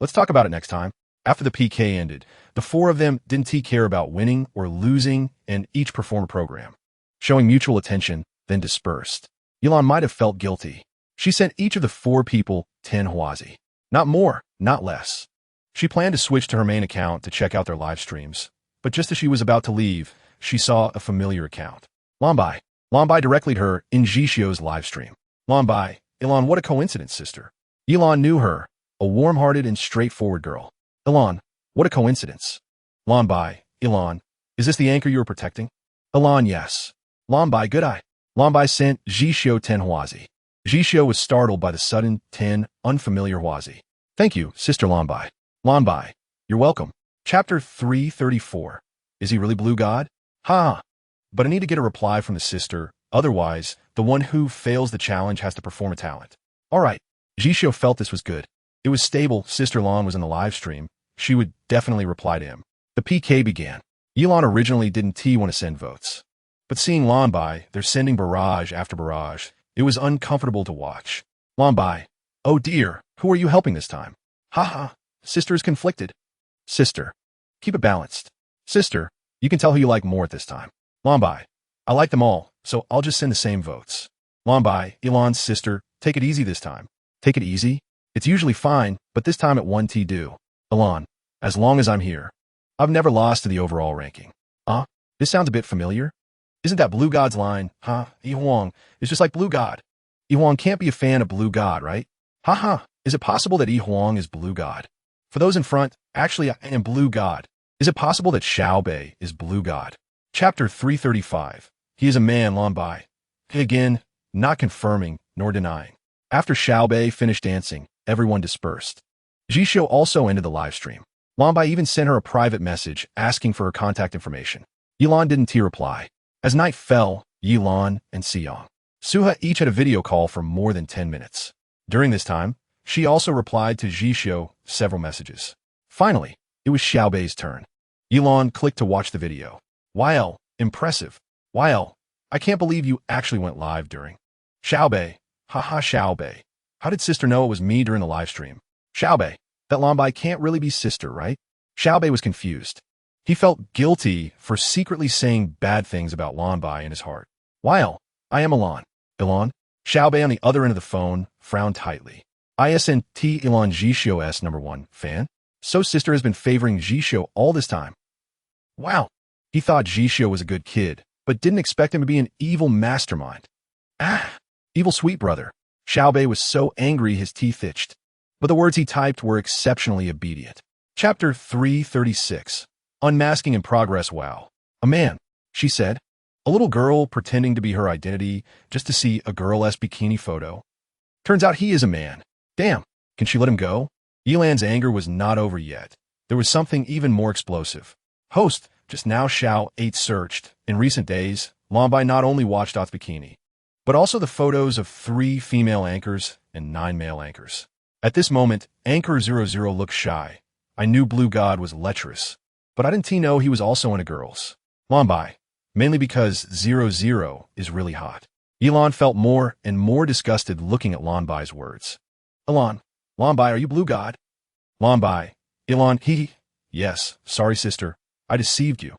Let's talk about it next time. After the PK ended, the four of them didn't care about winning or losing and each performed a program. Showing mutual attention, then dispersed. Yilan might have felt guilty. She sent each of the four people 10 huazi. Not more, not less. She planned to switch to her main account to check out their live streams, but just as she was about to leave, she saw a familiar account. Lanbai. Lanbai directly to her in Jisho's live stream. Lanbai, Ilan, what a coincidence, sister. Ilan knew her, a warm-hearted and straightforward girl. Ilan, what a coincidence. Lanbai, Ilan, is this the anchor you were protecting? Ilan, yes. Lanbai, good eye. Lanbai sent Jisho 10 huazi. Jisho was startled by the sudden 10 unfamiliar huazi. Thank you, sister Lanbai. Lanbai, you're welcome. Chapter 334. Is he really Blue God? But I need to get a reply from the sister, otherwise, the one who fails the challenge has to perform a talent. Alright, Jisho felt this was good. It was stable, Sister Lan was in the live stream. She would definitely reply to him. The PK began. Yilan originally didn't want to send votes. But seeing Lanbai, they're sending barrage after barrage. It was uncomfortable to watch. Lanbai, oh dear, who are you helping this time? Sister is conflicted. Sister, keep it balanced. Sister, you can tell who you like more at this time. Lanbai, I like them all, so I'll just send the same votes. Lanbai, Ilan's sister, take it easy this time. Take it easy? It's usually fine, but this time at 1T do. Ilan, as long as I'm here. I've never lost to the overall ranking. This sounds a bit familiar. Isn't that Blue God's line? Yi Huang is just like Blue God. Yi Huang can't be a fan of Blue God, right? Is it possible that Yi Huang is Blue God? For those in front, actually I am Blue God. Is it possible that Xiaobei is Blue God? Chapter 335. He is a man, Lanbai. Again, not confirming nor denying. After Xiaobei finished dancing, everyone dispersed. Jisho also ended the live stream. Lanbai even sent her a private message asking for her contact information. Yilan didn't reply. As night fell, Yilan and Seong Suha each had a video call for more than 10 minutes. During this time, she also replied to Jisho several messages. Finally, it was Xiaobei's turn. Yilan clicked to watch the video. YL, impressive. YL, I can't believe you actually went live during. Xiaobei, Xiaobei. How did sister know it was me during the live stream? Xiaobei, that Lanbai can't really be sister, right? Xiaobei was confused. He felt guilty for secretly saying bad things about Lanbai in his heart. YL, I am Ilan. Ilan? Xiaobei on the other end of the phone frowned tightly. ISNT Ilan Jisho S #1 fan? So sister has been favoring Jisho all this time. Wow. He thought Jisho was a good kid, but didn't expect him to be an evil mastermind. Evil sweet brother. Xiaobei was so angry his teeth itched. But the words he typed were exceptionally obedient. Chapter 336. Unmasking in progress. Wow. A man, she said. A little girl pretending to be her identity just to see a girl-esque bikini photo. Turns out he is a man. Damn, can she let him go? Yilan's anger was not over yet. There was something even more explosive. Host, just now Xiao 8 searched. In recent days, Lanbai not only watched Dot's bikini, but also the photos of 3 female anchors and 9 male anchors. At this moment, Anchor 00 looked shy. I knew Blue God was lecherous, but I didn't know he was also into girls. Lanbai, mainly because 00 is really hot. Yilan felt more and more disgusted looking at Lanbai's words. Ilan, Lanbai, are you Blue God? Lanbai, Ilan, yes, sorry sister, I deceived you.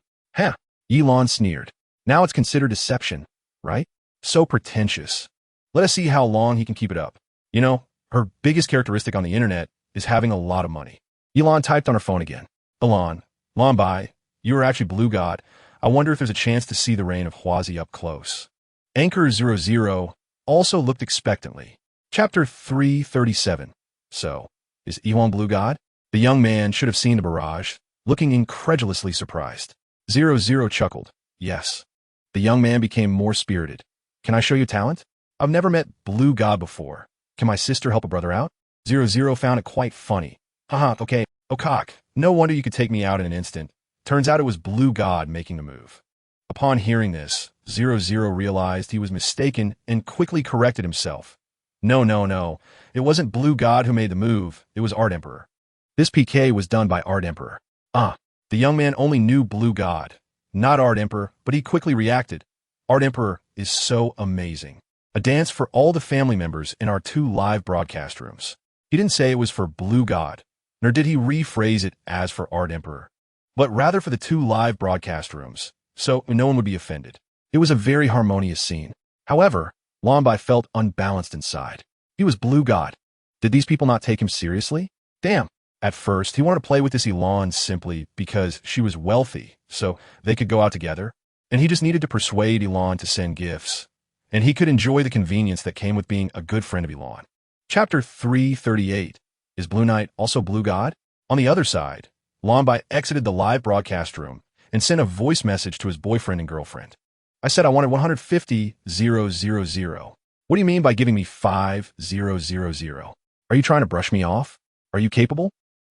Yilan sneered. Now it's considered deception, right? So pretentious. Let us see how long he can keep it up. You know, her biggest characteristic on the internet is having a lot of money. Yilan typed on her phone again. Ilan, Lanbai, you are actually Blue God. I wonder if there's a chance to see the reign of Huazi up close. Anchor 00 also looked expectantly. Chapter 337. So, is Elon Blue God? The young man should have seen the barrage, looking incredulously surprised. 00 chuckled. Yes. The young man became more spirited. Can I show you talent? I've never met Blue God before. Can my sister help a brother out? 00 found it quite funny. Haha, okay, oh cock. No wonder you could take me out in an instant. Turns out it was Blue God making the move. Upon hearing this, 00 realized he was mistaken and quickly corrected himself. No. It wasn't Blue God who made the move, it was Art Emperor. This PK was done by Art Emperor. The young man only knew Blue God, not Art Emperor, but he quickly reacted. Art Emperor is so amazing. A dance for all the family members in our 2 live broadcast rooms. He didn't say it was for Blue God, nor did he rephrase it as for Art Emperor, but rather for the 2 live broadcast rooms, so no one would be offended. It was a very harmonious scene. However, Lombai felt unbalanced inside. He was Blue God. Did these people not take him seriously? Damn. At first, he wanted to play with this Elon simply because she was wealthy, so they could go out together, and he just needed to persuade Elon to send gifts, and he could enjoy the convenience that came with being a good friend of Elon. Chapter 338. Is Blue Knight also Blue God? On the other side, Lombai exited the live broadcast room and sent a voice message to his boyfriend and girlfriend. I said I wanted 150,000. What do you mean by giving me 5,000? Are you trying to brush me off? Are you capable?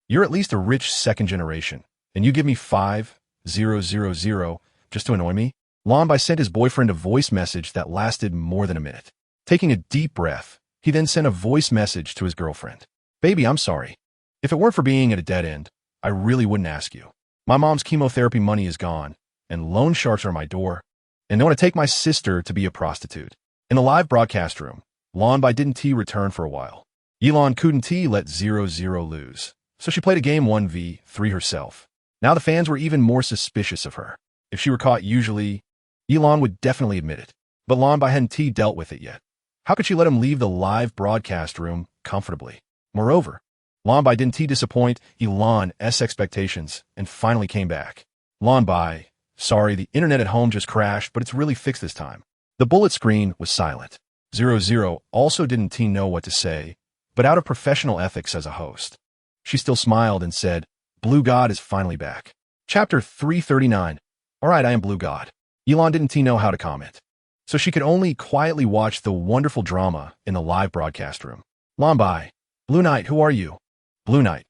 You're at least a rich second generation, and you give me 5,000 just to annoy me? Lombai sent his boyfriend a voice message that lasted more than a minute. Taking a deep breath, he then sent a voice message to his girlfriend. Baby, I'm sorry. If it weren't for being at a dead end, I really wouldn't ask you. My mom's chemotherapy money is gone, and loan sharks are at my door, and I want to take my sister to be a prostitute. In the live broadcast room, Lombai didn't return for a while. Elon couldn't let 00 lose, so she played a game 1v3 herself. Now the fans were even more suspicious of her. If she were caught usually, Elon would definitely admit it, but Lombai hadn't dealt with it yet. How could she let him leave the live broadcast room comfortably? Moreover, Lombai didn't disappoint Elon's expectations and finally came back. Lombai, sorry, the internet at home just crashed, but it's really fixed this time. The bullet screen was silent. 00 also didn't know what to say, but out of professional ethics as a host, she still smiled and said, Blue God is finally back. Chapter 339. All right, I am Blue God. Elon didn't know how to comment, so she could only quietly watch the wonderful drama in the live broadcast room. Lombai, Blue Knight, who are you? Blue Knight,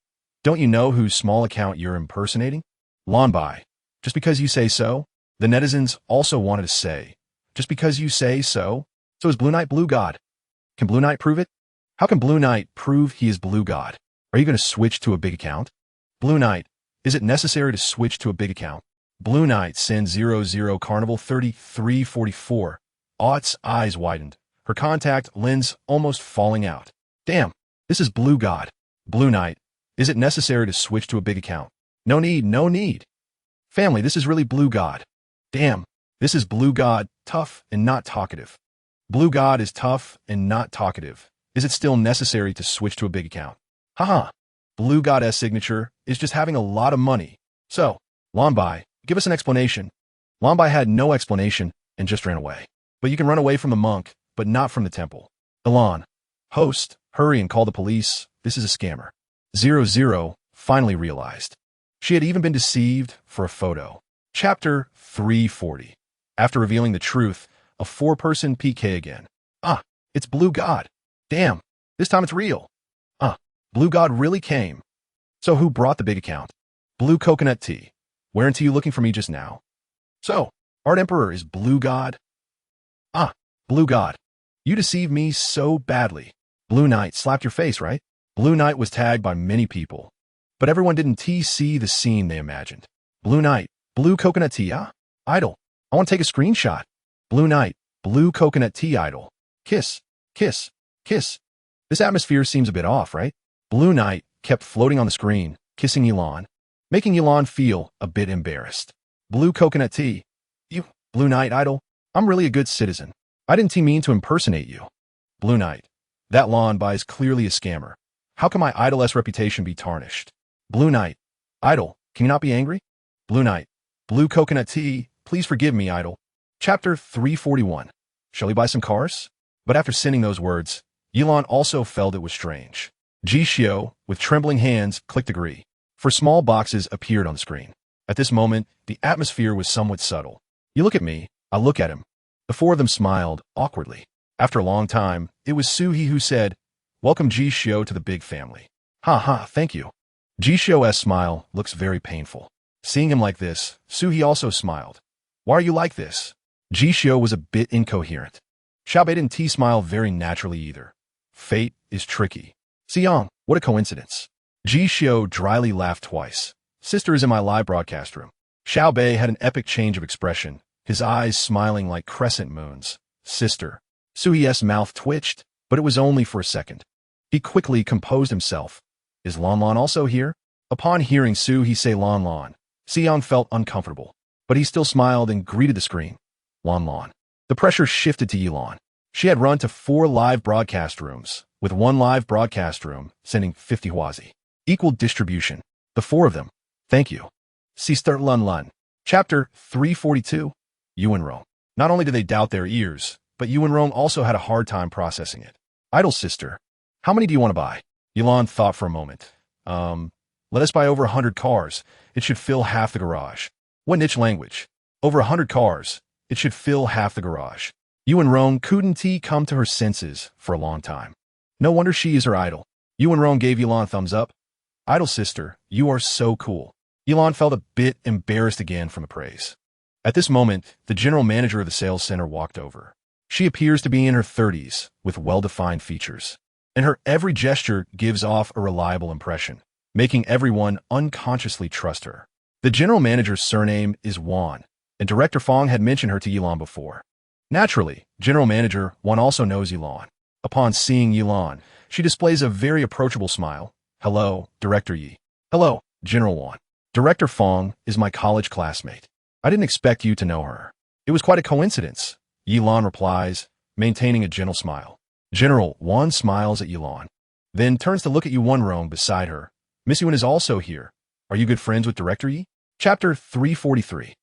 don't you know whose small account you're impersonating? Lombai, just because you say so? The netizens also wanted to say, just because you say so? So is Blue Knight Blue God? Can Blue Knight prove it? How can Blue Knight prove he is Blue God? Are you going to switch to a big account? Blue Knight, is it necessary to switch to a big account? Blue Knight sends 00 Carnival 3344. Aught's eyes widened, her contact lens almost falling out. Damn, this is Blue God. Blue Knight, is it necessary to switch to a big account? No need. Family, this is really Blue God. Damn, this is Blue God, tough and not talkative. Blue God is tough and not talkative. Is it still necessary to switch to a big account? Haha, Blue God's signature is just having a lot of money. So, Lombai, give us an explanation. Lombai had no explanation and just ran away. But you can run away from the monk, but not from the temple. Elon, host, hurry and call the police. This is a scammer. 00 finally realized. She had even been deceived for a photo. Chapter 340. After revealing the truth, a 4-person PK again. It's Blue God. Damn, this time it's real. Blue God really came. So who brought the big account? Blue Coconut Tea. Weren't you looking for me just now? So, Art Emperor is Blue God? Blue God. You deceived me so badly. Blue Knight slapped your face, right? Blue Knight was tagged by many people, but everyone didn't see the scene they imagined. Blue Knight, Blue Coconut Tea, idol. I want to take a screenshot. Blue Knight, Blue Coconut Tea idol. Kiss, kiss, kiss. This atmosphere seems a bit off, right? Blue Knight kept floating on the screen, kissing Elon, making Elon feel a bit embarrassed. Blue Coconut Tea. You, Blue Knight idol, I'm really a good citizen. I didn't mean to impersonate you. Blue Knight. That Lombai is clearly a scammer. How can my idol's reputation be tarnished? Blue Knight. Idol, can you not be angry? Blue Knight. Blue Coconut Tea, please please forgive me, idol. Chapter 341. Shall we buy some cars? But after sending those words, Yilan also felt it was strange. Ji Xiao, with trembling hands, clicked agree. Four small boxes appeared on the screen. At this moment, the atmosphere was somewhat subtle. You look at me, I look at him. The four of them smiled, awkwardly. After a long time, it was Suhi who said, "Welcome Ji Xiao to the big family." "Ha ha, thank you." Ji Xiao's smile looks very painful. Seeing him like this, Suhi also smiled. "Why are you like this?" Ji Xiao was a bit incoherent. Xiaobei didn't smile very naturally either. Fate is tricky. Xiang, what a coincidence. Ji Xiao dryly laughed twice. Sister is in my live broadcast room. Xiaobei had an epic change of expression, his eyes smiling like crescent moons. Sister. Suhi's mouth twitched, but it was only for a second. He quickly composed himself. Is Lan Lan also here? Upon hearing Suhi say Lan Lan, Xiang felt uncomfortable, but he still smiled and greeted the screen. Lan Lan. The pressure shifted to Yilan. She had run to 4 live broadcast rooms, with 1 live broadcast room sending 50 huazi. Equal distribution. The 4 of them. Thank you. Sister Lan Lan. Chapter 342. Yuan Rong. Not only did they doubt their ears, but Yuan Rong also had a hard time processing it. Idol sister. How many do you want to buy? Yilan thought for a moment. Let us buy over 100 cars. It should fill half the garage. What niche language? Over 100 cars. It should fill half the garage. Yuan Rong couldn't come to her senses for a long time. No wonder she is her idol. Yuan Rong gave Yilan a thumbs up. Idol sister, you are so cool. Yilan felt a bit embarrassed again from the praise. At this moment, the general manager of the sales center walked over. She appears to be in her 30s, with well-defined features. And her every gesture gives off a reliable impression, making everyone unconsciously trust her. The general manager's surname is Wan, and Director Fong had mentioned her to Yilan before. Naturally, General Manager Wan also knows Yilan. Upon seeing Yilan, she displays a very approachable smile. Hello, Director Yi. Hello, General Wan. Director Fong is my college classmate. I didn't expect you to know her. It was quite a coincidence. Yilan replies, maintaining a gentle smile. General Wan smiles at Yilan, then turns to look at Yuan Rong beside her. Miss Yuan is also here. Are you good friends with Director Yi? Chapter 343.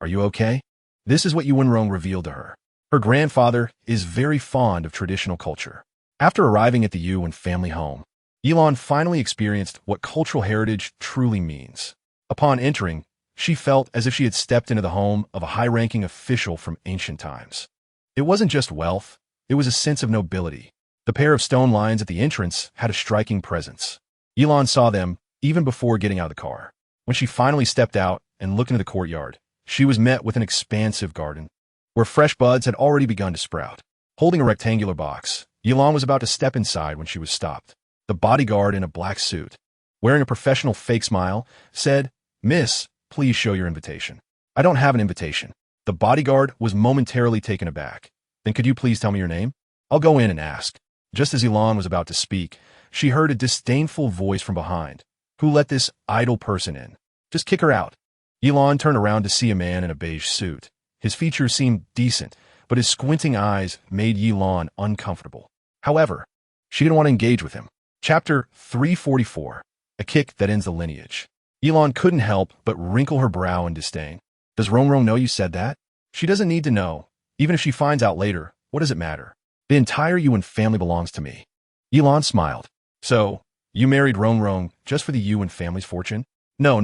Are you okay? This is what Yuan Rong revealed to her. Her grandfather is very fond of traditional culture. After arriving at the Yuan family home, Yilan finally experienced what cultural heritage truly means. Upon entering, she felt as if she had stepped into the home of a high-ranking official from ancient times. It wasn't just wealth, it was a sense of nobility. The pair of stone lions at the entrance had a striking presence. Yilan saw them even before getting out of the car. When she finally stepped out and looked into the courtyard, she was met with an expansive garden, where fresh buds had already begun to sprout. Holding a rectangular box, Yilan was about to step inside when she was stopped. The bodyguard in a black suit, wearing a professional fake smile, said, "Miss, please show your invitation." "I don't have an invitation." The bodyguard was momentarily taken aback. "Then could you please tell me your name? I'll go in and ask." Just as Yilan was about to speak, she heard a disdainful voice from behind. "Who let this idle person in? Just kick her out." Yilan turned around to see a man in a beige suit. His features seemed decent, but his squinting eyes made Yilan uncomfortable. However, she didn't want to engage with him. Chapter 344. A kick that ends the lineage. Yilan couldn't help but wrinkle her brow in disdain. Does Rong Rong know you said that? She doesn't need to know. Even if she finds out later, what does it matter? The entire Yuan family belongs to me. Yilan smiled. So, you married Rong Rong just for the Yuan family's fortune? No.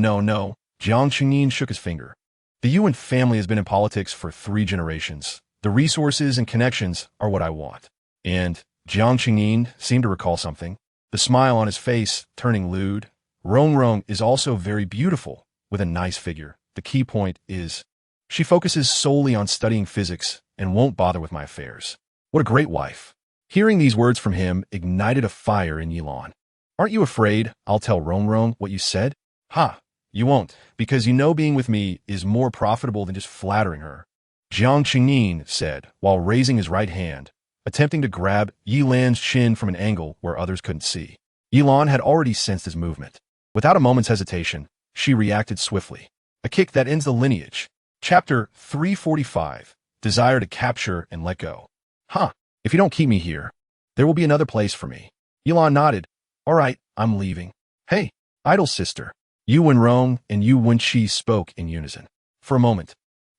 Jiang Qingyin shook his finger. The Yuan family has been in politics for 3 generations. The resources and connections are what I want. And Jiang Qingyin seemed to recall something. The smile on his face turning lewd. Rong Rong is also very beautiful, with a nice figure. The key point is, she focuses solely on studying physics and won't bother with my affairs. What a great wife. Hearing these words from him ignited a fire in Yilan. Aren't you afraid I'll tell Rong Rong what you said? Ha! You won't, because you know being with me is more profitable than just flattering her. Jiang Qingyin said, while raising his right hand, attempting to grab Yilan's chin from an angle where others couldn't see. Yilan had already sensed his movement. Without a moment's hesitation, she reacted swiftly. A kick that ends the lineage. Chapter 345. Desire to capture and let go. If you don't keep me here, there will be another place for me. Yilan nodded. All right, I'm leaving. Hey, idol sister. Yuan Rong and Yuan Qi spoke in unison. For a moment,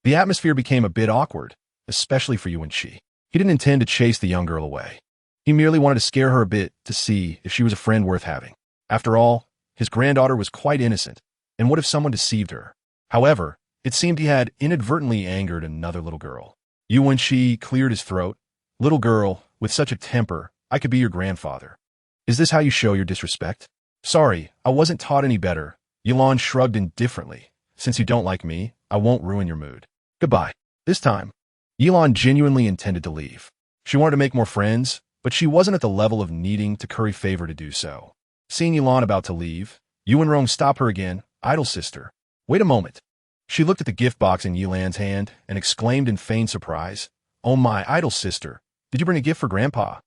The atmosphere became a bit awkward, especially for Yuan Shi. He didn't intend to chase the young girl away. He merely wanted to scare her a bit to see if she was a friend worth having. After all, his granddaughter was quite innocent, and what if someone deceived her? However, it seemed he had inadvertently angered another little girl. Yuan Shi cleared his throat. Little girl, with such a temper, I could be your grandfather. Is this how you show your disrespect? Sorry, I wasn't taught any better. Yilan shrugged indifferently. Since you don't like me, I won't ruin your mood. Goodbye. This time, Yilan genuinely intended to leave. She wanted to make more friends, but she wasn't at the level of needing to curry favor to do so. Seeing Yilan about to leave, Yuanrong stopped her again. Idol sister. Wait a moment. She looked at the gift box in Yilan's hand and exclaimed in feigned surprise, Oh my idol sister, did you bring a gift for Grandpa?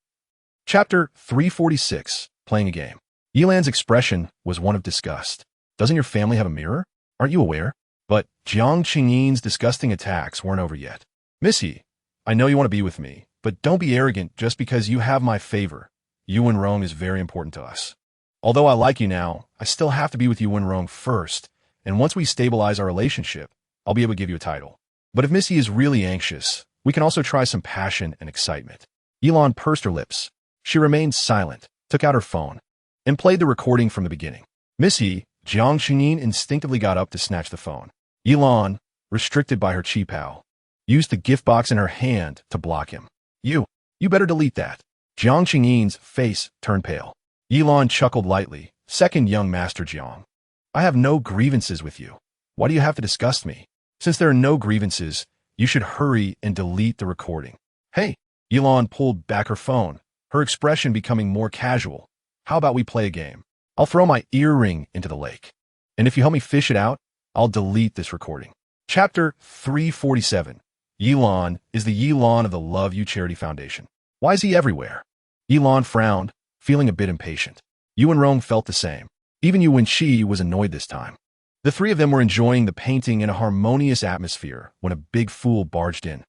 Chapter 346, Playing a Game. Yilan's expression was one of disgust. Doesn't your family have a mirror? Aren't you aware? But Jiang Qingyin's disgusting attacks weren't over yet. Missy, I know you want to be with me, but don't be arrogant just because you have my favor. Yuanrong is very important to us. Although I like you now, I still have to be with Yuanrong first, and once we stabilize our relationship, I'll be able to give you a title. But if Missy is really anxious, we can also try some passion and excitement. Yilan pursed her lips. She remained silent, took out her phone, and played the recording from the beginning. Missy, Jiang Qinyin instinctively got up to snatch the phone. Yilan, restricted by her chi pao, used the gift box in her hand to block him. You better delete that. Jiang Qingyin's face turned pale. Yilan chuckled lightly. Second young Master Jiang. I have no grievances with you. Why do you have to disgust me? Since there are no grievances, you should hurry and delete the recording. Hey, Yilan pulled back her phone, her expression becoming more casual. How about we play a game? I'll throw my earring into the lake. And if you help me fish it out, I'll delete this recording. Chapter 347. Yilan is the Yilan of the Love You Charity Foundation. Why is he everywhere? Yilan frowned, feeling a bit impatient. Yuanrong felt the same. Even Yuan Shi was annoyed this time. The three of them were enjoying the painting in a harmonious atmosphere when a big fool barged in.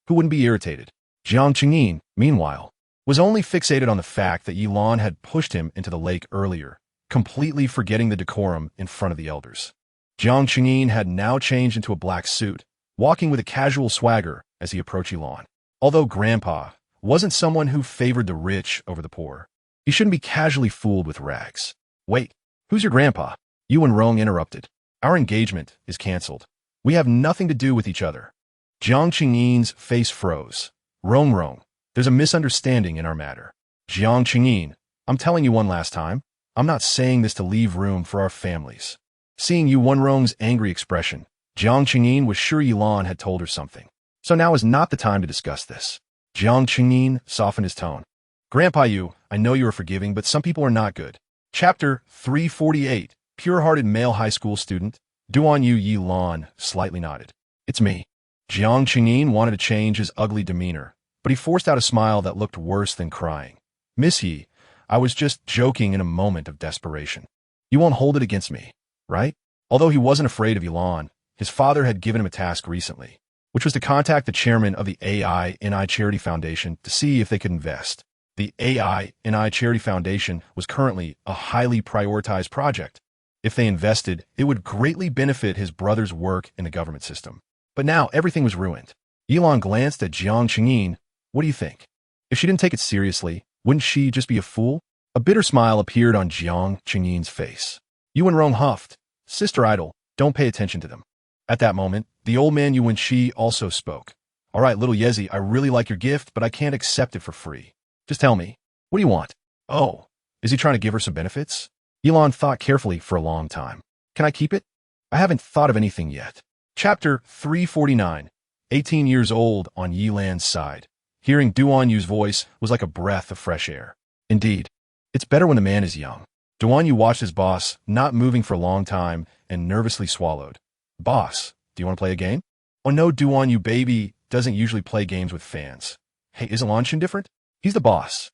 Who wouldn't be irritated? Jiang Qinyin, meanwhile, was only fixated on the fact that Yilan had pushed him into the lake earlier, completely forgetting the decorum in front of the elders. Jiang Qinyin had now changed into a black suit, walking with a casual swagger as he approached Yilan. Although Grandpa wasn't someone who favored the rich over the poor, he shouldn't be casually fooled with rags. Wait, who's your grandpa? Yuanrong interrupted. Our engagement is canceled. We have nothing to do with each other. Jiang Qingyin's face froze. Rong, there's a misunderstanding in our matter. Jiang Qinyin, I'm telling you one last time, I'm not saying this to leave room for our families. Seeing Yuanrong's angry expression, Jiang Qinyin was sure Yilan had told her something. So now is not the time to discuss this. Jiang Qinyin softened his tone. Grandpa I know you are forgiving, but some people are not good. Chapter 348, Pure-Hearted Male High School Student. Duan Yu Yilan slightly nodded. It's me. Jiang Qinyin wanted to change his ugly demeanor, but he forced out a smile that looked worse than crying. Miss Yi, I was just joking in a moment of desperation. You won't hold it against me, right? Although he wasn't afraid of Yilan, his father had given him a task recently, which was to contact the chairman of the AI-NI Charity Foundation to see if they could invest. The AI-NI Charity Foundation was currently a highly prioritized project. If they invested, it would greatly benefit his brother's work in the government system. But now everything was ruined. Yilan glanced at Jiang Qinyin. What do you think? If she didn't take it seriously, wouldn't she just be a fool? A bitter smile appeared on Jiang Qingyin's face. Yuanrong huffed. Sister Idol, don't pay attention to them. At that moment, the old man Yuan Shi also spoke. All right, little Yezi, I really like your gift, but I can't accept it for free. Just tell me, what do you want? Oh, is he trying to give her some benefits? Yilan thought carefully for a long time. Can I keep it? I haven't thought of anything yet. Chapter 349, 18 years old on Yilan's side. Hearing Duan Yu's voice was like a breath of fresh air. Indeed, it's better when the man is young. Duan Yu watched his boss, not moving for a long time, and nervously swallowed. Boss, do you want to play a game? Oh no, Duan Yu baby doesn't usually play games with fans. Hey, isn't Lanshin different? He's the boss.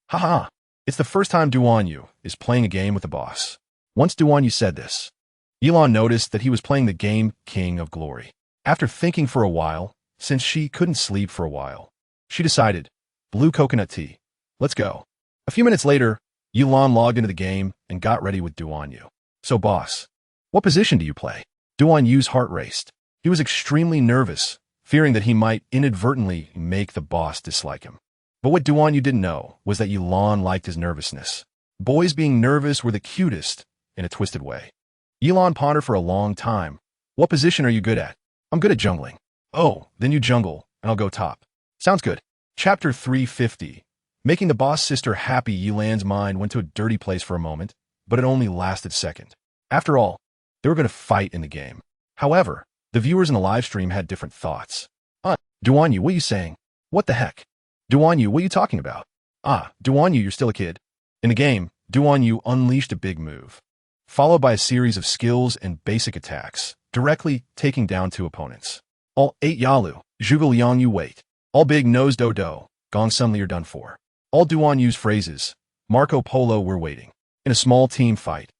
Haha, it's the first time Duan Yu is playing a game with the boss. Once Duan Yu said this, Yilan noticed that he was playing the game King of Glory. After thinking for a while, since she couldn't sleep for a while, she decided, blue coconut tea. Let's go. A few minutes later, Yilan logged into the game and got ready with Duan Yu. So boss, what position do you play? Duan Yu's heart raced. He was extremely nervous, fearing that he might inadvertently make the boss dislike him. But what Duan Yu didn't know was that Yilan liked his nervousness. Boys being nervous were the cutest, in a twisted way. Yilan pondered for a long time. What position are you good at? I'm good at jungling. Oh, then you jungle, and I'll go top. Sounds good. Chapter 350. Making the boss sister happy, Yilan's mind went to a dirty place for a moment, but it only lasted a second. After all, they were going to fight in the game. However, the viewers in the live stream had different thoughts. Duan Yu, what are you saying? What the heck? Duan Yu, what are you talking about? Duan Yu, you're still a kid. In the game, Duan Yu unleashed a big move, followed by a series of skills and basic attacks, directly taking down 2 opponents. All 8 Yalu, Zhuge Liang Yu wait. All big nose do do, Gong Sun Li are done for. All Duan Yu's phrases, Marco Polo we're waiting. In a small team fight,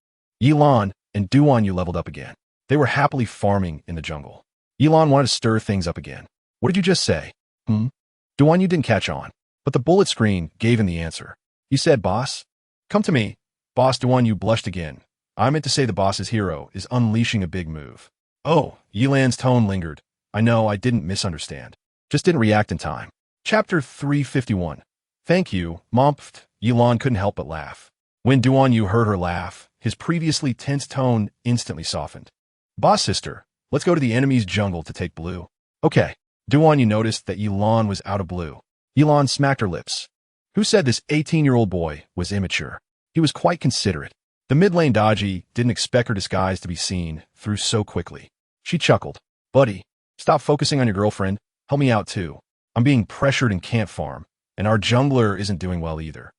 Yilan and Duan Yu leveled up again. They were happily farming in the jungle. Yilan wanted to stir things up again. What did you just say? Duan Yu didn't catch on, but the bullet screen gave him the answer. He said, boss? Come to me. Boss. Duan Yu blushed again. I meant to say the boss's hero is unleashing a big move. Oh, Yilan's tone lingered. I know, I didn't misunderstand. Just didn't react in time. Chapter 351. Thank you, Mom. Yilan couldn't help but laugh. When Duan Yu heard her laugh, his previously tense tone instantly softened. Boss sister, let's go to the enemy's jungle to take blue. Okay. Duan Yu noticed that Yilan was out of blue. Yilan smacked her lips. Who said this 18-year-old boy was immature? He was quite considerate. The mid-lane Daji didn't expect her disguise to be seen through so quickly. She chuckled. Buddy, stop focusing on your girlfriend. Help me out too. I'm being pressured and can't farm, and our jungler isn't doing well either.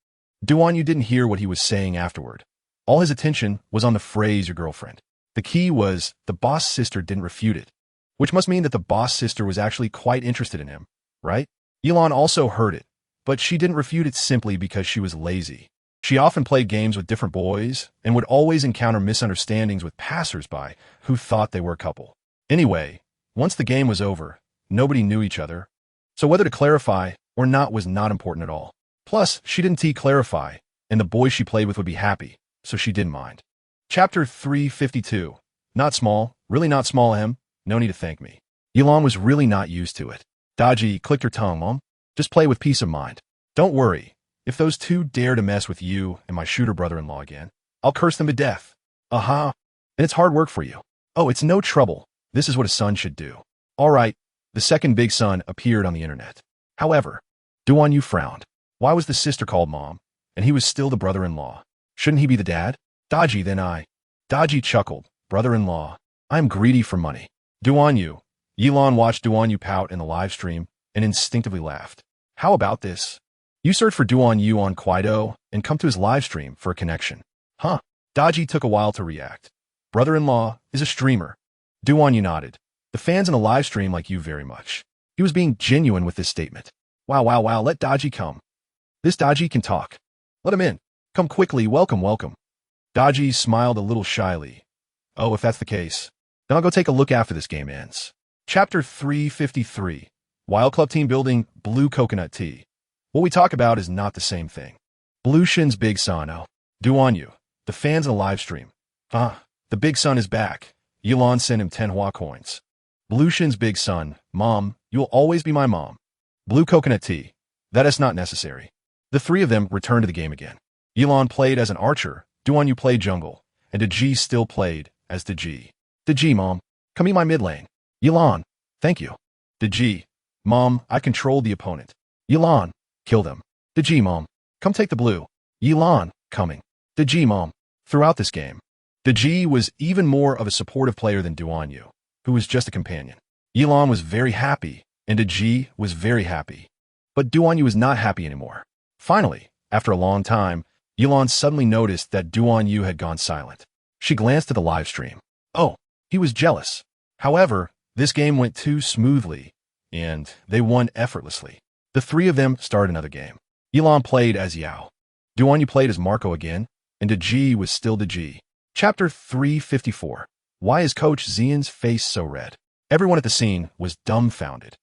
Duan Yu didn't hear what he was saying afterward. All his attention was on the phrase your girlfriend. The key was the boss sister didn't refute it, which must mean that the boss sister was actually quite interested in him, right? Yilan also heard it, but she didn't refute it simply because she was lazy. She often played games with different boys and would always encounter misunderstandings with passers-by who thought they were a couple. Anyway, once the game was over, nobody knew each other, so whether to clarify or not was not important at all. Plus, she didn't clarify, and the boys she played with would be happy, so she didn't mind. Chapter 352. Not small, really not small, Em. No need to thank me. Yilan was really not used to it. Daji clicked her tongue, Mom. Just play with peace of mind. Don't worry. If those 2 dare to mess with you and my shooter brother-in-law again, I'll curse them to death. And it's hard work for you. Oh, it's no trouble. This is what a son should do. All right. The second big son appeared on the internet. However, Duan Yu frowned. Why was the sister called Mom? And he was still the brother-in-law. Shouldn't he be the dad? Daji, then I. Daji chuckled. Brother-in-law. I'm greedy for money. Duan Yu. Yilan watched Duan Yu pout in the live stream and instinctively laughed. How about this? You search for Duan Yu on Kuaido and come to his live stream for a connection. Daji took a while to react. Brother-in-law is a streamer. Duan Yu nodded. The fans in the live stream like you very much. He was being genuine with this statement. Wow, let Daji come. This Daji can talk. Let him in. Come quickly, welcome. Daji smiled a little shyly. Oh, if that's the case, then I'll go take a look after this game ends. Chapter 353. Wild Club team building blue coconut tea. What we talk about is not the same thing. Blue Shin's big son, Duan Yu. The fans in the live stream. The big son is back. Yilan sent him 10 Hua coins. Blue Shin's big son, Mom, you'll always be my mom. Blue coconut tea. That is not necessary. The 3 of them returned to the game again. Yilan played as an archer, Duan Yu played jungle, and Daji still played as Daji. Daji, Mom, come eat my mid lane. Yilan, thank you. Daji, Mom, I controlled the opponent. Yilan, kill them. Daji, Mom, come take the blue. Yilan, coming. Daji, Mom, throughout this game. Daji was even more of a supportive player than Duan Yu, who was just a companion. Yilan was very happy, and Daji was very happy. But Duan Yu was not happy anymore. Finally, after a long time, Yilan suddenly noticed that Duan Yu had gone silent. She glanced at the live stream. Oh, he was jealous. However, this game went too smoothly, and they won effortlessly. The 3 of them started another game. Yilan played as Yao. Duan Yu played as Marco again, and Daji was still Daji. Chapter 354. Why is Coach Xian's face so red? Everyone at the scene was dumbfounded.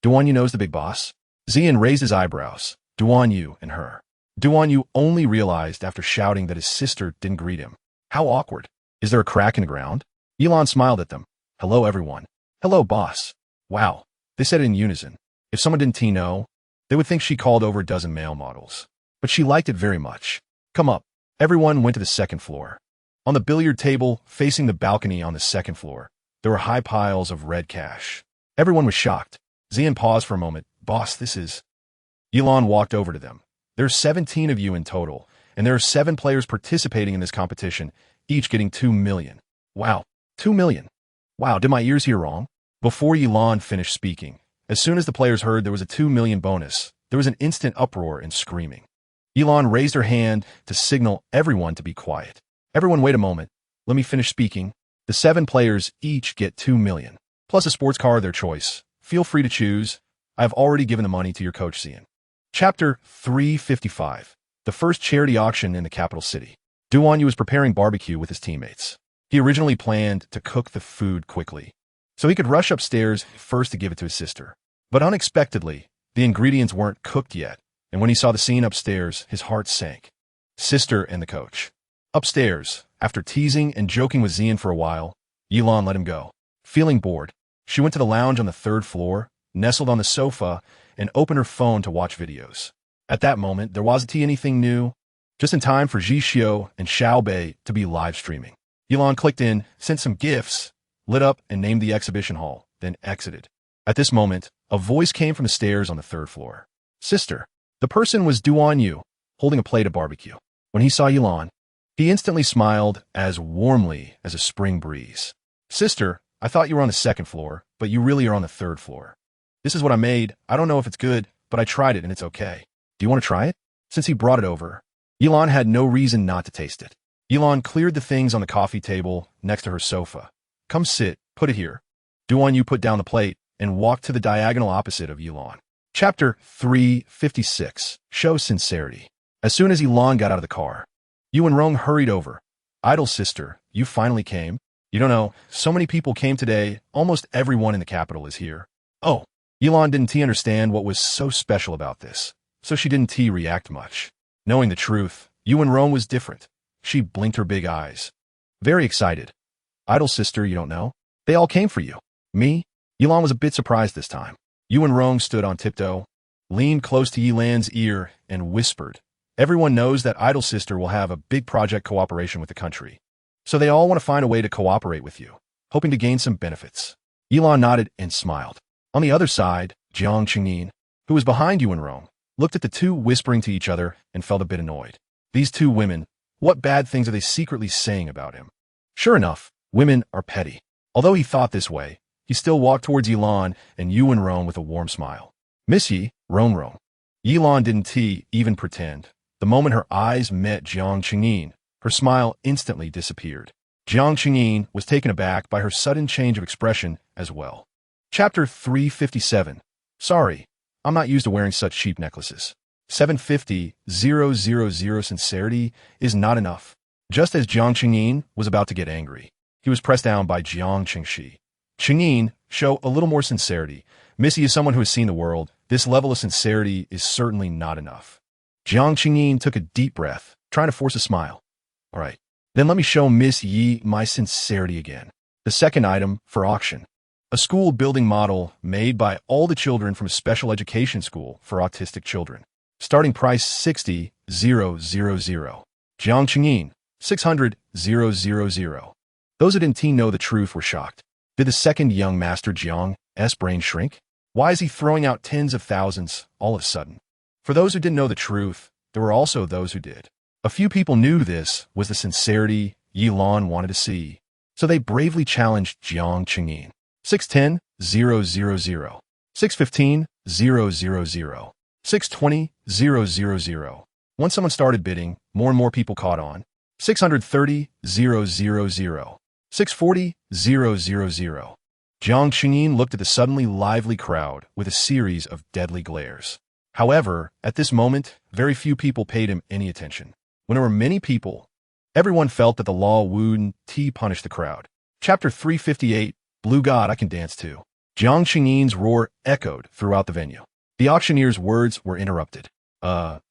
Duan Yu knows the big boss? Xian raised his eyebrows. Duan Yu and her. Duan Yu only realized after shouting that his sister didn't greet him. How awkward. Is there a crack in the ground? Yilan smiled at them. Hello, everyone. Hello, boss. Wow. They said it in unison. If someone didn't know, they would think she called over a dozen male models. But she liked it very much. Come up. Everyone went to the second floor. On the billiard table, facing the balcony on the second floor, there were high piles of red cash. Everyone was shocked. Zian paused for a moment. Boss, this is... Elon walked over to them. There's 17 of you in total, and there are 7 players participating in this competition, each getting 2 million. Wow, 2 million. Wow, did my ears hear wrong? Before Elon finished speaking, as soon as the players heard there was a 2 million bonus, there was an instant uproar and screaming. Elon raised her hand to signal everyone to be quiet. Everyone wait a moment. Let me finish speaking. The 7 players each get 2 million, plus a sports car of their choice. Feel free to choose. I have already given the money to your coach, Zian. Chapter 355. The first charity auction in the capital city. Duanyu was preparing barbecue with his teammates. He originally planned to cook the food quickly, so he could rush upstairs first to give it to his sister. But unexpectedly, the ingredients weren't cooked yet, and when he saw the scene upstairs, his heart sank. Sister and the coach. Upstairs, after teasing and joking with Zian for a while, Elon let him go. Feeling bored, she went to the lounge on the 3rd floor, nestled on the sofa, and opened her phone to watch videos. At that moment, there wasn't anything new, just in time for Ji Xiao and Xiao Bei to be live streaming. Elon clicked in, sent some gifts, lit up and named the exhibition hall, then exited. At this moment, a voice came from the stairs on the 3rd floor. Sister. The person was Duanyu, holding a plate of barbecue. When he saw Elon, he instantly smiled as warmly as a spring breeze. Sister, I thought you were on the 2nd floor, but you really are on the 3rd floor. This is what I made. I don't know if it's good, but I tried it and it's okay. Do you want to try it? Since he brought it over, Elon had no reason not to taste it. Elon cleared the things on the coffee table next to her sofa. Come sit, put it here. Duanyu put down the plate and walked to the diagonal opposite of Elon. Chapter 356. Show sincerity. As soon as Elon got out of the car, Yu and Rong hurried over. Idol sister, you finally came? You don't know, so many people came today, almost everyone in the capital is here. Oh, Elon didn't understand what was so special about this, so she didn't react much. Knowing the truth, Yu and Rong was different. She blinked her big eyes. Very excited. Idol sister, you don't know? They all came for you. Me? Elon was a bit surprised this time. Yu and Rong stood on tiptoe, leaned close to Yilan's ear, and whispered. Everyone knows that Idol sister will have a big project cooperation with the country. So they all want to find a way to cooperate with you, hoping to gain some benefits. Elon nodded and smiled. On the other side, Jiang Qingyin, who was behind Yu and Rong, looked at the two whispering to each other and felt a bit annoyed. These two women, what bad things are they secretly saying about him? Sure enough, women are petty. Although he thought this way, he still walked towards Yilan and Yu and Rong with a warm smile. Miss Yi, Rong. Yilan didn't even pretend. The moment her eyes met Jiang Qingyin, her smile instantly disappeared. Jiang Qingyin was taken aback by her sudden change of expression as well. Chapter 357. Sorry, I'm not used to wearing such cheap necklaces. 750,000 sincerity is not enough. Just as Jiang Qingyin was about to get angry, he was pressed down by Jiang Qingxi. Qingyin, show a little more sincerity. Missy is someone who has seen the world. This level of sincerity is certainly not enough. Jiang Qingyin took a deep breath, trying to force a smile. All right, then let me show Miss Yi my sincerity again. The second item for auction. A school building model made by all the children from a special education school for autistic children. Starting price 60,000. Jiang Qingyin, 600,000. Those who didn't know the truth were shocked. Did the second young master Jiang's brain shrink? Why is he throwing out tens of thousands all of a sudden? For those who didn't know the truth, there were also those who did. A few people knew this was the sincerity Yilan wanted to see, so they bravely challenged Jiang Qingyin. 610,000. 615,000. 620,000. Once someone started bidding, more and more people caught on. 630,000. 640,000. Jiang Qingyin looked at the suddenly lively crowd with a series of deadly glares. However, at this moment, very few people paid him any attention. When there were many people, everyone felt that the law wouldn't punish the crowd. Chapter 358, Blue God I Can Dance To. Jiang Qingyin's roar echoed throughout the venue. The auctioneer's words were interrupted.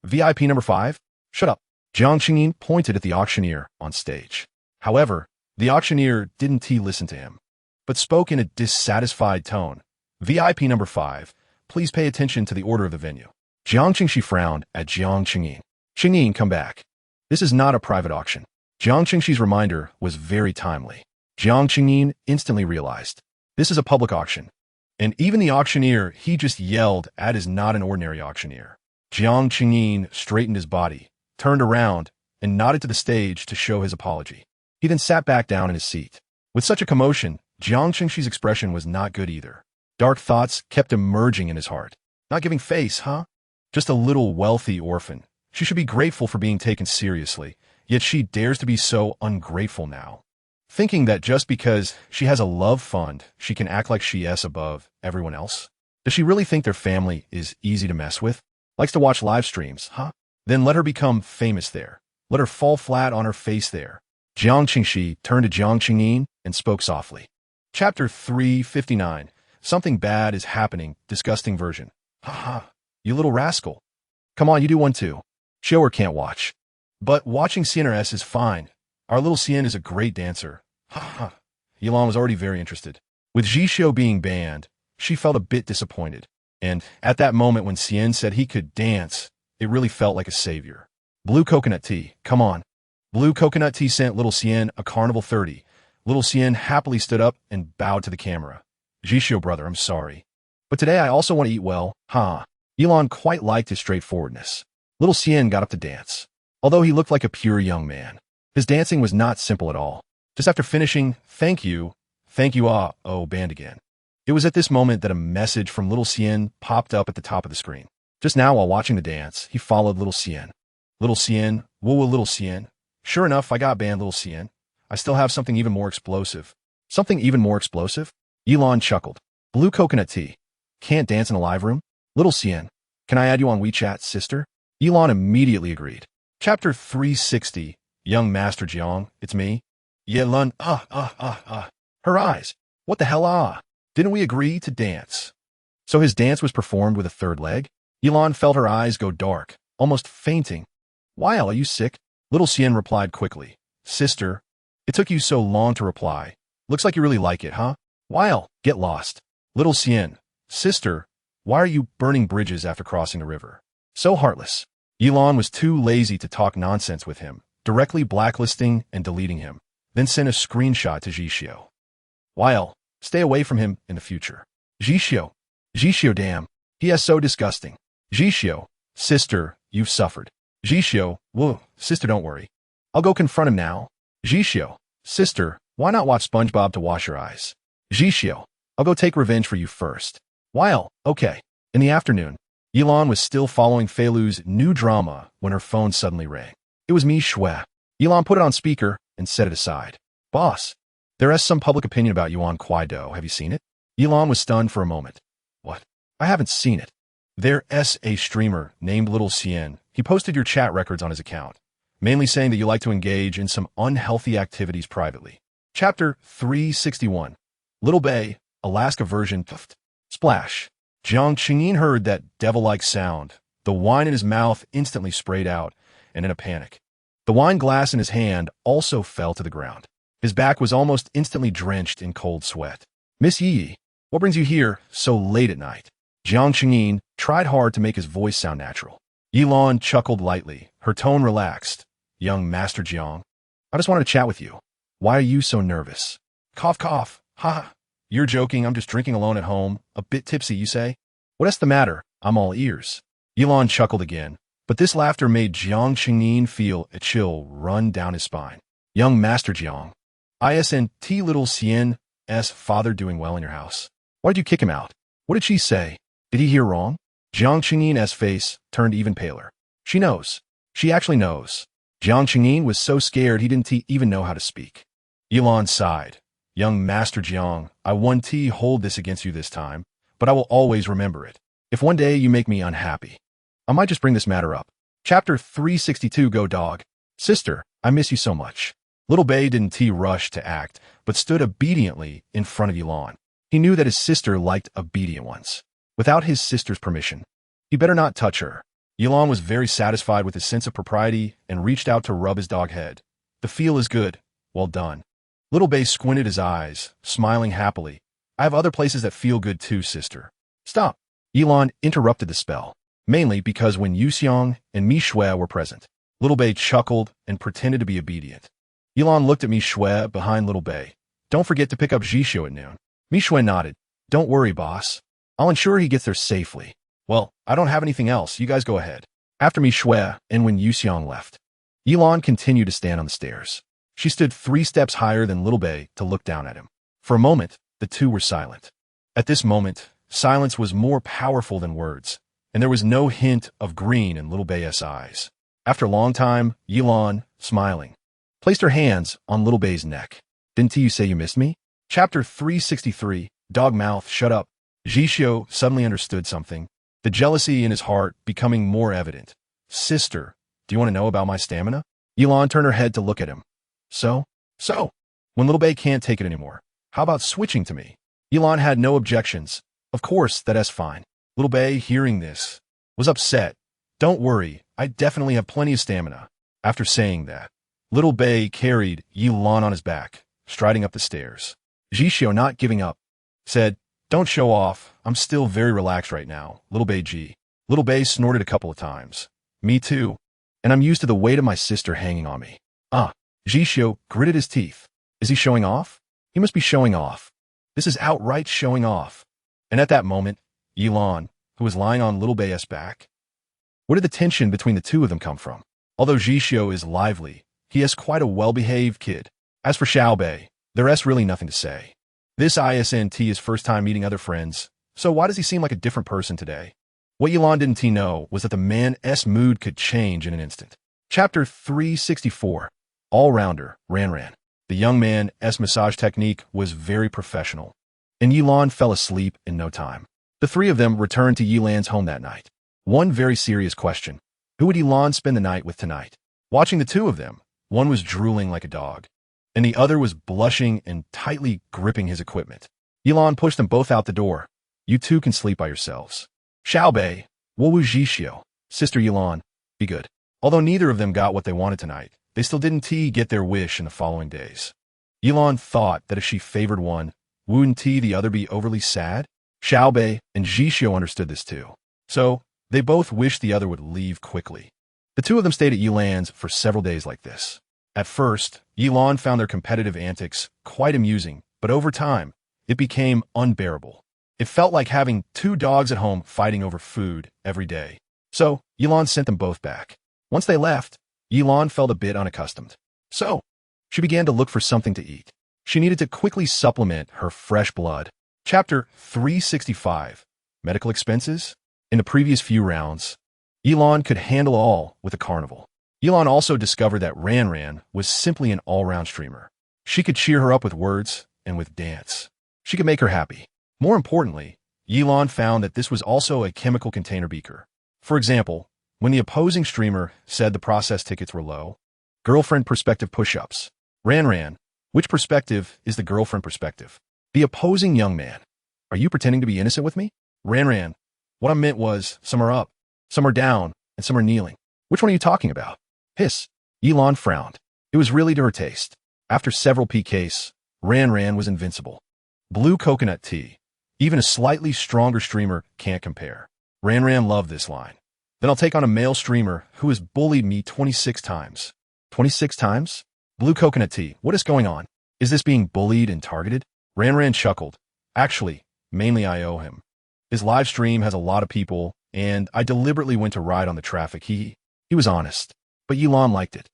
VIP number 5? Shut up. Jiang Qingyin pointed at the auctioneer on stage. However, the auctioneer didn't listen to him. but spoke in a dissatisfied tone. VIP number 5, please pay attention to the order of the venue. Jiang Qingxi frowned at Jiang Qingyin. Qingyin, come back. This is not a private auction. Jiang Qingxi's reminder was very timely. Jiang Qingyin instantly realized. This is a public auction. And even the auctioneer he just yelled at is not an ordinary auctioneer. Jiang Qingyin straightened his body, turned around, and nodded to the stage to show his apology. He then sat back down in his seat. With such a commotion, Jiang Qingxi's expression was not good either. Dark thoughts kept emerging in his heart. Not giving face, huh? Just a little wealthy orphan. She should be grateful for being taken seriously, yet she dares to be so ungrateful now. Thinking that just because she has a love fund, she can act like she is above everyone else? Does she really think their family is easy to mess with? Likes to watch live streams, huh? Then let her become famous there. Let her fall flat on her face there. Jiang Qingxi turned to Jiang Qingyin and spoke softly. Chapter 359. Something bad is happening. Disgusting version. Ha ha. You little rascal. Come on, you do one too. Shower can't watch. But watching CNRS is fine. Our little Xian is a great dancer. Ha ha. Yilan was already very interested. With Zhixio being banned, she felt a bit disappointed. And at that moment when Xian said he could dance, it really felt like a savior. Blue coconut tea, come on. Blue coconut tea sent little Xian a carnival 30. Little Xian happily stood up and bowed to the camera. Zhixio brother, I'm sorry. But today I also want to eat well, huh? Yilan quite liked his straightforwardness. Little Xian got up to dance. Although he looked like a pure young man, his dancing was not simple at all. Just after finishing, thank you, band again. It was at this moment that a message from little Xian popped up at the top of the screen. Just now while watching the dance, he followed little Xian. Little Xian, whoa, little Xian. Sure enough, I got banned, little Xian. I still have something even more explosive. Something even more explosive? Yilan chuckled. Blue coconut tea. Can't dance in a live room? Little Xian, can I add you on WeChat, sister? Yilan immediately agreed. Chapter 360. Young Master Jiang, it's me. Yilan, Her eyes. What the hell, Didn't we agree to dance? So his dance was performed with a third leg? Yilan felt her eyes go dark, almost fainting. Weil, are you sick? Little Xian replied quickly. Sister, it took you so long to reply. Looks like you really like it, huh? Weil, get lost. Little Xian, sister, why are you burning bridges after crossing the river? So heartless. Yilan was too lazy to talk nonsense with him, directly blacklisting and deleting him, then sent a screenshot to Zhixio. Weil, stay away from him in the future. Zhixio, damn, he is so disgusting. Zhixio, sister, you've suffered. Zhixio, whoa, sister, don't worry. I'll go confront him now. Zhixio, sister, why not watch SpongeBob to wash your eyes? Zhixio, I'll go take revenge for you first. Weil, okay. In the afternoon, Yilan was still following Feilu's new drama when her phone suddenly rang. It was me, Shui. Yilan put it on speaker and set it aside. Boss, there is some public opinion about you on Kuaido. Have you seen it? Yilan was stunned for a moment. What? I haven't seen it. There's a streamer named Little Xian. He posted your chat records on his account, mainly saying that you like to engage in some unhealthy activities privately. Chapter 361. Little Bay, Alaska version. Splash. Jiang Qingyin heard that devil-like sound. The wine in his mouth instantly sprayed out, and in a panic. The wine glass in his hand also fell to the ground. His back was almost instantly drenched in cold sweat. Miss Yi, what brings you here so late at night? Jiang Qingyin tried hard to make his voice sound natural. Yilan chuckled lightly, her tone relaxed. Young Master Jiang, I just wanted to chat with you. Why are you so nervous? Cough, cough. Ha. You're joking, I'm just drinking alone at home. A bit tipsy, you say? What's the matter? I'm all ears. Yilan chuckled again, but this laughter made Jiang Qingyin feel a chill run down his spine. Young Master Jiang, isn't little Xian's father doing well in your house? Why did you kick him out? What did she say? Did he hear wrong? Jiang Qingyin's face turned even paler. She knows. She actually knows. Jiang Qingyin was so scared he didn't even know how to speak. Yilan sighed. Young Master Jiang, I won't hold this against you this time, but I will always remember it. If one day you make me unhappy, I might just bring this matter up. Chapter 362. Go dog. Sister, I miss you so much. Little Bay didn't rush to act, but stood obediently in front of Yilan. He knew that his sister liked obedient ones. Without his sister's permission, he better not touch her. Yilan was very satisfied with his sense of propriety and reached out to rub his dog head. The feel is good. Well done. Little Bay squinted his eyes, smiling happily. I have other places that feel good too, sister. Stop. Yilan interrupted the spell, mainly because when Yuxiang and Mi Shui were present, Little Bay chuckled and pretended to be obedient. Yilan looked at Mi Shui behind Little Bay. Don't forget to pick up Jisho at noon. Mi Shui nodded. Don't worry, boss. I'll ensure he gets there safely. Well, I don't have anything else. You guys go ahead. After Mi Shui and when Yuxiang left, Yilan continued to stand on the stairs. She stood 3 steps higher than Little Bay to look down at him. For a moment, the two were silent. At this moment, silence was more powerful than words, and there was no hint of green in Little Bay's eyes. After a long time, Yilan, smiling, placed her hands on Little Bay's neck. Didn't you say you missed me? Chapter 363, Dogmouth, shut up. Jisho suddenly understood something, the jealousy in his heart becoming more evident. Sister, do you want to know about my stamina? Yilan turned her head to look at him. So? When Little Bay can't take it anymore, how about switching to me? Yilan had no objections. Of course, that's fine. Little Bay, hearing this, was upset. Don't worry, I definitely have plenty of stamina. After saying that, Little Bay carried Yilan on his back, striding up the stairs. Jisho, not giving up, said, Don't show off, I'm still very relaxed right now, Little Bay G. Little Bay snorted a couple of times. Me too. And I'm used to the weight of my sister hanging on me. Jisho gritted his teeth. Is he showing off? He must be showing off. This is outright showing off. And at that moment, Yilan, who was lying on Little Bay's back. Where did the tension between the two of them come from? Although Jisho is lively, he is quite a well-behaved kid. As for Xiaobei, there's really nothing to say. This isn't his first time meeting other friends, so why does he seem like a different person today? What Yilan didn't know was that the man's mood could change in an instant. Chapter 364, All-Rounder, Ran. The young man's massage technique was very professional, and Yilan fell asleep in no time. The three of them returned to Yilan's home that night. One very serious question. Who would Yilan spend the night with tonight? Watching the two of them, one was drooling like a dog, and the other was blushing and tightly gripping his equipment. Yilan pushed them both out the door. You two can sleep by yourselves. Xiaobei, Wowu Jishio, Sister Yilan, be good. Although neither of them got what they wanted tonight, they still didn't get their wish in the following days. Yilan thought that if she favored one, wouldn't the other be overly sad? Xiaobei and Jishio understood this too. So, they both wished the other would leave quickly. The two of them stayed at Yilan's for several days like this. At first, Yilan found their competitive antics quite amusing, but over time, it became unbearable. It felt like having 2 dogs at home fighting over food every day. So, Yilan sent them both back. Once they left, Yilan felt a bit unaccustomed. So, she began to look for something to eat. She needed to quickly supplement her fresh blood. Chapter 365, Medical Expenses? In the previous few rounds, Yilan could handle all with a carnival. Yilan also discovered that Ran was simply an all-round streamer. She could cheer her up with words and with dance. She could make her happy. More importantly, Yilan found that this was also a chemical container beaker. For example, when the opposing streamer said the process tickets were low, girlfriend perspective push-ups. Ran, which perspective is the girlfriend perspective? The opposing young man. Are you pretending to be innocent with me? Ran, what I meant was, some are up, some are down, and some are kneeling. Which one are you talking about? Hiss. Yilan frowned. It was really to her taste. After several PKs, Ran was invincible. Blue coconut tea. Even a slightly stronger streamer can't compare. Ran loved this line. Then I'll take on a male streamer who has bullied me 26 times. 26 times? Blue coconut tea, what is going on? Is this being bullied and targeted? Ran chuckled. Actually, mainly I owe him. His live stream has a lot of people, and I deliberately went to ride on the traffic. He was honest. But Yilan liked it.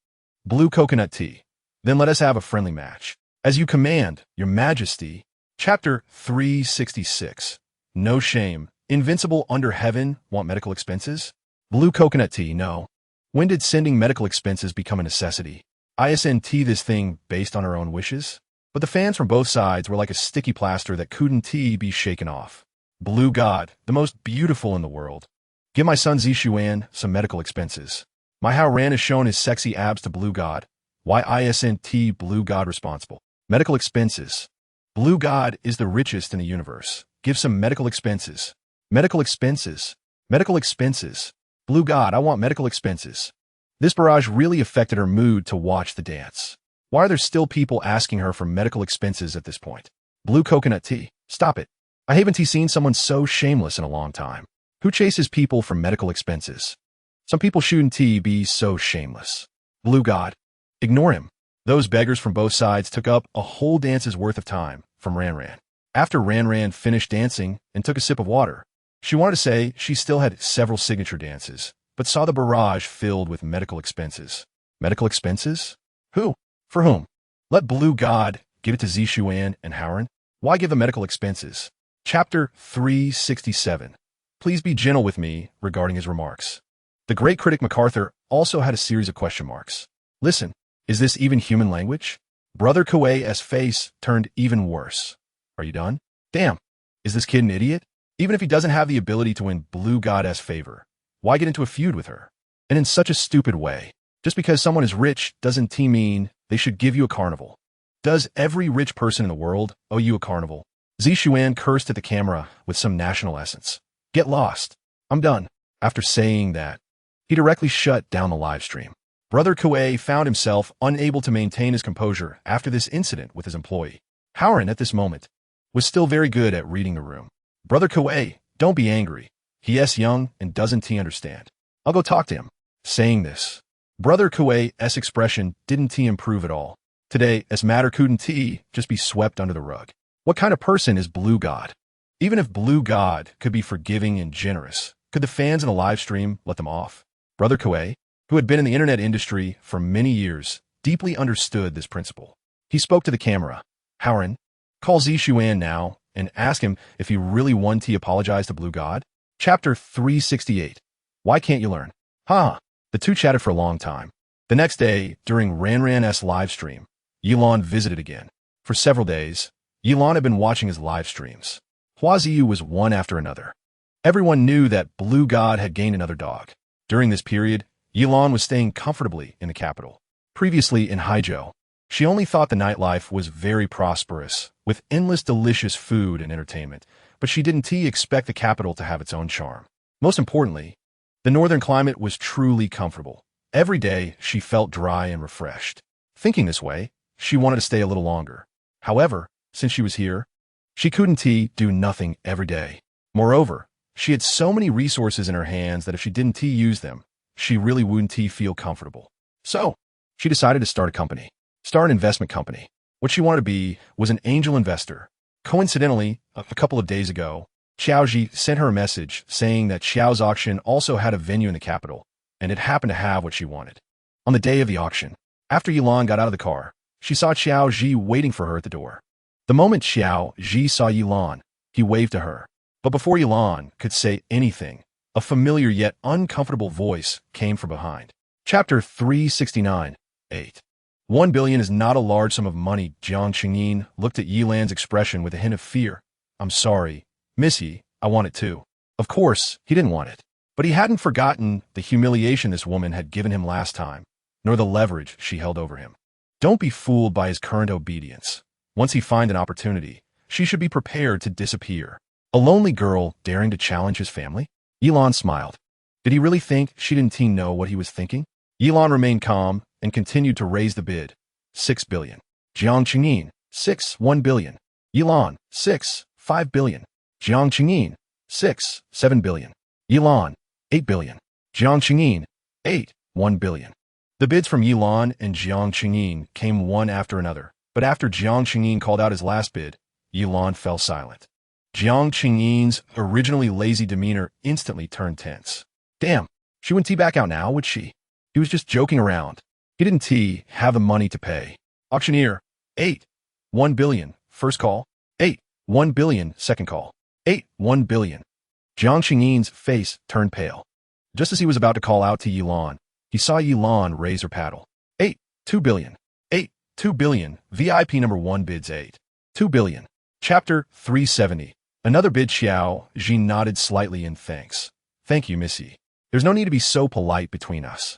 Blue coconut tea. Then let us have a friendly match. As you command, your majesty. Chapter 366. No shame. Invincible under heaven want medical expenses? Blue coconut tea, no. When did sending medical expenses become a necessity? ISNT this thing based on our own wishes? But the fans from both sides were like a sticky plaster that couldn't be shaken off. Blue God, the most beautiful in the world. Give my son Zishuan some medical expenses. My Hao Ran has shown his sexy abs to Blue God. Why ISNT Blue God responsible? Medical expenses. Blue God is the richest in the universe. Give some medical expenses. Medical expenses. Medical expenses. Blue God, I want medical expenses. This barrage really affected her mood to watch the dance. Why are there still people asking her for medical expenses at this point? Blue coconut tea. Stop it. I haven't seen someone so shameless in a long time. Who chases people for medical expenses? Some people shouldn't be so shameless. Blue God. Ignore him. Those beggars from both sides took up a whole dance's worth of time from Ran. After Ran finished dancing and took a sip of water, she wanted to say she still had several signature dances, but saw the barrage filled with medical expenses. Medical expenses? Who? For whom? Let Blue God give it to Zishuan and Howren. Why give the medical expenses? Chapter 367. Please be gentle with me regarding his remarks. The great critic MacArthur also had a series of question marks. Listen, is this even human language? Brother Kuei's face turned even worse. Are you done? Damn, is this kid an idiot? Even if he doesn't have the ability to win Blue God's favor, why get into a feud with her? And in such a stupid way. Just because someone is rich doesn't mean they should give you a carnival. Does every rich person in the world owe you a carnival? Zishuan cursed at the camera with some national essence. Get lost. I'm done. After saying that, he directly shut down the live stream. Brother Kuei found himself unable to maintain his composure after this incident with his employee. Howren, at this moment, was still very good at reading the room. Brother Kuei, don't be angry. He is young and doesn't understand. I'll go talk to him. Saying this, Brother Kuei's expression didn't improve at all. Today, as matter couldn't just be swept under the rug. What kind of person is Blue God? Even if Blue God could be forgiving and generous, could the fans in a live stream let them off? Brother Kuei, who had been in the internet industry for many years, deeply understood this principle. He spoke to the camera. Howren, call Zishuan now and ask him if he really wanted to apologize to Blue God. Chapter 368. Why can't you learn? The two chatted for a long time. The next day, during Ran's live stream, Yilan visited again. For several days, Yilan had been watching his live streams. Huaziyu was one after another. Everyone knew that Blue God had gained another dog. During this period, Yilan was staying comfortably in the capital. Previously in Haizhou, she only thought the nightlife was very prosperous, with endless delicious food and entertainment, but she didn't expect the capital to have its own charm. Most importantly, the northern climate was truly comfortable. Every day, she felt dry and refreshed. Thinking this way, she wanted to stay a little longer. However, since she was here, she couldn't do nothing every day. Moreover, she had so many resources in her hands that if she didn't use them, she really wouldn't feel comfortable. So, she decided to start an investment company. What she wanted to be was an angel investor. Coincidentally, a couple of days ago, Xiaoji sent her a message saying that Xiao's auction also had a venue in the capital, and it happened to have what she wanted. On the day of the auction, after Yilan got out of the car, she saw Xiaoji waiting for her at the door. The moment Xiaoji saw Yilan, he waved to her. But before Yilan could say anything, a familiar yet uncomfortable voice came from behind. Chapter 369. 8. 1 billion is not a large sum of money. Jiang Qingyin looked at Yilan's expression with a hint of fear. I'm sorry, Missy, I want it too. Of course, he didn't want it. But he hadn't forgotten the humiliation this woman had given him last time, nor the leverage she held over him. Don't be fooled by his current obedience. Once he finds an opportunity, she should be prepared to disappear. A lonely girl daring to challenge his family? Yilan smiled. Did he really think she didn't know what he was thinking? Yilan remained calm and continued to raise the bid. 6 billion. Jiang Qingyin, 1 billion. Yilan, 5 billion. Jiang Qingyin, 7 billion. Yilan, 8 billion. Jiang Qingyin, 1 billion. The bids from Yilan and Jiang Qingyin came one after another, but after Jiang Qingyin called out his last bid, Yilan fell silent. Jiang Qingyin's originally lazy demeanor instantly turned tense. Damn, she wouldn't back out now, would she? He was just joking around. He didn't have the money to pay. Auctioneer, 1 billion, first call. 1 billion, second call. 1 billion. Jiang Qingyin's face turned pale. Just as he was about to call out to Yilan, he saw Yilan raise her paddle. 2 billion. 2 billion. VIP number 1 bids 2 billion. Chapter 370. Another bid. Xiaoji nodded slightly in thanks. Thank you, Missy. There's no need to be so polite between us.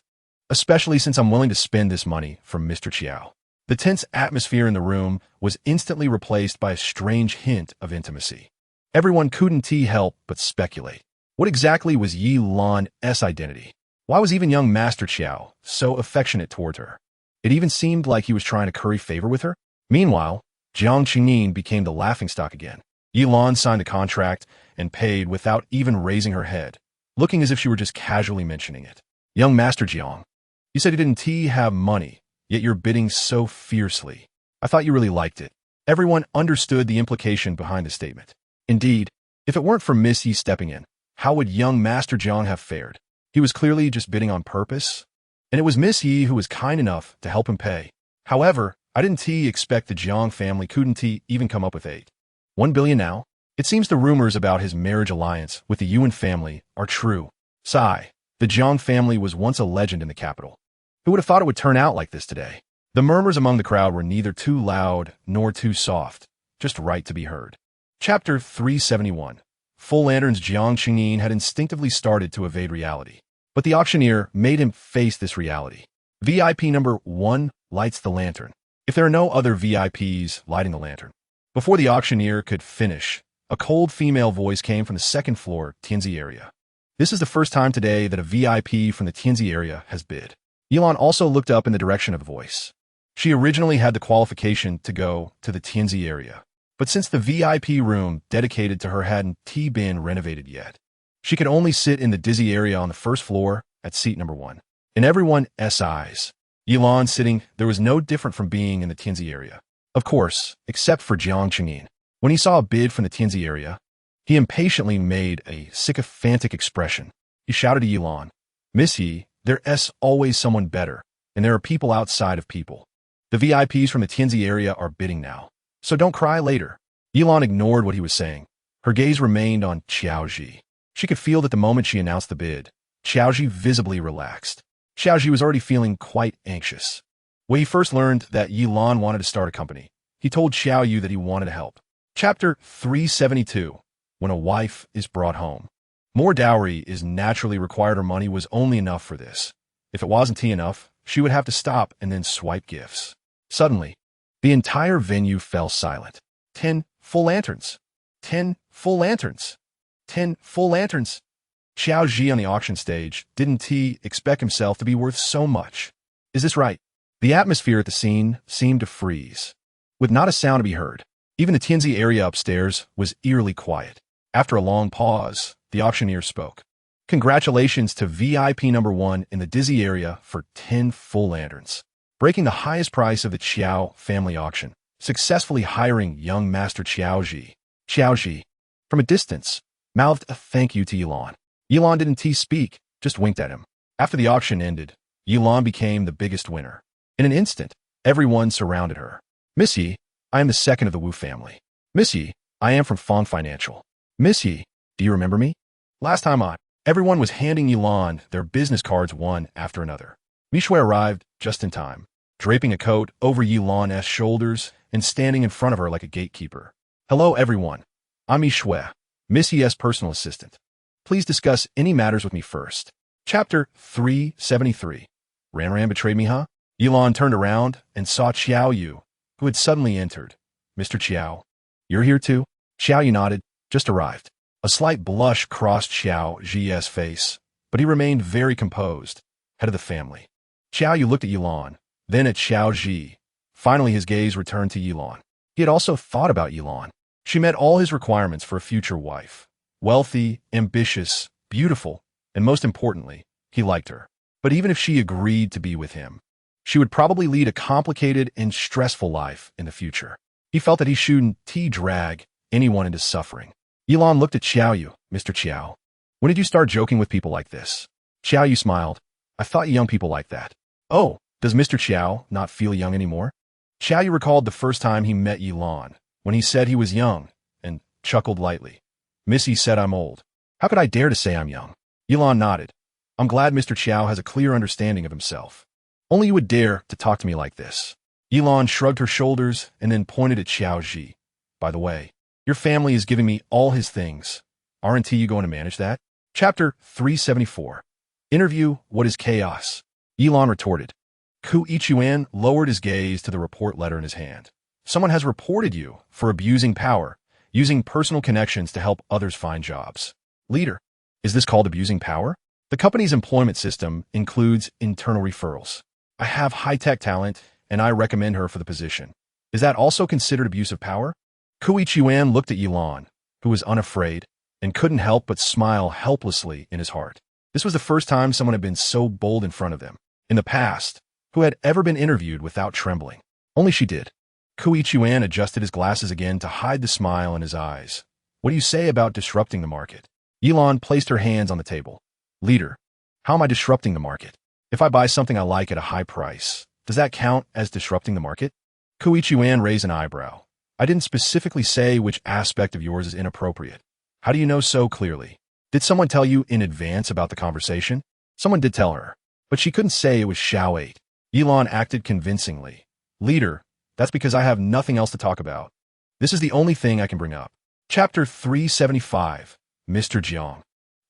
Especially since I'm willing to spend this money from Mr. Xiao. The tense atmosphere in the room was instantly replaced by a strange hint of intimacy. Everyone couldn't help but speculate. What exactly was Yilan's identity? Why was even young Master Xiao so affectionate toward her? It even seemed like he was trying to curry favor with her. Meanwhile, Jiang Qingyin became the laughingstock again. Yilan signed the contract and paid without even raising her head, looking as if she were just casually mentioning it. Young Master Jiang, you said you didn't have money, yet you're bidding so fiercely. I thought you really liked it. Everyone understood the implication behind the statement. Indeed, if it weren't for Miss Yi stepping in, how would young Master Jiang have fared? He was clearly just bidding on purpose, and it was Miss Yi who was kind enough to help him pay. However, I didn't expect the Jiang family couldn't even come up with 1 billion now. It seems the rumors about his marriage alliance with the Yuan family are true. Sigh, the Jiang family was once a legend in the capital. Who would have thought it would turn out like this today? The murmurs among the crowd were neither too loud nor too soft, just right to be heard. Chapter 371. Full Lantern's Jiang Qingyin had instinctively started to evade reality, but the auctioneer made him face this reality. VIP number 1 lights the lantern. If there are no other VIPs lighting the lantern. Before the auctioneer could finish, a cold female voice came from the second floor Tianzi area. This is the first time today that a VIP from the Tianzi area has bid. Yilan also looked up in the direction of the voice. She originally had the qualification to go to the Tianzi area, but since the VIP room dedicated to her hadn't been renovated yet, she could only sit in the dizzy area on the first floor at seat number 1. In everyone's eyes, Yilan sitting there was no different from being in the Tianzi area. Of course, except for Jiang Qingyin. When he saw a bid from the Tianzi area, he impatiently made a sycophantic expression. He shouted to Yilan, "Miss Yi, there's always someone better, and there are people outside of people. The VIPs from the Tianzi area are bidding now, so don't cry later." Yilan ignored what he was saying. Her gaze remained on Xiaoji. She could feel that the moment she announced the bid, Xiaoji visibly relaxed. Xiaoji was already feeling quite anxious. When he first learned that Yilan wanted to start a company, he told Xiaoyu that he wanted to help. Chapter 372. When a wife is brought home. More dowry is naturally required. Her money was only enough for this. If it wasn't enough, she would have to stop and then swipe gifts. Suddenly, the entire venue fell silent. 10 full lanterns. 10 full lanterns. 10 full lanterns. Xiao Ji on the auction stage didn't expect himself to be worth so much. Is this right? The atmosphere at the scene seemed to freeze, with not a sound to be heard. Even the Tianzi area upstairs was eerily quiet. After a long pause, the auctioneer spoke. Congratulations to VIP number 1 in the dizzy area for 10 full lanterns, breaking the highest price of the Qiao family auction, successfully hiring young Master Xiao Ji. Xiao Ji, from a distance, mouthed a thank you to Yilan. Yilan didn't speak, just winked at him. After the auction ended, Yilan became the biggest winner. In an instant, everyone surrounded her. "Miss Yi, I am the second of the Wu family. Miss Yi, I am from Fong Financial. Miss Yi, do you remember me?" Last time on, everyone was handing Yilan their business cards one after another. Mishue arrived just in time, draping a coat over Yilan's shoulders and standing in front of her like a gatekeeper. "Hello everyone, I'm Mishue, Miss Yi's personal assistant. Please discuss any matters with me first." Chapter 373. Ran betrayed me, huh? Yilan turned around and saw Xiao Yu, who had suddenly entered. "Mr. Qiao, you're here too?" Xiao Yu nodded. "Just arrived." A slight blush crossed Xiao Ji's face, but he remained very composed, head of the family. Xiao Yu looked at Yilan, then at Xiao Ji. Finally, his gaze returned to Yilan. He had also thought about Yilan. She met all his requirements for a future wife. Wealthy, ambitious, beautiful, and most importantly, he liked her. But even if she agreed to be with him, she would probably lead a complicated and stressful life in the future. He felt that he shouldn't drag anyone into suffering. Yilan looked at Xiao Yu. "Mr. Qiao, when did you start joking with people like this?" Xiao Yu smiled. "I thought young people like that." "Oh, does Mr. Qiao not feel young anymore?" Xiao Yu recalled the first time he met Yilan, when he said he was young, and chuckled lightly. "Missy said I'm old. How could I dare to say I'm young?" Yilan nodded. "I'm glad Mr. Qiao has a clear understanding of himself. Only you would dare to talk to me like this." Yilan shrugged her shoulders and then pointed at Xiao Ji. "By the way, your family is giving me all his things. Aren't you going to manage that?" Chapter 374. Interview, what is chaos? Yilan retorted. Ku Ichuan lowered his gaze to the report letter in his hand. "Someone has reported you for abusing power, using personal connections to help others find jobs." Leader, is this called abusing power? The company's employment system includes internal referrals. I have high-tech talent, and I recommend her for the position. Is that also considered abuse of power? Yuan looked at Yilan, who was unafraid, and couldn't help but smile helplessly in his heart. This was the first time someone had been so bold in front of them. In the past, who had ever been interviewed without trembling? Only she did. Yuan adjusted his glasses again to hide the smile in his eyes. What do you say about disrupting the market? Yilan placed her hands on the table. Leader, how am I disrupting the market? If I buy something I like at a high price, does that count as disrupting the market? Yuan raised an eyebrow. I didn't specifically say which aspect of yours is inappropriate. How do you know so clearly? Did someone tell you in advance about the conversation? Someone did tell her, but she couldn't say it was Xiao 8. Yilan acted convincingly. Leader, that's because I have nothing else to talk about. This is the only thing I can bring up. Chapter 375, Mr. Jiang.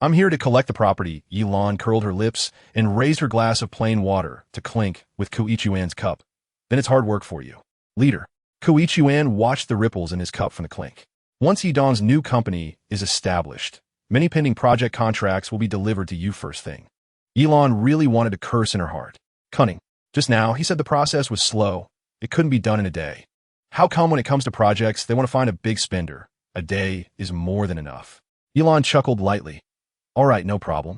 I'm here to collect the property. Yilan curled her lips and raised her glass of plain water to clink with Yuan's cup. Then it's hard work for you. Leader. Yuan watched the ripples in his cup from the clink. Once Yidong's new company is established, many pending project contracts will be delivered to you first thing. Yilan really wanted to curse in her heart. Cunning. Just now, he said the process was slow. It couldn't be done in a day. How come when it comes to projects, they want to find a big spender? A day is more than enough. Yilan chuckled lightly. All right, no problem.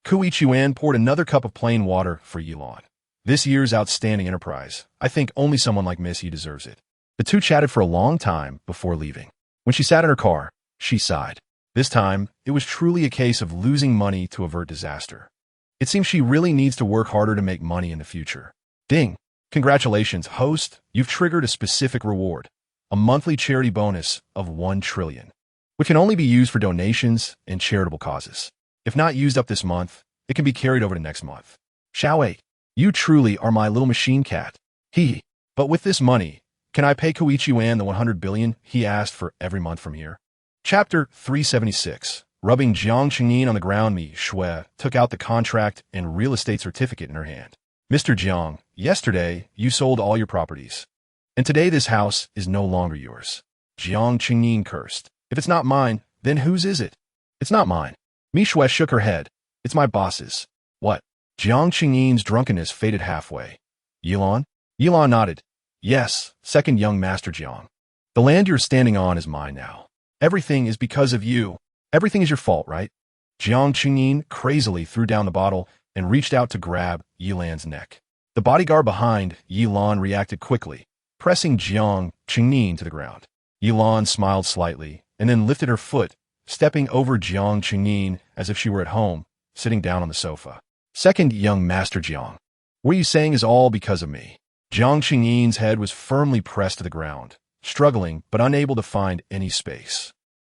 Yuan poured another cup of plain water for Yilan. This year's outstanding enterprise. I think only someone like Miss Yi deserves it. The two chatted for a long time before leaving. When she sat in her car, she sighed. This time, it was truly a case of losing money to avert disaster. It seems she really needs to work harder to make money in the future. Ding! Congratulations, host. You've triggered a specific reward. A monthly charity bonus of 1 trillion, which can only be used for donations and charitable causes. If not used up this month, it can be carried over to next month. Xiao 8, you truly are my little machine cat. Hee. But with this money, can I pay Yuan the 100 billion he asked for every month from here? Chapter 376. Rubbing Jiang Qingyin on the ground, Mi Shui took out the contract and real estate certificate in her hand. Mr. Jiang, yesterday you sold all your properties. And today this house is no longer yours. Jiang Qingyin cursed. If it's not mine, then whose is it? It's not mine. Mi Shui shook her head. It's my boss's. What? Jiang Qingyin's drunkenness faded halfway. Yilan? Yilan nodded. Yes, second young Master Jiang. The land you're standing on is mine now. Everything is because of you. Everything is your fault, right? Jiang Qingyin crazily threw down the bottle and reached out to grab Yilan's neck. The bodyguard behind Yilan reacted quickly, pressing Jiang Qingyin to the ground. Yilan smiled slightly and then lifted her foot, stepping over Jiang Qingyin as if she were at home, sitting down on the sofa. Second young Master Jiang. What you saying is all because of me. Jiang Qingyin's head was firmly pressed to the ground, struggling but unable to find any space.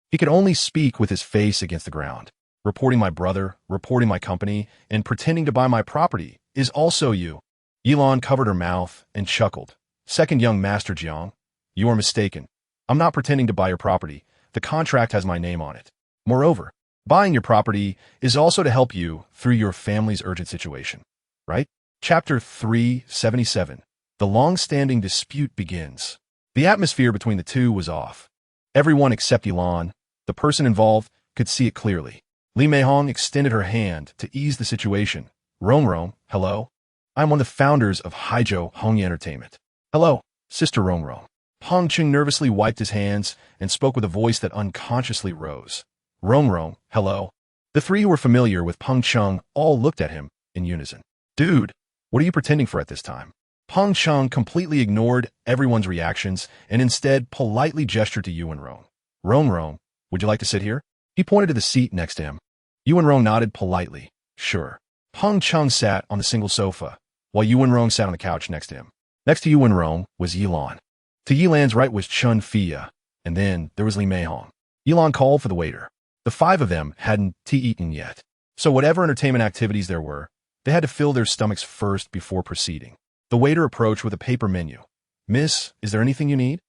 He could only speak with his face against the ground. Reporting my brother, reporting my company, and pretending to buy my property is also you. Yilan covered her mouth and chuckled. Second young Master Jiang, you are mistaken. I'm not pretending to buy your property. The contract has my name on it. Moreover, buying your property is also to help you through your family's urgent situation. Right? Chapter 377. The long-standing dispute begins. The atmosphere between the two was off. Everyone except Yilan, the person involved, could see it clearly. Li Meihong extended her hand to ease the situation. Rong, hello? I'm one of the founders of Haizhou Hongyi Entertainment. Hello, Sister Rong. Hong Qing nervously wiped his hands and spoke with a voice that unconsciously rose. Rong, hello? The three who were familiar with Peng Cheng all looked at him in unison. Dude, what are you pretending for at this time? Peng Cheng completely ignored everyone's reactions and instead politely gestured to Yuan Rong. Rong, would you like to sit here? He pointed to the seat next to him. Yuan Rong nodded politely. Sure. Peng Cheng sat on the single sofa, while Yuan Rong sat on the couch next to him. Next to Yuan Rong was Yilan. To Yilan's right was Chun Fia, and then there was Li Meihong. Yilan called for the waiter. The five of them hadn't eaten yet, so whatever entertainment activities there were, they had to fill their stomachs first before proceeding. The waiter approached with a paper menu. Miss, is there anything you need?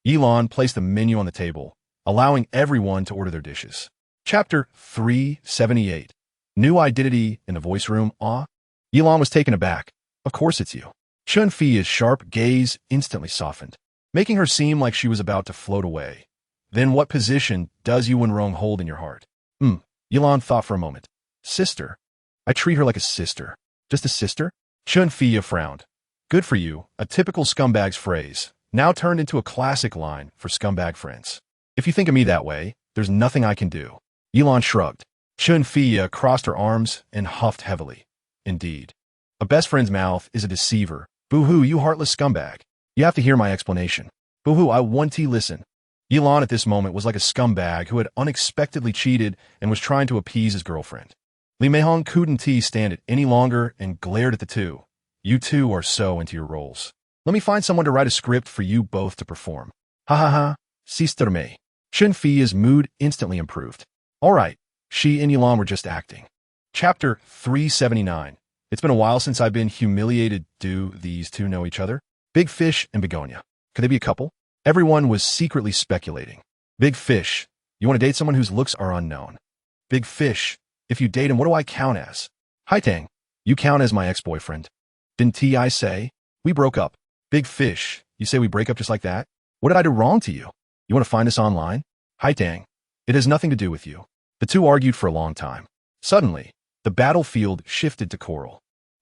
Yilan placed the menu on the table, allowing everyone to order their dishes. Chapter 378. New identity in the voice room, ah? Yilan was taken aback. Of course it's you. Chun Fi's sharp gaze instantly softened, making her seem like she was about to float away. Then what position does Yuan Rong hold in your heart? Yilan thought for a moment. Sister. I treat her like a sister. Just a sister? Chun Fi frowned. Good for you, a typical scumbag's phrase, now turned into a classic line for scumbag friends. If you think of me that way, there's nothing I can do. Elon shrugged. Chun-Fia crossed her arms and huffed heavily. Indeed. A best friend's mouth is a deceiver. Boo-hoo, you heartless scumbag. You have to hear my explanation. Boo-hoo, I want to listen. Elon at this moment was like a scumbag who had unexpectedly cheated and was trying to appease his girlfriend. Li Meihong couldn't stand it any longer and glared at the two. You two are so into your roles. Let me find someone to write a script for you both to perform. Ha ha ha, sister me. Chun-Fia's mood instantly improved. All right, she and Elon were just acting. Chapter 379. It's been a while since I've been humiliated. Do these two know each other? Big Fish and Begonia. Could they be a couple? Everyone was secretly speculating. Big Fish, you want to date someone whose looks are unknown. Big Fish, if you date him, what do I count as? Hai Tang, you count as my ex-boyfriend. Didn't I say? We broke up. Big Fish, you say we break up just like that? What did I do wrong to you? You want to find us online? Hai Tang, it has nothing to do with you. The two argued for a long time. Suddenly, the battlefield shifted to Coral.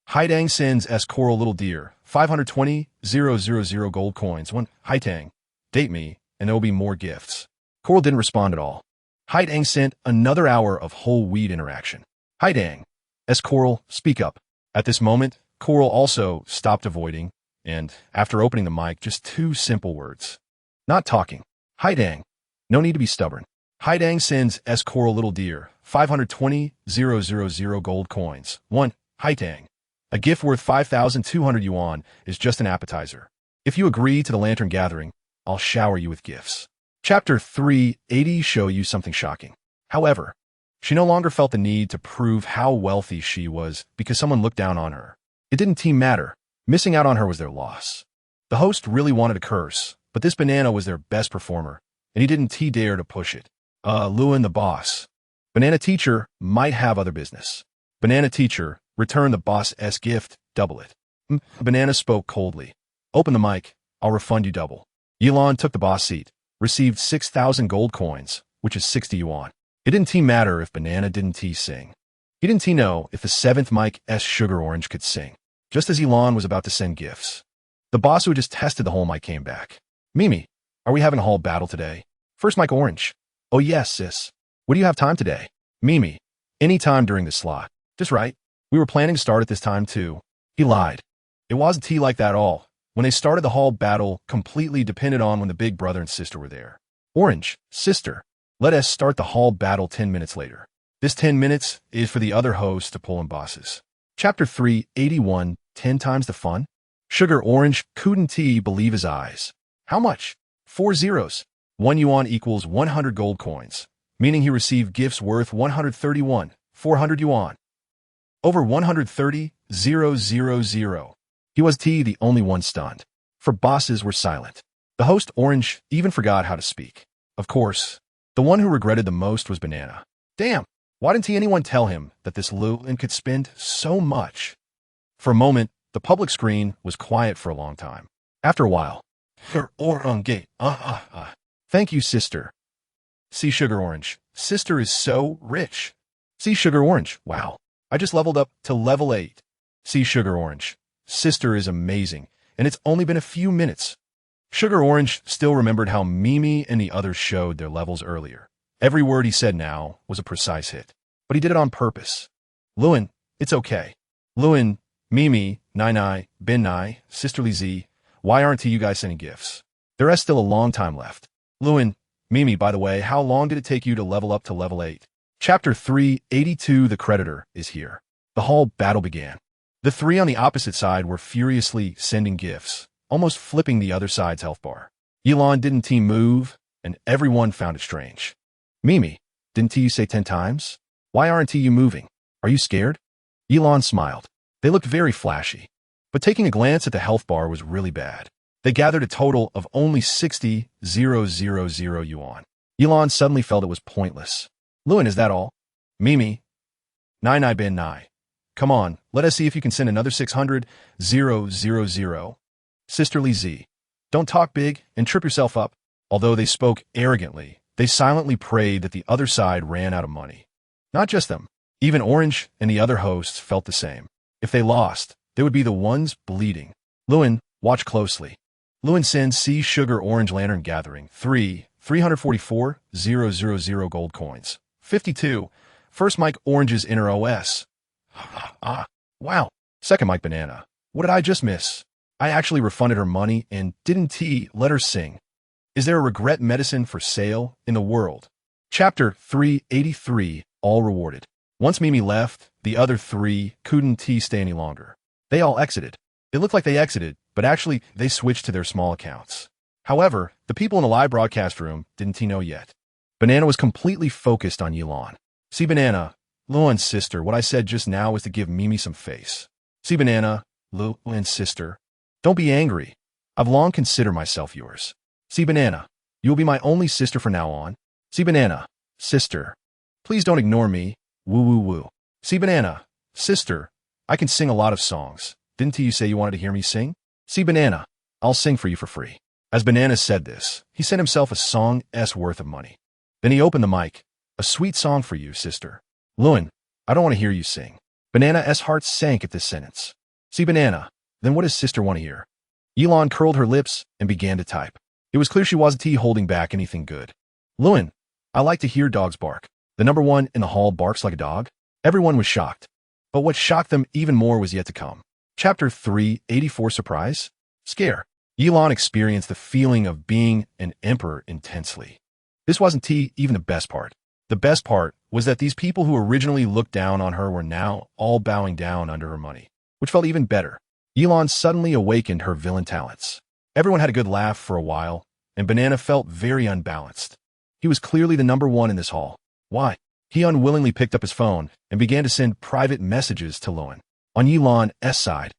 Hai Tang sends S. Coral little dear, 520,000 gold coins. One, Hai Tang, date me, and there will be more gifts. Coral didn't respond at all. Hai Tang sent another hour of whole wheat interaction. Hai Tang, S. Coral, speak up. At this moment, Coral also stopped avoiding, and after opening the mic, just two simple words. Not talking. Hai Tang, no need to be stubborn. Hai Tang sends S. Coral little dear, 520,000 gold coins. One, Hai Tang, a gift worth 5,200 yuan is just an appetizer. If you agree to the lantern gathering, I'll shower you with gifts. Chapter 380 show you something shocking. However, she no longer felt the need to prove how wealthy she was because someone looked down on her. It didn't matter. Missing out on her was their loss. The host really wanted to curse, but this banana was their best performer, and he didn't dare to push it. Lewin the boss. Banana teacher might have other business. Banana teacher, return the boss's gift, double it. Banana spoke coldly. Open the mic, I'll refund you double. Elon took the boss seat, received 6,000 gold coins, which is 60 yuan. It didn't matter if Banana didn't sing. He didn't know if the seventh Mike's Sugar Orange could sing. Just as Elon was about to send gifts, the boss who just tested the whole mic came back. Mimi, are we having a whole battle today? First Mike Orange. Oh yes, sis. What do you have time today? Mimi, any time during the slot. Just right. We were planning to start at this time too. He lied. It wasn't like that at all. When they started the whole battle completely depended on when the big brother and sister were there. Orange, sister, let us start the whole battle 10 minutes later. This 10 minutes is for the other hosts to pull in bosses. Chapter 381, 10 times the fun? Sugar Orange couldn't believe his eyes. How much? 4 zeros. 1 yuan equals 100 gold coins, meaning he received gifts worth 131, 400 yuan. Over 130, 000. He was the only one stunned. For bosses were silent. The host Orange even forgot how to speak. Of course, the one who regretted the most was Banana. Damn, why didn't anyone tell him that this Lewin could spend so much? For a moment, the public screen was quiet for a long time. After a while, thank you, sister. See Sugar Orange. Sister is so rich. See Sugar Orange. Wow. I just leveled up to level 8. See Sugar Orange. Sister is amazing, and it's only been a few minutes. Sugar Orange still remembered how Mimi and the others showed their levels earlier. Every word he said now was a precise hit, but he did it on purpose. Lewin, it's okay. Lewin, Mimi, Nai, Ben Nai, Sisterly Z, why aren't you guys sending gifts? There is still a long time left. Lewin, Mimi, by the way, how long did it take you to level up to level 8? Chapter 382, The Creditor, is here. The whole battle began. The three on the opposite side were furiously sending gifts, almost flipping the other side's health bar. Elon didn't move, and everyone found it strange. Mimi, didn't you say 10 times? Why aren't you moving? Are you scared? Elon smiled. They looked very flashy, but taking a glance at the health bar was really bad. They gathered a total of only 60,000 yuan. Elon suddenly felt it was pointless. Lewin, is that all? Mimi, Nai Ben Nai. Come on, let us see if you can send another 600,000. Sisterly Z. Don't talk big and trip yourself up. Although they spoke arrogantly, they silently prayed that the other side ran out of money. Not just them. Even Orange and the other hosts felt the same. If they lost, they would be the ones bleeding. Lewin, watch closely. Lewin sends C Sugar Orange Lantern Gathering 344,000 gold coins. 52. First Mike Orange's Inner OS. Ah, wow. Second Mike Banana. What did I just miss? I actually refunded her money and didn't T let her sing. Is there a regret medicine for sale in the world? Chapter 383, all rewarded. Once Mimi left, the other three couldn't T stay any longer. They all exited. It looked like they exited, but actually they switched to their small accounts. However, the people in the live broadcast room didn't T know yet. Banana was completely focused on Yilon. See Banana, Lewin's sister, what I said just now was to give Mimi some face. See Banana, Lewin's sister. Don't be angry. I've long considered myself yours. See Banana, you will be my only sister from now on. See Banana, sister. Please don't ignore me. Woo woo woo. See Banana, sister. I can sing a lot of songs. Didn't you say you wanted to hear me sing? See Banana, I'll sing for you for free. As Banana said this, he sent himself a song's worth of money. Then he opened the mic. A sweet song for you, sister. Lewin, I don't want to hear you sing. Banana's heart sank at this sentence. See Banana, then what does sister want to hear? Yilon curled her lips and began to type. It was clear she wasn't holding back anything good. Lewin, I like to hear dogs bark. The number one in the hall barks like a dog. Everyone was shocked. But what shocked them even more was yet to come. Chapter 384 Surprise? Scare. Yilon experienced the feeling of being an emperor intensely. This wasn't even the best part. The best part was that these people who originally looked down on her were now all bowing down under her money, which felt even better. Yilon suddenly awakened her villain talents. Everyone had a good laugh for a while, and Banana felt very unbalanced. He was clearly the number one in this hall. Why? He unwillingly picked up his phone and began to send private messages to Lewin. On Yilon's side,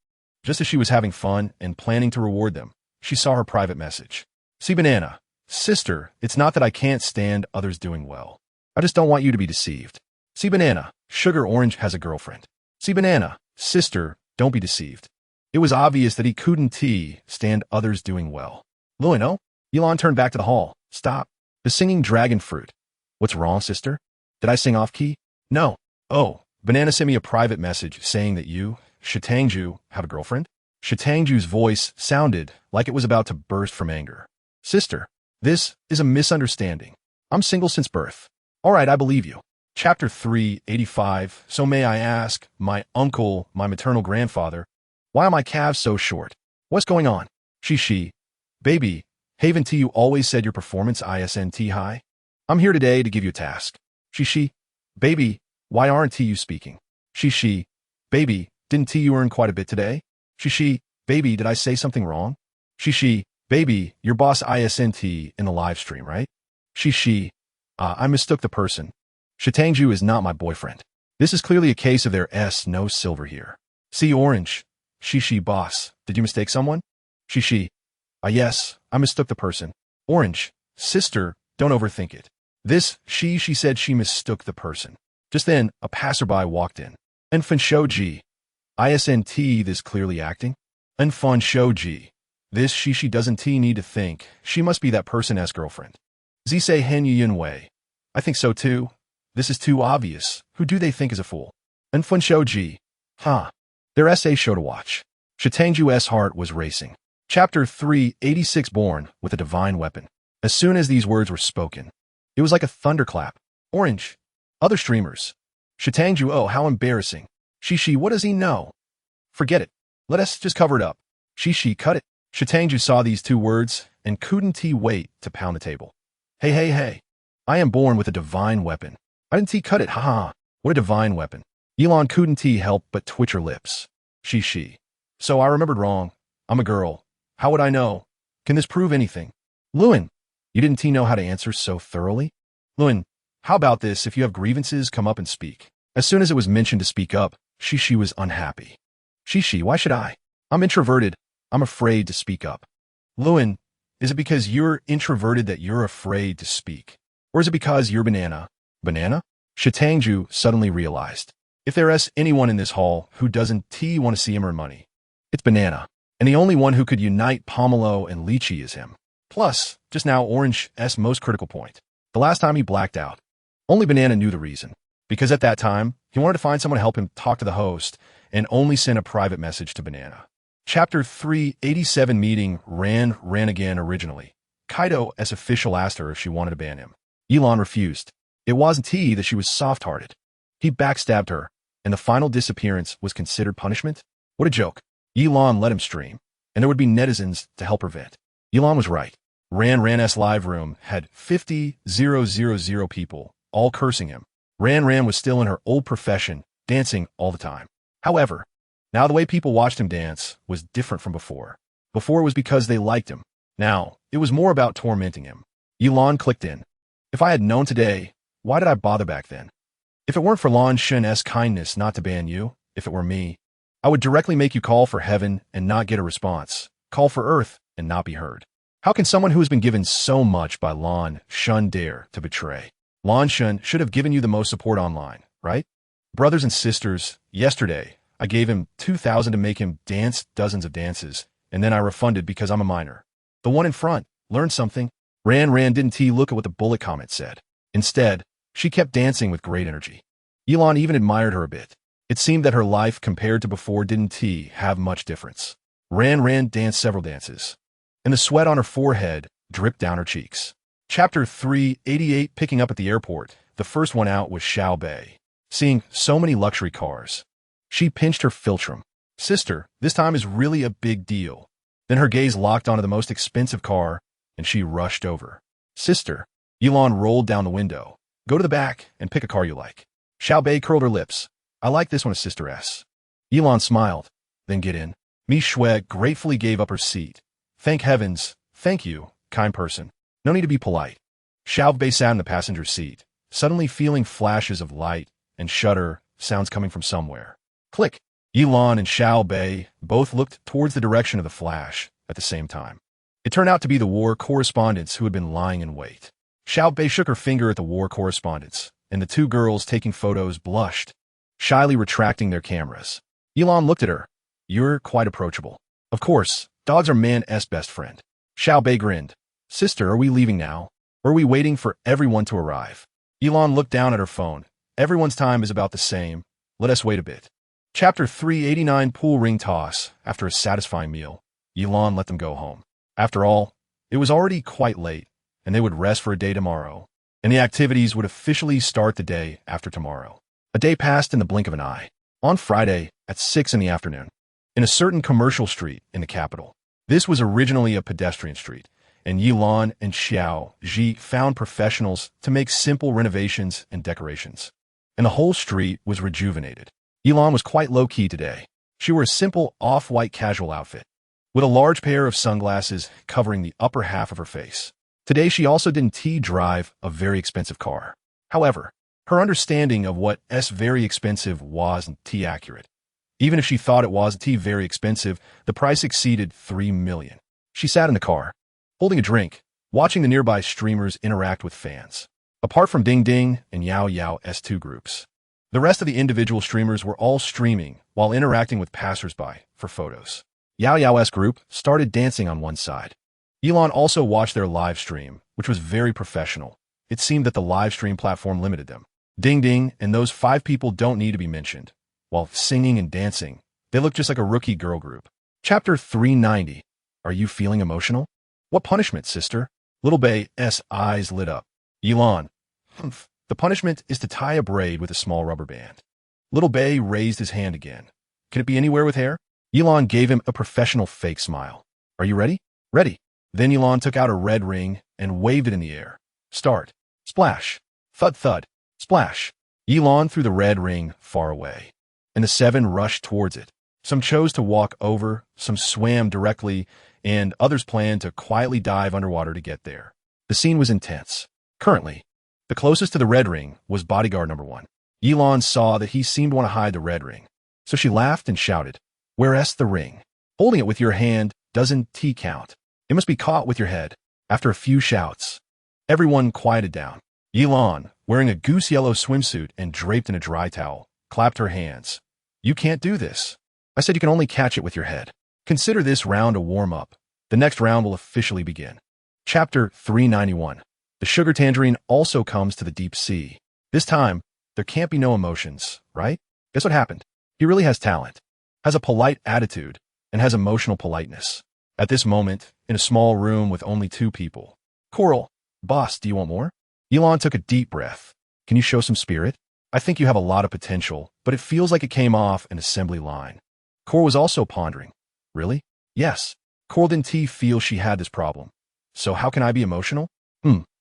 just as she was having fun and planning to reward them, she saw her private message. See Banana, sister, it's not that I can't stand others doing well. I just don't want you to be deceived. See Banana, Sugar Orange has a girlfriend. See Banana, sister, don't be deceived. It was obvious that he couldn't stand others doing well. Lewin, oh? Yilon turned back to the hall. Stop. The singing dragon fruit. What's wrong, sister? Did I sing off key? No. Oh, Banana sent me a private message saying that you, Shitangju, have a girlfriend? Shitangju's voice sounded like it was about to burst from anger. Sister, this is a misunderstanding. I'm single since birth. All right, I believe you. Chapter 385. So may I ask, my uncle, my maternal grandfather, why are my calves so short? What's going on? She. Baby, haven't you always said your performance isn't high? I'm here today to give you a task. She. Baby, why aren't you speaking? She. Baby, didn't you earn quite a bit today? She. Baby, did I say something wrong? She. Baby, your boss isn't in the live stream, right? She. I mistook the person. Shitangju is not my boyfriend. This is clearly a case of there's no silver here. See Orange. She, boss, did you mistake someone? She. Yes, I mistook the person. Orange, sister, don't overthink it. This, she said she mistook the person. Just then, a passerby walked in. Enfan Shoji. Isn't this clearly acting? Enfan Shoji. This she doesn't need to think. She must be that person's girlfriend. Zise Hen Yun Wei. I think so too. This is too obvious. Who do they think is a fool? Enfan Shoji. Huh. Their essay show to watch. Shitangju's heart was racing. Chapter 386 Born with a Divine Weapon. As soon as these words were spoken, it was like a thunderclap. Orange. Other streamers. Shitangju, oh, how embarrassing. She, what does he know? Forget it. Let us just cover it up. She, cut it. Shitangju saw these two words and couldn't wait to pound the table. Hey. I am born with a divine weapon. I didn't cut it, haha. What a divine weapon. Yilon couldn't help but twitch her lips. She. So I remembered wrong. I'm a girl. How would I know? Can this prove anything? Lewin, you didn't know how to answer so thoroughly? Lewin, how about this if you have grievances, come up and speak? As soon as it was mentioned to speak up, she was unhappy. She, why should I? I'm introverted. I'm afraid to speak up. Lewin, is it because you're introverted that you're afraid to speak? Or is it because you're Banana? Banana? Shitangju suddenly realized. If there's anyone in this hall who doesn't want to see him earn money, it's Banana. And the only one who could unite Pomelo and Lychee is him. Plus, just now Orange's most critical point. The last time he blacked out. Only Banana knew the reason. Because at that time, he wanted to find someone to help him talk to the host and only send a private message to Banana. Chapter 387 Meeting ran again originally. Kaido, as official, asked her if she wanted to ban him. Elon refused. It wasn't he that she was soft-hearted. He backstabbed her, and the final disappearance was considered punishment? What a joke. Elon let him stream, and there would be netizens to help her vent. Elon was right. Ran's live room had 50,000 people, all cursing him. Ran was still in her old profession, dancing all the time. However, now the way people watched him dance was different from before. Before it was because they liked him. Now, it was more about tormenting him. Elon clicked in. If I had known today, why did I bother back then? If it weren't for Lan Shen's kindness not to ban you, if it were me, I would directly make you call for heaven and not get a response, call for earth and not be heard. How can someone who has been given so much by Lan Shen dare to betray? Lan Shen should have given you the most support online, right? Brothers and sisters, yesterday, I gave him 2,000 to make him dance dozens of dances, and then I refunded because I'm a minor. The one in front learned something. Ran didn't look at what the bullet comment said. Instead, she kept dancing with great energy. Elon even admired her a bit. It seemed that her life compared to before didn't have much difference. Ran danced several dances, and the sweat on her forehead dripped down her cheeks. Chapter 388 Picking up at the airport. The first one out was Xiao Bei. Seeing so many luxury cars, she pinched her philtrum. Sister, this time is really a big deal. Then her gaze locked onto the most expensive car, and she rushed over. Sister, Elon rolled down the window. Go to the back and pick a car you like. Xiao Bei curled her lips. I like this one, a sister S. Elon smiled. Then get in. Mi Shui gratefully gave up her seat. Thank heavens. Thank you, kind person. No need to be polite. Xiao Bei sat in the passenger seat, suddenly feeling flashes of light and shudder sounds coming from somewhere. Click. Elon and Xiao Bei both looked towards the direction of the flash at the same time. It turned out to be the war correspondents who had been lying in wait. Xiao Bei shook her finger at the war correspondents, and the two girls taking photos blushed, shyly retracting their cameras. Elon looked at her. You're quite approachable. Of course, dogs are man's best friend. Xiao Bei grinned. Sister, are we leaving now? Or are we waiting for everyone to arrive? Elon looked down at her phone. Everyone's time is about the same. Let us wait a bit. Chapter 389 Pool Ring Toss. After a satisfying meal, Elon let them go home. After all, it was already quite late, and they would rest for a day tomorrow, and the activities would officially start the day after tomorrow. A day passed in the blink of an eye. On Friday, at 6 in the afternoon, in a certain commercial street in the capital. This was originally a pedestrian street, and Elon and Xiao Ji found professionals to make simple renovations and decorations. And the whole street was rejuvenated. Elon was quite low-key today. She wore a simple off-white casual outfit, with a large pair of sunglasses covering the upper half of her face. Today she also didn't drive a very expensive car. However, her understanding of what very expensive wasn't accurate. Even if she thought it wasn't very expensive, the price exceeded 3 million. She sat in the car, holding a drink, watching the nearby streamers interact with fans. Apart from Ding Ding and Yao Yao S2 groups, the rest of the individual streamers were all streaming while interacting with passersby for photos. Yao Yao's group started dancing on one side. Elon also watched their live stream, which was very professional. It seemed that the live stream platform limited them. Ding Ding and those 5 people don't need to be mentioned. While singing and dancing, they looked just like a rookie girl group. Chapter 390. Are you feeling emotional? What punishment, sister? Little Bei's eyes lit up. Elon. Humph. The punishment is to tie a braid with a small rubber band. Little Bei raised his hand again. Can it be anywhere with hair? Elon gave him a professional fake smile. Are you ready? Ready. Then Elon took out a red ring and waved it in the air. Start. Splash. Thud thud. Splash. Elon threw the red ring far away, and the 7 rushed towards it. Some chose to walk over, some swam directly, and others planned to quietly dive underwater to get there. The scene was intense. Currently, the closest to the red ring was bodyguard number 1. Elon saw that he seemed to want to hide the red ring, so she laughed and shouted, Where's the ring? Holding it with your hand doesn't count. It must be caught with your head. After a few shouts, everyone quieted down. Elon, wearing a goose yellow swimsuit and draped in a dry towel, clapped her hands. You can't do this. I said you can only catch it with your head. Consider this round a warm-up. The next round will officially begin. Chapter 391. The sugar tangerine also comes to the deep sea. This time, there can't be no emotions, right? Guess what happened? He really has talent, has a polite attitude, and has emotional politeness. At this moment, in a small room with only two people. Coral, boss, do you want more? Elon took a deep breath. Can you show some spirit? I think you have a lot of potential, but it feels like it came off an assembly line. Coral was also pondering. Really? Yes. Coral didn't feel she had this problem. So how can I be emotional?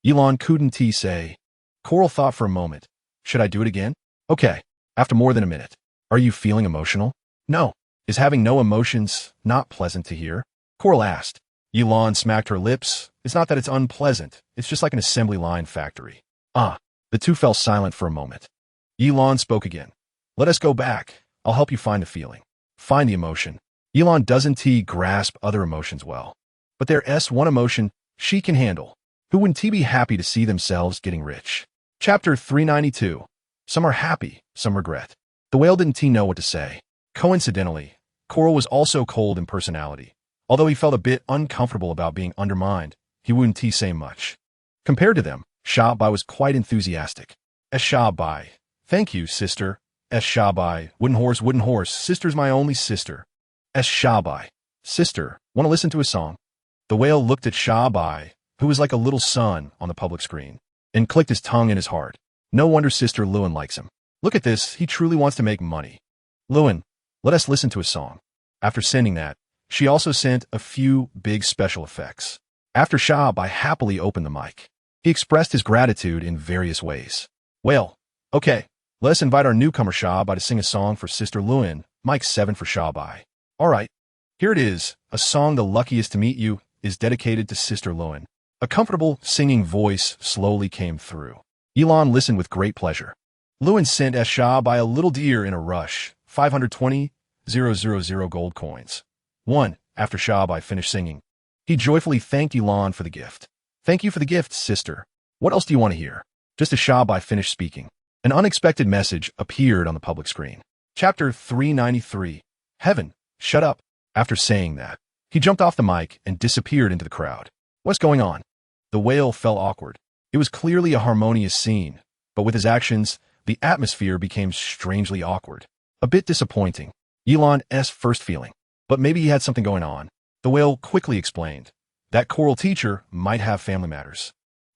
Elon couldn't say. Coral thought for a moment. Should I do it again? Okay. After more than a minute. Are you feeling emotional? No. Is having no emotions not pleasant to hear? Coral asked. Elon smacked her lips. It's not that it's unpleasant. It's just like an assembly line factory. The two fell silent for a moment. Elon spoke again. Let us go back. I'll help you find the feeling. Find the emotion. Elon doesn't grasp other emotions well. But there's one emotion she can handle. Who wouldn't be happy to see themselves getting rich? Chapter 392. Some are happy, some regret. The whale didn't know what to say. Coincidentally, Coral was also cold in personality. Although he felt a bit uncomfortable about being undermined, he wouldn't say much. Compared to them, Shabai was quite enthusiastic. Shabai. Thank you, sister. Shabai. Wooden horse, sister's my only sister. Shabai. Sister, want to listen to a song? The whale looked at Shabai, who was like a little sun on the public screen, and clicked his tongue in his heart. No wonder Sister Lewin likes him. Look at this, he truly wants to make money. Lewin, let us listen to a song. After sending that, she also sent a few big special effects. After Shabai happily opened the mic, he expressed his gratitude in various ways. Well, okay, let us invite our newcomer Shabai to sing a song for Sister Lewin, mic 7 for Shabai. Alright, here it is, a song The Luckiest to Meet You is dedicated to Sister Lewin. A comfortable, singing voice slowly came through. Elon listened with great pleasure. Lewin sent Shabai a little deer in a rush, 520,000 gold coins. 1. After Shabai finished singing, he joyfully thanked Elon for the gift. Thank you for the gift, sister. What else do you want to hear? Just as Shabai finished speaking, an unexpected message appeared on the public screen. Chapter 393. Heaven, shut up. After saying that, he jumped off the mic and disappeared into the crowd. What's going on? The whale felt awkward. It was clearly a harmonious scene, but with his actions, the atmosphere became strangely awkward. A bit disappointing. Elon's first feeling. But maybe he had something going on. The whale quickly explained. That Coral teacher might have family matters.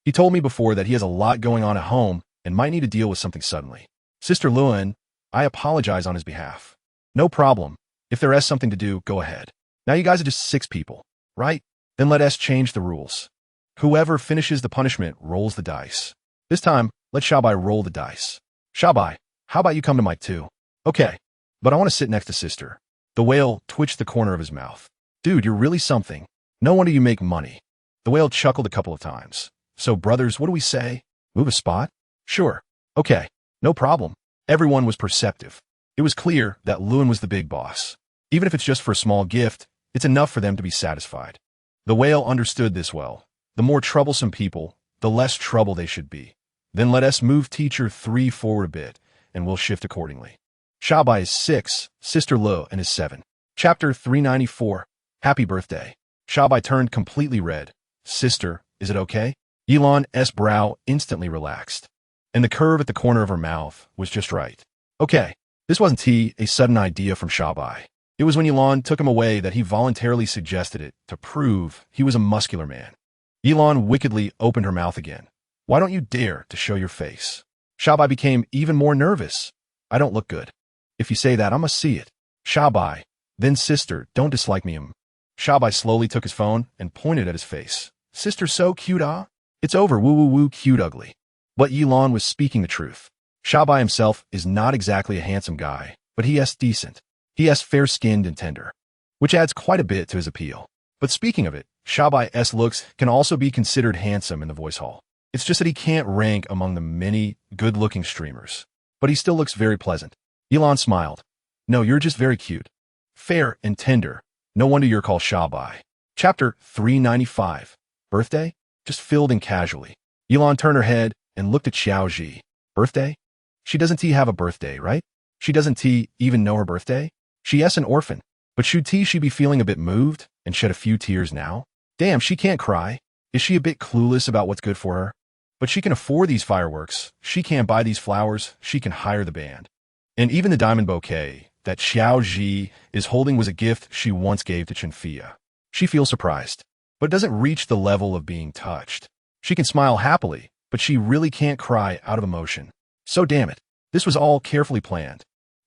He told me before that he has a lot going on at home and might need to deal with something suddenly. Sister Lewin, I apologize on his behalf. No problem. If there is something to do, go ahead. Now you guys are just 6 people, right? Then let us change the rules. Whoever finishes the punishment rolls the dice. This time, let Shabai roll the dice. Shabai, how about you come to mic 2? Okay, but I want to sit next to sister. The whale twitched the corner of his mouth. Dude, you're really something. No wonder you make money. The whale chuckled a couple of times. So brothers, what do we say? Move a spot? Sure. Okay, no problem. Everyone was perceptive. It was clear that Lewin was the big boss. Even if it's just for a small gift, it's enough for them to be satisfied. The whale understood this well. The more troublesome people, the less trouble they should be. Then let us move teacher 3 forward a bit, and we'll shift accordingly. Shabai is 6, Sister Lewin is 7. Chapter 394. Happy birthday. Shabai turned completely red. Sister, is it okay? Elon's brow instantly relaxed, and the curve at the corner of her mouth was just right. Okay, this wasn't a sudden idea from Shabai. It was when Elon took him away that he voluntarily suggested it to prove he was a muscular man. Elon wickedly opened her mouth again. Why don't you dare to show your face? Shabai became even more nervous. I don't look good. If you say that, I must see it. Shabai, then sister, don't dislike me. Shabai slowly took his phone and pointed at his face. Sister so cute, ah? It's over, woo woo woo, cute ugly. But Elon was speaking the truth. Shabai himself is not exactly a handsome guy, but he is decent. He is fair-skinned and tender, which adds quite a bit to his appeal. But speaking of it, Shabai's looks can also be considered handsome in the voice hall. It's just that he can't rank among the many good-looking streamers. But he still looks very pleasant. Elon smiled. No, you're just very cute. Fair and tender. No wonder you're called Shabai. Chapter 395. Birthday? Just filled in casually. Elon turned her head and looked at Xiaoji. Birthday? She doesn't have a birthday, right? She doesn't even know her birthday? She is an orphan. But should she be feeling a bit moved and shed a few tears now? Damn, she can't cry. Is she a bit clueless about what's good for her? But she can afford these fireworks. She can't buy these flowers. She can hire the band. And even the diamond bouquet, that Xiao Ji is holding was a gift she once gave to Chenfia. She feels surprised, but doesn't reach the level of being touched. She can smile happily, but she really can't cry out of emotion. So damn it, this was all carefully planned.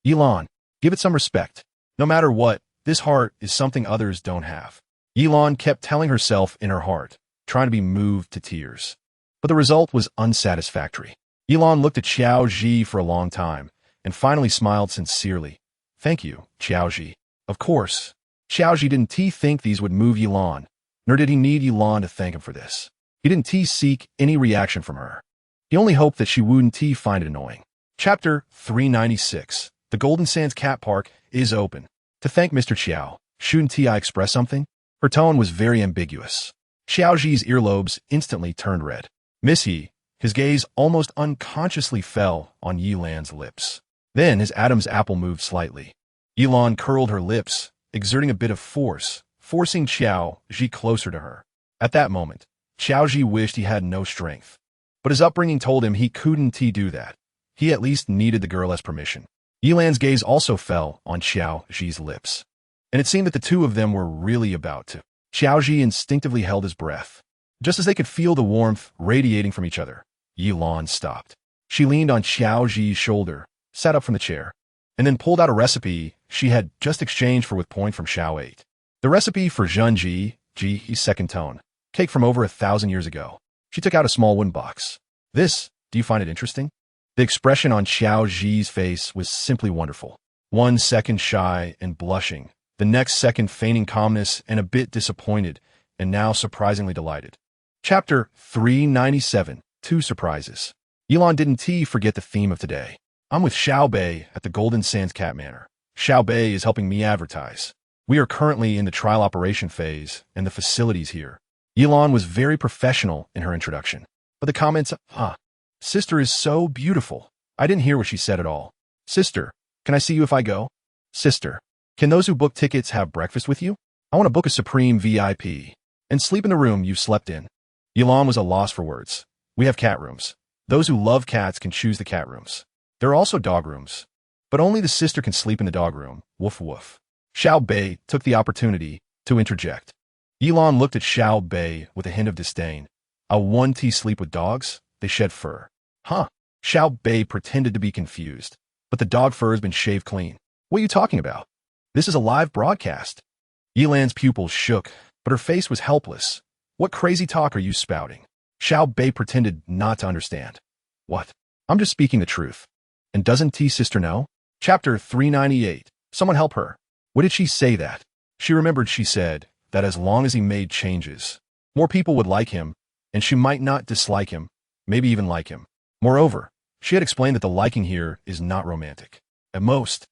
Yilan, give it some respect. No matter what, this heart is something others don't have. Yilan kept telling herself in her heart, trying to be moved to tears. But the result was unsatisfactory. Yilan looked at Xiao Ji for a long time, and finally smiled sincerely. Thank you, Xiao Ji. Of course. Xiao Ji didn't think these would move Yilan, nor did he need Yilan to thank him for this. He didn't seek any reaction from her. He only hoped that she wouldn't find it annoying. Chapter 396. The Golden Sands Cat Park is open. To thank Mr. Xiao, shouldn't I express something? Her tone was very ambiguous. Xiao Ji's earlobes instantly turned red. Miss He, his gaze almost unconsciously fell on Yilan's lips. Then his Adam's apple moved slightly. Yilan curled her lips, exerting a bit of force, forcing Xiao Ji closer to her. At that moment, Xiao Ji wished he had no strength. But his upbringing told him he couldn't do that. He at least needed the girl's permission. Yilan's gaze also fell on Xiao Ji's lips. And it seemed that the two of them were really about to. Xiao Ji instinctively held his breath. Just as they could feel the warmth radiating from each other, Yilan stopped. She leaned on Xiao Ji's shoulder, sat up from the chair, and then pulled out a recipe she had just exchanged for with point from Xiao 8. The recipe for Zhenji, Ji's second tone, cake from over 1,000 years ago. She took out a small wooden box. This, do you find it interesting? The expression on Xiao Ji's face was simply wonderful. 1 second shy and blushing, the next second feigning calmness and a bit disappointed, and now surprisingly delighted. Chapter 397. 2 Surprises. Yilan didn't forget the theme of today. I'm with Xiao Bei at the Golden Sands Cat Manor. Xiao Bei is helping me advertise. We are currently in the trial operation phase, and the facilities here. Yilan was very professional in her introduction. But the comments, sister is so beautiful. I didn't hear what she said at all. Sister, can I see you if I go? Sister, can those who book tickets have breakfast with you? I want to book a Supreme VIP and sleep in the room you slept in. Yilan was a loss for words. We have cat rooms. Those who love cats can choose the cat rooms. There are also dog rooms. But only the sister can sleep in the dog room. Woof woof. Xiao Bei took the opportunity to interject. Yilan looked at Xiao Bei with a hint of disdain. A 1T sleep with dogs? They shed fur. Huh. Xiao Bei pretended to be confused. But the dog fur has been shaved clean. What are you talking about? This is a live broadcast. Yilan's pupils shook, but her face was helpless. What crazy talk are you spouting? Xiao Bei pretended not to understand. What? I'm just speaking the truth. And doesn't sister know? Chapter 398. Someone help her. What did she say that? She remembered she said that as long as he made changes, more people would like him, and she might not dislike him, maybe even like him. Moreover, she had explained that the liking here is not romantic. At most,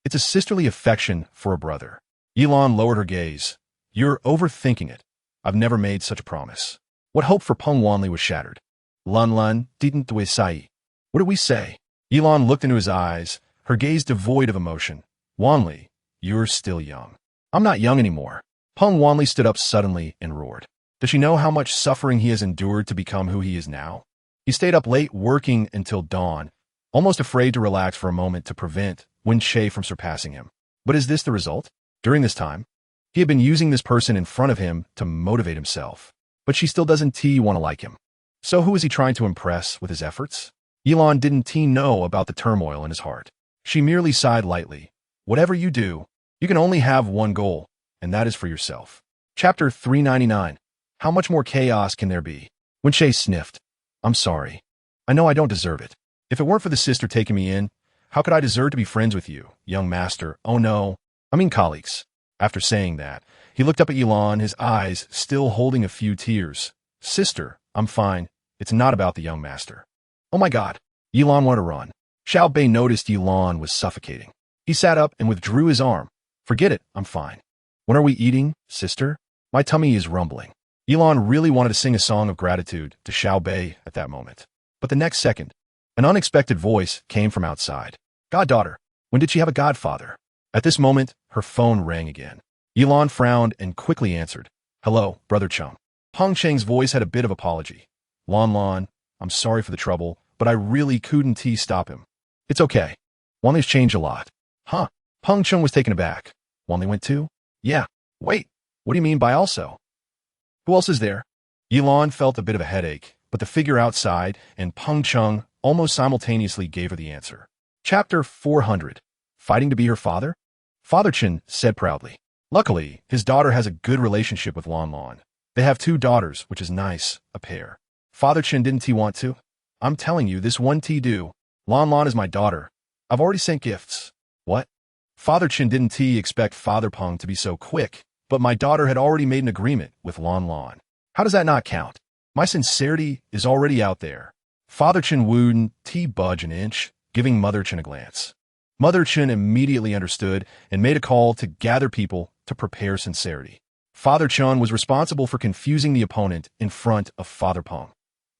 it's a sisterly affection for a brother. Yilan lowered her gaze. You're overthinking it. I've never made such a promise. What hope for Peng Wanli was shattered. Lan didn't sai. What did we say? Yilan looked into his eyes, her gaze devoid of emotion. Wanli, you're still young. I'm not young anymore. Peng Wanli stood up suddenly and roared. Does she know how much suffering he has endured to become who he is now? He stayed up late working until dawn, almost afraid to relax for a moment to prevent Wen Shay from surpassing him. But is this the result? During this time, he had been using this person in front of him to motivate himself. But she still doesn't want to like him. So who is he trying to impress with his efforts? Yilan didn't know about the turmoil in his heart. She merely sighed lightly. Whatever you do, you can only have one goal, and that is for yourself. Chapter 399. How much more chaos can there be? Wen Shay sniffed. I'm sorry. I know I don't deserve it. If it weren't for the sister taking me in, how could I deserve to be friends with you, young master? Oh no. I mean colleagues. After saying that, he looked up at Yilan, his eyes still holding a few tears. Sister, I'm fine. It's not about the young master. Oh my God. Yilan wanted to run. Xiao Bei noticed Yilan was suffocating. He sat up and withdrew his arm. Forget it, I'm fine. When are we eating, sister? My tummy is rumbling. Yilan really wanted to sing a song of gratitude to Xiao Bei at that moment. But the next second, an unexpected voice came from outside. Goddaughter, when did she have a godfather? At this moment, her phone rang again. Yilan frowned and quickly answered. Hello, Brother Chum. Hong Cheng's voice had a bit of apology. Lan, I'm sorry for the trouble, but I really couldn't stop him. It's okay. Wanli's changed a lot. Huh? Peng Chung was taken aback. Wanli went too? Yeah. Wait, what do you mean by also? Who else is there? Yilan felt a bit of a headache, but the figure outside and Peng Chung almost simultaneously gave her the answer. Chapter 400. Fighting to be her father? Father Chen said proudly. Luckily, his daughter has a good relationship with Lan Lan. They have 2 daughters, which is nice, a pair. Father Chen, didn't he want to? I'm telling you, this one T do. Lan Lan is my daughter. I've already sent gifts. What? Father Chen, didn't he expect Father Peng to be so quick? But my daughter had already made an agreement with Lan Lan. How does that not count? My sincerity is already out there. Father Chen wouldn't budge an inch, giving Mother Chen a glance. Mother Chen immediately understood and made a call to gather people to prepare sincerity. Father Chen was responsible for confusing the opponent in front of Father Peng.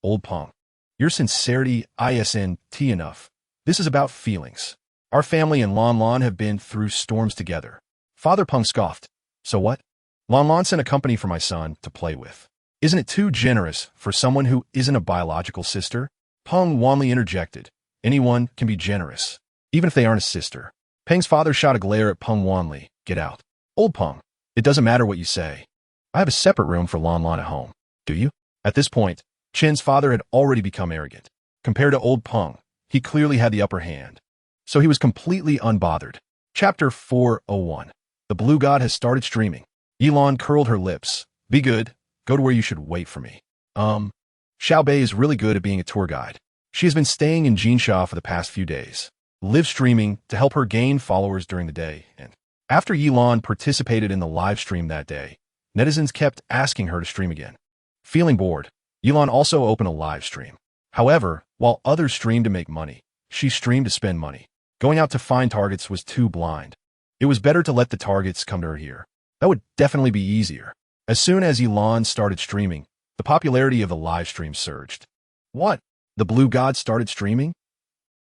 Old Peng, your sincerity isn't enough. This is about feelings. Our family and Lan Lan have been through storms together. Father Peng scoffed. So what? Lan Lan sent a company for my son to play with. Isn't it too generous for someone who isn't a biological sister? Peng Wanli interjected. Anyone can be generous, even if they aren't a sister. Peng's father shot a glare at Peng Wanli. Get out. Old Peng, it doesn't matter what you say. I have a separate room for Lan Lan at home. Do you? At this point, Chen's father had already become arrogant. Compared to old Peng, he clearly had the upper hand. So he was completely unbothered. Chapter 401. The Blue God has started streaming. Yilan curled her lips. Be good. Go to where you should wait for me. Xiao Bei is really good at being a tour guide. She has been staying in Jinsha for the past few days, live streaming to help her gain followers during the day. And after Yilan participated in the live stream that day, netizens kept asking her to stream again. Feeling bored, Yilan also opened a live stream. However, while others streamed to make money, she streamed to spend money. Going out to find targets was too blind. It was better to let the targets come to her here. That would definitely be easier. As soon as Yilan started streaming, the popularity of the live stream surged. What? The Blue God started streaming?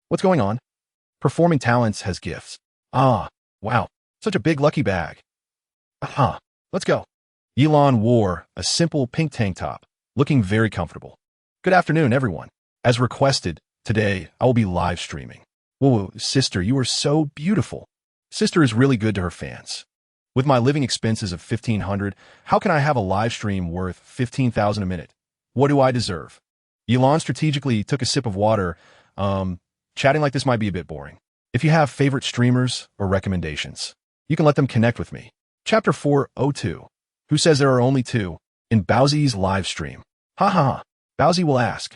What's going on? Performing Talents has gifts. Ah, wow. Such a big lucky bag. Aha, let's go. Yilan wore a simple pink tank top, looking very comfortable. Good afternoon, everyone. As requested, today I will be live streaming. Whoa, sister, you are so beautiful. Sister is really good to her fans. With my living expenses of $1,500, how can I have a live stream worth $15,000 a minute? What do I deserve? Yilan strategically took a sip of water. Chatting like this might be a bit boring. If you have favorite streamers or recommendations, you can let them connect with me. Chapter 402. Who says there are only 2? In Baozi's live stream. Ha ha ha. Baozi will ask.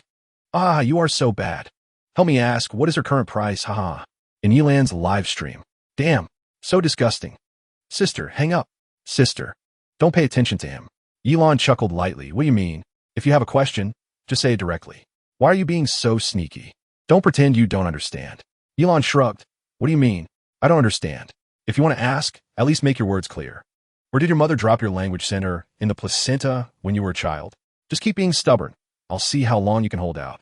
Ah, you are so bad. Help me ask, what is her current price? Ha ha. In Yilan's live stream. Damn. So disgusting. Sister, hang up. Sister. Don't pay attention to him. Yilan chuckled lightly. What do you mean? If you have a question, just say it directly. Why are you being so sneaky? Don't pretend you don't understand. Yilan shrugged. What do you mean? I don't understand. If you want to ask, at least make your words clear. Or did your mother drop your language center in the placenta when you were a child? Just keep being stubborn. I'll see how long you can hold out.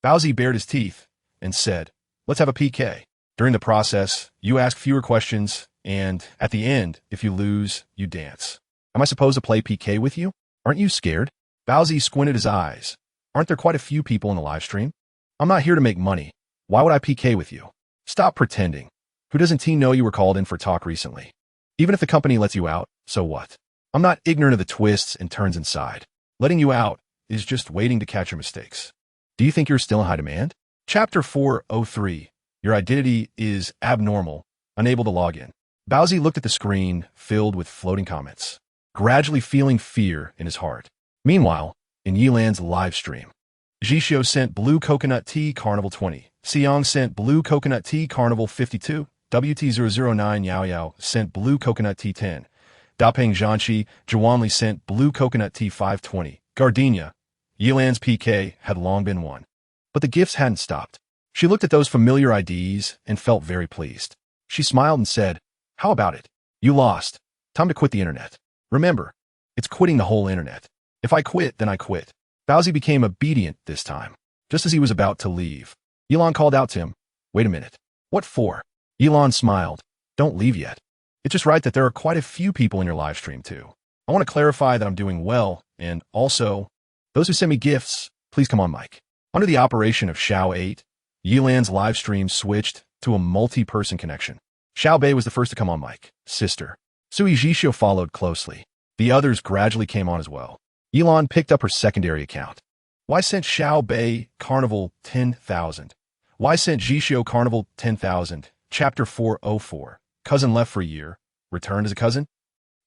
Baozi bared his teeth and said, let's have a PK. During the process, you ask fewer questions, and at the end, if you lose, you dance. Am I supposed to play PK with you? Aren't you scared? Baozi squinted his eyes. Aren't there quite a few people in the live stream? I'm not here to make money. Why would I PK with you? Stop pretending. Who doesn't know you were called in for talk recently? Even if the company lets you out, so what? I'm not ignorant of the twists and turns inside. Letting you out is just waiting to catch your mistakes. Do you think you're still in high demand? Chapter 403. Your identity is abnormal, unable to log in. Baozi looked at the screen filled with floating comments, gradually feeling fear in his heart. Meanwhile, in Yilan's live stream, Jishio sent Blue Coconut Tea Carnival 20. Xiang sent Blue Coconut Tea Carnival 52. WT009 Yao Yao sent Blue Coconut Tea 10. Dapeng Zhanqi Zhuanli sent Blue Coconut Tea 520. Gardenia. Yilan's PK had long been won. But the gifts hadn't stopped. She looked at those familiar IDs and felt very pleased. She smiled and said, how about it? You lost. Time to quit the internet. Remember, it's quitting the whole internet. If I quit, then I quit. Baozi became obedient this time. Just as he was about to leave, Yilan called out to him, wait a minute. What for? Yilan smiled. Don't leave yet. It's just right that there are quite a few people in your live stream too. I want to clarify that I'm doing well, and also, those who send me gifts, please come on mic. Under the operation of Xiao 8, Yilan's live stream switched to a multi-person connection. Xiao Bei was the first to come on mic. Sister. Sui Jishio followed closely. The others gradually came on as well. Elon picked up her secondary account. Why sent Xiao Bei Carnival 10,000? Why sent Jishio Carnival 10,000? Chapter 404. Cousin left for a year. Returned as a cousin?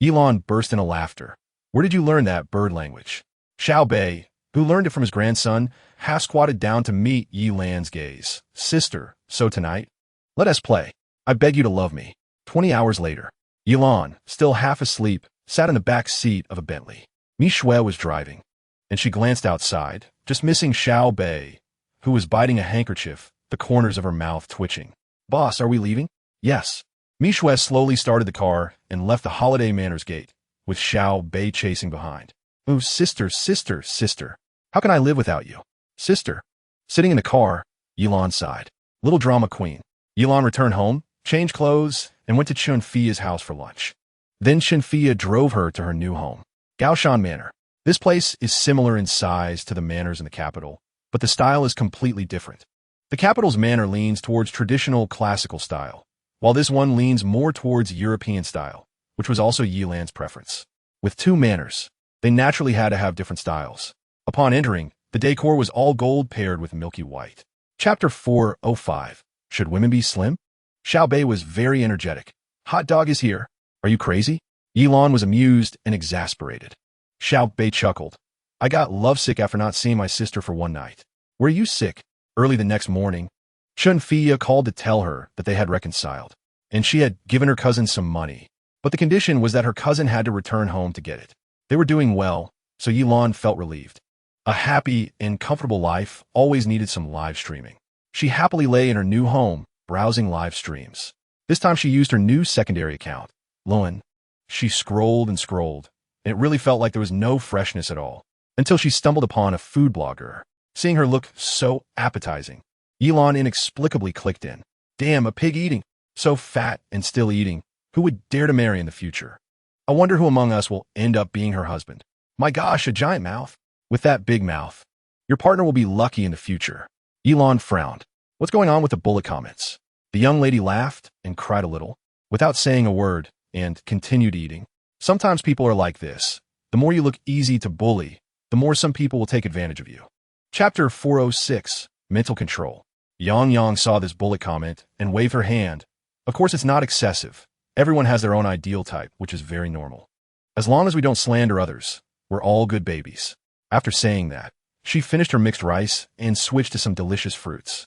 Elon burst into laughter. Where did you learn that bird language? Xiao Bei, who learned it from his grandson, half squatted down to meet Yi Lan's gaze. Sister, so tonight? Let us play. I beg you to love me. 20 hours later. Elon, still half asleep, sat in the back seat of a Bentley. Mi Shui was driving, and she glanced outside, just missing Xiao Bei, who was biting a handkerchief, the corners of her mouth twitching. Boss, are we leaving? Yes. Mi Shui slowly started the car and left the Holiday Manor's gate, with Xiao Bei chasing behind. Oh, sister, sister, sister. How can I live without you? Sister. Sitting in the car, Elon sighed. Little drama queen. Elon returned home, changed clothes, and went to Chunfia's house for lunch. Then Chunfia drove her to her new home, Gaoshan Manor. This place is similar in size to the manors in the capital, but the style is completely different. The capital's manor leans towards traditional classical style, while this one leans more towards European style, which was also Yi Lan's preference. With two manors, they naturally had to have different styles. Upon entering, the decor was all gold paired with milky white. Chapter 405. Should women be slim? Xiao Bei was very energetic. Hot dog is here. Are you crazy? Elon was amused and exasperated. Xiao Bei chuckled. I got lovesick after not seeing my sister for one night. Were you sick? Early the next morning, Chunfia called to tell her that they had reconciled, and she had given her cousin some money. But the condition was that her cousin had to return home to get it. They were doing well, so Elon felt relieved. A happy and comfortable life always needed some live streaming. She happily lay in her new home, browsing live streams. This time she used her new secondary account, Luan. She scrolled and scrolled, and it really felt like there was no freshness at all, until she stumbled upon a food blogger. Seeing her look so appetizing, Elon inexplicably clicked in. Damn, a pig eating. So fat and still eating. Who would dare to marry in the future? I wonder who among us will end up being her husband. My gosh, a giant mouth. With that big mouth, your partner will be lucky in the future. Elon frowned. What's going on with the bullet comments? The young lady laughed and cried a little, without saying a word, and continued eating. Sometimes people are like this. The more you look easy to bully, the more some people will take advantage of you. Chapter 406. Mental Control. Yang Yang saw this bullet comment and waved her hand. Of course, it's not excessive. Everyone has their own ideal type, which is very normal. As long as we don't slander others, we're all good babies. After saying that, she finished her mixed rice and switched to some delicious fruits.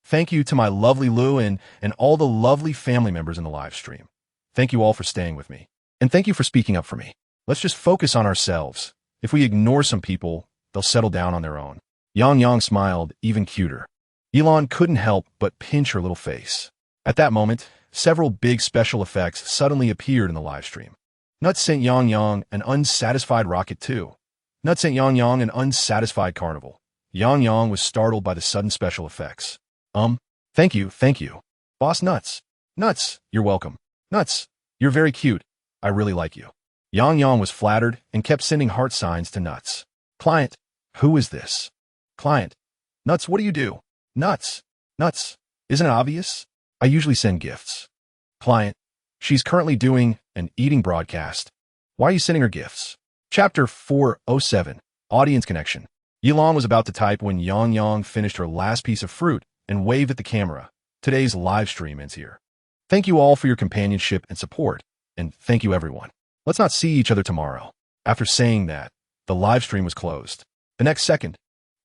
Thank you to my lovely Lu and all the lovely family members in the live stream. Thank you all for staying with me. And thank you for speaking up for me. Let's just focus on ourselves. If we ignore some people, they'll settle down on their own. Yang Yang smiled even cuter. Elon couldn't help but pinch her little face. At that moment, several big special effects suddenly appeared in the live stream. Nuts sent Yang Yang an unsatisfied rocket too. Nuts sent Yang Yang an unsatisfied carnival. Yang Yang was startled by the sudden special effects. Thank you. Boss Nuts. Nuts, you're welcome. Nuts, you're very cute. I really like you. Yang Yang was flattered and kept sending heart signs to Nuts. Client, who is this? Client, Nuts, what do you do? Nuts, isn't it obvious? I usually send gifts. Client, she's currently doing an eating broadcast. Why are you sending her gifts? Chapter 407. Audience Connection. Elon was about to type when Yang Yang finished her last piece of fruit and waved at the camera. Today's live stream ends here. Thank you all for your companionship and support, and thank you everyone. Let's not see each other tomorrow. After saying that, the live stream was closed. The next second,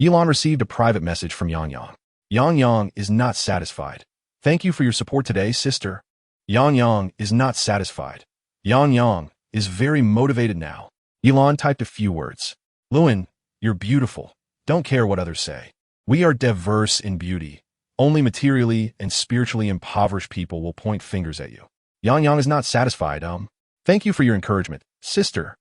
Elon received a private message from Yang Yang. Yang Yang is not satisfied. Thank you for your support today, sister. Yang Yang is not satisfied. Yang Yang is very motivated now. Elon typed a few words. Luan, you're beautiful. Don't care what others say. We are diverse in beauty. Only materially and spiritually impoverished people will point fingers at you. Yang Yang is not satisfied. Thank you for your encouragement, sister.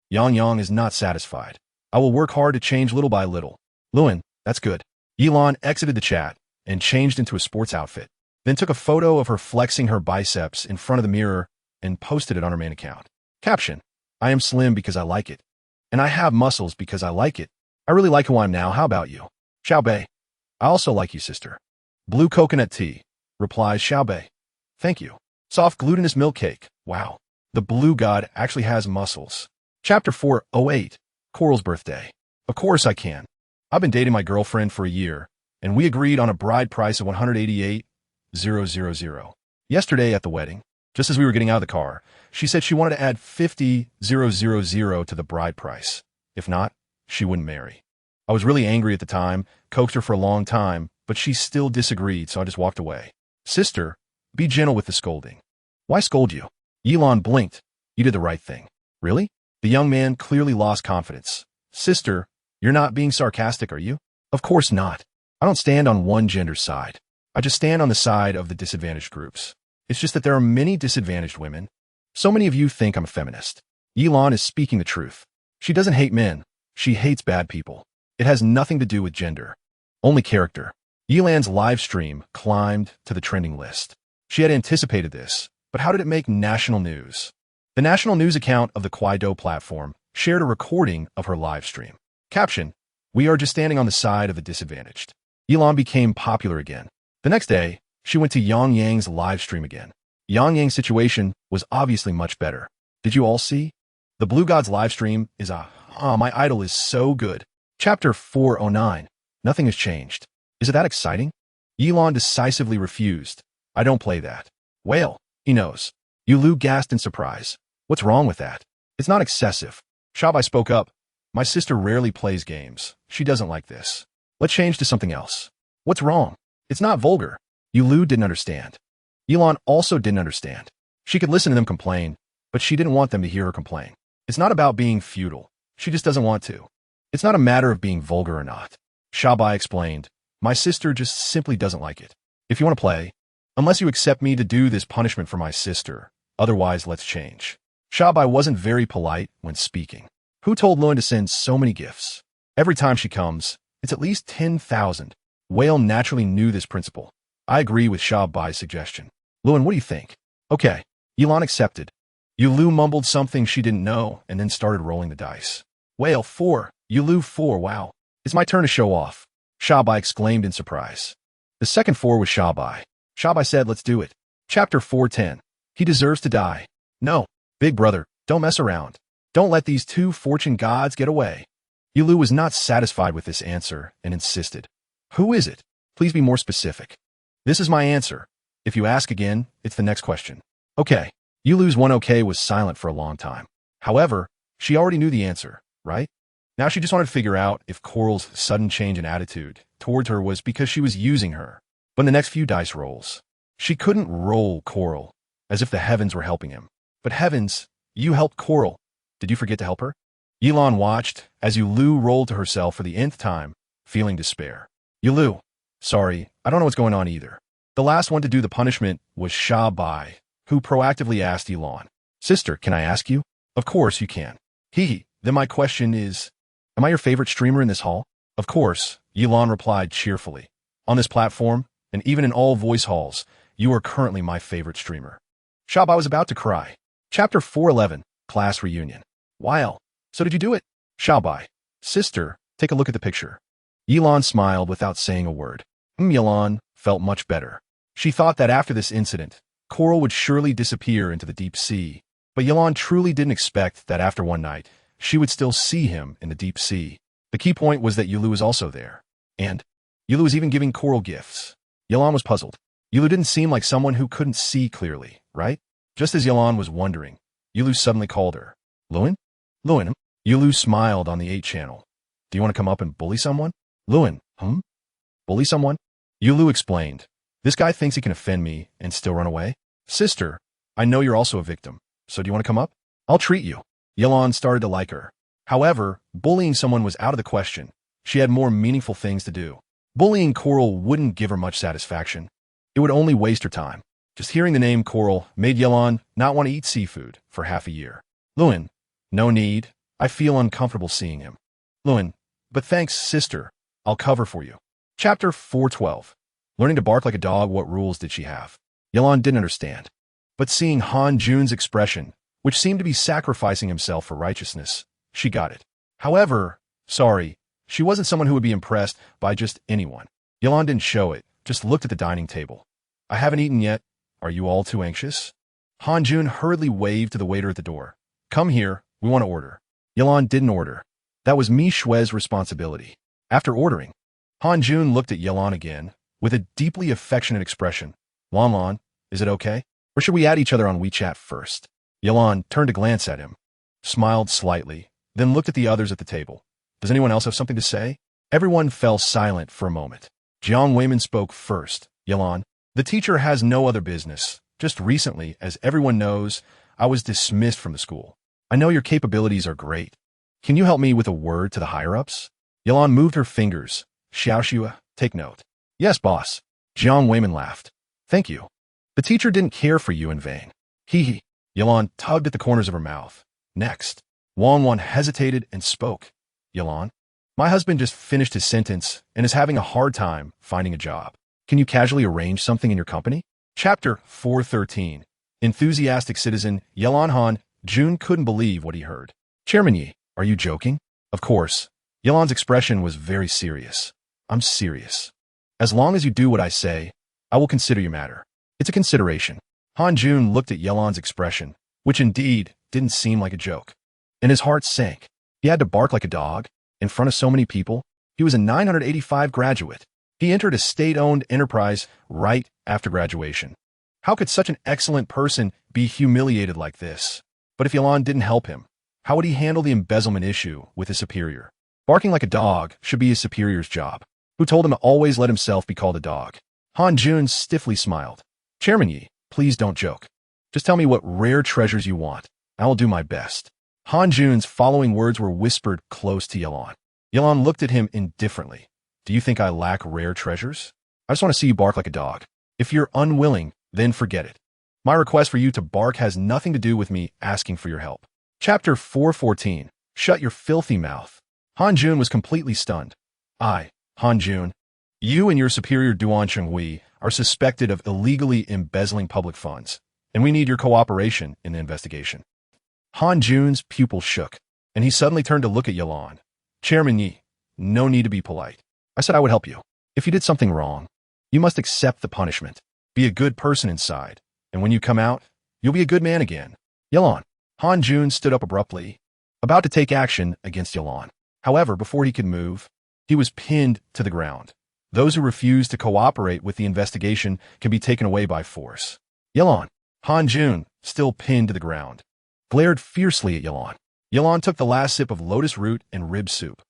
Yang Yang is not satisfied. I will work hard to change little by little. Luan, that's good. Elon exited the chat and changed into a sports outfit, then took a photo of her flexing her biceps in front of the mirror and posted it on her main account. Caption, I am slim because I like it. And I have muscles because I like it. I really like who I am now. How about you? Xiao Bei. I also like you, sister. Blue coconut tea, replies Xiao Bei. Thank you. Soft glutinous milk cake. Wow. The blue god actually has muscles. Chapter 408. Coral's birthday. Of course I can. I've been dating my girlfriend for a year, and we agreed on a bride price of $188,000. Yesterday at the wedding, just as we were getting out of the car, she said she wanted to add $50,000 to the bride price. If not, she wouldn't marry. I was really angry at the time, coaxed her for a long time, but she still disagreed, so I just walked away. Sister, be gentle with the scolding. Why scold you? Elon blinked. You did the right thing. Really? The young man clearly lost confidence. Sister, you're not being sarcastic, are you? Of course not. I don't stand on one gender's side. I just stand on the side of the disadvantaged groups. It's just that there are many disadvantaged women. So many of you think I'm a feminist. Elon is speaking the truth. She doesn't hate men. She hates bad people. It has nothing to do with gender. Only character. Elon's live stream climbed to the trending list. She had anticipated this, but how did it make national news? The national news account of the Kwaido platform shared a recording of her live stream. Caption: "We are just standing on the side of the disadvantaged." Elon became popular again. The next day, she went to Yang Yang's live stream again. Yang Yang's situation was obviously much better. Did you all see? The Blue God's live stream is my idol is so good. Chapter 409. Nothing has changed. Is it that exciting? Elon decisively refused. I don't play that. Well, he knows. Yulu gasped in surprise. What's wrong with that? It's not excessive. Shabai spoke up. My sister rarely plays games. She doesn't like this. Let's change to something else. What's wrong? It's not vulgar. Yulu didn't understand. Elon also didn't understand. She could listen to them complain, but she didn't want them to hear her complain. It's not about being feudal. She just doesn't want to. It's not a matter of being vulgar or not. Shabai explained. My sister just simply doesn't like it. If you want to play, unless you accept me to do this punishment for my sister, otherwise let's change. Shabai wasn't very polite when speaking. Who told Luan to send so many gifts? Every time she comes, it's at least 10,000. Whale naturally knew this principle. I agree with Shabai's suggestion. Luan, what do you think? Okay. Elon accepted. Yulu mumbled something she didn't know and then started rolling the dice. Whale 4. Yulu 4. Wow. It's my turn to show off. Shabai exclaimed in surprise. The second 4 was Shabai. Shabai said, let's do it. Chapter 410. He deserves to die. No. Big brother, don't mess around. Don't let these two fortune gods get away. Yulu was not satisfied with this answer and insisted. Who is it? Please be more specific. This is my answer. If you ask again, it's the next question. Okay. Yulu's one okay was silent for a long time. However, she already knew the answer, right? Now she just wanted to figure out if Coral's sudden change in attitude towards her was because she was using her. But in the next few dice rolls, she couldn't roll Coral, as if the heavens were helping him. But heavens, you helped Coral. Did you forget to help her? Elon watched as Yulu rolled to herself for the nth time, feeling despair. Yulu, sorry, I don't know what's going on either. The last one to do the punishment was Shabai, who proactively asked Elon, Sister, can I ask you? Of course you can. Then my question is, am I your favorite streamer in this hall? Of course, Elon replied cheerfully. On this platform, and even in all voice halls, you are currently my favorite streamer. Shabai was about to cry. Chapter 411, Class Reunion. Wow, so did you do it? Shabai, Sister, take a look at the picture. Elon smiled without saying a word. Elon felt much better. She thought that after this incident, Coral would surely disappear into the deep sea. But Elon truly didn't expect that after one night, she would still see him in the deep sea. The key point was that Yulu was also there. And Yulu was even giving Coral gifts. Elon was puzzled. Yulu didn't seem like someone who couldn't see clearly, right? Just as Elon was wondering, Yulu suddenly called her. Luan? Luan? Yulu smiled on the 8 channel. Do you want to come up and bully someone? Luan, Bully someone? Yulu explained. This guy thinks he can offend me and still run away? Sister, I know you're also a victim, so do you want to come up? I'll treat you. Elon started to like her. However, bullying someone was out of the question. She had more meaningful things to do. Bullying Coral wouldn't give her much satisfaction. It would only waste her time. Just hearing the name Coral made Elon not want to eat seafood for half a year. Luan, no need. I feel uncomfortable seeing him. Luan, but thanks, sister. I'll cover for you. Chapter 412. Learning to bark like a dog, what rules did she have? Elon didn't understand. But seeing Han Jun's expression, which seemed to be sacrificing himself for righteousness, she got it. However, sorry, she wasn't someone who would be impressed by just anyone. Elon didn't show it, just looked at the dining table. I haven't eaten yet. Are you all too anxious? Hanjun hurriedly waved to the waiter at the door. Come here, we want to order. Yelan didn't order. That was Mi Shue's responsibility. After ordering, Hanjun looked at Yelan again with a deeply affectionate expression. Lan, is it okay? Or should we add each other on WeChat first? Yelan turned to glance at him, smiled slightly, then looked at the others at the table. Does anyone else have something to say? Everyone fell silent for a moment. Jiang Weiman spoke first. Yelan, the teacher has no other business. Just recently, as everyone knows, I was dismissed from the school. I know your capabilities are great. Can you help me with a word to the higher-ups? Yelan moved her fingers. Xiaoxue, take note. Yes, boss. Jiang Weiman laughed. Thank you. The teacher didn't care for you in vain. Hee. Yelan tugged at the corners of her mouth. Next. Wan hesitated and spoke. Yelan, my husband just finished his sentence and is having a hard time finding a job. Can you casually arrange something in your company? Chapter 413. Enthusiastic citizen Yelan Han Jun couldn't believe what he heard. Chairman Yi, are you joking? Of course. Yelan's expression was very serious. I'm serious. As long as you do what I say, I will consider your matter. It's a consideration. Han Jun looked at Yelan's expression, which indeed didn't seem like a joke. And his heart sank. He had to bark like a dog in front of so many people. He was a 985 graduate. He entered a state-owned enterprise right after graduation. How could such an excellent person be humiliated like this? But if Yelan didn't help him, how would he handle the embezzlement issue with his superior? Barking like a dog should be his superior's job, who told him to always let himself be called a dog. Han Jun stiffly smiled. Chairman Yi, please don't joke. Just tell me what rare treasures you want. I will do my best. Han Jun's following words were whispered close to Yelan. Yelan looked at him indifferently. Do you think I lack rare treasures? I just want to see you bark like a dog. If you're unwilling, then forget it. My request for you to bark has nothing to do with me asking for your help. Chapter 414. Shut your filthy mouth. Han Jun was completely stunned. Han Jun, you and your superior Duan Chenghui are suspected of illegally embezzling public funds, and we need your cooperation in the investigation. Han Jun's pupil shook, and he suddenly turned to look at Yelan. Chairman Yi, no need to be polite. I said I would help you. If you did something wrong, you must accept the punishment. Be a good person inside, and when you come out, you'll be a good man again. Yelan. Han Jun stood up abruptly, about to take action against Yelan. However, before he could move, he was pinned to the ground. Those who refuse to cooperate with the investigation can be taken away by force. Yelan. Han Jun, still pinned to the ground, glared fiercely at Yelan. Yelan took the last sip of lotus root and rib soup.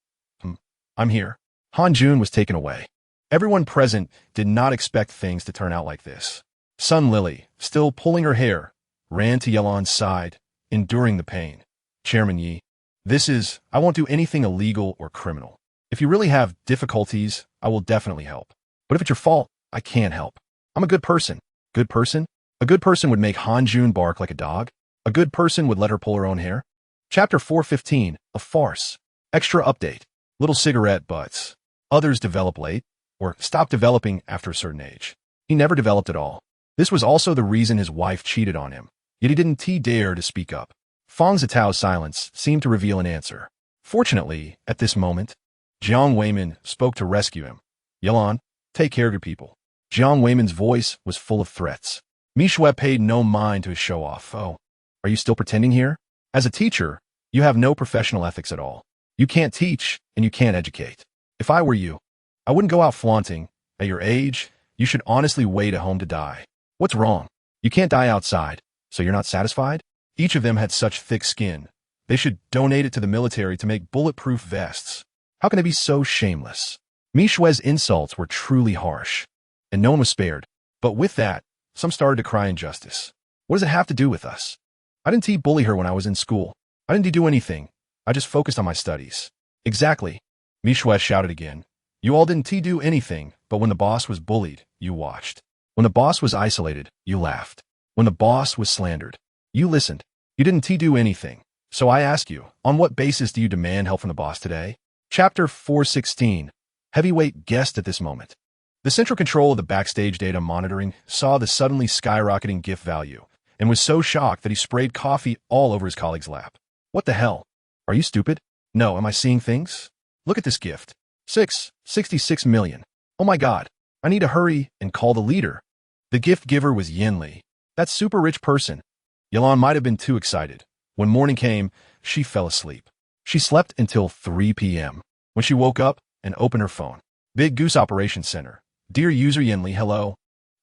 I'm here. Han Jun was taken away. Everyone present did not expect things to turn out like this. Sun Lily, still pulling her hair, ran to Yelan's side, enduring the pain. Chairman Yi, I won't do anything illegal or criminal. If you really have difficulties, I will definitely help. But if it's your fault, I can't help. I'm a good person. Good person? A good person would make Han Jun bark like a dog. A good person would let her pull her own hair. Chapter 415, a farce. Extra update. Little cigarette butts. Others develop late, or stop developing after a certain age. He never developed at all. This was also the reason his wife cheated on him, yet he didn't dare to speak up. Fang Zitao's silence seemed to reveal an answer. Fortunately, at this moment, Jiang Weiman spoke to rescue him. Yelan, take care of your people. Jiang Weiman's voice was full of threats. Mi Shue paid no mind to his show-off. Oh, are you still pretending here? As a teacher, you have no professional ethics at all. You can't teach, and you can't educate. If I were you, I wouldn't go out flaunting. At your age, you should honestly wait at home to die. What's wrong? You can't die outside, so you're not satisfied? Each of them had such thick skin. They should donate it to the military to make bulletproof vests. How can they be so shameless? Mi Shue's insults were truly harsh, and no one was spared. But with that, some started to cry injustice. What does it have to do with us? I didn't bully her when I was in school. I didn't do anything. I just focused on my studies. Exactly. Mi Shue shouted again. You all didn't do anything, but when the boss was bullied, you watched. When the boss was isolated, you laughed. When the boss was slandered, you listened. You didn't do anything. So I ask you, on what basis do you demand help from the boss today? Chapter 416. Heavyweight guest at this moment. The central control of the backstage data monitoring saw the suddenly skyrocketing gift value and was so shocked that he sprayed coffee all over his colleague's lap. What the hell? Are you stupid? No, am I seeing things? Look at this gift. 66 million. Oh my god. I need to hurry and call the leader. The gift giver was Yin Li, that super rich person Yilan might have been too excited. When morning came, she fell asleep. She slept until 3 p.m. when she woke up and opened her phone. Big Goose Operations Center. Dear user Yenli, hello.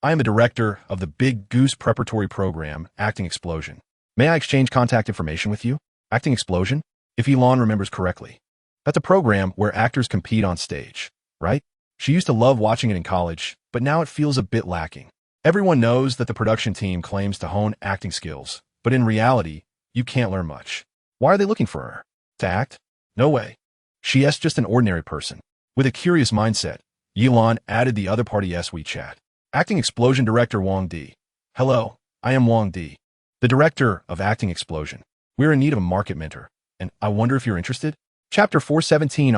I am the director of the Big Goose Preparatory Program, Acting Explosion. May I exchange contact information with you? Acting Explosion? If Yilan remembers correctly. That's a program where actors compete on stage, right? She used to love watching it in college, but now it feels a bit lacking. Everyone knows that the production team claims to hone acting skills, but in reality, you can't learn much. Why are they looking for her? To act? No way. She is just an ordinary person. With a curious mindset, Yilan added the other party WeChat. Acting Explosion Director Wang Di. Hello, I am Wang Di, the director of Acting Explosion. We're in need of a market mentor, and I wonder if you're interested? Chapter 417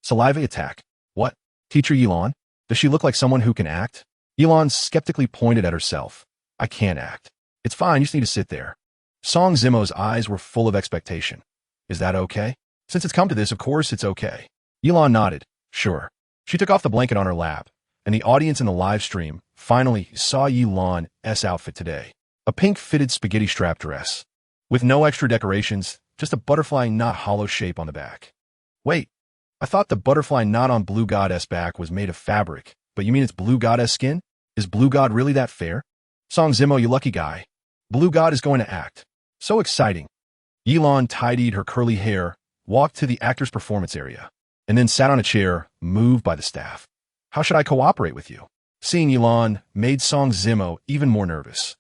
Saliva Attack. What? Teacher Yilan? Does she look like someone who can act? Yilan skeptically pointed at herself. I can't act. It's fine, you just need to sit there. Song Zimo's eyes were full of expectation. Is that okay? Since it's come to this, of course it's okay. Yilan nodded. Sure. She took off the blanket on her lap, and the audience in the live stream finally saw Yilan's outfit today. A pink-fitted spaghetti strap dress. With no extra decorations, just a butterfly knot hollow shape on the back. Wait, I thought the butterfly knot on Blue God's back was made of fabric, but you mean it's Blue God's skin? Is Blue God really that fair? Song Zimo, you lucky guy. Blue God is going to act. So exciting. Yilan tidied her curly hair, walked to the actor's performance area, and then sat on a chair, moved by the staff. How should I cooperate with you? Seeing Yilan made Song Zimo even more nervous.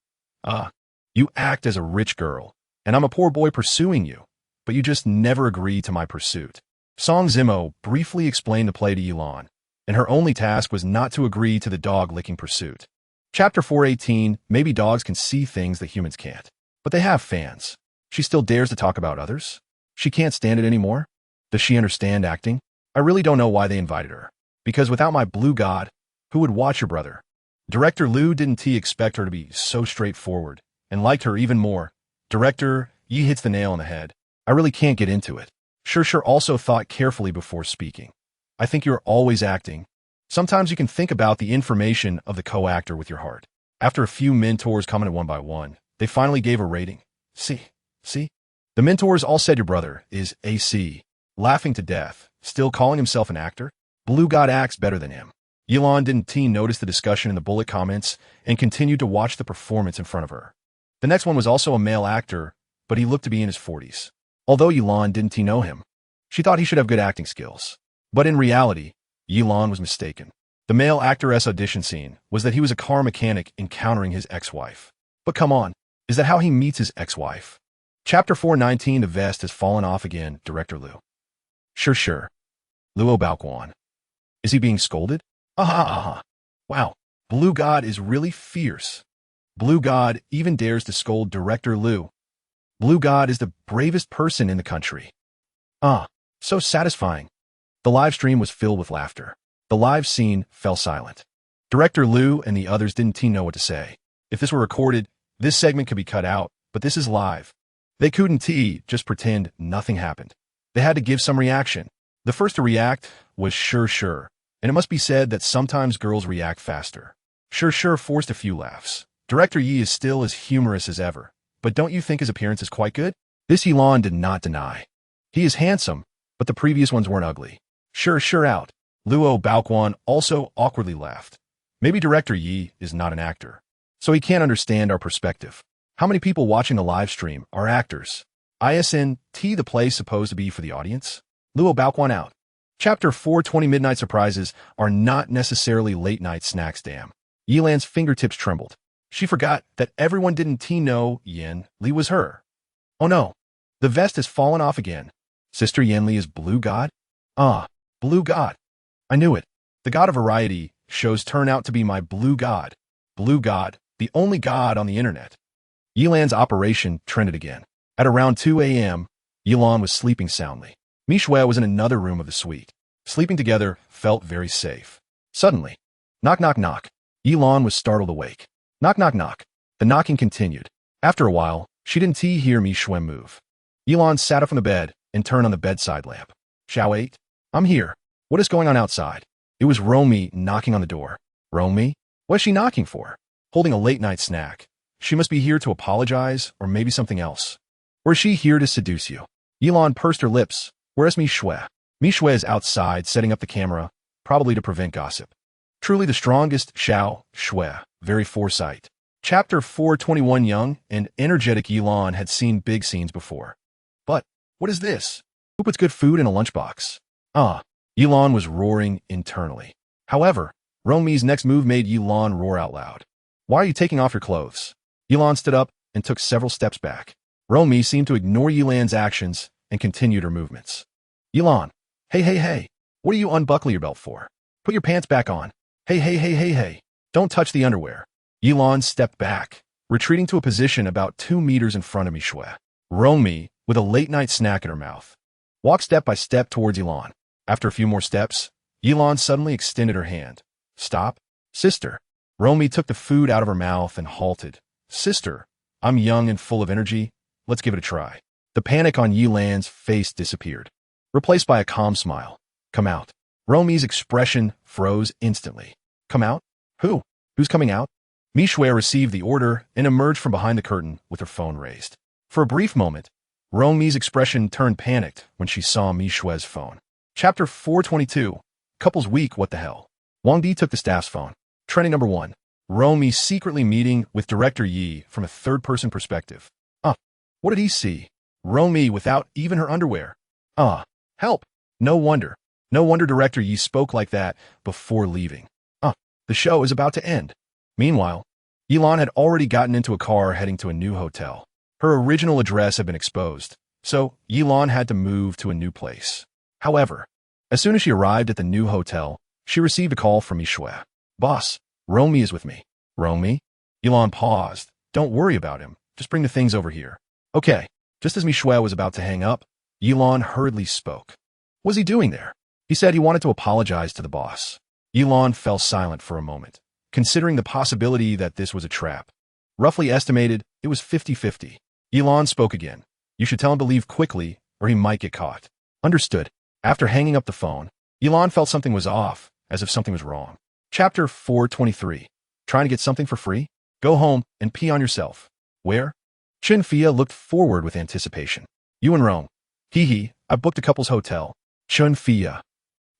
You act as a rich girl, and I'm a poor boy pursuing you, but you just never agree to my pursuit. Song Zimo briefly explained the play to Yilan, and her only task was not to agree to the dog-licking pursuit. Chapter 418, maybe dogs can see things that humans can't, but they have fans. She still dares to talk about others? She can't stand it anymore? Does she understand acting? I really don't know why they invited her. Because without my Blue God, who would watch your brother? Director Liu didn't expect her to be so straightforward, and liked her even more. Director, Yi hits the nail on the head. I really can't get into it. Sure also thought carefully before speaking. I think you're always acting. Sometimes you can think about the information of the co-actor with your heart. After a few mentors commented one by one, they finally gave a rating. See? The mentors all said your brother is AC. Laughing to death, still calling himself an actor? Blue God acts better than him. Yilan didn't notice the discussion in the bullet comments and continued to watch the performance in front of her. The next one was also a male actor, but he looked to be in his 40s. Although Yilan didn't know him, she thought he should have good acting skills. But in reality, Yilan was mistaken. The male actor's audition scene was that he was a car mechanic encountering his ex-wife. But come on, is that how he meets his ex-wife? Chapter 419, the vest has fallen off again, Director Liu. Sure. Luo Baoquan. Is he being scolded? Wow, Blue God is really fierce. Blue God even dares to scold Director Liu. Blue God is the bravest person in the country. So satisfying. The live stream was filled with laughter. The live scene fell silent. Director Liu and the others didn't know what to say. If this were recorded, this segment could be cut out, but this is live. They couldn't just pretend nothing happened. They had to give some reaction. The first to react was Sure, and it must be said that sometimes girls react faster. Sure forced a few laughs. Director Yi is still as humorous as ever, but don't you think his appearance is quite good? This Yilan did not deny. He is handsome, but the previous ones weren't ugly. Sure out. Luo Baoquan also awkwardly laughed. Maybe Director Yi is not an actor, so he can't understand our perspective. How many people watching the live stream are actors? ISNT the play supposed to be for the audience? Luo Baoquan out. Chapter 420 Midnight Surprises are not necessarily late-night snacks, damn. Yilan's fingertips trembled. She forgot that everyone didn't know Yen Li was her. Oh no, the vest has fallen off again. Sister Yen Li is Blue God? Blue God. I knew it. The god of variety shows turn out to be my Blue God. Blue God, the only god on the internet. Yilan's operation trended again. At around 2 a.m., Yilan was sleeping soundly. Mishue was in another room of the suite. Sleeping together felt very safe. Suddenly, knock. Yilan was startled awake. Knock. The knocking continued. After a while, she didn't hear Mishue move. Yilan sat up from the bed and turned on the bedside lamp. Shao 8? I'm here. What is going on outside? It was Romy knocking on the door. Romy? What is she knocking for? Holding a late-night snack, She must be here to apologize, or maybe something else. Or is she here to seduce you? Yilan pursed her lips. Where's Mi Shui? Mi Shui is outside, setting up the camera, probably to prevent gossip. Truly the strongest Xiao Shui, very foresight. Chapter 421. Young and energetic Yilan had seen big scenes before. But, what is this? Who puts good food in a lunchbox? Yilan was roaring internally. However, Rongmi's next move made Yilan roar out loud. Why are you taking off your clothes? Yilan stood up and took several steps back. Rongmi seemed to ignore Yilan's actions and continued her movements. Yilan, hey, what do you unbuckle your belt for? Put your pants back on. Hey, don't touch the underwear. Yilan stepped back, retreating to a position about 2 meters in front of Mi Shui. Rongmi, with a late-night snack in her mouth, walked step by step towards Yilan. After a few more steps, Yilan suddenly extended her hand. Stop. Sister. Rongmi took the food out of her mouth and halted. Sister, I'm young and full of energy. Let's give it a try. The panic on Yilan's face disappeared, replaced by a calm smile. Come out. Rongmi's expression froze instantly. Come out? Who? Who's coming out? Mi Shui received the order and emerged from behind the curtain with her phone raised. For a brief moment, Rongmi's expression turned panicked when she saw Mi Shui's phone. Chapter 422. Couples Week. What the hell? Wang Di took the staff's phone. Trending number 1. Rongmi secretly meeting with Director Yi from a third-person perspective. What did he see? Rongmi without even her underwear. Help. No wonder. No wonder Director Yi spoke like that before leaving. The show is about to end. Meanwhile, Yilan had already gotten into a car heading to a new hotel. Her original address had been exposed, so Yilan had to move to a new place. However, as soon as she arrived at the new hotel, she received a call from Mi Shui. Boss, Rongmi is with me. Rongmi? Yilan paused. Don't worry about him. Just bring the things over here. Okay. Just as Mi Shui was about to hang up, Yilan hurriedly spoke. What was he doing there? He said he wanted to apologize to the boss. Yilan fell silent for a moment, considering the possibility that this was a trap. Roughly estimated, it was 50-50. Yilan spoke again. You should tell him to leave quickly, or he might get caught. Understood. After hanging up the phone, Yilan felt something was off, as if something was wrong. Chapter 423. Trying to get something for free? Go home and pee on yourself. Where? Chen Fia looked forward with anticipation. You and Rome. Hee, I booked a couple's hotel. Chen Fia.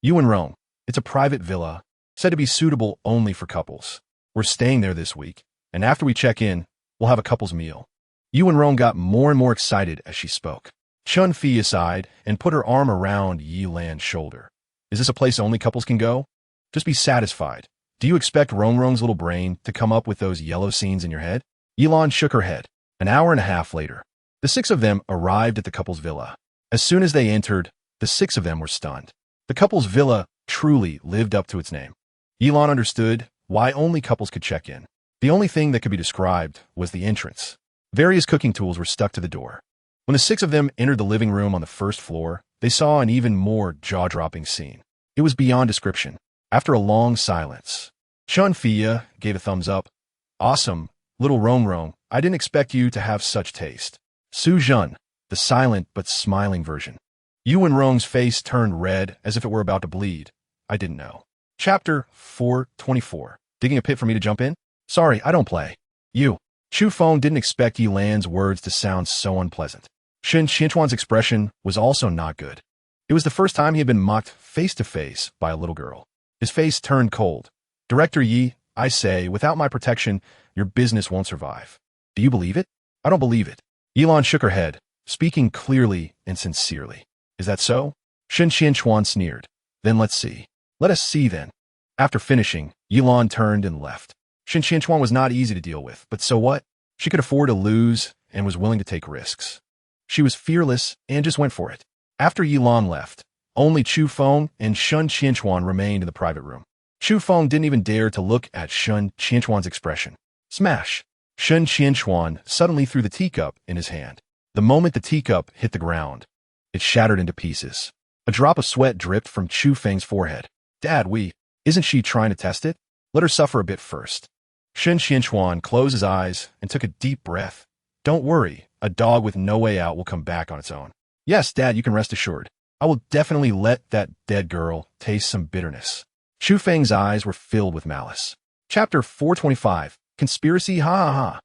You and Rome. It's a private villa, said to be suitable only for couples. We're staying there this week, and after we check in, we'll have a couple's meal. Yu and Rong got more and more excited as she spoke. Chun Fi sighed and put her arm around Yi Lan's shoulder. Is this a place only couples can go? Just be satisfied. Do you expect Rong Rong's little brain to come up with those yellow scenes in your head? Yilan shook her head. An hour and a half later, the 6 of them arrived at the couple's villa. As soon as they entered, the 6 of them were stunned. The couple's villa truly lived up to its name. Yilan understood why only couples could check in. The only thing that could be described was the entrance. Various cooking tools were stuck to the door. When the 6 of them entered the living room on the first floor, they saw an even more jaw-dropping scene. It was beyond description. After a long silence, Chun Fia gave a thumbs up. Awesome, little Rong Rong. I didn't expect you to have such taste. Su Jun, the silent but smiling version. Yu and Rong's face turned red as if it were about to bleed. I didn't know. Chapter 424. Digging a pit for me to jump in? Sorry, I don't play. You. Chu Feng didn't expect Yi Lan's words to sound so unpleasant. Shen Qianchuan's expression was also not good. It was the first time he had been mocked face-to-face by a little girl. His face turned cold. Director Yi, I say, without my protection, your business won't survive. Do you believe it? I don't believe it. Yilan shook her head, speaking clearly and sincerely. Is that so? Shen Qianchuan sneered. Then let's see. Let us see then. After finishing, Yilan turned and left. Shen Qianchuan was not easy to deal with, but so what? She could afford to lose and was willing to take risks. She was fearless and just went for it. After Yilan left, only Chu Feng and Shen Qianchuan remained in the private room. Chu Feng didn't even dare to look at Shen Qianchuan's expression. Smash! Shen Qianchuan suddenly threw the teacup in his hand. The moment the teacup hit the ground, it shattered into pieces. A drop of sweat dripped from Chu Feng's forehead. Dad, isn't she trying to test it? Let her suffer a bit first. Shen Qianchuan closed his eyes and took a deep breath. Don't worry, a dog with no way out will come back on its own. Yes, Dad, you can rest assured. I will definitely let that dead girl taste some bitterness. Chu Feng's eyes were filled with malice. Chapter 425. Conspiracy, ha ha ha.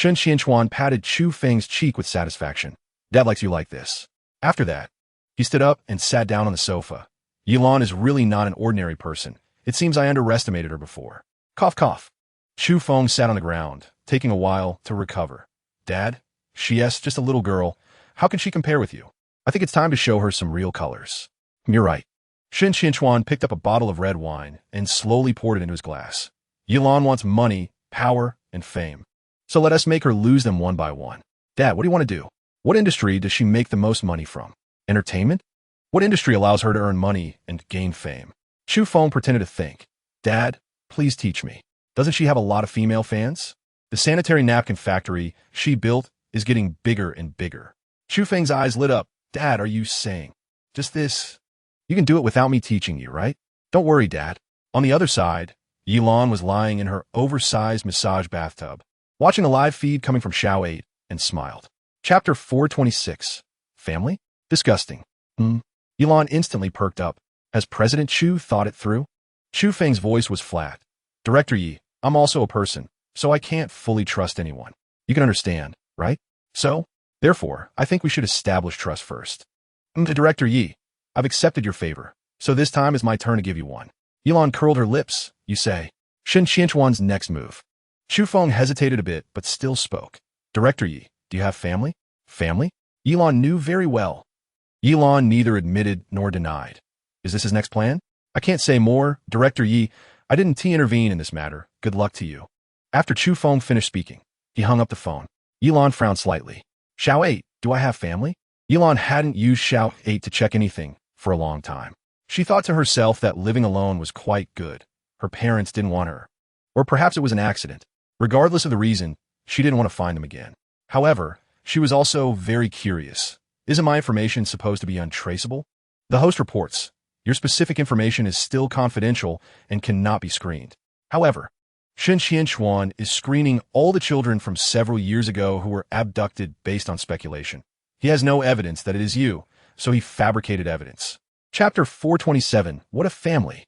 Shen Qianchuan patted Chu Feng's cheek with satisfaction. Dad likes you like this. After that, he stood up and sat down on the sofa. Yilan is really not an ordinary person. It seems I underestimated her before. Cough, cough. Chu Feng sat on the ground, taking a while to recover. Dad? She's just a little girl. How can she compare with you? I think it's time to show her some real colors. You're right. Shen Qianchuan picked up a bottle of red wine and slowly poured it into his glass. Yilan wants money, power, and fame. So let us make her lose them one by one. Dad, what do you want to do? What industry does she make the most money from? Entertainment? What industry allows her to earn money and gain fame? Chu Feng pretended to think. Dad, please teach me. Doesn't she have a lot of female fans? The sanitary napkin factory she built is getting bigger and bigger. Chu Feng's eyes lit up. Dad, are you saying just this? You can do it without me teaching you, right? Don't worry, Dad. On the other side, Yilan was lying in her oversized massage bathtub, watching a live feed coming from Xiao 8, and smiled. Chapter 426. Family? Disgusting. Yilan instantly perked up. Has President Chu thought it through? Chu Feng's voice was flat. Director Yi, I'm also a person, so I can't fully trust anyone. You can understand, right? So, therefore, I think we should establish trust first. Director Yi, I've accepted your favor, so this time is my turn to give you one. Yilan curled her lips. You say. Shen Qianchuan's next move. Chu Feng hesitated a bit, but still spoke. Director Yi, do you have family? Family? Yilan knew very well. Yilan neither admitted nor denied. Is this his next plan? I can't say more, Director Yi. I didn't intervene in this matter. Good luck to you. After Chu Feng finished speaking, he hung up the phone. Yilan frowned slightly. Xiao 8, do I have family? Yilan hadn't used Xiao 8 to check anything for a long time. She thought to herself that living alone was quite good. Her parents didn't want her. Or perhaps it was an accident. Regardless of the reason, she didn't want to find them again. However, she was also very curious. Isn't my information supposed to be untraceable? The host reports, your specific information is still confidential and cannot be screened. However, Shen Qianchuan is screening all the children from several years ago who were abducted based on speculation. He has no evidence that it is you, so he fabricated evidence. Chapter 427. What a family.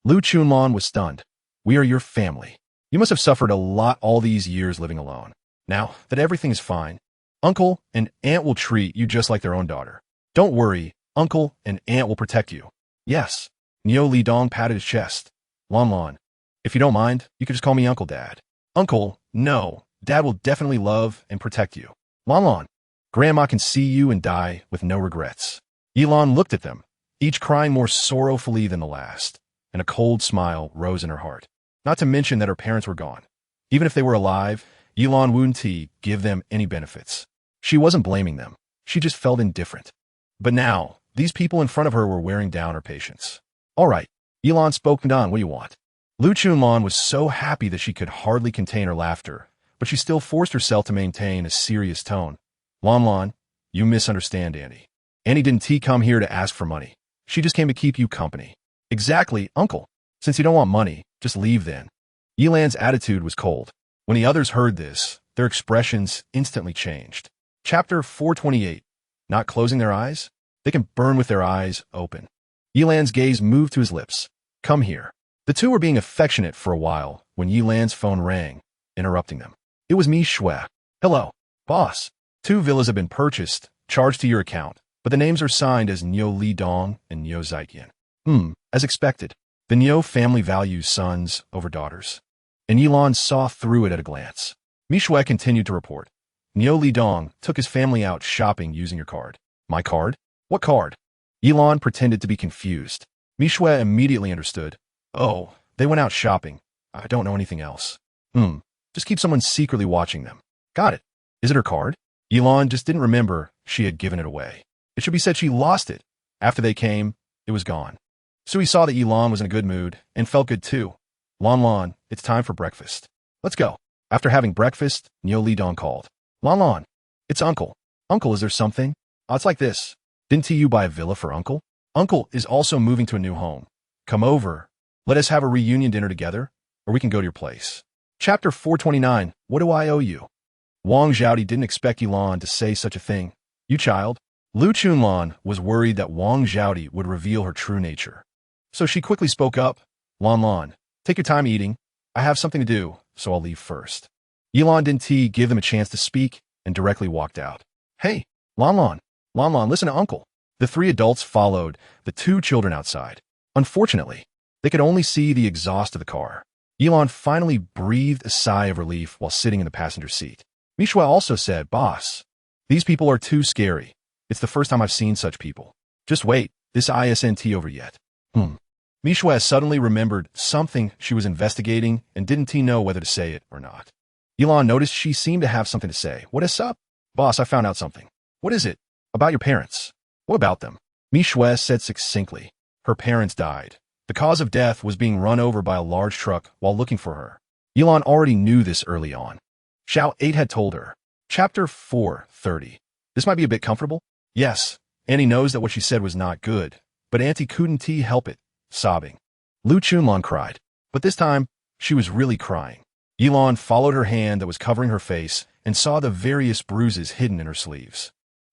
Lu Chunlan was stunned. We are your family. You must have suffered a lot all these years living alone. Now that everything is fine, uncle and aunt will treat you just like their own daughter. Don't worry, uncle and aunt will protect you. Yes. Niu Lidong patted his chest. Lan, if you don't mind, you could just call me Uncle Dad. Uncle, no. Dad will definitely love and protect you. Lan, Grandma can see you and die with no regrets. Yilan looked at them, each crying more sorrowfully than the last, and a cold smile rose in her heart. Not to mention that her parents were gone. Even if they were alive, Yilan wouldn't give them any benefits. She wasn't blaming them. She just felt indifferent. But now, these people in front of her were wearing down her patience. All right, Yilan spoke down. What do you want? Lu Chunlan was so happy that she could hardly contain her laughter, but she still forced herself to maintain a serious tone. Lan, you misunderstand Annie. Annie didn't come here to ask for money. She just came to keep you company. Exactly, uncle. Since you don't want money, just leave then. Yilan's attitude was cold. When the others heard this, their expressions instantly changed. Chapter 428. Not closing their eyes? They can burn with their eyes open. Yilan's gaze moved to his lips. Come here. The two were being affectionate for a while when Yilan's phone rang, interrupting them. It was me, Shui. Hello, boss. 2 villas have been purchased, charged to your account, but the names are signed as Niu Lidong and Niu Zaiqian. As expected. The Niu family values sons over daughters. And Yilan saw through it at a glance. Mishue continued to report. Niu Lidong took his family out shopping using your card. My card? What card? Yilan pretended to be confused. Mishue immediately understood. Oh, they went out shopping. I don't know anything else. Just keep someone secretly watching them. Got it. Is it her card? Yilan just didn't remember she had given it away. It should be said she lost it. After they came, it was gone. So he saw that Yilan was in a good mood and felt good too. Lan, it's time for breakfast. Let's go. After having breakfast, Niu Lidong called. Lan, it's Uncle. Uncle, is there something? It's like this. Didn't you buy a villa for Uncle? Uncle is also moving to a new home. Come over. Let us have a reunion dinner together, or we can go to your place. Chapter 429. What do I owe you? Wang Zhaodi didn't expect Yilan to say such a thing. You child. Lu Chunlan was worried that Wang Zhaodi would reveal her true nature. So she quickly spoke up. Lan, take your time eating. I have something to do, so I'll leave first. Yilan didn't give them a chance to speak and directly walked out. Hey, Lan Lan, listen to Uncle. The three adults followed the two children outside. Unfortunately, they could only see the exhaust of the car. Yilan finally breathed a sigh of relief while sitting in the passenger seat. Mishua also said, Boss, these people are too scary. It's the first time I've seen such people. Just wait, this isn't over yet. Mishua suddenly remembered something she was investigating and didn't know whether to say it or not. Yilan noticed she seemed to have something to say. What is up? Boss, I found out something. What is it? About your parents. What about them? Mishua said succinctly. Her parents died. The cause of death was being run over by a large truck while looking for her. Yilan already knew this early on. Xiao 8 had told her. Chapter 4:30. This might be a bit comfortable? Yes, Annie knows that what she said was not good, but Auntie couldn't help it, sobbing. Lu Chunlan cried, but this time, she was really crying. Yilan followed her hand that was covering her face and saw the various bruises hidden in her sleeves.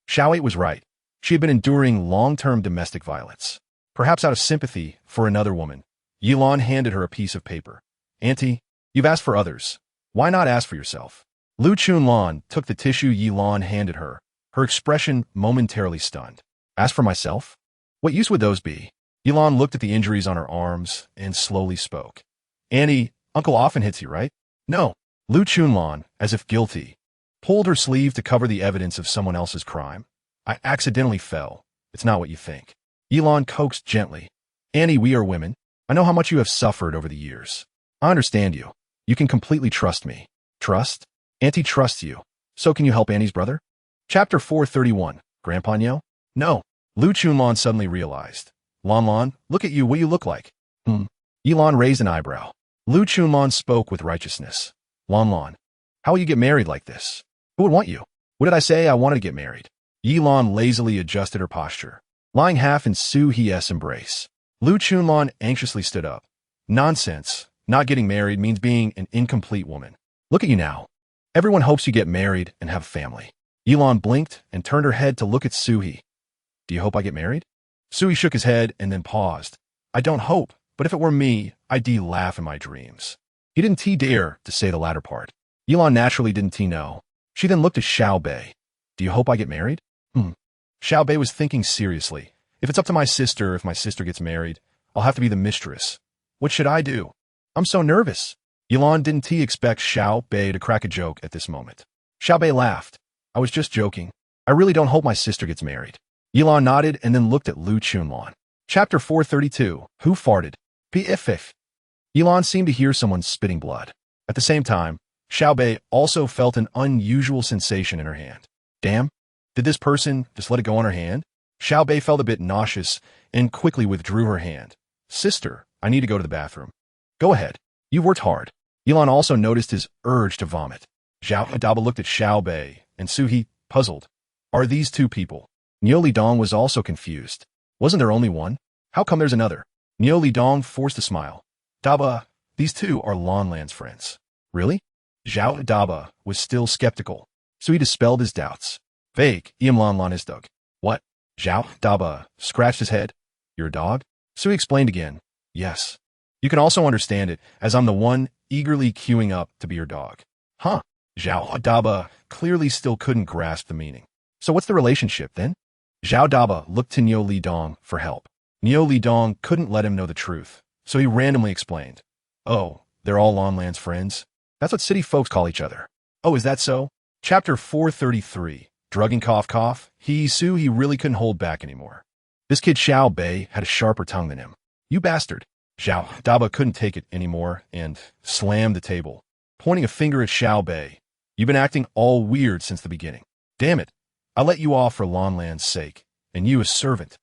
Xiao 8 was right. She had been enduring long-term domestic violence. Perhaps out of sympathy for another woman, Yilan handed her a piece of paper. Auntie, you've asked for others. Why not ask for yourself? Lu Chunlan took the tissue Yilan handed her, her expression momentarily stunned. Ask for myself? What use would those be? Yilan looked at the injuries on her arms and slowly spoke. Annie, Uncle often hits you, right? No. Lu Chunlan, as if guilty, pulled her sleeve to cover the evidence of someone else's crime. I accidentally fell. It's not what you think. Yilan coaxed gently. Annie, we are women. I know how much you have suffered over the years. I understand you. You can completely trust me. Trust? Auntie trusts you. So can you help Annie's brother? Chapter 4:31. Grandpa Nyo? No. Lu Chunlan suddenly realized. Lan, look at you, what you look like. Yilan raised an eyebrow. Lu Chunlan spoke with righteousness. Lan, how will you get married like this? Who would want you? What did I say? I wanted to get married. Yilan lazily adjusted her posture, lying half in Su Hie's embrace. Lu Chunlan anxiously stood up. Nonsense. Not getting married means being an incomplete woman. Look at you now. Everyone hopes you get married and have a family. Yilan blinked and turned her head to look at Suhi. Do you hope I get married? Suhi shook his head and then paused. I don't hope, but if it were me, I'd laugh in my dreams. He didn't dare to say the latter part. Yilan naturally didn't know. She then looked at Xiao Bei. Do you hope I get married? Xiao Bei was thinking seriously. If it's up to my sister, if my sister gets married, I'll have to be the mistress. What should I do? I'm so nervous. Yilan didn't expect Xiao Bei to crack a joke at this moment. Xiao Bei laughed. I was just joking. I really don't hope my sister gets married. Yilan nodded and then looked at Lu Chunlan. Chapter 4:32. Who farted? P.F.F. Yilan seemed to hear someone spitting blood. At the same time, Xiao Bei also felt an unusual sensation in her hand. Damn, did this person just let it go on her hand? Xiao Bei felt a bit nauseous and quickly withdrew her hand. Sister, I need to go to the bathroom. Go ahead. You've worked hard. Yilan also noticed his urge to vomit. Zhao Daba looked at Xiao Bei and Suhi, puzzled. Are these two people? Niu Lidong was also confused. Wasn't there only one? How come there's another? Niu Lidong forced a smile. Daba, these two are Lanlan's friends. Really? Zhao Daba was still skeptical, so he dispelled his doubts. Fake, Lanlan is dog. What? Zhao Daba scratched his head. You're a dog? So he explained again. Yes. You can also understand it, as I'm the one eagerly queuing up to be your dog. Huh? Zhao Daba clearly still couldn't grasp the meaning. So what's the relationship, then? Zhao Daba looked to Niu Lidong for help. Niu Lidong couldn't let him know the truth, so he randomly explained. Oh, they're all Lanlan's friends? That's what city folks call each other. Oh, is that so? Chapter 4:33. Drugging cough. He really couldn't hold back anymore. This kid Xiao Bei had a sharper tongue than him. You bastard. Zhao Daba couldn't take it anymore and slammed the table, pointing a finger at Xiao Bei. You've been acting all weird since the beginning. Damn it. I let you off for Lanlan's sake, and you a servant.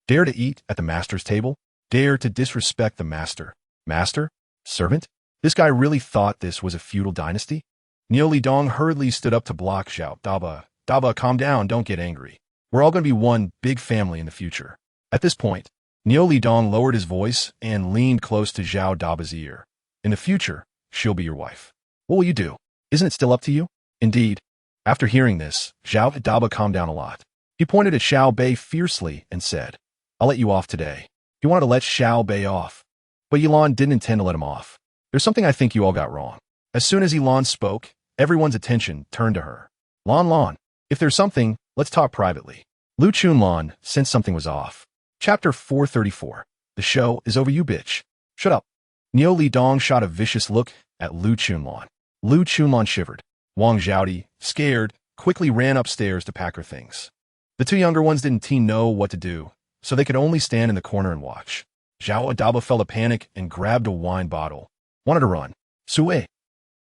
Dare to eat at the master's table? Dare to disrespect the master? Master? Servant? This guy really thought this was a feudal dynasty? Niu Lidong hurriedly stood up to block Xiao Daba. Daba, calm down, don't get angry. We're all going to be one big family in the future. At this point, Niu Lidong lowered his voice and leaned close to Zhao Daba's ear. In the future, she'll be your wife. What will you do? Isn't it still up to you? Indeed. After hearing this, Zhao Daba calmed down a lot. He pointed at Xiao Bei fiercely and said, I'll let you off today. He wanted to let Xiao Bei off. But Yilan didn't intend to let him off. There's something I think you all got wrong. As soon as Yilan spoke, Everyone's attention turned to her. Lan, if there's something, let's talk privately. Lu Chunlan sensed something was off. Chapter 434. The show is over, you bitch. Shut up. Niu Lidong shot a vicious look at Lu Chunlan. Lu Chunlan shivered. Wang Zhaodi, scared, quickly ran upstairs to pack her things. The two younger ones didn't know what to do, so they could only stand in the corner and watch. Zhao Adaba felt a panic and grabbed a wine bottle. Wanted to run. Sue.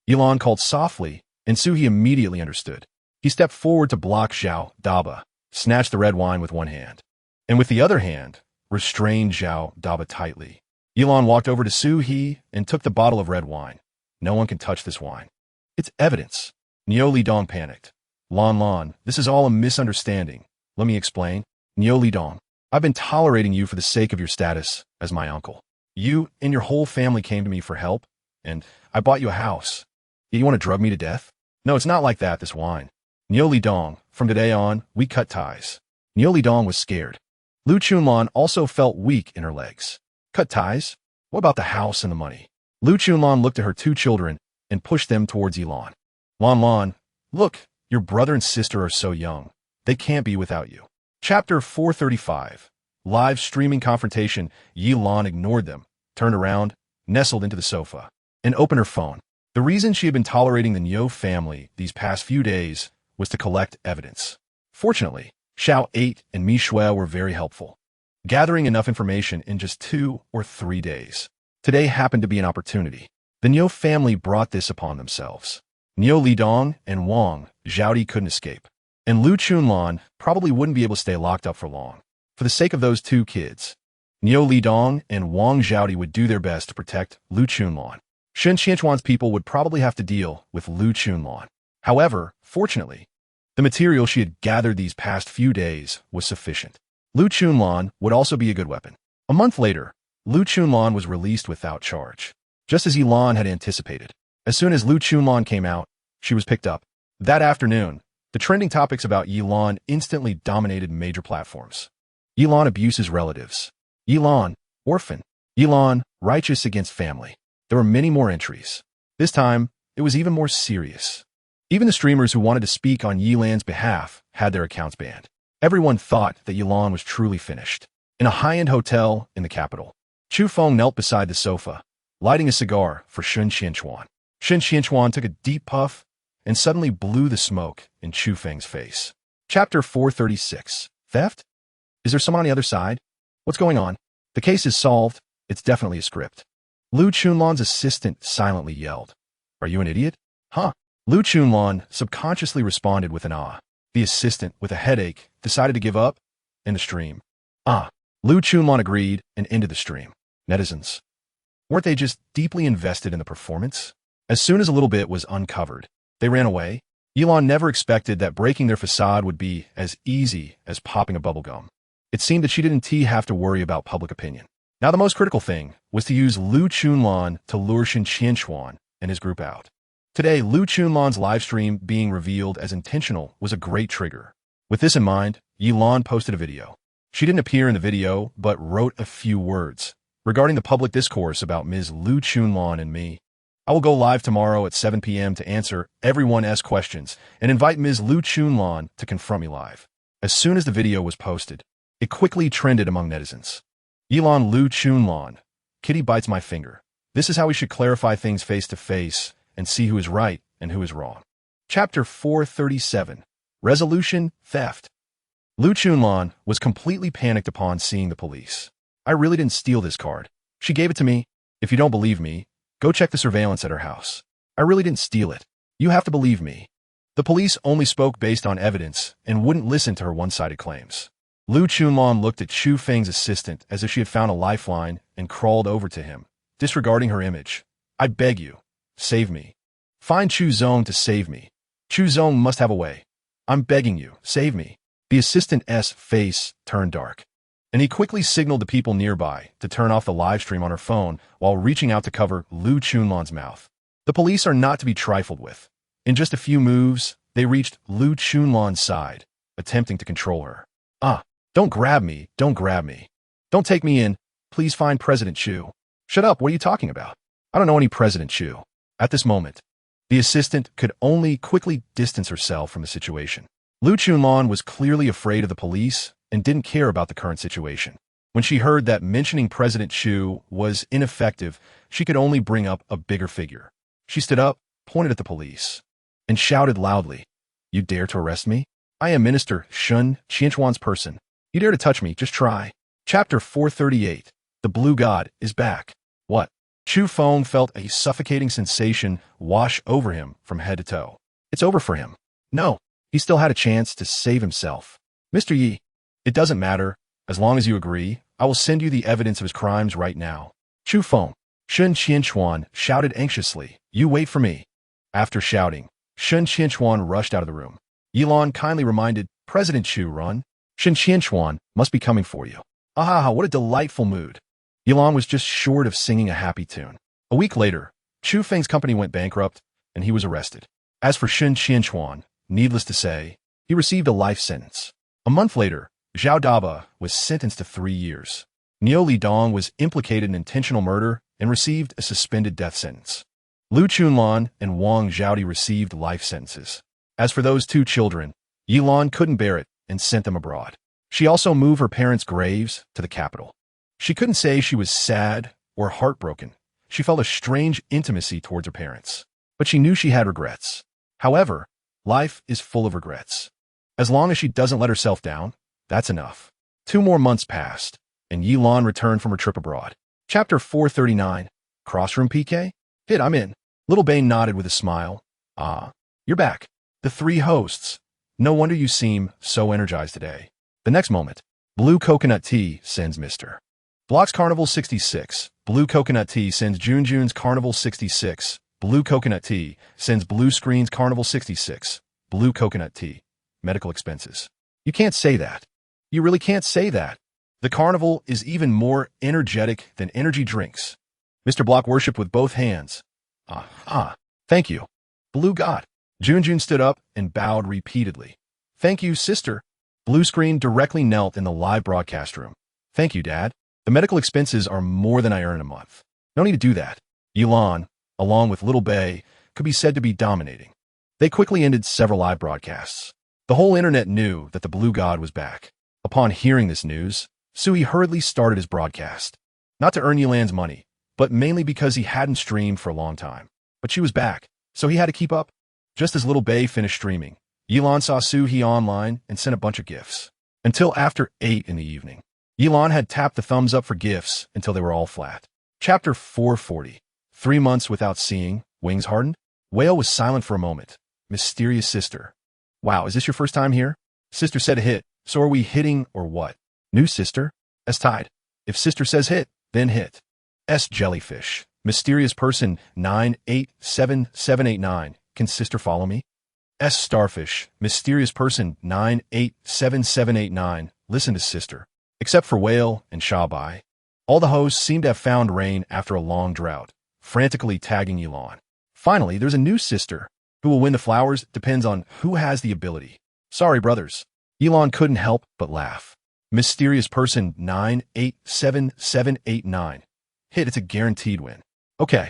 Yilan called softly, and Suhe immediately understood. He stepped forward to block Zhao Daba, snatched the red wine with one hand, and with the other hand, restrained Zhao Daba tightly. Yilan walked over to Suhe and took the bottle of red wine. No one can touch this wine. It's evidence. Niu Lidong panicked. Lan, this is all a misunderstanding. Let me explain. Niu Lidong, I've been tolerating you for the sake of your status as my uncle. You and your whole family came to me for help, and I bought you a house. Yet you want to drug me to death? No, it's not like that, this wine. Niu Lidong, from today on, we cut ties. Niu Lidong was scared. Lu Chunlan also felt weak in her legs. Cut ties? What about the house and the money? Lu Chunlan looked at her two children and pushed them towards Yilan. Lan, look, your brother and sister are so young. They can't be without you. Chapter 435. Live streaming confrontation. Yilan ignored them, turned around, nestled into the sofa, and opened her phone. The reason she had been tolerating the Niu family these past few days was to collect evidence. Fortunately, Xiao 8 and Mi Shui were very helpful, gathering enough information in just 2 or 3 days. Today happened to be an opportunity. The Niu family brought this upon themselves. Niu Lidong and Wang Zhaodi couldn't escape, and Lu Chunlan probably wouldn't be able to stay locked up for long. For the sake of those two kids, Niu Lidong and Wang Zhaodi would do their best to protect Lu Chunlan. Shen Qianchuan's people would probably have to deal with Lu Chunlan. However, fortunately, the material she had gathered these past few days was sufficient. Lu Chunlan would also be a good weapon. A month later, Lu Chunlan was released without charge, just as Yilan had anticipated. As soon as Lu Chunlan came out, she was picked up. That afternoon, the trending topics about Yilan instantly dominated major platforms. Yilan abuses relatives. Yilan, orphan. Yilan, righteous against family. There were many more entries. This time, it was even more serious. Even the streamers who wanted to speak on Yilan's behalf had their accounts banned. Everyone thought that Yilan was truly finished. In a high-end hotel in the capital, Chu Feng knelt beside the sofa, lighting a cigar for Shen Qianchuan. Shen Qianchuan took a deep puff and suddenly blew the smoke in Chu Feng's face. Chapter 436. Theft? Is there someone on the other side? What's going on? The case is solved. It's definitely a script. Lu Chunlan's assistant silently yelled. Are you an idiot? Huh? Lu Chunlan subconsciously responded with an ah. The assistant, with a headache, decided to give up and the stream. Ah. Lu Chunlan agreed and ended the stream. Netizens. Weren't they just deeply invested in the performance? As soon as a little bit was uncovered, they ran away. Yilan never expected that breaking their facade would be as easy as popping a bubblegum. It seemed that she didn't have to worry about public opinion. Now the most critical thing was to use Lu Chunlan to lure Shen Qianchuan and his group out. Today, Lu Chunlan's livestream being revealed as intentional was a great trigger. With this in mind, Yilan posted a video. She didn't appear in the video, but wrote a few words regarding the public discourse about Ms. Lu Chunlan and me. I will go live tomorrow at 7 p.m. to answer everyone's questions and invite Ms. Lu Chunlan to confront me live. As soon as the video was posted, it quickly trended among netizens. Yilan Lu Chunlan. Kitty bites my finger. This is how we should clarify things face to face and see who is right and who is wrong. Chapter 437. Resolution, Theft. Lu Chunlan was completely panicked upon seeing the police. I really didn't steal this card. She gave it to me. If you don't believe me, go check the surveillance at her house. I really didn't steal it. You have to believe me. The police only spoke based on evidence and wouldn't listen to her one-sided claims. Lu Chunlan looked at Chu Feng's assistant as if she had found a lifeline and crawled over to him, disregarding her image. I beg you, save me. Find Chu Zong to save me. Chu Zong must have a way. I'm begging you, save me. The assistant's face turned dark, and he quickly signaled the people nearby to turn off the live stream on her phone while reaching out to cover Lu Chunlan's mouth. The police are not to be trifled with. In just a few moves, they reached Lu Chunlan's side, attempting to control her. Ah, don't grab me, don't grab me. Don't take me in. Please find President Chu. Shut up, what are you talking about? I don't know any President Chu. At this moment, The assistant could only quickly distance herself from the situation. Lu Chunlan was clearly afraid of the police and didn't care about the current situation. When she heard that mentioning President Chu was ineffective, she could only bring up a bigger figure. She stood up, pointed at the police, and shouted loudly, "You dare to arrest me? I am Minister Shun Qianchuan's person. You dare to touch me, just try." Chapter 438. The Blue God is back. What? Chu Feng felt a suffocating sensation wash over him from head to toe. It's over for him. No, he still had a chance to save himself. Mr. Yi, it doesn't matter. As long as you agree, I will send you the evidence of his crimes right now. Chu Feng. Shun Qianchuan shouted anxiously, "You wait for me." After shouting, Shun Qianchuan rushed out of the room. Yilan kindly reminded, "President Chu run. Shun Qianchuan must be coming for you." Ah, what a delightful mood. Yilan was just short of singing a happy tune. A week later, Chu Feng's company went bankrupt, and he was arrested. As for Shun Qianchuan, needless to say, he received a life sentence. A month later, Zhao Daba was sentenced to 3 years. Niu Lidong was implicated in intentional murder and received a suspended death sentence. Lu Chunlan and Wang Zhaodi received life sentences. As for those 2 children, Yilan couldn't bear it and sent them abroad. She also moved her parents' graves to the capital. She couldn't say she was sad or heartbroken. She felt a strange intimacy towards her parents, but she knew she had regrets. However, life is full of regrets. As long as she doesn't let herself down, that's enough. 2 more months passed, and Yilan returned from her trip abroad. Chapter 439. Crossroom PK? Hit, I'm in. Little Bane nodded with a smile. Ah, you're back. The 3 hosts. No wonder you seem so energized today. The next moment, Blue Coconut Tea sends Mr. Block's Carnival 66. Blue Coconut Tea sends Junjun's Carnival 66. Blue Coconut Tea sends Blue Screen's Carnival 66. Blue Coconut Tea. Medical expenses. You can't say that. You really can't say that. The carnival is even more energetic than energy drinks. Mr. Block worshipped with both hands. Thank you. Blue God. Junjun stood up and bowed repeatedly. Thank you, sister. Blue Screen directly knelt in the live broadcast room. Thank you, Dad. The medical expenses are more than I earn in a month. No need to do that. Yilan, along with Little Bay, could be said to be dominating. They quickly ended several live broadcasts. The whole internet knew that the Blue God was back. Upon hearing this news, Sui hurriedly started his broadcast. Not to earn Yilan's money, but mainly because he hadn't streamed for a long time. But she was back, so he had to keep up. Just as Little Bay finished streaming, Yilan saw Sui online and sent a bunch of gifts. Until after 8 in the evening. Yilan had tapped the thumbs up for gifts until they were all flat. Chapter 440. 3 months without seeing, wings hardened? Whale was silent for a moment. Mysterious sister. Wow, is this your first time here? Sister said hit, so are we hitting or what? New sister? S tied. If sister says hit, then hit. S jellyfish. Mysterious person 987789. Can sister follow me? S starfish. Mysterious person 987789. Listen to sister. Except for Whale and Shabai. All the hosts seem to have found rain after a long drought, frantically tagging Yilan. Finally, there's a new sister. Who will win the flowers depends on who has the ability. Sorry, brothers. Yilan couldn't help but laugh. Mysterious person 987789. Hit, it's a guaranteed win. Okay,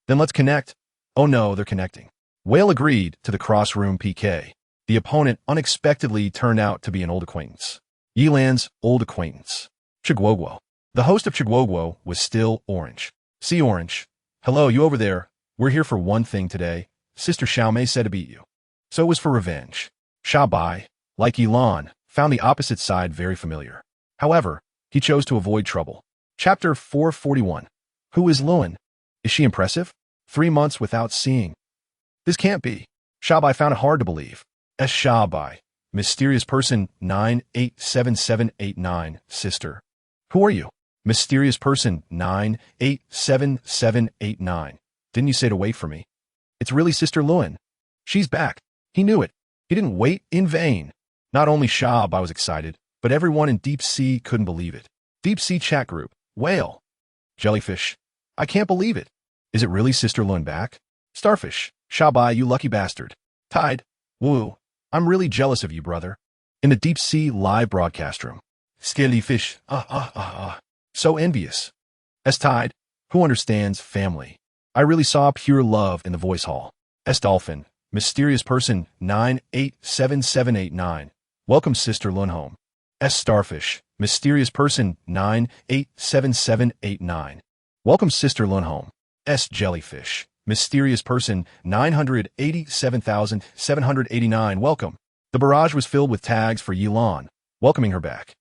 then let's connect. Oh no, they're connecting. Whale agreed to the crossroom PK. The opponent unexpectedly turned out to be an old acquaintance. Yilan's old acquaintance. Chiguoguo. The host of Chiguoguo was still Orange. See Orange. Hello, you over there. We're here for one thing today. Sister Xiaomei said to beat you. So it was for revenge. Shabai, like Yilan, found the opposite side very familiar. However, he chose to avoid trouble. Chapter 441. Who is Luan? Is she impressive? 3 months without seeing. This can't be. Shabai found it hard to believe. S. Shabai. Mysterious person 987789. Sister. Who are you? Mysterious person 987789. Didn't you say to wait for me? It's really Sister Luan. She's back. He knew it. He didn't wait in vain. Not only Shabai was excited, but everyone in Deep Sea couldn't believe it. Deep Sea chat group. Whale. Jellyfish. I can't believe it. Is it really Sister Luan back? Starfish. Shabai, you lucky bastard. Tide. Woo. I'm really jealous of you, brother. In the Deep Sea live broadcast room. Scalyfish. So envious. S. Tide. Who understands family? I really saw pure love in the voice hall. S. Dolphin, mysterious person 987789. Welcome Sister Lunholm. S. Starfish, mysterious person 987789. Welcome Sister Lunholm. S. Jellyfish, mysterious person 987,789. Welcome. The barrage was filled with tags for Yilan, welcoming her back.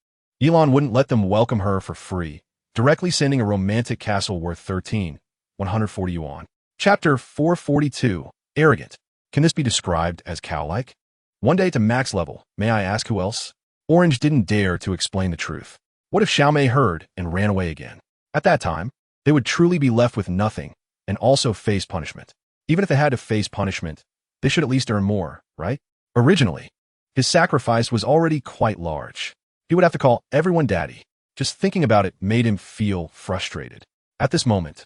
Yilan wouldn't let them welcome her for free, directly sending a romantic castle worth 140 yuan. Chapter 442. Arrogant. Can this be described as cow-like? One day to max level, may I ask who else? Orange didn't dare to explain the truth. What if Xiaomei heard and ran away again? At that time, they would truly be left with nothing and also face punishment. Even if they had to face punishment, they should at least earn more, right? Originally, his sacrifice was already quite large. He would have to call everyone daddy. Just thinking about it made him feel frustrated. At this moment,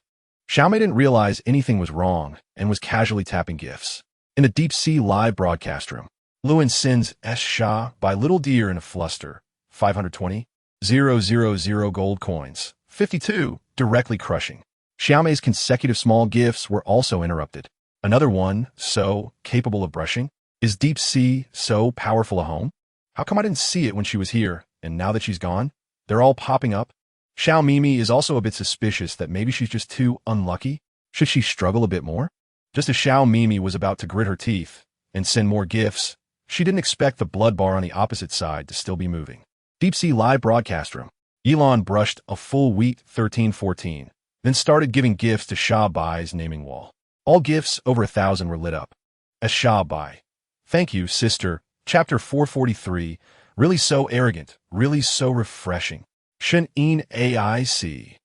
Xiaomei didn't realize anything was wrong and was casually tapping gifts. In the deep sea live broadcast room, Luan sends S. Sha by Little Deer in a fluster. 520,000 gold coins. 52, directly crushing. Xiaomei's consecutive small gifts were also interrupted. Another one, so capable of brushing. Is deep sea so powerful a home? How come I didn't see it when she was here, and now that she's gone, they're all popping up? Xiao Mimi is also a bit suspicious that maybe she's just too unlucky. Should she struggle a bit more? Just as Xiao Mimi was about to grit her teeth and send more gifts, she didn't expect the blood bar on the opposite side to still be moving. Deep sea live broadcast room. Yilan brushed a full wheat 1314, then started giving gifts to Sha Bai's naming wall. All gifts over 1,000 were lit up. As Sha Bai. Thank you, sister. Chapter 443. Really so arrogant. Really so refreshing. Shen In AIC.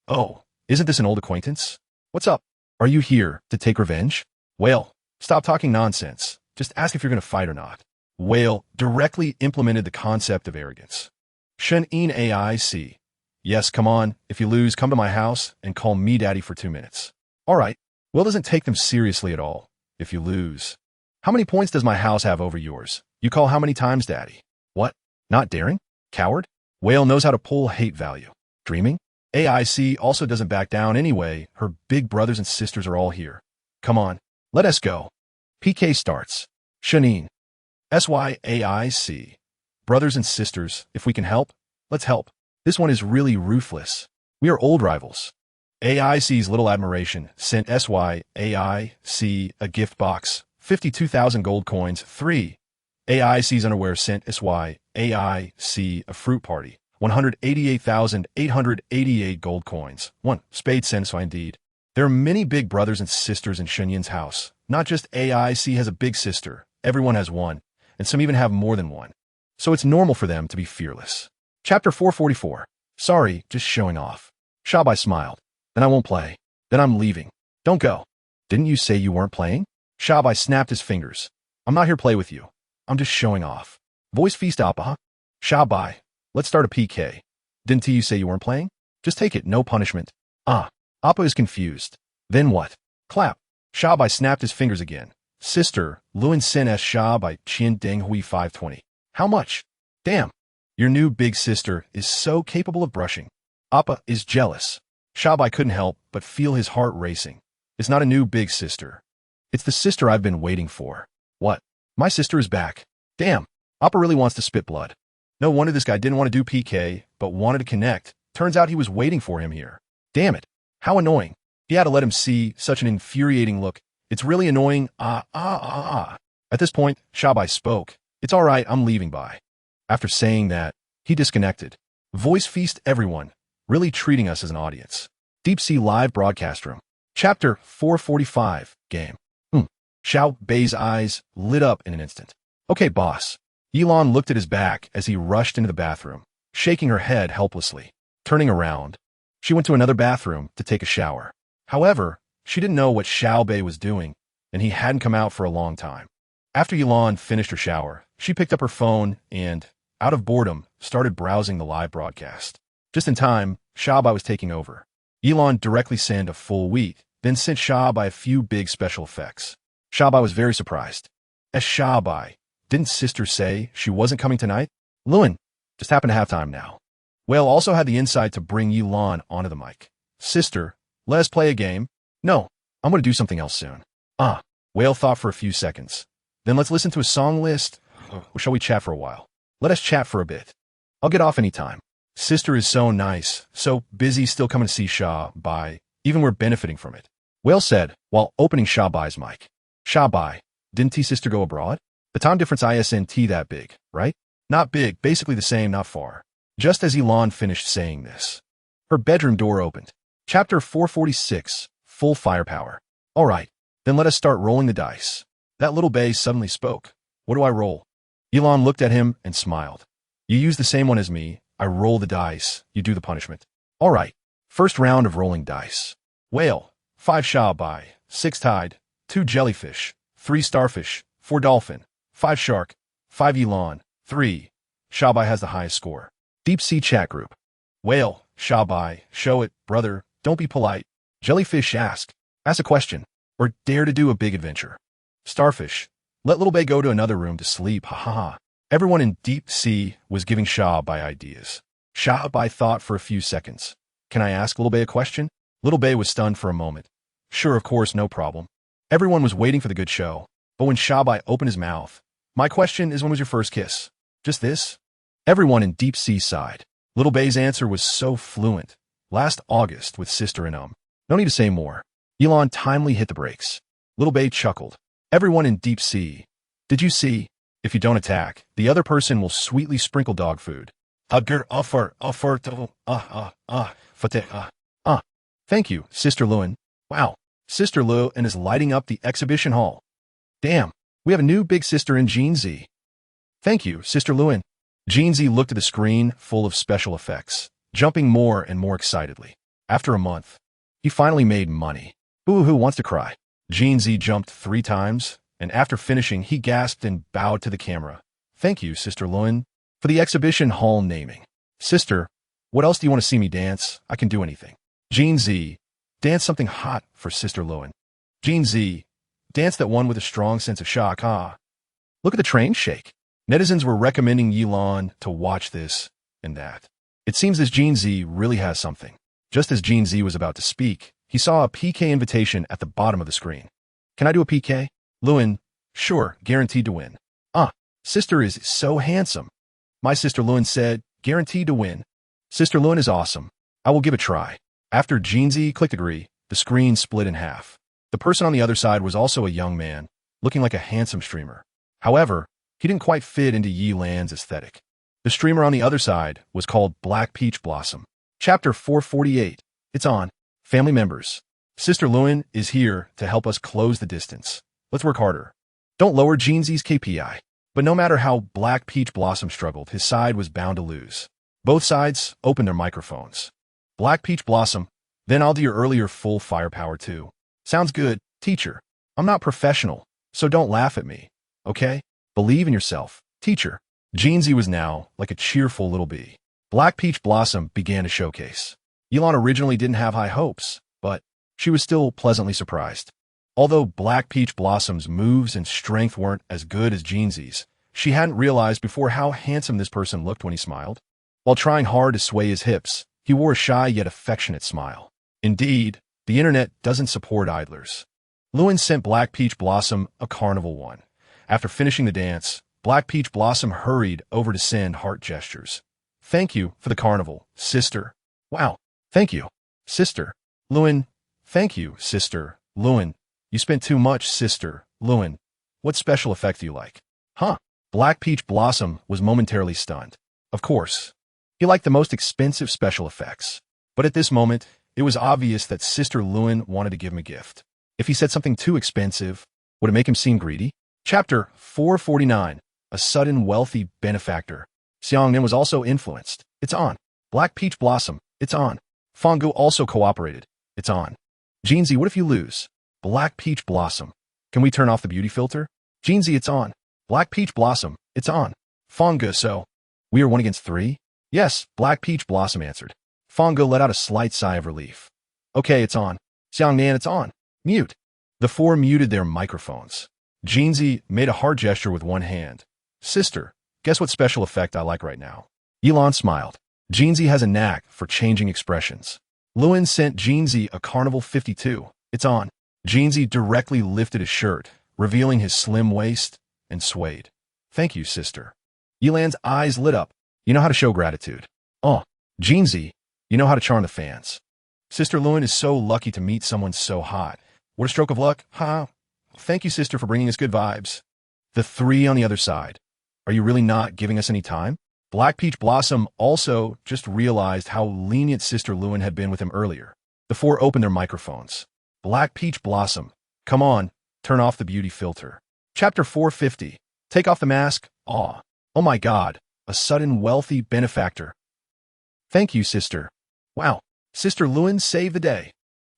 Oh, isn't this an old acquaintance? What's up? Are you here to take revenge? Whale, stop talking nonsense. Just ask if you're going to fight or not. Whale directly implemented the concept of arrogance. Shen In AIC. Yes, come on. If you lose, come to my house and call me daddy for 2 minutes. All right. Will doesn't take them seriously at all. If you lose. How many points does my house have over yours? You call how many times daddy? What? Not daring? Coward? Whale knows how to pull hate value. Dreaming? AIC also doesn't back down anyway. Her big brothers and sisters are all here. Come on. Let us go. PK starts. Shanine. SYAIC. Brothers and sisters, if we can help, let's help. This one is really ruthless. We are old rivals. AIC's little admiration sent SYAIC a gift box. 52,000 gold coins. 3. AIC's underwear sent SYAIC a fruit party. 188,888 gold coins. 1. Spade sent indeed. There are many big brothers and sisters in Shenyin's house. Not just AIC has a big sister. Everyone has one, and some even have more than one. So it's normal for them to be fearless. Chapter 444. Sorry, just showing off. Shabai smiled. Then I won't play. Then I'm leaving. Don't go. Didn't you say you weren't playing? Shabai snapped his fingers. I'm not here to play with you. I'm just showing off. Voice feast Appa. Shabai. Let's start a PK. Didn't you say you weren't playing? Just take it, no punishment. Appa is confused. Then what? Clap. Shabai snapped his fingers again. Sister, Luan Sin S. Shabai Qian Deng Hui 520. How much? Damn. Your new big sister is so capable of brushing. Appa is jealous. Shabai couldn't help but feel his heart racing. It's not a new big sister. It's the sister I've been waiting for. What? My sister is back. Damn. Appa really wants to spit blood. No wonder this guy didn't want to do PK, but wanted to connect. Turns out he was waiting for him here. Damn it. How annoying. He had to let him see such an infuriating look. It's really annoying. At this point, Shabai spoke. It's all right, I'm leaving by. After saying that, he disconnected. Voice feast everyone, really treating us as an audience. Deep Sea Live Broadcast Room. Chapter 445. Game. Xiao Bei's eyes lit up in an instant. Okay, boss. Yilan looked at his back as he rushed into the bathroom, shaking her head helplessly. Turning around, she went to another bathroom to take a shower. However, she didn't know what Xiao Bei was doing, and he hadn't come out for a long time. After Yilan finished her shower, she picked up her phone and, out of boredom, started browsing the live broadcast. Just in time, Xiao Bei was taking over. Yilan directly sent a full wheat, then sent Xiao Bei a few big special effects. Xiao Bei was very surprised. As Xiao Bei, didn't sister say she wasn't coming tonight? Luan, just happened to have time now. Whale also had the insight to bring Yilan onto the mic. Sister, let us play a game. No, I'm going to do something else soon. Whale thought for a few seconds. Then let's listen to a song list, or shall we chat for a while? Let us chat for a bit. I'll get off any time. Sister is so nice, so busy still coming to see Shah-Bai, even we're benefiting from it. Whale said, while opening Shah-Bai's mic. Shah-Bai, didn't T-Sister go abroad? The time difference isn't that big, right? Not big, basically the same, not far. Just as Elon finished saying this, her bedroom door opened. Chapter 446, Full Firepower. All right, then let us start rolling the dice. That little bay suddenly spoke. What do I roll? Elon looked at him and smiled. You use the same one as me. I roll the dice. You do the punishment. All right, first round of rolling dice. Whale, 5 Shah-Bai, 6 tide, 2 jellyfish, 3 starfish, 4 dolphin, 5 shark, 5 Elon, 3. Shah-Bai has the highest score. Deep Sea Chat Group. Whale, Shah-Bai, show it, brother, don't be polite. Jellyfish, ask a question, or dare to do a big adventure. Starfish, let Little Bay go to another room to sleep, ha ha ha. Everyone in Deep Sea was giving Shah-Bai ideas. Shah-Bai thought for a few seconds. Can I ask Little Bay a question? Little Bay was stunned for a moment. Sure, of course, no problem. Everyone was waiting for the good show, but when Shah-Bai opened his mouth, my question is, when was your first kiss? Just this? Everyone in Deep Sea sighed. Little Bay's answer was so fluent. Last August with Sister and No need to say more. Elon timely hit the brakes. Little Bay chuckled. Everyone in Deep Sea. Did you see? If you don't attack, the other person will sweetly sprinkle dog food. Thank you, Sister Lewin. Wow, Sister Lewin is lighting up the exhibition hall. Damn, we have a new big sister in Gene Z. Thank you, Sister Lewin. Gene Z looked at the screen full of special effects, jumping more and more excitedly. After a month, he finally made money. Boo-hoo wants to cry. Gene Z jumped 3 times, and after finishing, he gasped and bowed to the camera. Thank you, Sister Lewin, for the exhibition hall naming. Sister, what else do you want to see me dance? I can do anything. Gene Z, dance something hot for Sister Lewin. Gene Z, dance that one with a strong sense of shock, ah. Look at the train shake. Netizens were recommending Elon to watch this and that. It seems this Gene Z really has something. Just as Gene Z was about to speak, he saw a PK invitation at the bottom of the screen. Can I do a PK? Lewin, sure, guaranteed to win. Sister is so handsome. My Sister Lewin said, guaranteed to win. Sister Lewin is awesome. I will give it a try. After Gene Z clicked agree, the screen split in half. The person on the other side was also a young man, looking like a handsome streamer. However, he didn't quite fit into Yi Lan's aesthetic. The streamer on the other side was called Black Peach Blossom. Chapter 448. It's on. Family members. Sister Lewin is here to help us close the distance. Let's work harder. Don't lower Gene Z's KPI. But no matter how Black Peach Blossom struggled, his side was bound to lose. Both sides opened their microphones. Black Peach Blossom, then I'll do your earlier full firepower too. Sounds good, teacher. I'm not professional, so don't laugh at me, okay? Believe in yourself, teacher. Gene Z was now like a cheerful little bee. Black Peach Blossom began to showcase. Elon originally didn't have high hopes, but she was still pleasantly surprised. Although Black Peach Blossom's moves and strength weren't as good as Gene Z's, she hadn't realized before how handsome this person looked when he smiled. While trying hard to sway his hips, he wore a shy yet affectionate smile. Indeed, the internet doesn't support idlers. Lewin sent Black Peach Blossom a carnival one. After finishing the dance, Black Peach Blossom hurried over to send heart gestures. Thank you for the carnival, sister. Wow, thank you, sister. Lewin, thank you, sister. Lewin, you spent too much, Sister Lewin. What special effect do you like? Huh? Black Peach Blossom was momentarily stunned. Of course, he liked the most expensive special effects. But at this moment, it was obvious that Sister Lewin wanted to give him a gift. If he said something too expensive, would it make him seem greedy? Chapter 449. A sudden wealthy benefactor. Xiangnan was also influenced. It's on. Black Peach Blossom. It's on. Fongu also cooperated. It's on. Gene Z, what if you lose? Black Peach Blossom. Can we turn off the beauty filter? Gene Z, it's on. Black Peach Blossom. It's on. Fongu, so we are 1 against 3? Yes, Black Peach Blossom answered. Fongu let out a slight sigh of relief. Okay, it's on. Xiangnan, it's on. Mute. The 4 muted their microphones. Gene Z made a hard gesture with one hand. Sister, guess what special effect I like right now? Elon smiled. Gene Z has a knack for changing expressions. Lewin sent Gene Z a Carnival 52. It's on. Jeansy directly lifted his shirt, revealing his slim waist, and swayed. Thank you, sister. Yilan's eyes lit up. You know how to show gratitude. Oh, Jeansy, you know how to charm the fans. Sister Lewin is so lucky to meet someone so hot. What a stroke of luck, huh? Thank you, sister, for bringing us good vibes. The three on the other side. Are you really not giving us any time? Black Peach Blossom also just realized how lenient Sister Lewin had been with him earlier. The four opened their microphones. Black Peach Blossom, come on, turn off the beauty filter. Chapter 450. Take off the mask. Aw. Oh my God, a sudden wealthy benefactor. Thank you, sister. Wow, Sister Lewin saved the day.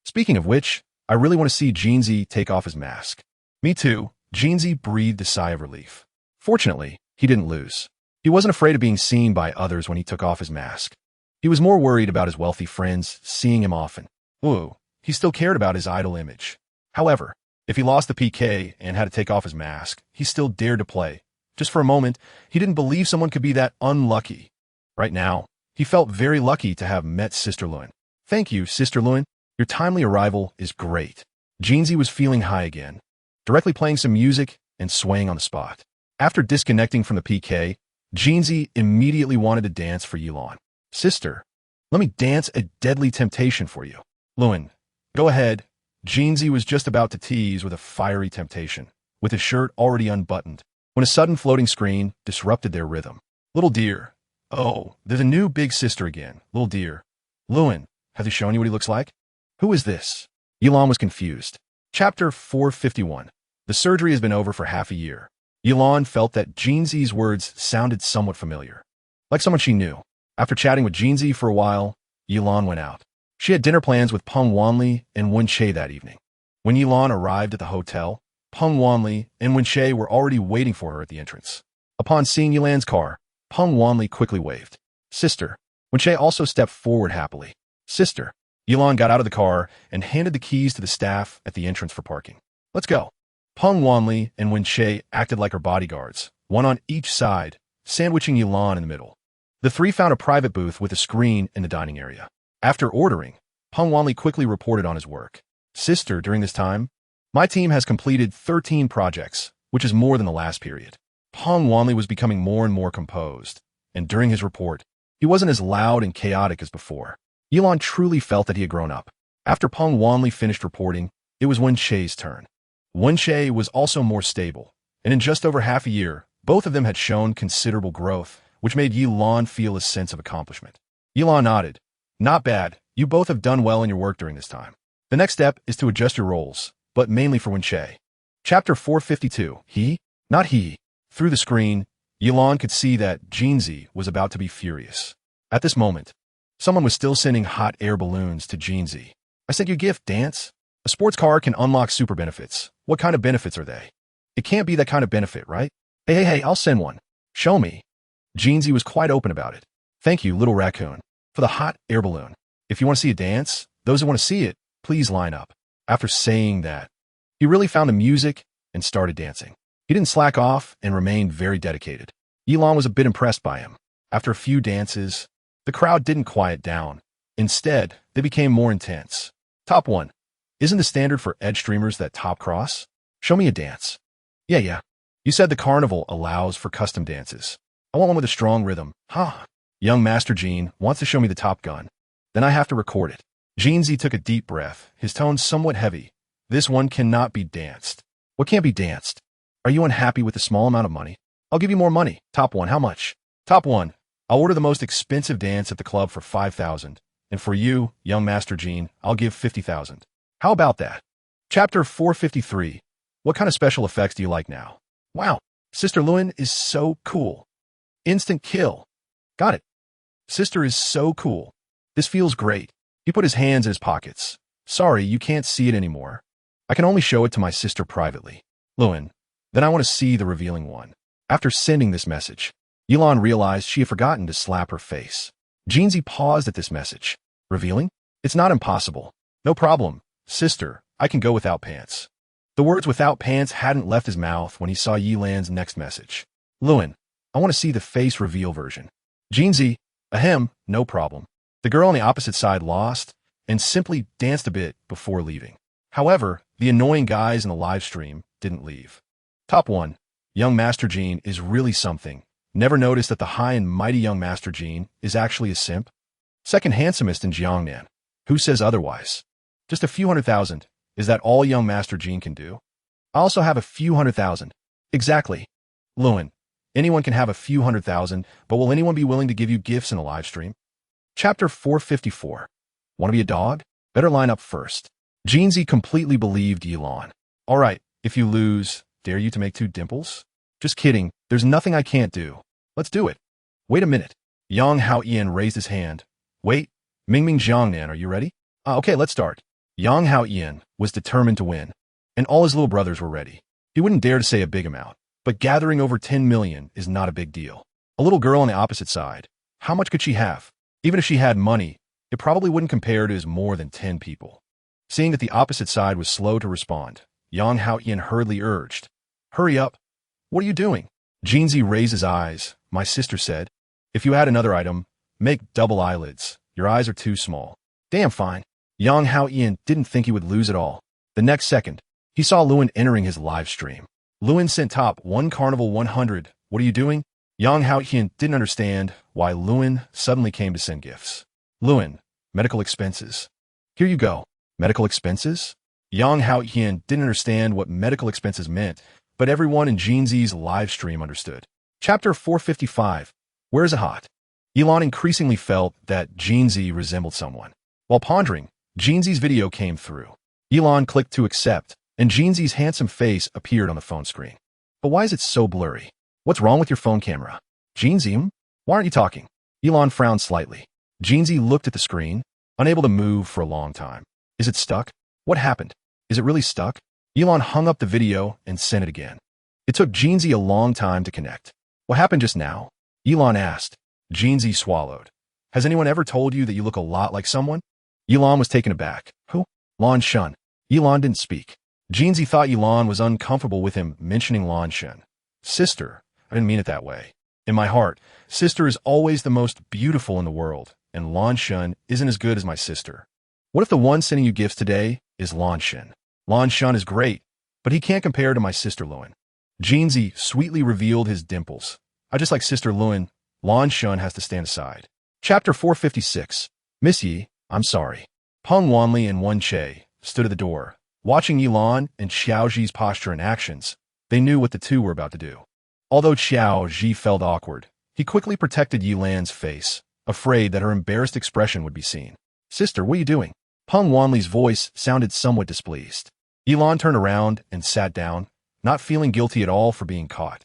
Speaking of which, I really want to see Jeansy take off his mask. Me too. Jeansy breathed a sigh of relief. Fortunately, he didn't lose. He wasn't afraid of being seen by others when he took off his mask. He was more worried about his wealthy friends seeing him often. Whoa, he still cared about his idol image. However, if he lost the PK and had to take off his mask, he still dared to play. Just for a moment, he didn't believe someone could be that unlucky. Right now, he felt very lucky to have met Sister Lewin. Thank you, Sister Lewin. Your timely arrival is great. Jeansy was feeling high again, directly playing some music and swaying on the spot. After disconnecting from the PK, Jeansy immediately wanted to dance for Yilan. Sister, let me dance a deadly temptation for you. Lewin, go ahead. Jeansy was just about to tease with a fiery temptation, with his shirt already unbuttoned, when a sudden floating screen disrupted their rhythm. Little dear. Oh, there's a new big sister again. Little dear. Lewin, has he shown you what he looks like? Who is this? Yilan was confused. Chapter 451. The surgery has been over for half a year. Yilan felt that Jeansy's words sounded somewhat familiar, like someone she knew. After chatting with Jeansy for a while, Yilan went out. She had dinner plans with Peng Wanli and Wen-Che that evening. When Yilan arrived at the hotel, Peng Wanli and Wen-Che were already waiting for her at the entrance. Upon seeing Yilan's car, Peng Wanli quickly waved. Sister. Wen-Che also stepped forward happily. Sister. Yilan got out of the car and handed the keys to the staff at the entrance for parking. Let's go. Peng Wanli and Wen-Che acted like her bodyguards, one on each side, sandwiching Yilan in the middle. The three found a private booth with a screen in the dining area. After ordering, Peng Wanli quickly reported on his work. Sister, during this time, my team has completed 13 projects, which is more than the last period. Peng Wanli was becoming more and more composed, and during his report, he wasn't as loud and chaotic as before. Yilan truly felt that he had grown up. After Peng Wanli finished reporting, it was Wen-Che's turn. Wen-Che was also more stable, and in just over half a year, both of them had shown considerable growth, which made Yilan feel a sense of accomplishment. Yilan nodded. Not bad. You both have done well in your work during this time. The next step is to adjust your roles, but mainly for Wen-Che. Chapter 452. He? Not he. Through the screen, Yilan could see that Jeansy was about to be furious. At this moment, someone was still sending hot air balloons to Jeansy. I sent you a gift, Dance. A sports car can unlock super benefits. What kind of benefits are they? It can't be that kind of benefit, right? Hey, I'll send one. Show me. Jeansy was quite open about it. Thank you, little raccoon, for the hot air balloon. If you want to see a dance, those who want to see it, please line up. After saying that, he really found the music and started dancing. He didn't slack off and remained very dedicated. Yilan was a bit impressed by him. After a few dances, the crowd didn't quiet down. Instead, they became more intense. Top 1. Isn't the standard for edge streamers that top cross? Show me a dance. Yeah. You said the carnival allows for custom dances. I want one with a strong rhythm. Young Master Jean wants to show me the Top Gun. Then I have to record it. Jeansy took a deep breath, his tone somewhat heavy. This one cannot be danced. What can't be danced? Are you unhappy with the small amount of money? I'll give you more money. Top 1, how much? Top 1, I'll order the most expensive dance at the club for 5,000. And for you, young Master Jean, I'll give 50,000. How about that? Chapter 453. What kind of special effects do you like now? Wow, Sister Lewin is so cool. Instant kill. Got it. Sister is so cool. This feels great. He put his hands in his pockets. Sorry, you can't see it anymore. I can only show it to my sister privately. Lewin, then I want to see the revealing one. After sending this message, Yilan realized she had forgotten to slap her face. Jeansy paused at this message. Revealing? It's not impossible. No problem. Sister, I can go without pants. The words without pants hadn't left his mouth when he saw Yilan's next message. Lewin, I want to see the face reveal version. Jeansy, no problem. The girl on the opposite side lost and simply danced a bit before leaving. However, the annoying guys in the live stream didn't leave. Top 1. Young Master Gene is really something. Never noticed that the high and mighty young Master Gene is actually a simp? Second handsomest in Jiangnan. Who says otherwise? Just a few 100,000. Is that all young Master Gene can do? I also have a few 100,000. Exactly. Lewin, anyone can have a few 100,000, but will anyone be willing to give you gifts in a live stream? Chapter 454. Want to be a dog? Better line up first. Jeanzy completely believed Yilon. All right, if you lose, dare you to make 2 dimples? Just kidding, there's nothing I can't do. Let's do it. Wait a minute. Yang Haoyan raised his hand. Wait, Mingming Jiangnan, are you ready? Okay, let's start. Yang Haoyan was determined to win, and all his little brothers were ready. He wouldn't dare to say a big amount, but gathering over 10 million is not a big deal. A little girl on the opposite side, how much could she have? Even if she had money, it probably wouldn't compare to his more than 10 people. Seeing that the opposite side was slow to respond, Yang Haoyan hurriedly urged, Hurry up. What are you doing? Jeanzy raised his eyes. My sister said, If you add another item, make double eyelids. Your eyes are too small. Damn fine. Yang Haoyan didn't think he would lose at all. The next second, he saw Lewin entering his live stream. Lewin sent top 1 Carnival 100. What are you doing? Yang Haoyan didn't understand why Lewin suddenly came to send gifts. Lewin, medical expenses. Here you go. Medical expenses? Yang Haoyan didn't understand what medical expenses meant, but everyone in Jeanzy's live stream understood. Chapter 455. Where is it hot? Yilon increasingly felt that Jeanzy resembled someone. While pondering, Jeanzy's video came through. Yilon clicked to accept, and Jeanzy's handsome face appeared on the phone screen. But why is it so blurry? What's wrong with your phone camera? Jeanzy, why aren't you talking? Yilon frowned slightly. Jeanzy looked at the screen, unable to move for a long time. Is it stuck? What happened? Is it really stuck? Yilon hung up the video and sent it again. It took Jeanzy a long time to connect. What happened just now? Yilon asked. Jeanzy swallowed. Has anyone ever told you that you look a lot like someone? Yilon was taken aback. Who? Lan Shun. Yilon didn't speak. Jeanzy thought Yilon was uncomfortable with him mentioning Lan Shun. Sister. I didn't mean it that way. In my heart, sister is always the most beautiful in the world, and Lan Shun isn't as good as my sister. What if the one sending you gifts today is Lan Shun? Lan Shun is great, but he can't compare to my sister Lewin. Jeanzy sweetly revealed his dimples. I just like sister Lewin. Lan Shun has to stand aside. Chapter 456. Miss Yi, I'm sorry. Peng Wanli and Wen Che stood at the door. Watching Yilon and Xiaoji's posture and actions, they knew what the two were about to do. Although Xiaoji felt awkward, he quickly protected Yilan's face, afraid that her embarrassed expression would be seen. Sister, what are you doing? Peng Wanli's voice sounded somewhat displeased. Yilon turned around and sat down, not feeling guilty at all for being caught.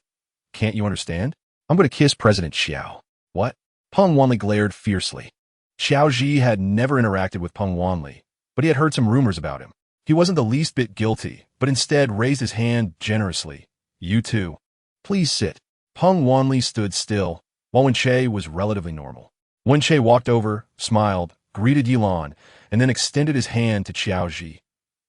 Can't you understand? I'm going to kiss President Xiao. What? Peng Wanli glared fiercely. Xiaoji had never interacted with Peng Wanli, but he had heard some rumors about him. He wasn't the least bit guilty, but instead raised his hand generously. You too. Please sit. Peng Wanli stood still, while Wen Che was relatively normal. Wen Che walked over, smiled, greeted Yilon, and then extended his hand to Xiaoji.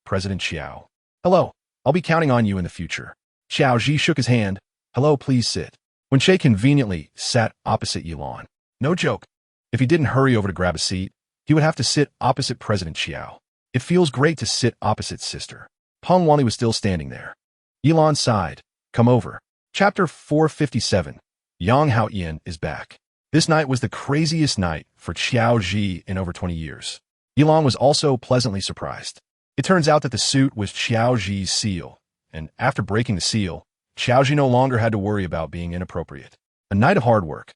President Xiao. Hello. I'll be counting on you in the future. Xiaoji shook his hand. Hello, please sit. Wen Che conveniently sat opposite Yilon. No joke. If he didn't hurry over to grab a seat, he would have to sit opposite President Xiao. It feels great to sit opposite sister. Peng Wanli was still standing there. Yilon sighed. Come over. Chapter 457. Yang Haoyan is back. This night was the craziest night for Xiaoji in over 20 years. Yilon was also pleasantly surprised. It turns out that the suit was Xiaoji's seal, and after breaking the seal, Xiaoji no longer had to worry about being inappropriate. A night of hard work.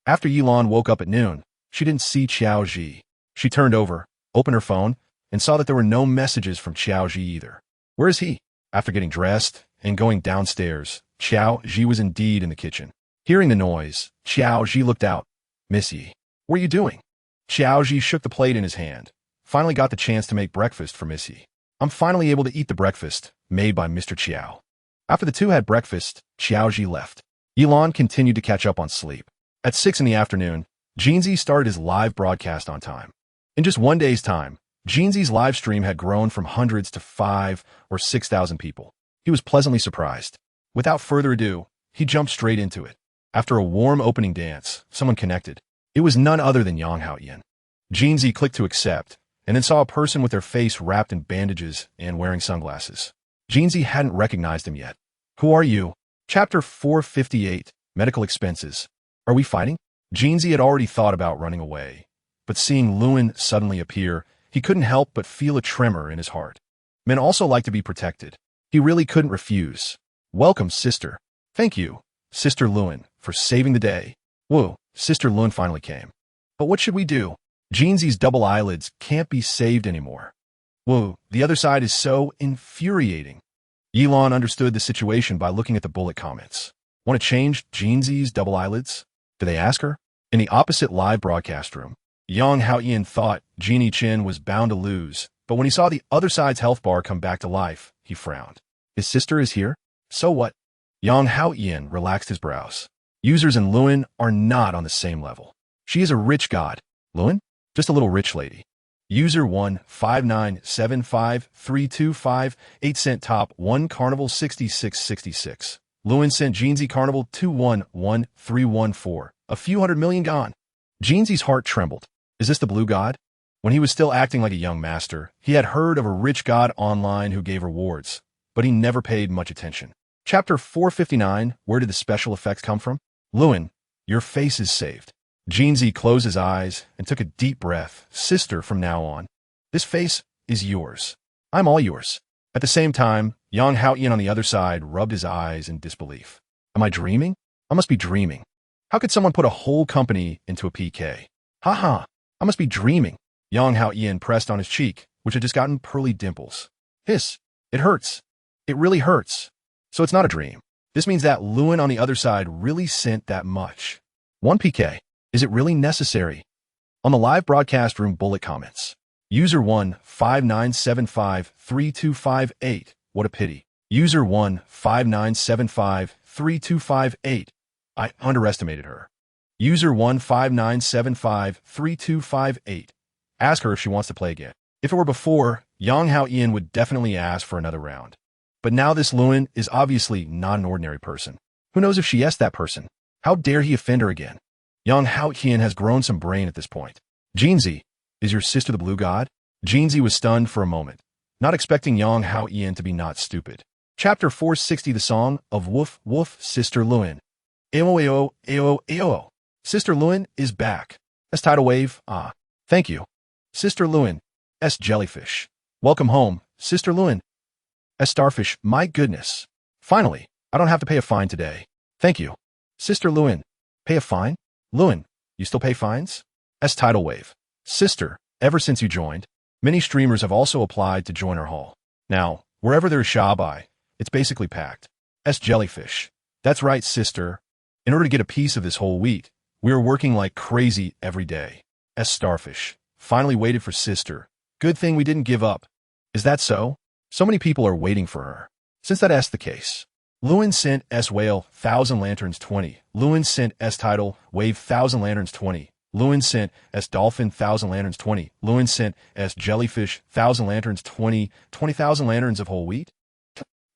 After Yilon woke up at noon, she didn't see Xiaoji. She turned over, opened her phone, and saw that there were no messages from Xiaoji either. Where is he? After getting dressed and going downstairs, Xiaoji was indeed in the kitchen. Hearing the noise, Xiaoji looked out. Miss Yi, what are you doing? Xiaoji shook the plate in his hand. Finally got the chance to make breakfast for Miss Yi. I'm finally able to eat the breakfast made by Mr. Qiao. After the two had breakfast, Xiaoji left. Yilon continued to catch up on sleep. At 6 in the afternoon, Jeanzy started his live broadcast on time. In just one day's time, Jeanzy's live stream had grown from hundreds to 5,000 or 6,000 people. He was pleasantly surprised. Without further ado, he jumped straight into it. After a warm opening dance, someone connected. It was none other than Yang Haoyan. Jeanzy clicked to accept, and then saw a person with their face wrapped in bandages and wearing sunglasses. Jeanzi hadn't recognized him yet. Who are you? Chapter 458, Medical Expenses. Are we fighting? Jeanzi had already thought about running away, but seeing Lewin suddenly appear, he couldn't help but feel a tremor in his heart. Men also like to be protected. He really couldn't refuse. Welcome, sister. Thank you, Sister Lewin, for saving the day. Whoa, Sister Lewin finally came. But what should we do? Jeanzi's double eyelids can't be saved anymore. Whoa, the other side is so infuriating. Yilon understood the situation by looking at the bullet comments. Want to change Jeanzi's double eyelids? Did they ask her? In the opposite live broadcast room, Yang Haoyan thought Jeannie Chin was bound to lose, but when he saw the other side's health bar come back to life, he frowned. His sister is here? So what? Yang Haoyan relaxed his brows. Users and Lewin are not on the same level. She is a rich god. Lewin? Just a little rich lady. User 159753258 sent top 1 Carnival 6666. Lewin sent Jeanzi Carnival 211314. A few hundred million gone. Jeanzi's heart trembled. Is this the blue god? When he was still acting like a young master, he had heard of a rich god online who gave rewards, but he never paid much attention. Chapter 459, where did the special effects come from? Lewin, your face is saved. Jeanzi closed his eyes and took a deep breath. Sister, from now on, this face is yours. I'm all yours. At the same time, Yang Haoyan on the other side rubbed his eyes in disbelief. Am I dreaming? I must be dreaming. How could someone put a whole company into a PK? Ha! I must be dreaming. Yang Haoyan pressed on his cheek, which had just gotten pearly dimples. Hiss. It hurts. It really hurts. So it's not a dream. This means that Lewin on the other side really sent that much. 1 PK. Is it really necessary? On the live broadcast room bullet comments. User 159753258. What a pity. User 159753258. I underestimated her. User 159753258. Ask her if she wants to play again. If it were before, Yang Haoyan would definitely ask for another round. But now this Lewin is obviously not an ordinary person. Who knows if she asked that person? How dare he offend her again? Yang Haoyan has grown some brain at this point. Jeanzi, is your sister the blue god? Jeanzi was stunned for a moment, not expecting Yang Haoyan to be not stupid. Chapter 460, the song of Woof Woof, Sister Lewin. Ao. Sister Lewin is back. S tidal wave, Thank you. Sister Lewin. S jellyfish. Welcome home, Sister Lewin. S starfish, my goodness. Finally, I don't have to pay a fine today. Thank you. Sister Lewin. Pay a fine? Lewin, you still pay fines? S tidal wave. Sister, ever since you joined, many streamers have also applied to join our hall. Now, wherever there's Shabai, it's basically packed. S jellyfish. That's right, sister. In order to get a piece of this whole wheat, we are working like crazy every day. S starfish. Finally waited for sister. Good thing we didn't give up. Is that so? So many people are waiting for her. Since that's the case. Lewin sent S whale 1000 lanterns 20. Lewin sent S tidal wave 1000 lanterns 20. Lewin sent S dolphin 1000 lanterns 20. Lewin sent S jellyfish 1000 lanterns 20. 20,000 lanterns of whole wheat?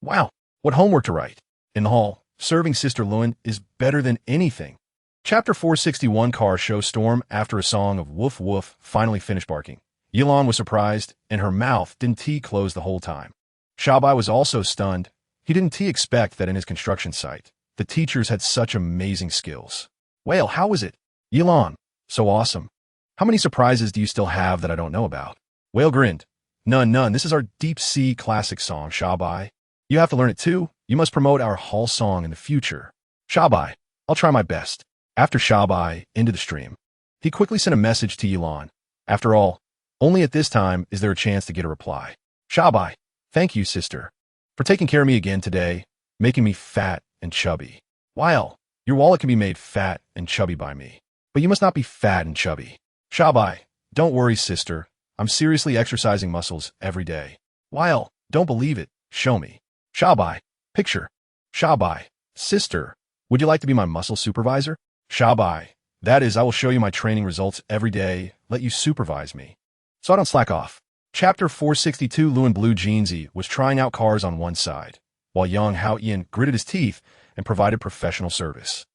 Wow, what homework to write. In the hall, serving Sister Lewin is better than anything. Chapter 461, car show storm after a song of woof woof finally finished barking. Yilon was surprised, and her mouth didn't close the whole time. Shabai was also stunned. He didn't expect that in his construction site, the teachers had such amazing skills. Whale, how was it? Yilon, so awesome. How many surprises do you still have that I don't know about? Whale grinned. None. This is our deep sea classic song, Shabai. You have to learn it too. You must promote our hall song in the future. Shabai, I'll try my best. After Shabai into the stream, he quickly sent a message to Yilon. After all, only at this time is there a chance to get a reply. Shabai, thank you, sister, for taking care of me again today, making me fat and chubby. While your wallet can be made fat and chubby by me, but you must not be fat and chubby. Shabai, don't worry, sister. I'm seriously exercising muscles every day. While, don't believe it, show me. Shabai, picture. Shabai, sister, would you like to be my muscle supervisor? Shabai, that is, I will show you my training results every day, let you supervise me. So I don't slack off. Chapter 462, Lewin Blue Jeanzi was trying out cars on one side, while Yang Haoyan gritted his teeth and provided professional service.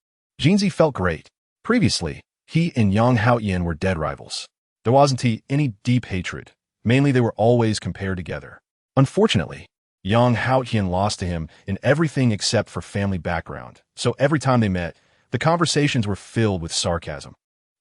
Jeanzi felt great. Previously, he and Yang Haoyan were dead rivals. There wasn't any deep hatred, Mainly, they were always compared together. Unfortunately, Yang Haotian lost to him in everything except for family background, so every time they met, the conversations were filled with sarcasm.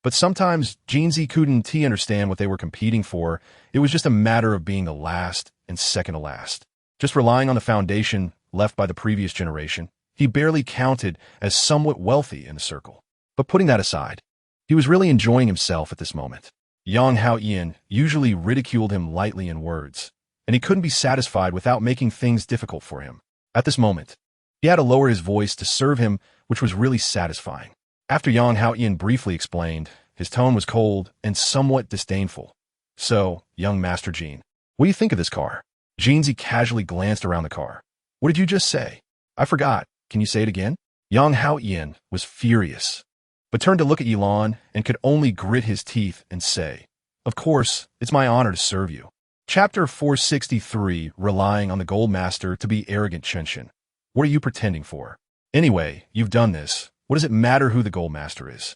But sometimes Jinzi couldn't understand what they were competing for. It was just a matter of being the last and second to last. Just relying on the foundation left by the previous generation, he barely counted as somewhat wealthy in the circle. But putting that aside, he was really enjoying himself at this moment. Yang Haotian usually ridiculed him lightly in words, and he couldn't be satisfied without making things difficult for him. At this moment, he had to lower his voice to serve him, which was really satisfying. After Yang Haotian briefly explained, his tone was cold and somewhat disdainful. So, young Master Jean, what do you think of this car? Jinzi casually glanced around the car. What did you just say? I forgot. Can you say it again? Yang Haotian was furious, but turned to look at Yilan and could only grit his teeth and say, Of course, it's my honor to serve you. Chapter 463, Relying on the Gold Master to be Arrogant Chenshin. What are you pretending for? Anyway, you've done this. What does it matter who the Gold Master is?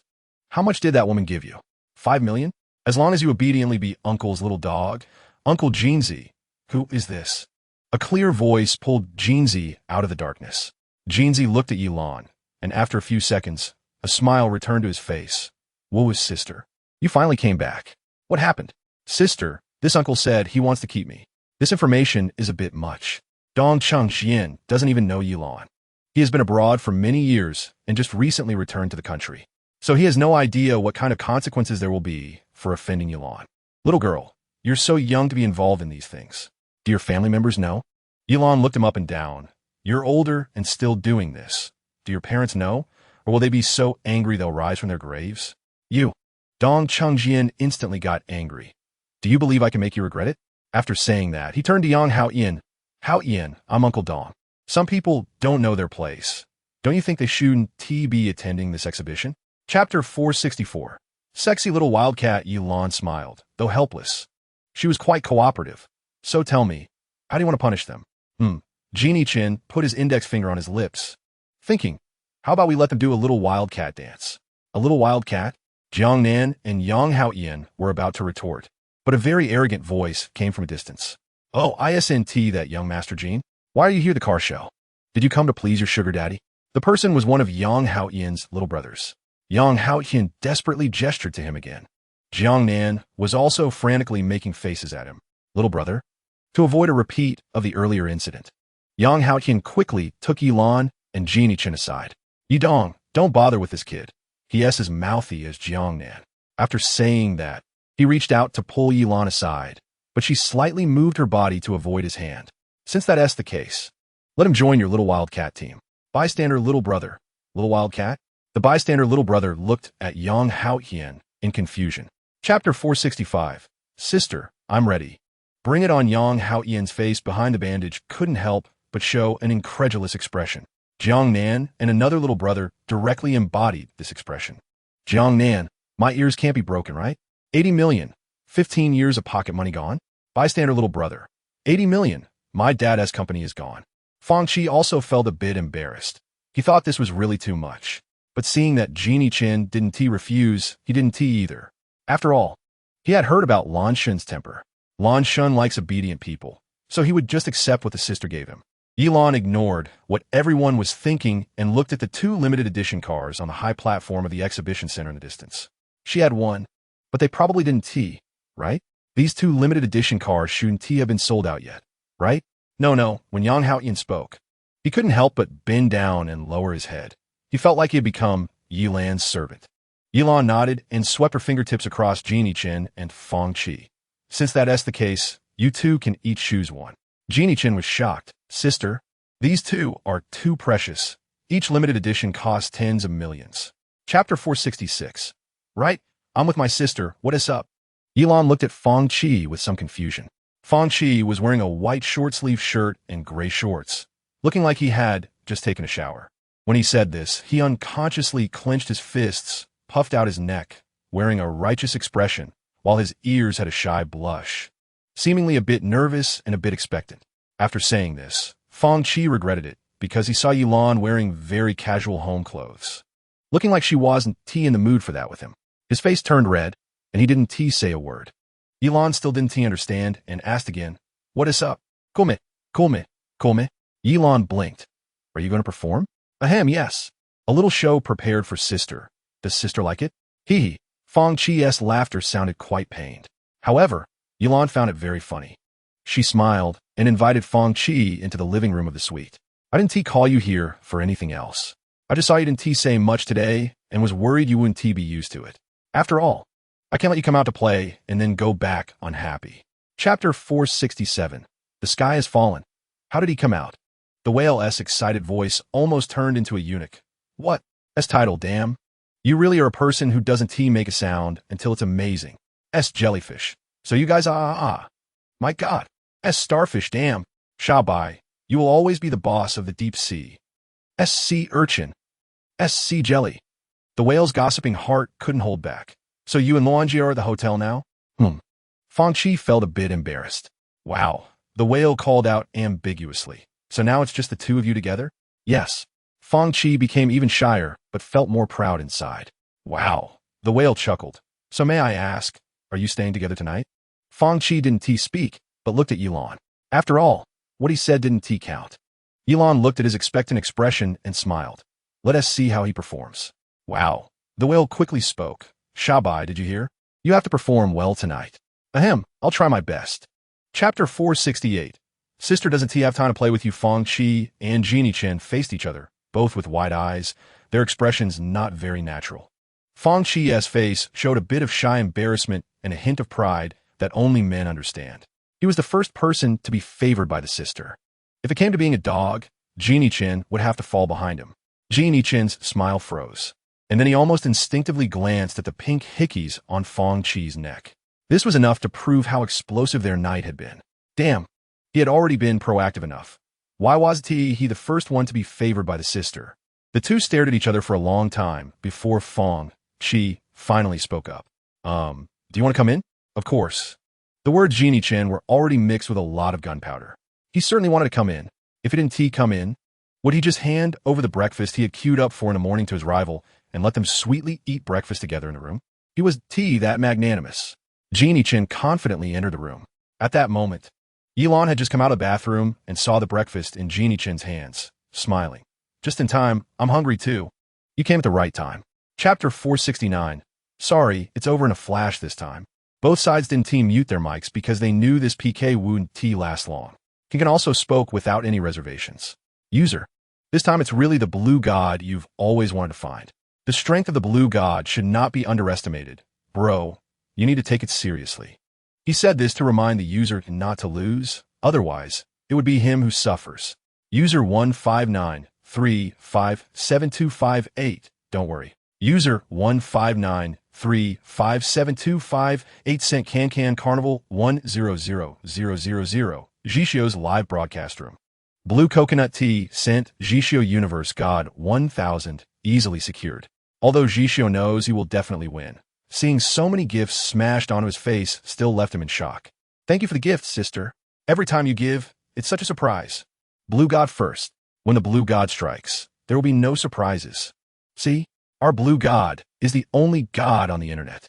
How much did that woman give you? 5 million? As long as you obediently be Uncle's little dog? Uncle Jinzi. Who is this? A clear voice pulled Jinzi out of the darkness. Jinzi looked at Yilan, and after a few seconds, a smile returned to his face. What was sister? You finally came back. What happened? Sister, this uncle said he wants to keep me. This information is a bit much. Dong Chengxian doesn't even know Yilan. He has been abroad for many years and just recently returned to the country. So he has no idea what kind of consequences there will be for offending Yilan. Little girl, you're so young to be involved in these things. Do your family members know? Yilan looked him up and down. You're older and still doing this. Do your parents know? Or will they be so angry they'll rise from their graves? You. Dong Chengxian instantly got angry. Do you believe I can make you regret it? After saying that, he turned to Yang Haotian. Haotian, I'm Uncle Dong. Some people don't know their place. Don't you think they shouldn't be attending this exhibition? Chapter 464. Sexy little wildcat Yilan smiled, though helpless. She was quite cooperative. So tell me, how do you want to punish them? Genie Chin put his index finger on his lips, thinking, how about we let them do a little wildcat dance? A little wildcat? Jiang Nan and Yang Haotian were about to retort, but a very arrogant voice came from a distance. Oh, ISNT that young Master Jean? Why are you here at the car show? Did you come to please your sugar daddy? The person was one of Yang Haotian's little brothers. Yang Haotian desperately gestured to him again. Jiang Nan was also frantically making faces at him. Little brother? To avoid a repeat of the earlier incident, Yang Haotian quickly took Yilan and Genie Chin aside. Yidong, don't bother with this kid. He is as mouthy as Jiang Nan. After saying that, he reached out to pull Yilan aside, but she slightly moved her body to avoid his hand. Since that is the case, let him join your little wildcat team. Bystander little brother. Little wildcat? The bystander little brother looked at Yang Haotian in confusion. Chapter 465. Sister, I'm ready. Bring it on. Yang Haotian's face behind the bandage couldn't help but show an incredulous expression. Jiang Nan and another little brother directly embodied this expression. Jiang Nan, my ears can't be broken, right? 80 million. 15 years of pocket money gone? Bystander little brother. 80 million. My dad's company is gone. Fang Qi also felt a bit embarrassed. He thought this was really too much. But seeing that Genie Chin didn't refuse, he didn't either. After all, he had heard about Lan Shun's temper. Lan Shun likes obedient people, so he would just accept what the sister gave him. Yilan ignored what everyone was thinking and looked at the 2 limited edition cars on the high platform of the exhibition center in the distance. She had one, but they probably didn't right? These 2 limited edition cars shouldn't have been sold out yet, right? No, when Yang Haotian spoke, he couldn't help but bend down and lower his head. He felt like he had become Yilan's servant. Yilan nodded and swept her fingertips across Genie Chin and Fang Qi. Since that is the case, you 2 can each choose one. Genie Chin was shocked. Sister, these 2 are too precious. Each limited edition costs tens of millions. Chapter 466. Right? I'm with my sister. What is up? Yilan looked at Fang Qi with some confusion. Fang Qi was wearing a white short-sleeved shirt and gray shorts, looking like he had just taken a shower. When he said this, he unconsciously clenched his fists, puffed out his neck, wearing a righteous expression, while his ears had a shy blush, seemingly a bit nervous and a bit expectant. After saying this, Fang Qi regretted it because he saw Yilan wearing very casual home clothes, looking like she wasn't in the mood for that with him. His face turned red, and he didn't say a word. Yilan still didn't understand and asked again, "What is up? Come, come." Yilan blinked. "Are you going to perform?" "Ahem, yes. A little show prepared for sister. Does sister like it?" Hee hee. Fong Chi's laughter sounded quite pained. However, Yilan found it very funny. She smiled and invited Fong Chi into the living room of the suite. "I didn't call you here for anything else. I just saw you didn't say much today and was worried you wouldn't be used to it. After all, I can't let you come out to play and then go back unhappy." Chapter 467. The Sky Has Fallen. How did he come out? The whale's excited voice almost turned into a eunuch. "What? S title, damn. You really are a person who doesn't make a sound until it's amazing. S jellyfish. So you guys My God. S starfish, damn. Shabai. You will always be the boss of the deep sea. S sea urchin. S sea jelly." The whale's gossiping heart couldn't hold back. "So you and Luanji are at the hotel now?" Fong Chi felt a bit embarrassed. "Wow." The whale called out ambiguously. "So now it's just the two of you together?" "Yes." Fong Chi became even shyer, but felt more proud inside. "Wow." The whale chuckled. "So may I ask, are you staying together tonight?" Fong Chi didn't speak, but looked at Yilan. After all, what he said didn't count. Yilan looked at his expectant expression and smiled. "Let us see how he performs." "Wow." The whale quickly spoke. "Shabai, did you hear? You have to perform well tonight." "Ahem, I'll try my best." Chapter 468. Sister doesn't have time to play with you. Fong Chi and Genie Chen faced each other, both with wide eyes, their expressions not very natural. Fong Chi's face showed a bit of shy embarrassment and a hint of pride that only men understand. He was the first person to be favored by the sister. If it came to being a dog, Genie Chen would have to fall behind him. Genie Chen's smile froze, and then he almost instinctively glanced at the pink hickeys on Fong Chi's neck. This was enough to prove how explosive their night had been. Damn, he had already been proactive enough. Why wasn't he the first one to be favored by the sister? The two stared at each other for a long time before Fong Chi finally spoke up. Do you want to come in?" "Of course." The words Genie Chen were already mixed with a lot of gunpowder. He certainly wanted to come in. If he didn't come in, would he just hand over the breakfast he had queued up for in the morning to his rival and let them sweetly eat breakfast together in the room? He was that magnanimous. Genie Chen confidently entered the room. At that moment, Yilan had just come out of the bathroom and saw the breakfast in Genie Chen's hands, smiling. "Just in time, I'm hungry too." "You came at the right time." Chapter 469. Sorry, it's over in a flash this time. Both sides didn't mute their mics because they knew this PK wouldn't last long. Kinkan also spoke without any reservations. "User, this time it's really the blue god you've always wanted to find. The strength of the blue god should not be underestimated. Bro, you need to take it seriously." He said this to remind the user not to lose, otherwise, it would be him who suffers. User 159357258. Don't worry. User 159357258 sent Can Carnival 100000. Jishio's live broadcast room. Blue Coconut Tea sent Jishio Universe God 1000, easily secured. Although Jishio knows he will definitely win, seeing so many gifts smashed onto his face still left him in shock. "Thank you for the gift, sister. Every time you give, it's such a surprise." Blue God first. When the blue god strikes, there will be no surprises. See, our blue god is the only god on the internet.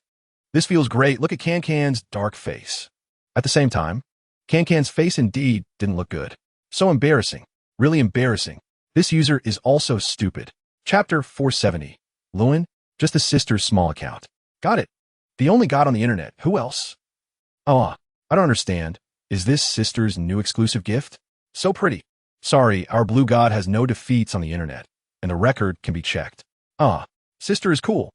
This feels great. Look at Can's dark face. At the same time, Can's face indeed didn't look good. So embarrassing. Really embarrassing. This user is also stupid. Chapter 470. Luan, just a sister's small account. Got it. The only god on the internet. Who else? I don't understand. Is this sister's new exclusive gift? So pretty. Sorry, our blue god has no defeats on the internet, and the record can be checked. Sister is cool.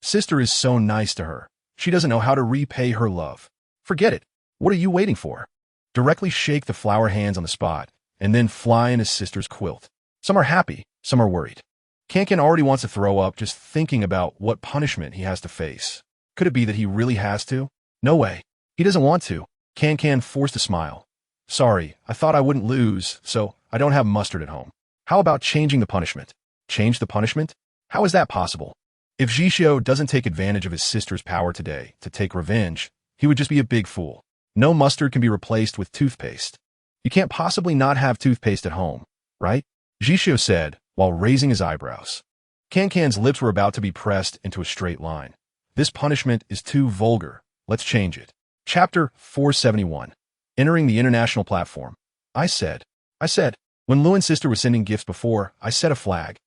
Sister is so nice to her. She doesn't know how to repay her love. Forget it. What are you waiting for? Directly shake the flower hands on the spot, and then fly in his sister's quilt. Some are happy, some are worried. Can already wants to throw up just thinking about what punishment he has to face. Could it be that he really has to? No way. He doesn't want to. Can forced a smile. Sorry, I thought I wouldn't lose, so I don't have mustard at home. How about changing the punishment? Change the punishment? How is that possible? If Jishio doesn't take advantage of his sister's power today to take revenge, he would just be a big fool. No mustard can be replaced with toothpaste. You can't possibly not have toothpaste at home, right? Jishio said, while raising his eyebrows. Can's lips were about to be pressed into a straight line. This punishment is too vulgar. Let's change it. Chapter 471. Entering the international platform. I said, when Luan's sister was sending gifts before, I set a flag.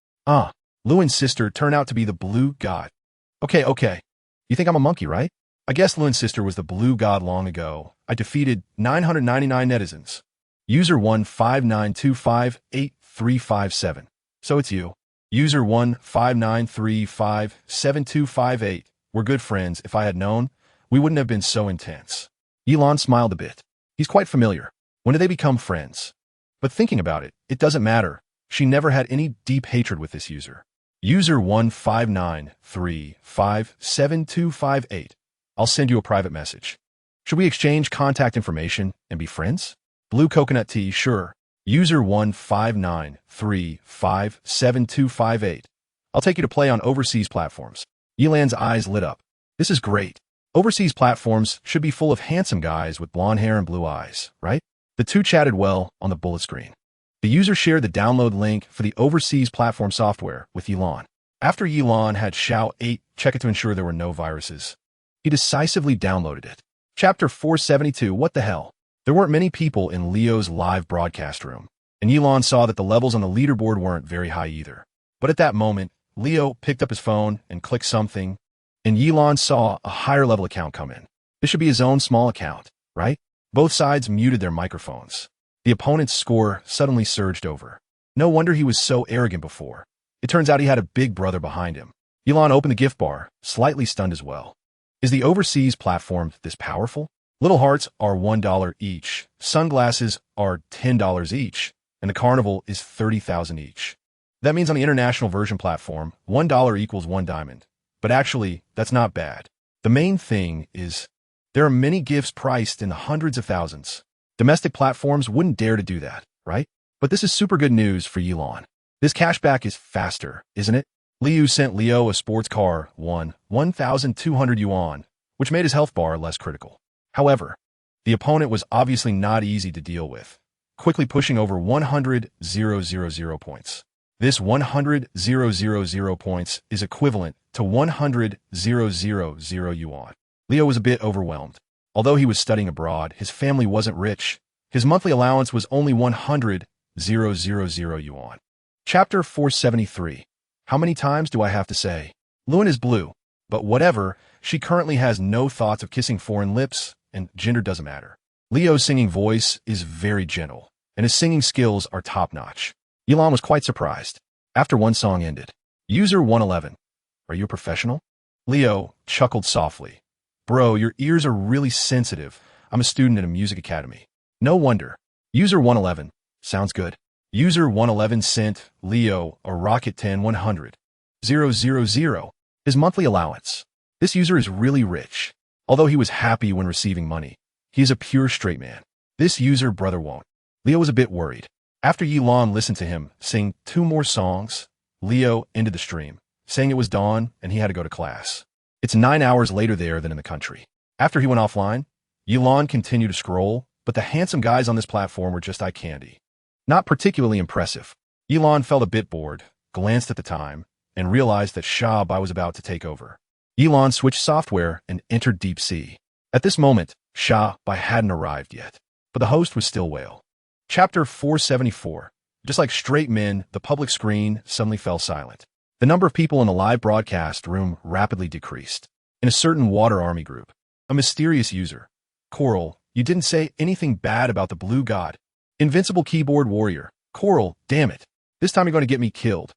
Luan's sister turned out to be the blue god. Okay. You think I'm a monkey, right? I guess Luan's sister was the blue god long ago. I defeated 999 netizens. User 159258357. So it's you. User 159357258. We're good friends. If I had known, we wouldn't have been so intense. Elon smiled a bit. He's quite familiar. When did they become friends? But thinking about it, it doesn't matter. She never had any deep hatred with this user. User 159357258. I'll send you a private message. Should we exchange contact information and be friends? Blue coconut tea, sure. User 159357258. I'll take you to play on overseas platforms. Elan's eyes lit up. This is great. Overseas platforms should be full of handsome guys with blonde hair and blue eyes, right? The two chatted well on the bullet screen. The user shared the download link for the overseas platform software with Elon. After Elon had Xiao 8 check it to ensure there were no viruses, he decisively downloaded it. Chapter 472. What the hell? There weren't many people in Leo's live broadcast room, and Elon saw that the levels on the leaderboard weren't very high either. But at that moment, Leo picked up his phone and clicked something, and Elon saw a higher level account come in. This should be his own small account, right? Both sides muted their microphones. The opponent's score suddenly surged over. No wonder he was so arrogant before. It turns out he had a big brother behind him. Elon opened the gift bar, slightly stunned as well. Is the overseas platform this powerful? Little hearts are $1 each, sunglasses are $10 each, and the carnival is 30,000 each. That means on the international version platform, $1 equals 1 diamond. But actually, that's not bad. The main thing is, there are many gifts priced in the hundreds of thousands. Domestic platforms wouldn't dare to do that, right? But this is super good news for Elon. This cashback is faster, isn't it? Liu sent Leo a sports car, 1,200 yuan, which made his health bar less critical. However, the opponent was obviously not easy to deal with, quickly pushing over 100,000 points. This 100,000 points is equivalent to 100,000 yuan. Leo was a bit overwhelmed. Although he was studying abroad, his family wasn't rich. His monthly allowance was only 100,000 yuan. Chapter 473. How many times do I have to say? Luan is blue, but whatever, she currently has no thoughts of kissing foreign lips, and gender doesn't matter. Leo's singing voice is very gentle, and his singing skills are top-notch. Elon was quite surprised. After one song ended, User 111. Are you a professional? Leo chuckled softly. Bro, your ears are really sensitive. I'm a student at a music academy. No wonder. User 111. Sounds good. User 111 sent Leo a Rocket 10-100. 000. His monthly allowance. This user is really rich. Although he was happy when receiving money, he is a pure straight man. This user brother won't. Leo was a bit worried. After Elon listened to him sing 2 more songs, Leo ended the stream, saying it was dawn and he had to go to class. It's 9 hours later there than in the country. After he went offline, Elon continued to scroll, but the handsome guys on this platform were just eye candy. Not particularly impressive. Elon felt a bit bored, glanced at the time, and realized that Xiaobai was about to take over. Elon switched software and entered Deep Sea. At this moment, Xiaobai hadn't arrived yet, but the host was still Whale. Chapter 474. Just like straight men, the public screen suddenly fell silent. The number of people in the live broadcast room rapidly decreased. In a certain water army group, a mysterious user. Coral, you didn't say anything bad about the blue god. Invincible keyboard warrior. Coral, damn it. This time you're going to get me killed.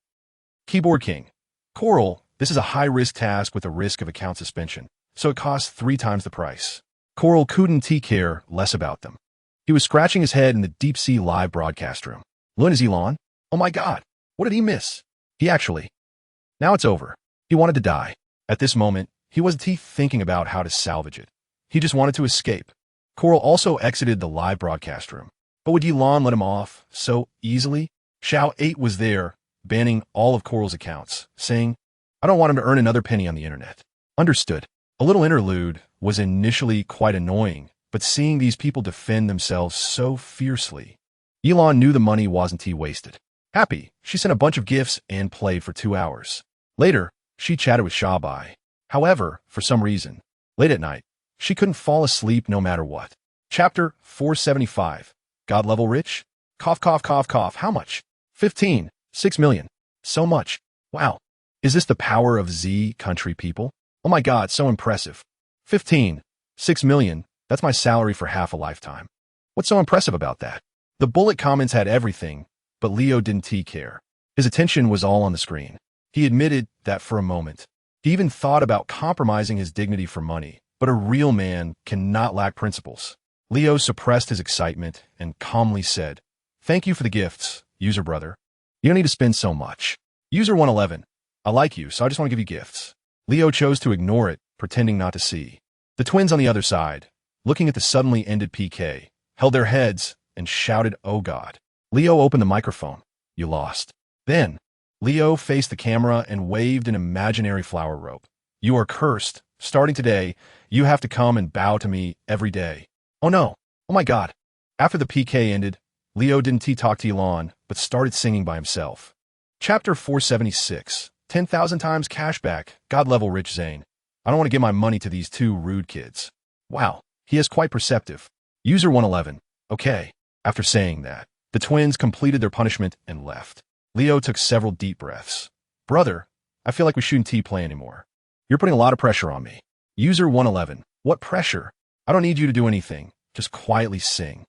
Keyboard king. Coral, this is a high-risk task with a risk of account suspension, so it costs 3 times the price. Coral couldn't care less about them. He was scratching his head in the Deep Sea live broadcast room. Luan is Elon? Oh my god, what did he miss? Now it's over. He wanted to die. At this moment, he wasn't thinking about how to salvage it. He just wanted to escape. Coral also exited the live broadcast room. But would Elon let him off so easily? Xiao 8 was there, banning all of Coral's accounts, saying, I don't want him to earn another penny on the internet. Understood. A little interlude was initially quite annoying, but seeing these people defend themselves so fiercely, Elon knew the money wasn't wasted. Happy, she sent a bunch of gifts and played for 2 hours. Later, she chatted with Xiaobai. However, for some reason, late at night, She couldn't fall asleep no matter what. Chapter 475. God level rich? Cough, cough, cough, cough. How much? 15. 6 million. So much. Wow. Is this the power of Z country people? Oh my God, so impressive. 15. 6 million. That's my salary for half a lifetime. What's so impressive about that? The bullet comments had everything, but Leo didn't care. His attention was all on the screen. He admitted that for a moment. He even thought about compromising his dignity for money, but a real man cannot lack principles. Leo suppressed his excitement and calmly said, "Thank you for the gifts, user brother. You don't need to spend so much. User 111, I like you, so I just want to give you gifts." Leo chose to ignore it, pretending not to see. The twins on the other side, looking at the suddenly ended PK, held their heads and shouted, "Oh God." Leo opened the microphone. "You lost." Then, Leo faced the camera and waved an imaginary flower rope. "You are cursed. Starting today, you have to come and bow to me every day." Oh no. Oh my God. After the PK ended, Leo didn't talk to Elon, but started singing by himself. Chapter 476. 10,000 times cashback. God level rich Zane. I don't want to give my money to these two rude kids. Wow. He is quite perceptive. User 111. Okay. After saying that, the twins completed their punishment and left. Leo took several deep breaths. "Brother, I feel like we shouldn't play anymore. You're putting a lot of pressure on me." User 111. What pressure? I don't need you to do anything. Just quietly sing.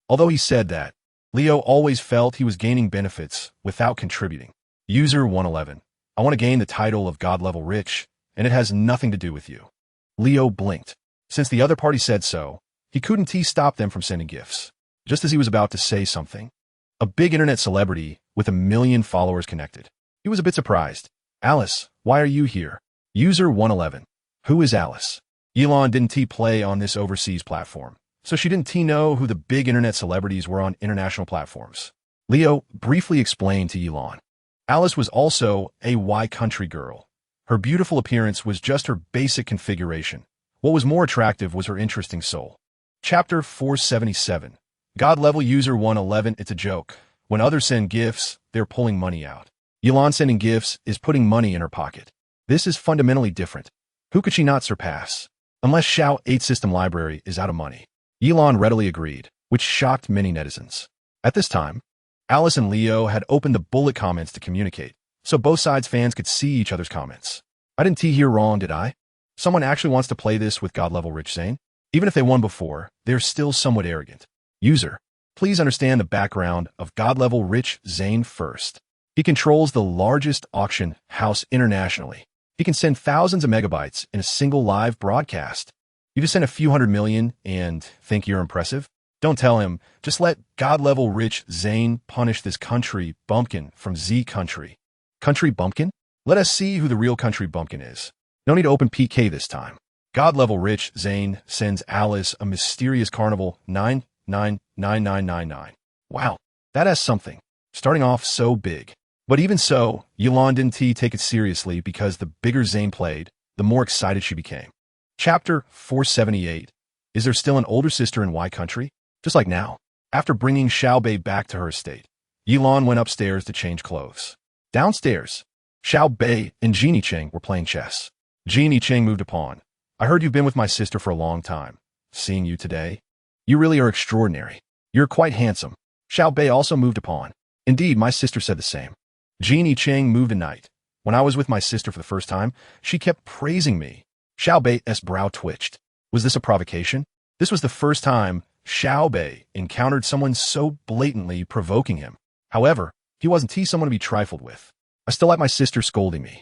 Although he said that, Leo always felt he was gaining benefits without contributing. User 111. I want to gain the title of God level rich, and it has nothing to do with you. Leo blinked. Since the other party said so, he couldn't stop them from sending gifts. Just as he was about to say something, a big internet celebrity with 1 million followers connected. He was a bit surprised. "Alice, why are you here?" User 111. Who is Alice? Elon didn't play on this overseas platform, so she didn't know who the big internet celebrities were on international platforms. Leo briefly explained to Elon. Alice was also a Y country girl. Her beautiful appearance was just her basic configuration. What was more attractive was her interesting soul. Chapter 477. God level user 111. It's a joke. When others send gifts, they're pulling money out. Elon sending gifts is putting money in her pocket. This is fundamentally different. Who could she not surpass? Unless Xiao 8 system library is out of money. Elon readily agreed, which shocked many netizens. At this time, Alice and Leo had opened the bullet comments to communicate, so both sides' fans could see each other's comments. I didn't hear wrong, did I? Someone actually wants to play this with God level rich Zane? Even if they won before, they're still somewhat arrogant. User, please understand the background of God level rich Zane first. He controls the largest auction house internationally. He can send thousands of megabytes in a single live broadcast. You just send a few 100 million and think you're impressive? Don't tell him. Just let God level rich Zane punish this country bumpkin from Z country. Country bumpkin? Let us see who the real country bumpkin is. No need to open PK this time. God level rich Zane sends Alice a mysterious carnival 999999. Wow, that has something. Starting off so big. But even so, Elon didn't take it seriously because the bigger Zane played, the more excited she became. Chapter 478. Is there still an older sister in Y country? Just like now. After bringing Xiaobei back to her estate, Elon went upstairs to change clothes. Downstairs, Xiaobei and Jeannie Cheng were playing chess. Jeannie Cheng moved a pawn. I heard you've been with my sister for a long time. Seeing you today, you really are extraordinary. You're quite handsome. Xiaobei also moved a pawn. Indeed, my sister said the same. Jeannie Cheng moved a knight. When I was with my sister for the first time, she kept praising me. Xiaobei's brow twitched. Was this a provocation? This was the first time Xiaobei encountered someone so blatantly provoking him. However, he wasn't someone to be trifled with. I still like my sister scolding me.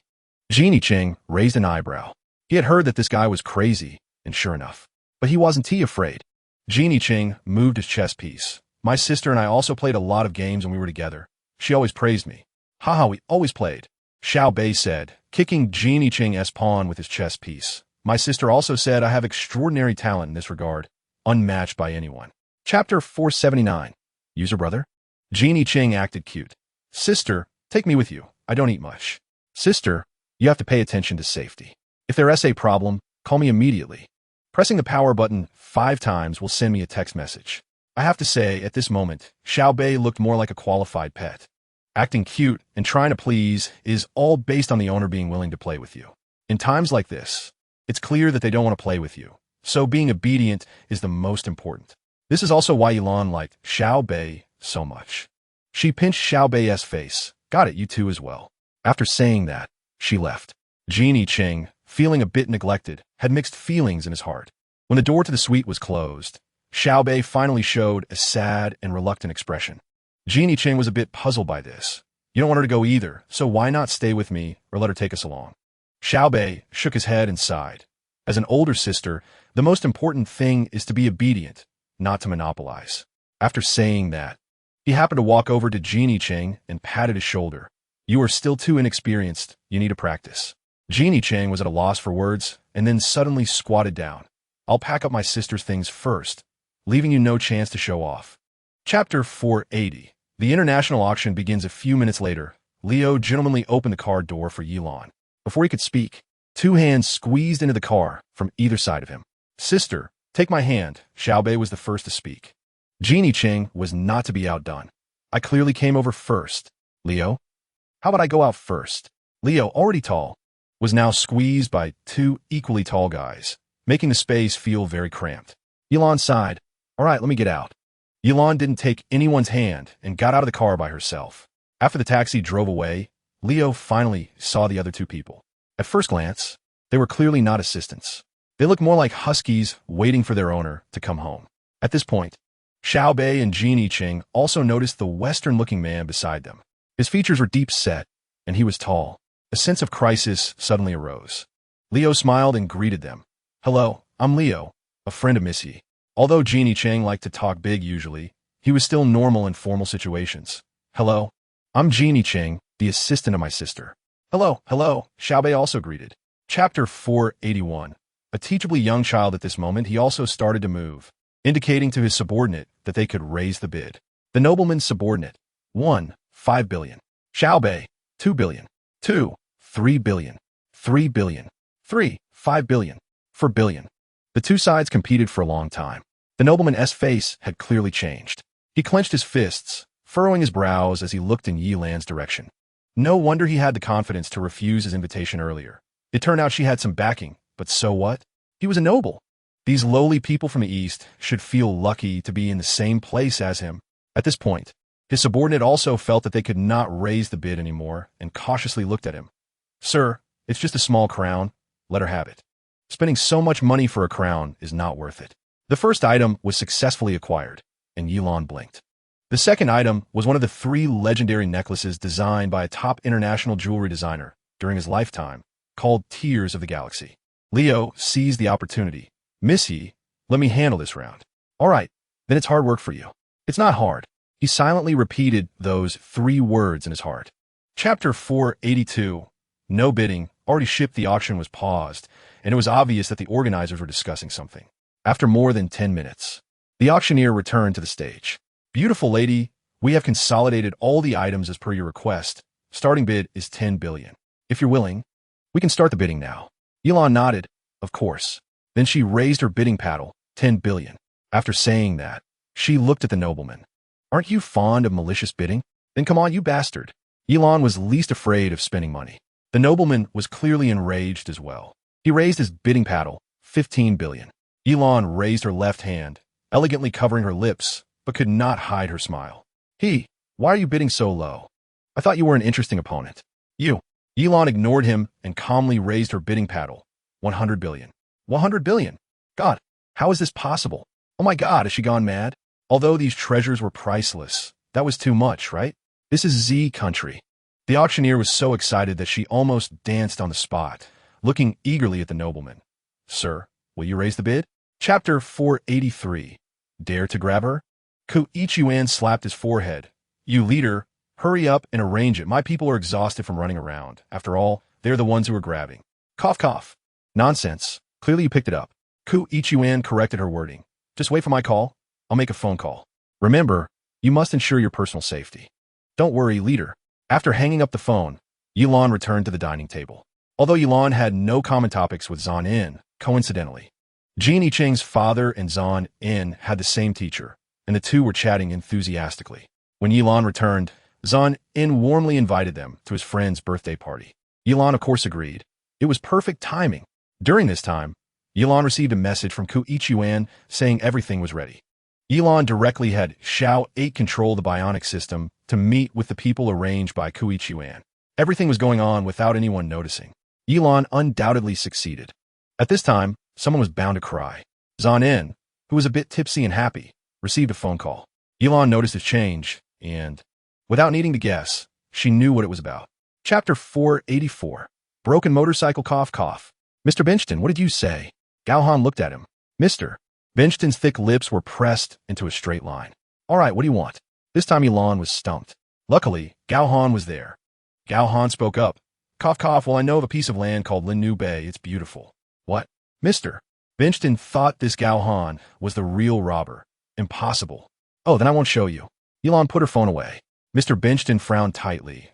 Jeannie Cheng raised an eyebrow. He had heard that this guy was crazy, and sure enough. But he wasn't afraid. Jeannie Cheng moved his chess piece. My sister and I also played a lot of games when we were together. She always praised me. Haha, we always played. Xiaobei said, kicking Jeannie Cheng's pawn with his chess piece. My sister also said I have extraordinary talent in this regard, unmatched by anyone. Chapter 479. User brother? Jeannie Cheng acted cute. Sister, take me with you. I don't eat much. Sister, you have to pay attention to safety. If there's a problem, call me immediately. Pressing the power button 5 times will send me a text message. I have to say, at this moment, Xiaobei looked more like a qualified pet. Acting cute and trying to please is all based on the owner being willing to play with you. In times like this, it's clear that they don't want to play with you. so being obedient is the most important. This is also why Yilan liked Xiao Bei so much. She pinched Xiao Bei's face. Got it, you too as well. After saying that, she left. Genie Cheng, feeling a bit neglected, had mixed feelings in his heart. When the door to the suite was closed, Xiao Bei finally showed a sad and reluctant expression. Genie Cheng was a bit puzzled by this. You don't want her to go either, so why not stay with me or let her take us along? Xiao Bei shook his head and sighed. As an older sister, the most important thing is to be obedient, not to monopolize. After saying that, he happened to walk over to Genie Cheng and patted his shoulder. You are still too inexperienced. You need to practice. Genie Cheng was at a loss for words and then suddenly squatted down. I'll pack up my sister's things first, leaving you no chance to show off. Chapter 480. The international auction begins a few minutes later. Leo gentlemanly opened the car door for Yilan. Before he could speak, two hands squeezed into the car from either side of him. Sister, take my hand. Xiao Bei was the first to speak. Genie Cheng was not to be outdone. I clearly came over first. Leo? How about I go out first? Leo, already tall, was now squeezed by two equally tall guys, making the space feel very cramped. Yilan sighed. All right, let me get out. Yilan didn't take anyone's hand and got out of the car by herself. After the taxi drove away, Leo finally saw the other two people. At first glance, they were clearly not assistants. They looked more like huskies waiting for their owner to come home. At this point, Xiao Bei and Genie Cheng also noticed the Western-looking man beside them. His features were deep-set, and he was tall. A sense of crisis suddenly arose. Leo smiled and greeted them. Hello, I'm Leo, a friend of Miss Yi. Although Genie Cheng liked to talk big usually, he was still normal in formal situations. Hello, I'm Genie Cheng, the assistant of my sister. Hello, Xiao Bei also greeted. Chapter 481. A teachably young child at this moment, he also started to move, indicating to his subordinate that they could raise the bid. The nobleman's subordinate. 1. 5 billion. Xiao Bei. 2 billion. 2. 3 billion. 3 billion. 3. 5 billion. 4 billion. The two sides competed for a long time. The nobleman's face had clearly changed. He clenched his fists, furrowing his brows as he looked in Yilan's direction. No wonder he had the confidence to refuse his invitation earlier. It turned out she had some backing, but so what? He was a noble. These lowly people from the East should feel lucky to be in the same place as him. At this point, his subordinate also felt that they could not raise the bid anymore and cautiously looked at him. Sir, it's just a small crown. Let her have it. Spending so much money for a crown is not worth it. The first item was successfully acquired, and Yilan blinked. The second item was one of the 3 legendary necklaces designed by a top international jewelry designer during his lifetime, called Tears of the Galaxy. Leo seized the opportunity. Miss Yi, let me handle this round. All right, then it's hard work for you. It's not hard. He silently repeated those 3 words in his heart. Chapter 482. No bidding. Already shipped. The auction was paused, and it was obvious that the organizers were discussing something. After more than 10 minutes, the auctioneer returned to the stage. Beautiful lady, we have consolidated all the items as per your request. Starting bid is 10 billion. If you're willing, we can start the bidding now. Yilan nodded. Of course. Then she raised her bidding paddle. 10 billion. After saying that, she looked at the nobleman. Aren't you fond of malicious bidding? Then come on, you bastard. Yilan was least afraid of spending money. The nobleman was clearly enraged as well. He raised his bidding paddle. 15 billion. Yilan raised her left hand, elegantly covering her lips, but could not hide her smile. Why are you bidding so low? I thought you were an interesting opponent. You. Yilan ignored him and calmly raised her bidding paddle. 100 billion. 100 billion. God, how is this possible? Oh my God, has she gone mad? Although these treasures were priceless, that was too much, right? This is Z country. The auctioneer was so excited that she almost danced on the spot, looking eagerly at the nobleman. Sir, will you raise the bid? Chapter 483. Dare to grab her? Ku Ichiyuan slapped his forehead. You leader, hurry up and arrange it. My people are exhausted from running around. After all, they're the ones who are grabbing. Cough, cough. Nonsense. Clearly you picked it up. Ku Ichiyuan corrected her wording. Just wait for my call. I'll make a phone call. Remember, you must ensure your personal safety. Don't worry, leader. After hanging up the phone, Yilan returned to the dining table. Although Yilan had no common topics with Zan In, coincidentally, Genie Cheng's father and Zan In had the same teacher, and the two were chatting enthusiastically. When Yilan returned, Zan In warmly invited them to his friend's birthday party. Yilan, of course, agreed. It was perfect timing. During this time, Elon received a message from Koichiwan saying everything was ready. Elon directly had Xiao 8 control the bionic system to meet with the people arranged by Koichiwan. Everything was going on without anyone noticing. Elon undoubtedly succeeded. At this time, someone was bound to cry. Zhan In, who was a bit tipsy and happy, received a phone call. Elon noticed a change, and, without needing to guess, she knew what it was about. Chapter 484. Broken motorcycle cough cough. Mr. Benchton, what did you say? Gao Han looked at him. Mr. Benchton's thick lips were pressed into a straight line. All right, what do you want? This time Elon was stumped. Luckily, Gao Han was there. Gao Han spoke up. Cough cough, well I know of a piece of land called Linnu Bay, it's beautiful. What? Mr. Benchton thought this Gao Han was the real robber. Impossible. Oh, then I won't show you. Elon put her phone away. Mr. Benchton frowned tightly.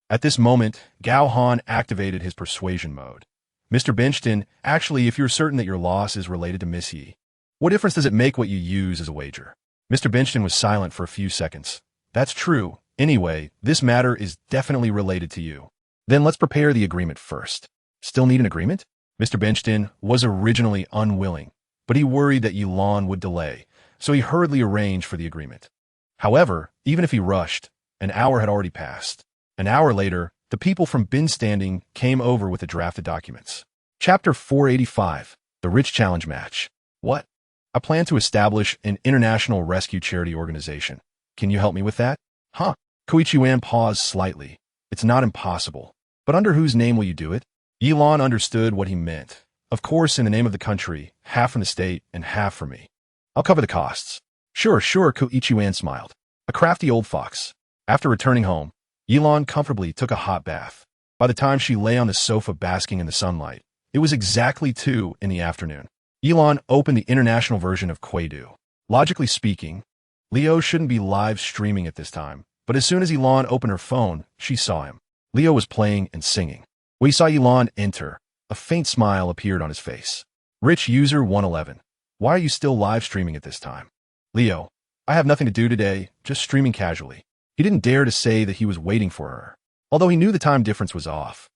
At this moment, Gao Han activated his persuasion mode. Mr. Benchton, actually, if you're certain that your loss is related to Miss Yi, what difference does it make what you use as a wager? Mr. Benchton was silent for a few seconds. That's true. Anyway, this matter is definitely related to you. Then let's prepare the agreement first. Still need an agreement? Mr. Benchton was originally unwilling, but he worried that Elon would delay, so he hurriedly arranged for the agreement. However, even if he rushed, an hour had already passed. An hour later, the people from Bin Standing came over with the drafted documents. Chapter 485. The Rich Challenge Match. What? I plan to establish an international rescue charity organization. Can you help me with that? Huh? Koichiwan paused slightly. It's not impossible. But under whose name will you do it? Elon understood what he meant. Of course, in the name of the country, half from the state and half from me. I'll cover the costs. Sure, Koichiwan smiled. A crafty old fox. After returning home, Elon comfortably took a hot bath. By the time she lay on the sofa basking in the sunlight, it was exactly 2 in the afternoon. Elon opened the international version of Quaidu. Logically speaking, Leo shouldn't be live streaming at this time, but as soon as Elon opened her phone, she saw him. Leo was playing and singing. When he saw Elon enter, a faint smile appeared on his face. Rich user 111. Why are you still live streaming at this time? Leo, I have nothing to do today, just streaming casually. He didn't dare to say that he was waiting for her, although he knew the time difference was off.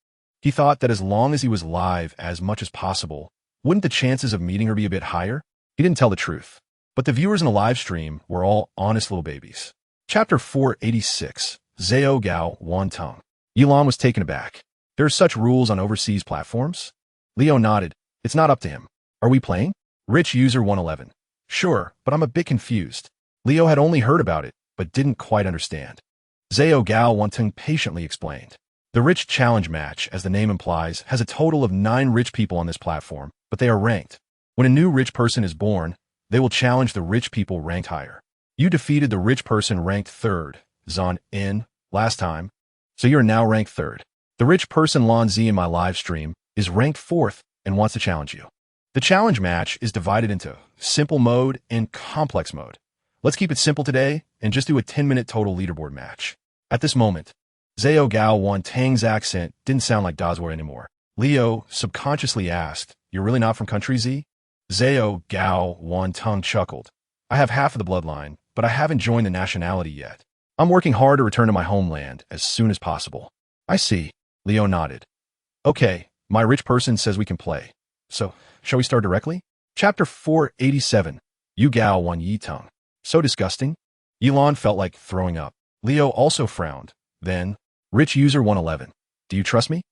He thought that as long as he was live as much as possible, wouldn't the chances of meeting her be a bit higher? He didn't tell the truth. But the viewers in the live stream were all honest little babies. Chapter 486. Zhao Gao Wan Tung. Elon was taken aback. There are such rules on overseas platforms? Leo nodded. It's not up to him. Are we playing? Rich user 111. Sure, but I'm a bit confused. Leo had only heard about it, but didn't quite understand. Zhao Gao Wan Tung patiently explained. The Rich Challenge Match, as the name implies, has a total of 9 rich people on this platform, but they are ranked. When a new rich person is born, they will challenge the rich people ranked higher. You defeated the rich person ranked 3rd, Zhan In, last time, so you are now ranked 3rd. The rich person Lan Zi in my live stream is ranked 4th and wants to challenge you. The challenge match is divided into simple mode and complex mode. Let's keep it simple today and just do a 10-minute total leaderboard match. At this moment, Zhao Gao Wan Tang's accent didn't sound like DesireYe anymore. Leo subconsciously asked, "You're really not from country Z?" Zhao Gao Wan Tang chuckled. "I have half of the bloodline, but I haven't joined the nationality yet. I'm working hard to return to my homeland as soon as possible." I see. Leo nodded. Okay, my rich person says we can play. So, shall we start directly? Chapter 487. Yu Gao Wan Yi Tung. So disgusting. Elon felt like throwing up. Leo also frowned. Then, Rich user 111. Do you trust me?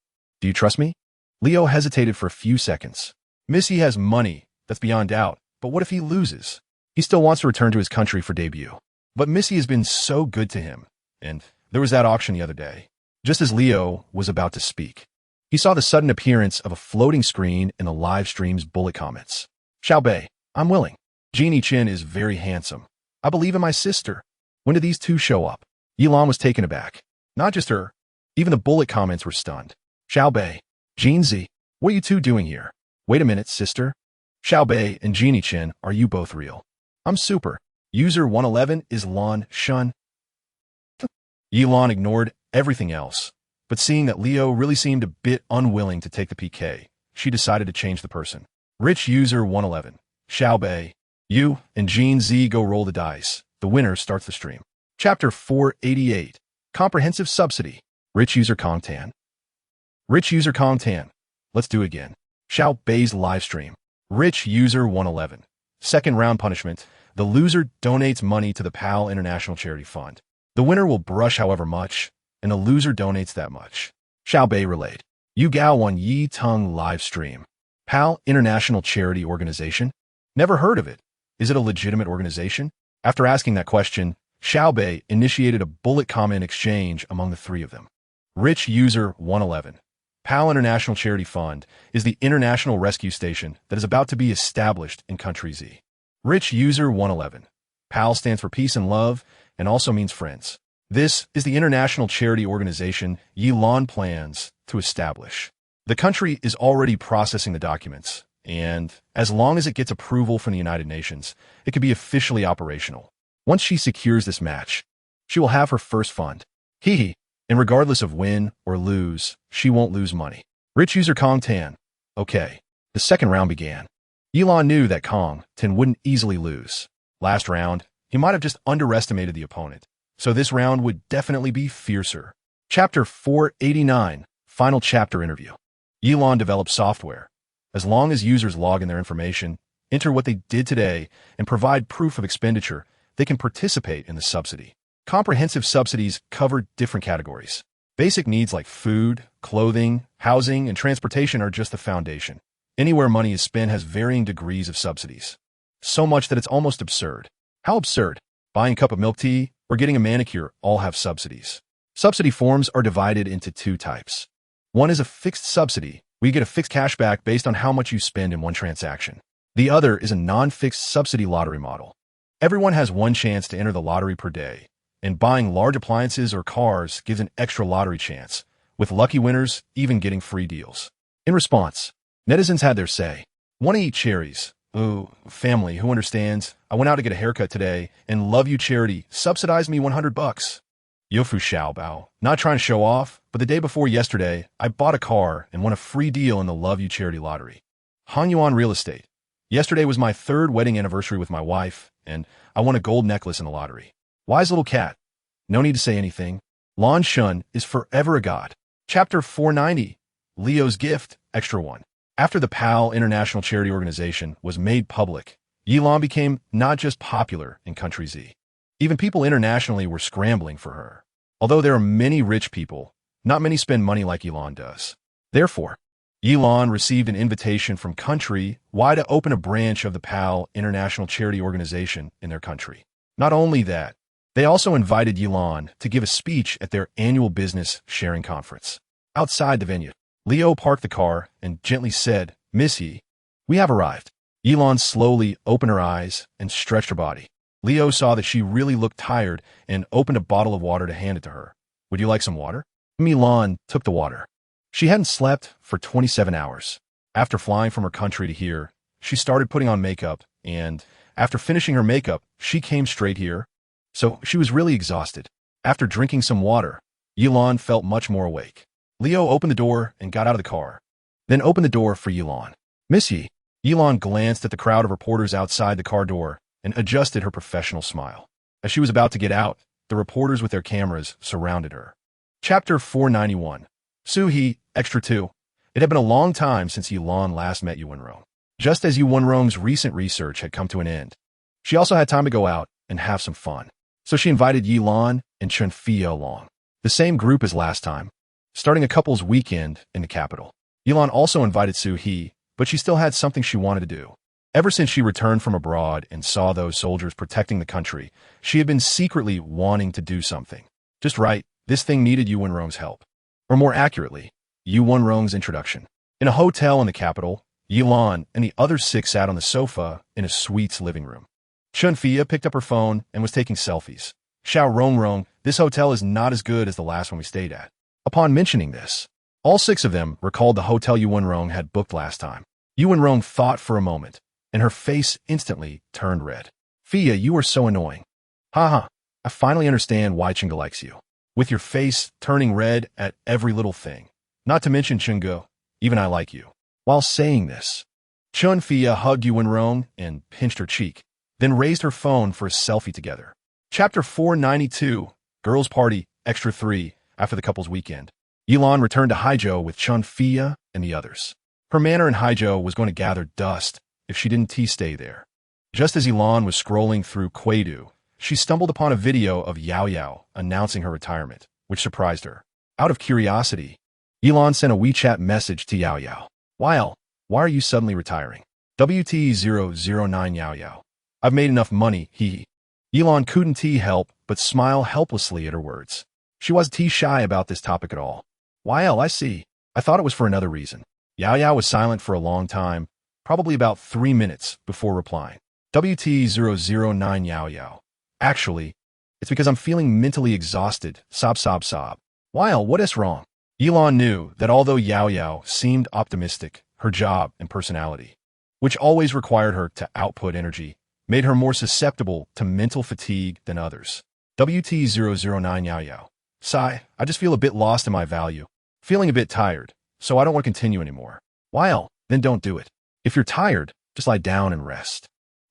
Do you trust me? Leo hesitated for a few seconds. Missy has money, that's beyond doubt, but what if he loses? He still wants to return to his country for debut. But Missy has been so good to him, and there was that auction the other day. Just as Leo was about to speak, he saw the sudden appearance of a floating screen in the live stream's bullet comments. Xiao Bei, I'm willing. Jeannie Chen is very handsome. I believe in my sister. When did these two show up? Elon was taken aback. Not just her. Even the bullet comments were stunned. Xiao Bei, Jean Z, what are you two doing here? Wait a minute, sister. Xiao Bei and Jeannie Chen, are you both real? I'm super. User 111 is Lan Shun. Elon ignored everything else, but seeing that Leo really seemed a bit unwilling to take the PK, she decided to change the person. Rich user 111. Xiao Bei, you and Jean Z go roll the dice. The winner starts the stream. Chapter 488. Comprehensive Subsidy. Rich user Kong Tan. Rich user Kong Tan. Let's do it again. Xiao Bei's live stream. Rich User 111. Second round punishment. The loser donates money to the PAL International Charity Fund. The winner will brush however much, and the loser donates that much. Xiaobei relayed. Yu Gao on Yi Tung live stream. PAL International Charity Organization? Never heard of it. Is it a legitimate organization? After asking that question, Xiaobei initiated a bullet comment exchange among the three of them. Rich User 111. PAL International Charity Fund is the international rescue station that is about to be established in Country Z. Rich User 111. PAL stands for Peace and Love and also means friends. This is the international charity organization Yilan plans to establish. The country is already processing the documents, and as long as it gets approval from the United Nations, it could be officially operational. Once she secures this match, she will have her first fund. Hee. And regardless of win or lose, she won't lose money. Rich User Kong Tan. Okay. The second round began. Yilan knew that Kong Tan wouldn't easily lose. Last round, he might have just underestimated the opponent, so this round would definitely be fiercer. Chapter 489, Final Chapter Interview. Yilan developed software. As long as users log in their information, enter what they did today, and provide proof of expenditure, they can participate in the subsidy. Comprehensive subsidies cover different categories. Basic needs like food, clothing, housing, and transportation are just the foundation. Anywhere money is spent has varying degrees of subsidies. So much that it's almost absurd. How absurd? Buying a cup of milk tea or getting a manicure all have subsidies. Subsidy forms are divided into two types. One is a fixed subsidy, where you get a fixed cashback based on how much you spend in one transaction. The other is a non-fixed subsidy lottery model. Everyone has one chance to enter the lottery per day, and buying large appliances or cars gives an extra lottery chance, with lucky winners even getting free deals. In response, netizens had their say. Want to eat cherries? Ooh, family, who understands? I went out to get a haircut today, and Love You Charity subsidized me $100. Yofu Xiaobao, not trying to show off, but the day before yesterday, I bought a car and won a free deal in the Love You Charity lottery. Hangyuan Real Estate. Yesterday was my third wedding anniversary with my wife, and I won a gold necklace in the lottery. Wise little cat. No need to say anything. Lan Shun is forever a god. Chapter 490, Leo's Gift, Extra 1. After the PAL International Charity Organization was made public, Yilan became not just popular in Country Z. Even people internationally were scrambling for her. Although there are many rich people, not many spend money like Yilan does. Therefore, Yilan received an invitation from Country Y to open a branch of the PAL International Charity Organization in their country. Not only that, they also invited Yilan to give a speech at their annual business sharing conference. Outside the venue, Leo parked the car and gently said, "Miss Yi, we have arrived." Yilan slowly opened her eyes and stretched her body. Leo saw that she really looked tired and opened a bottle of water to hand it to her. "Would you like some water?" Yilan took the water. She hadn't slept for 27 hours. After flying from her country to here, she started putting on makeup, and after finishing her makeup, she came straight here. So she was really exhausted. After drinking some water, Yilan felt much more awake. Leo opened the door and got out of the car, then opened the door for Yilan. "Miss Yi." Yilan glanced at the crowd of reporters outside the car door and adjusted her professional smile. As she was about to get out, the reporters with their cameras surrounded her. Chapter 491, Su-hee, Extra 2. It had been a long time since Yilan last met Yu Wenrong. Just as Yu Wenrong's recent research had come to an end, she also had time to go out and have some fun. So she invited Yilan and Chen Fia along, the same group as last time, starting a couple's weekend in the capital. Yilan also invited Su-hee, but she still had something she wanted to do. Ever since she returned from abroad and saw those soldiers protecting the country, she had been secretly wanting to do something. Just right, this thing needed Yu Wenrong's help. Or more accurately, Yu Wenrong's introduction. In a hotel in the capital, Yilan and the other 6 sat on the sofa in a suite's living room. Chen Fia picked up her phone and was taking selfies. "Xiao Rongrong, this hotel is not as good as the last one we stayed at." Upon mentioning this, all 6 of them recalled the hotel Yu Wenrong had booked last time. Yu Wenrong thought for a moment, and her face instantly turned red. "Fia, you are so annoying." "Haha, I finally understand why Chinga likes you. With your face turning red at every little thing. Not to mention Chinga, even I like you." While saying this, Chen Fia hugged Yu Wenrong and pinched her cheek, then raised her phone for a selfie together. Chapter 492, Girls Party, Extra 3, after the couple's weekend. Yilan returned to Haizhou with Chen Fia and the others. Her manor in Haizhou was going to gather dust if she didn't stay there. Just as Elon was scrolling through Quaidu, she stumbled upon a video of Yao Yao announcing her retirement, which surprised her. Out of curiosity, Elon sent a WeChat message to Yao Yao. Why are you suddenly retiring? WT009 Yao Yao. I've made enough money, he. Elon couldn't help but smile helplessly at her words. She wasn't shy about this topic at all. I see. I thought it was for another reason. Yao Yao was silent for a long time, probably about 3 minutes before replying. WT009 Yao Yao. Actually, it's because I'm feeling mentally exhausted. Sob. What is wrong? Elon knew that although Yao Yao seemed optimistic, her job and personality, which always required her to output energy, made her more susceptible to mental fatigue than others. WT009 Yao Yao. Sigh, I just feel a bit lost in my value. Feeling a bit tired, so I don't want to continue anymore. Then don't do it. If you're tired, just lie down and rest.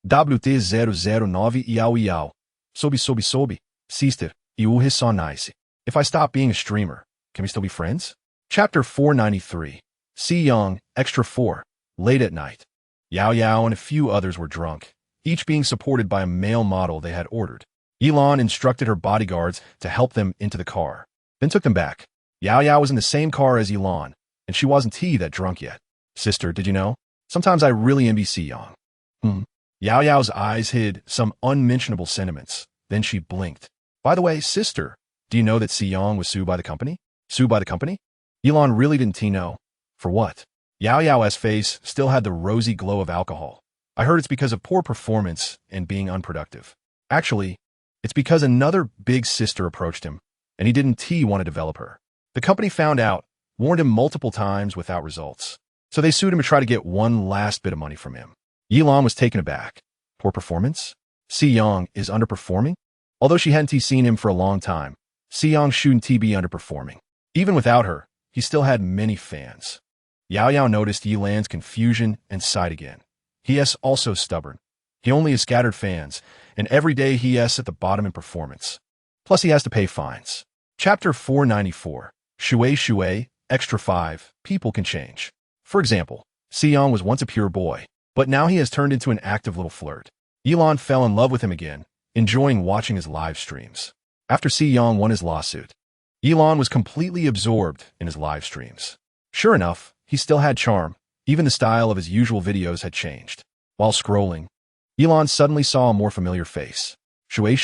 WT009 Yao Yao. Sobi. Sister, you is so nice. If I stop being a streamer, can we still be friends? Chapter 493. Si Young, Extra 4. Late at night. Yao Yao and a few others were drunk, each being supported by a male model they had ordered. Elon instructed her bodyguards to help them into the car, then took them back. Yao Yao was in the same car as Elon, and she wasn't that drunk yet. Sister, did you know? Sometimes I really envy Si Young. Yao Yao's eyes hid some unmentionable sentiments. Then she blinked. By the way, sister, do you know that Si Young was sued by the company? Sued by the company? Elon really didn't know. For what? Yao Yao's face still had the rosy glow of alcohol. I heard it's because of poor performance and being unproductive. Actually, it's because another big sister approached him, and he didn't want to develop her. The company found out, warned him multiple times without results. So they sued him to try to get one last bit of money from him. Elon was taken aback. Poor performance? Si Young is underperforming? Although she hadn't seen him for a long time, Si Young shouldn't be underperforming. Even without her, he still had many fans. Yao Yao noticed Yilan's confusion and sighed again. He is also stubborn. He only has scattered fans, and every day he is at the bottom in performance. Plus he has to pay fines. Chapter 494. Shui, Extra 5. People can change. For example, Si Young was once a pure boy, but now he has turned into an active little flirt. Elon fell in love with him again, enjoying watching his live streams. After Si Young won his lawsuit, Elon was completely absorbed in his live streams. Sure enough, he still had charm. Even the style of his usual videos had changed. While scrolling, Elon suddenly saw a more familiar face. Shui.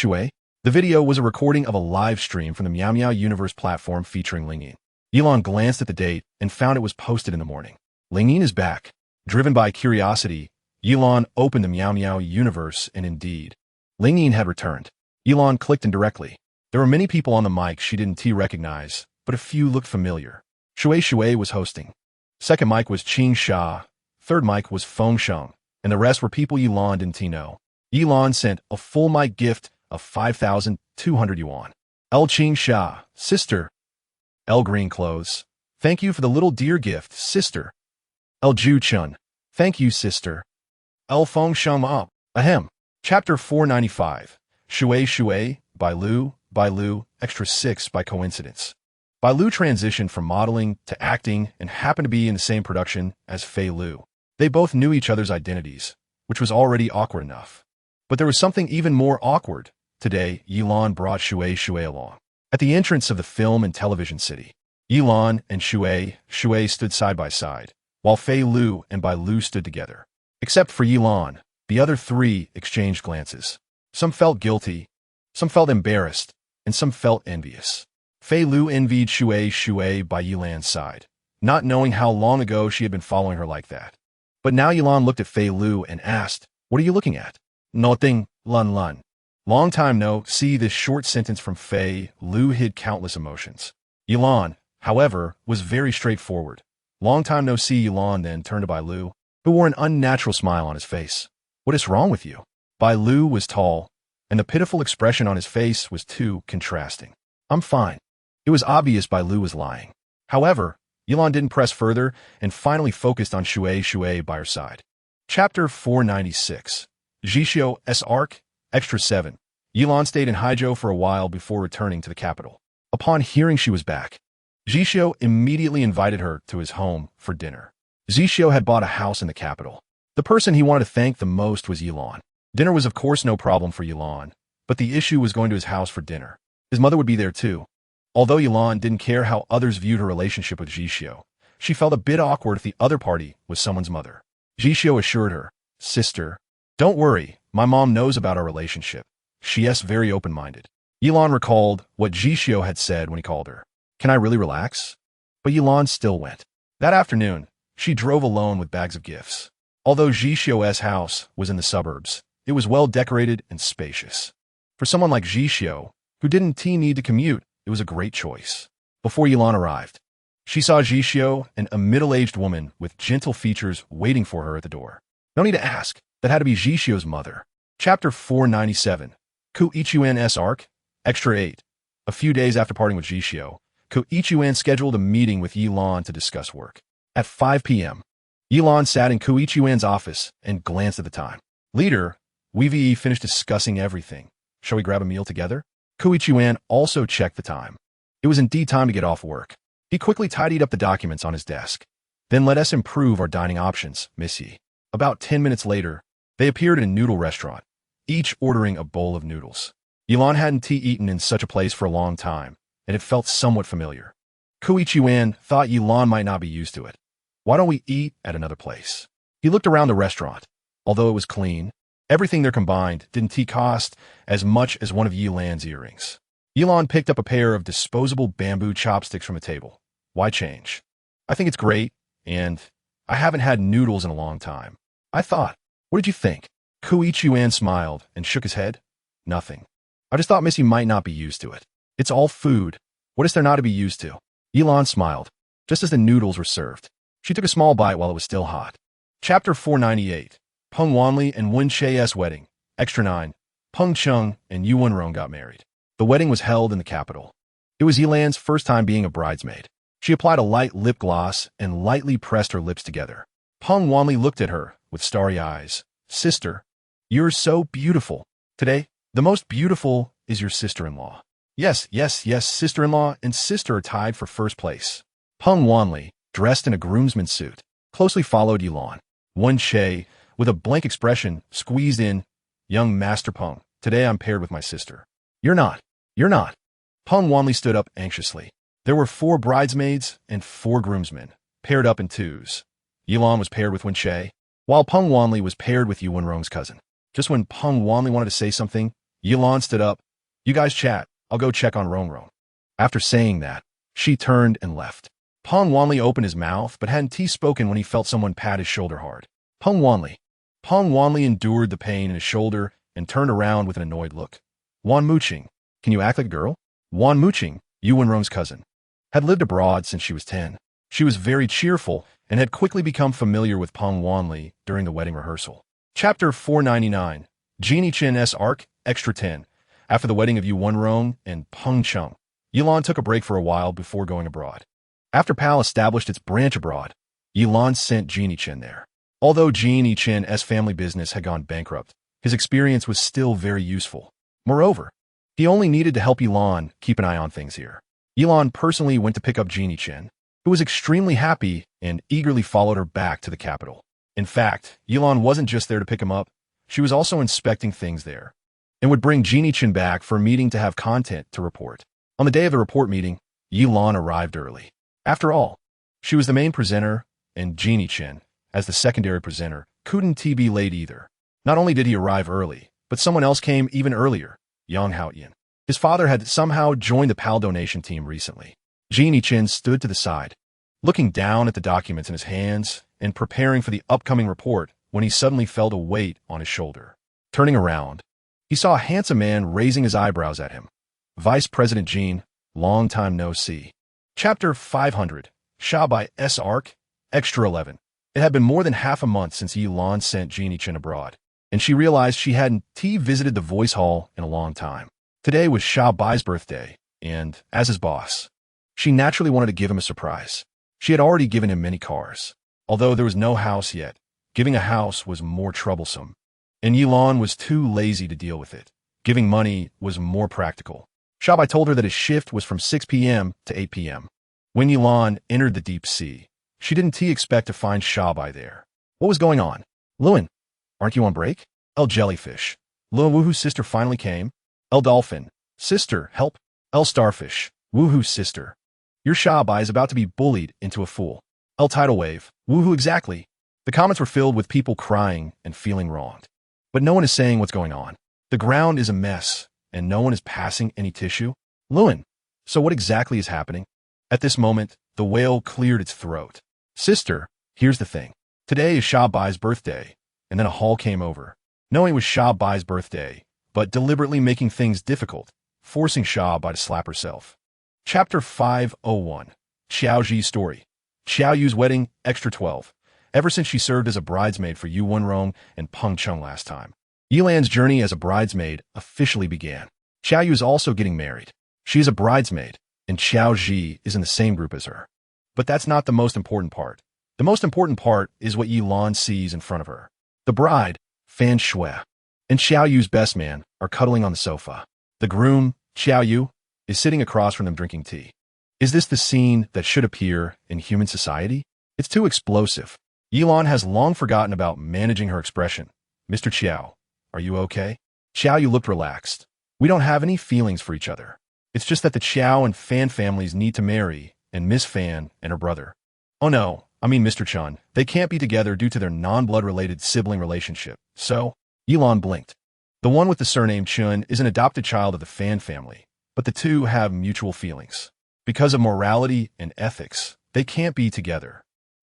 The video was a recording of a live stream from the Meow Meow Universe platform featuring Lingyin. Elon glanced at the date and found it was posted in the morning. Lingyin is back. Driven by curiosity, Elon opened the Meow Meow Universe, and indeed, Lingyin had returned. Elon clicked indirectly. There were many people on the mic she didn't recognize, but a few looked familiar. Shui was hosting. Second mic was Qing Sha. Third mic was Feng Sheng, and the rest were people Elon didn't know. Elon sent a full mic gift of 5,200 yuan. El Qing Sha, sister. El Green Clothes. Thank you for the little deer gift, sister. El Ju Chun. Thank you, sister. El Feng Sheng up. Ahem. Chapter 495. Shui, by Lu, Extra 6 by coincidence. Bai Lu transitioned from modeling to acting and happened to be in the same production as Fei Lu. They both knew each other's identities, which was already awkward enough. But there was something even more awkward. Today, Elon brought Shui along. At the entrance of the film and television city, Elon and Shui stood side by side, while Fei Lu and Bai Lu stood together. Except for Elon, the other three exchanged glances. Some felt guilty, some felt embarrassed, and some felt envious. Fei Lu envied Shui by Yilan's side, not knowing how long ago she had been following her like that. But now Yilan looked at Fei Lu and asked, "What are you looking at?" "Nothing, Lun. Long time no see." This short sentence from Fei Lu hid countless emotions. Yilan, however, was very straightforward. Long time no see. Yilan then turned to Bai Lu, who wore an unnatural smile on his face. "What is wrong with you?" Bai Lu was tall, and the pitiful expression on his face was too contrasting. "I'm fine." It was obvious Bai Lu was lying. However, Yilan didn't press further and finally focused on Shui by her side. Chapter 496. Jishio's Arc, Extra 7. Yilan stayed in Haizhou for a while before returning to the capital. Upon hearing she was back, Jishio immediately invited her to his home for dinner. Jishio had bought a house in the capital. The person he wanted to thank the most was Yilan. Dinner was of course no problem for Yilan, but the issue was going to his house for dinner. His mother would be there too. Although Yilan didn't care how others viewed her relationship with Jixio, she felt a bit awkward if the other party was someone's mother. Jixio assured her, "Sister, don't worry, my mom knows about our relationship. She's very open-minded." Yilan recalled what Jixio had said when he called her. "Can I really relax?" But Yilan still went. That afternoon, she drove alone with bags of gifts. Although Jixio's house was in the suburbs, it was well decorated and spacious. For someone like Jixio, who didn't need to commute, it was a great choice. Before Yilan arrived, she saw Jixio and a middle-aged woman with gentle features waiting for her at the door. No need to ask, that had to be Jixio's mother. Chapter 497, Koichuan's Arc, Extra 8. A few days after parting with Jixio, Koichuan scheduled a meeting with Yilan to discuss work. At 5 p.m., Yilan sat in Koichuan's office and glanced at the time. "Leader, we've finished discussing everything. Shall we grab a meal together?" Koichuan also checked the time. It was indeed time to get off work. He quickly tidied up the documents on his desk. "Then let us improve our dining options, Missy." About 10 minutes later, they appeared in a noodle restaurant, each ordering a bowl of noodles. Yilan hadn't eaten in such a place for a long time, and it felt somewhat familiar. Koichuan thought Yilan might not be used to it. "Why don't we eat at another place?" He looked around the restaurant. Although it was clean, everything there combined didn't cost as much as one of Yilan's earrings. Yilan picked up a pair of disposable bamboo chopsticks from a table. "Why change? I think it's great, and I haven't had noodles in a long time. I thought, what did you think?" Koichuan smiled and shook his head. "Nothing. I just thought Missy might not be used to it. It's all food. What is there not to be used to?" Yilan smiled, just as the noodles were served. She took a small bite while it was still hot. Chapter 498, Peng Wanli and Wen Chei's Wedding, Extra 9. Peng Cheng and Yu Wenrong got married. The wedding was held in the capital. It was Yilan's first time being a bridesmaid. She applied a light lip gloss and lightly pressed her lips together. Peng Wanli looked at her with starry eyes. "Sister, you're so beautiful. Today, the most beautiful is your sister-in-law." Yes, sister-in-law and sister are tied for first place. Peng Wanli, dressed in a groomsman's suit, closely followed Yilan. Wen Chei, with a blank expression, squeezed in, "Young Master Peng, today I'm paired with my sister." You're not. Peng Wanli stood up anxiously. There were 4 bridesmaids and 4 groomsmen, paired up in twos. Yilan was paired with Wen Chei, while Peng Wanli was paired with Yu Wenrong's cousin. Just when Peng Wanli wanted to say something, Yilan stood up. "You guys chat. I'll go check on Rongrong." After saying that, she turned and left. Peng Wanli opened his mouth but hadn't spoken when he felt someone pat his shoulder hard. Peng Wanli endured the pain in his shoulder and turned around with an annoyed look. Wan Muqing, can you act like a girl? Wan Muqing, Yu Wenrong's cousin, had lived abroad since she was 10. She was very cheerful and had quickly become familiar with Peng Wanli during the wedding rehearsal. Chapter 499, Genie Chen's Arc, Extra 10. After the wedding of Yu Wenrong and Peng Cheng, Yilan took a break for a while before going abroad. After PAL established its branch abroad, Yilan sent Genie Chen there. Although Genie Chen's family business had gone bankrupt, his experience was still very useful. Moreover, he only needed to help Yilan keep an eye on things here. Yilan personally went to pick up Genie Chen, who was extremely happy and eagerly followed her back to the capital. In fact, Yilan wasn't just there to pick him up, she was also inspecting things there, and would bring Genie Chen back for a meeting to have content to report. On the day of the report meeting, Yilan arrived early. After all, she was the main presenter, and Genie Chen, as the secondary presenter, couldn't be late either. Not only did he arrive early, but someone else came even earlier, Yang Haoyan. His father had somehow joined the PAL donation team recently. Genie Chen stood to the side, looking down at the documents in his hands and preparing for the upcoming report when he suddenly felt a weight on his shoulder. Turning around, he saw a handsome man raising his eyebrows at him. Vice President Jean, long time no see. Chapter 500, Xiaobai Arc, Extra 11. It had been more than half a month since Yilan sent Genie Chen abroad, and she realized she hadn't visited the voice hall in a long time. Today was Xiaobai's birthday, and, as his boss, she naturally wanted to give him a surprise. She had already given him many cars. Although there was no house yet, giving a house was more troublesome, and Yilan was too lazy to deal with it. Giving money was more practical. Xiaobai told her that his shift was from 6 p.m. to 8 p.m. When Yilan entered the deep sea, she didn't expect to find Xiaobai there. What was going on? Lewin, aren't you on break? L jellyfish. Lil woohoo's sister finally came. L dolphin. Sister, help. L starfish. Woohoo's sister. Your Shabai is about to be bullied into a fool. L tidal wave. Woohoo exactly. The comments were filled with people crying and feeling wronged. But no one is saying what's going on. The ground is a mess, and no one is passing any tissue. Lewin, so what exactly is happening? At this moment, the whale cleared its throat. Sister, here's the thing. Today is Shabai's birthday, and then a haul came over. Knowing it was Shabai's birthday, but deliberately making things difficult, forcing Shabai to slap herself. Chapter 501. Xiaoji's story. Xiaoyu's wedding, extra 12. Ever since she served as a bridesmaid for Yu Wenrong and Peng Cheng last time, Yilan's journey as a bridesmaid officially began. Xiaoyu is also getting married. She is a bridesmaid, and Xiaoji is in the same group as her. But that's not the most important part. The most important part is what Yilan sees in front of her. The bride, Fan Shui, and Xiaoyu's best man are cuddling on the sofa. The groom, Xiaoyu, is sitting across from them drinking tea. Is this the scene that should appear in human society? It's too explosive. Yilan has long forgotten about managing her expression. Mr. Xiao, are you okay? Xiaoyu looked relaxed. We don't have any feelings for each other. It's just that the Xiao and Fan families need to marry, and Miss Fan and her brother. Oh no, I mean Mr. Chun. They can't be together due to their non-blood-related sibling relationship. So, Yilan blinked. The one with the surname Chun is an adopted child of the Fan family, but the two have mutual feelings. Because of morality and ethics, they can't be together.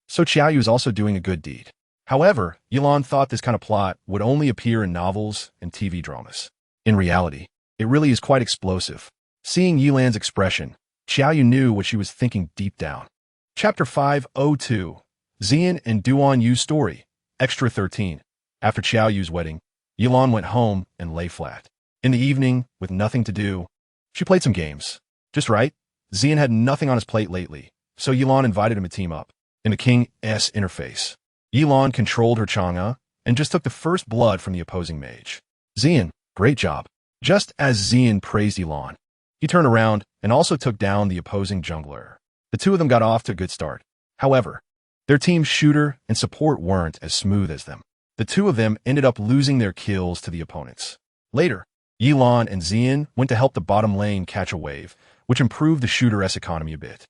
So Xiaoyu is also doing a good deed. However, Yilan thought this kind of plot would only appear in novels and TV dramas. In reality, it really is quite explosive. Seeing Yilan's expression, Xiaoyu knew what she was thinking deep down. Chapter 502. Xian and Duan Yu's story. Extra 13. After Xiaoyu's wedding, Yilan went home and lay flat. In the evening, with nothing to do, she played some games. Just right, Xian had nothing on his plate lately, so Yilan invited him to team up. In the King's interface, Yilan controlled her Chang'e and just took the first blood from the opposing mage. Xian, great job. Just as Xian praised Yilan, he turned around and also took down the opposing jungler. The two of them got off to a good start. However, their team's shooter and support weren't as smooth as them. The two of them ended up losing their kills to the opponents. Later, Yilan and Xian went to help the bottom lane catch a wave, which improved the shooter's economy a bit.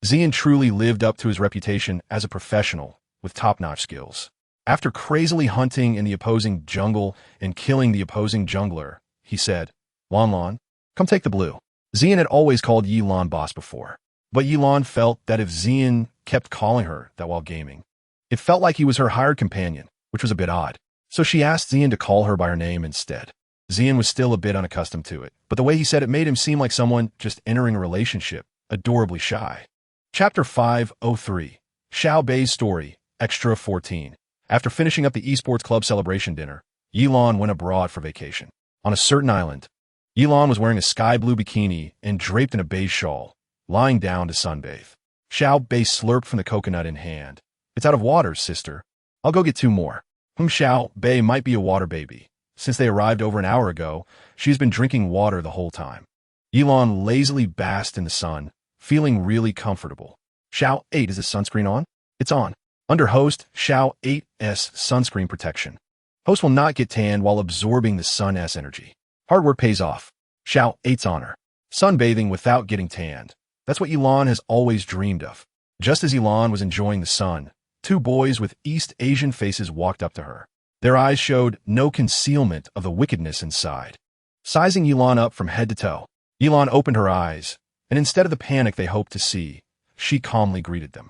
Xian truly lived up to his reputation as a professional with top-notch skills. After crazily hunting in the opposing jungle and killing the opposing jungler, he said, Lan, come take the blue. Xian had always called Yilan boss before, but Yilan felt that if Xian kept calling her that while gaming, it felt like he was her hired companion, which was a bit odd. So she asked Xian to call her by her name instead. Xian was still a bit unaccustomed to it, but the way he said it made him seem like someone just entering a relationship, adorably shy. Chapter 503. Xiao Bei's story, extra 14. After finishing up the esports club celebration dinner, Yilan went abroad for vacation. On a certain island, Yilan was wearing a sky blue bikini and draped in a beige shawl, lying down to sunbathe. Xiao Bei slurped from the coconut in hand. It's out of water, sister. I'll go get 2 more. Xiao Bei might be a water baby. Since they arrived over an hour ago, she's been drinking water the whole time. Yilan lazily basked in the sun, feeling really comfortable. Xiao 8, is the sunscreen on? It's on. Under host, Xiao 8's sunscreen protection. Host will not get tanned while absorbing the sun's energy. Hard work pays off. Xiao 8's honor. Sunbathing without getting tanned. That's what Yilan has always dreamed of. Just as Yilan was enjoying the sun, 2 boys with East Asian faces walked up to her. Their eyes showed no concealment of the wickedness inside. Sizing Yilan up from head to toe, Yilan opened her eyes, and instead of the panic they hoped to see, she calmly greeted them.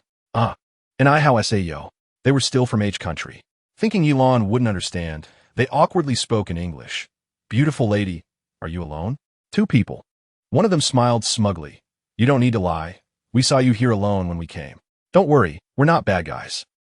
And I how say yo. They were still from H country. Thinking Yilan wouldn't understand, they awkwardly spoke in English. Beautiful lady, are you alone? 2 people. One of them smiled smugly. You don't need to lie. We saw you here alone when we came. Don't worry, we're not bad guys.